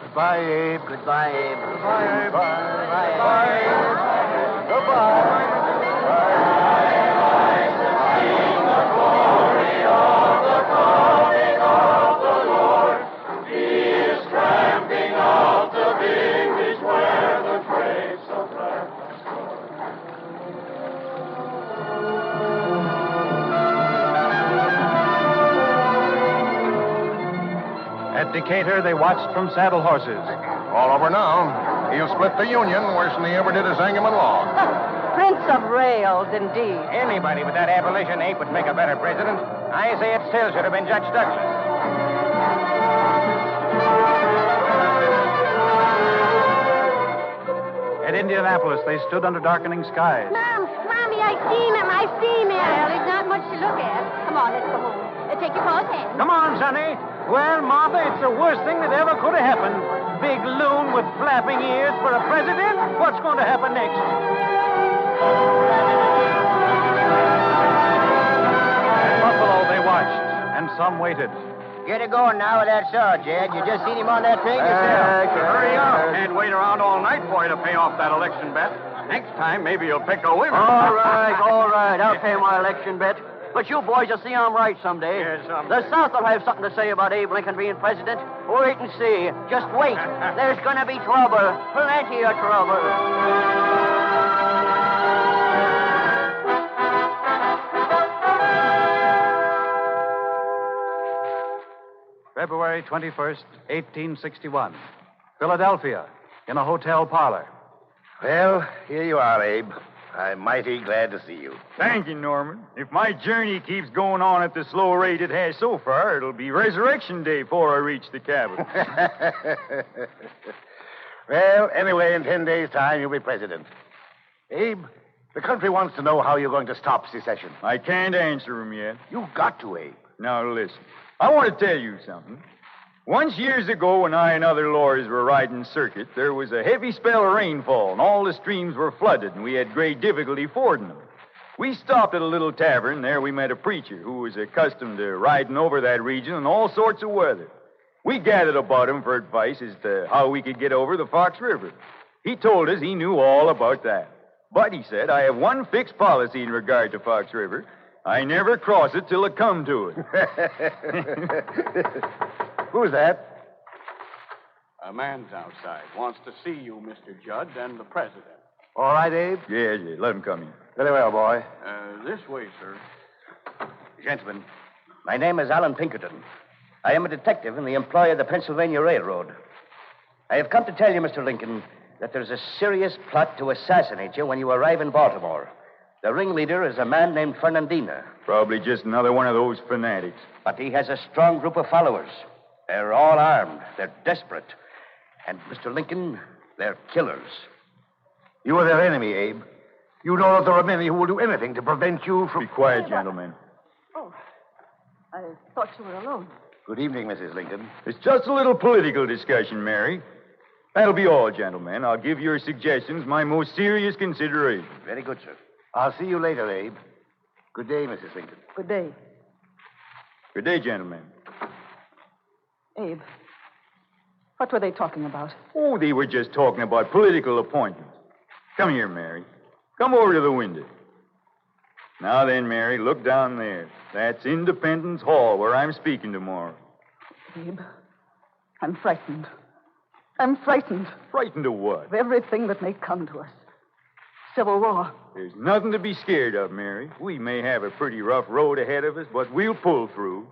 Goodbye, Abe. Goodbye, Abe. Goodbye, Abe. Goodbye, Abe. Goodbye. At Decatur, they watched from saddle horses. All over now. He'll split the Union worse than he ever did his Sangamon Law. Prince of rails, indeed. Anybody with that abolition ape would make a better president. I say it still should have been Judge Douglas. At Indianapolis, they stood under darkening skies. Mommy, I seen him. Well, there's not much to look at. Come on, let's go home. Take your pa's hand. Come on, Sonny. Well, Martha, it's the worst thing that ever could have happened. Big loon with flapping ears for a president? What's going to happen next? At Buffalo, they watched, and some waited. Get it going now with that saw, Jed. You just seen him on that train yourself. Hurry up. Can't wait around all night for you to pay off that election bet. Next time, maybe you'll pick a winner. All right. I'll pay my election bet. But you boys will see I'm right someday. Yes, someday. The South will have something to say about Abe Lincoln being president. Wait and see. Just wait. There's going to be trouble. Plenty of trouble. February 21st, 1861. Philadelphia, in a hotel parlor. Well, here you are, Abe. I'm mighty glad to see you. Thank you, Norman. If my journey keeps going on at the slow rate it has so far, it'll be Resurrection Day before I reach the cabin. Well, anyway, in 10 days' time, you'll be president. Abe, the country wants to know how you're going to stop secession. I can't answer him yet. You've got to, Abe. Now, listen. I want to tell you something. Once years ago, when I and other lawyers were riding circuit, there was a heavy spell of rainfall, and all the streams were flooded, and we had great difficulty fording them. We stopped at a little tavern. There we met a preacher who was accustomed to riding over that region in all sorts of weather. We gathered about him for advice as to how we could get over the Fox River. He told us he knew all about that. But, he said, I have one fixed policy in regard to Fox River. I never cross it till I come to it. Who's that? A man's outside. Wants to see you, Mr. Judd, and the president. All right, Abe? Yeah, let him come in. Very well, boy. This way, sir. Gentlemen, my name is Alan Pinkerton. I am a detective in the employ of the Pennsylvania Railroad. I have come to tell you, Mr. Lincoln, that there's a serious plot to assassinate you when you arrive in Baltimore. The ringleader is a man named Fernandina. Probably just another one of those fanatics. But he has a strong group of followers. They're all armed. They're desperate. And, Mr. Lincoln, they're killers. You are their enemy, Abe. You know that there are many who will do anything to prevent you from... Be quiet, gentlemen. Oh, I thought you were alone. Good evening, Mrs. Lincoln. It's just a little political discussion, Mary. That'll be all, gentlemen. I'll give your suggestions my most serious consideration. Very good, sir. I'll see you later, Abe. Good day, Mrs. Lincoln. Good day. Good day, gentlemen. Abe, what were they talking about? Oh, they were just talking about political appointments. Come here, Mary. Come over to the window. Now then, Mary, look down there. That's Independence Hall, where I'm speaking tomorrow. Abe, I'm frightened. I'm frightened. Frightened of what? Of everything that may come to us. Civil war. There's nothing to be scared of, Mary. We may have a pretty rough road ahead of us, but we'll pull through.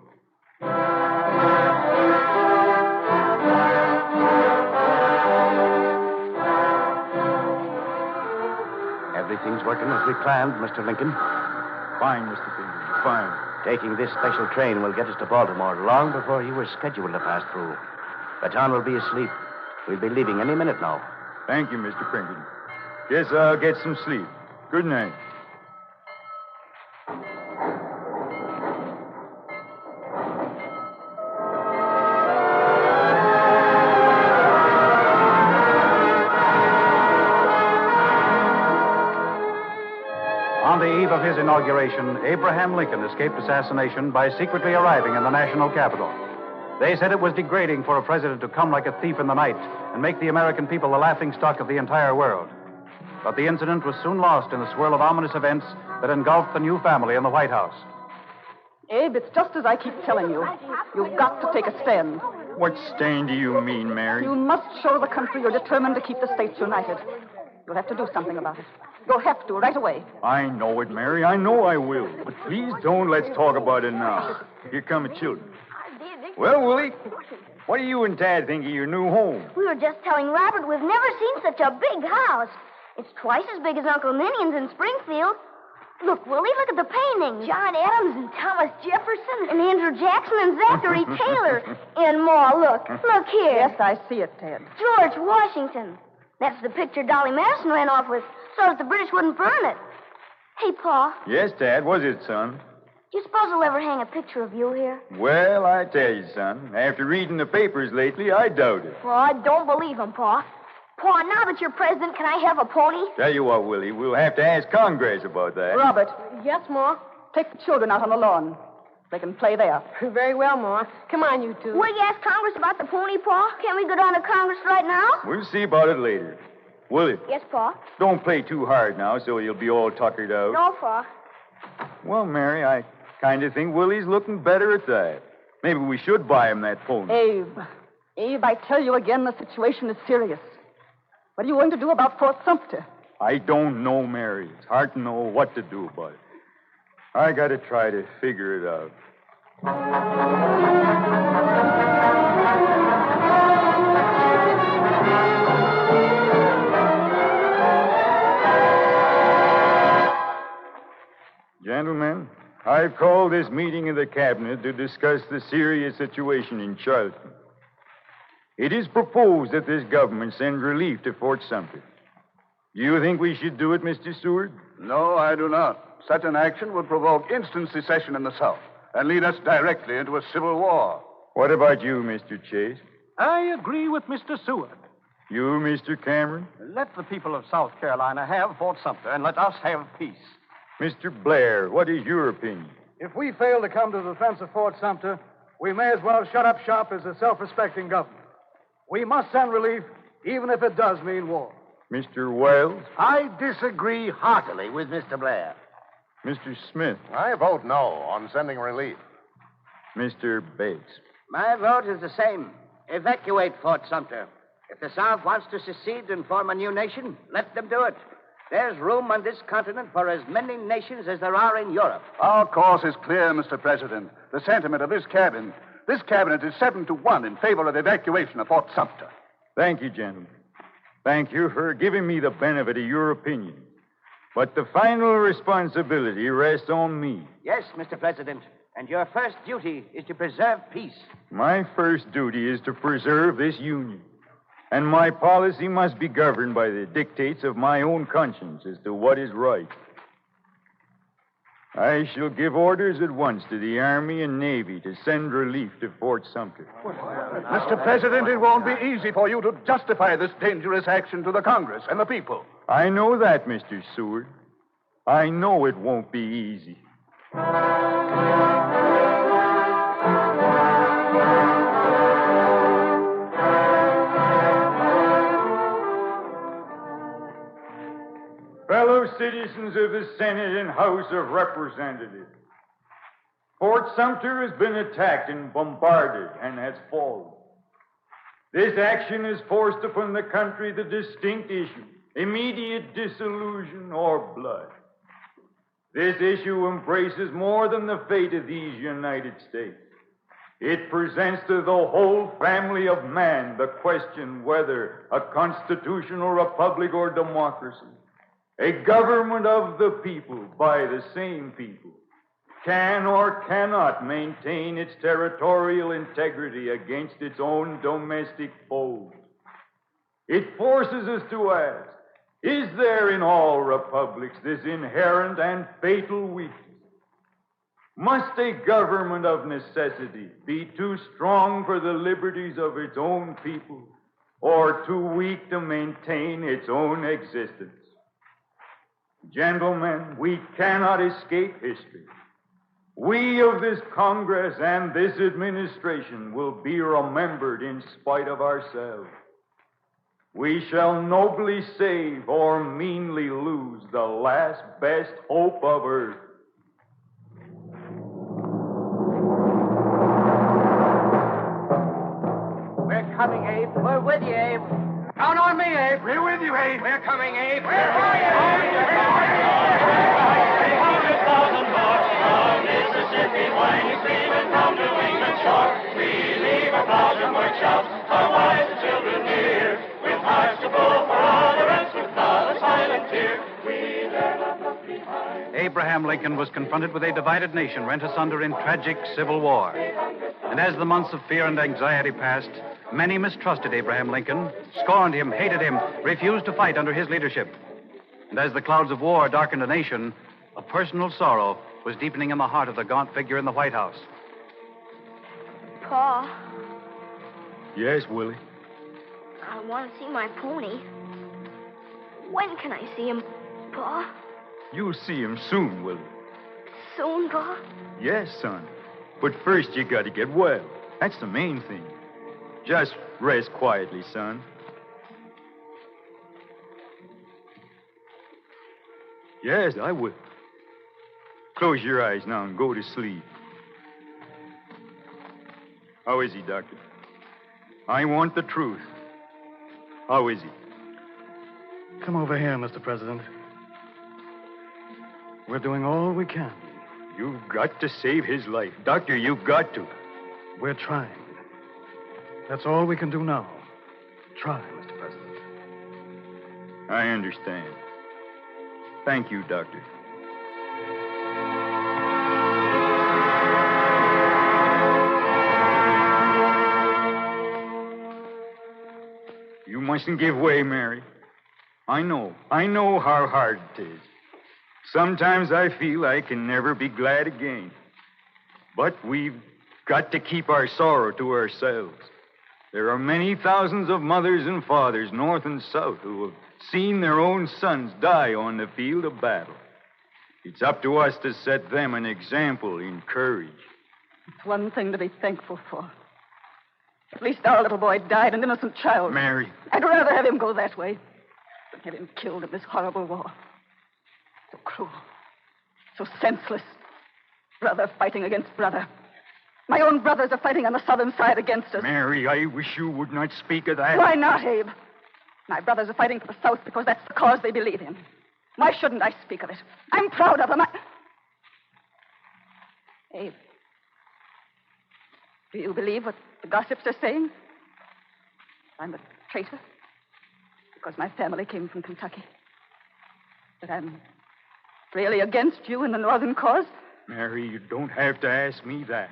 Everything's working as we planned, Mr. Lincoln. Fine, Mr. Pinckney, fine. Taking this special train will get us to Baltimore long before you were scheduled to pass through. The town will be asleep. We'll be leaving any minute now. Thank you, Mr. Pinckney. Guess I'll get some sleep. Good night. On the eve of his inauguration, Abraham Lincoln escaped assassination by secretly arriving in the national capital. They said it was degrading for a president to come like a thief in the night and make the American people the laughingstock of the entire world. But the incident was soon lost in the swirl of ominous events that engulfed the new family in the White House. Abe, it's just as I keep telling you. You've got to take a stand. What stand do you mean, Mary? You must show the country you're determined to keep the states united. You'll have to do something about it. You'll have to, right away. I know it, Mary. I know I will. But please don't let's talk about it now. Here come the children. Well, Willie, what do you and Tad think of your new home? We were just telling Robert we've never seen such a big house. It's twice as big as Uncle Ninian's in Springfield. Look, Willie, look at the paintings. John Adams and Thomas Jefferson. And Andrew Jackson and Zachary Taylor. And more, look. Look here. Yes, I see it, Ted. George Washington. That's the picture Dolly Madison ran off with so that the British wouldn't burn it. Hey, Pa, Yes, Tad, what's it, son? do you suppose they'll ever hang a picture of you here? Well, I tell you, son, after reading the papers lately, I doubt it. Well, I don't believe him, Pa. Pa, now that you're president, can I have a pony? Tell you what, Willie, we'll have to ask Congress about that. Robert, Yes, Ma. take the children out on the lawn. They can play there. Very well, Ma. Come on, you two. Will you ask Congress about the pony, Pa? Can we go down to Congress right now? We'll see about it later. Willie, Yes, Pa. don't play too hard now so you'll be all tuckered out. No, Pa. Well, Mary, I kind of think Willie's looking better at that. Maybe we should buy him that pony. Abe, I tell you again, the situation is serious. What are you going to do about Fort Sumter? I don't know, Mary. It's hard to know what to do about it. I got to try to figure it out. Gentlemen, I've called this meeting of the Cabinet to discuss the serious situation in Charleston. It is proposed that this government send relief to Fort Sumter. Do you think we should do it, Mr. Seward? No, I do not. Such an action would provoke instant secession in the South and lead us directly into a civil war. What about you, Mr. Chase? I agree with Mr. Seward. You, Mr. Cameron? Let the people of South Carolina have Fort Sumter, and let us have peace. Mr. Blair, what is your opinion? If we fail to come to the defense of Fort Sumter, we may as well shut up shop as a self-respecting government. We must send relief, even if it does mean war. Mr. Wells? I disagree heartily with Mr. Blair. Mr. Smith? I vote no on sending relief. Mr. Bates? My vote is the same. Evacuate Fort Sumter. If the South wants to secede and form a new nation, let them do it. There's room on this continent for as many nations as there are in Europe. Our course is clear, Mr. President. The sentiment of this cabinet is 7-1 in favor of evacuation of Fort Sumter. Thank you, gentlemen. Thank you for giving me the benefit of your opinion. But the final responsibility rests on me. Yes, Mr. President. And your first duty is to preserve peace. My first duty is to preserve this union. And my policy must be governed by the dictates of my own conscience as to what is right. I shall give orders at once to the Army and Navy to send relief to Fort Sumter. Mr. President, it won't be easy for you to justify this dangerous action to the Congress and the people. I know that, Mr. Seward. I know it won't be easy. Fellow citizens of the Senate and House of Representatives, Fort Sumter has been attacked and bombarded and has fallen. This action has forced upon the country the distinct issue, immediate dissolution or blood. This issue embraces more than the fate of these United States. It presents to the whole family of man the question whether a constitutional republic or democracy, A government of the people by the same people can or cannot maintain its territorial integrity against its own domestic foes. It forces us to ask, is there in all republics this inherent and fatal weakness? Must a government of necessity be too strong for the liberties of its own people or too weak to maintain its own existence? Gentlemen, we cannot escape history. We of this Congress and this administration will be remembered in spite of ourselves. We shall nobly save or meanly lose the last best hope of earth. We're coming, Abe. We're with you, Abe. Count on me, Abe. We're with you, Abe. We're coming, Abe. We're for you, Mississippi, winding stream, and from New England shore, we leave 1,000 workshops, our wives and children near, with hearts to pull for utterance, with not a silent tear. We dare not look behind. Abraham Lincoln was confronted with a divided nation rent asunder in tragic civil war. And as the months of fear and anxiety passed, many mistrusted Abraham Lincoln, scorned him, hated him, refused to fight under his leadership. And as the clouds of war darkened the nation, a personal sorrow was deepening in the heart of the gaunt figure in the White House. Pa, Yes, Willie. I want to see my pony. When can I see him, Pa? You'll see him soon, Willie. Soon, Pa? Yes, son. But first you got to get well. That's the main thing. Just rest quietly, son. Yes, I will. Close your eyes now and go to sleep. How is he, Doctor? I want the truth. How is he? Come over here, Mr. President. We're doing all we can. You've got to save his life. Doctor, you've got to. We're trying. That's all we can do now. Try, Mr. President. I understand. Thank you, Doctor. You mustn't give way, Mary. I know how hard it is. Sometimes I feel I can never be glad again. But we've got to keep our sorrow to ourselves. There are many thousands of mothers and fathers, north and south, who have seen their own sons die on the field of battle. It's up to us to set them an example in courage. It's one thing to be thankful for. At least our little boy died, an innocent child. Mary. I'd rather have him go that way than have him killed in this horrible war. So cruel, so senseless. Brother fighting against brother. My own brothers are fighting on the southern side against us. Mary, I wish you would not speak of that. Why not, Abe? My brothers are fighting for the South because that's the cause they believe in. Why shouldn't I speak of it? I'm proud of them. Abe, do you believe what the gossips are saying? I'm a traitor because my family came from Kentucky. That I'm really against you in the Northern cause? Mary, you don't have to ask me that.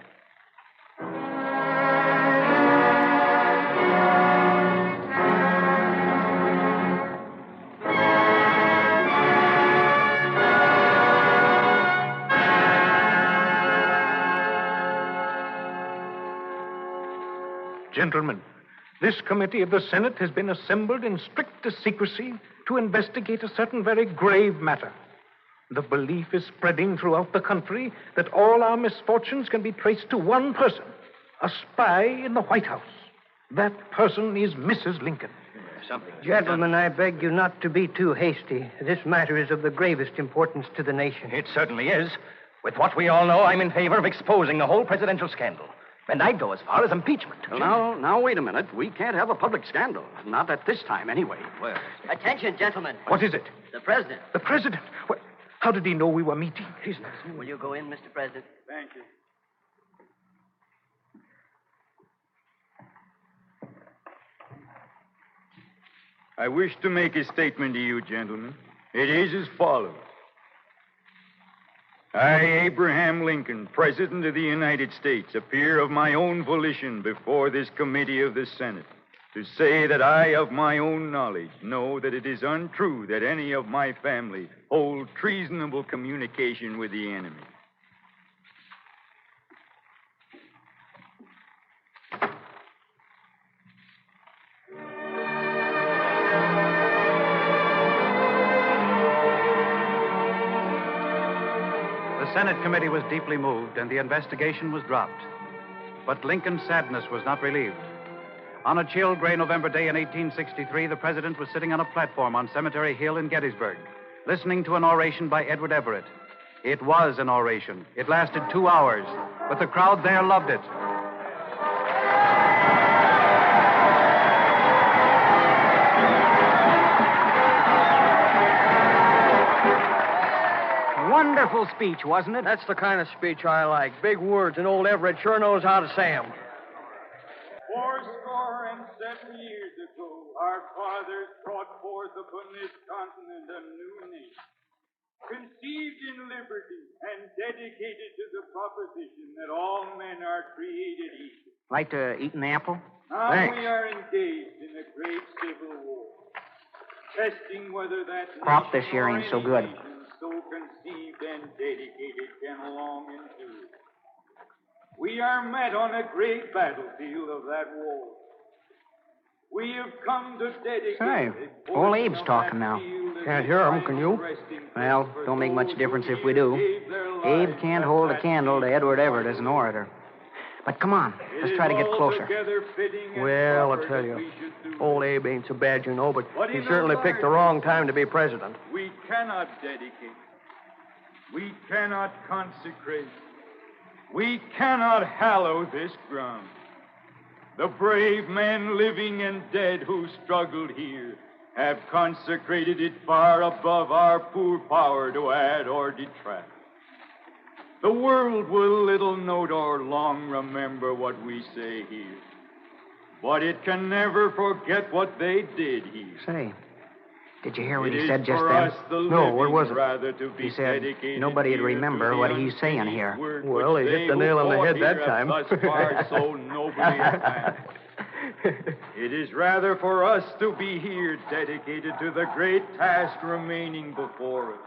Gentlemen, this committee of the Senate has been assembled in strictest secrecy to investigate a certain very grave matter. The belief is spreading throughout the country that all our misfortunes can be traced to one person, a spy in the White House. That person is Mrs. Lincoln. Gentlemen, I beg you not to be too hasty. This matter is of the gravest importance to the nation. It certainly is. With what we all know, I'm in favor of exposing the whole presidential scandal. And I'd go as far as impeachment. Well, now, wait a minute. We can't have a public scandal. Not at this time, anyway. Well, Attention, gentlemen. What is it? The president. The president? How did he know we were meeting? Will you go in, Mr. President? Thank you. I wish to make a statement to you, gentlemen. It is as follows. I, Abraham Lincoln, President of the United States, appear of my own volition before this committee of the Senate to say that I, of my own knowledge, know that it is untrue that any of my family hold treasonable communication with the enemy. The Senate committee was deeply moved, and the investigation was dropped. But Lincoln's sadness was not relieved. On a chill, gray November day in 1863, the president was sitting on a platform on Cemetery Hill in Gettysburg, listening to an oration by Edward Everett. It was an oration. It lasted 2 hours, but the crowd there loved it. Wonderful speech, wasn't it? That's the kind of speech I like. Big words, and old Everett sure knows how to say 'em. 407 years ago, our fathers brought forth upon this continent a new nation, conceived in liberty and dedicated to the proposition that all men are created equal. Like to eat an apple? Now Thanks. we are engaged in a great civil war, testing whether that Crop nation this year or ain't so any good. nation so conceived and dedicated can long endure. We are met on a great battlefield of that war. We have come to dedicate. Say, old Abe's talking now. Can't hear him, can you? Well, don't make much difference if we do. Abe can't hold a candle to Edward Everett as an orator. But come on, let's try to get closer. Well, I'll tell you, old Abe ain't so bad, you know, but he certainly picked the wrong time to be president. We cannot dedicate. We cannot consecrate. We cannot hallow this ground. The brave men living and dead who struggled here have consecrated it far above our poor power to add or detract. The world will little note or long remember what we say here, but it can never forget what they did here. Say, did you hear what It he is said just for then? us, the living, rather to be He said dedicated nobody'd here remember to what the he's saying unfinished here. work Well, which he hit they the nail who on the fought head that here time. have thus far so nobly advanced. It is rather for us to be here dedicated to the great task remaining before us,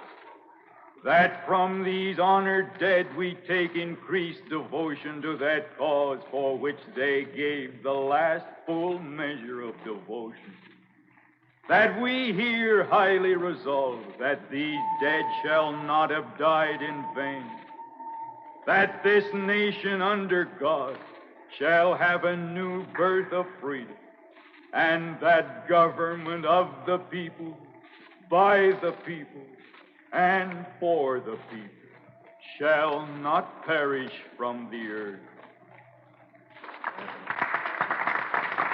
that from these honored dead we take increased devotion to that cause for which they gave the last full measure of devotion. That we here highly resolve that these dead shall not have died in vain, that this nation under God shall have a new birth of freedom, and that government of the people, by the people, and for the people shall not perish from the earth.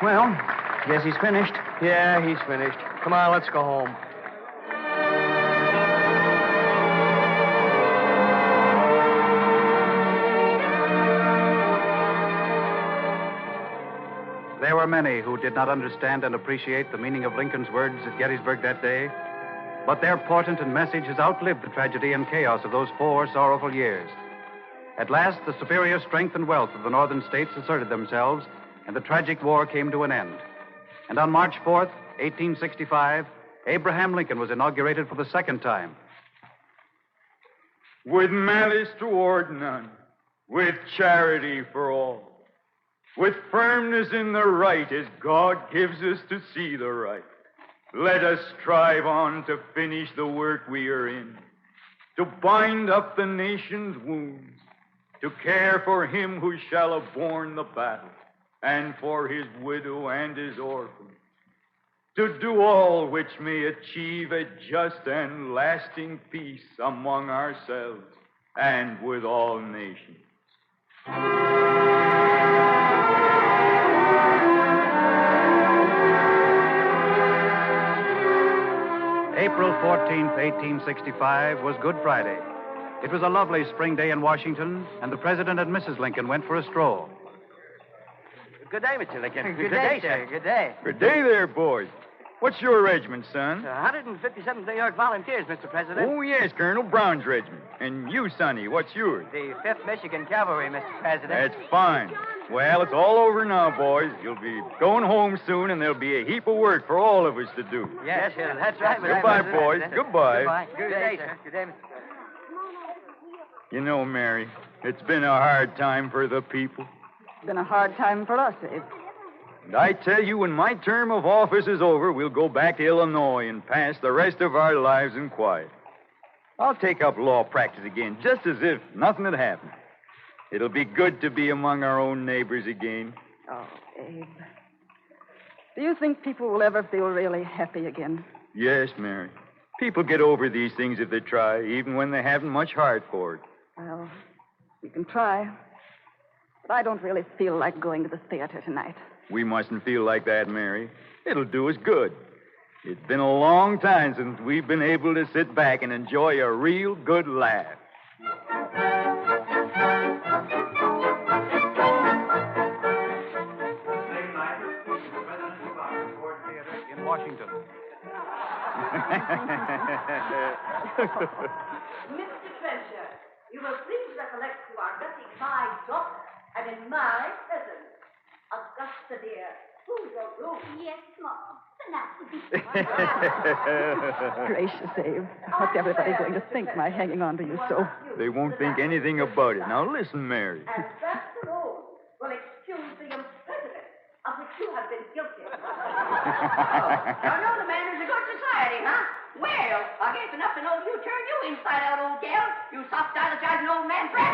Well, guess he's finished. Yeah, he's finished. Come on, let's go home. There were many who did not understand and appreciate the meaning of Lincoln's words at Gettysburg that day, but their portent and message has outlived the tragedy and chaos of those 4 sorrowful years. At last, the superior strength and wealth of the northern states asserted themselves, and the tragic war came to an end. And on March 4th, 1865, Abraham Lincoln was inaugurated for the second time. With malice toward none, with charity for all, with firmness in the right as God gives us to see the right, let us strive on to finish the work we are in, to bind up the nation's wounds, to care for him who shall have borne the battle, and for his widow and his orphan, to do all which may achieve a just and lasting peace among ourselves and with all nations. April 14th, 1865 was Good Friday. It was a lovely spring day in Washington, and the President and Mrs. Lincoln went for a stroll. Good day, Mr. Lincoln. Good day, sir. Good day. Good day there, boys. What's your regiment, son? 157th New York Volunteers, Mr. President. Oh, yes, Colonel. Brown's regiment. And you, Sonny, what's yours? The 5th Michigan Cavalry, Mr. President. That's fine. Well, it's all over now, boys. You'll be going home soon, and there'll be a heap of work for all of us to do. Yes, sir. That's right, Mr. Goodbye, President. boys. Goodbye. Goodbye. Good day, sir. Good day, Mr. You know, Mary, it's been a hard time for the people. It's been a hard time for us, Abe. And I tell you, when my term of office is over, we'll go back to Illinois and pass the rest of our lives in quiet. I'll take up law practice again, just as if nothing had happened. It'll be good to be among our own neighbors again. Oh, Abe. Do you think people will ever feel really happy again? Yes, Mary. People get over these things if they try, even when they haven't much heart for it. Well, you can try. But I don't really feel like going to the theater tonight. We mustn't feel like that, Mary. It'll do us good. It's been a long time since we've been able to sit back and enjoy a real good laugh. In Washington. Mr. Trencher, you will please recollect you are getting my daughter, and in my presence. Augusta, dear, who's your room? Yes, Mom. Gracious, Abe. What's everybody going to think, my hanging on to you so? They won't think anything about it. Now listen, Mary. And that alone will excuse the imprisonment of which you have been guilty. You know the man is a good society, huh? Well, I guess enough to know you turn you inside out, old gal. You soft stylizing old man friend.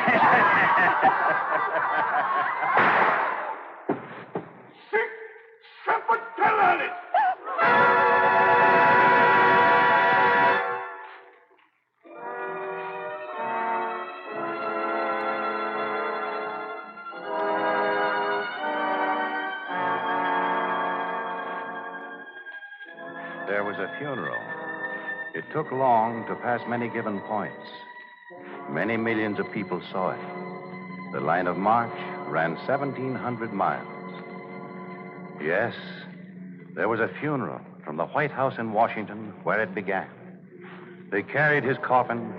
There was a funeral. It took long to pass many given points. Many millions of people saw it. The line of march ran 1,700 miles. Yes, there was a funeral from the White House in Washington where it began. They carried his coffin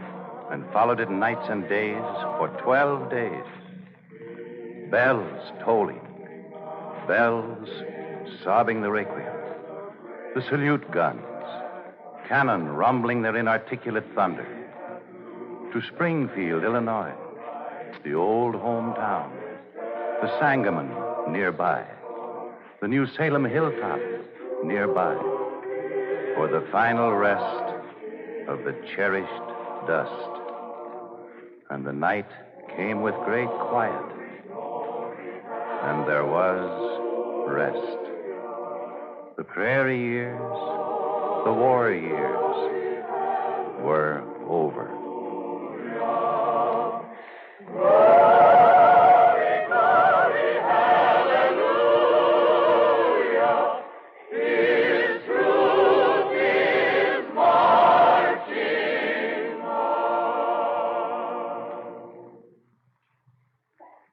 and followed it nights and days for 12 days. Bells tolling, bells sobbing the requiem, the salute guns, cannon rumbling their inarticulate thunder. To Springfield, Illinois, the old hometown, the Sangamon nearby, the New Salem hilltop nearby, for the final rest of the cherished dust. And the night came with great quiet, and there was rest. The prairie years, the war years, were over.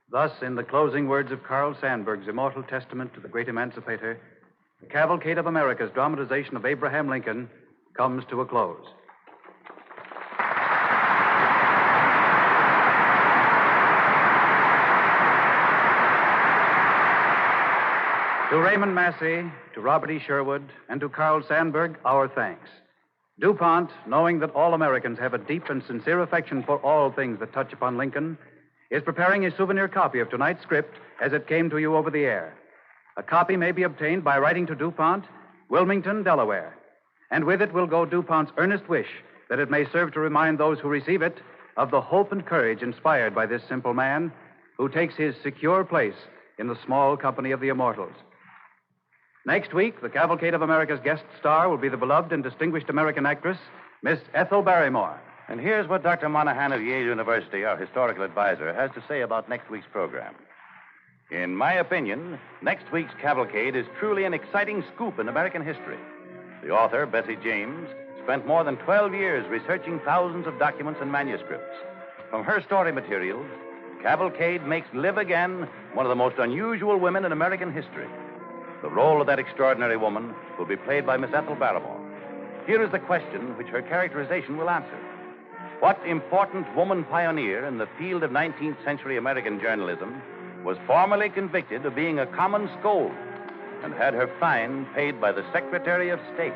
Thus, in the closing words of Carl Sandburg's immortal testament to the great emancipator, the Cavalcade of America's dramatization of Abraham Lincoln comes to a close. To Raymond Massey, to Robert E. Sherwood, and to Carl Sandburg, our thanks. DuPont, knowing that all Americans have a deep and sincere affection for all things that touch upon Lincoln, is preparing a souvenir copy of tonight's script as it came to you over the air. A copy may be obtained by writing to DuPont, Wilmington, Delaware. And with it will go DuPont's earnest wish that it may serve to remind those who receive it of the hope and courage inspired by this simple man who takes his secure place in the small company of the immortals. Next week, the Cavalcade of America's guest star will be the beloved and distinguished American actress, Miss Ethel Barrymore. And here's what Dr. Monahan of Yale University, our historical advisor, has to say about next week's program. In my opinion, next week's Cavalcade is truly an exciting scoop in American history. The author, Bessie James, spent more than 12 years researching thousands of documents and manuscripts. From her story materials, Cavalcade makes live again one of the most unusual women in American history. The role of that extraordinary woman will be played by Miss Ethel Barrymore. Here is the question which her characterization will answer. What important woman pioneer in the field of 19th century American journalism was formally convicted of being a common scold and had her fine paid by the Secretary of State?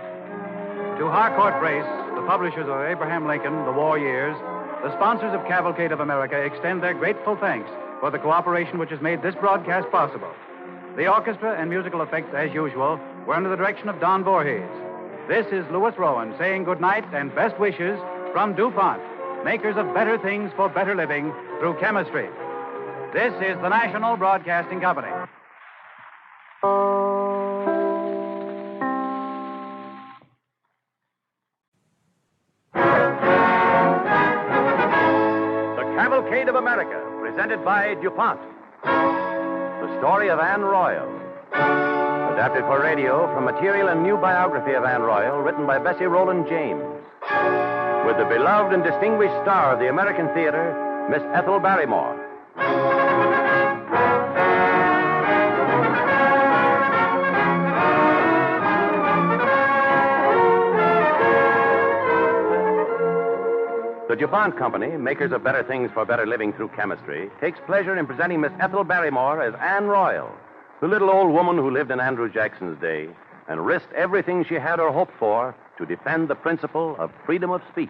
To Harcourt Brace, the publishers of Abraham Lincoln, The War Years, the sponsors of Cavalcade of America extend their grateful thanks for the cooperation which has made this broadcast possible. The orchestra and musical effects, as usual, were under the direction of Don Voorhees. This is Louis Rowan saying good night and best wishes from DuPont, makers of better things for better living through chemistry. This is the National Broadcasting Company. The Cavalcade of America, presented by DuPont. The story of Anne Royall. Adapted for radio from material and new biography of Anne Royall, written by Bessie Rowland James. With the beloved and distinguished star of the American theater, Miss Ethel Barrymore. The DuPont Company, makers of better things for better living through chemistry, takes pleasure in presenting Miss Ethel Barrymore as Anne Royall, the little old woman who lived in Andrew Jackson's day and risked everything she had or hoped for to defend the principle of freedom of speech.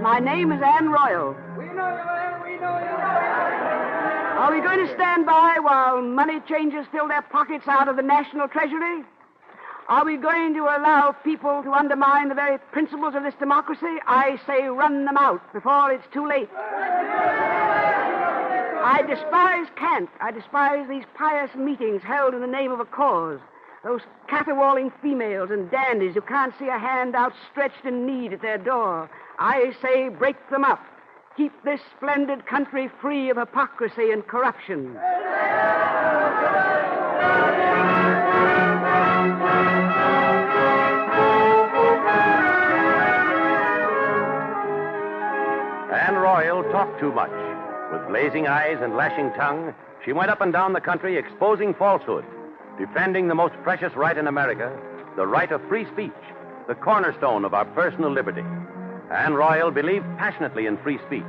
My name is Anne Royall. Are we going to stand by while money changers fill their pockets out of the national treasury? Are we going to allow people to undermine the very principles of this democracy? I say run them out before it's too late. I despise cant. I despise these pious meetings held in the name of a cause. Those caterwauling females and dandies who can't see a hand outstretched in need at their door. I say break them up. Keep this splendid country free of hypocrisy and corruption. Anne Royall talked too much. With blazing eyes and lashing tongue, she went up and down the country exposing falsehood, defending the most precious right in America, the right of free speech, the cornerstone of our personal liberty. Anne Royall believed passionately in free speech,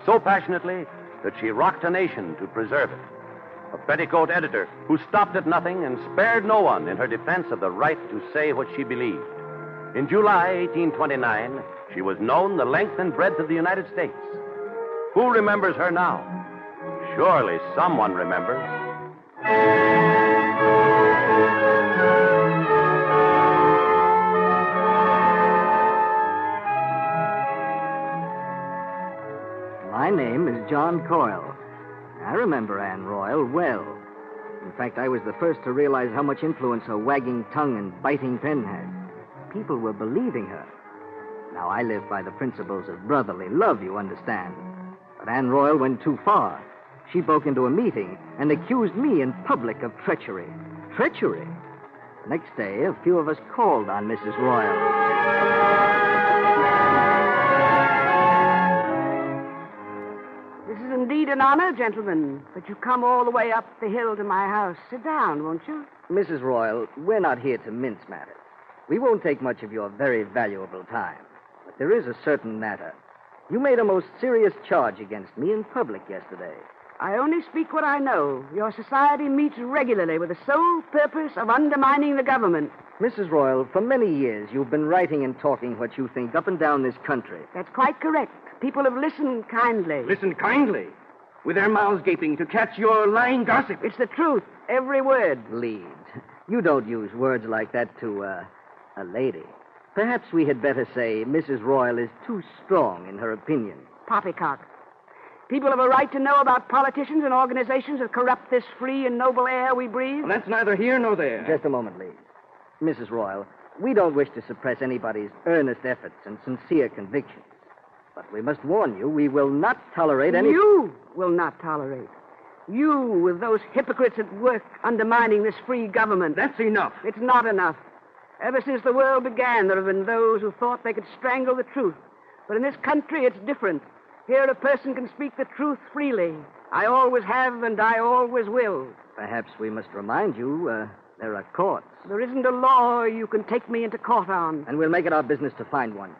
so passionately that she rocked a nation to preserve it. A petticoat editor who stopped at nothing and spared no one in her defense of the right to say what she believed. In July 1829, she was known the length and breadth of the United States. Who remembers her now? Surely someone remembers. My name is John Coyle. I remember Anne Royall well. In fact, I was the first to realize how much influence her wagging tongue and biting pen had. People were believing her. Now, I live by the principles of brotherly love, you understand. But Anne Royall went too far. She broke into a meeting and accused me in public of treachery. Treachery? Next day, a few of us called on Mrs. Royall. This is indeed an honor, gentlemen, but you come all the way up the hill to my house. Sit down, won't you? Mrs. Royall, we're not here to mince matters. We won't take much of your very valuable time. But there is a certain matter. You made a most serious charge against me in public yesterday. I only speak what I know. Your society meets regularly with the sole purpose of undermining the government. Mrs. Royall, for many years you've been writing and talking what you think up and down this country. That's quite correct. People have listened kindly. Listen kindly? With their mouths gaping to catch your lying gossip. It's the truth. Every word. Leeds, you don't use words like that to, a lady. Perhaps we had better say Mrs. Royall is too strong in her opinion. Poppycock. People have a right to know about politicians and organizations that corrupt this free and noble air we breathe. Well, that's neither here nor there. Just a moment, Leeds. Mrs. Royall, we don't wish to suppress anybody's earnest efforts and sincere convictions. But we must warn you, we will not tolerate any... You will not tolerate. You, with those hypocrites at work undermining this free government. That's enough. It's not enough. Ever since the world began, there have been those who thought they could strangle the truth, But in this country, it's different. Here, a person can speak the truth freely. I always have, and I always will. Perhaps we must remind you, there are courts. There isn't a law you can take me into court on. And we'll make it our business to find one.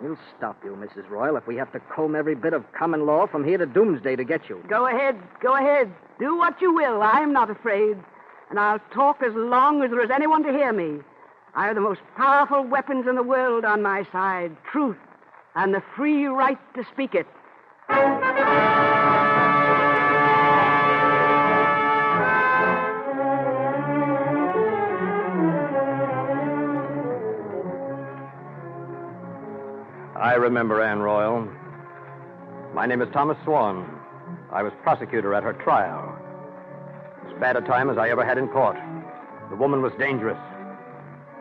We'll stop you, Mrs. Royall, if we have to comb every bit of common law from here to doomsday to get you. Go ahead. Do what you will. I'm not afraid. And I'll talk as long as there is anyone to hear me. I have the most powerful weapons in the world on my side. Truth. And the free right to speak it. I remember Anne Royall. My name is Thomas Swan. I was prosecutor at her trial. As bad a time as I ever had in court. The woman was dangerous.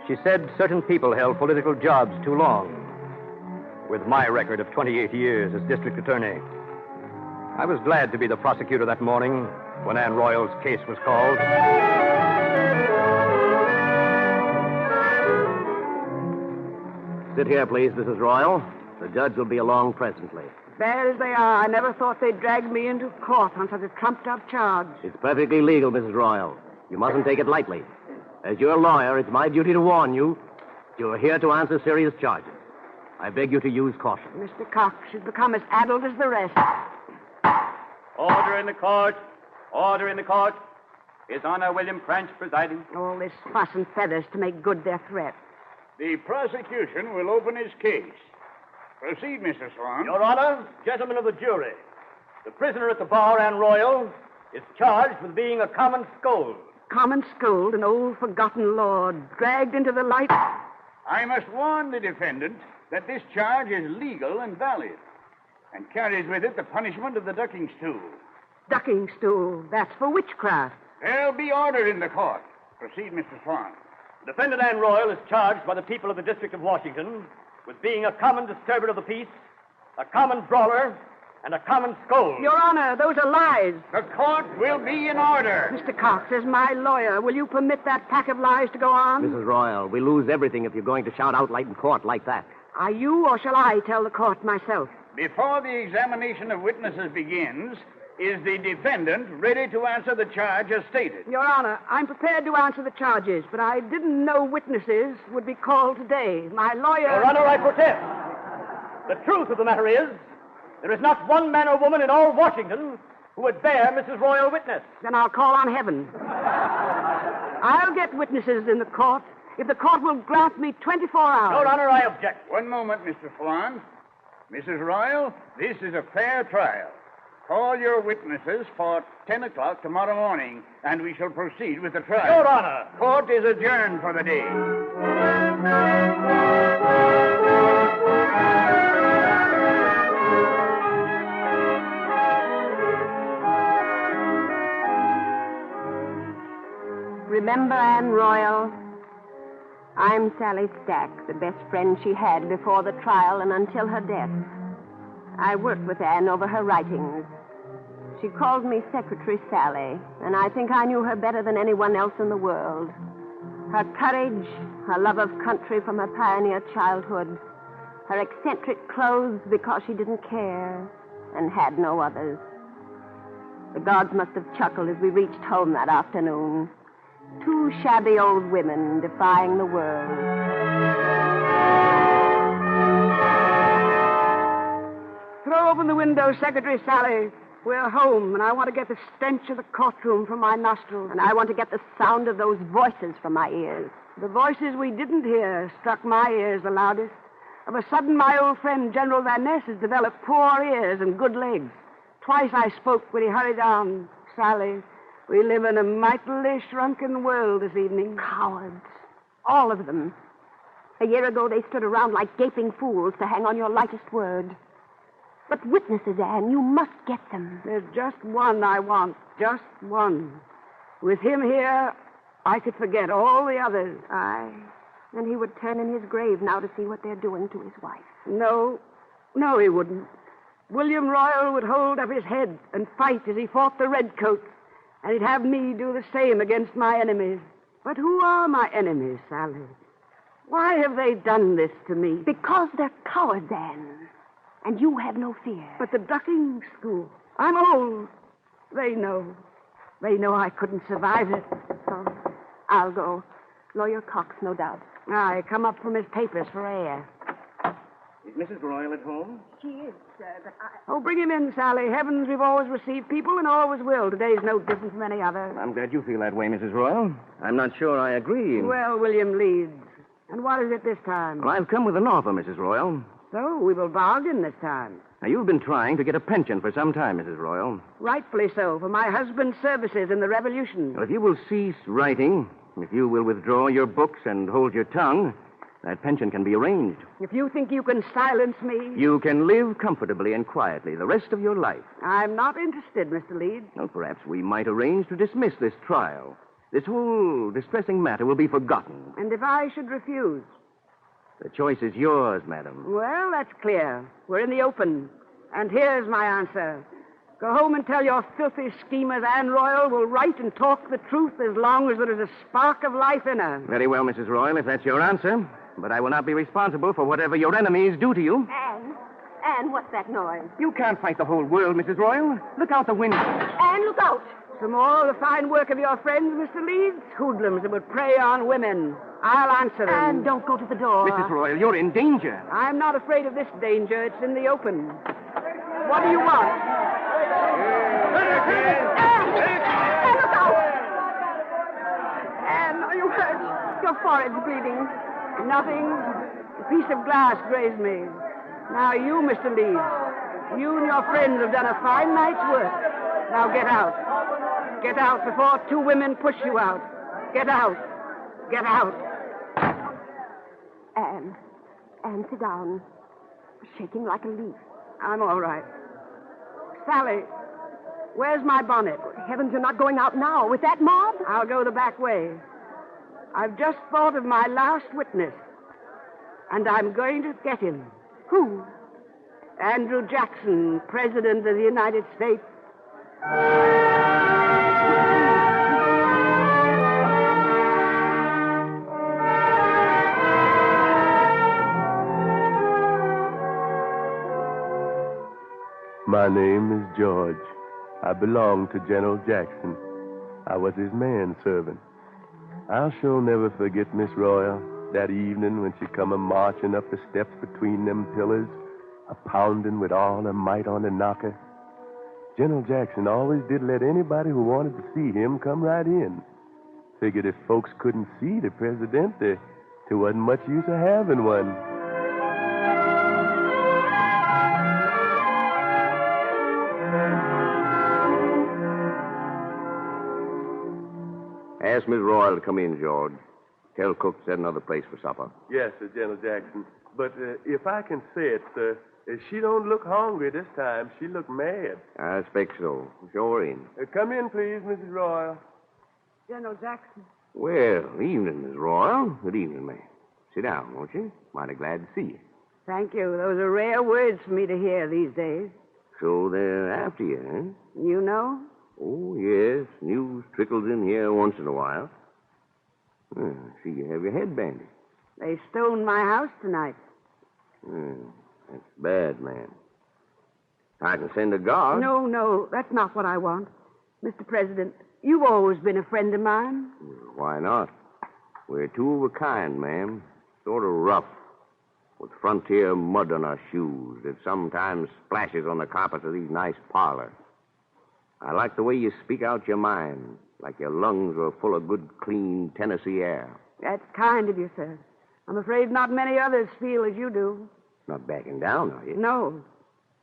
She said certain people held political jobs too long. With my record of 28 years as district attorney, I was glad to be the prosecutor that morning when Anne Royall's case was called. Sit here, please, Mrs. Royall. The judge will be along presently. Bad as they are, I never thought they'd drag me into court on such a trumped-up charge. It's perfectly legal, Mrs. Royall. You mustn't take it lightly. As your lawyer, it's my duty to warn you. You're here to answer serious charges. I beg you to use caution. Mr. Cox has become as addled as the rest. Order in the court. Order in the court. His Honor William French presiding. All this fuss and feathers to make good their threat. The prosecution will open his case. Proceed, Mr. Swan. Your Honor, gentlemen of the jury, the prisoner at the bar, Anne Royall, is charged with being a common scold. Common scold, an old forgotten lord, dragged into the light. I must warn the defendant that this charge is legal and valid, and carries with it the punishment of the ducking stool. Ducking stool, that's for witchcraft. There'll be order in the court. Proceed, Mr. Swan. Defendant Anne Royall is charged by the people of the District of Washington with being a common disturber of the peace, a common brawler, and a common scold. Your Honor, those are lies. The court will be in order. Mr. Cox, as my lawyer, will you permit that pack of lies to go on? Mrs. Royall, we lose everything if you're going to shout out loud in court like that. Are you or shall I tell the court myself? Before the examination of witnesses begins, is the defendant ready to answer the charge as stated? Your Honor, I'm prepared to answer the charges, but I didn't know witnesses would be called today. My lawyer... Your Honor, I protest. The truth of the matter is, there is not one man or woman in all Washington who would bear Mrs. Royall witness. Then I'll call on heaven. I'll get witnesses in the court if the court will grant me 24 hours. Your Honor, I object. One moment, Mr. Swan. Mrs. Royall, this is a fair trial. Call your witnesses for 10 o'clock tomorrow morning, and we shall proceed with the trial. Your Honor. Court is adjourned for the day. Remember Anne Royall? I'm Sally Stack, the best friend she had before the trial and until her death. I worked with Anne over her writings. She called me Secretary Sally, and I think I knew her better than anyone else in the world. Her courage, her love of country from her pioneer childhood, her eccentric clothes because she didn't care and had no others. The gods must have chuckled as we reached home that afternoon. Two shabby old women defying the world. Throw open the window, Secretary Sally. We're home, and I want to get the stench of the courtroom from my nostrils. And I want to get the sound of those voices from my ears. The voices we didn't hear struck my ears the loudest. Of a sudden, my old friend, General Van Ness, has developed poor ears and good legs. Twice I spoke when he hurried on. Sally, we live in a mightily shrunken world this evening. Cowards. All of them. A year ago, they stood around like gaping fools to hang on your lightest word. But witnesses, Anne, you must get them. There's just one I want. Just one. With him here, I could forget all the others. Aye. And he would turn in his grave now to see what they're doing to his wife. No, he wouldn't. William Royall would hold up his head and fight as he fought the redcoats, and he'd have me do the same against my enemies. But who are my enemies, Sally? Why have they done this to me? Because they're cowards, Anne. And you have no fear. But the ducking school. I'm old. They know. They know I couldn't survive it. So, I'll go. Lawyer Cox, no doubt. I come up from his papers for air. Is Mrs. Royall at home? She is, sir, but Oh, bring him in, Sally. Heavens, we've always received people and always will. Today's no different from any other. I'm glad you feel that way, Mrs. Royall. I'm not sure I agree. Well, William Leeds. And what is it this time? Well, I've come with an offer, Mrs. Royall. So, we will bargain this time. Now, you've been trying to get a pension for some time, Mrs. Royall. Rightfully so, for my husband's services in the Revolution. Well, if you will cease writing, if you will withdraw your books and hold your tongue, that pension can be arranged. If you think you can silence me... You can live comfortably and quietly the rest of your life. I'm not interested, Mr. Leeds. Well, perhaps we might arrange to dismiss this trial. This whole distressing matter will be forgotten. And if I should refuse? The choice is yours, madam. Well, that's clear. We're in the open. And here's my answer. Go home and tell your filthy schemers Anne Royall will write and talk the truth as long as there is a spark of life in her. Very well, Mrs. Royall, if that's your answer. But I will not be responsible for whatever your enemies do to you. Anne, what's that noise? You can't fight the whole world, Mrs. Royall. Look out the window. Anne, look out. Some more of the fine work of your friends, Mr. Leeds? Hoodlums that would prey on women. I'll answer them. Anne, don't go to the door. Mrs. Royall, you're in danger. I'm not afraid of this danger. It's in the open. What do you want? Anne, look out. Anne, are you hurt? Your forehead's bleeding. Nothing. A piece of glass grazed me. Now you, Mr. Leeds. You and your friends have done a fine night's work. Now get out. Get out before two women push you out. Get out. Get out. Anne, sit down. Shaking like a leaf. I'm all right. Sally, where's my bonnet? Heavens, you're not going out now with that mob? I'll go the back way. I've just thought of my last witness. And I'm going to get him. Who? Andrew Jackson, President of the United States. My name is George. I belong to General Jackson. I was his manservant. I'll sure never forget Miss Royall that evening when she come a-marching up the steps between them pillars, a-pounding with all her might on the knocker. General Jackson always did let anybody who wanted to see him come right in. Figured if folks couldn't see the president, there wasn't much use of having one. Ask Miss Royall to come in, George. Tell cook to set another place for supper. Yes, sir, General Jackson. But if I can say it, sir, she don't look hungry this time. She look mad. I expect so. Show her in. Come in, please, Mrs. Royall. General Jackson. Well, evening, Miss Royall. Good evening, ma'am. Sit down, won't you? Mighty glad to see you. Thank you. Those are rare words for me to hear these days. So they're after you, huh? You know? Oh, yes. News trickles in here once in a while. I see you have your head bandaged. They stoned my house tonight. That's bad, man. I can send a guard. No, that's not what I want. Mr. President, you've always been a friend of mine. Why not? We're two of a kind, ma'am. Sort of rough. With frontier mud on our shoes that sometimes splashes on the carpets of these nice parlors. I like the way you speak out your mind, like your lungs were full of good, clean Tennessee air. That's kind of you, sir. I'm afraid not many others feel as you do. Not backing down, are you? No.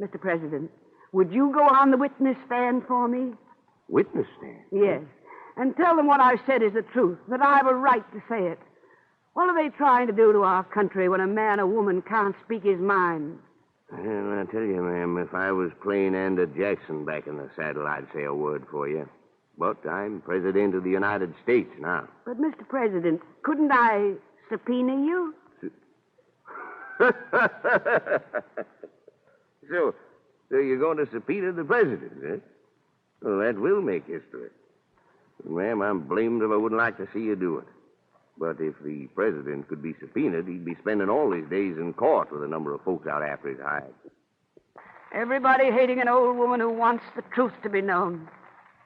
Mr. President, would you go on the witness stand for me? Witness stand? Yes. And tell them what I've said is the truth, that I have a right to say it. What are they trying to do to our country when a man or woman can't speak his mind? Well, I tell you, ma'am, if I was plain Andrew Jackson back in the saddle, I'd say a word for you. But I'm President of the United States now. But, Mr. President, couldn't I subpoena you? So you're going to subpoena the president, eh? Well, that will make history. Ma'am, I'm blamed if I wouldn't like to see you do it. But if the president could be subpoenaed, he'd be spending all his days in court with a number of folks out after his hide. Everybody hating an old woman who wants the truth to be known.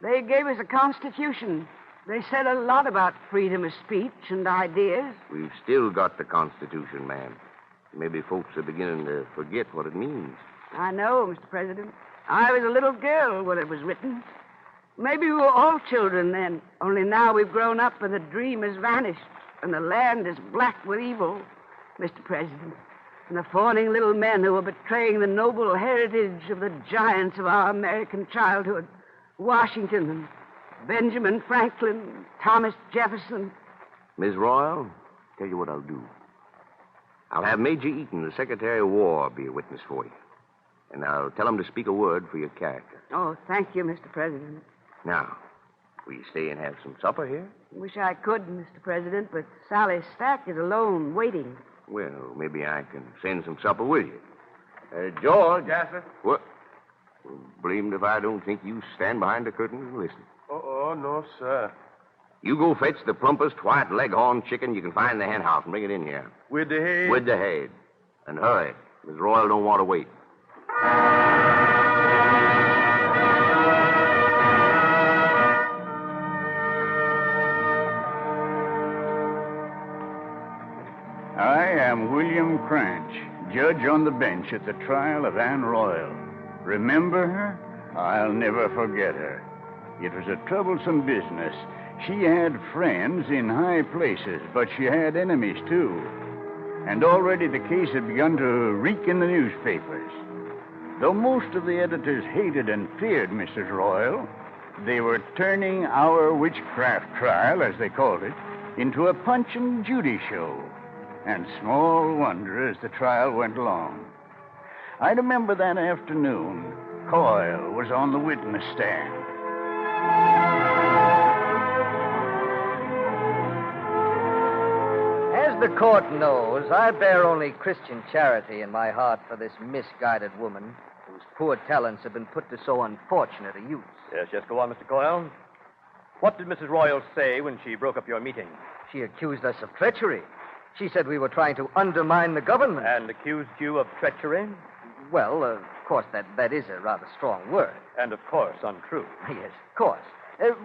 They gave us a constitution. They said a lot about freedom of speech and ideas. We've still got the Constitution, ma'am. Maybe folks are beginning to forget what it means. I know, Mr. President. I was a little girl when it was written. Maybe we were all children then, only now we've grown up and the dream has vanished, and the land is black with evil, Mr. President. And the fawning little men who are betraying the noble heritage of the giants of our American childhood, Washington and Benjamin Franklin, Thomas Jefferson. Miss Royall, tell you what I'll do. I'll have Major Eaton, the Secretary of War, be a witness for you. And I'll tell him to speak a word for your character. Oh, thank you, Mr. President. Now, will you stay and have some supper here? Wish I could, Mr. President, but Sally Stack is alone, waiting. Well, maybe I can send some supper with you. George. Yes, sir? What? Well, blamed if I don't think you stand behind the curtain and listen. Oh, no, sir. You go fetch the plumpest white leghorn chicken you can find in the hen house and bring it in here. With the head? With the head. And hurry. Miss Royall don't want to wait. I am William Cranch, judge on the bench at the trial of Anne Royall. Remember her? I'll never forget her. It was a troublesome business. She had friends in high places, but she had enemies, too. And already the case had begun to reek in the newspapers. Though most of the editors hated and feared Mrs. Royall, they were turning our witchcraft trial, as they called it, into a Punch and Judy show. And small wonder as the trial went along. I remember that afternoon, Coyle was on the witness stand. As the court knows, I bear only Christian charity in my heart for this misguided woman whose poor talents have been put to so unfortunate a use. Yes, go on, Mr. Coyle. What did Mrs. Royall say when she broke up your meeting? She accused us of treachery. She said we were trying to undermine the government. And accused you of treachery? Well, of course, that is a rather strong word. And, of course, untrue. Yes, of course.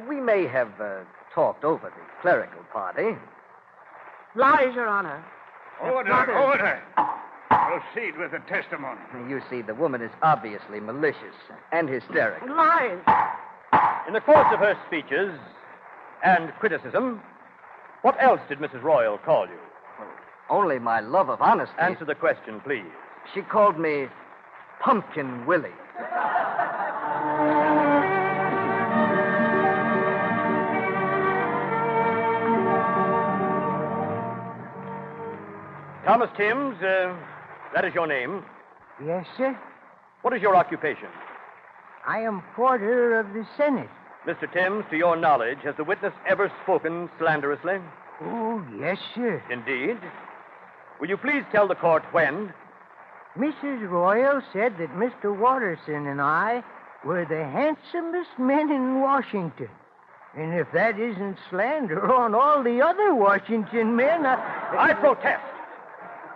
We may have talked over the clerical party. Lies, Your Honor. Order. Proceed with the testimony. You see, the woman is obviously malicious and hysterical. Lies. In the course of her speeches and criticism, what else did Mrs. Royall call you? Only my love of honesty. Answer the question, please. She called me Pumpkin Willie. Thomas Timms, that is your name. Yes, sir. What is your occupation? I am porter of the Senate. Mr. Timms, to your knowledge, has the witness ever spoken slanderously? Oh, yes, sir. Indeed. Will you please tell the court when? Mrs. Royall said that Mr. Watterson and I were the handsomest men in Washington. And if that isn't slander on all the other Washington men, I protest.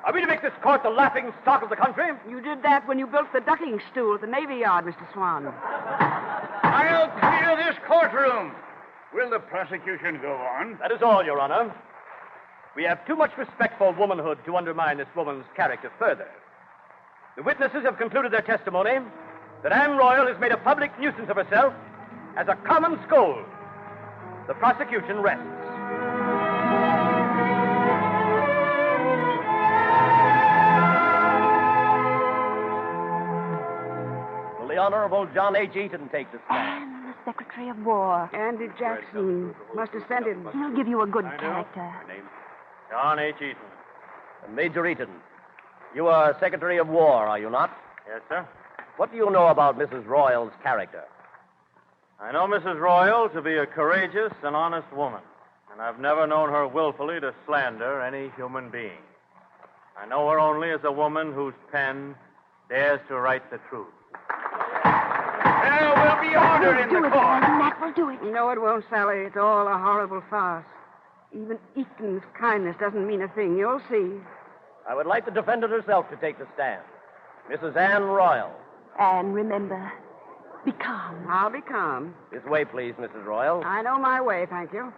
Are we to make this court the laughing stock of the country? You did that when you built the ducking stool at the Navy Yard, Mr. Swan. I'll clear this courtroom. Will the prosecution go on? That is all, Your Honor. We have too much respect for womanhood to undermine this woman's character further. The witnesses have concluded their testimony that Anne Royall has made a public nuisance of herself as a common scold. The prosecution rests. Will the Honorable John H. Eaton take the stand? And the Secretary of War. Andy Jackson must have sent him. He'll give you a good character. John H. Eaton. Major Eaton, you are Secretary of War, are you not? Yes, sir. What do you know about Mrs. Royall's character? I know Mrs. Royall to be a courageous and honest woman, and I've never known her willfully to slander any human being. I know her only as a woman whose pen dares to write the truth. There will be order in the court. That will do it. No, it won't, Sally. It's all a horrible farce. Even Eaton's kindness doesn't mean a thing. You'll see. I would like the defendant herself to take the stand. Mrs. Anne Royall. And remember, be calm. I'll be calm. This way, please, Mrs. Royall. I know my way, thank you.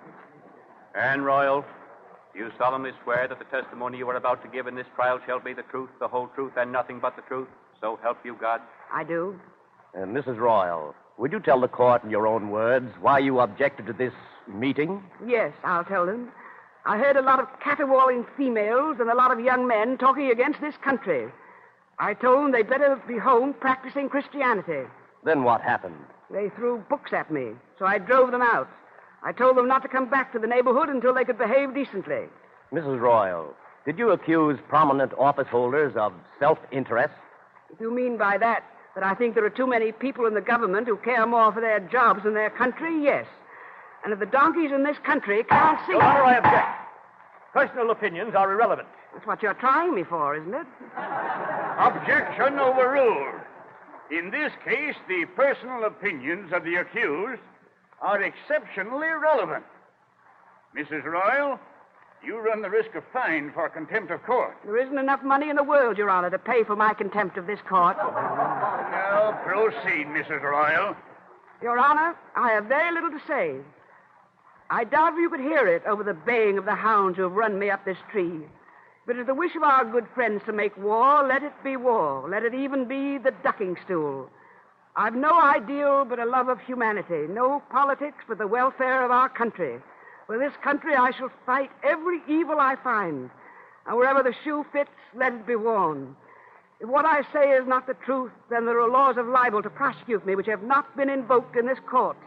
Anne Royall, do you solemnly swear that the testimony you are about to give in this trial shall be the truth, the whole truth, and nothing but the truth? So help you God. I do. Mrs. Royall, would you tell the court in your own words why you objected to this meeting? Yes, I'll tell them. I heard a lot of caterwauling females and a lot of young men talking against this country. I told them they'd better be home practicing Christianity. Then what happened? They threw books at me, so I drove them out. I told them not to come back to the neighborhood until they could behave decently. Mrs. Royall, did you accuse prominent office holders of self-interest? If you mean by that I think there are too many people in the government who care more for their jobs than their country, yes. And if the donkeys in this country can't see... Your Honor, I object. Personal opinions are irrelevant. That's what you're trying me for, isn't it? Objection overruled. In this case, the personal opinions of the accused are exceptionally relevant. Mrs. Royall, you run the risk of fine for contempt of court. There isn't enough money in the world, Your Honor, to pay for my contempt of this court. Now, proceed, Mrs. Royall. Your Honor, I have very little to say. I doubt if you could hear it over the baying of the hounds who have run me up this tree. If it is the wish of our good friends to make war, let it be war. Let it even be the ducking stool. I've no ideal but a love of humanity, no politics but the welfare of our country. For this country, I shall fight every evil I find. And wherever the shoe fits, let it be worn. If what I say is not the truth, then there are laws of libel to prosecute me which have not been invoked in this court.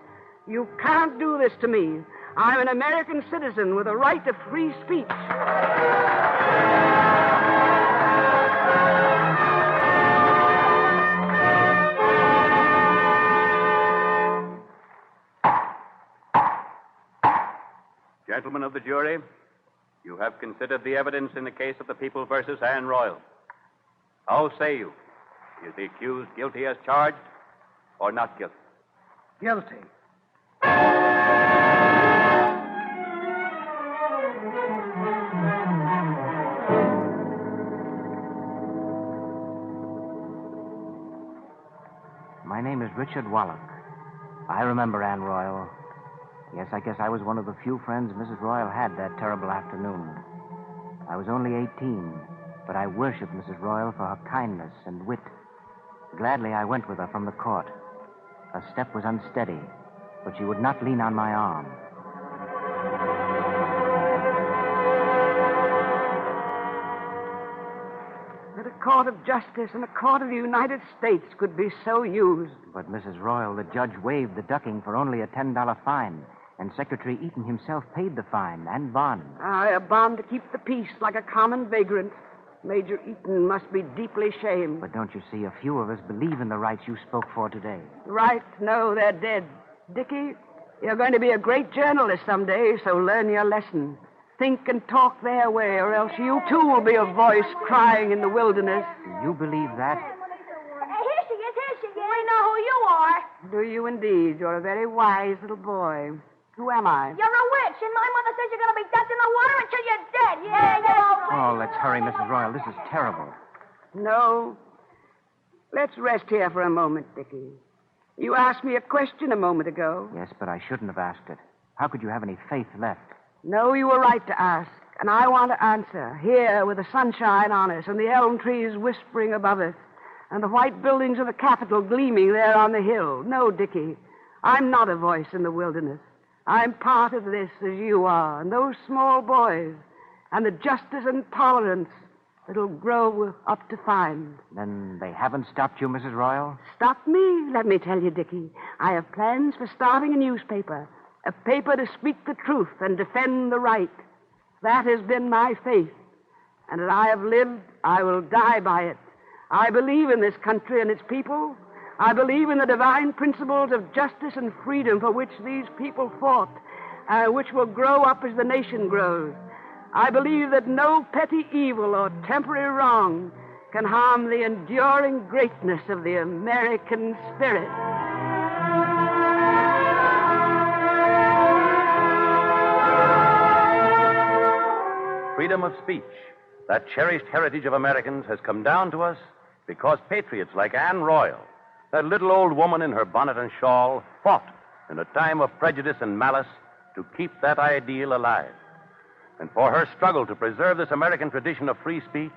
You can't do this to me. I'm an American citizen with a right of free speech. Gentlemen of the jury, you have considered the evidence in the case of the People versus Anne Royall. How say you? Is the accused guilty as charged or not guilty? Guilty. My name is Richard Wallach. I remember Anne Royall. Yes, I guess I was one of the few friends Mrs. Royall had that terrible afternoon. I was only 18, but I worshipped Mrs. Royall for her kindness and wit. Gladly I went with her from the court. Her step was unsteady, but she would not lean on my arm. That a court of justice and a court of the United States could be so used. But Mrs. Royall, the judge waived the ducking for only a $10 fine, and Secretary Eaton himself paid the fine and bond. A bond to keep the peace like a common vagrant. Major Eaton must be deeply shamed. But don't you see, a few of us believe in the rights you spoke for today. Right? No, they're dead. Dickie, you're going to be a great journalist someday, so learn your lesson. Think and talk their way, or else you too will be a voice crying in the wilderness. Do you believe that? Here she is. We know who you are. Do you indeed? You're a very wise little boy. Who am I? You're a witch, and my mother says you're going to be ducked in the water until you're dead. Yeah, you're Oh, let's hurry, Mrs. Royall. This is terrible. No. Let's rest here for a moment, Dickie. You asked me a question a moment ago. Yes, but I shouldn't have asked it. How could you have any faith left? No, you were right to ask, and I want to answer, here with the sunshine on us and the elm trees whispering above us and the white buildings of the Capitol gleaming there on the hill. No, Dickie, I'm not a voice in the wilderness. I'm part of this as you are, and those small boys, and the justice and tolerance that'll grow up to find. Then they haven't stopped you, Mrs. Royall? Stop me? Let me tell you, Dickie. I have plans for starting a newspaper. A paper to speak the truth and defend the right. That has been my faith. And as I have lived, I will die by it. I believe in this country and its people. I believe in the divine principles of justice and freedom for which these people fought, which will grow up as the nation grows. I believe that no petty evil or temporary wrong can harm the enduring greatness of the American spirit. Freedom of speech, that cherished heritage of Americans, has come down to us because patriots like Anne Royall That little old woman in her bonnet and shawl fought in a time of prejudice and malice to keep that ideal alive. And for her struggle to preserve this American tradition of free speech,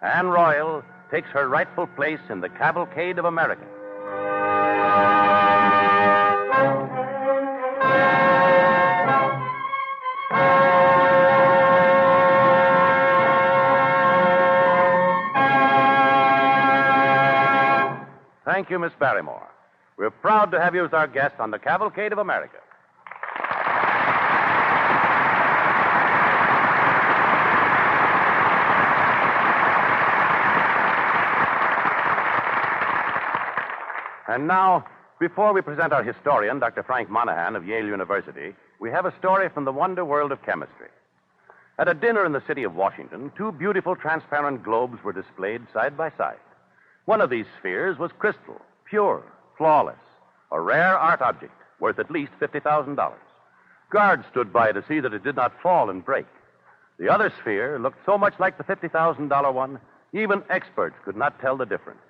Anne Royall takes her rightful place in the Cavalcade of America. Thank you, Miss Barrymore. We're proud to have you as our guest on the Cavalcade of America. And now, before we present our historian, Dr. Frank Monahan of Yale University, we have a story from the wonder world of chemistry. At a dinner in the city of Washington, two beautiful transparent globes were displayed side by side. One of these spheres was crystal, pure, flawless, a rare art object worth at least $50,000. Guards stood by to see that it did not fall and break. The other sphere looked so much like the $50,000 one, even experts could not tell the difference.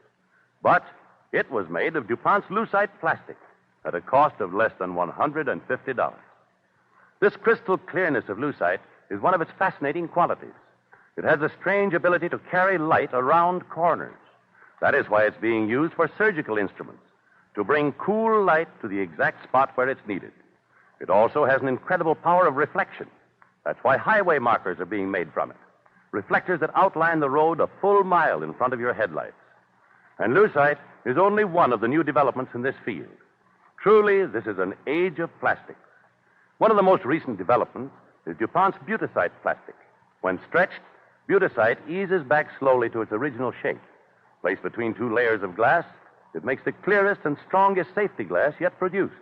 But it was made of DuPont's lucite plastic at a cost of less than $150. This crystal clearness of lucite is one of its fascinating qualities. It has a strange ability to carry light around corners. That is why it's being used for surgical instruments, to bring cool light to the exact spot where it's needed. It also has an incredible power of reflection. That's why highway markers are being made from it. Reflectors that outline the road a full mile in front of your headlights. And lucite is only one of the new developments in this field. Truly, this is an age of plastics. One of the most recent developments is DuPont's butysite plastic. When stretched, butysite eases back slowly to its original shape. Placed between two layers of glass, it makes the clearest and strongest safety glass yet produced.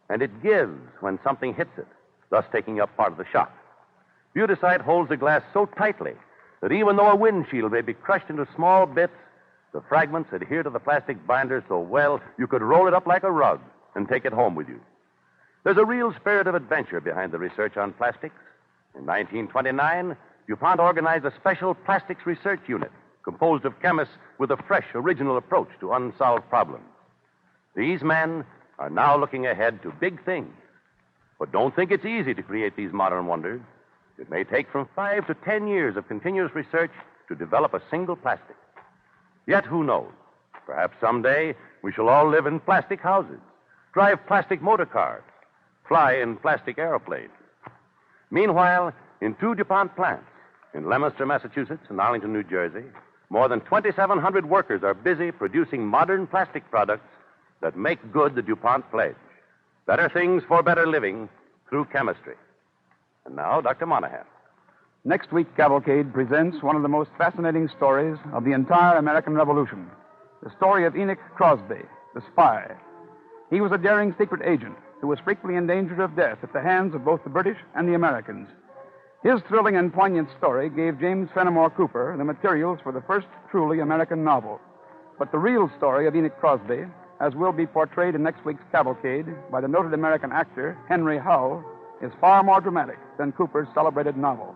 And it gives when something hits it, thus taking up part of the shock. Butysite holds the glass so tightly that even though a windshield may be crushed into small bits, the fragments adhere to the plastic binder so well you could roll it up like a rug and take it home with you. There's a real spirit of adventure behind the research on plastics. In 1929, DuPont organized a special plastics research unit composed of chemists with a fresh, original approach to unsolved problems. These men are now looking ahead to big things. But don't think it's easy to create these modern wonders. It may take from 5 to 10 years of continuous research to develop a single plastic. Yet who knows? Perhaps someday we shall all live in plastic houses, drive plastic motor cars, fly in plastic aeroplanes. Meanwhile, in two DuPont plants, in Leominster, Massachusetts, and Arlington, New Jersey, more than 2,700 workers are busy producing modern plastic products that make good the DuPont pledge. Better things for better living through chemistry. And now, Dr. Monahan. Next week, Cavalcade presents one of the most fascinating stories of the entire American Revolution. The story of Enoch Crosby, the spy. He was a daring secret agent who was frequently in danger of death at the hands of both the British and the Americans. His thrilling and poignant story gave James Fenimore Cooper the materials for the first truly American novel. But the real story of Enoch Crosby, as will be portrayed in next week's Cavalcade by the noted American actor Henry Hull, is far more dramatic than Cooper's celebrated novel.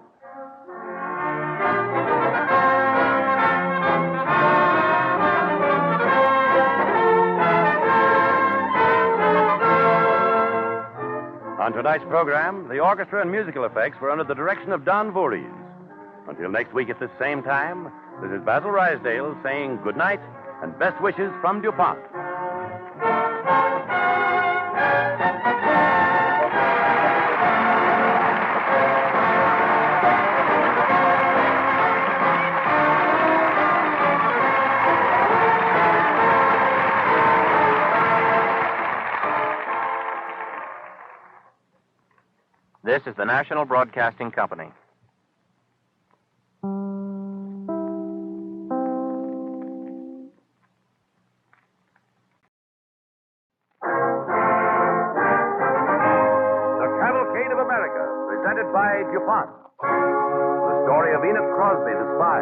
On tonight's program, the orchestra and musical effects were under the direction of Don Voorhees. Until next week at this same time, this is Basil Rysdale saying good night and best wishes from DuPont. This is the National Broadcasting Company. The Cavalcade of America, presented by DuPont. The story of Enoch Crosby, the spy.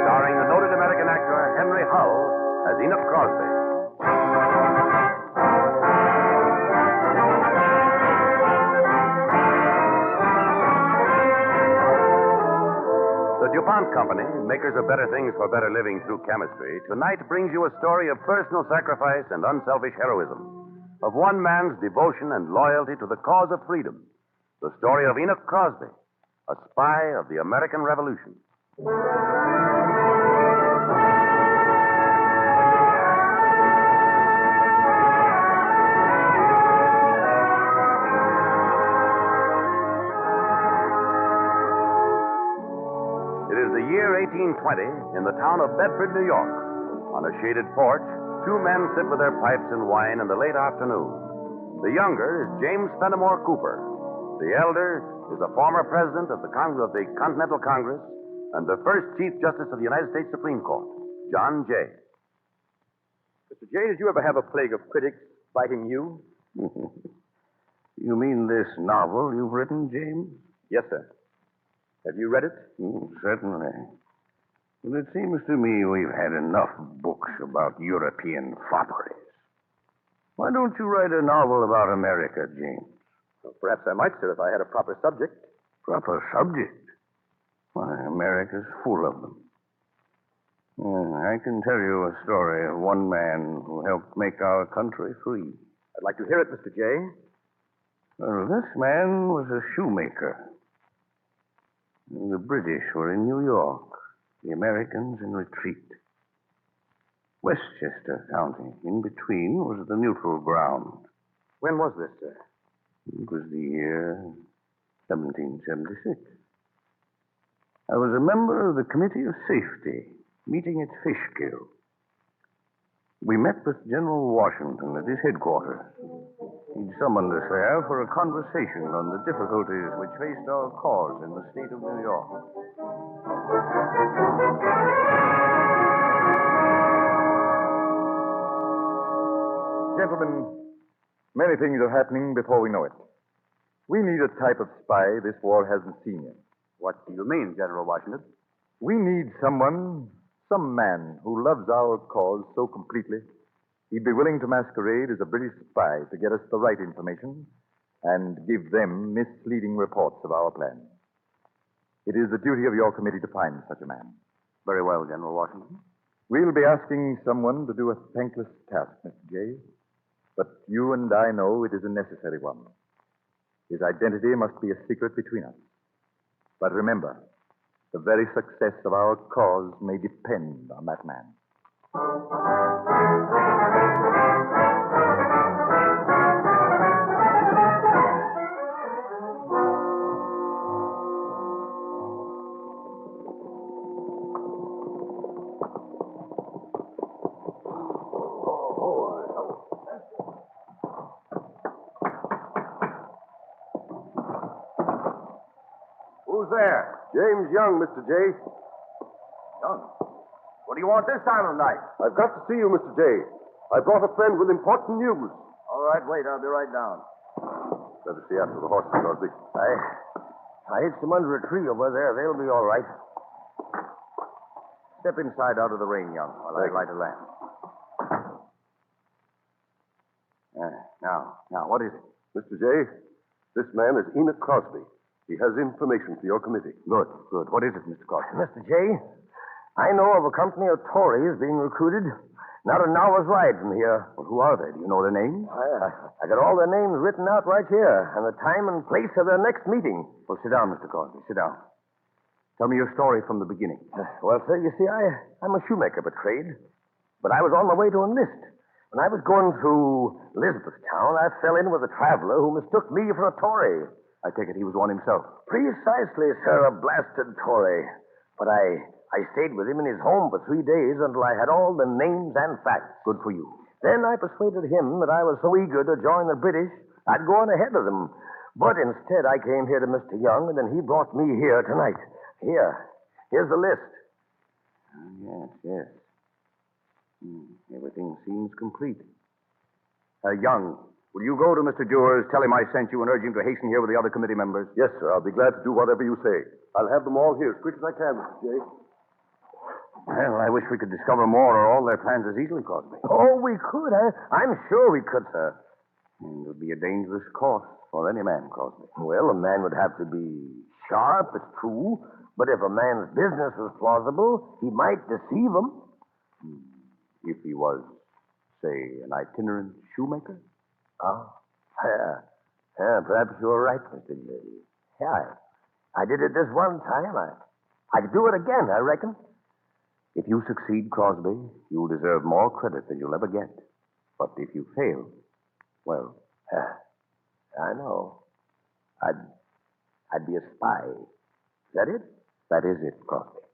Starring the noted American actor Henry Hull as Enoch Crosby. The DuPont DuPont Company, makers of better things for better living through chemistry, tonight brings you a story of personal sacrifice and unselfish heroism, of one man's devotion and loyalty to the cause of freedom. The story of Enoch Crosby, a spy of the American Revolution. It is the year 1820 in the town of Bedford, New York. On a shaded porch, two men sit with their pipes and wine in the late afternoon. The younger is James Fenimore Cooper. The elder is a former president of the Continental Congress and the first Chief Justice of the United States Supreme Court, John Jay. Mr. Jay, did you ever have a plague of critics biting you? You mean this novel you've written, James? Yes, sir. Have you read it? Certainly. But it seems to me we've had enough books about European fopperies. Why don't you write a novel about America, James? Well, perhaps I might, sir, if I had a proper subject. Proper subject? Why, America's full of them. I can tell you a story of one man who helped make our country free. I'd like to hear it, Mr. Jay. Well, this man was a shoemaker. The British were in New York, the Americans in retreat. Westchester County, in between, was the neutral ground. When was this, sir? It was the year 1776. I was a member of the Committee of Safety, meeting at Fishkill. We met with General Washington at his headquarters. He'd summoned us there for a conversation on the difficulties which faced our cause in the state of New York. Gentlemen, many things are happening before we know it. We need a type of spy this war hasn't seen yet. What do you mean, General Washington? We need some man who loves our cause so completely, he'd be willing to masquerade as a British spy to get us the right information and give them misleading reports of our plans. It is the duty of your committee to find such a man. Very well, General Washington. We'll be asking someone to do a thankless task, Mr. Jay, but you and I know it is a necessary one. His identity must be a secret between us. But remember, the very success of our cause may depend on that man. Who's there? James Young, Mr. Jay. Young. What do you want this time of night? I've got to see you, Mr. Jay. I brought a friend with important news. All right, wait. I'll be right down. Better see after the horses, Crosby. I hid some under a tree over there. They'll be all right. Step inside out of the rain, Young, while I light a lamp. Now, what is it? Mr. Jay, this man is Enoch Crosby. He has information for your committee. Good. What is it, Mr. Carson? Mr. J., I know of a company of Tories being recruited not an hour's ride from here. Well, who are they? Do you know their names? I got all their names written out right here, and the time and place of their next meeting. Well, sit down, Mr. Crosby. Sit down. Tell me your story from the beginning. Well, sir, you see, I'm a shoemaker by trade, but I was on my way to enlist. When I was going through Elizabethtown, I fell in with a traveler who mistook me for a Tory. I take it he was one himself. Precisely, sir, a blasted Tory. But I stayed with him in his home for 3 days until I had all the names and facts. Good for you. Then I persuaded him that I was so eager to join the British, I'd go on ahead of them. But instead, I came here to Mr. Young, and then he brought me here tonight. Here's the list. Yes. Everything seems complete. Young, will you go to Mr. Dewars, tell him I sent you, and urge him to hasten here with the other committee members? Yes, sir. I'll be glad to do whatever you say. I'll have them all here as quick as I can, Mr. Jay. Well, I wish we could discover more or all their plans as easily, Crosby. Oh, we could. I'm sure we could, sir. And it would be a dangerous course for any man, Crosby. Well, a man would have to be sharp, it's true, But if a man's business was plausible, he might deceive him. If he was, say, an itinerant shoemaker? Oh, yeah, perhaps you're right, Mr. J. Yeah, I did it this one time. I could do it again, I reckon. If you succeed, Crosby, you'll deserve more credit than you'll ever get. But if you fail, well... I know. I'd be a spy. Is that it? That is it, Crosby.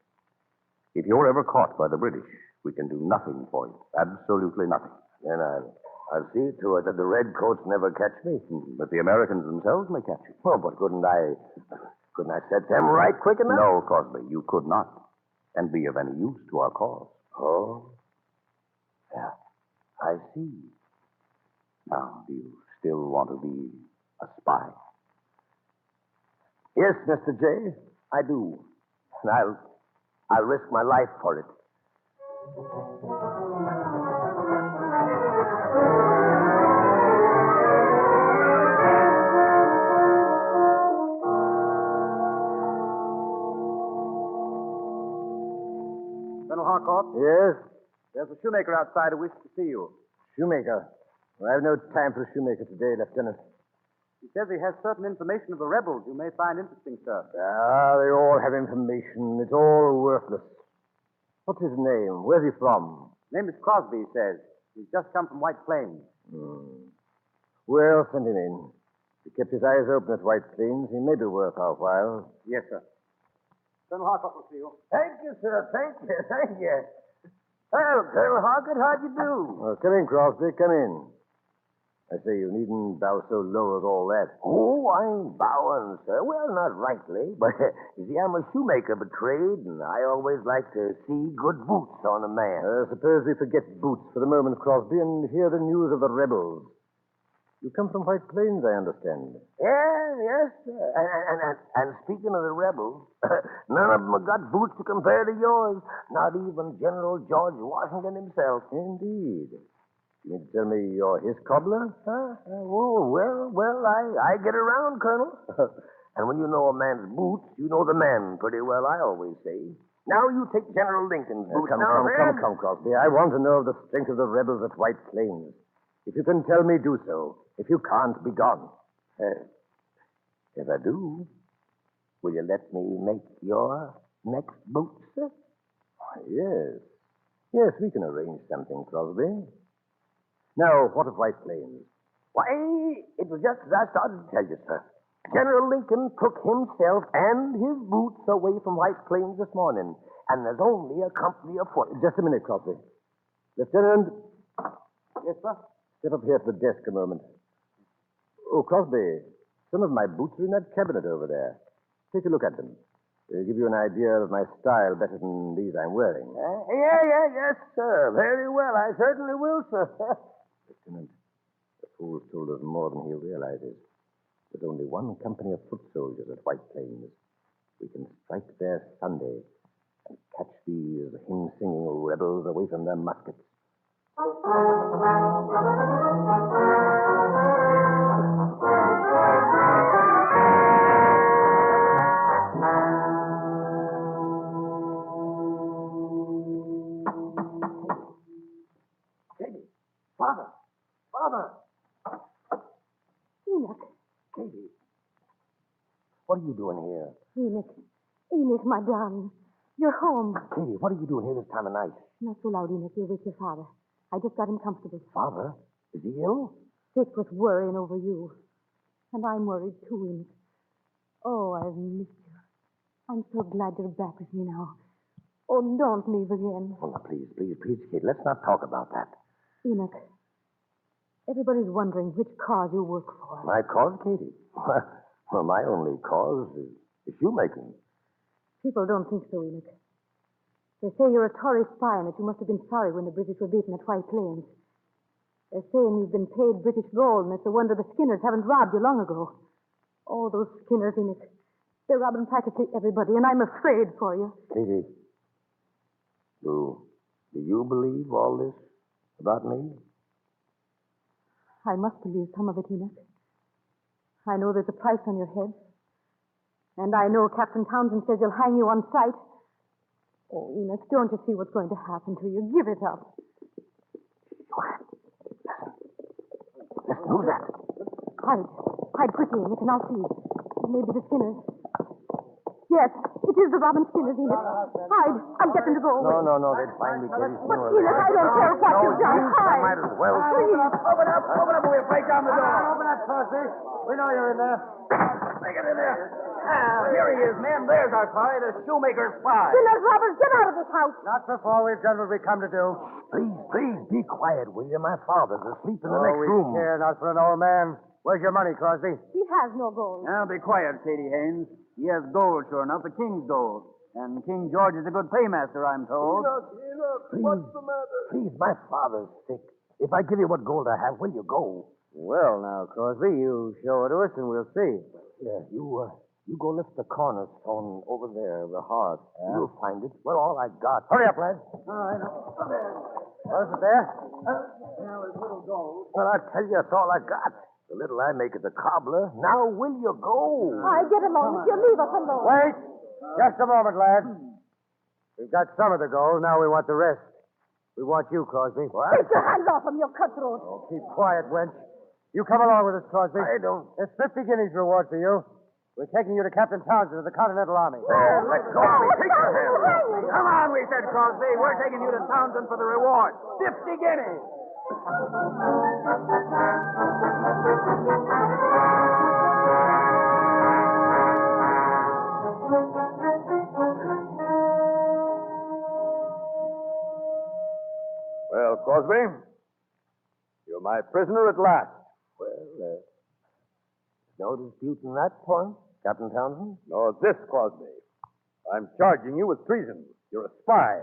If you're ever caught by the British, we can do nothing for you. Absolutely nothing. Then I'll see to it that the redcoats never catch me. But the Americans themselves may catch you. Oh, but couldn't I set them right quick enough? No, Crosby, you could not. And be of any use to our cause. Oh? Yeah, I see. Now, do you still want to be a spy? Yes, Mr. J, I do. And I'll risk my life for it. Colonel Harcourt? Yes? There's a shoemaker outside who wishes to see you. Shoemaker? Well, I have no time for a shoemaker today, Lieutenant. He says he has certain information of the rebels you may find interesting, sir. They all have information. It's all worthless. What's his name? Where's he from? Name is Crosby, he says. He's just come from White Plains. Well, send him in. He kept his eyes open at White Plains. He may be worth our while. Yes, sir. Colonel Harcourt will see you. Thank you, sir. Thank you. Well, Colonel Harcourt, how'd you do? Come in, Crosby. Come in. I say, you needn't bow so low with all that. Oh, I'm bowing, sir. Well, not rightly, but you see, I'm a shoemaker by trade, and I always like to see good boots on a man. Suppose we forget boots for the moment, Crosby, and hear the news of the rebels. You come from White Plains, I understand. Yes, sir. And speaking of the rebels, none of them have got boots to compare to yours. Not even General George Washington himself. Indeed. You mean to tell me you're his cobbler? Well, I get around, Colonel. And when you know a man's boots, you know the man pretty well, I always say. Now you take General Lincoln's boots. Come, Crosby. I want to know the strength of the rebels at White Plains. If you can tell me, do so. If you can't, be gone. If I do, will you let me make your next boots, sir? Yes. Yes, we can arrange something, Crosby. Now, what of White Plains? Why, it was just as I started to tell you, sir. General Lincoln took himself and his boots away from White Plains this morning, and there's only a company afoot. Just a minute, Crosby. Lieutenant. Yes, sir? Step up here to the desk a moment. Oh, Crosby, some of my boots are in that cabinet over there. Take a look at them. They'll give you an idea of my style better than these I'm wearing. Yes, sir. Very well. I certainly will, sir. Lieutenant, the fool's told us more than he realizes. There's only one company of foot soldiers at White Plains. We can strike there Sunday and catch these hymn-singing rebels away from their muskets. Katie! Father! Enoch. Katie! What are you doing here? Enoch, my darling. You're home. Katie, what are you doing here this time of night? Not so loud, Enoch. You're with your father. I just got him comfortable. Father? Is he ill? Sick with worrying over you. And I'm worried too, Enoch. Oh, I've missed you. I'm so glad you're back with me now. Oh, don't leave again. Oh, now, please, Katie, let's not talk about that. Enoch, everybody's wondering which cause you work for. My cause, Katie? Well, my only cause is shoemaking. People don't think so, Enoch. They say you're a Tory spy and that you must have been sorry when the British were beaten at White Plains. They're saying you've been paid British gold, and it's a wonder the Skinners haven't robbed you long ago. Oh, those Skinners, Enoch. They're robbing practically everybody, and I'm afraid for you. Katie, do you believe all this about me? I must believe some of it, Enoch. I know there's a price on your head. And I know Captain Townsend says he'll hang you on sight. Oh, Enoch, don't you see what's going to happen to you? Give it up. Listen, who's that? Hide. Hide quickly, Enoch, and I'll see. It may be the Skinners. Yes, it is the Robin Skinners, Enoch. Hide. I'll get them to go away. No, they'd find me pretty soon. But, Enoch, I don't care what you've done. Hide. I might as well. Please. Open up, and we'll break down the door. Open up, Crosby. We know you're in there. Take it in there. Here he is, men. There's our spy, the shoemaker's spy. Skinners, robbers, get out of this house. Not before we've done what we come to do. Please, be quiet, will you? My father's asleep in the next room. We care not for an old man. Where's your money, Crosby? He has no gold. Now, be quiet, Sadie Haynes. He has gold, sure enough, the king's gold. And King George is a good paymaster, I'm told. Enoch, what's the matter? Please, my father's sick. If I give you what gold I have, will you go? Well, now, Crosby, you show it to us and we'll see. Yeah, you go lift the cornerstone over there, the heart. Yeah. You'll find it. Well, all I got. Hurry up, lad. All right. Was it there? Now, there's little gold. Well, I tell you, that's all I got. The little I make as a cobbler. Now, will you go? I get along with you. Leave us alone. Wait. Just a moment, lad. We've got some of the gold. Now we want the rest. We want you, Crosby. What? Take your hands off him, you cutthroat. Oh, keep quiet, wench. You come along with us, Crosby. I don't. There's 50 guineas reward for you. We're taking you to Captain Townsend of the Continental Army. There, let go of me. Take your hand. Come on, we said, Crosby. We're taking you to Townsend for the reward. 50 guineas. Well, Crosby, you're my prisoner at last. Well, no dispute on that point, Captain Townsend? Nor this, Crosby. I'm charging you with treason. You're a spy.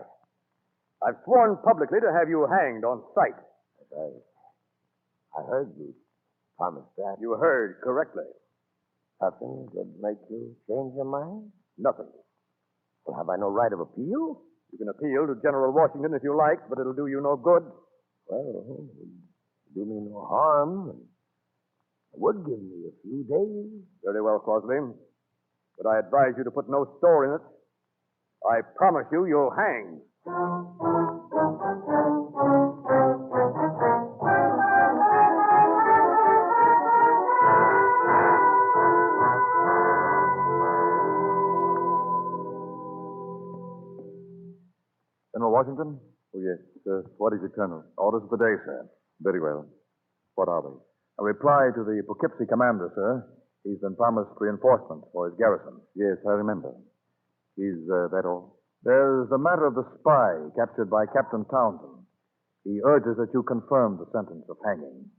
I've sworn publicly to have you hanged on sight. I heard you promise that. You heard correctly. Nothing could make you change your mind? Nothing. Well, have I no right of appeal? You can appeal to General Washington if you like, but it'll do you no good. Well, it would do me no harm. It would give me a few days. Very well, Crosby. But I advise you to put no store in it. I promise you, you'll hang. General Washington? Oh, yes. What is it, Colonel? Orders of the day, sir. Very well. What are they? A reply to the Poughkeepsie commander, sir. He's been promised reinforcements for his garrison. Yes, I remember. Is that all? There's the matter of the spy captured by Captain Townsend. He urges that you confirm the sentence of hanging.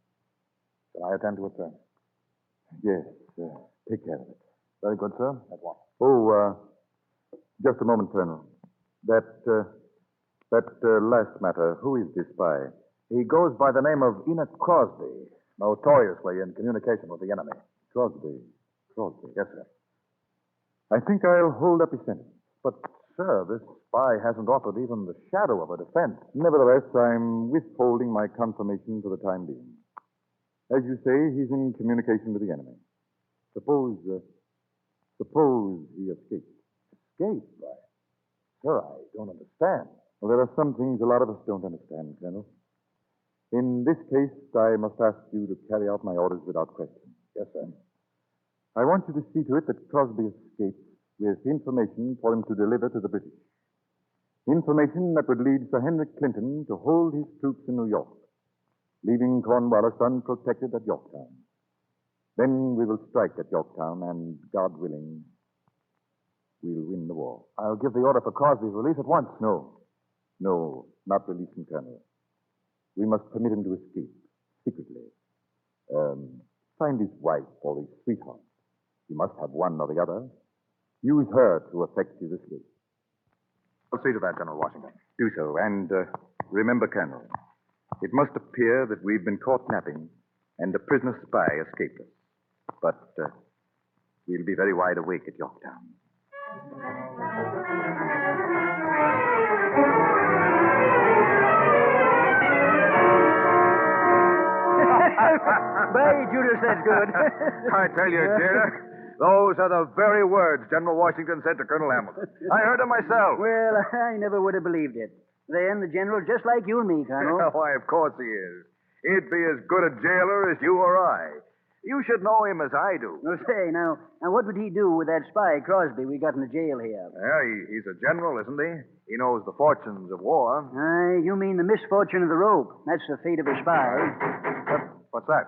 Shall I attend to it, sir? Yes, take care of it. Very good, sir. At once. Oh, just a moment, Colonel. That last matter, who is this spy? He goes by the name of Enoch Crosby, notoriously in communication with the enemy. Crosby. Yes, sir. I think I'll hold up his sentence. But, sir, this spy hasn't offered even the shadow of a defense. Nevertheless, I'm withholding my confirmation for the time being. As you say, he's in communication with the enemy. Suppose he escaped. Escaped? Why, sir, I don't understand. Well, there are some things a lot of us don't understand, Colonel. In this case, I must ask you to carry out my orders without question. Yes, sir. I want you to see to it that Crosby escapes with information for him to deliver to the British. Information that would lead Sir Henry Clinton to hold his troops in New York, leaving Cornwallis unprotected at Yorktown. Then we will strike at Yorktown, and, God willing, we'll win the war. I'll give the order for Crosby's release at once. No, not release him, Colonel. We must permit him to escape, secretly. Find his wife or his sweetheart. He must have one or the other. Use her to effect his escape. I'll see to that, General Washington. Do so, and remember, Colonel, it must appear that we've been caught napping, and the prisoner spy escaped us. But we'll be very wide awake at Yorktown. By Judas, that's good. I tell you, Jada, Those are the very words General Washington said to Colonel Hamilton. I heard them myself. Well, I never would have believed it. Then the general's just like you and me, Colonel. Why, of course he is. He'd be as good a jailer as you or I. You should know him as I do. Well, say, now what would he do with that spy, Crosby, we got in the jail here? Yeah, he's a general, isn't he? He knows the fortunes of war. Aye, you mean the misfortune of the rope. That's the fate of a spy. What's that?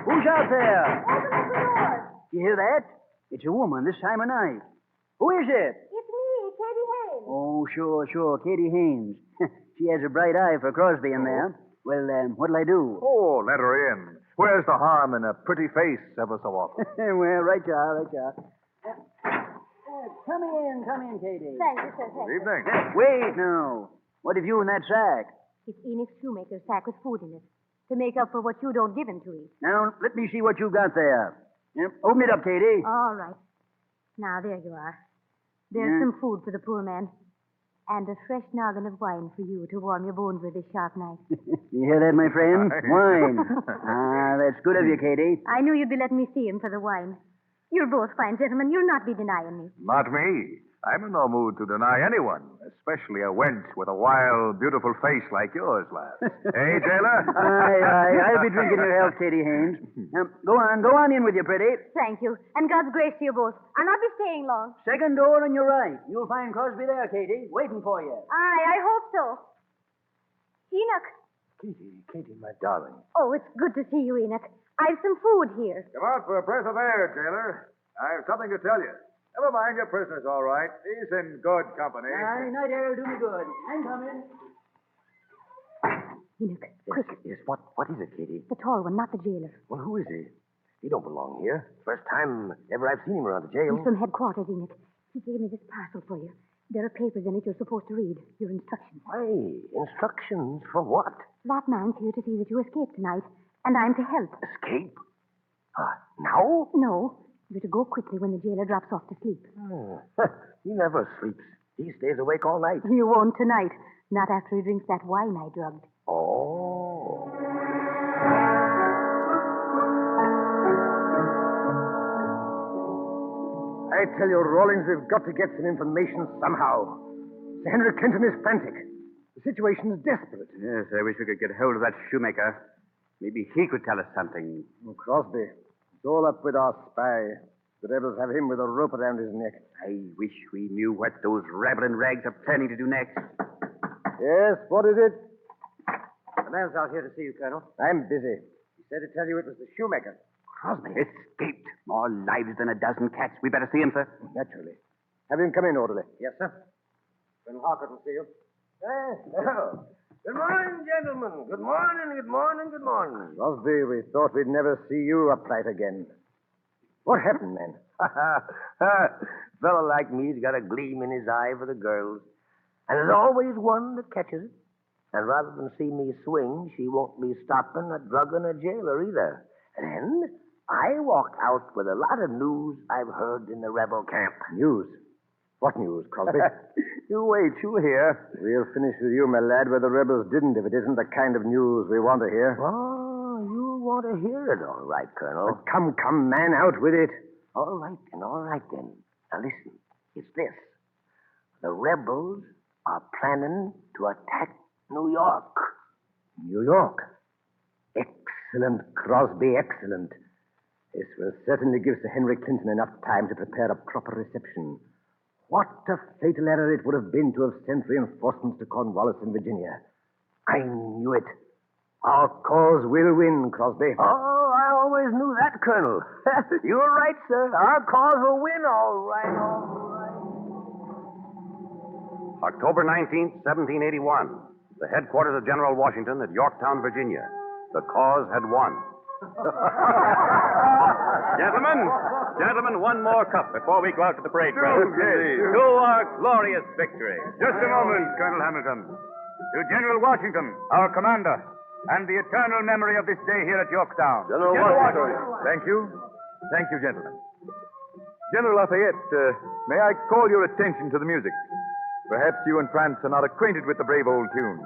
Who's out there? Open up the door. You hear that? It's a woman this time of night. Who is it? It's me, Katie Haynes. Oh, sure. Katie Haynes. She has a bright eye for Crosby in there. Well, what'll I do? Oh, let her in. Where's the harm in a pretty face ever so often? Well, right you are. Come in, Katie. Thank you, sir. Good evening. Wait, now. What have you in that sack? It's Enoch's shoemaker's sack with food in it, to make up for what you don't give him to eat. Now, let me see what you've got there. Open it up, Katie. All right. Now, there you are. There's some food for the poor man. And a fresh noggin of wine for you to warm your bones with this sharp knife. You hear that, my friend? Wine. That's good of you, Katie. I knew you'd be letting me see him for the wine. You're both fine gentlemen. You'll not be denying me. Not me. I'm in no mood to deny anyone, especially a wench with a wild, beautiful face like yours, lad. Hey, jailer? Aye. I'll be drinking your health, Katie Haynes. Go on in with you, pretty. Thank you. And God's grace to you both. I'll not be staying long. Second door on your right. You'll find Crosby there, Katie, waiting for you. Aye, I hope so. Enoch. Katie, my darling. Oh, it's good to see you, Enoch. I've some food here. Come out for a breath of air, jailer. I have something to tell you. Never mind, your prisoner's all right. He's in good company. Aye, night air will do me good. I'm coming. Enoch, quick. Yes, what is it, Katie? The tall one, not the jailer. Well, who is he? He don't belong here. First time ever I've seen him around the jail. He's from headquarters, Enoch. He gave me this parcel for you. There are papers in it you're supposed to read. Your instructions. Why, instructions for what? That man's here to see that you escape tonight, and I'm to help. Escape? Now? No. You're to go quickly when the jailer drops off to sleep. He never sleeps. He stays awake all night. You won't tonight. Not after he drinks that wine I drugged. Oh. I tell you, Rawlings, we've got to get some information somehow. Sir Henry Clinton is frantic. The situation is desperate. Yes, I wish we could get hold of that shoemaker. Maybe he could tell us something. Oh, Crosby. It's all up with our spy. The rebels have him with a rope around his neck. I wish we knew what those rebel in rags are planning to do next. Yes, what is it? The man's out here to see you, Colonel. I'm busy. He said to tell you it was the shoemaker. Crosby escaped. More lives than a dozen cats. We better see him, sir. Naturally. Have him come in, orderly. Yes, sir. Colonel Harcourt will see you. Hello. Good morning, gentlemen. Good morning. Crosby, we thought we'd never see you upright again. What happened, man? Fellow like me's got a gleam in his eye for the girls. And there's always one that catches it. And rather than see me swing, she won't be stopping a drugging a jailer either. And I walked out with a lot of news I've heard in the rebel camp. News? What news, Crosby? You wait, you'll hear. We'll finish with you, my lad, where the rebels didn't, if it isn't the kind of news we want to hear. Oh, you want to hear it, all right, Colonel. But come, man, out with it. All right, then. Now, listen. It's this. The rebels are planning to attack New York. New York? Excellent, Crosby, excellent. This will certainly give Sir Henry Clinton enough time to prepare a proper reception. What a fatal error it would have been to have sent reinforcements to Cornwallis in Virginia. I knew it. Our cause will win, Crosby. Oh, I always knew that, Colonel. You're right, sir. Our cause will win, all right. October 19th, 1781. The headquarters of General Washington at Yorktown, Virginia. The cause had won. Gentlemen, one more cup before we go out to the parade ground. Yes. To our glorious victory. Just a moment, Colonel Hamilton. To General Washington, our commander, and the eternal memory of this day here at Yorktown. General Washington. Thank you. Thank you, gentlemen. General Lafayette, may I call your attention to the music? Perhaps you and France are not acquainted with the brave old tune.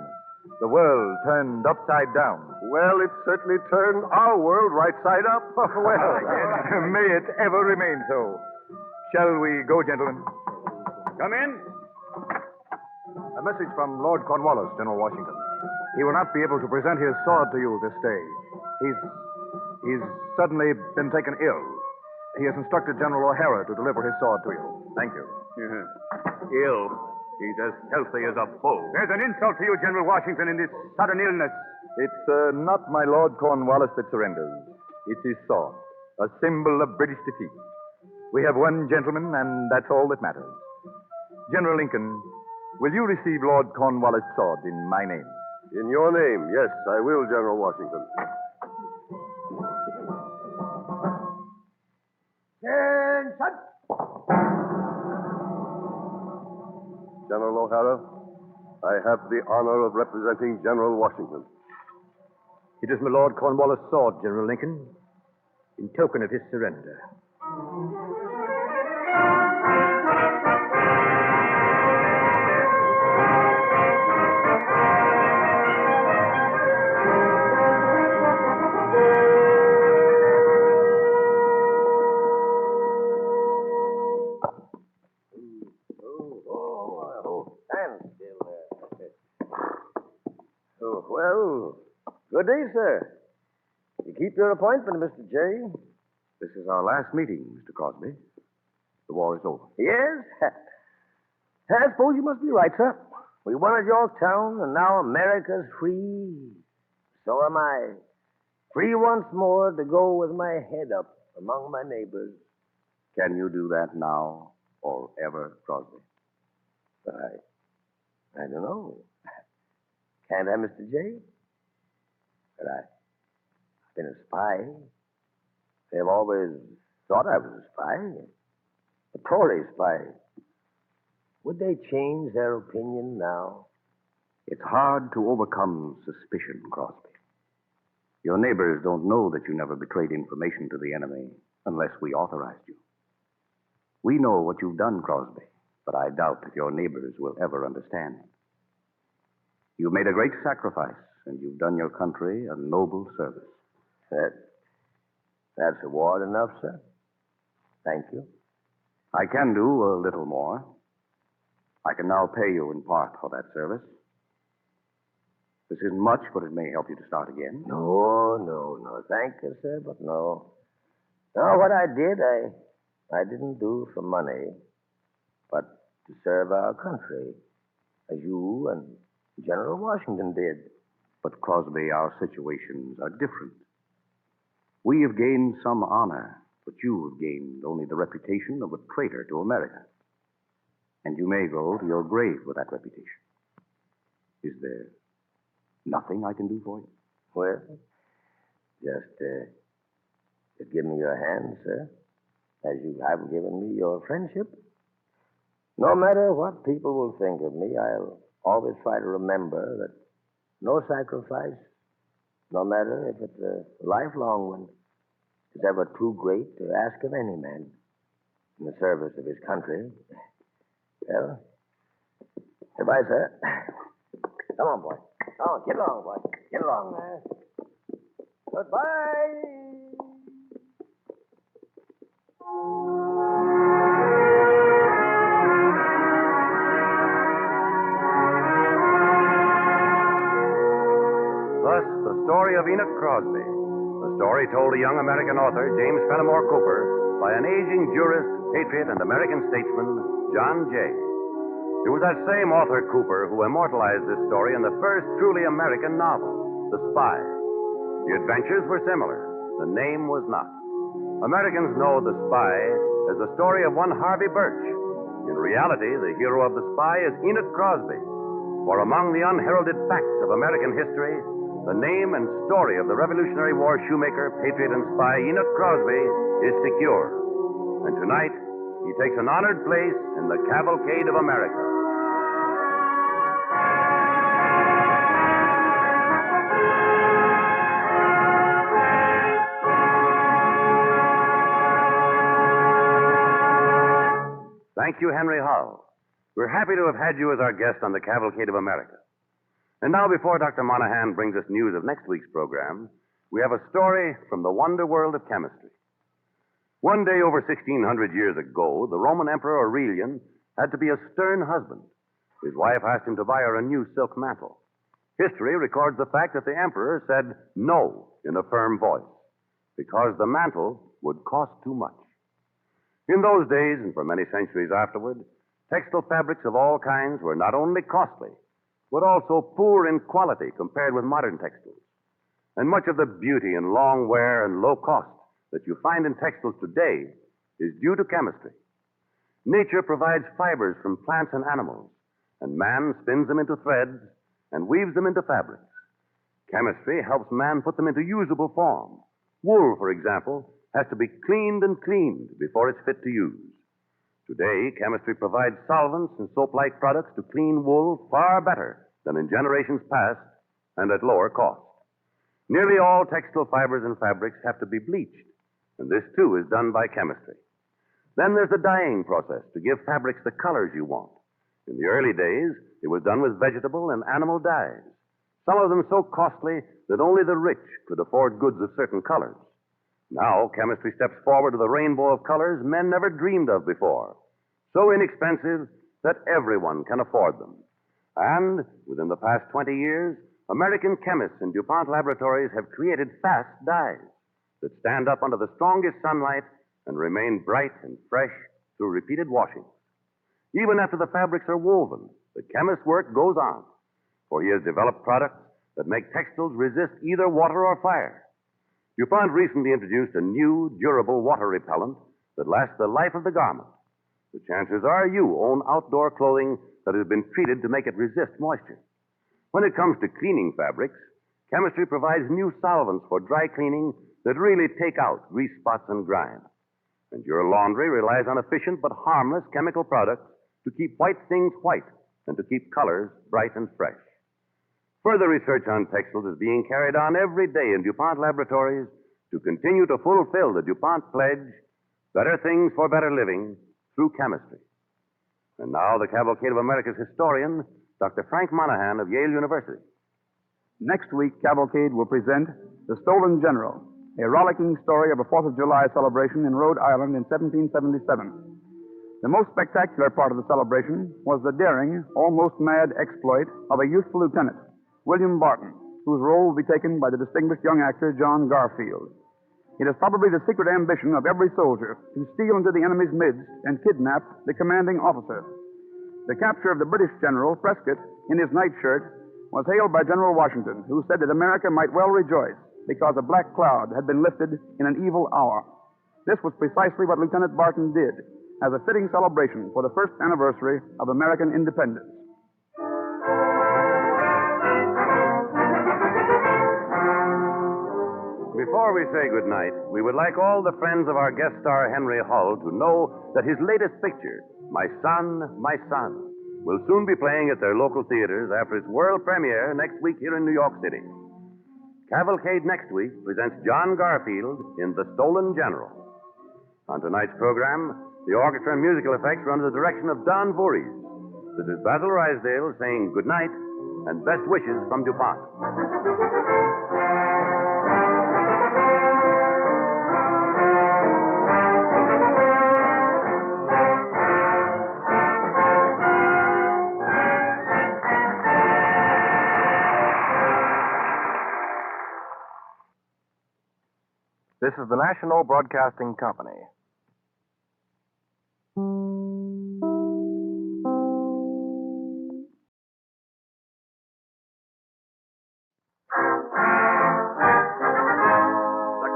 The world turned upside down. Well, it certainly turned our world right side up. Well, may it ever remain so. Shall we go, gentlemen? Come in. A message from Lord Cornwallis, General Washington. He will not be able to present his sword to you this day. He's suddenly been taken ill. He has instructed General O'Hara to deliver his sword to you. Thank you. Ill. He's as healthy as a bull. There's an insult to you, General Washington, in this sudden illness. It's not my Lord Cornwallis that surrenders. It's his sword, a symbol of British defeat. We have one gentleman, and that's all that matters. General Lincoln, will you receive Lord Cornwallis' sword in my name? In your name, yes, I will, General Washington. Attention! General O'Hara, I have the honor of representing General Washington. It is my Lord Cornwallis' sword, General Lincoln, in token of his surrender. Well, good day, sir. You keep your appointment, Mr. J. This is our last meeting, Mr. Crosby. The war is over. Yes? I suppose you must be right, sir. We won at Yorktown, and now America's free. So am I. Free once more to go with my head up among my neighbors. Can you do that now or ever, Crosby? I don't know. Can't I, Mr. J? But I've been a spy. They've always thought I was a spy. A Tory spy. Would they change their opinion now? It's hard to overcome suspicion, Crosby. Your neighbors don't know that you never betrayed information to the enemy unless we authorized you. We know what you've done, Crosby, but I doubt that your neighbors will ever understand. You've made a great sacrifice, and you've done your country a noble service. That's reward enough, sir. Thank you. I can do a little more. I can now pay you in part for that service. This isn't much, but it may help you to start again. No. Thank you, sir, but no. No, what I did, I didn't do for money, but to serve our country, as you and General Washington did. But, Crosby, our situations are different. We have gained some honor, but you have gained only the reputation of a traitor to America. And you may go to your grave with that reputation. Is there nothing I can do for you? Well, just give me your hand, sir, as you have given me your friendship. No matter what people will think of me, I'll always try to remember that no sacrifice, no matter if it's a lifelong one, is ever too great to ask of any man in the service of his country. Well, goodbye, sir. Come on, boy. Come on, get along, boy. Get along there. Goodbye. Thus, the story of Enoch Crosby, the story told to young American author James Fenimore Cooper by an aging jurist, patriot, and American statesman, John Jay. It was that same author, Cooper, who immortalized this story in the first truly American novel, The Spy. The adventures were similar. The name was not. Americans know The Spy as the story of one Harvey Birch. In reality, the hero of The Spy is Enoch Crosby. For among the unheralded facts of American history, the name and story of the Revolutionary War shoemaker, patriot, and spy Enoch Crosby is secure. And tonight, he takes an honored place in the Cavalcade of America. Thank you, Henry Hull. We're happy to have had you as our guest on the Cavalcade of America. And now, before Dr. Monahan brings us news of next week's program, we have a story from the wonder world of chemistry. One day over 1,600 years ago, the Roman Emperor Aurelian had to be a stern husband. His wife asked him to buy her a new silk mantle. History records the fact that the emperor said no in a firm voice because the mantle would cost too much. In those days, and for many centuries afterward, textile fabrics of all kinds were not only costly, but also poor in quality compared with modern textiles. And much of the beauty and long wear and low cost that you find in textiles today is due to chemistry. Nature provides fibers from plants and animals, and man spins them into threads and weaves them into fabrics. Chemistry helps man put them into usable form. Wool, for example, has to be cleaned and cleaned before it's fit to use. Today, chemistry provides solvents and soap-like products to clean wool far better than in generations past and at lower cost. Nearly all textile fibers and fabrics have to be bleached, and this, too, is done by chemistry. Then there's the dyeing process to give fabrics the colors you want. In the early days, it was done with vegetable and animal dyes, some of them so costly that only the rich could afford goods of certain colors. Now, chemistry steps forward to the rainbow of colors men never dreamed of before, so inexpensive that everyone can afford them. And within the past 20 years, American chemists in DuPont laboratories have created fast dyes that stand up under the strongest sunlight and remain bright and fresh through repeated washing. Even after the fabrics are woven, the chemist's work goes on, for he has developed products that make textiles resist either water or fire. DuPont recently introduced a new, durable water repellent that lasts the life of the garment. The chances are you own outdoor clothing that has been treated to make it resist moisture. When it comes to cleaning fabrics, chemistry provides new solvents for dry cleaning that really take out grease spots and grime. And your laundry relies on efficient but harmless chemical products to keep white things white and to keep colors bright and fresh. Further research on textiles is being carried on every day in DuPont laboratories to continue to fulfill the DuPont pledge, better things for better living through chemistry. And now the Cavalcade of America's historian, Dr. Frank Monahan of Yale University. Next week, Cavalcade will present The Stolen General, a rollicking story of a 4th of July celebration in Rhode Island in 1777. The most spectacular part of the celebration was the daring, almost mad exploit of a youthful lieutenant, William Barton, whose role will be taken by the distinguished young actor John Garfield. It is probably the secret ambition of every soldier to steal into the enemy's midst and kidnap the commanding officer. The capture of the British general, Prescott, in his nightshirt, was hailed by General Washington, who said that America might well rejoice because a black cloud had been lifted in an evil hour. This was precisely what Lieutenant Barton did, as a fitting celebration for the first anniversary of American independence. Before we say goodnight, we would like all the friends of our guest star Henry Hull to know that his latest picture, My Son, will soon be playing at their local theaters after its world premiere next week here in New York City. Cavalcade next week presents John Garfield in The Stolen General. On tonight's program, the orchestra and musical effects are under the direction of Don Voorhees. This is Basil Rysdale saying good night and best wishes from DuPont. This is the National Broadcasting Company. The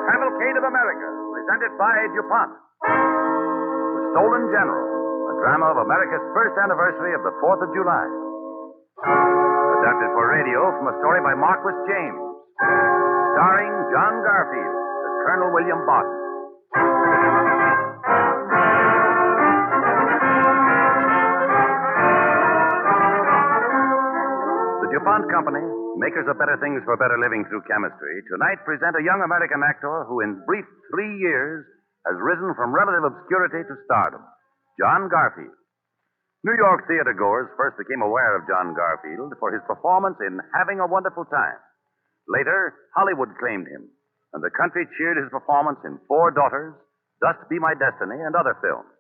Cavalcade of America, presented by DuPont. The Stolen General, a drama of America's first anniversary of the 4th of July. Adapted for radio from a story by Marquis James. Starring John Garfield as Colonel William Barton. The DuPont Company, makers of better things for better living through chemistry, tonight present a young American actor who in brief 3 years has risen from relative obscurity to stardom, John Garfield. New York theatergoers first became aware of John Garfield for his performance in Having a Wonderful Time. Later, Hollywood claimed him, and the country cheered his performance in Four Daughters, Dust Be My Destiny, and other films.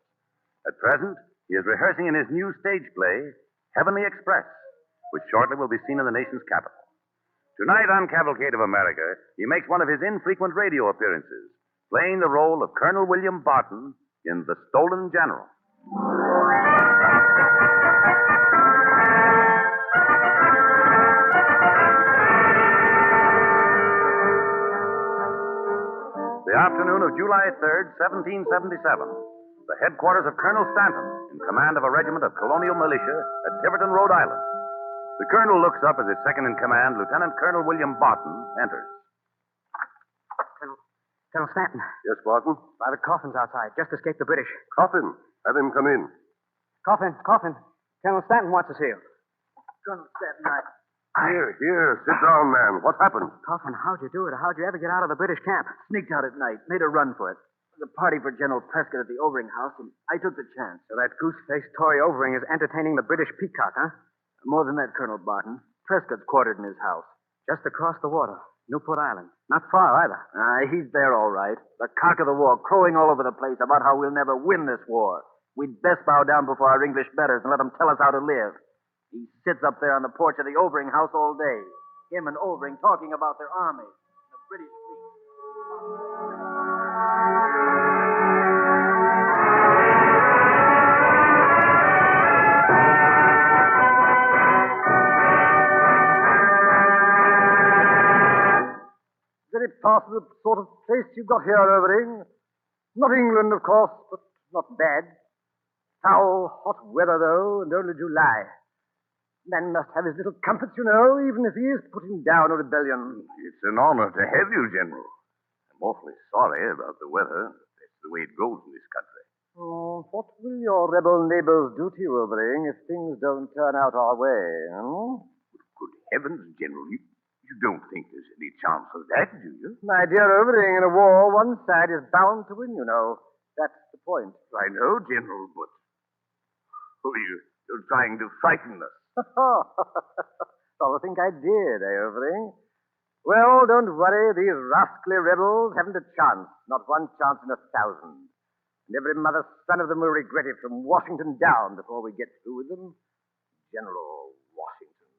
At present, he is rehearsing in his new stage play, Heavenly Express, which shortly will be seen in the nation's capital. Tonight on Cavalcade of America, he makes one of his infrequent radio appearances, playing the role of Colonel William Barton in The Stolen General. The afternoon of July 3rd, 1777, the headquarters of Colonel Stanton, in command of a regiment of colonial militia at Tiverton, Rhode Island. The colonel looks up as his second-in-command, Lieutenant Colonel William Barton, enters. Colonel Stanton. Yes, Barton? Private Coffin's outside. Just escaped the British. Coffin. Have him come in. Coffin. Colonel Stanton wants to see you. Colonel Stanton, Here. Sit down, man. What happened? Coffin, how'd you do it? How'd you ever get out of the British camp? Sneaked out at night. Made a run for it. There was a party for General Prescott at the Overing House, and I took the chance. So that goose-faced Tory Overing is entertaining the British peacock, huh? More than that, Colonel Barton. Prescott's quartered in his house. Just across the water. Newport Island. Not far, either. He's there all right. The cock of the war, crowing all over the place about how we'll never win this war. We'd best bow down before our English betters and let them tell us how to live. He sits up there on the porch of the Overing House all day. Him and Overing talking about their army, the British fleet. Very passable sort of place you've got here, Overing. Not England, of course, but not bad. Foul, hot weather, though, and only July. Man must have his little comforts, you know, even if he is putting down a rebellion. It's an honor to have you, General. I'm awfully sorry about the weather. That's the way it goes in this country. Oh, what will your rebel neighbors do to you, Overing, if things don't turn out our way, Good heavens, General, you don't think there's any chance of that, do you? My dear Overing, in a war, one side is bound to win, you know. That's the point. I know, General, but... you're trying to frighten us. Rather think I did, Overing? Well, don't worry. These rascally rebels haven't a chance. Not one chance in 1,000. And every mother's son of them will regret it from Washington down before we get through with them. General Washington.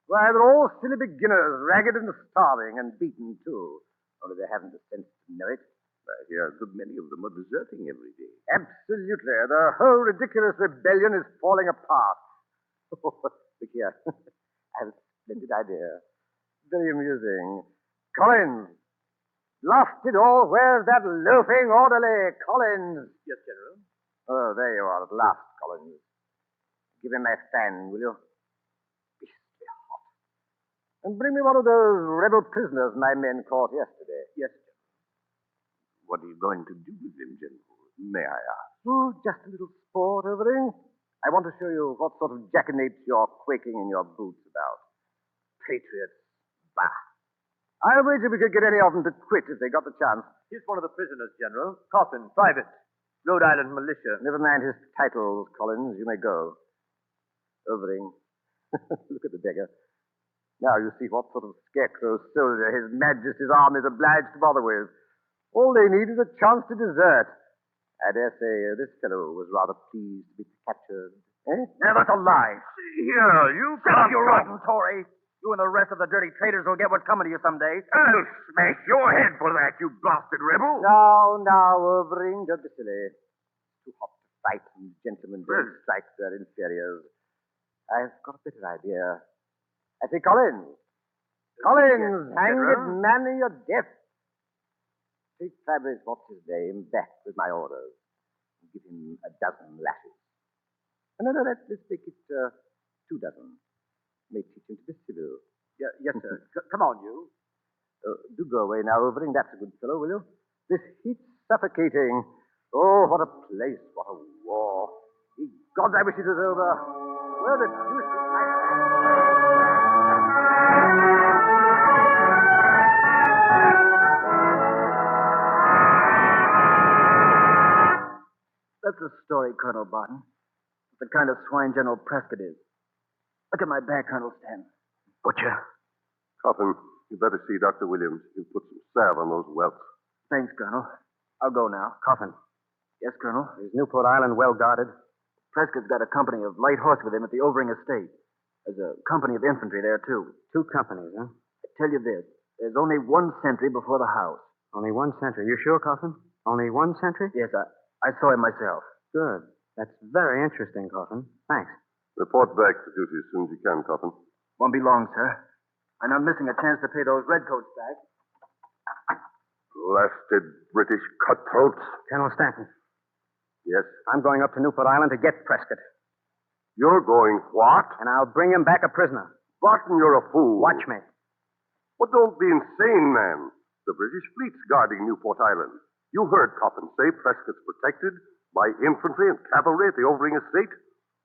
Why, they're all silly beginners, ragged and starving, and beaten, too. Only they haven't the sense to know it. I hear a good many of them are deserting every day. Absolutely. The whole ridiculous rebellion is falling apart. Look here. I have a splendid idea. Very amusing. Collins! Lost it all. Where's that loafing orderly? Collins! Yes, General. Oh, there you are at last, Collins. Give him my fan, will you? Beastly hot. And bring me one of those rebel prisoners my men caught yesterday. Yes, General. What are you going to do with them, General? May I ask? Oh, just a little sport, Overing. I want to show you what sort of jackanapes you're quaking in your boots about. Patriots. Bah. I wager we could get any of them to quit if they got the chance. He's one of the prisoners, General. Coffin, private. Rhode Island militia. Never mind his titles, Collins. You may go. Overing. Look at the beggar. Now you see what sort of scarecrow soldier His Majesty's army is obliged to bother with. All they need is a chance to desert. I dare say this fellow was rather pleased to be captured. Eh? Now, that's a lie. See here, you Shut up, you rotten Tory. You and the rest of the dirty traitors will get what's coming to you someday. I'll smash your head for that, you blasted rebel. Now, Overing, don't be silly. Too hot to fight, and gentlemen don't strike their inferiors. I've got a better idea. I say, Collins. Collins, hang it, man, you're deaf. Take Fabrice, what's his name, back with my orders. And give him a dozen lashes. No, let's make it 2 dozen. May teach him to be civil. Yes, sir. Come on, you. Do go away now, Overing. That's a good fellow, will you? This heat's suffocating. Oh, what a place, what a war. Ye gods, I wish it was over. Where the deuce is my... That's the story, Colonel Barton. The kind of swine General Prescott is. Look at my back, Colonel Stanton. Butcher. Coffin, You better see Dr. Williams. He'll put some salve on those welts. Thanks, Colonel. I'll go now. Coffin. Yes, Colonel? Is Newport Island well guarded? Prescott's got a company of light horse with him at the Overing Estate. There's a company of infantry there, too. 2 companies, huh? I tell you this. There's only 1 sentry before the house. Only 1 sentry. You sure, Coffin? Only 1 sentry? Yes, I saw him myself. Good. That's very interesting, Coffin. Thanks. Report back to duty as soon as you can, Coffin. Won't be long, sir. I'm not missing a chance to pay those redcoats back. Blasted British cutthroats. Colonel Stanton. Yes? I'm going up to Newport Island to get Prescott. You're going what? And I'll bring him back a prisoner. Barton, you're a fool. Watch me. Well, don't be insane, man. The British fleet's guarding Newport Island. You heard Coffin say Prescott's protected by infantry and cavalry at the Overing Estate.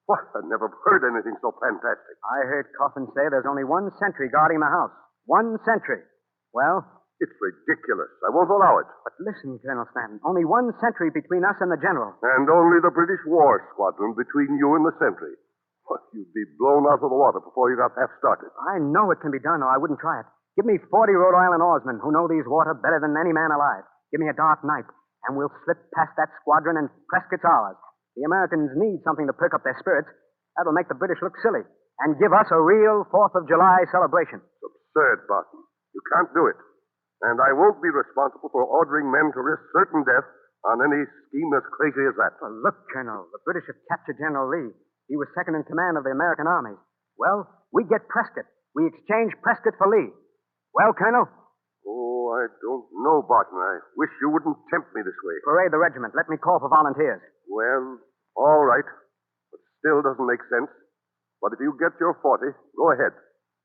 What? I never heard anything so fantastic. I heard Coffin say there's only 1 sentry guarding the house. 1 sentry. Well? It's ridiculous. I won't allow it. But listen, Colonel Stanton. Only 1 sentry between us and the general. And only the British war squadron between you and the sentry. What, you'd be blown out of the water before you got half started. I know it can be done, or I wouldn't try it. Give me 40 Rhode Island oarsmen who know these water better than any man alive. Give me a dark night, and we'll slip past that squadron and Prescott's ours. The Americans need something to perk up their spirits. That'll make the British look silly and give us a real 4th of July celebration. It's absurd, Barton. You can't do it. And I won't be responsible for ordering men to risk certain death on any scheme as crazy as that. Well, look, Colonel, the British have captured General Lee. He was second in command of the American army. Well, we get Prescott. We exchange Prescott for Lee. Well, Colonel? Oh, I don't know, Barton. I wish you wouldn't tempt me this way. Parade the regiment. Let me call for volunteers. Well, all right. But still doesn't make sense. But if you get your 40, go ahead.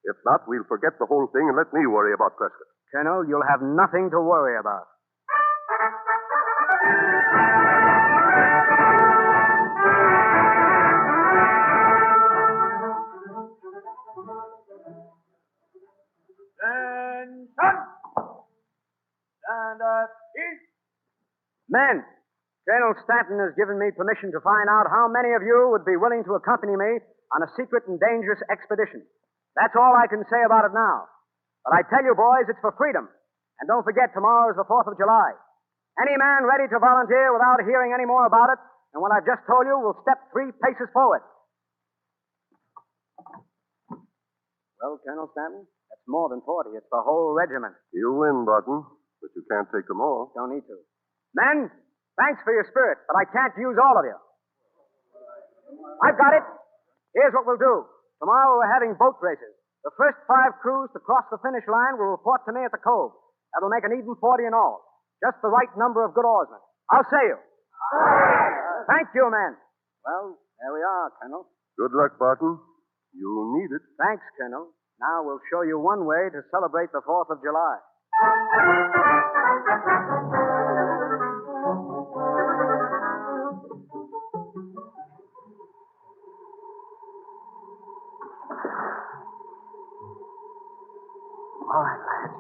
If not, we'll forget the whole thing and let me worry about Prescott. Colonel, you'll have nothing to worry about. Stand at east. Men, Colonel Stanton has given me permission to find out how many of you would be willing to accompany me on a secret and dangerous expedition. That's all I can say about it now. But I tell you, boys, it's for freedom. And don't forget, tomorrow is the 4th of July. Any man ready to volunteer without hearing any more about it, and what I've just told you, will step 3 paces forward. Well, Colonel Stanton, that's more than 40. It's the whole regiment. You win, Barton, but you can't take them all. Don't need to. Men, thanks for your spirit, but I can't use all of you. I've got it. Here's what we'll do. Tomorrow we're having boat races. The first 5 crews to cross the finish line will report to me at the cove. That'll make an even 40 in all. Just the right number of good oarsmen. I'll say you. Thank you, men. Well, there we are, Colonel. Good luck, Barton. You'll need it. Thanks, Colonel. Now we'll show you one way to celebrate the 4th of July. All right, lads.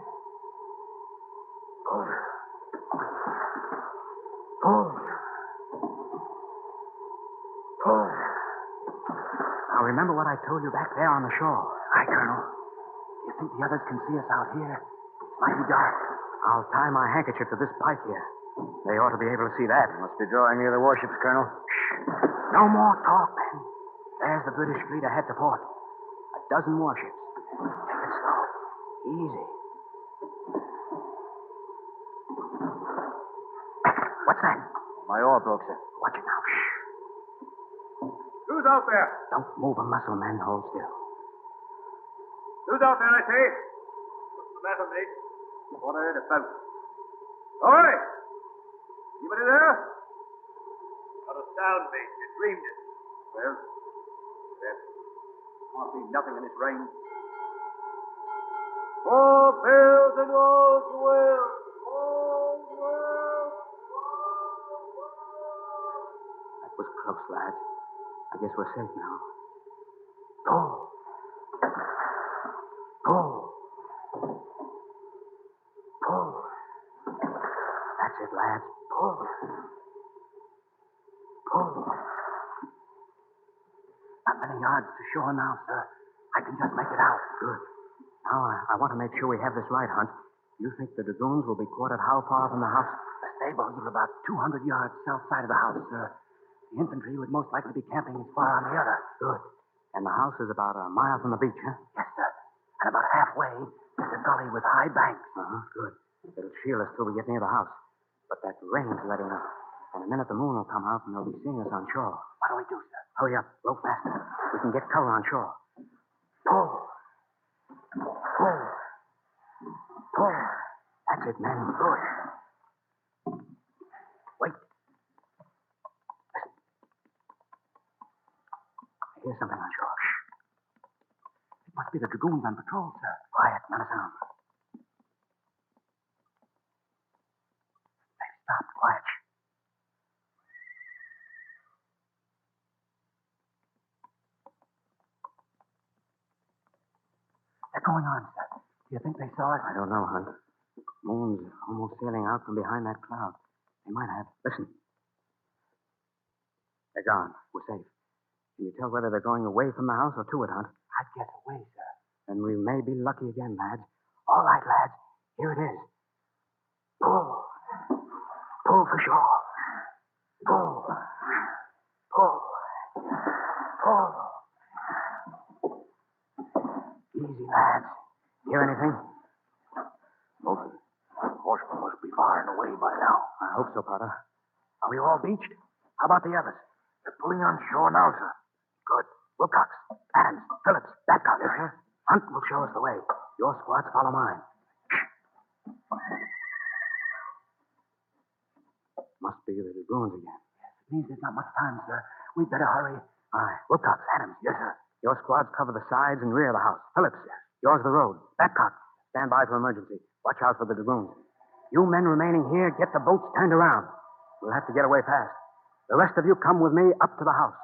Pull. Pull. Pull. Now, remember what I told you back there on the shore. Aye, Colonel. Do you think the others can see us out here? It's mighty dark. I'll tie my handkerchief to this pike here. They ought to be able to see that. Must be drawing near the warships, Colonel. Shh. No more talk, men. There's the British fleet ahead to port. 12 warships. Take it slow. Easy. What's that? My oar broke, sir. Watch it now. Shh. Who's out there? Don't move a muscle, men. Hold still. Who's out there, I say? What's the matter, mate? What are it about? Oi! Anybody there? Not a sound, mate. You dreamed it. Well, yes. Can't see nothing in this rain. All bells and all's well. All's well. That was close, lads. I guess we're safe now. Pull. Pull. Pull. That's it, lads. Pull. Pull. Not many yards to shore now, sir. I can just make it out. Good. Now, I want to make sure we have this right, Hunt. You think the dragoons will be quartered how far from the house? The stables are about 200 yards south side of the house, sir. The infantry would most likely be camping as far on the other. Good. And the house is about a mile from the beach, huh? Yes, sir. And about halfway, there's a gully with high banks. Uh-huh, good. It'll shield us till we get near the house. But that rain's letting up. In a minute, the moon will come out, and they'll be seeing us on shore. What do we do, sir? Hurry up. Row faster. We can get cover on shore. Pull. Pull. Pull. That's it, men. Good. Wait. I hear something on shore. Shh. It must be the dragoons on patrol, sir. Quiet. Not a sound. They've stopped. Quiet. They're going on, sir. Do you think they saw us? I don't know, Hunt. Moon's almost sailing out from behind that cloud. They might have. Listen. They're gone. We're safe. Can you tell whether they're going away from the house or to it, Hunt? I'd guess away, sir. Then we may be lucky again, lads. All right, lads. Here it is. Pull. Pull for shore. Pull. Pull. Pull. Easy, lads. Hear anything? Nothing. Horsemen must be far and away by now. I hope so, Potter. Are we all beached? How about the others? They're pulling on shore now, sir. Good. Wilcox, Adams, Phillips, Babcock. Yes, sir. Hunt will show us the way. Your squads follow mine. Must be the dragoons again. Yes, it means there's not much time, sir. We'd better hurry. Aye. Wilcox, Adams. Yes, sir. Your squads cover the sides and rear of the house. Phillips, yours the road. Babcock, stand by for emergency. Watch out for the dragoons. You men remaining here, get the boats turned around. We'll have to get away fast. The rest of you come with me up to the house.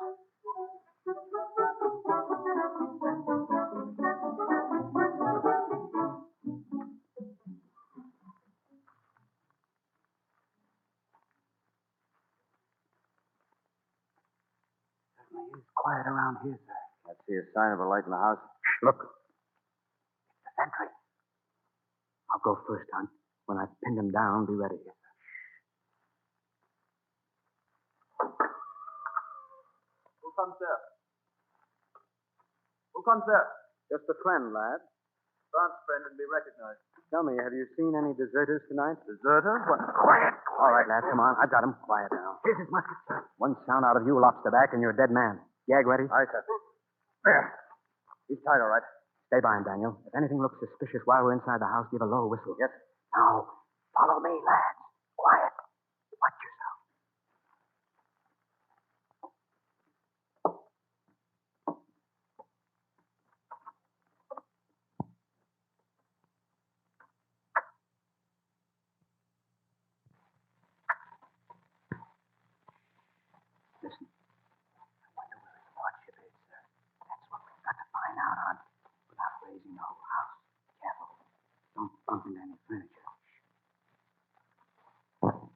Certainly is quiet around here, sir. I see a sign of a light in the house. Look. It's the sentry. I'll go first, Hunt. When I've pinned him down, be ready. Yes, sir. Who comes there? Who comes there? Just a friend, lad. Grant's friend and be recognized. Tell me, have you seen any deserters tonight? Deserters? What? Quiet. All right, lads, come on. I've got him. Quiet now. Here's his musket, sir. One sound out of you, lobsterback, and you're a dead man. Gag ready? Aye, sir. There. He's tied, all right. Stay by him, Daniel. If anything looks suspicious while we're inside the house, give a low whistle. Yes. Now, follow me, lads. Quiet. Watch yourself. Listen. I wonder where his lordship is, sir. That's what we've got to find out, Hunt. Without raising the whole house. Careful. Don't bump into any furniture. There's a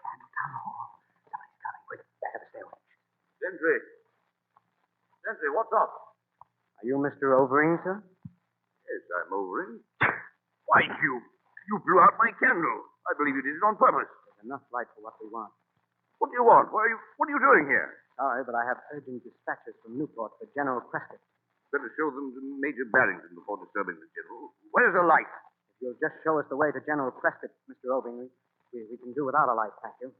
candle down the hall. Somebody's coming. Quick, back of the stairway. Gentry. Gentry, what's up? Are you Mr. Overing, sir? Yes, I'm Overing. Why, you blew out my candle. I believe you did it on purpose. There's enough light for what we want. What do you want? What are you doing here? Sorry, but I have urgent dispatches from Newport for General Prescott. Better show them to Major Barrington before disturbing the general. Where's the light? If you'll just show us the way to General Prescott, Mr. Overing, we can do without a light, thank you.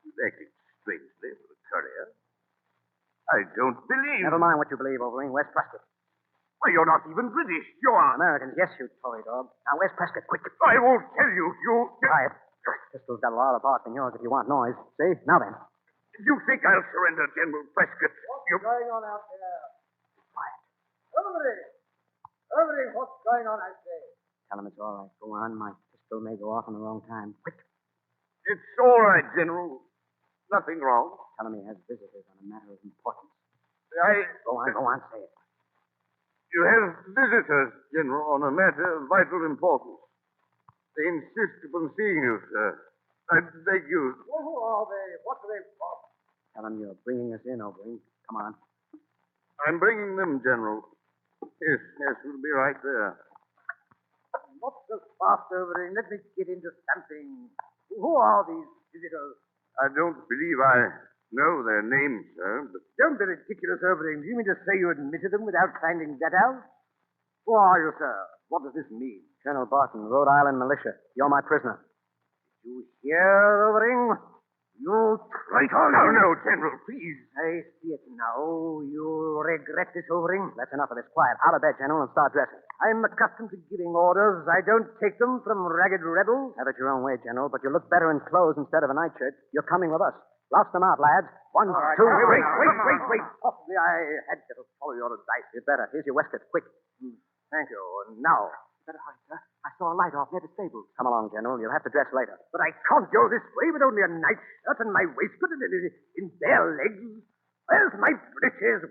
You've acted strangely for a courier. I don't believe... Never mind what you believe, Overing. Where's Prescott? Why, you're not even British. You are... Americans, yes, you toy dog. Now, where's Prescott? Quick. I won't tell you. Quiet. This pistol's got a lot of bark than yours if you want noise. See? Now then. You think I'll surrender General Prescott? What's going on out there? Quiet. Overing, what's going on, I say? Tell him it's all right. Go on. My pistol may go off in the wrong time. Quick. It's all right, General. Nothing wrong. Tell him he has visitors on a matter of importance. Go on, say it. You have visitors, General, on a matter of vital importance. They insist upon seeing you, sir. I beg you. Well, who are they? What do they want? Tell him you're bringing us in, Overing. Come on. I'm bringing them, General. Yes, we'll be right there. What's so fast, Overing? Let me get into something. Who are these visitors? I don't believe I know their names, sir, but Don't be ridiculous, Overing. Do you mean to say you admitted them without finding that out? Who are you, sir? What does this mean? Colonel Barton, Rhode Island militia. You're my prisoner. You hear, Overing? You traitor! No, General, please. I see it now. You regret this, Overing? That's enough of this. Quiet. Out of bed, General, and start dressing. I'm accustomed to giving orders. I don't take them from ragged rebels. Have it your own way, General, but you look better in clothes instead of a nightshirt. You're coming with us. Louse them out, lads. One, two, Wait. three. Possibly I had better follow your advice. You'd better. Here's your waistcoat. Quick. Thank you. And now, Better hurry, sir. I saw a light off near the stables. Come along, General. You'll have to dress later. but I can't go this way with only a nightshirt and my waistcoat in bare legs. Where's my breeches?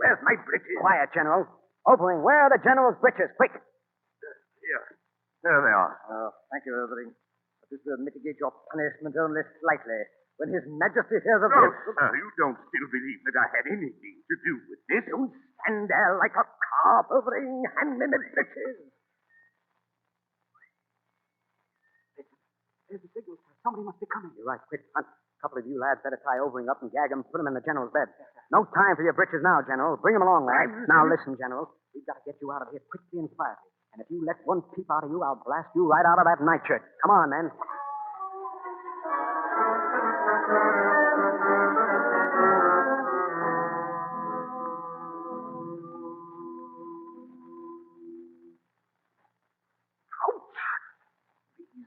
Quiet, General. Overing, where are the General's breeches? Quick. Here. There they are. Oh, thank you, Overing. But this will mitigate your punishment only slightly. When His Majesty hears of No, this... sir, you don't still believe that I had anything to do with this? Don't stand there like a carp, Overing. Hand me my breeches. There's the signal, sir. Somebody must be coming. You're right. Quick, Hunt. A couple of you lads better tie Overing up and gag him, put him in the General's bed. No time for your breeches now, General. Bring him along, lads. Now listen, General. We've got to get you out of here quickly and quietly. And if you let one peep out of you, I'll blast you right out of that nightshirt. Come on, men.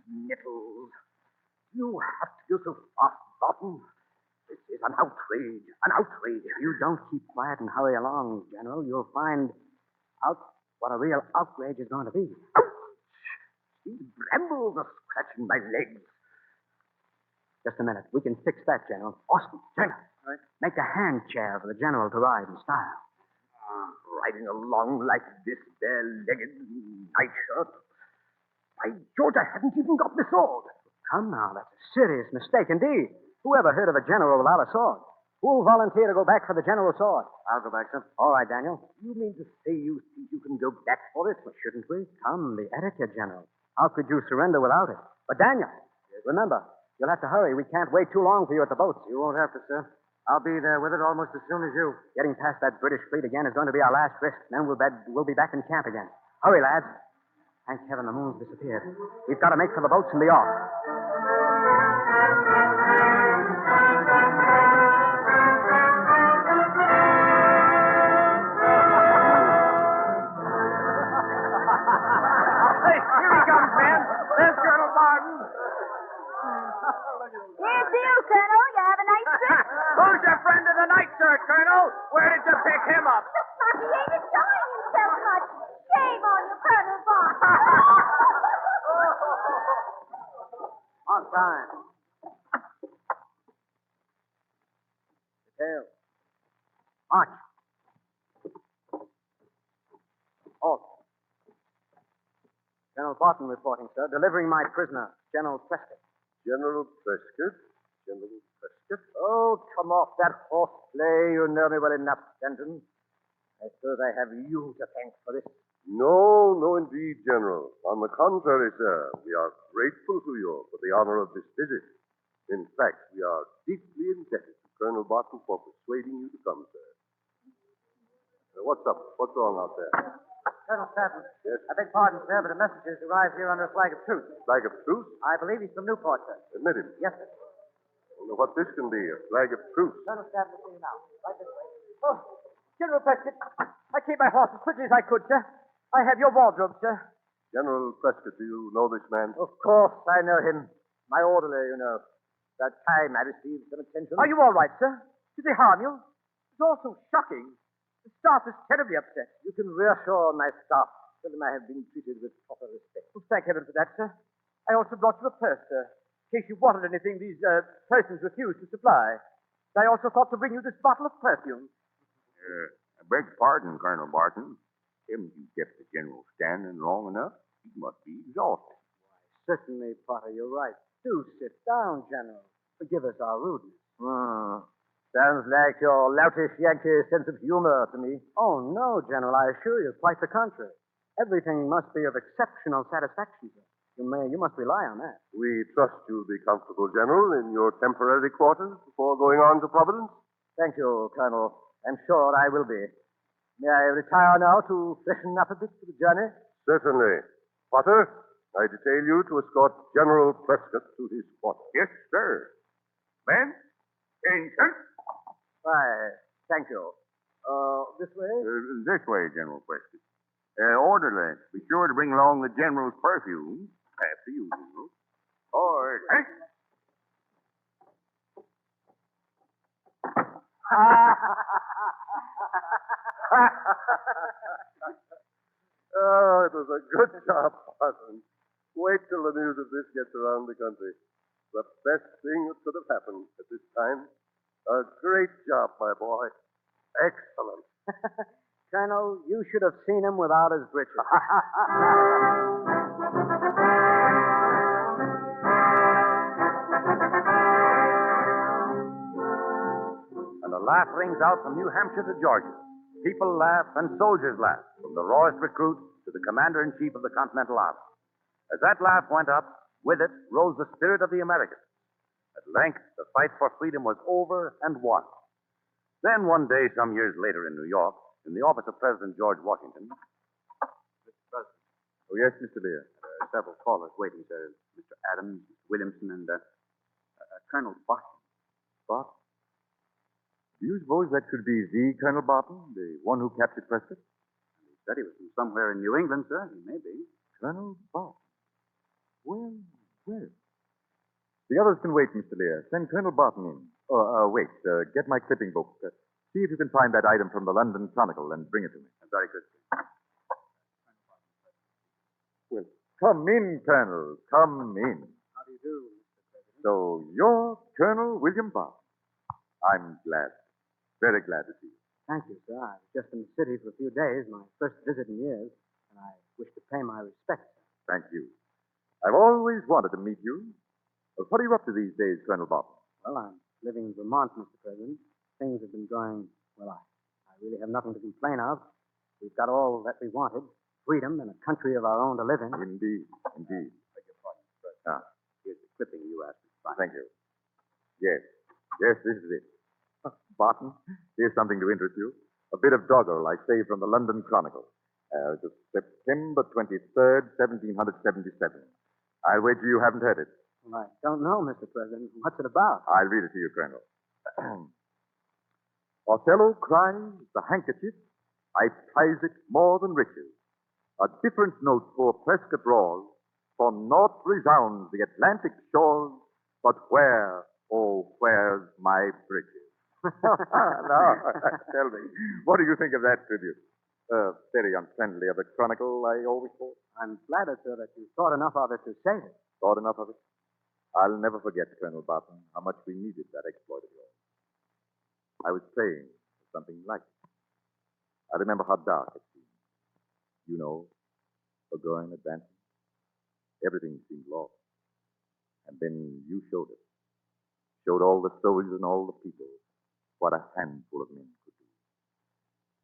Nipples. You have to go so fast, Barton. This is an outrage. If you don't keep quiet and hurry along, General, you'll find out what a real outrage is going to be. These brambles are scratching my legs. Just a minute. We can fix that, General. Austin, Turner. Right. Make a hand chair for the General to ride in style. Riding along like this bare-legged nightshirt. By George, I haven't even got my sword. Come now, that's a serious mistake indeed. Who ever heard of a general without a sword? Who'll volunteer to go back for the general's sword? I'll go back, sir. All right, Daniel. You mean to say you think you can go back for it? Well, shouldn't we? Come, the etiquette, General. How could you surrender without it? But, Daniel, remember, you'll have to hurry. We can't wait too long for you at the boats. You won't have to, sir. I'll be there with it almost as soon as you. Getting past that British fleet again is going to be our last risk. Then we'll be back in camp again. Hurry, lads. Thank heaven the moon's disappeared. We've got to make for the boats and be off. Hey, here he comes, man. There's Colonel Barton. Here's to you, Colonel. You have a nice trip. Who's your friend in the nightshirt, Colonel? Where did you pick him up? He ain't enjoying himself much. Shame on you, Colonel Barton. On time. Detail. March. Halt. General Barton reporting, sir. Delivering my prisoner, General Prescott. General Prescott? General Prescott? Oh, come off that horseplay. You know me well enough, Stanton. I suppose I have you to thank for this. No, indeed, General. On the contrary, sir, we are grateful to you for the honor of this visit. In fact, we are deeply indebted to Colonel Barton for persuading you to come, sir. What's up? What's wrong out there? Colonel Stanton. Yes? I beg pardon, sir, but a message has arrived here under a flag of truce. Flag of truce? I believe he's from Newport, sir. Admit him. Yes, sir. I wonder what this can be, a flag of truce. Colonel Stanton, see you now. Right this way. Oh, General Prescott, I came my horse as quickly as I could, sir. I have your wardrobe, sir. General Prescott, do you know this man? Of course, I know him. My orderly, you know. That time I received some attention. Are you all right, sir? Did they harm you? It's all so shocking. The staff is terribly upset. You can reassure my staff. Tell them I have been treated with proper respect. Well, thank heaven for that, sir. I also brought you a purse, sir, in case you wanted anything these persons refused to supply. I also thought to bring you this bottle of perfume. I beg pardon, Colonel Barton. Haven't you kept the general standing long enough? He must be exhausted. Certainly, Potter, you're right. Do sit down, General. Forgive us our rudeness. Sounds like your loutish Yankee sense of humor to me. Oh, no, General, I assure you, quite the contrary. Everything must be of exceptional satisfaction, sir. You must rely on that. We trust you'll be comfortable, General, in your temporary quarters before going on to Providence. Thank you, Colonel. I'm sure I will be. May I retire now to freshen up a bit for the journey? Certainly. Potter, I detail you to escort General Prescott to his quarters. Yes, sir. Men, attention. Why, thank you. This way? This way, General Prescott. Orderly, be sure to bring along the General's perfume. After you, General. Order. Oh, it was a good job, Carson. Wait till the news of this gets around the country. The best thing that could have happened at this time. A great job, my boy. Excellent. Colonel, you should have seen him without his breeches. And a laugh rings out from New Hampshire to Georgia. People laugh and soldiers laugh, from the rawest recruit to the commander-in-chief of the Continental Army. As that laugh went up, with it rose the spirit of the Americans. At length, the fight for freedom was over and won. Then one day, some years later in New York, in the office of President George Washington. Mr. President. Oh, yes, Mr. Lear. Several callers waiting, sir. Mr. Adams, Mr. Williamson, and Colonel Barton. Barton? Do you suppose that should be the Colonel Barton, the one who captured Prescott? He said he was from somewhere in New England, sir. He may be. Colonel Barton? Well. The others can wait, Mr. Lear. Send Colonel Barton in. Wait. Get my clipping book. See if you can find that item from the London Chronicle and bring it to me. Very good, sir. Well, come in, Colonel. Come in. How do you do, Mr. President? So you're Colonel William Barton. I'm glad. Very glad to see you. Thank you, sir. I was just in the city for a few days, my first visit in years, and I wish to pay my respects, sir. Thank you. I've always wanted to meet you. What are you up to these days, Colonel Barton? Well, I'm living in Vermont, Mr. President. Things have been going, well, I really have nothing to complain of. We've got all that we wanted, freedom and a country of our own to live in. Indeed. Beg your pardon, Mr. President. Here's the clipping you asked me to find. Thank you. Yes, this is it. Barton, here's something to interest you. A bit of doggerel I saved from the London Chronicle. It was September 23rd, 1777. I'll wager you haven't heard it. Well, I don't know, Mr. President. What's it about? I'll read it to you, Colonel. Othello cries the handkerchief, I prize it more than riches. A different note for Prescott roars, for naught resounds the Atlantic shores, but where, oh, where's my bridges? Now, tell me, what do you think of that tribute? Very unfriendly of the Chronicle, I always thought. I'm flattered, sir, that you thought enough of it to say it. Thought enough of it? I'll never forget, Colonel Barton, how much we needed that exploit of yours. I was praying for something like it. I remember how dark it seemed. You know, forgoing, advancing. Everything seemed lost. And then you showed it. Showed all the soldiers and all the people what a handful of men could do.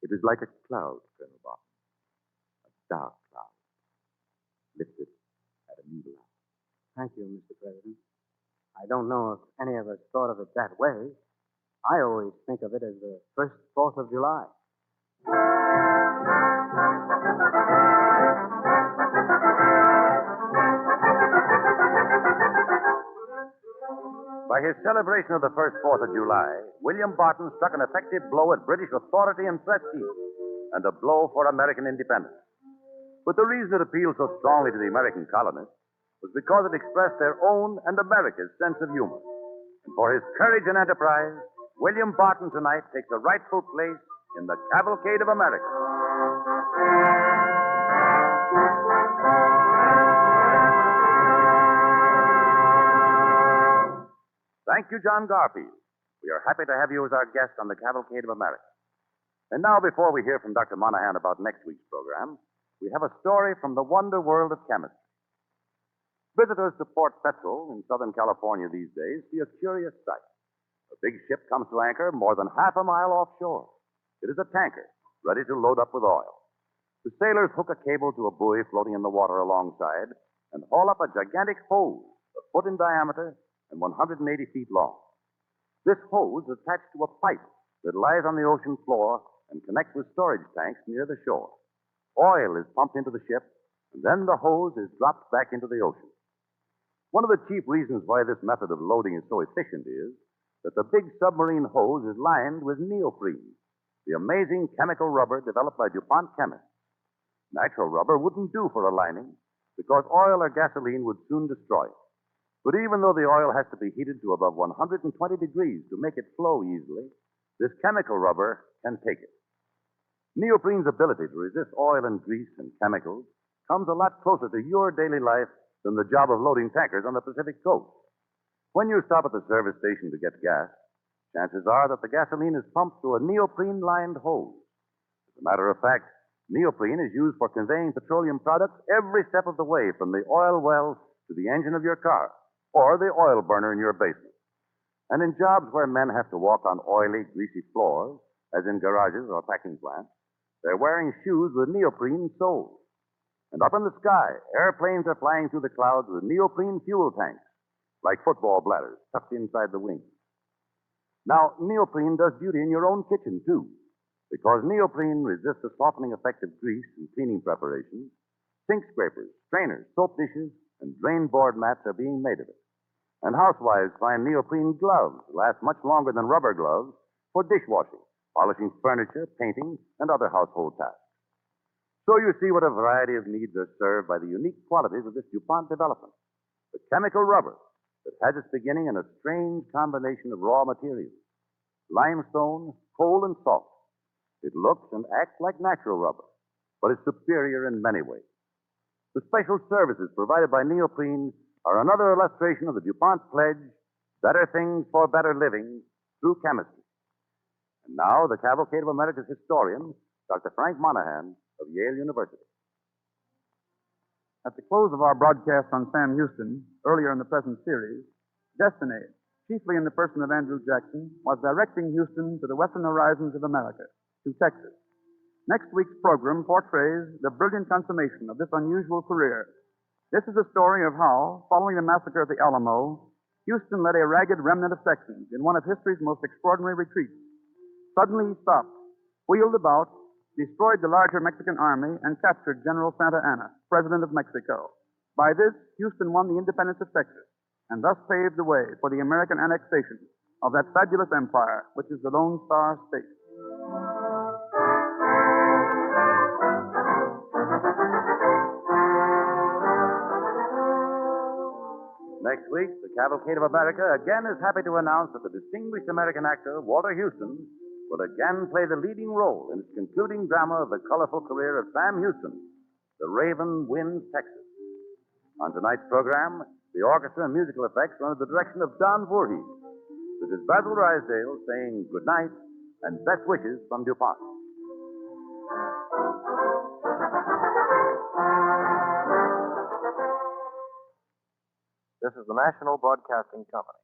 It was like a cloud, Colonel Barton. A dark cloud. Lifted at an evil hour. Thank you, Mr. President. I don't know if any of us thought of it that way. I always think of it as the first 4th of July. By his celebration of the first 4th of July, William Barton struck an effective blow at British authority and prestige, and a blow for American independence. But the reason it appealed so strongly to the American colonists was because it expressed their own and America's sense of humor. And for his courage and enterprise, William Barton tonight takes a rightful place in the Cavalcade of America. Thank you, John Garfield. We are happy to have you as our guest on the Cavalcade of America. And now, before we hear from Dr. Monahan about next week's program, we have a story from the wonder world of chemistry. Visitors to Port Petrel in Southern California these days see a curious sight. A big ship comes to anchor more than half a mile offshore. It is a tanker, ready to load up with oil. The sailors hook a cable to a buoy floating in the water alongside, and haul up a gigantic hose, a foot in diameter and 180 feet long. This hose is attached to a pipe that lies on the ocean floor and connects with storage tanks near the shore. Oil is pumped into the ship, and then the hose is dropped back into the ocean. One of the chief reasons why this method of loading is so efficient is that the big submarine hose is lined with neoprene, the amazing chemical rubber developed by DuPont chemists. Natural rubber wouldn't do for a lining because oil or gasoline would soon destroy it. But even though the oil has to be heated to above 120 degrees to make it flow easily, this chemical rubber can take it. Neoprene's ability to resist oil and grease and chemicals comes a lot closer to your daily life than the job of loading tankers on the Pacific coast. When you stop at the service station to get gas, chances are that the gasoline is pumped through a neoprene-lined hose. As a matter of fact, neoprene is used for conveying petroleum products every step of the way from the oil well to the engine of your car or the oil burner in your basement. And in jobs where men have to walk on oily, greasy floors, as in garages or packing plants, they're wearing shoes with neoprene soles. And up in the sky, airplanes are flying through the clouds with neoprene fuel tanks, like football bladders tucked inside the wings. Now, neoprene does duty in your own kitchen, too, because neoprene resists the softening effect of grease in cleaning preparations. Sink scrapers, strainers, soap dishes, and drain board mats are being made of it. And housewives find neoprene gloves last much longer than rubber gloves for dishwashing, polishing furniture, painting, and other household tasks. So you see what a variety of needs are served by the unique qualities of this DuPont development. The chemical rubber that has its beginning in a strange combination of raw materials. Limestone, coal, and salt. It looks and acts like natural rubber, but is superior in many ways. The special services provided by neoprene are another illustration of the DuPont pledge, better things for better living through chemistry. And now, the Cavalcade of America's historian, Dr. Frank Monahan of Yale University. At the close of our broadcast on Sam Houston, earlier in the present series, Destiny, chiefly in the person of Andrew Jackson, was directing Houston to the western horizons of America, to Texas. Next week's program portrays the brilliant consummation of this unusual career. This is a story of how, following the massacre at the Alamo, Houston led a ragged remnant of Texans in one of history's most extraordinary retreats. Suddenly he stopped, wheeled about, destroyed the larger Mexican army, and captured General Santa Anna, president of Mexico. By this, Houston won the independence of Texas, and thus paved the way for the American annexation of that fabulous empire, which is the Lone Star State. Next week, the Cavalcade of America again is happy to announce that the distinguished American actor, Walter Houston, will again play the leading role in its concluding drama of the colorful career of Sam Houston, The Raven Wins Texas. On tonight's program, the orchestra and musical effects are under the direction of Don Voorhees. This is Basil Rysdale saying good night and best wishes from DuPont. This is the National Broadcasting Company.